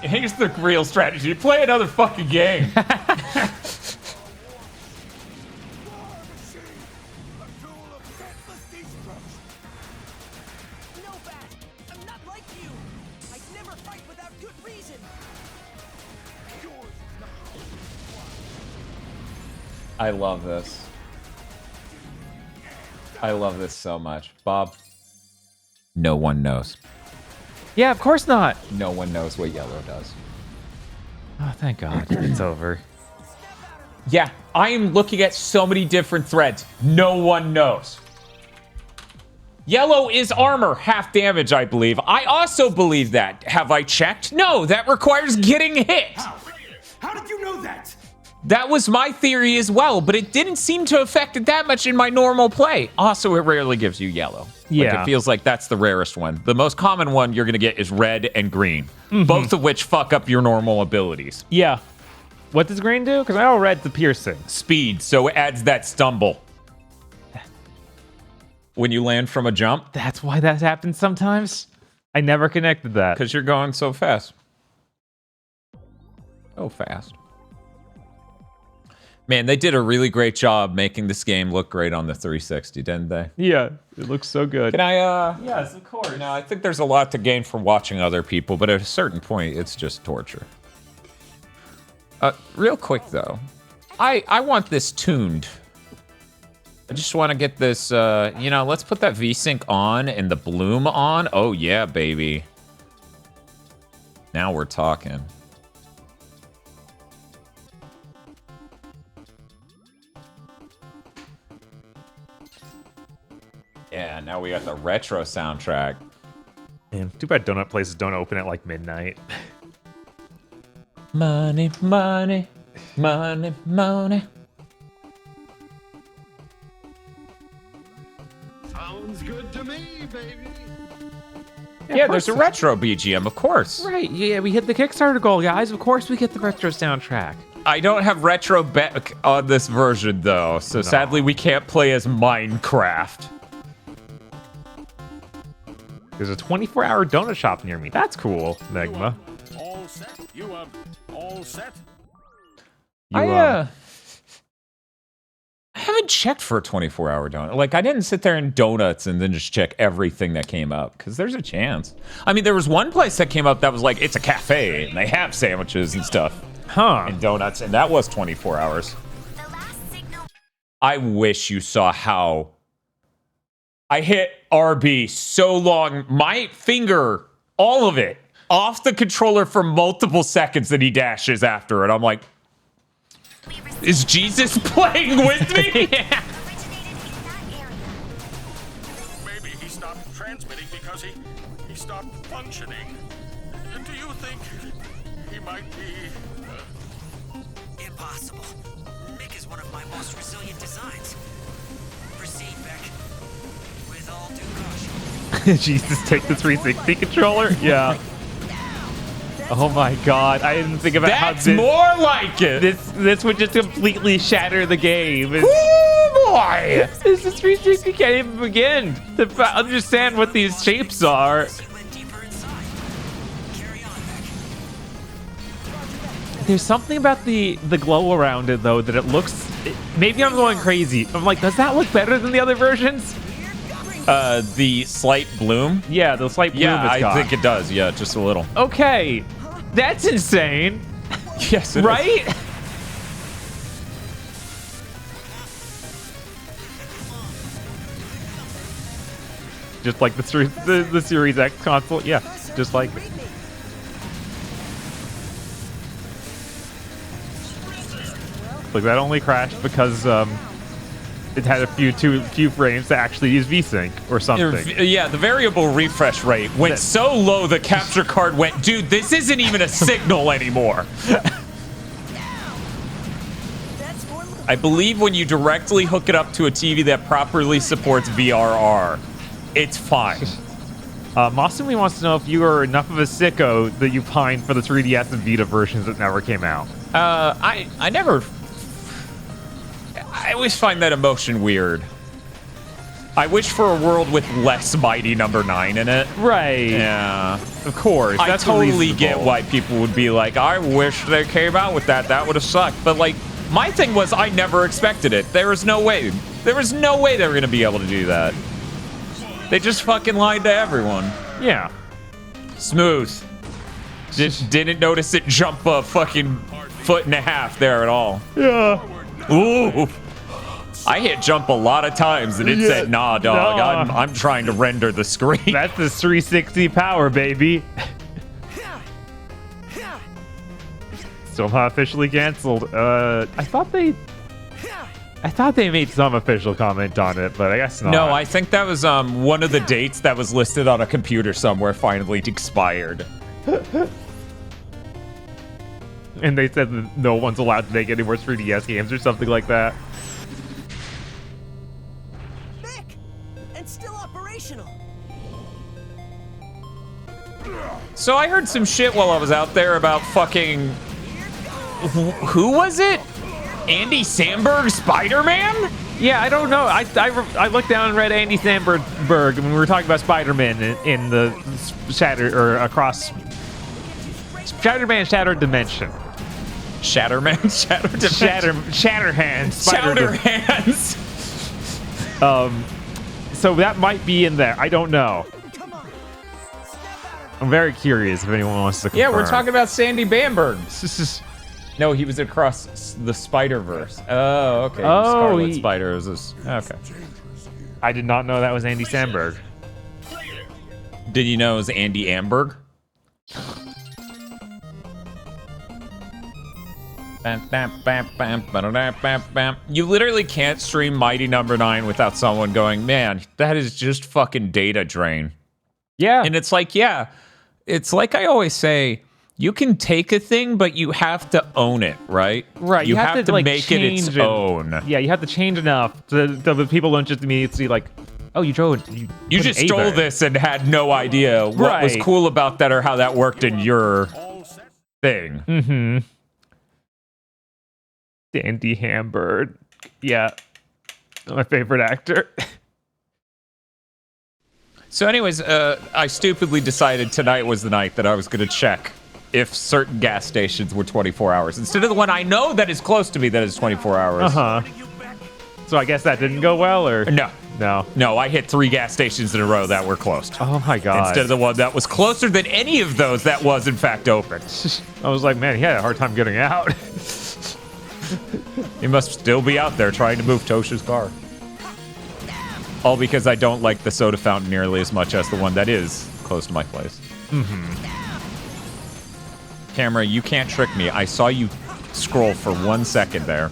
Here's the real strategy. Play another fucking game. I love this. I love this so much. Bob, no one knows. Yeah, of course not. No one knows what yellow does. Oh, thank God. It's over. Yeah, I am looking at so many different threads. No one knows. Yellow is armor, half damage, I believe. I also believe that. Have I checked? No, that requires getting hit. How did you know that? That was my theory as well, but it didn't seem to affect it that much in my normal play. Also, it rarely gives you yellow. Yeah. Like, it feels like that's the rarest one. The most common one you're going to get is red and green, both of which fuck up your normal abilities. Yeah. What does green do? Because I know red's the piercing. Speed, so it adds that stumble. When you land from a jump. That's why that happens sometimes? I never connected that. Because you're going so fast. So fast. Man, they did a really great job making this game look great on the 360, didn't they? Yeah, it looks so good. Can I, Yes, of course. No, I think there's a lot to gain from watching other people, but at a certain point, it's just torture. Real quick, though. I want this tuned. I just want to get this, you know, let's put that VSync on and the bloom on. Oh, yeah, baby. Now we're talking. Yeah, now we got the retro soundtrack. Man, too bad donut places don't open at like midnight. Money, money, money, money. Sounds good to me, baby. Yeah, there's a retro BGM, of course. Right, yeah, we hit the Kickstarter goal, guys. Of course we get the retro soundtrack. I don't have retro back on this version, though, so sadly we can't play as Minecraft. There's a 24-hour donut shop near me. That's cool, Negma. All set? You are all set? I haven't checked for a 24-hour donut. Like, I didn't sit there in donuts and then just check everything that came up, because there's a chance. I mean, there was one place that came up that was like, it's a cafe, and they have sandwiches and stuff. Huh. And donuts, and that was 24 hours. I wish you saw how I hit RB so long, my finger, all of it, off the controller for multiple seconds, and he dashes after it. I'm like, is Jesus playing with me? Yeah. Maybe he stopped transmitting because he stopped functioning. Do you think he might be... Impossible. Mick is one of my most resilient designs. Proceed, Beck. With all due caution. Jesus, take the 360 controller? Yeah. Oh my god, I didn't think about how That's more like it. This would just completely shatter the game. Oh boy! This is 360 can't even begin to understand what these shapes are. There's something about the glow around it though that it looks. Maybe I'm going crazy. I'm like, does that look better than the other versions? The slight bloom. Yeah, the slight bloom. Yeah, it's got. I think it does. Yeah, just a little. Okay, that's insane. Yes, it right? is. Just like the Series X console. Yeah, just like it. Like that only crashed because it had a few frames to actually use VSync or something. Yeah, the variable refresh rate went so low the capture card went, dude, this isn't even a signal anymore. I believe when you directly hook it up to a TV that properly supports VRR, it's fine. Masumi wants to know if you are enough of a sicko that you pined for the 3DS and Vita versions that never came out. I always find that emotion weird. I wish for a world with less Mighty Number 9 in it. Right. Yeah. Of course. I That's totally get reasonable. why people would be like, I wish they came out with that. That would have sucked. But, like, my thing was I never expected it. There was no way. There was no way they were going to be able to do that. They just fucking lied to everyone. Yeah. Smooth. Just didn't notice it jump a fucking 1.5 feet there at all. Yeah. Ooh. I hit jump a lot of times and it said, nah, dog, Nah. I'm trying to render the screen. That's the 360 power, baby. Still not officially canceled. I thought they made some official comment on it, but I guess not. No, I think that was one of the dates that was listed on a computer somewhere finally expired. And they said that no one's allowed to make any more 3DS games or something like that. And still operational. So I heard some shit while I was out there about fucking... Who was it? Andy Samberg Spider-Man? Yeah, I don't know. I looked down and read Andy Samberg when we were talking about Spider-Man in the across Spider-Man Shattered Dimension. Shatterman? Shattered Dimension? Shatterhands. Shatterhands. So that might be in there. I don't know. I'm very curious if anyone wants to confirm. Yeah, we're talking about Sandy Bamberg. No, he was across the Spider-Verse. Oh, okay. Scarlet Spider is this. Okay. I did not know that was Andy Samberg. Did you know it was Andy Amberg? You literally can't stream Mighty Number 9 without someone going, man, that is just fucking data drain. Yeah. And it's like, yeah, it's like I always say, you can take a thing, but you have to own it, right? Right. You have to like, make it its own. Yeah, you have to change enough so the people don't just immediately see like, oh, you drove it. You just stole this and had no idea what was cool about that or how that worked in your thing. Mm-hmm. Andy Samberg. Yeah. My favorite actor. So anyways, I stupidly decided tonight was the night that I was going to check if certain gas stations were 24 hours. Instead of the one I know that is close to me that is 24 hours. Uh-huh. So I guess that didn't go well, or? No. No. No, I hit 3 gas stations in a row that were closed. Oh my god. Instead of the one that was closer than any of those that was in fact open. I was like, man, he had a hard time getting out. He must still be out there trying to move Tosha's car. All because I don't like the soda fountain nearly as much as the one that is close to my place. Mm-hmm. Camera, you can't trick me. I saw you scroll for 1 second there.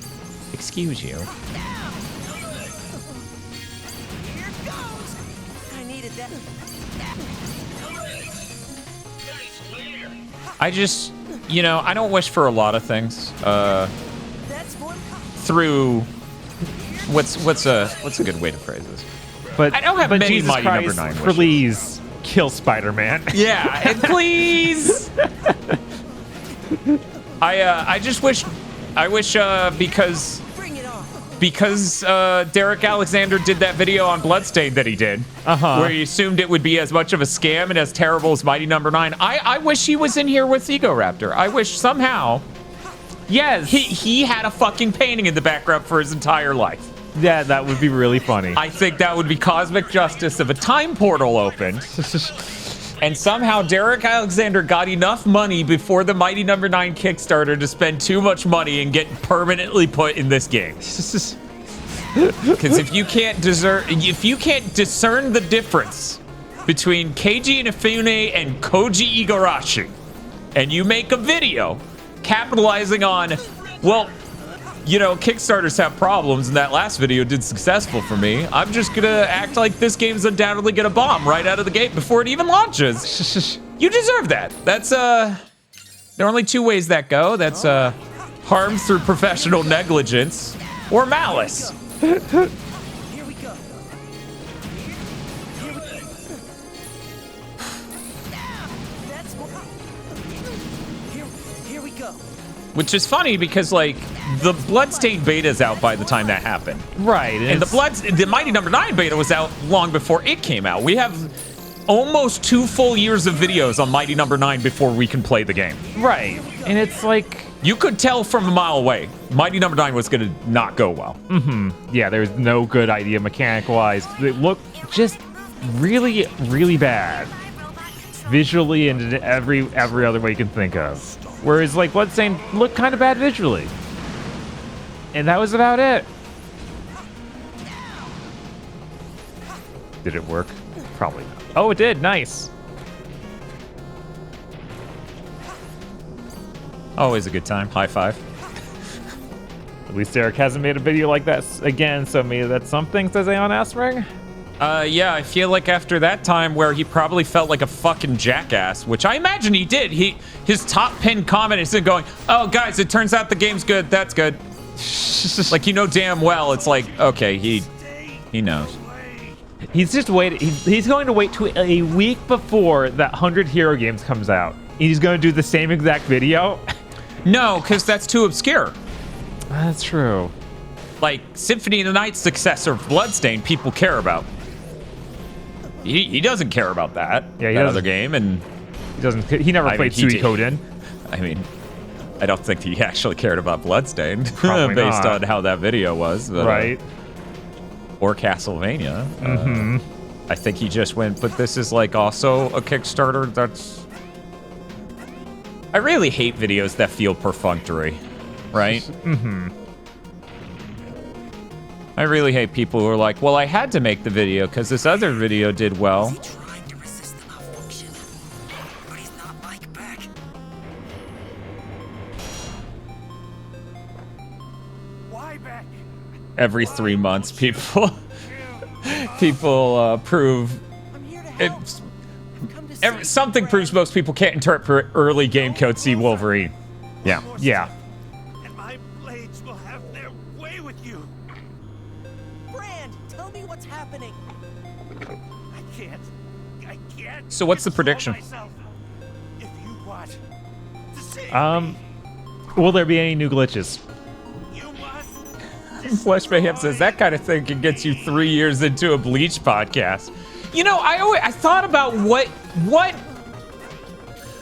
Excuse you. I just, you know, I don't wish for a lot of things. Through what's a good way to phrase this? But I don't have many Jesus Mighty Christ, Number 9 wishes. please kill Spider-Man. Yeah, and please. I just wish, because Derek Alexander did that video on Bloodstained that he did, where he assumed it would be as much of a scam and as terrible as Mighty Number 9. I wish he was in here with Ego Raptor. I wish somehow, yes, he had a fucking painting in the background for his entire life. Yeah, that would be really funny. I think that would be cosmic justice if a time portal opened. And somehow Derek Alexander got enough money before the Mighty Number 9 Kickstarter to spend too much money and get permanently put in this game. Because if you can't discern the difference between Keiji Inafune and Koji Igarashi, and you make a video capitalizing on, well, you know, Kickstarters have problems, and that last video did successful for me. I'm just gonna act like this game's undoubtedly gonna bomb right out of the gate before it even launches. You deserve that. That's, there are only two ways that go. That's, harm through professional negligence or malice. Here we go. Here we go. Which is funny because, like, the Bloodstained beta's out by the time that happened. Right. And the Mighty Number 9 beta was out long before it came out. We have almost 2 full years of videos on Mighty Number 9 before we can play the game. Right. And it's like, you could tell from a mile away, Mighty Number 9 was gonna not go well. Yeah, there's no good idea mechanic-wise. It looked just really, really bad. Visually and in every other way you can think of. Whereas, like, Bloodstained looked kind of bad visually. And that was about it. Did it work? Probably not. Oh, it did. Nice. Always a good time. High five. At least Derek hasn't made a video like that again, so maybe that's something, says Aeon Asmring. Yeah, I feel like after that time where he probably felt like a fucking jackass, which I imagine he did. His top pinned comment is going, "Oh, guys, it turns out the game's good. That's good." Like, you know damn well it's like, okay, he knows. He's just waiting. He's going to wait to a week before that 100 Hero Games comes out. He's going to do the same exact video. No, because that's too obscure. That's true. Like, Symphony of the Night's successor, Bloodstained, people care about. He doesn't care about that. Yeah, that other game, and he doesn't. He never played Suikoden. I mean, I don't think he actually cared about Bloodstained Probably based not. on how that video was. But, right. Or Castlevania. I think he just went, but this is like also a Kickstarter. That's. I really hate videos that feel perfunctory, right? I really hate people who are like, well, I had to make the video because this other video did well. Every 3 months, people prove something proves most people can't interpret early game code. See Wolverine. Yeah. Yeah. And my blades will have their way with you. Brand, tell me what's happening. I can't. So what's the prediction? If you want to save will there be any new glitches? Flesh Mayhem says that kind of thing can get you 3 years into a Bleach podcast. You know, I thought about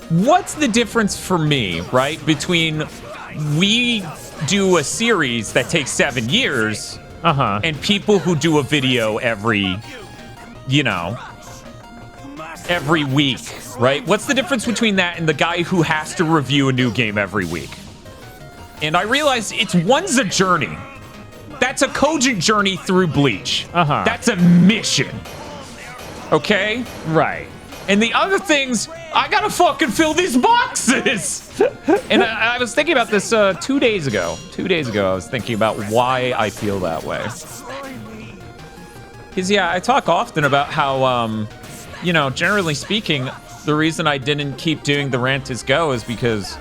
what's the difference for me, right, between we do a series that takes 7 years, and people who do a video every week, right? What's the difference between that and the guy who has to review a new game every week? And I realized one's a journey. That's a cogent journey through Bleach. That's a mission. Okay? Right. And the other things, I gotta fucking fill these boxes. And I was thinking about this 2 days ago. 2 days ago, I was thinking about why I feel that way. Because, yeah, I talk often about how, generally speaking, the reason I didn't keep doing the Rant is Go is because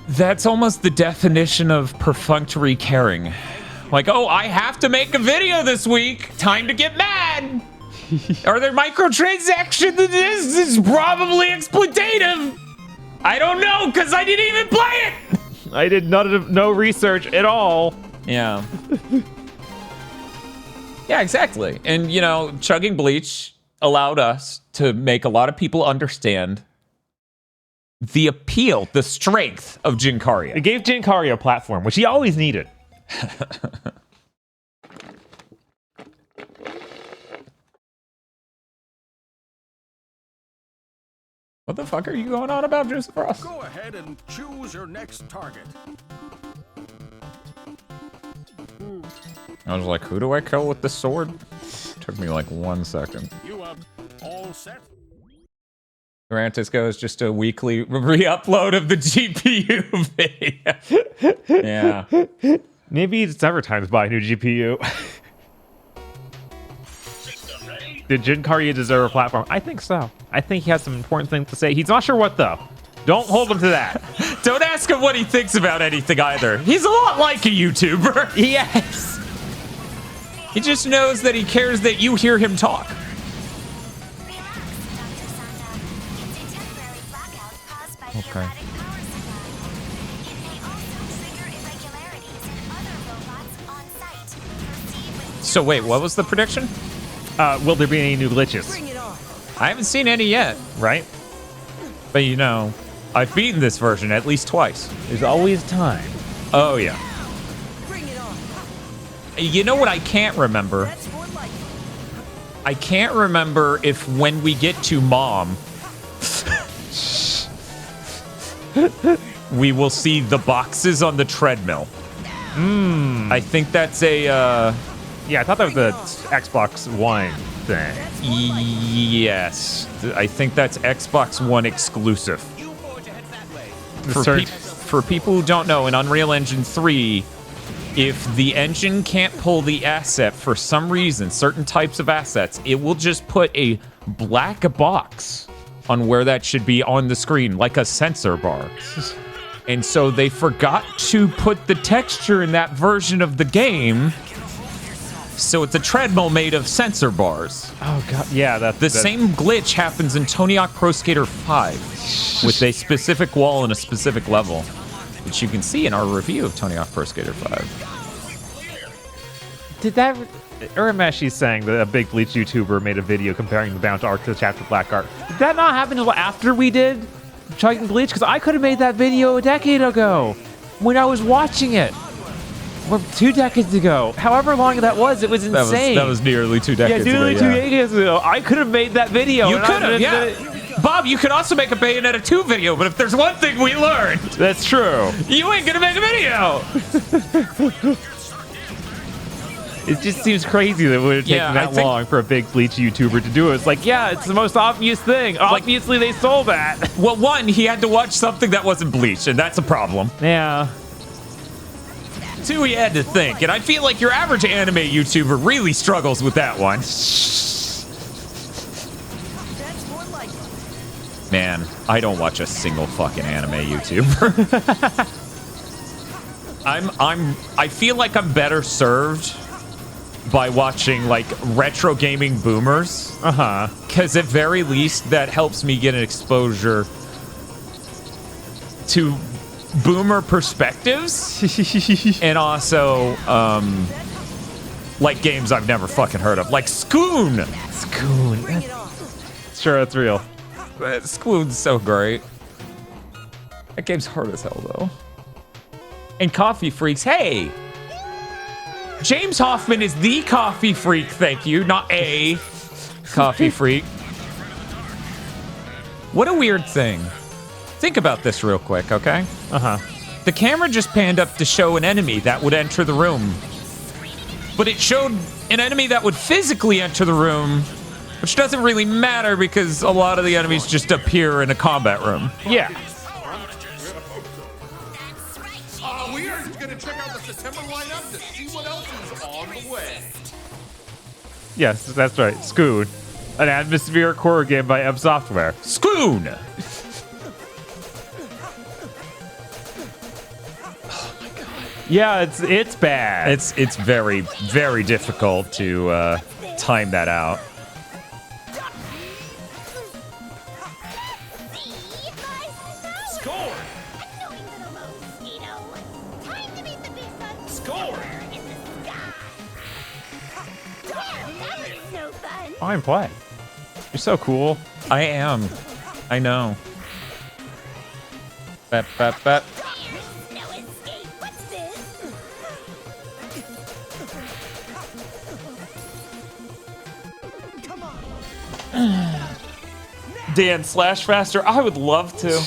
that's almost the definition of perfunctory caring. Like, oh, I have to make a video this week. Time to get mad. Are there microtransactions in this? This is probably exploitative. I don't know, because I didn't even play it! I did no research at all. Yeah. Yeah, exactly. And, you know, chugging bleach allowed us to make a lot of people understand the appeal, the strength of Jinkaria. It gave Jinkaria a platform, which he always needed. What the fuck are you going on about, Joseph Ross? Go ahead and choose your next target. I was like, who do I kill with the sword? Took me like 1 second. You are all set? Francisco is just a weekly re-upload of the GPU video. Yeah. Maybe it's several times buy a new GPU. Did Jinkaria deserve a platform? I think so. I think he has some important things to say. He's not sure what, though. Don't hold him to that. Don't ask him what he thinks about anything either. He's a lot like a YouTuber. Yes. He just knows that he cares that you hear him talk. Okay. So wait, what was the prediction? Will there be any new glitches? I haven't seen any yet. Right? But you know, I've beaten this version at least twice. There's always time. Oh yeah. You know what I can't remember? I can't remember if when we get to Mom, we will see the boxes on the treadmill. I think that's a... Yeah, I thought that was the Xbox One thing. Yes. I think that's Xbox One exclusive. For people who don't know, in Unreal Engine 3, if the engine can't pull the asset for some reason, certain types of assets, it will just put a black box on where that should be on the screen, like a sensor bar. And so they forgot to put the texture in that version of the game. So it's a treadmill made of sensor bars. Oh god, yeah, the same glitch happens in Tony Hawk Pro Skater 5 with a specific wall and a specific level, which you can see in our review of Tony Hawk Pro Skater 5. Did that... Urameshi saying that a big Bleach YouTuber made a video comparing the Bound arc to the Chapter Black arc. Did that not happen until after we did Chugging Bleach? Because I could have made that video a decade ago when I was watching it. Or 2 decades ago. However long that was, it was insane. That was nearly 2 decades ago. Yeah, nearly 2 decades ago. I could have made that video. You could have, yeah. Bob, you could also make a Bayonetta 2 video, but if there's one thing we learned... That's true. You ain't gonna make a video! It just seems crazy that it would have taken that long for a big Bleach YouTuber to do it. It's like, yeah, it's the most obvious thing. Obviously, they sold that. Well, one, he had to watch something that wasn't Bleach, and that's a problem. Yeah. 2, he had to think, and I feel like your average anime YouTuber really struggles with that one. Man, I don't watch a single fucking anime YouTuber. I feel like I'm better served by watching like retro gaming boomers. Because at very least that helps me get an exposure to boomer perspectives and also like games I've never fucking heard of, like Scoon. Sure, that's real. Scoon's so great. That game's hard as hell though. And Coffee Freaks, hey, James Hoffman is the Coffee Freak, thank you, not a Coffee Freak. What a weird thing. Think about this real quick, okay? The camera just panned up to show an enemy that would enter the room. But it showed an enemy that would physically enter the room, which doesn't really matter because a lot of the enemies just appear in a combat room. Yeah. We are going to check out the September lineup to see what else is on the way. Yes, that's right. Scoon. An atmospheric horror game by M Software. Scoon! Yeah, it's bad. It's very, very difficult to time that out. Score! Time to meet the big bug. Score! In the sky. Damn, that was so fun. Fine play. You're so cool. I am. I know. Bap, bap, bap. No escape. What's this? Come on. Dan slash faster. I would love to.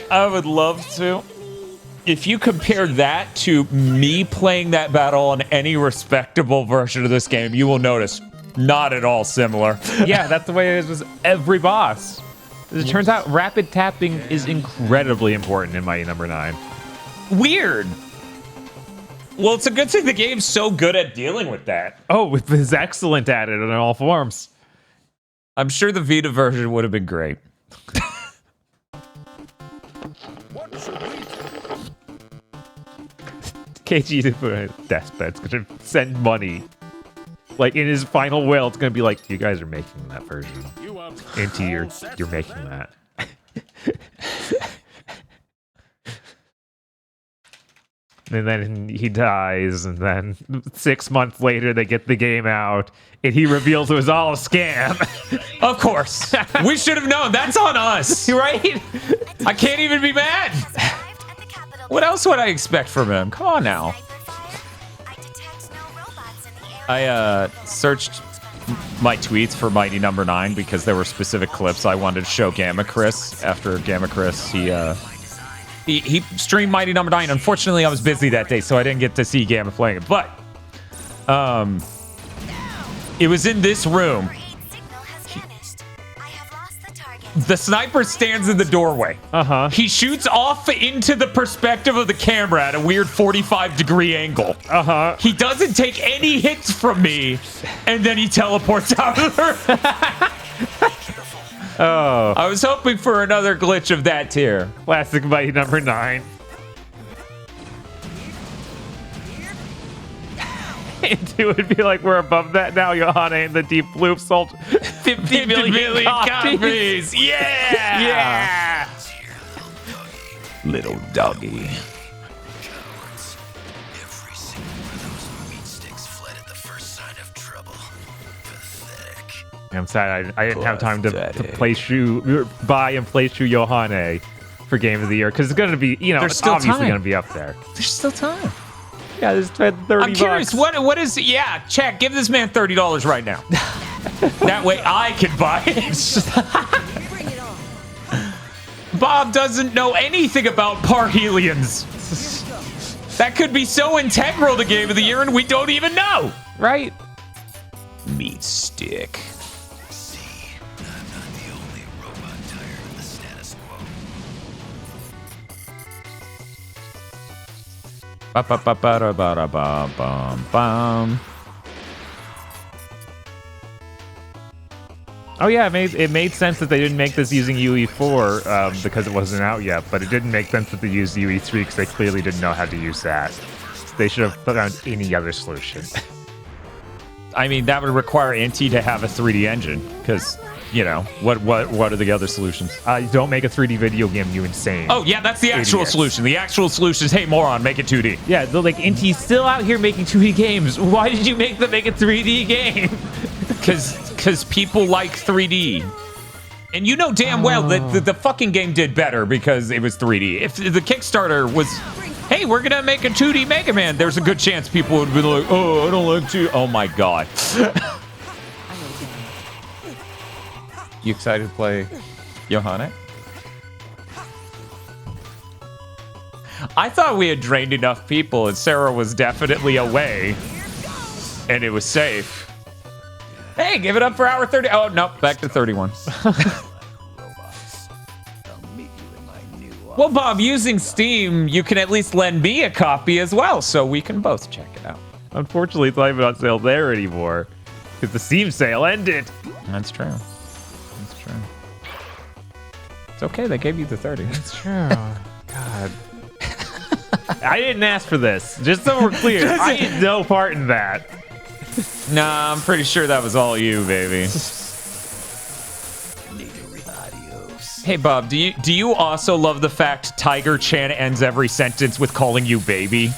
I would love to. If you compare that to me playing that battle on any respectable version of this game, you will notice not at all similar. Yeah, that's the way it is with every boss. As it turns out, rapid tapping is incredibly important in Mighty Number 9. Weird. Well, it's a good thing the game's so good at dealing with that. Oh, it was excellent at it in all forms. I'm sure the Vita version would have been great. KG to put a deathbed's gonna send money. Like in his final will, it's gonna be like, you guys are making that version. Into you're making that. And then he dies, and then 6 months later they get the game out, and he reveals it was all a scam. Of course. We should have known. That's on us. Right? I can't even be mad. What else would I expect from him? Come on now. I searched my tweets for Mighty Number 9 because there were specific clips I wanted to show Gamma Chris. After Gamma Chris, he streamed Mighty Number 9. Unfortunately, I was busy that day, so I didn't get to see Gamma playing it. But it was in this room. The sniper stands in the doorway. Uh-huh. He shoots off into the perspective of the camera at a weird 45-degree angle. Uh-huh. He doesn't take any hits from me, and then he teleports out of the room. Oh. I was hoping for another glitch of that tier. Classic Mighty Number 9. It would be like, we're above that now, Johanna, in the deep blue sold 50 million copies. Yeah! Yeah! Little doggy. Every single one of those meat sticks fled at the first sign of trouble. Pathetic. I'm sad I didn't have time to buy and play through Johanna for Game of the Year, because it's going to be, There's it's still obviously time. going to be up there. There's still time. Yeah, there's 30 I'm curious, bucks. what is... Yeah, chat, give this man $30 right now. That way I can buy it. Bob doesn't know anything about parhelions. That could be so integral to Game of the Year and we don't even know. Right? Meat stick. See, I'm not the only robot tired of the status quo. Ba-ba-ba-ba-da-ba-da-ba-bum-bum. Oh yeah, it made sense that they didn't make this using UE4 because it wasn't out yet, but it didn't make sense that they used UE3 because they clearly didn't know how to use that. They should have found any other solution. I mean, that would require NT to have a 3D engine, because, what are the other solutions? Don't make a 3D video game, you insane. Oh, yeah, that's the actual solution. The actual solution is, hey, moron, make it 2D. Yeah, NT's still out here making 2D games. Why did you make them make a 3D game? Because people like 3D. And you know damn well that the fucking game did better because it was 3D. If the Kickstarter was, hey, we're going to make a 2D Mega Man, there's a good chance people would be like, oh, I don't like 2D. Oh, my God. You excited to play Johanna? I thought we had drained enough people and Sarah was definitely away. And it was safe. Hey, give it up for hour 30. Oh, no, back to 31. Well, Bob, using Steam, you can at least lend me a copy as well, so we can both check it out. Unfortunately, it's not even on sale there anymore, because the Steam sale ended. That's true. That's true. It's okay, they gave you the 30. That's true. God. I didn't ask for this, just so we're clear. I had no part in that. Nah, I'm pretty sure that was all you, baby. Adios. Hey, Bob, do you also love the fact Tiger Chan ends every sentence with calling you baby?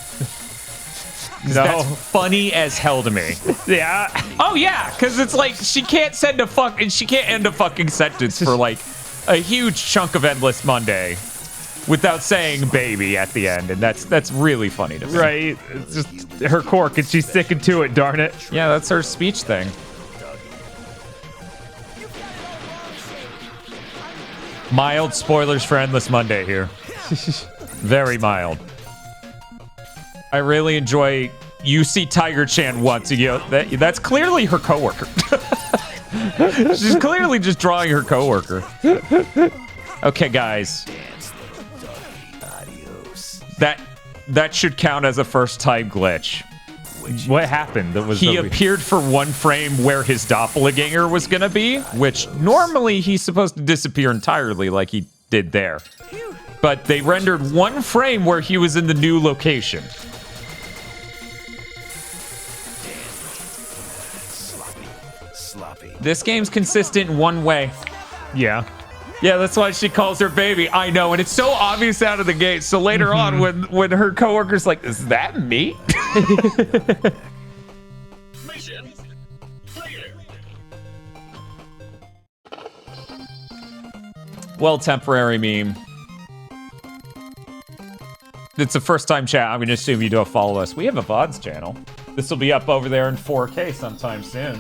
No. That's funny as hell to me. Yeah. Oh, yeah, because it's like she can't end a fucking sentence for like a huge chunk of Endless Monday without saying baby at the end, and that's really funny to me. Right. It's just her quirk, and she's sticking to it, darn it. Yeah, that's her speech thing. Mild spoilers for Endless Monday here. Very mild. I really enjoy. You see Tiger Chan once, and you know, that's clearly her coworker. She's clearly just drawing her coworker. Okay, guys. That should count as a first-time glitch. What happened? He appeared for one frame where his doppelganger was gonna be, which normally he's supposed to disappear entirely, like he did there. But they rendered one frame where he was in the new location. This game's consistent in one way. Yeah. Yeah, that's why she calls her baby. I know, and it's so obvious out of the gate. So later on, when her coworker's like, "Is that me?" Well, temporary meme. It's a first-time chat. I'm going to assume you don't follow us. We have a VODs channel. This will be up over there in 4K sometime soon.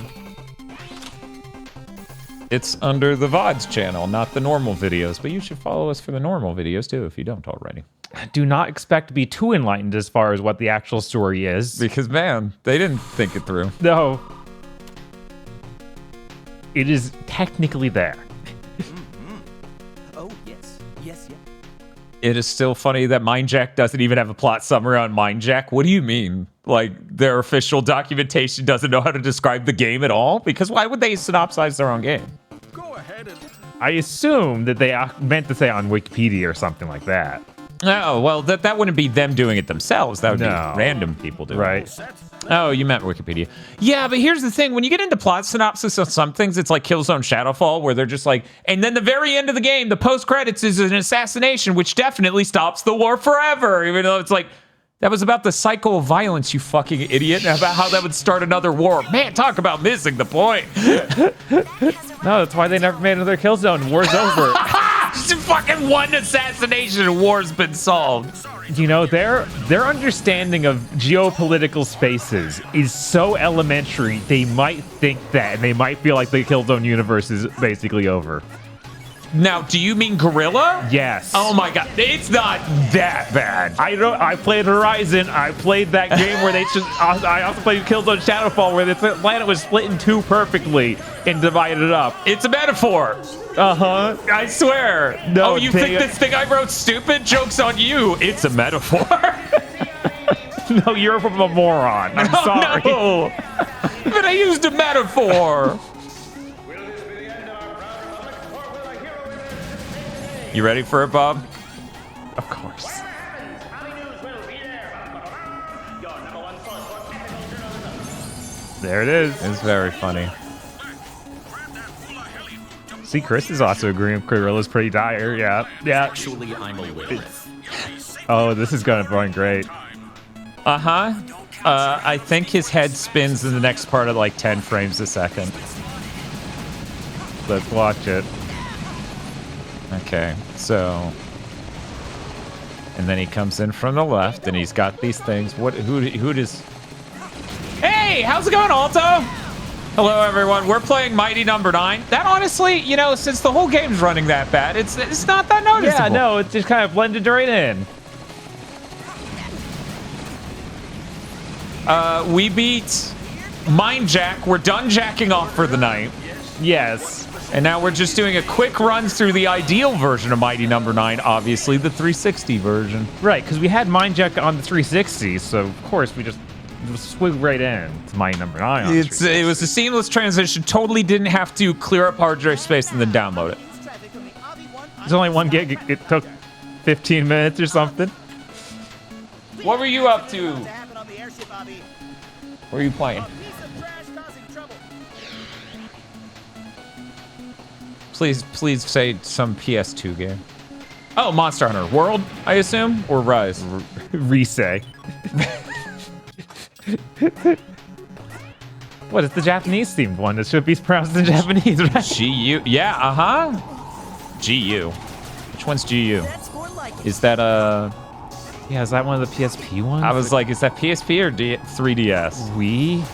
It's under the VODs channel, not the normal videos, but you should follow us for the normal videos too if you don't already. Do not expect to be too enlightened as far as what the actual story is. Because, man, they didn't think it through. No. It is technically there. Oh, yes. Yes, yes. It is still funny that Mindjack doesn't even have a plot summary on Mindjack. What do you mean? Like, their official documentation doesn't know how to describe the game at all? Because why would they synopsize their own game? Go ahead and... I assume that they meant to say on Wikipedia or something like that. Oh, well, that wouldn't be them doing it themselves. That would be random people doing it. Oh, you meant Wikipedia. Yeah, but here's the thing. When you get into plot synopsis on some things, it's like Killzone Shadowfall, where they're just like, and then the very end of the game, the post-credits is an assassination, which definitely stops the war forever, even though it's like, that was about the cycle of violence, you fucking idiot, and about how that would start another war. Man, talk about missing the point. No, that's why they never made another Killzone. War's over. Just fucking one assassination and war's been solved. You know, their understanding of geopolitical spaces is so elementary, they might think that, and they might feel like the Killzone universe is basically over. Now, do you mean Gorilla? Yes. Oh my god, it's not that bad. I played Horizon. I played that game where they just. I also played Killzone Shadowfall, where the planet was split in two perfectly and divided up. It's a metaphor. Uh-huh. I swear. No, oh, you think this thing I wrote stupid? Joke's on you. It's a metaphor. No, you're a moron. I'm sorry. No. But I used a metaphor. You ready for it, Bob? Of course. There it is. It's very funny. See, Chris is also agreeing Gorilla's pretty dire. Yeah. Yeah. Actually, I'm aware. Oh, this is going great. Uh-huh. I think his head spins in the next part of like 10 frames a second. Let's watch it. Okay, so... And then he comes in from the left, and he's got these things. Who does... Hey, how's it going, Alto? Hello, everyone. We're playing Mighty Number 9. That honestly, you know, since the whole game's running that bad, it's not that noticeable. Yeah, no, it's just kind of blended right in. We beat Mindjack. We're done jacking off for the night. Yes. And now we're just doing a quick run through the ideal version of Mighty Number 9, obviously the 360 version. Right, because we had Mindjack on the 360, so of course we just swig right in to Mighty Number 9 on It was a seamless transition. Totally didn't have to clear up hard drive space and then download it. There's only 1 gig. It took 15 minutes or something. What were you up to? What were you playing? Please say some PS2 game. Oh, Monster Hunter World, I assume, or Rise. Risei. What? It's the Japanese themed one. It should be pronounced in Japanese, right? GU. Yeah. GU. Which one's GU? Is that Yeah, is that one of the PSP ones? I was like, is that PSP or 3DS? Wii?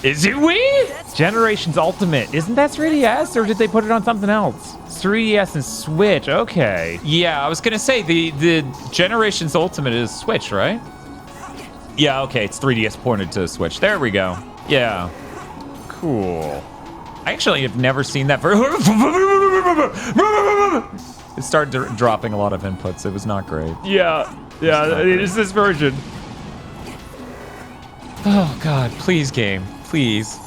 Is it Wii? Generations Ultimate. Isn't that 3DS, or did they put it on something else? It's 3DS and Switch. Okay. Yeah, I was gonna say the Generations Ultimate is Switch, right? Yeah. Okay, it's 3DS pointed to Switch. There we go. Yeah. Cool. I actually have never seen that. It started dropping a lot of inputs. It was not great. Yeah. It is this version. Oh God, please, game, please.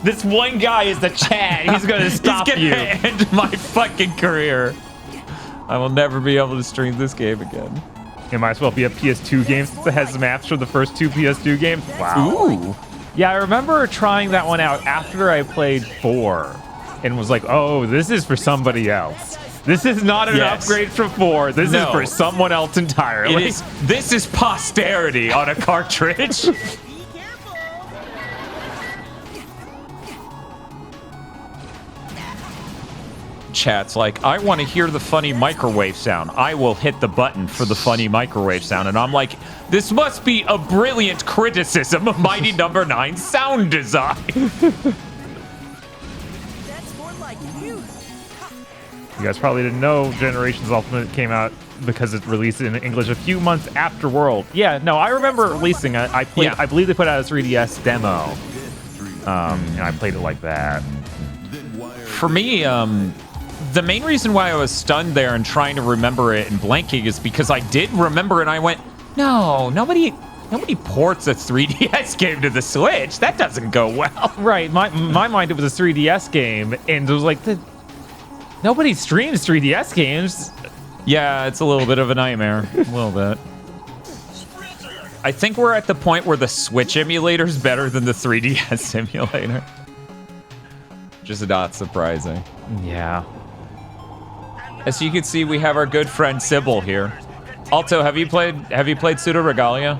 This one guy is the Chad. He's gonna stop He's you. gonna end my fucking career. I will never be able to stream this game again. It might as well be a PS2 game since it has maps from the first 2 PS2 games. Wow. Ooh. Yeah, I remember trying that one out after I played 4 and was like, oh, this is for somebody else. This is not an upgrade from 4. This is for someone else entirely. This is posterity on a cartridge. Chat's like, I want to hear the funny microwave sound. I will hit the button for the funny microwave sound. And I'm like, this must be a brilliant criticism of Mighty Number 9 sound design. You guys probably didn't know Generations Ultimate came out because it released in English a few months after World. Yeah, no, I remember releasing it. I played. I believe they put out a 3DS demo. And I played it like that. For me, the main reason why I was stunned there and trying to remember it and blanking is because I did remember it and I went, no, nobody ports a 3DS game to the Switch. That doesn't go well. Right, my mind, it was a 3DS game, and it was like, nobody streams 3DS games. Yeah, it's a little bit of a nightmare. A little bit. I think we're at the point where the Switch emulator is better than the 3DS emulator. Just not surprising. Yeah. As you can see, we have our good friend Sybil here. Alto, have you played Pseudo Regalia?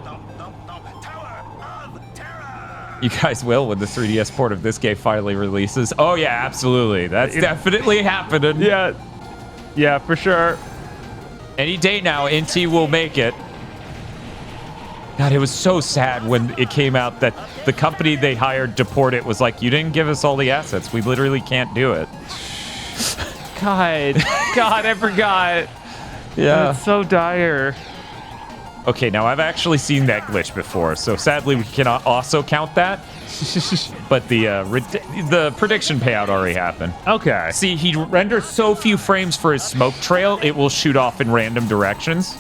You guys will when the 3DS port of this game finally releases. Oh yeah, absolutely. That's definitely happening. Yeah, for sure. Any day now, NT will make it. God, it was so sad when it came out that the company they hired to port it was like, you didn't give us all the assets. We literally can't do it. God, I forgot. Yeah. It's so dire. Okay, now I've actually seen that glitch before, so sadly we cannot also count that. But the prediction payout already happened. Okay. See, he renders so few frames for his smoke trail, it will shoot off in random directions.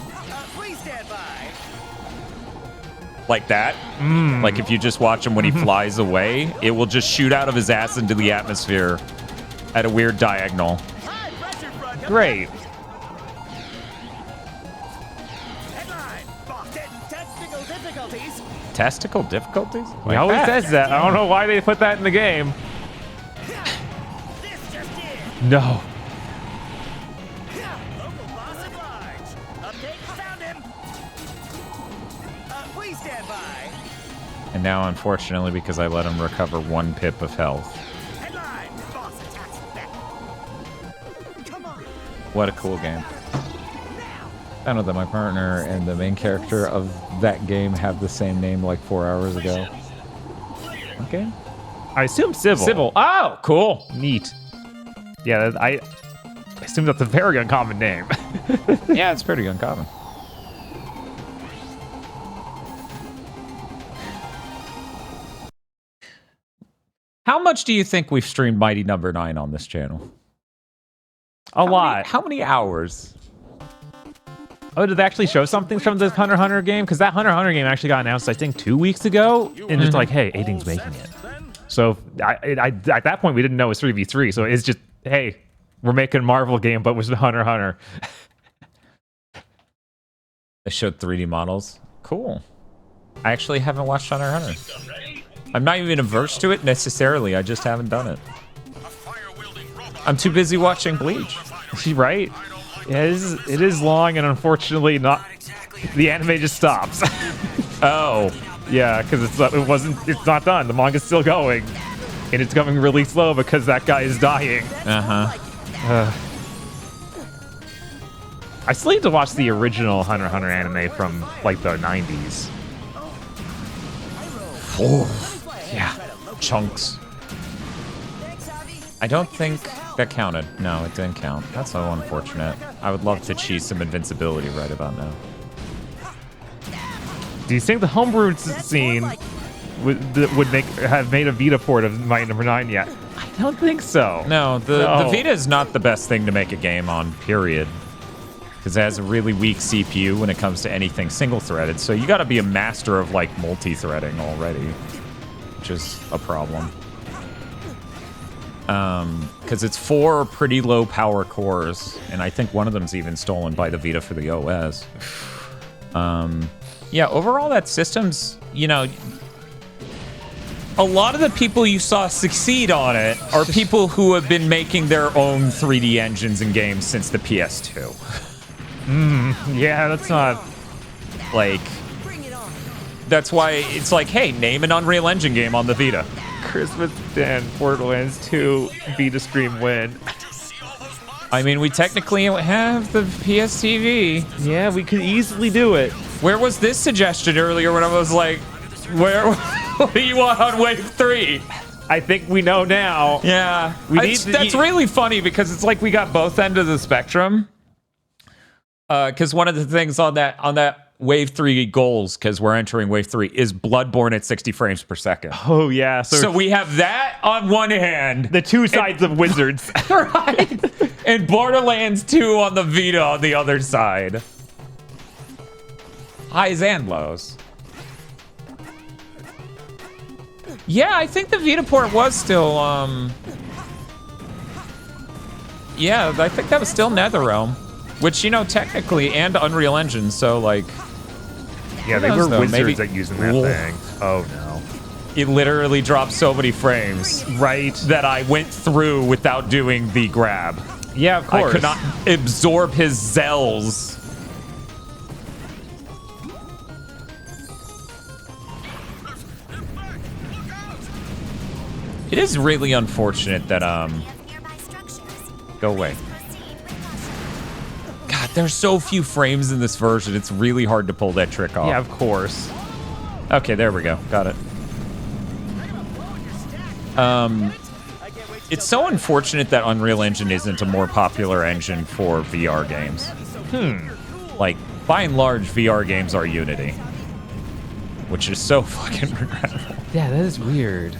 Like that. Like if you just watch him when he flies away, it will just shoot out of his ass into the atmosphere at a weird diagonal. Great. Testicle difficulties? He always says that. I don't know why they put that in the game. No. And now, unfortunately, because I let him recover 1 pip of health. What a cool game. I know that my partner and the main character of that game have the same name like 4 hours ago. Okay. I assume Sybil. Sybil. Oh, cool. Neat. Yeah, I assume that's a very uncommon name. Yeah, it's pretty uncommon. How much do you think we've streamed Mighty Number 9 on this channel? A lot. How many hours? Oh, did they actually show something from the Hunter x Hunter game? Because that Hunter x Hunter game actually got announced, I think, 2 weeks ago. And just like, hey, Aiding's making it. So at that point, we didn't know it was 3v3. So it's just, hey, we're making a Marvel game, but with Hunter x Hunter. They showed 3D models. Cool. I actually haven't watched Hunter x Hunter. I'm not even averse to it necessarily. I just haven't done it. I'm too busy watching Bleach. Right? Yeah, it is long, and unfortunately, not. The anime just stops. Oh, yeah, because it's not done. The manga's still going, and it's going really slow because that guy is dying. I still need to watch the original Hunter x Hunter anime from like the 90s. Oh, yeah, chunks. I don't think that counted. No, it didn't count. That's so unfortunate. I would love to cheese some invincibility right about now. Do you think the homebrew scene would have made a Vita port of Might Number 9 yet? I don't think so. No, the Vita is not the best thing to make a game on, period. Because it has a really weak CPU when it comes to anything single-threaded. So you got to be a master of like multi-threading already, which is a problem. Because it's 4 pretty low power cores, and I think one of them's even stolen by the Vita for the OS. Yeah, overall that system's, you know, a lot of the people you saw succeed on it are people who have been making their own 3D engines and games since the PS2. Yeah, that's not like. That's why it's like, hey, name an Unreal Engine game on the Vita. Christmas Dan, Borderlands 2, Vita Stream win. I mean, we technically have the PS TV. Yeah, we could easily do it. Where was this suggestion earlier when I was like, what do you want on Wave 3? I think we know now. Yeah. That's really funny because it's like we got both ends of the spectrum. Because one of the things on that Wave 3 goals, because we're entering Wave 3, is Bloodborne at 60 frames per second. Oh, yeah. So we have that on one hand. The two sides of Wizards. Right. And Borderlands 2 on the Vita on the other side. Highs and lows. Yeah, I think the Vita port was still, yeah, I think that was still NetherRealm. Which, you know, technically, and Unreal Engine, so, like... Yeah, they were wizards at using that thing. Oh, no. It literally dropped so many frames. Right. That I went through without doing the grab. Yeah, of course. I could not absorb his zells. It is really unfortunate that, Go away. God, there's so few frames in this version. It's really hard to pull that trick off. Yeah, of course. Okay, there we go. Got it. It's so unfortunate that Unreal Engine isn't a more popular engine for VR games. Like, by and large, VR games are Unity. Which is so fucking regrettable. Yeah, that is weird.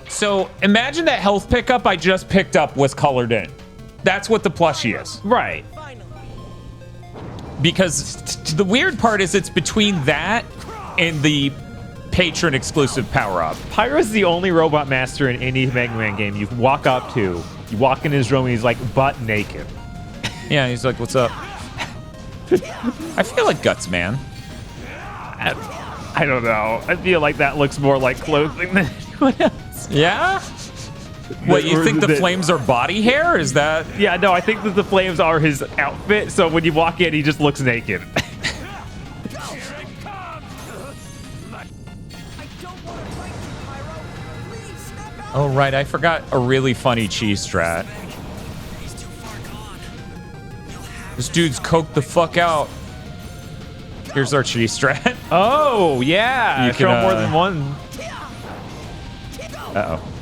So, imagine that health pickup I just picked up was colored in. That's what the plushie is. Right. Because the weird part is it's between that and the patron exclusive power-up. Pyro's the only robot master in any Mega Man game you walk up to. You walk in his room and he's like butt naked. Yeah, he's like, what's up? I feel like Guts Man. I don't know. I feel like that looks more like clothing than anyone else. Yeah? What, you think the flames are body hair? Is that... Yeah, no, I think that the flames are his outfit, so when you walk in, he just looks naked. Oh, right, I forgot a really funny cheese strat. This dude's coked the fuck out. Here's our cheese strat. Oh, yeah. You Show can, more than one. Uh-oh.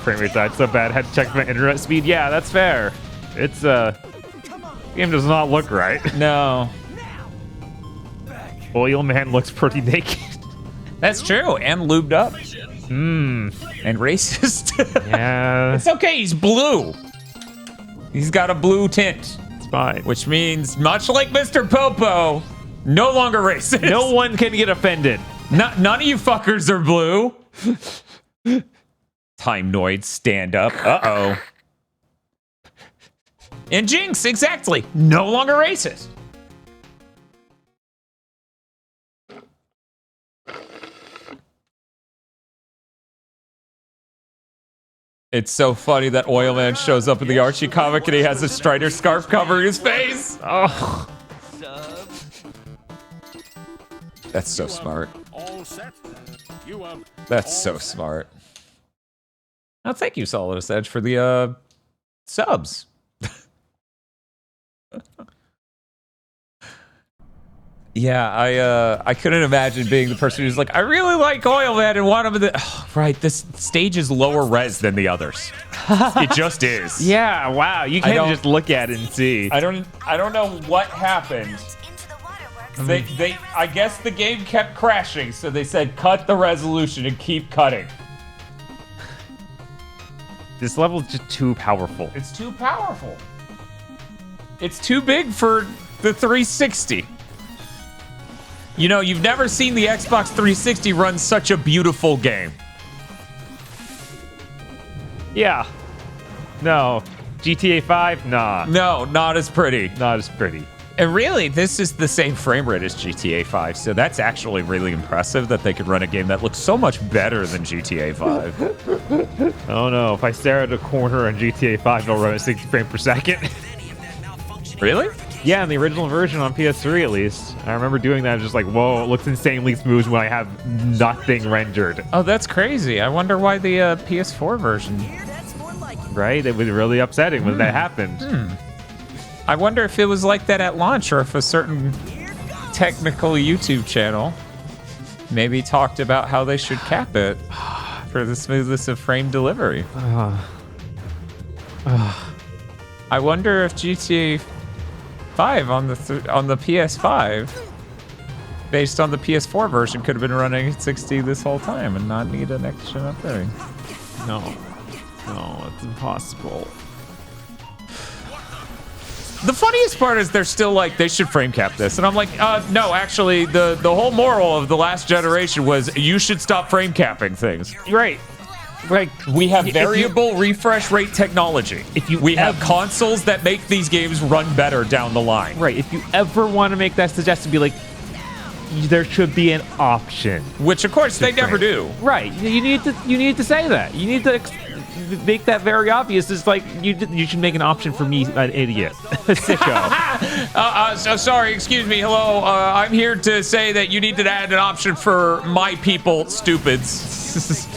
Frame rate died so bad, had to check my internet speed. Yeah, that's fair. It's, game does not look right. No. Oil Man looks pretty naked. That's true, and lubed up. And racist. Yeah. It's okay, he's blue. He's got a blue tint. It's fine. Which means, much like Mr. Popo, no longer racist. No one can get offended. None of you fuckers are blue. Time-noid, stand up. Uh-oh. And Jinx, exactly. No longer racist. It's so funny that Oil Man shows up in the Archie comic and he has a Strider scarf covering his face. Oh. That's so smart. All set. That's so smart. Oh, thank you, Solidus Edge, for the subs. Yeah, I couldn't imagine being the person who's like, I really like Oil Man and want him to. Oh, right, this stage is lower res than the others. It just is. Yeah, wow. You can't just look at it and see. I don't know what happened. I guess the game kept crashing, so they said cut the resolution and keep cutting. This level is just too powerful. It's too powerful. It's too big for the 360. You know, you've never seen the Xbox 360 run such a beautiful game. Yeah. No. GTA 5? Nah. No, not as pretty. Not as pretty. And really, this is the same frame rate as GTA 5, so that's actually really impressive that they could run a game that looks so much better than GTA 5. Oh no, if I stare at a corner on GTA 5, it'll run at 60 frames per second. Really? Yeah, in the original version on PS3 at least. I remember doing that, just like, whoa, it looks insanely smooth when I have nothing rendered. Oh, that's crazy. I wonder why the PS4 version... Right? It was really upsetting when that happened. I wonder if it was like that at launch, or if a certain technical YouTube channel maybe talked about how they should cap it for the smoothness of frame delivery. I wonder if GTA 5 on the PS5, based on the PS4 version, could have been running at 60 this whole time and not need an extra upgrade. No, it's impossible. The funniest part is they're still like, they should frame cap this. And I'm like, no, actually, the whole moral of the last generation was you should stop frame capping things. Right. Like, we have variable refresh rate technology. We have consoles that make these games run better down the line. Right. If you ever want to make that suggestion, be like, there should be an option. Which, of course, they never do. Right. You need to say that. You need to make that very obvious. It's like you should make an option for me, an idiot, a sicko. So sorry, excuse me. Hello, I'm here to say that you need to add an option for my people, stupids.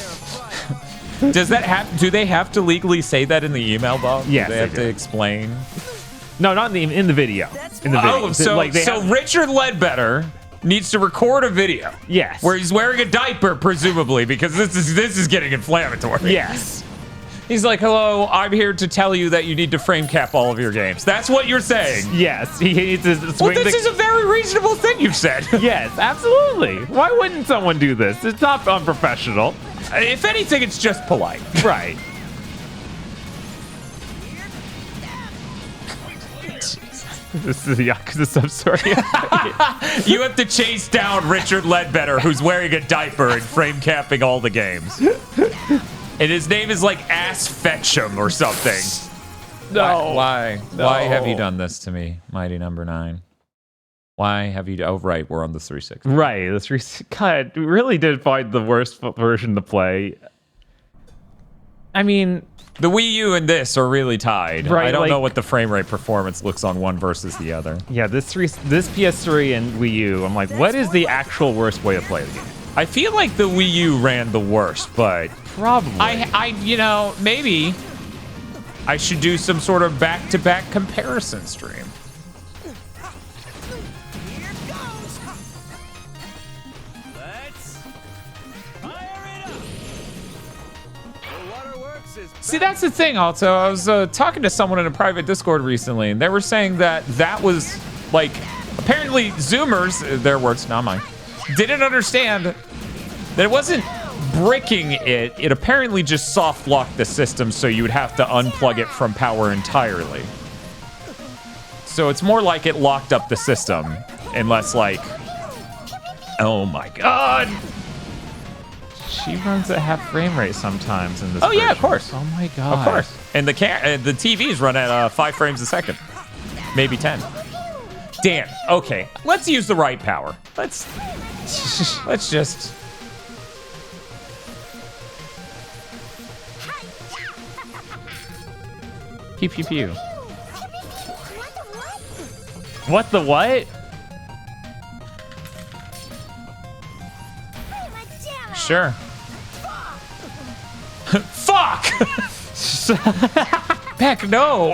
Does that have? Do they have to legally say that in the email, Bob? Yes, they have to explain. No, not in the video. In the video. Oh, so Richard Ledbetter needs to record a video. Yes. Where he's wearing a diaper, presumably, because this is getting inflammatory. Yes. He's like, hello, I'm here to tell you that you need to frame cap all of your games. That's what you're saying. Yes, he needs to swing. Well, this is a very reasonable thing you've said. Yes, absolutely. Why wouldn't someone do this? It's not unprofessional. If anything, it's just polite. Right. This is the Yakuza sub-story. You have to chase down Richard Ledbetter, who's wearing a diaper and frame capping all the games. And his name is like Ass Fetchum or something. No. Why? No. Why have you done this to me, Mighty Number 9? Why have you... Oh, right, we're on the 360. Right, the 360. God, we really did find the worst version to play. I mean... The Wii U and this are really tied. Right, I don't know what the frame rate performance looks on one versus the other. Yeah, this PS3 and Wii U, I'm like, what is the actual worst way to play the game? I feel like the Wii U ran the worst, but... Probably. You know, maybe I should do some sort of back-to-back comparison stream. See, that's the thing also. I was talking to someone in a private Discord recently, and they were saying that was, like, apparently Zoomers, their words, not mine, didn't understand that it wasn't bricking it. It apparently just soft locked the system, so you would have to unplug it from power entirely. So it's more like it locked up the system, unless, like, oh my god. She runs at half frame rate sometimes in this Oh, yeah, version. of course. Oh my god. Of course. And the TVs run at 5 frames a second. Maybe 10. Damn. Okay. Let's use the right power. Let's just... Pew pew pew. What the what? Sure. Fuck! Heck no!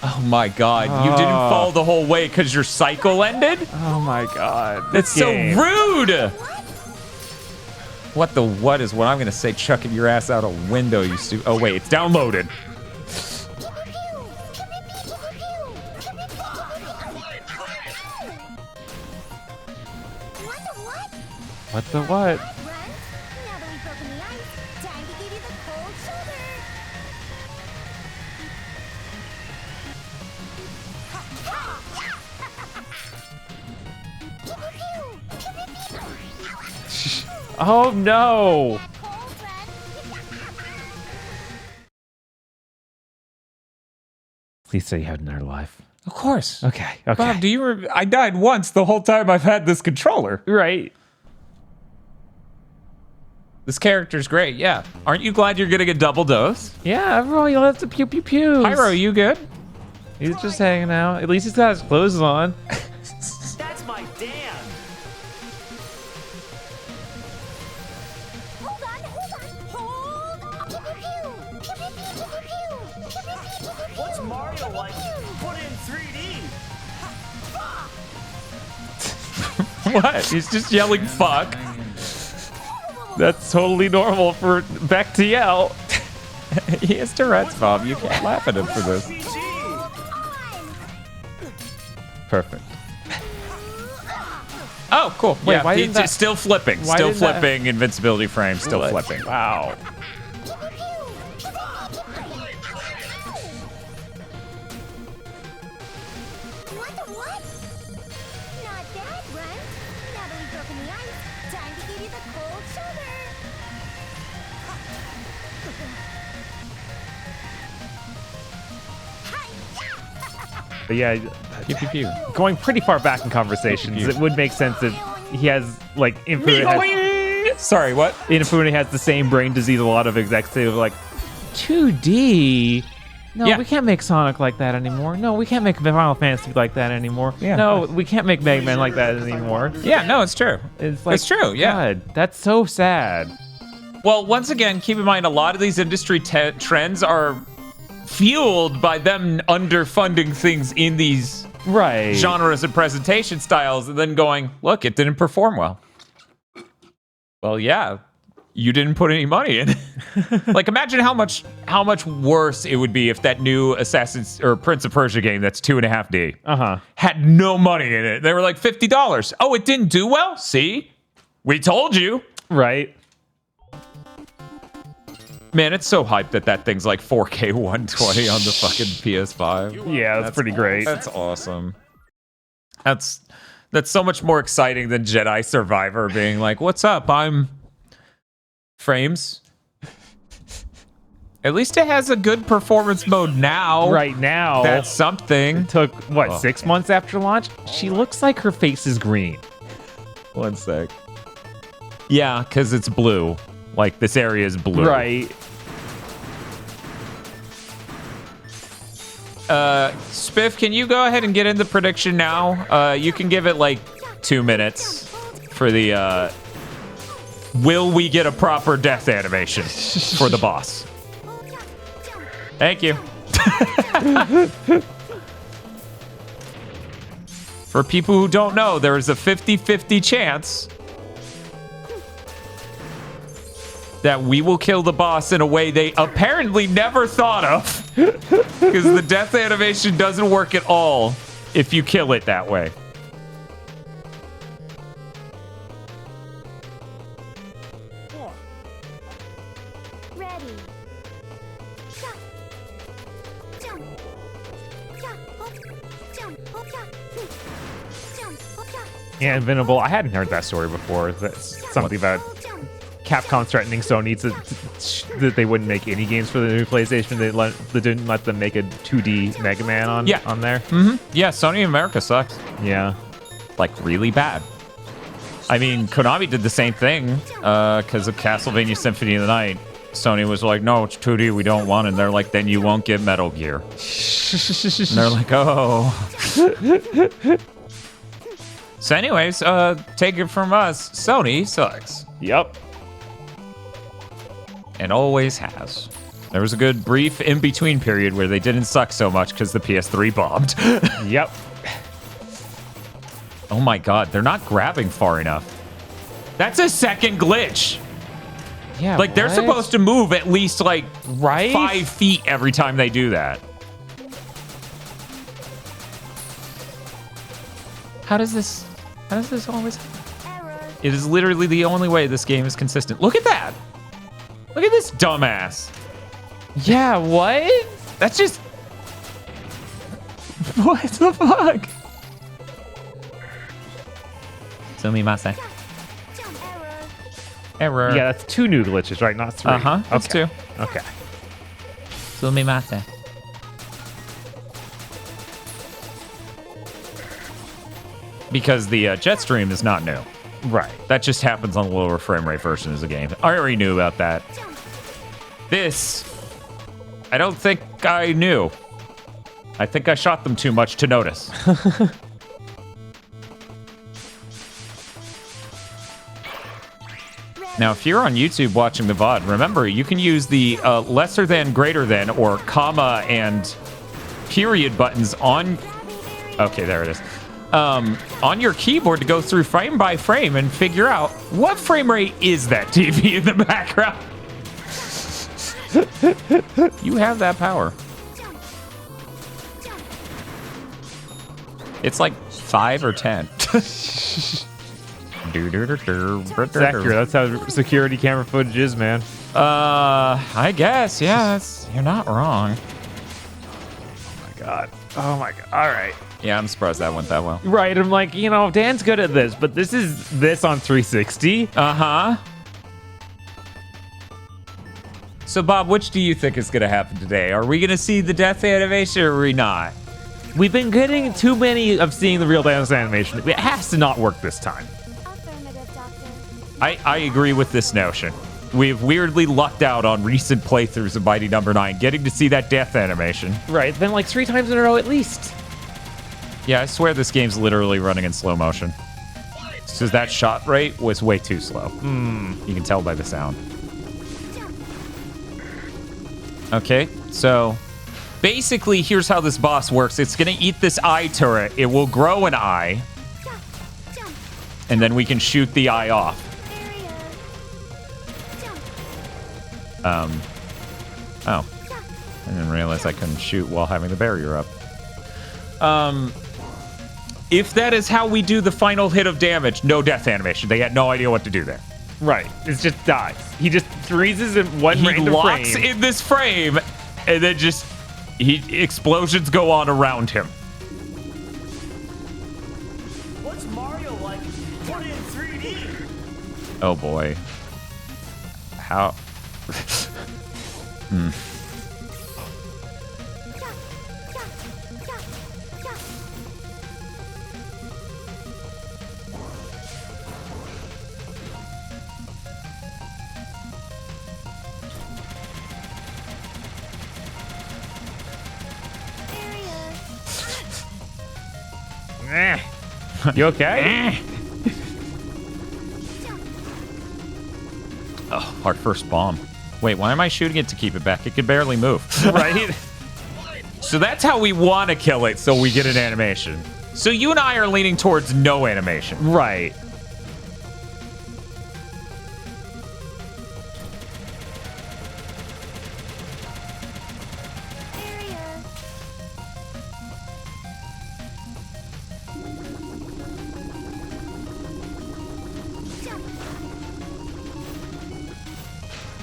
Oh my god, you didn't fall the whole way because your cycle ended? Oh my god. That's so rude! What the what is what I'm gonna say, chucking your ass out a window, you stupid. Oh wait, it's downloaded. What the what? Oh no! Please say you had another life. Of course. Okay. Okay. Bob, do you? I died once the whole time I've had this controller. Right. This character's great. Yeah. Aren't you glad you're getting a double dose? Yeah, bro. You left the pew pew pews. Pyro, you good? He's just hanging out. At least he's got his clothes on. That's my dam. What's Mario like? Put in 3D. What? He's just yelling fuck. That's totally normal for Beck to yell. He has Tourette's, Bob. You can't laugh at him for this. Perfect. Oh, cool. Wait, Yeah, why he's didn't that- still flipping. why Still didn't that- flipping. Invincibility frame. Still flipping. Wow. But yeah, pew, pew, pew. Going pretty far back in conversations, it would make sense if he has like Infinite. Sorry, what? Infinite has the same brain disease a lot of execs say of like 2D. No, Yeah. we can't make Sonic like that anymore. No, we can't make Final Fantasy like that anymore. Yeah. No, we can't make Mega Man like that anymore. Yeah, no, it's true. It's like, It's true, yeah. God, that's so sad. Well, once again, keep in mind a lot of these industry trends are fueled by them underfunding things in these Right. genres and presentation styles and then going, look, it didn't perform well. Well, yeah, you didn't put any money in. Like, imagine how much worse it would be if that new Assassin's or Prince of Persia game that's 2.5D had no money in it. They were like $50. Oh, it didn't do well? See? We told you. Right. Man, it's so hyped that thing's like 4K 120 on the fucking PS5. Yeah, that's pretty great. That's awesome. That's so much more exciting than Jedi Survivor being like, what's up? I'm frames. At least it has a good performance mode now. Right now. That's something. It took, what, 6 months after launch? She looks like her face is green. One sec. Yeah, because it's blue. Like, this area is blue. Right. Spiff, can you go ahead and get in the prediction now? You can give it like 2 minutes for the will we get a proper death animation for the boss? Thank you. For people who don't know, there is a 50-50 chance that we will kill the boss in a way they apparently never thought of. Because the death animation doesn't work at all if you kill it that way. Ready. Yeah, Invincible. I hadn't heard that story before. That's something about Capcom threatening Sony that they wouldn't make any games for the new PlayStation. They didn't let them make a 2D Mega Man on there. Yeah, Sony in America sucks. Yeah. Like, really bad. I mean, Konami did the same thing because of Castlevania Symphony of the Night. Sony was like, no, it's 2D, we don't want it. And they're like, then you won't get Metal Gear. And they're like, oh. So anyways, take it from us, Sony sucks. Yep. And always has. There was a good brief in-between period where they didn't suck so much because the PS3 bombed. Yep. Oh my god, they're not grabbing far enough. That's a second glitch. Yeah, like, they're supposed to move at least, like, right? 5 feet every time they do that. How does this always happen? It is literally the only way this game is consistent. Look at that. Look at this dumbass. Yeah, what? That's just... What the fuck? Sumimasen. Error. Yeah, that's 2 new glitches, right? Not 3. Uh-huh, that's 2. Okay. Sumimasen. Because the Jetstream is not new. Right. That just happens on the lower frame rate version of the game. I already knew about that. This, I don't think I knew. I think I shot them too much to notice. Now, if you're on YouTube watching the VOD, remember, you can use the lesser than, greater than, or comma and period buttons on... Okay, there it is. On your keyboard to go through frame by frame and figure out what frame rate is that TV in the background. You have that power. It's like 5 or 10. It's accurate. That's how security camera footage is, man. I guess, yeah. You're not wrong. Oh my god. Oh my god. All right. Yeah, I'm surprised that went that well. Right, I'm like, you know, Dan's good at this, but this is this on 360. Uh-huh. So, Bob, which do you think is going to happen today? Are we going to see the death animation or are we not? We've been getting too many of seeing the real dance animation. It has to not work this time. I agree with this notion. We've weirdly lucked out on recent playthroughs of Mighty Number 9, getting to see that death animation. Right, it's been like 3 times in a row at least. Yeah, I swear this game's literally running in slow motion. Because that shot rate was way too slow. You can tell by the sound. Okay, so basically here's how this boss works. It's gonna eat this eye turret. It will grow an eye. And then we can shoot the eye off. Oh. I didn't realize I couldn't shoot while having the barrier up. If that is how we do the final hit of damage, no death animation. They had no idea what to do there. Right. It's just dies. He just freezes in one random frame. He locks in this frame, and then just explosions go on around him. What's Mario like? Put in 3D. Oh boy. How? You okay? Oh, our first bomb. Wait, why am I shooting it to keep it back? It could barely move. Right? So that's how we want to kill it, so we get an animation. So you and I are leaning towards no animation. Right.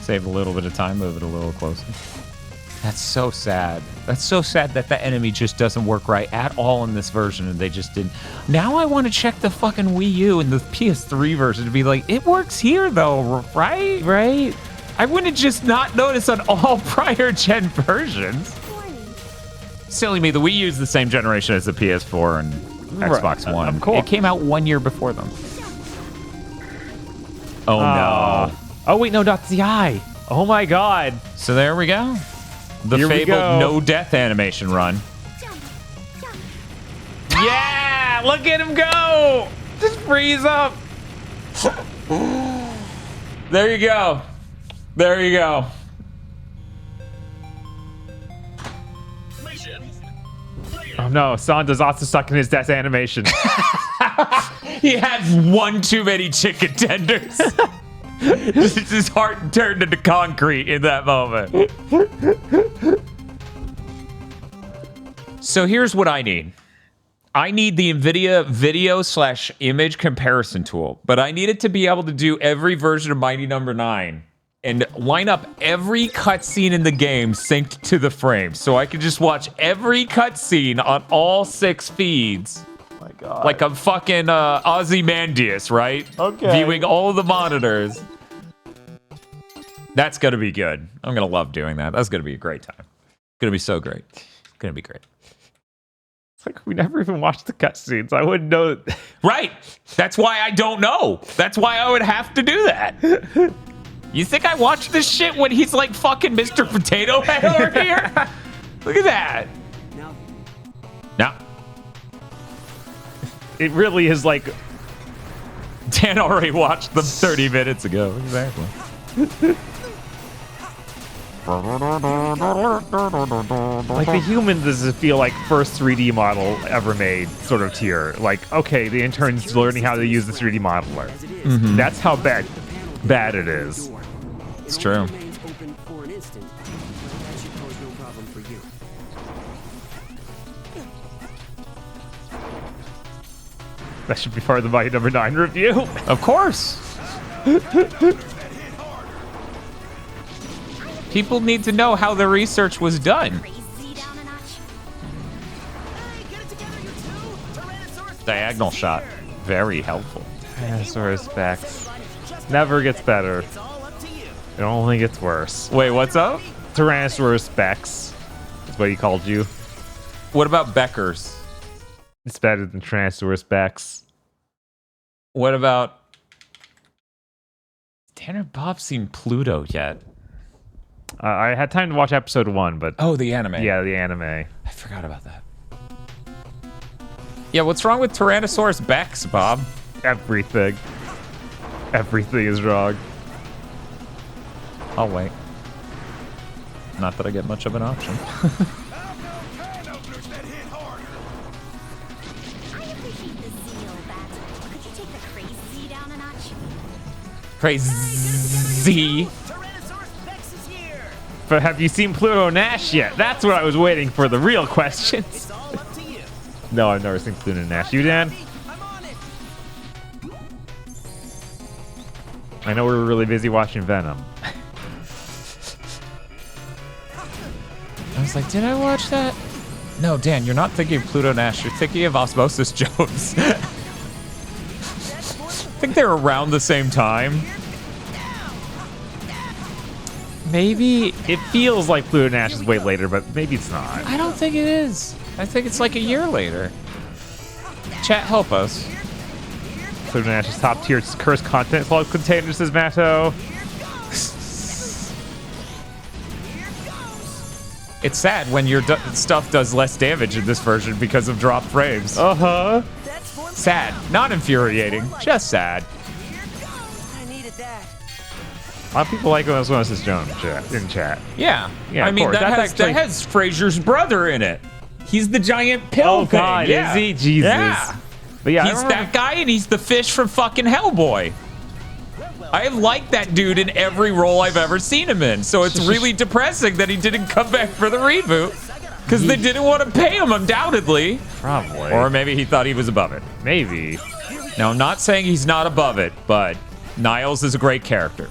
Save a little bit of time, move it a little closer. That's so sad. That's so sad that the enemy just doesn't work right at all in this version, and they just didn't. Now I want to check the fucking Wii U and the PS3 version to be like, it works here though, right? Right? I wouldn't just not notice on all prior gen versions. Silly me, the Wii U is the same generation as the PS4 and Xbox One. Of course. It came out 1 year before them. Oh, no. Oh, wait, no, not the eye. Oh, my God. So there we go. The Here we fabled go. no death animation run. Yeah! Look at him go! Just freeze up. There you go. There you go. Oh, no. Sanda's also stuck in his death animation. He had one too many chicken tenders. His heart turned into concrete in that moment. So here's what I need. I need the NVIDIA video/image comparison tool, but I need it to be able to do every version of Mighty Number 9 and line up every cutscene in the game synced to the frame, so I can just watch every cutscene on all 6 feeds. My God. Like I'm fucking Ozymandias, right? Okay. Viewing all of the monitors. That's gonna be good. I'm gonna love doing that. That's gonna be a great time. Gonna be so great. Gonna be great. It's like we never even watched the cutscenes. I wouldn't know. Right. That's why I don't know. That's why I would have to do that. You think I watched this shit when he's like fucking Mr. Potato Head over here? Look at that. No. It really is like... Dan already watched them 30 minutes ago. Exactly. Like the human does feel like first 3D model ever made sort of tier. Like, okay, the intern's learning how to use the 3D modeler. Mhm. That's how bad it is. It's true. That should be part of the Mighty Number 9 review. Of course. People need to know how the research was done. Diagonal shot. Very helpful. Tyrannosaurus Specs. Never gets better. It only gets worse. Wait, what's up? Tyrannosaurus Specs. That's what he called you. What about Becker's? It's better than Tyrannosaurus Specs. What about... Tanner Bob seen Pluto yet? I had time to watch episode 1, but... Oh, the anime. Yeah, the anime. I forgot about that. Yeah, what's wrong with Tyrannosaurus Bex, Bob? Everything. Everything is wrong. I'll wait. Not that I get much of an option. Crazy. But have you seen Pluto Nash yet? That's what I was waiting for, the real questions. No, I've never seen Pluto Nash. You, Dan? I know we were really busy watching Venom. I was like, did I watch that? No, Dan, you're not thinking of Pluto Nash. You're thinking of Osmosis Jones. I think they're around the same time. Maybe it feels like Pluto Nash is way later, but maybe it's not. I don't think it is. I think it's like a year later. Chat, help us. Pluto Nash's top tier cursed content called container, says Matto. It's sad when your stuff does less damage in this version because of dropped frames. Uh-huh. Sad. Not infuriating. Just sad. A lot of people like Osmosis Jones in chat. Yeah. Yeah, I of mean, course. that has Fraser's brother in it. He's the giant pill Oh, thing. God, Yeah. is he? Jesus. Yeah. But yeah, I He's remember- that guy, and he's the fish from fucking Hellboy. I have liked that dude in every role I've ever seen him in, so it's really depressing that he didn't come back for the reboot. Because they didn't want to pay him, undoubtedly. Probably. Or maybe he thought he was above it. Maybe. Now, I'm not saying he's not above it, but Niles is a great character.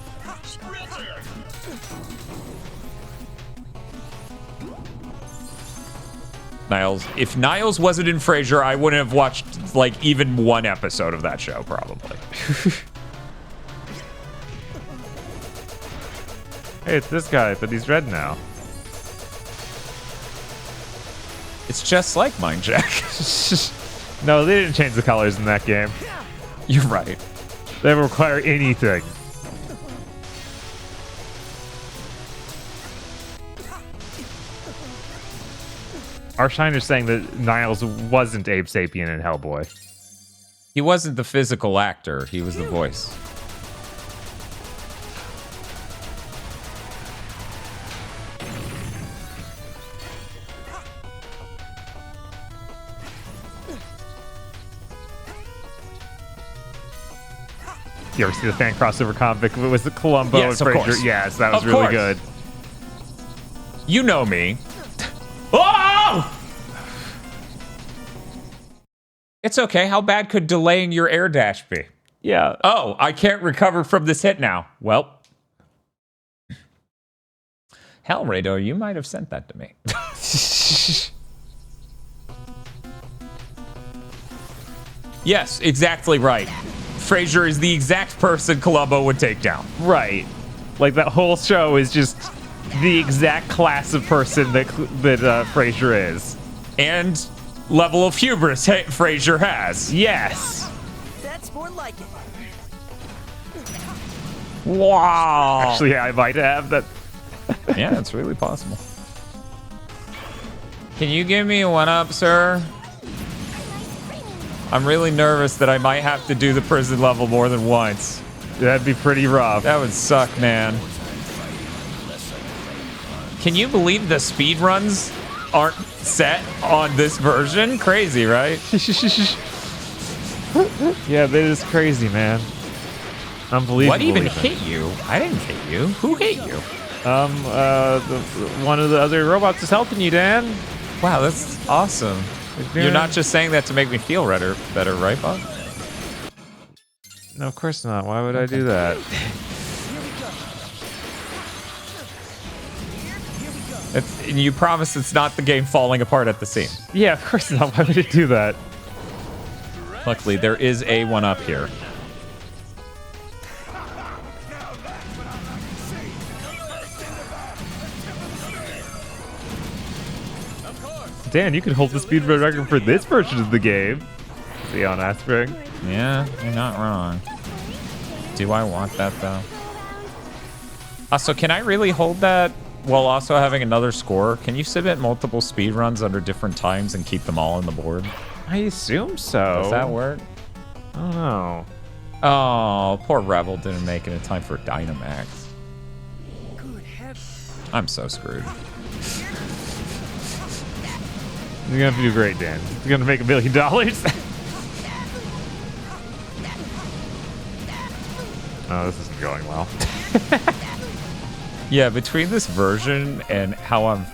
Niles, if Niles wasn't in Frasier, I wouldn't have watched like even one episode of that show, probably. Hey, it's this guy, but he's red now. It's just like Mindjack. No, they didn't change the colors in that game. You're right. They don't require anything. Arshiner's saying that Niles wasn't Abe Sapien in Hellboy. He wasn't the physical actor. He was the voice. You ever see the fan crossover comic? It was the Columbo Yes, and of Fraser. course. Yes, that was Of really course. good. You know me. Oh! It's okay. How bad could delaying your air dash be? Yeah. Oh, I can't recover from this hit now. Well. Hell, Radar, you might have sent that to me. Yes, exactly right. Fraser is the exact person Columbo would take down. Right. Like, that whole show is just the exact class of person that Fraser is. And level of hubris Fraser has. Yes. That's more like it. Wow. Actually, I might have that. Yeah, it's really possible. Can you give me a 1-up, sir? I'm really nervous that I might have to do the prison level more than once. That'd be pretty rough. That would suck, man. Can you believe the speed runs aren't set on this version? Crazy, right? Yeah, that is crazy, man. Unbelievable. What even hit you? I didn't hit you. Who hit you? One of the other robots is helping you, Dan. Wow, that's awesome. You're not just saying that to make me feel better, right, Bob? No, of course not. Why would I do that? And you promise it's not the game falling apart at the seams. Yeah, of course not. Why would it do that? Luckily, there is a 1-up here. Dan, you can hold the speed record for this version of the game. Leon Aspering. Yeah, you're not wrong. Do I want that, though? Also, can I really hold that while also having another score? Can you submit multiple speedruns under different times and keep them all on the board? I assume so. Does that work? I don't know. Oh, poor Rebel didn't make it in time for Dynamax. Good heavens. I'm so screwed. You're gonna have to do great, Dan. You're gonna make $1 million. Oh, this isn't going well. Yeah, between this version and how I'm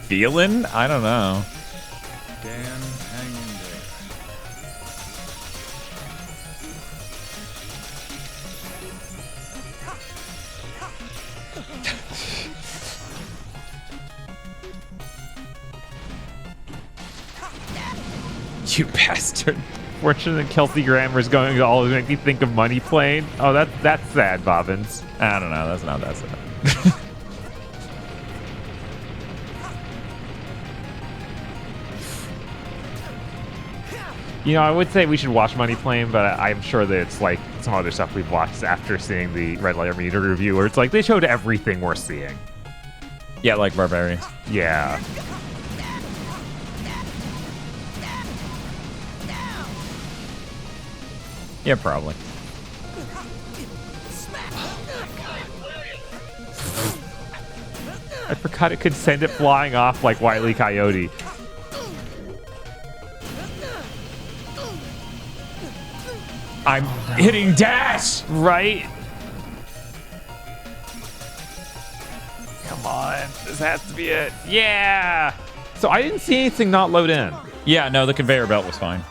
feeling, I don't know. Dan, hang in there. You bastard. Fortunate Kelsey Grammer's going to always make me think of Money Plane. Oh, that's sad, Bobbins. I don't know. That's not that sad. You know, I would say we should watch Money Plane, but I'm sure that it's like some other stuff we've watched after seeing the Red Letter Meter review, where it's like they showed everything we're seeing. Yeah, like Barbarians. Yeah. Yeah, probably. I forgot it could send it flying off like Wile E. Coyote. I'm hitting dash! Right? Come on. This has to be it. Yeah! So I didn't see anything not load in. Yeah, no, the conveyor belt was fine.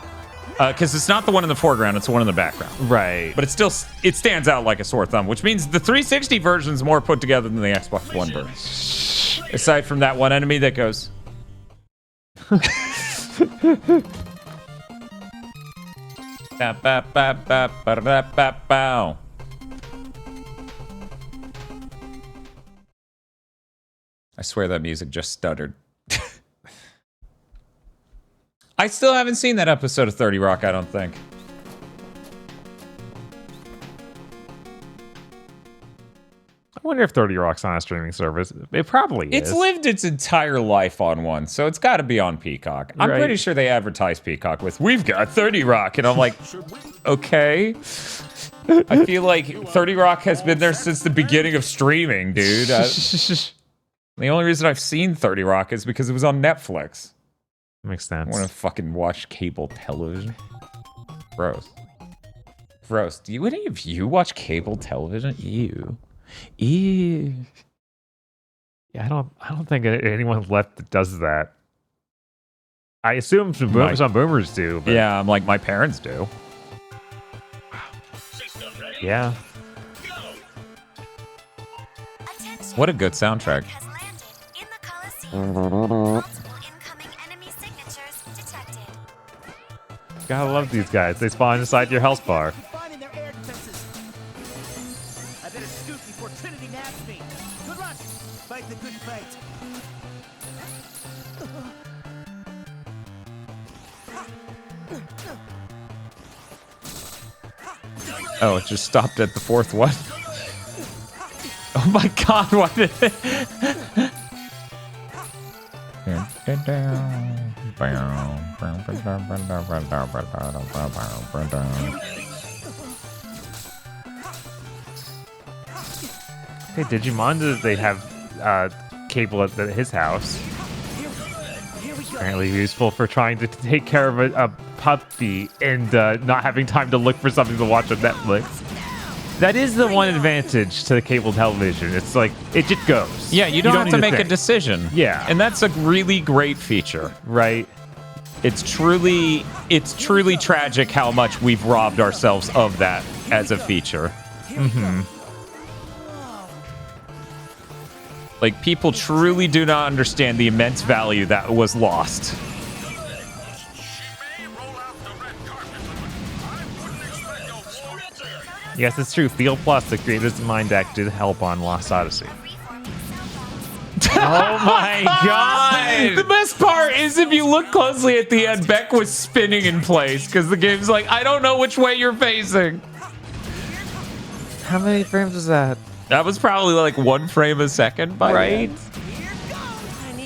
Because it's not the one in the foreground, it's the one in the background. Right. But it stands out like a sore thumb, which means the 360 version's more put together than the Xbox One version. Aside from that one enemy that goes... I swear that music just stuttered. I still haven't seen that episode of 30 Rock, I don't think. I wonder if 30 Rock's on a streaming service. It probably It's is. lived its entire life on one, so it's got to be on Peacock. I'm Right. pretty sure they advertise Peacock with, we've got 30 Rock. And I'm like, okay. I feel like 30 Rock has been there since the beginning of streaming, dude. The only reason I've seen 30 Rock is because it was on Netflix. Makes I sense. want to fucking watch cable television. Gross. Gross. Do any of you watch cable television? Ew. Ew. Yeah, I don't think anyone left that does that. I assume some boomers do. But Yeah, I'm like, my parents do. yeah. What a good soundtrack. Gotta love these guys. They spawn inside your health bar. Finding their air defenses. I better scoot before Trinity naps me. Good luck. Fight the good fight. Oh, it just stopped at the fourth one. Oh my god, what did it? Hey, Digimon, they have cable at his house. Apparently useful for trying to take care of a puppy and not having time to look for something to watch on Netflix. That is the one advantage to the cable television. It's like, it just goes. Yeah, you don't have to need make a think. decision. Yeah. And that's a really great feature. Right. It's truly tragic how much we've robbed ourselves of that as a feature. Mm-hmm. Like, people truly do not understand the immense value that was lost. Yes, it's true. Field Plus, the creators of Mindjack, did help on Lost Odyssey. Oh my god! The best part is if you look closely at the end, Beck was spinning in place because the game's like, I don't know which way you're facing. How many frames was that? That was probably like 1 frame a second, by right?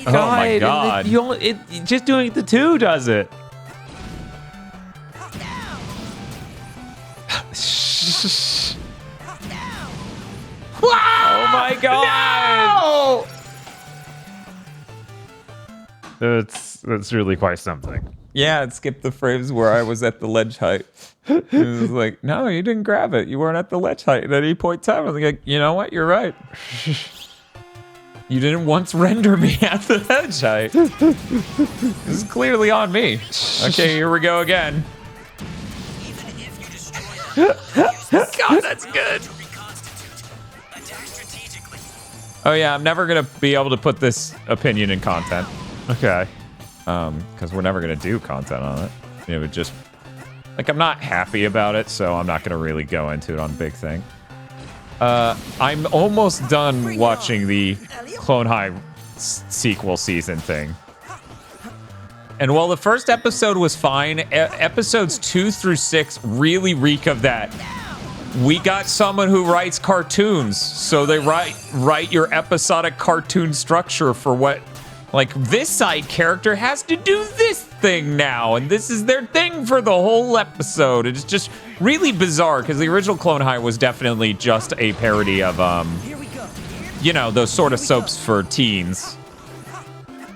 Oh my god! Just doing the 2 does it. Oh my god! No! That's really quite something. Yeah, it skipped the frames where I was at the ledge height. It was like, no, you didn't grab it. You weren't at the ledge height at any point in time. I was like, you know what? You're right. You didn't once render me at the ledge height. This is clearly on me. Okay, here we go again. God, that's good. Oh yeah, I'm never gonna be able to put this opinion in content. Okay. Because we're never gonna do content on it. It would just, like, I'm not happy about it, so I'm not gonna really go into it on Big Thing. I'm almost done watching the Clone High sequel season thing. And while the first episode was fine, episodes 2 through 6 really reek of that. We got someone who writes cartoons, so they write your episodic cartoon structure for what, like, this side character has to do this thing now, and this is their thing for the whole episode. It's just really bizarre, because the original Clone High was definitely just a parody of, you know, those sort of soaps for teens.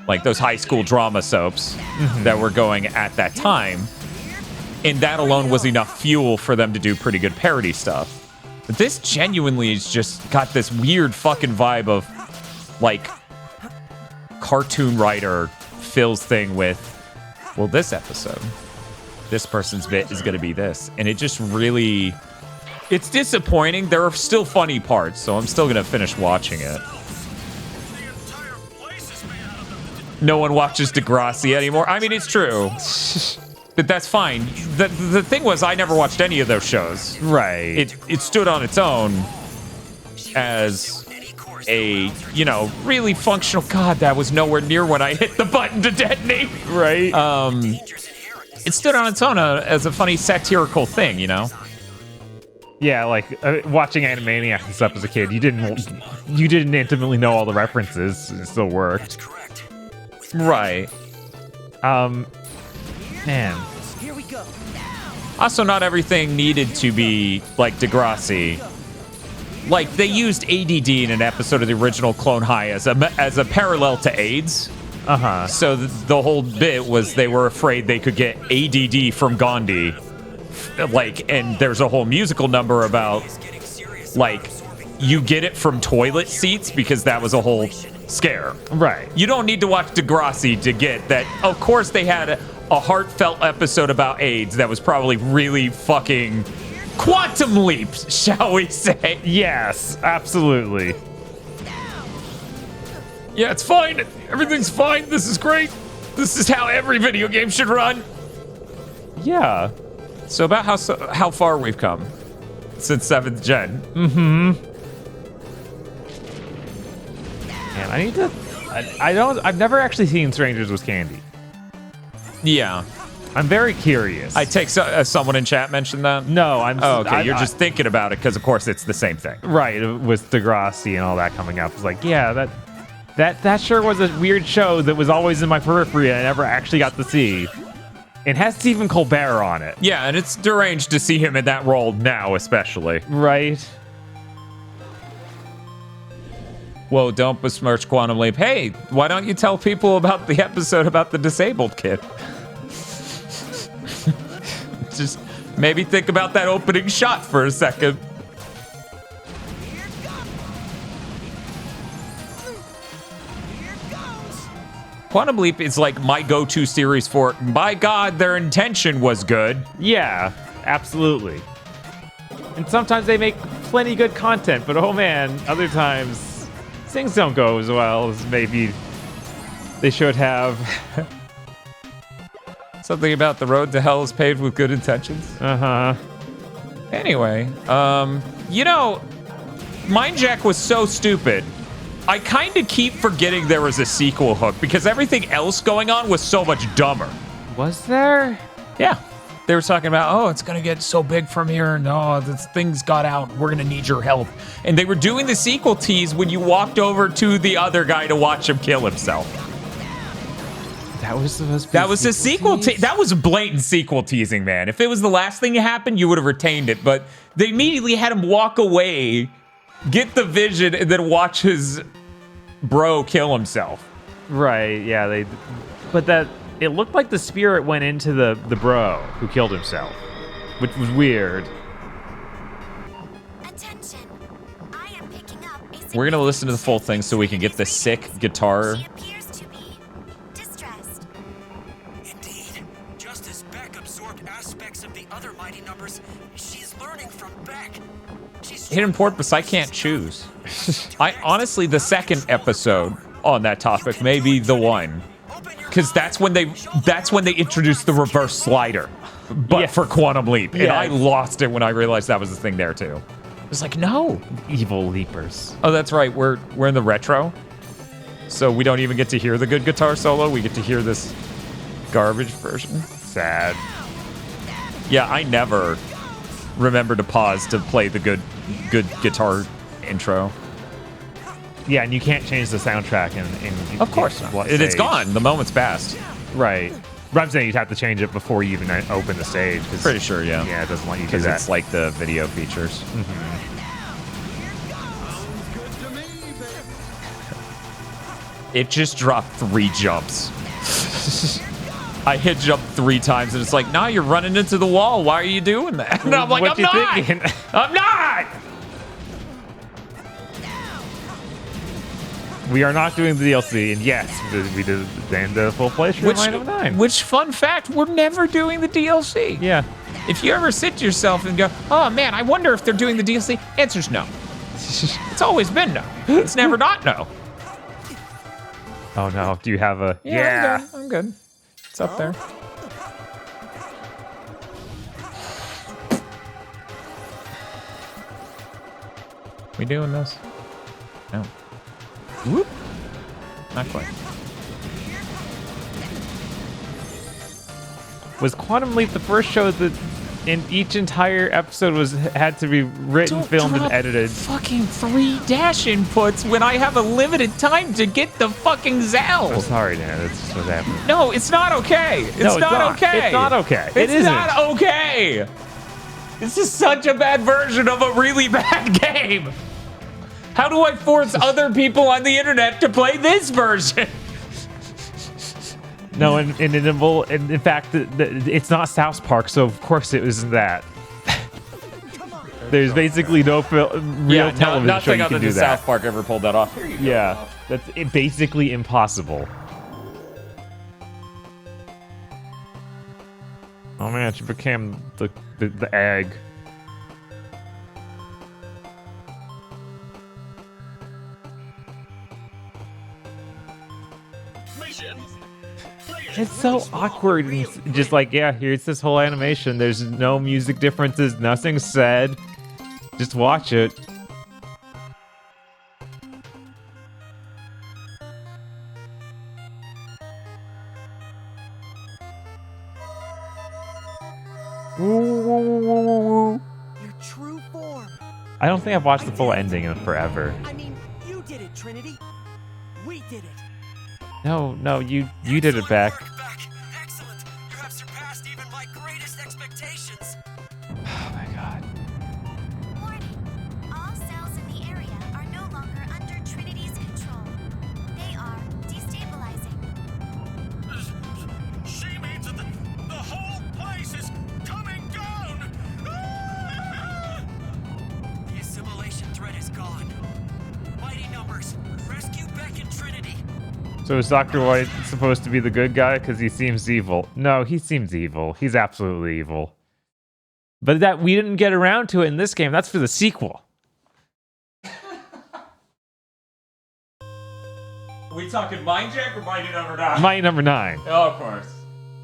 Like those high school drama soaps that were going at that time. And that alone was enough fuel for them to do pretty good parody stuff. But this genuinely has just got this weird fucking vibe of, like, cartoon writer Phil's thing with, well, this episode, this person's bit is going to be this. And it just really, it's disappointing. There are still funny parts, so I'm still going to finish watching it. No one watches Degrassi anymore. I mean, it's true. But that's fine. The thing was, I never watched any of those shows. Right. It stood on its own as a, you know, really functional. God, that was nowhere near when I hit the button to detonate. Right. It stood on its own as a funny satirical thing, you know? Yeah, like watching Animaniacs and stuff as a kid, you didn't intimately know all the references. It still worked. Right. Man. Here we go. Also, not everything needed to be like Degrassi. Like, they used ADD in an episode of the original Clone High as a parallel to AIDS. Uh-huh. So the whole bit was they were afraid they could get ADD from Gandhi. Like, and there's a whole musical number about, like, you get it from toilet seats because that was a whole scare. Right. You don't need to watch Degrassi to get that. Of course, they had a heartfelt episode about AIDS that was probably really fucking quantum leaps, shall we say? Yes, absolutely. Yeah, it's fine. Everything's fine. This is great. This is how every video game should run. Yeah. So about how far we've come since 7th gen. Mm-hmm. Man, I need to. I've never actually seen Strangers with Candy. Yeah. I'm very curious. I take someone in chat mentioned that. No, I'm. Oh, okay. You're just thinking about it because, of course, it's the same thing. Right. With Degrassi and all that coming up, it's like, yeah, that sure was a weird show that was always in my periphery and I never actually got to see. It has Stephen Colbert on it. Yeah, and it's deranged to see him in that role now, especially. Right. Whoa, don't besmirch Quantum Leap. Hey, why don't you tell people about the episode about the disabled kid? Just maybe think about that opening shot for a second. Quantum Leap is like my go-to series for, by God, their intention was good. Yeah, absolutely. And sometimes they make plenty good content, but oh man, other times things don't go as well as maybe they should have. Something about the road to hell is paved with good intentions. Uh-huh. Anyway, you know, Mindjack was so stupid. I kind of keep forgetting there was a sequel hook because everything else going on was so much dumber. Was there? Yeah. They were talking about, oh, it's going to get so big from here. And, oh, this things got out. We're going to need your help. And they were doing the sequel tease when you walked over to the other guy to watch him kill himself. That was supposed to be That was a sequel tease? That was blatant sequel teasing, man. If it was the last thing that happened, you would have retained it. But they immediately had him walk away, get the vision, and then watch his bro kill himself. Right, yeah, but that it looked like the spirit went into the bro who killed himself, which was weird. Attention. I am picking up a We're gonna listen to the full thing so we can get the sick guitar. She appears to be distressed. Indeed. Just as Beck absorbed aspects of the other mighty numbers, she's learning from Beck. Hidden purpose, I can't choose. I honestly, the second episode on that topic may be the one, because that's when they introduced the reverse slider, but for Quantum Leap, and I lost it when I realized that was the thing there too. It was like, no, evil leapers. Oh, that's right. We're in the retro, so we don't even get to hear the good guitar solo. We get to hear this garbage version. Sad. Yeah, I never remember to pause to play the good guitar intro. Yeah, and you can't change the soundtrack in of course not. It's gone. The moment's passed. Right. But I'm saying you'd have to change it before you even open the stage. Pretty sure, yeah. Yeah, it doesn't let you do because that. it's like the video features. Mm-hmm. It just dropped 3 jumps. I hit jump 3 times and it's like, nah, you're running into the wall. Why are you doing that? And I'm like, What I'm you not. thinking? I'm not. We are not doing the DLC, and yes, we did the full playthrough of Line of 9. Which, fun fact, we're never doing the DLC. Yeah. If you ever sit to yourself and go, oh man, I wonder if they're doing the DLC, answer's no. It's always been no. It's never not no. Oh no, do you have a... Yeah. I'm good. It's up there. We doing this? No. Whoop. Not quite. Was Quantum Leap the first show that And each entire episode had to be written, filmed, and edited. Fucking 3 dash inputs when I have a limited time to get the fucking Zell. I'm sorry, Dan. That's just what happened. No, it's not okay. It's not okay. It's not okay. It's not okay. This is such a bad version of a really bad game. How do I force other people on the internet to play this version? No, and in fact, it's not South Park, so of course it isn't that. There's basically no real television show you can do that. South Park ever pulled that off. Here you go. Yeah, that's basically impossible. Oh man, she became the egg. It's so awkward. And just like, yeah, here's this whole animation. There's no music differences. Nothing's said. Just watch it. Your true form. I don't think I've watched the full ending in forever. I mean, you did it, Trinity. We did it. No, you did it back. Excellent. You have surpassed even my greatest expectations. Oh my god. Warning. All cells in the area are no longer under Trinity's control. They are destabilizing. She means that the whole place is coming down! The assimilation threat is gone. Mighty numbers. Rescue Beck and Trinity. So is Dr. White supposed to be the good guy because he seems evil? No, he seems evil. He's absolutely evil. But that we didn't get around to it in this game. That's for the sequel. We talking Mindjack or Mighty Number 9? Mighty Number 9. Oh, of course.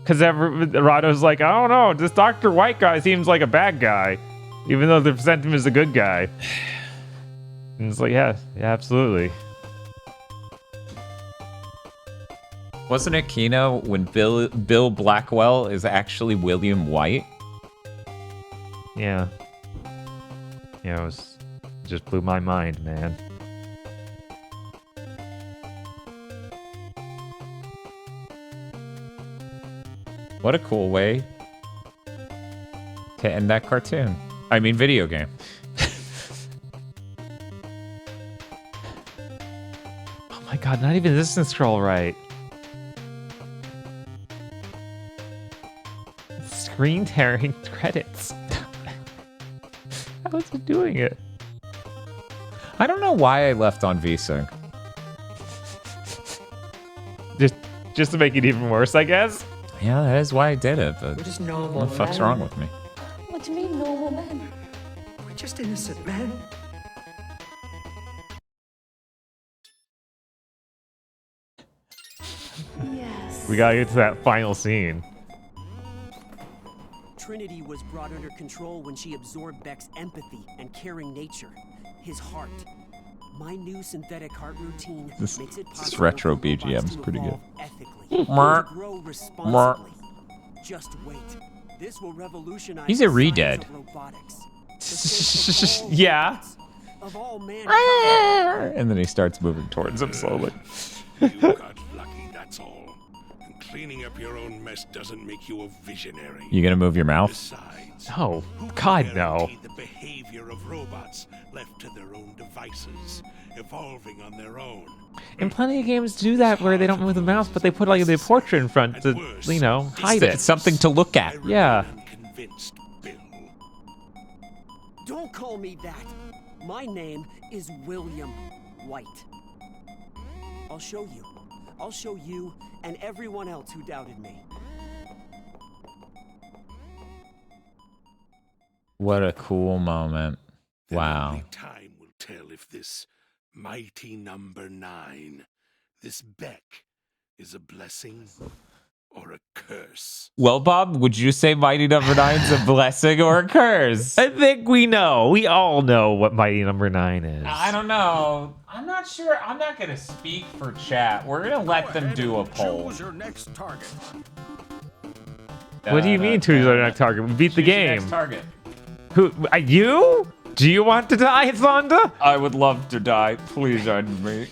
Because Rado's like, I don't know, this Dr. White guy seems like a bad guy, even though they present him as a good guy. And it's like, yeah, absolutely. Wasn't it Kino when Bill Blackwell is actually William White? Yeah. Yeah, it just blew my mind, man. What a cool way to end that cartoon. I mean, video game. Oh my god, not even this can scroll right. Screen tearing credits. How is it doing it? I don't know why I left on VSync. Just to make it even worse, I guess. Yeah, that is why I did it, but We're just normal what the fuck's men. wrong with me? What do you mean, normal men? We're just innocent men. Yes. We gotta get to that final scene. Trinity was brought under control when she absorbed Beck's empathy and caring nature, his heart. My new synthetic heart routine This makes it possible retro for robots BGM is to pretty good. evolve ethically and Mark. to grow responsibly. Just wait. This will revolutionize He's a the re-dead. science of robotics. The safety of all Yeah. robots, of all mankind. And then he starts moving towards him slowly. You got lucky, that's all. And cleaning up your own mess doesn't make you a visionary. You gonna move your mouth? Besides, Oh, God, no. the behavior of robots left to their own devices, evolving on their own. And plenty of games do that where they don't move the mouse, but they put like the portrait in front to, you know, hide it. It's something to look at. Yeah. Convinced Bill. Don't call me that. My name is William White. I'll show you. I'll show you and everyone else who doubted me. What a cool moment. Wow. Only time will tell if this mighty number 9, this Beck, is a blessing or a curse. Well, Bob, would you say Mighty Number 9's a blessing or a curse? I think we know. We all know what Mighty Number 9 is. I don't know. I'm not sure. I'm not going to speak for chat. We're going to let them do a poll. Choose your next target. What do you mean choose our next target? We beat the Choose your game. next target. Who? You? Do you want to die, Zonda? I would love to die. Please end me.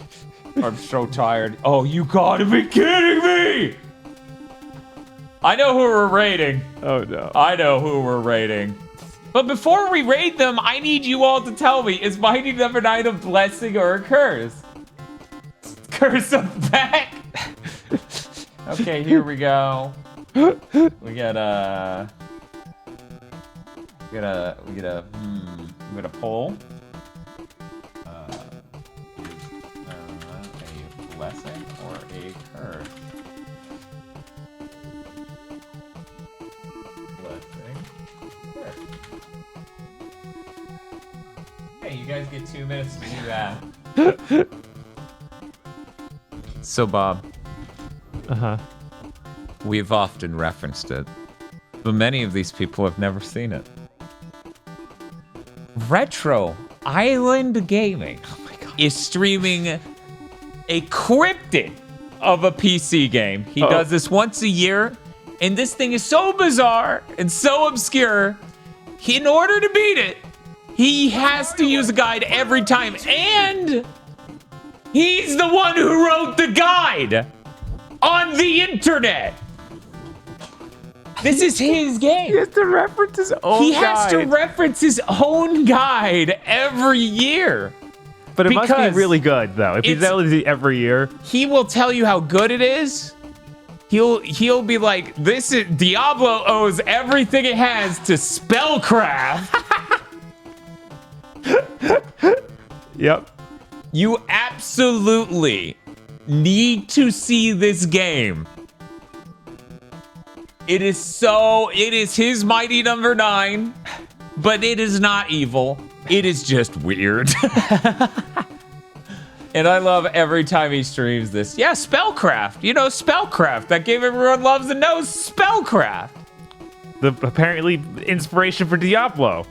I'm so tired. Oh, you gotta be kidding me! I know who we're raiding. Oh no. I know who we're raiding. But before we raid them, I need you all to tell me, is Mighty number 9 a blessing or a curse? Curse of back. Okay, here we go. We got a poll. A blessing or a curse? Blessing. Curse. Hey, you guys get 2 minutes to do that. So, Bob. We've often referenced it, but many of these people have never seen it. Retro Island Gaming is streaming a cryptid of a PC game. He does this once a year, and this thing is so bizarre and so obscure, in order to beat it, he has to use a guide every time, and he's the one who wrote the guide on the internet. This is his game. He has to reference his own He has to reference his own guide every year. But it must be really good, though. If he's able to do it every year. He will tell you how good it is. He'll be like, this is Diablo owes everything it has to spellcraft. Yep. You absolutely need to see this game. It is his Mighty number 9, but it is not evil. It is just weird. And I love every time he streams this. Yeah, Spellcraft. You know, Spellcraft. That game everyone loves and knows, Spellcraft. The apparently inspiration for Diablo.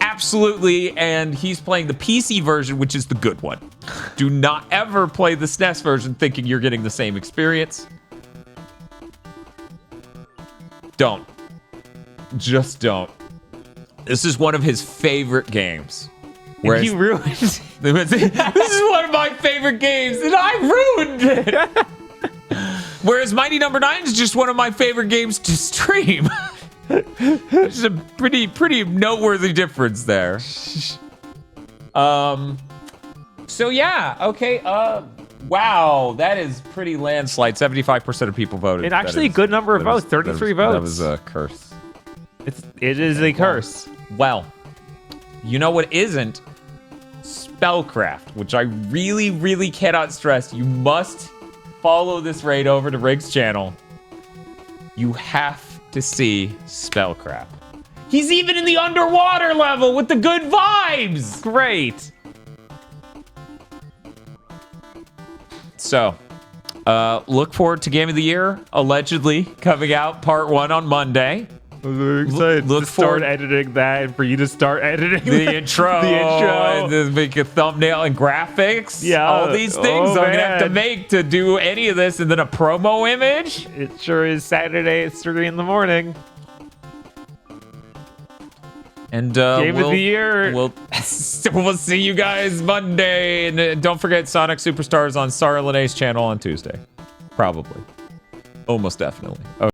Absolutely, and he's playing the PC version, which is the good one. Do not ever play the SNES version thinking you're getting the same experience. Don't. Just don't. This is one of his favorite games. Whereas, you ruined it. This is one of my favorite games, and I ruined it. Whereas Mighty number 9 is just one of my favorite games to stream. There's a pretty noteworthy difference there. So yeah, okay. Wow, that is pretty landslide. 75% of people voted. And actually a good number of votes, 33 votes. That was a curse. It is a curse. Well, you know what isn't? Spellcraft, which I really, really cannot stress. You must follow this raid over to Rig's channel. You have to see Spellcraft. He's even in the underwater level with the good vibes. Great. So, look forward to Game of the Year, allegedly coming out part 1 on Monday. I'm very excited Look to start forward editing that and for you to start editing the intro. The intro. And then make a thumbnail and graphics. Yeah. All these things I'm going to have to make to do any of this, and then a promo image. It sure is Saturday at 3 in the morning. And Game of the Year. We'll see you guys Monday. And don't forget Sonic Superstars on Sarah Lene's channel on Tuesday. Probably. Almost definitely. Okay.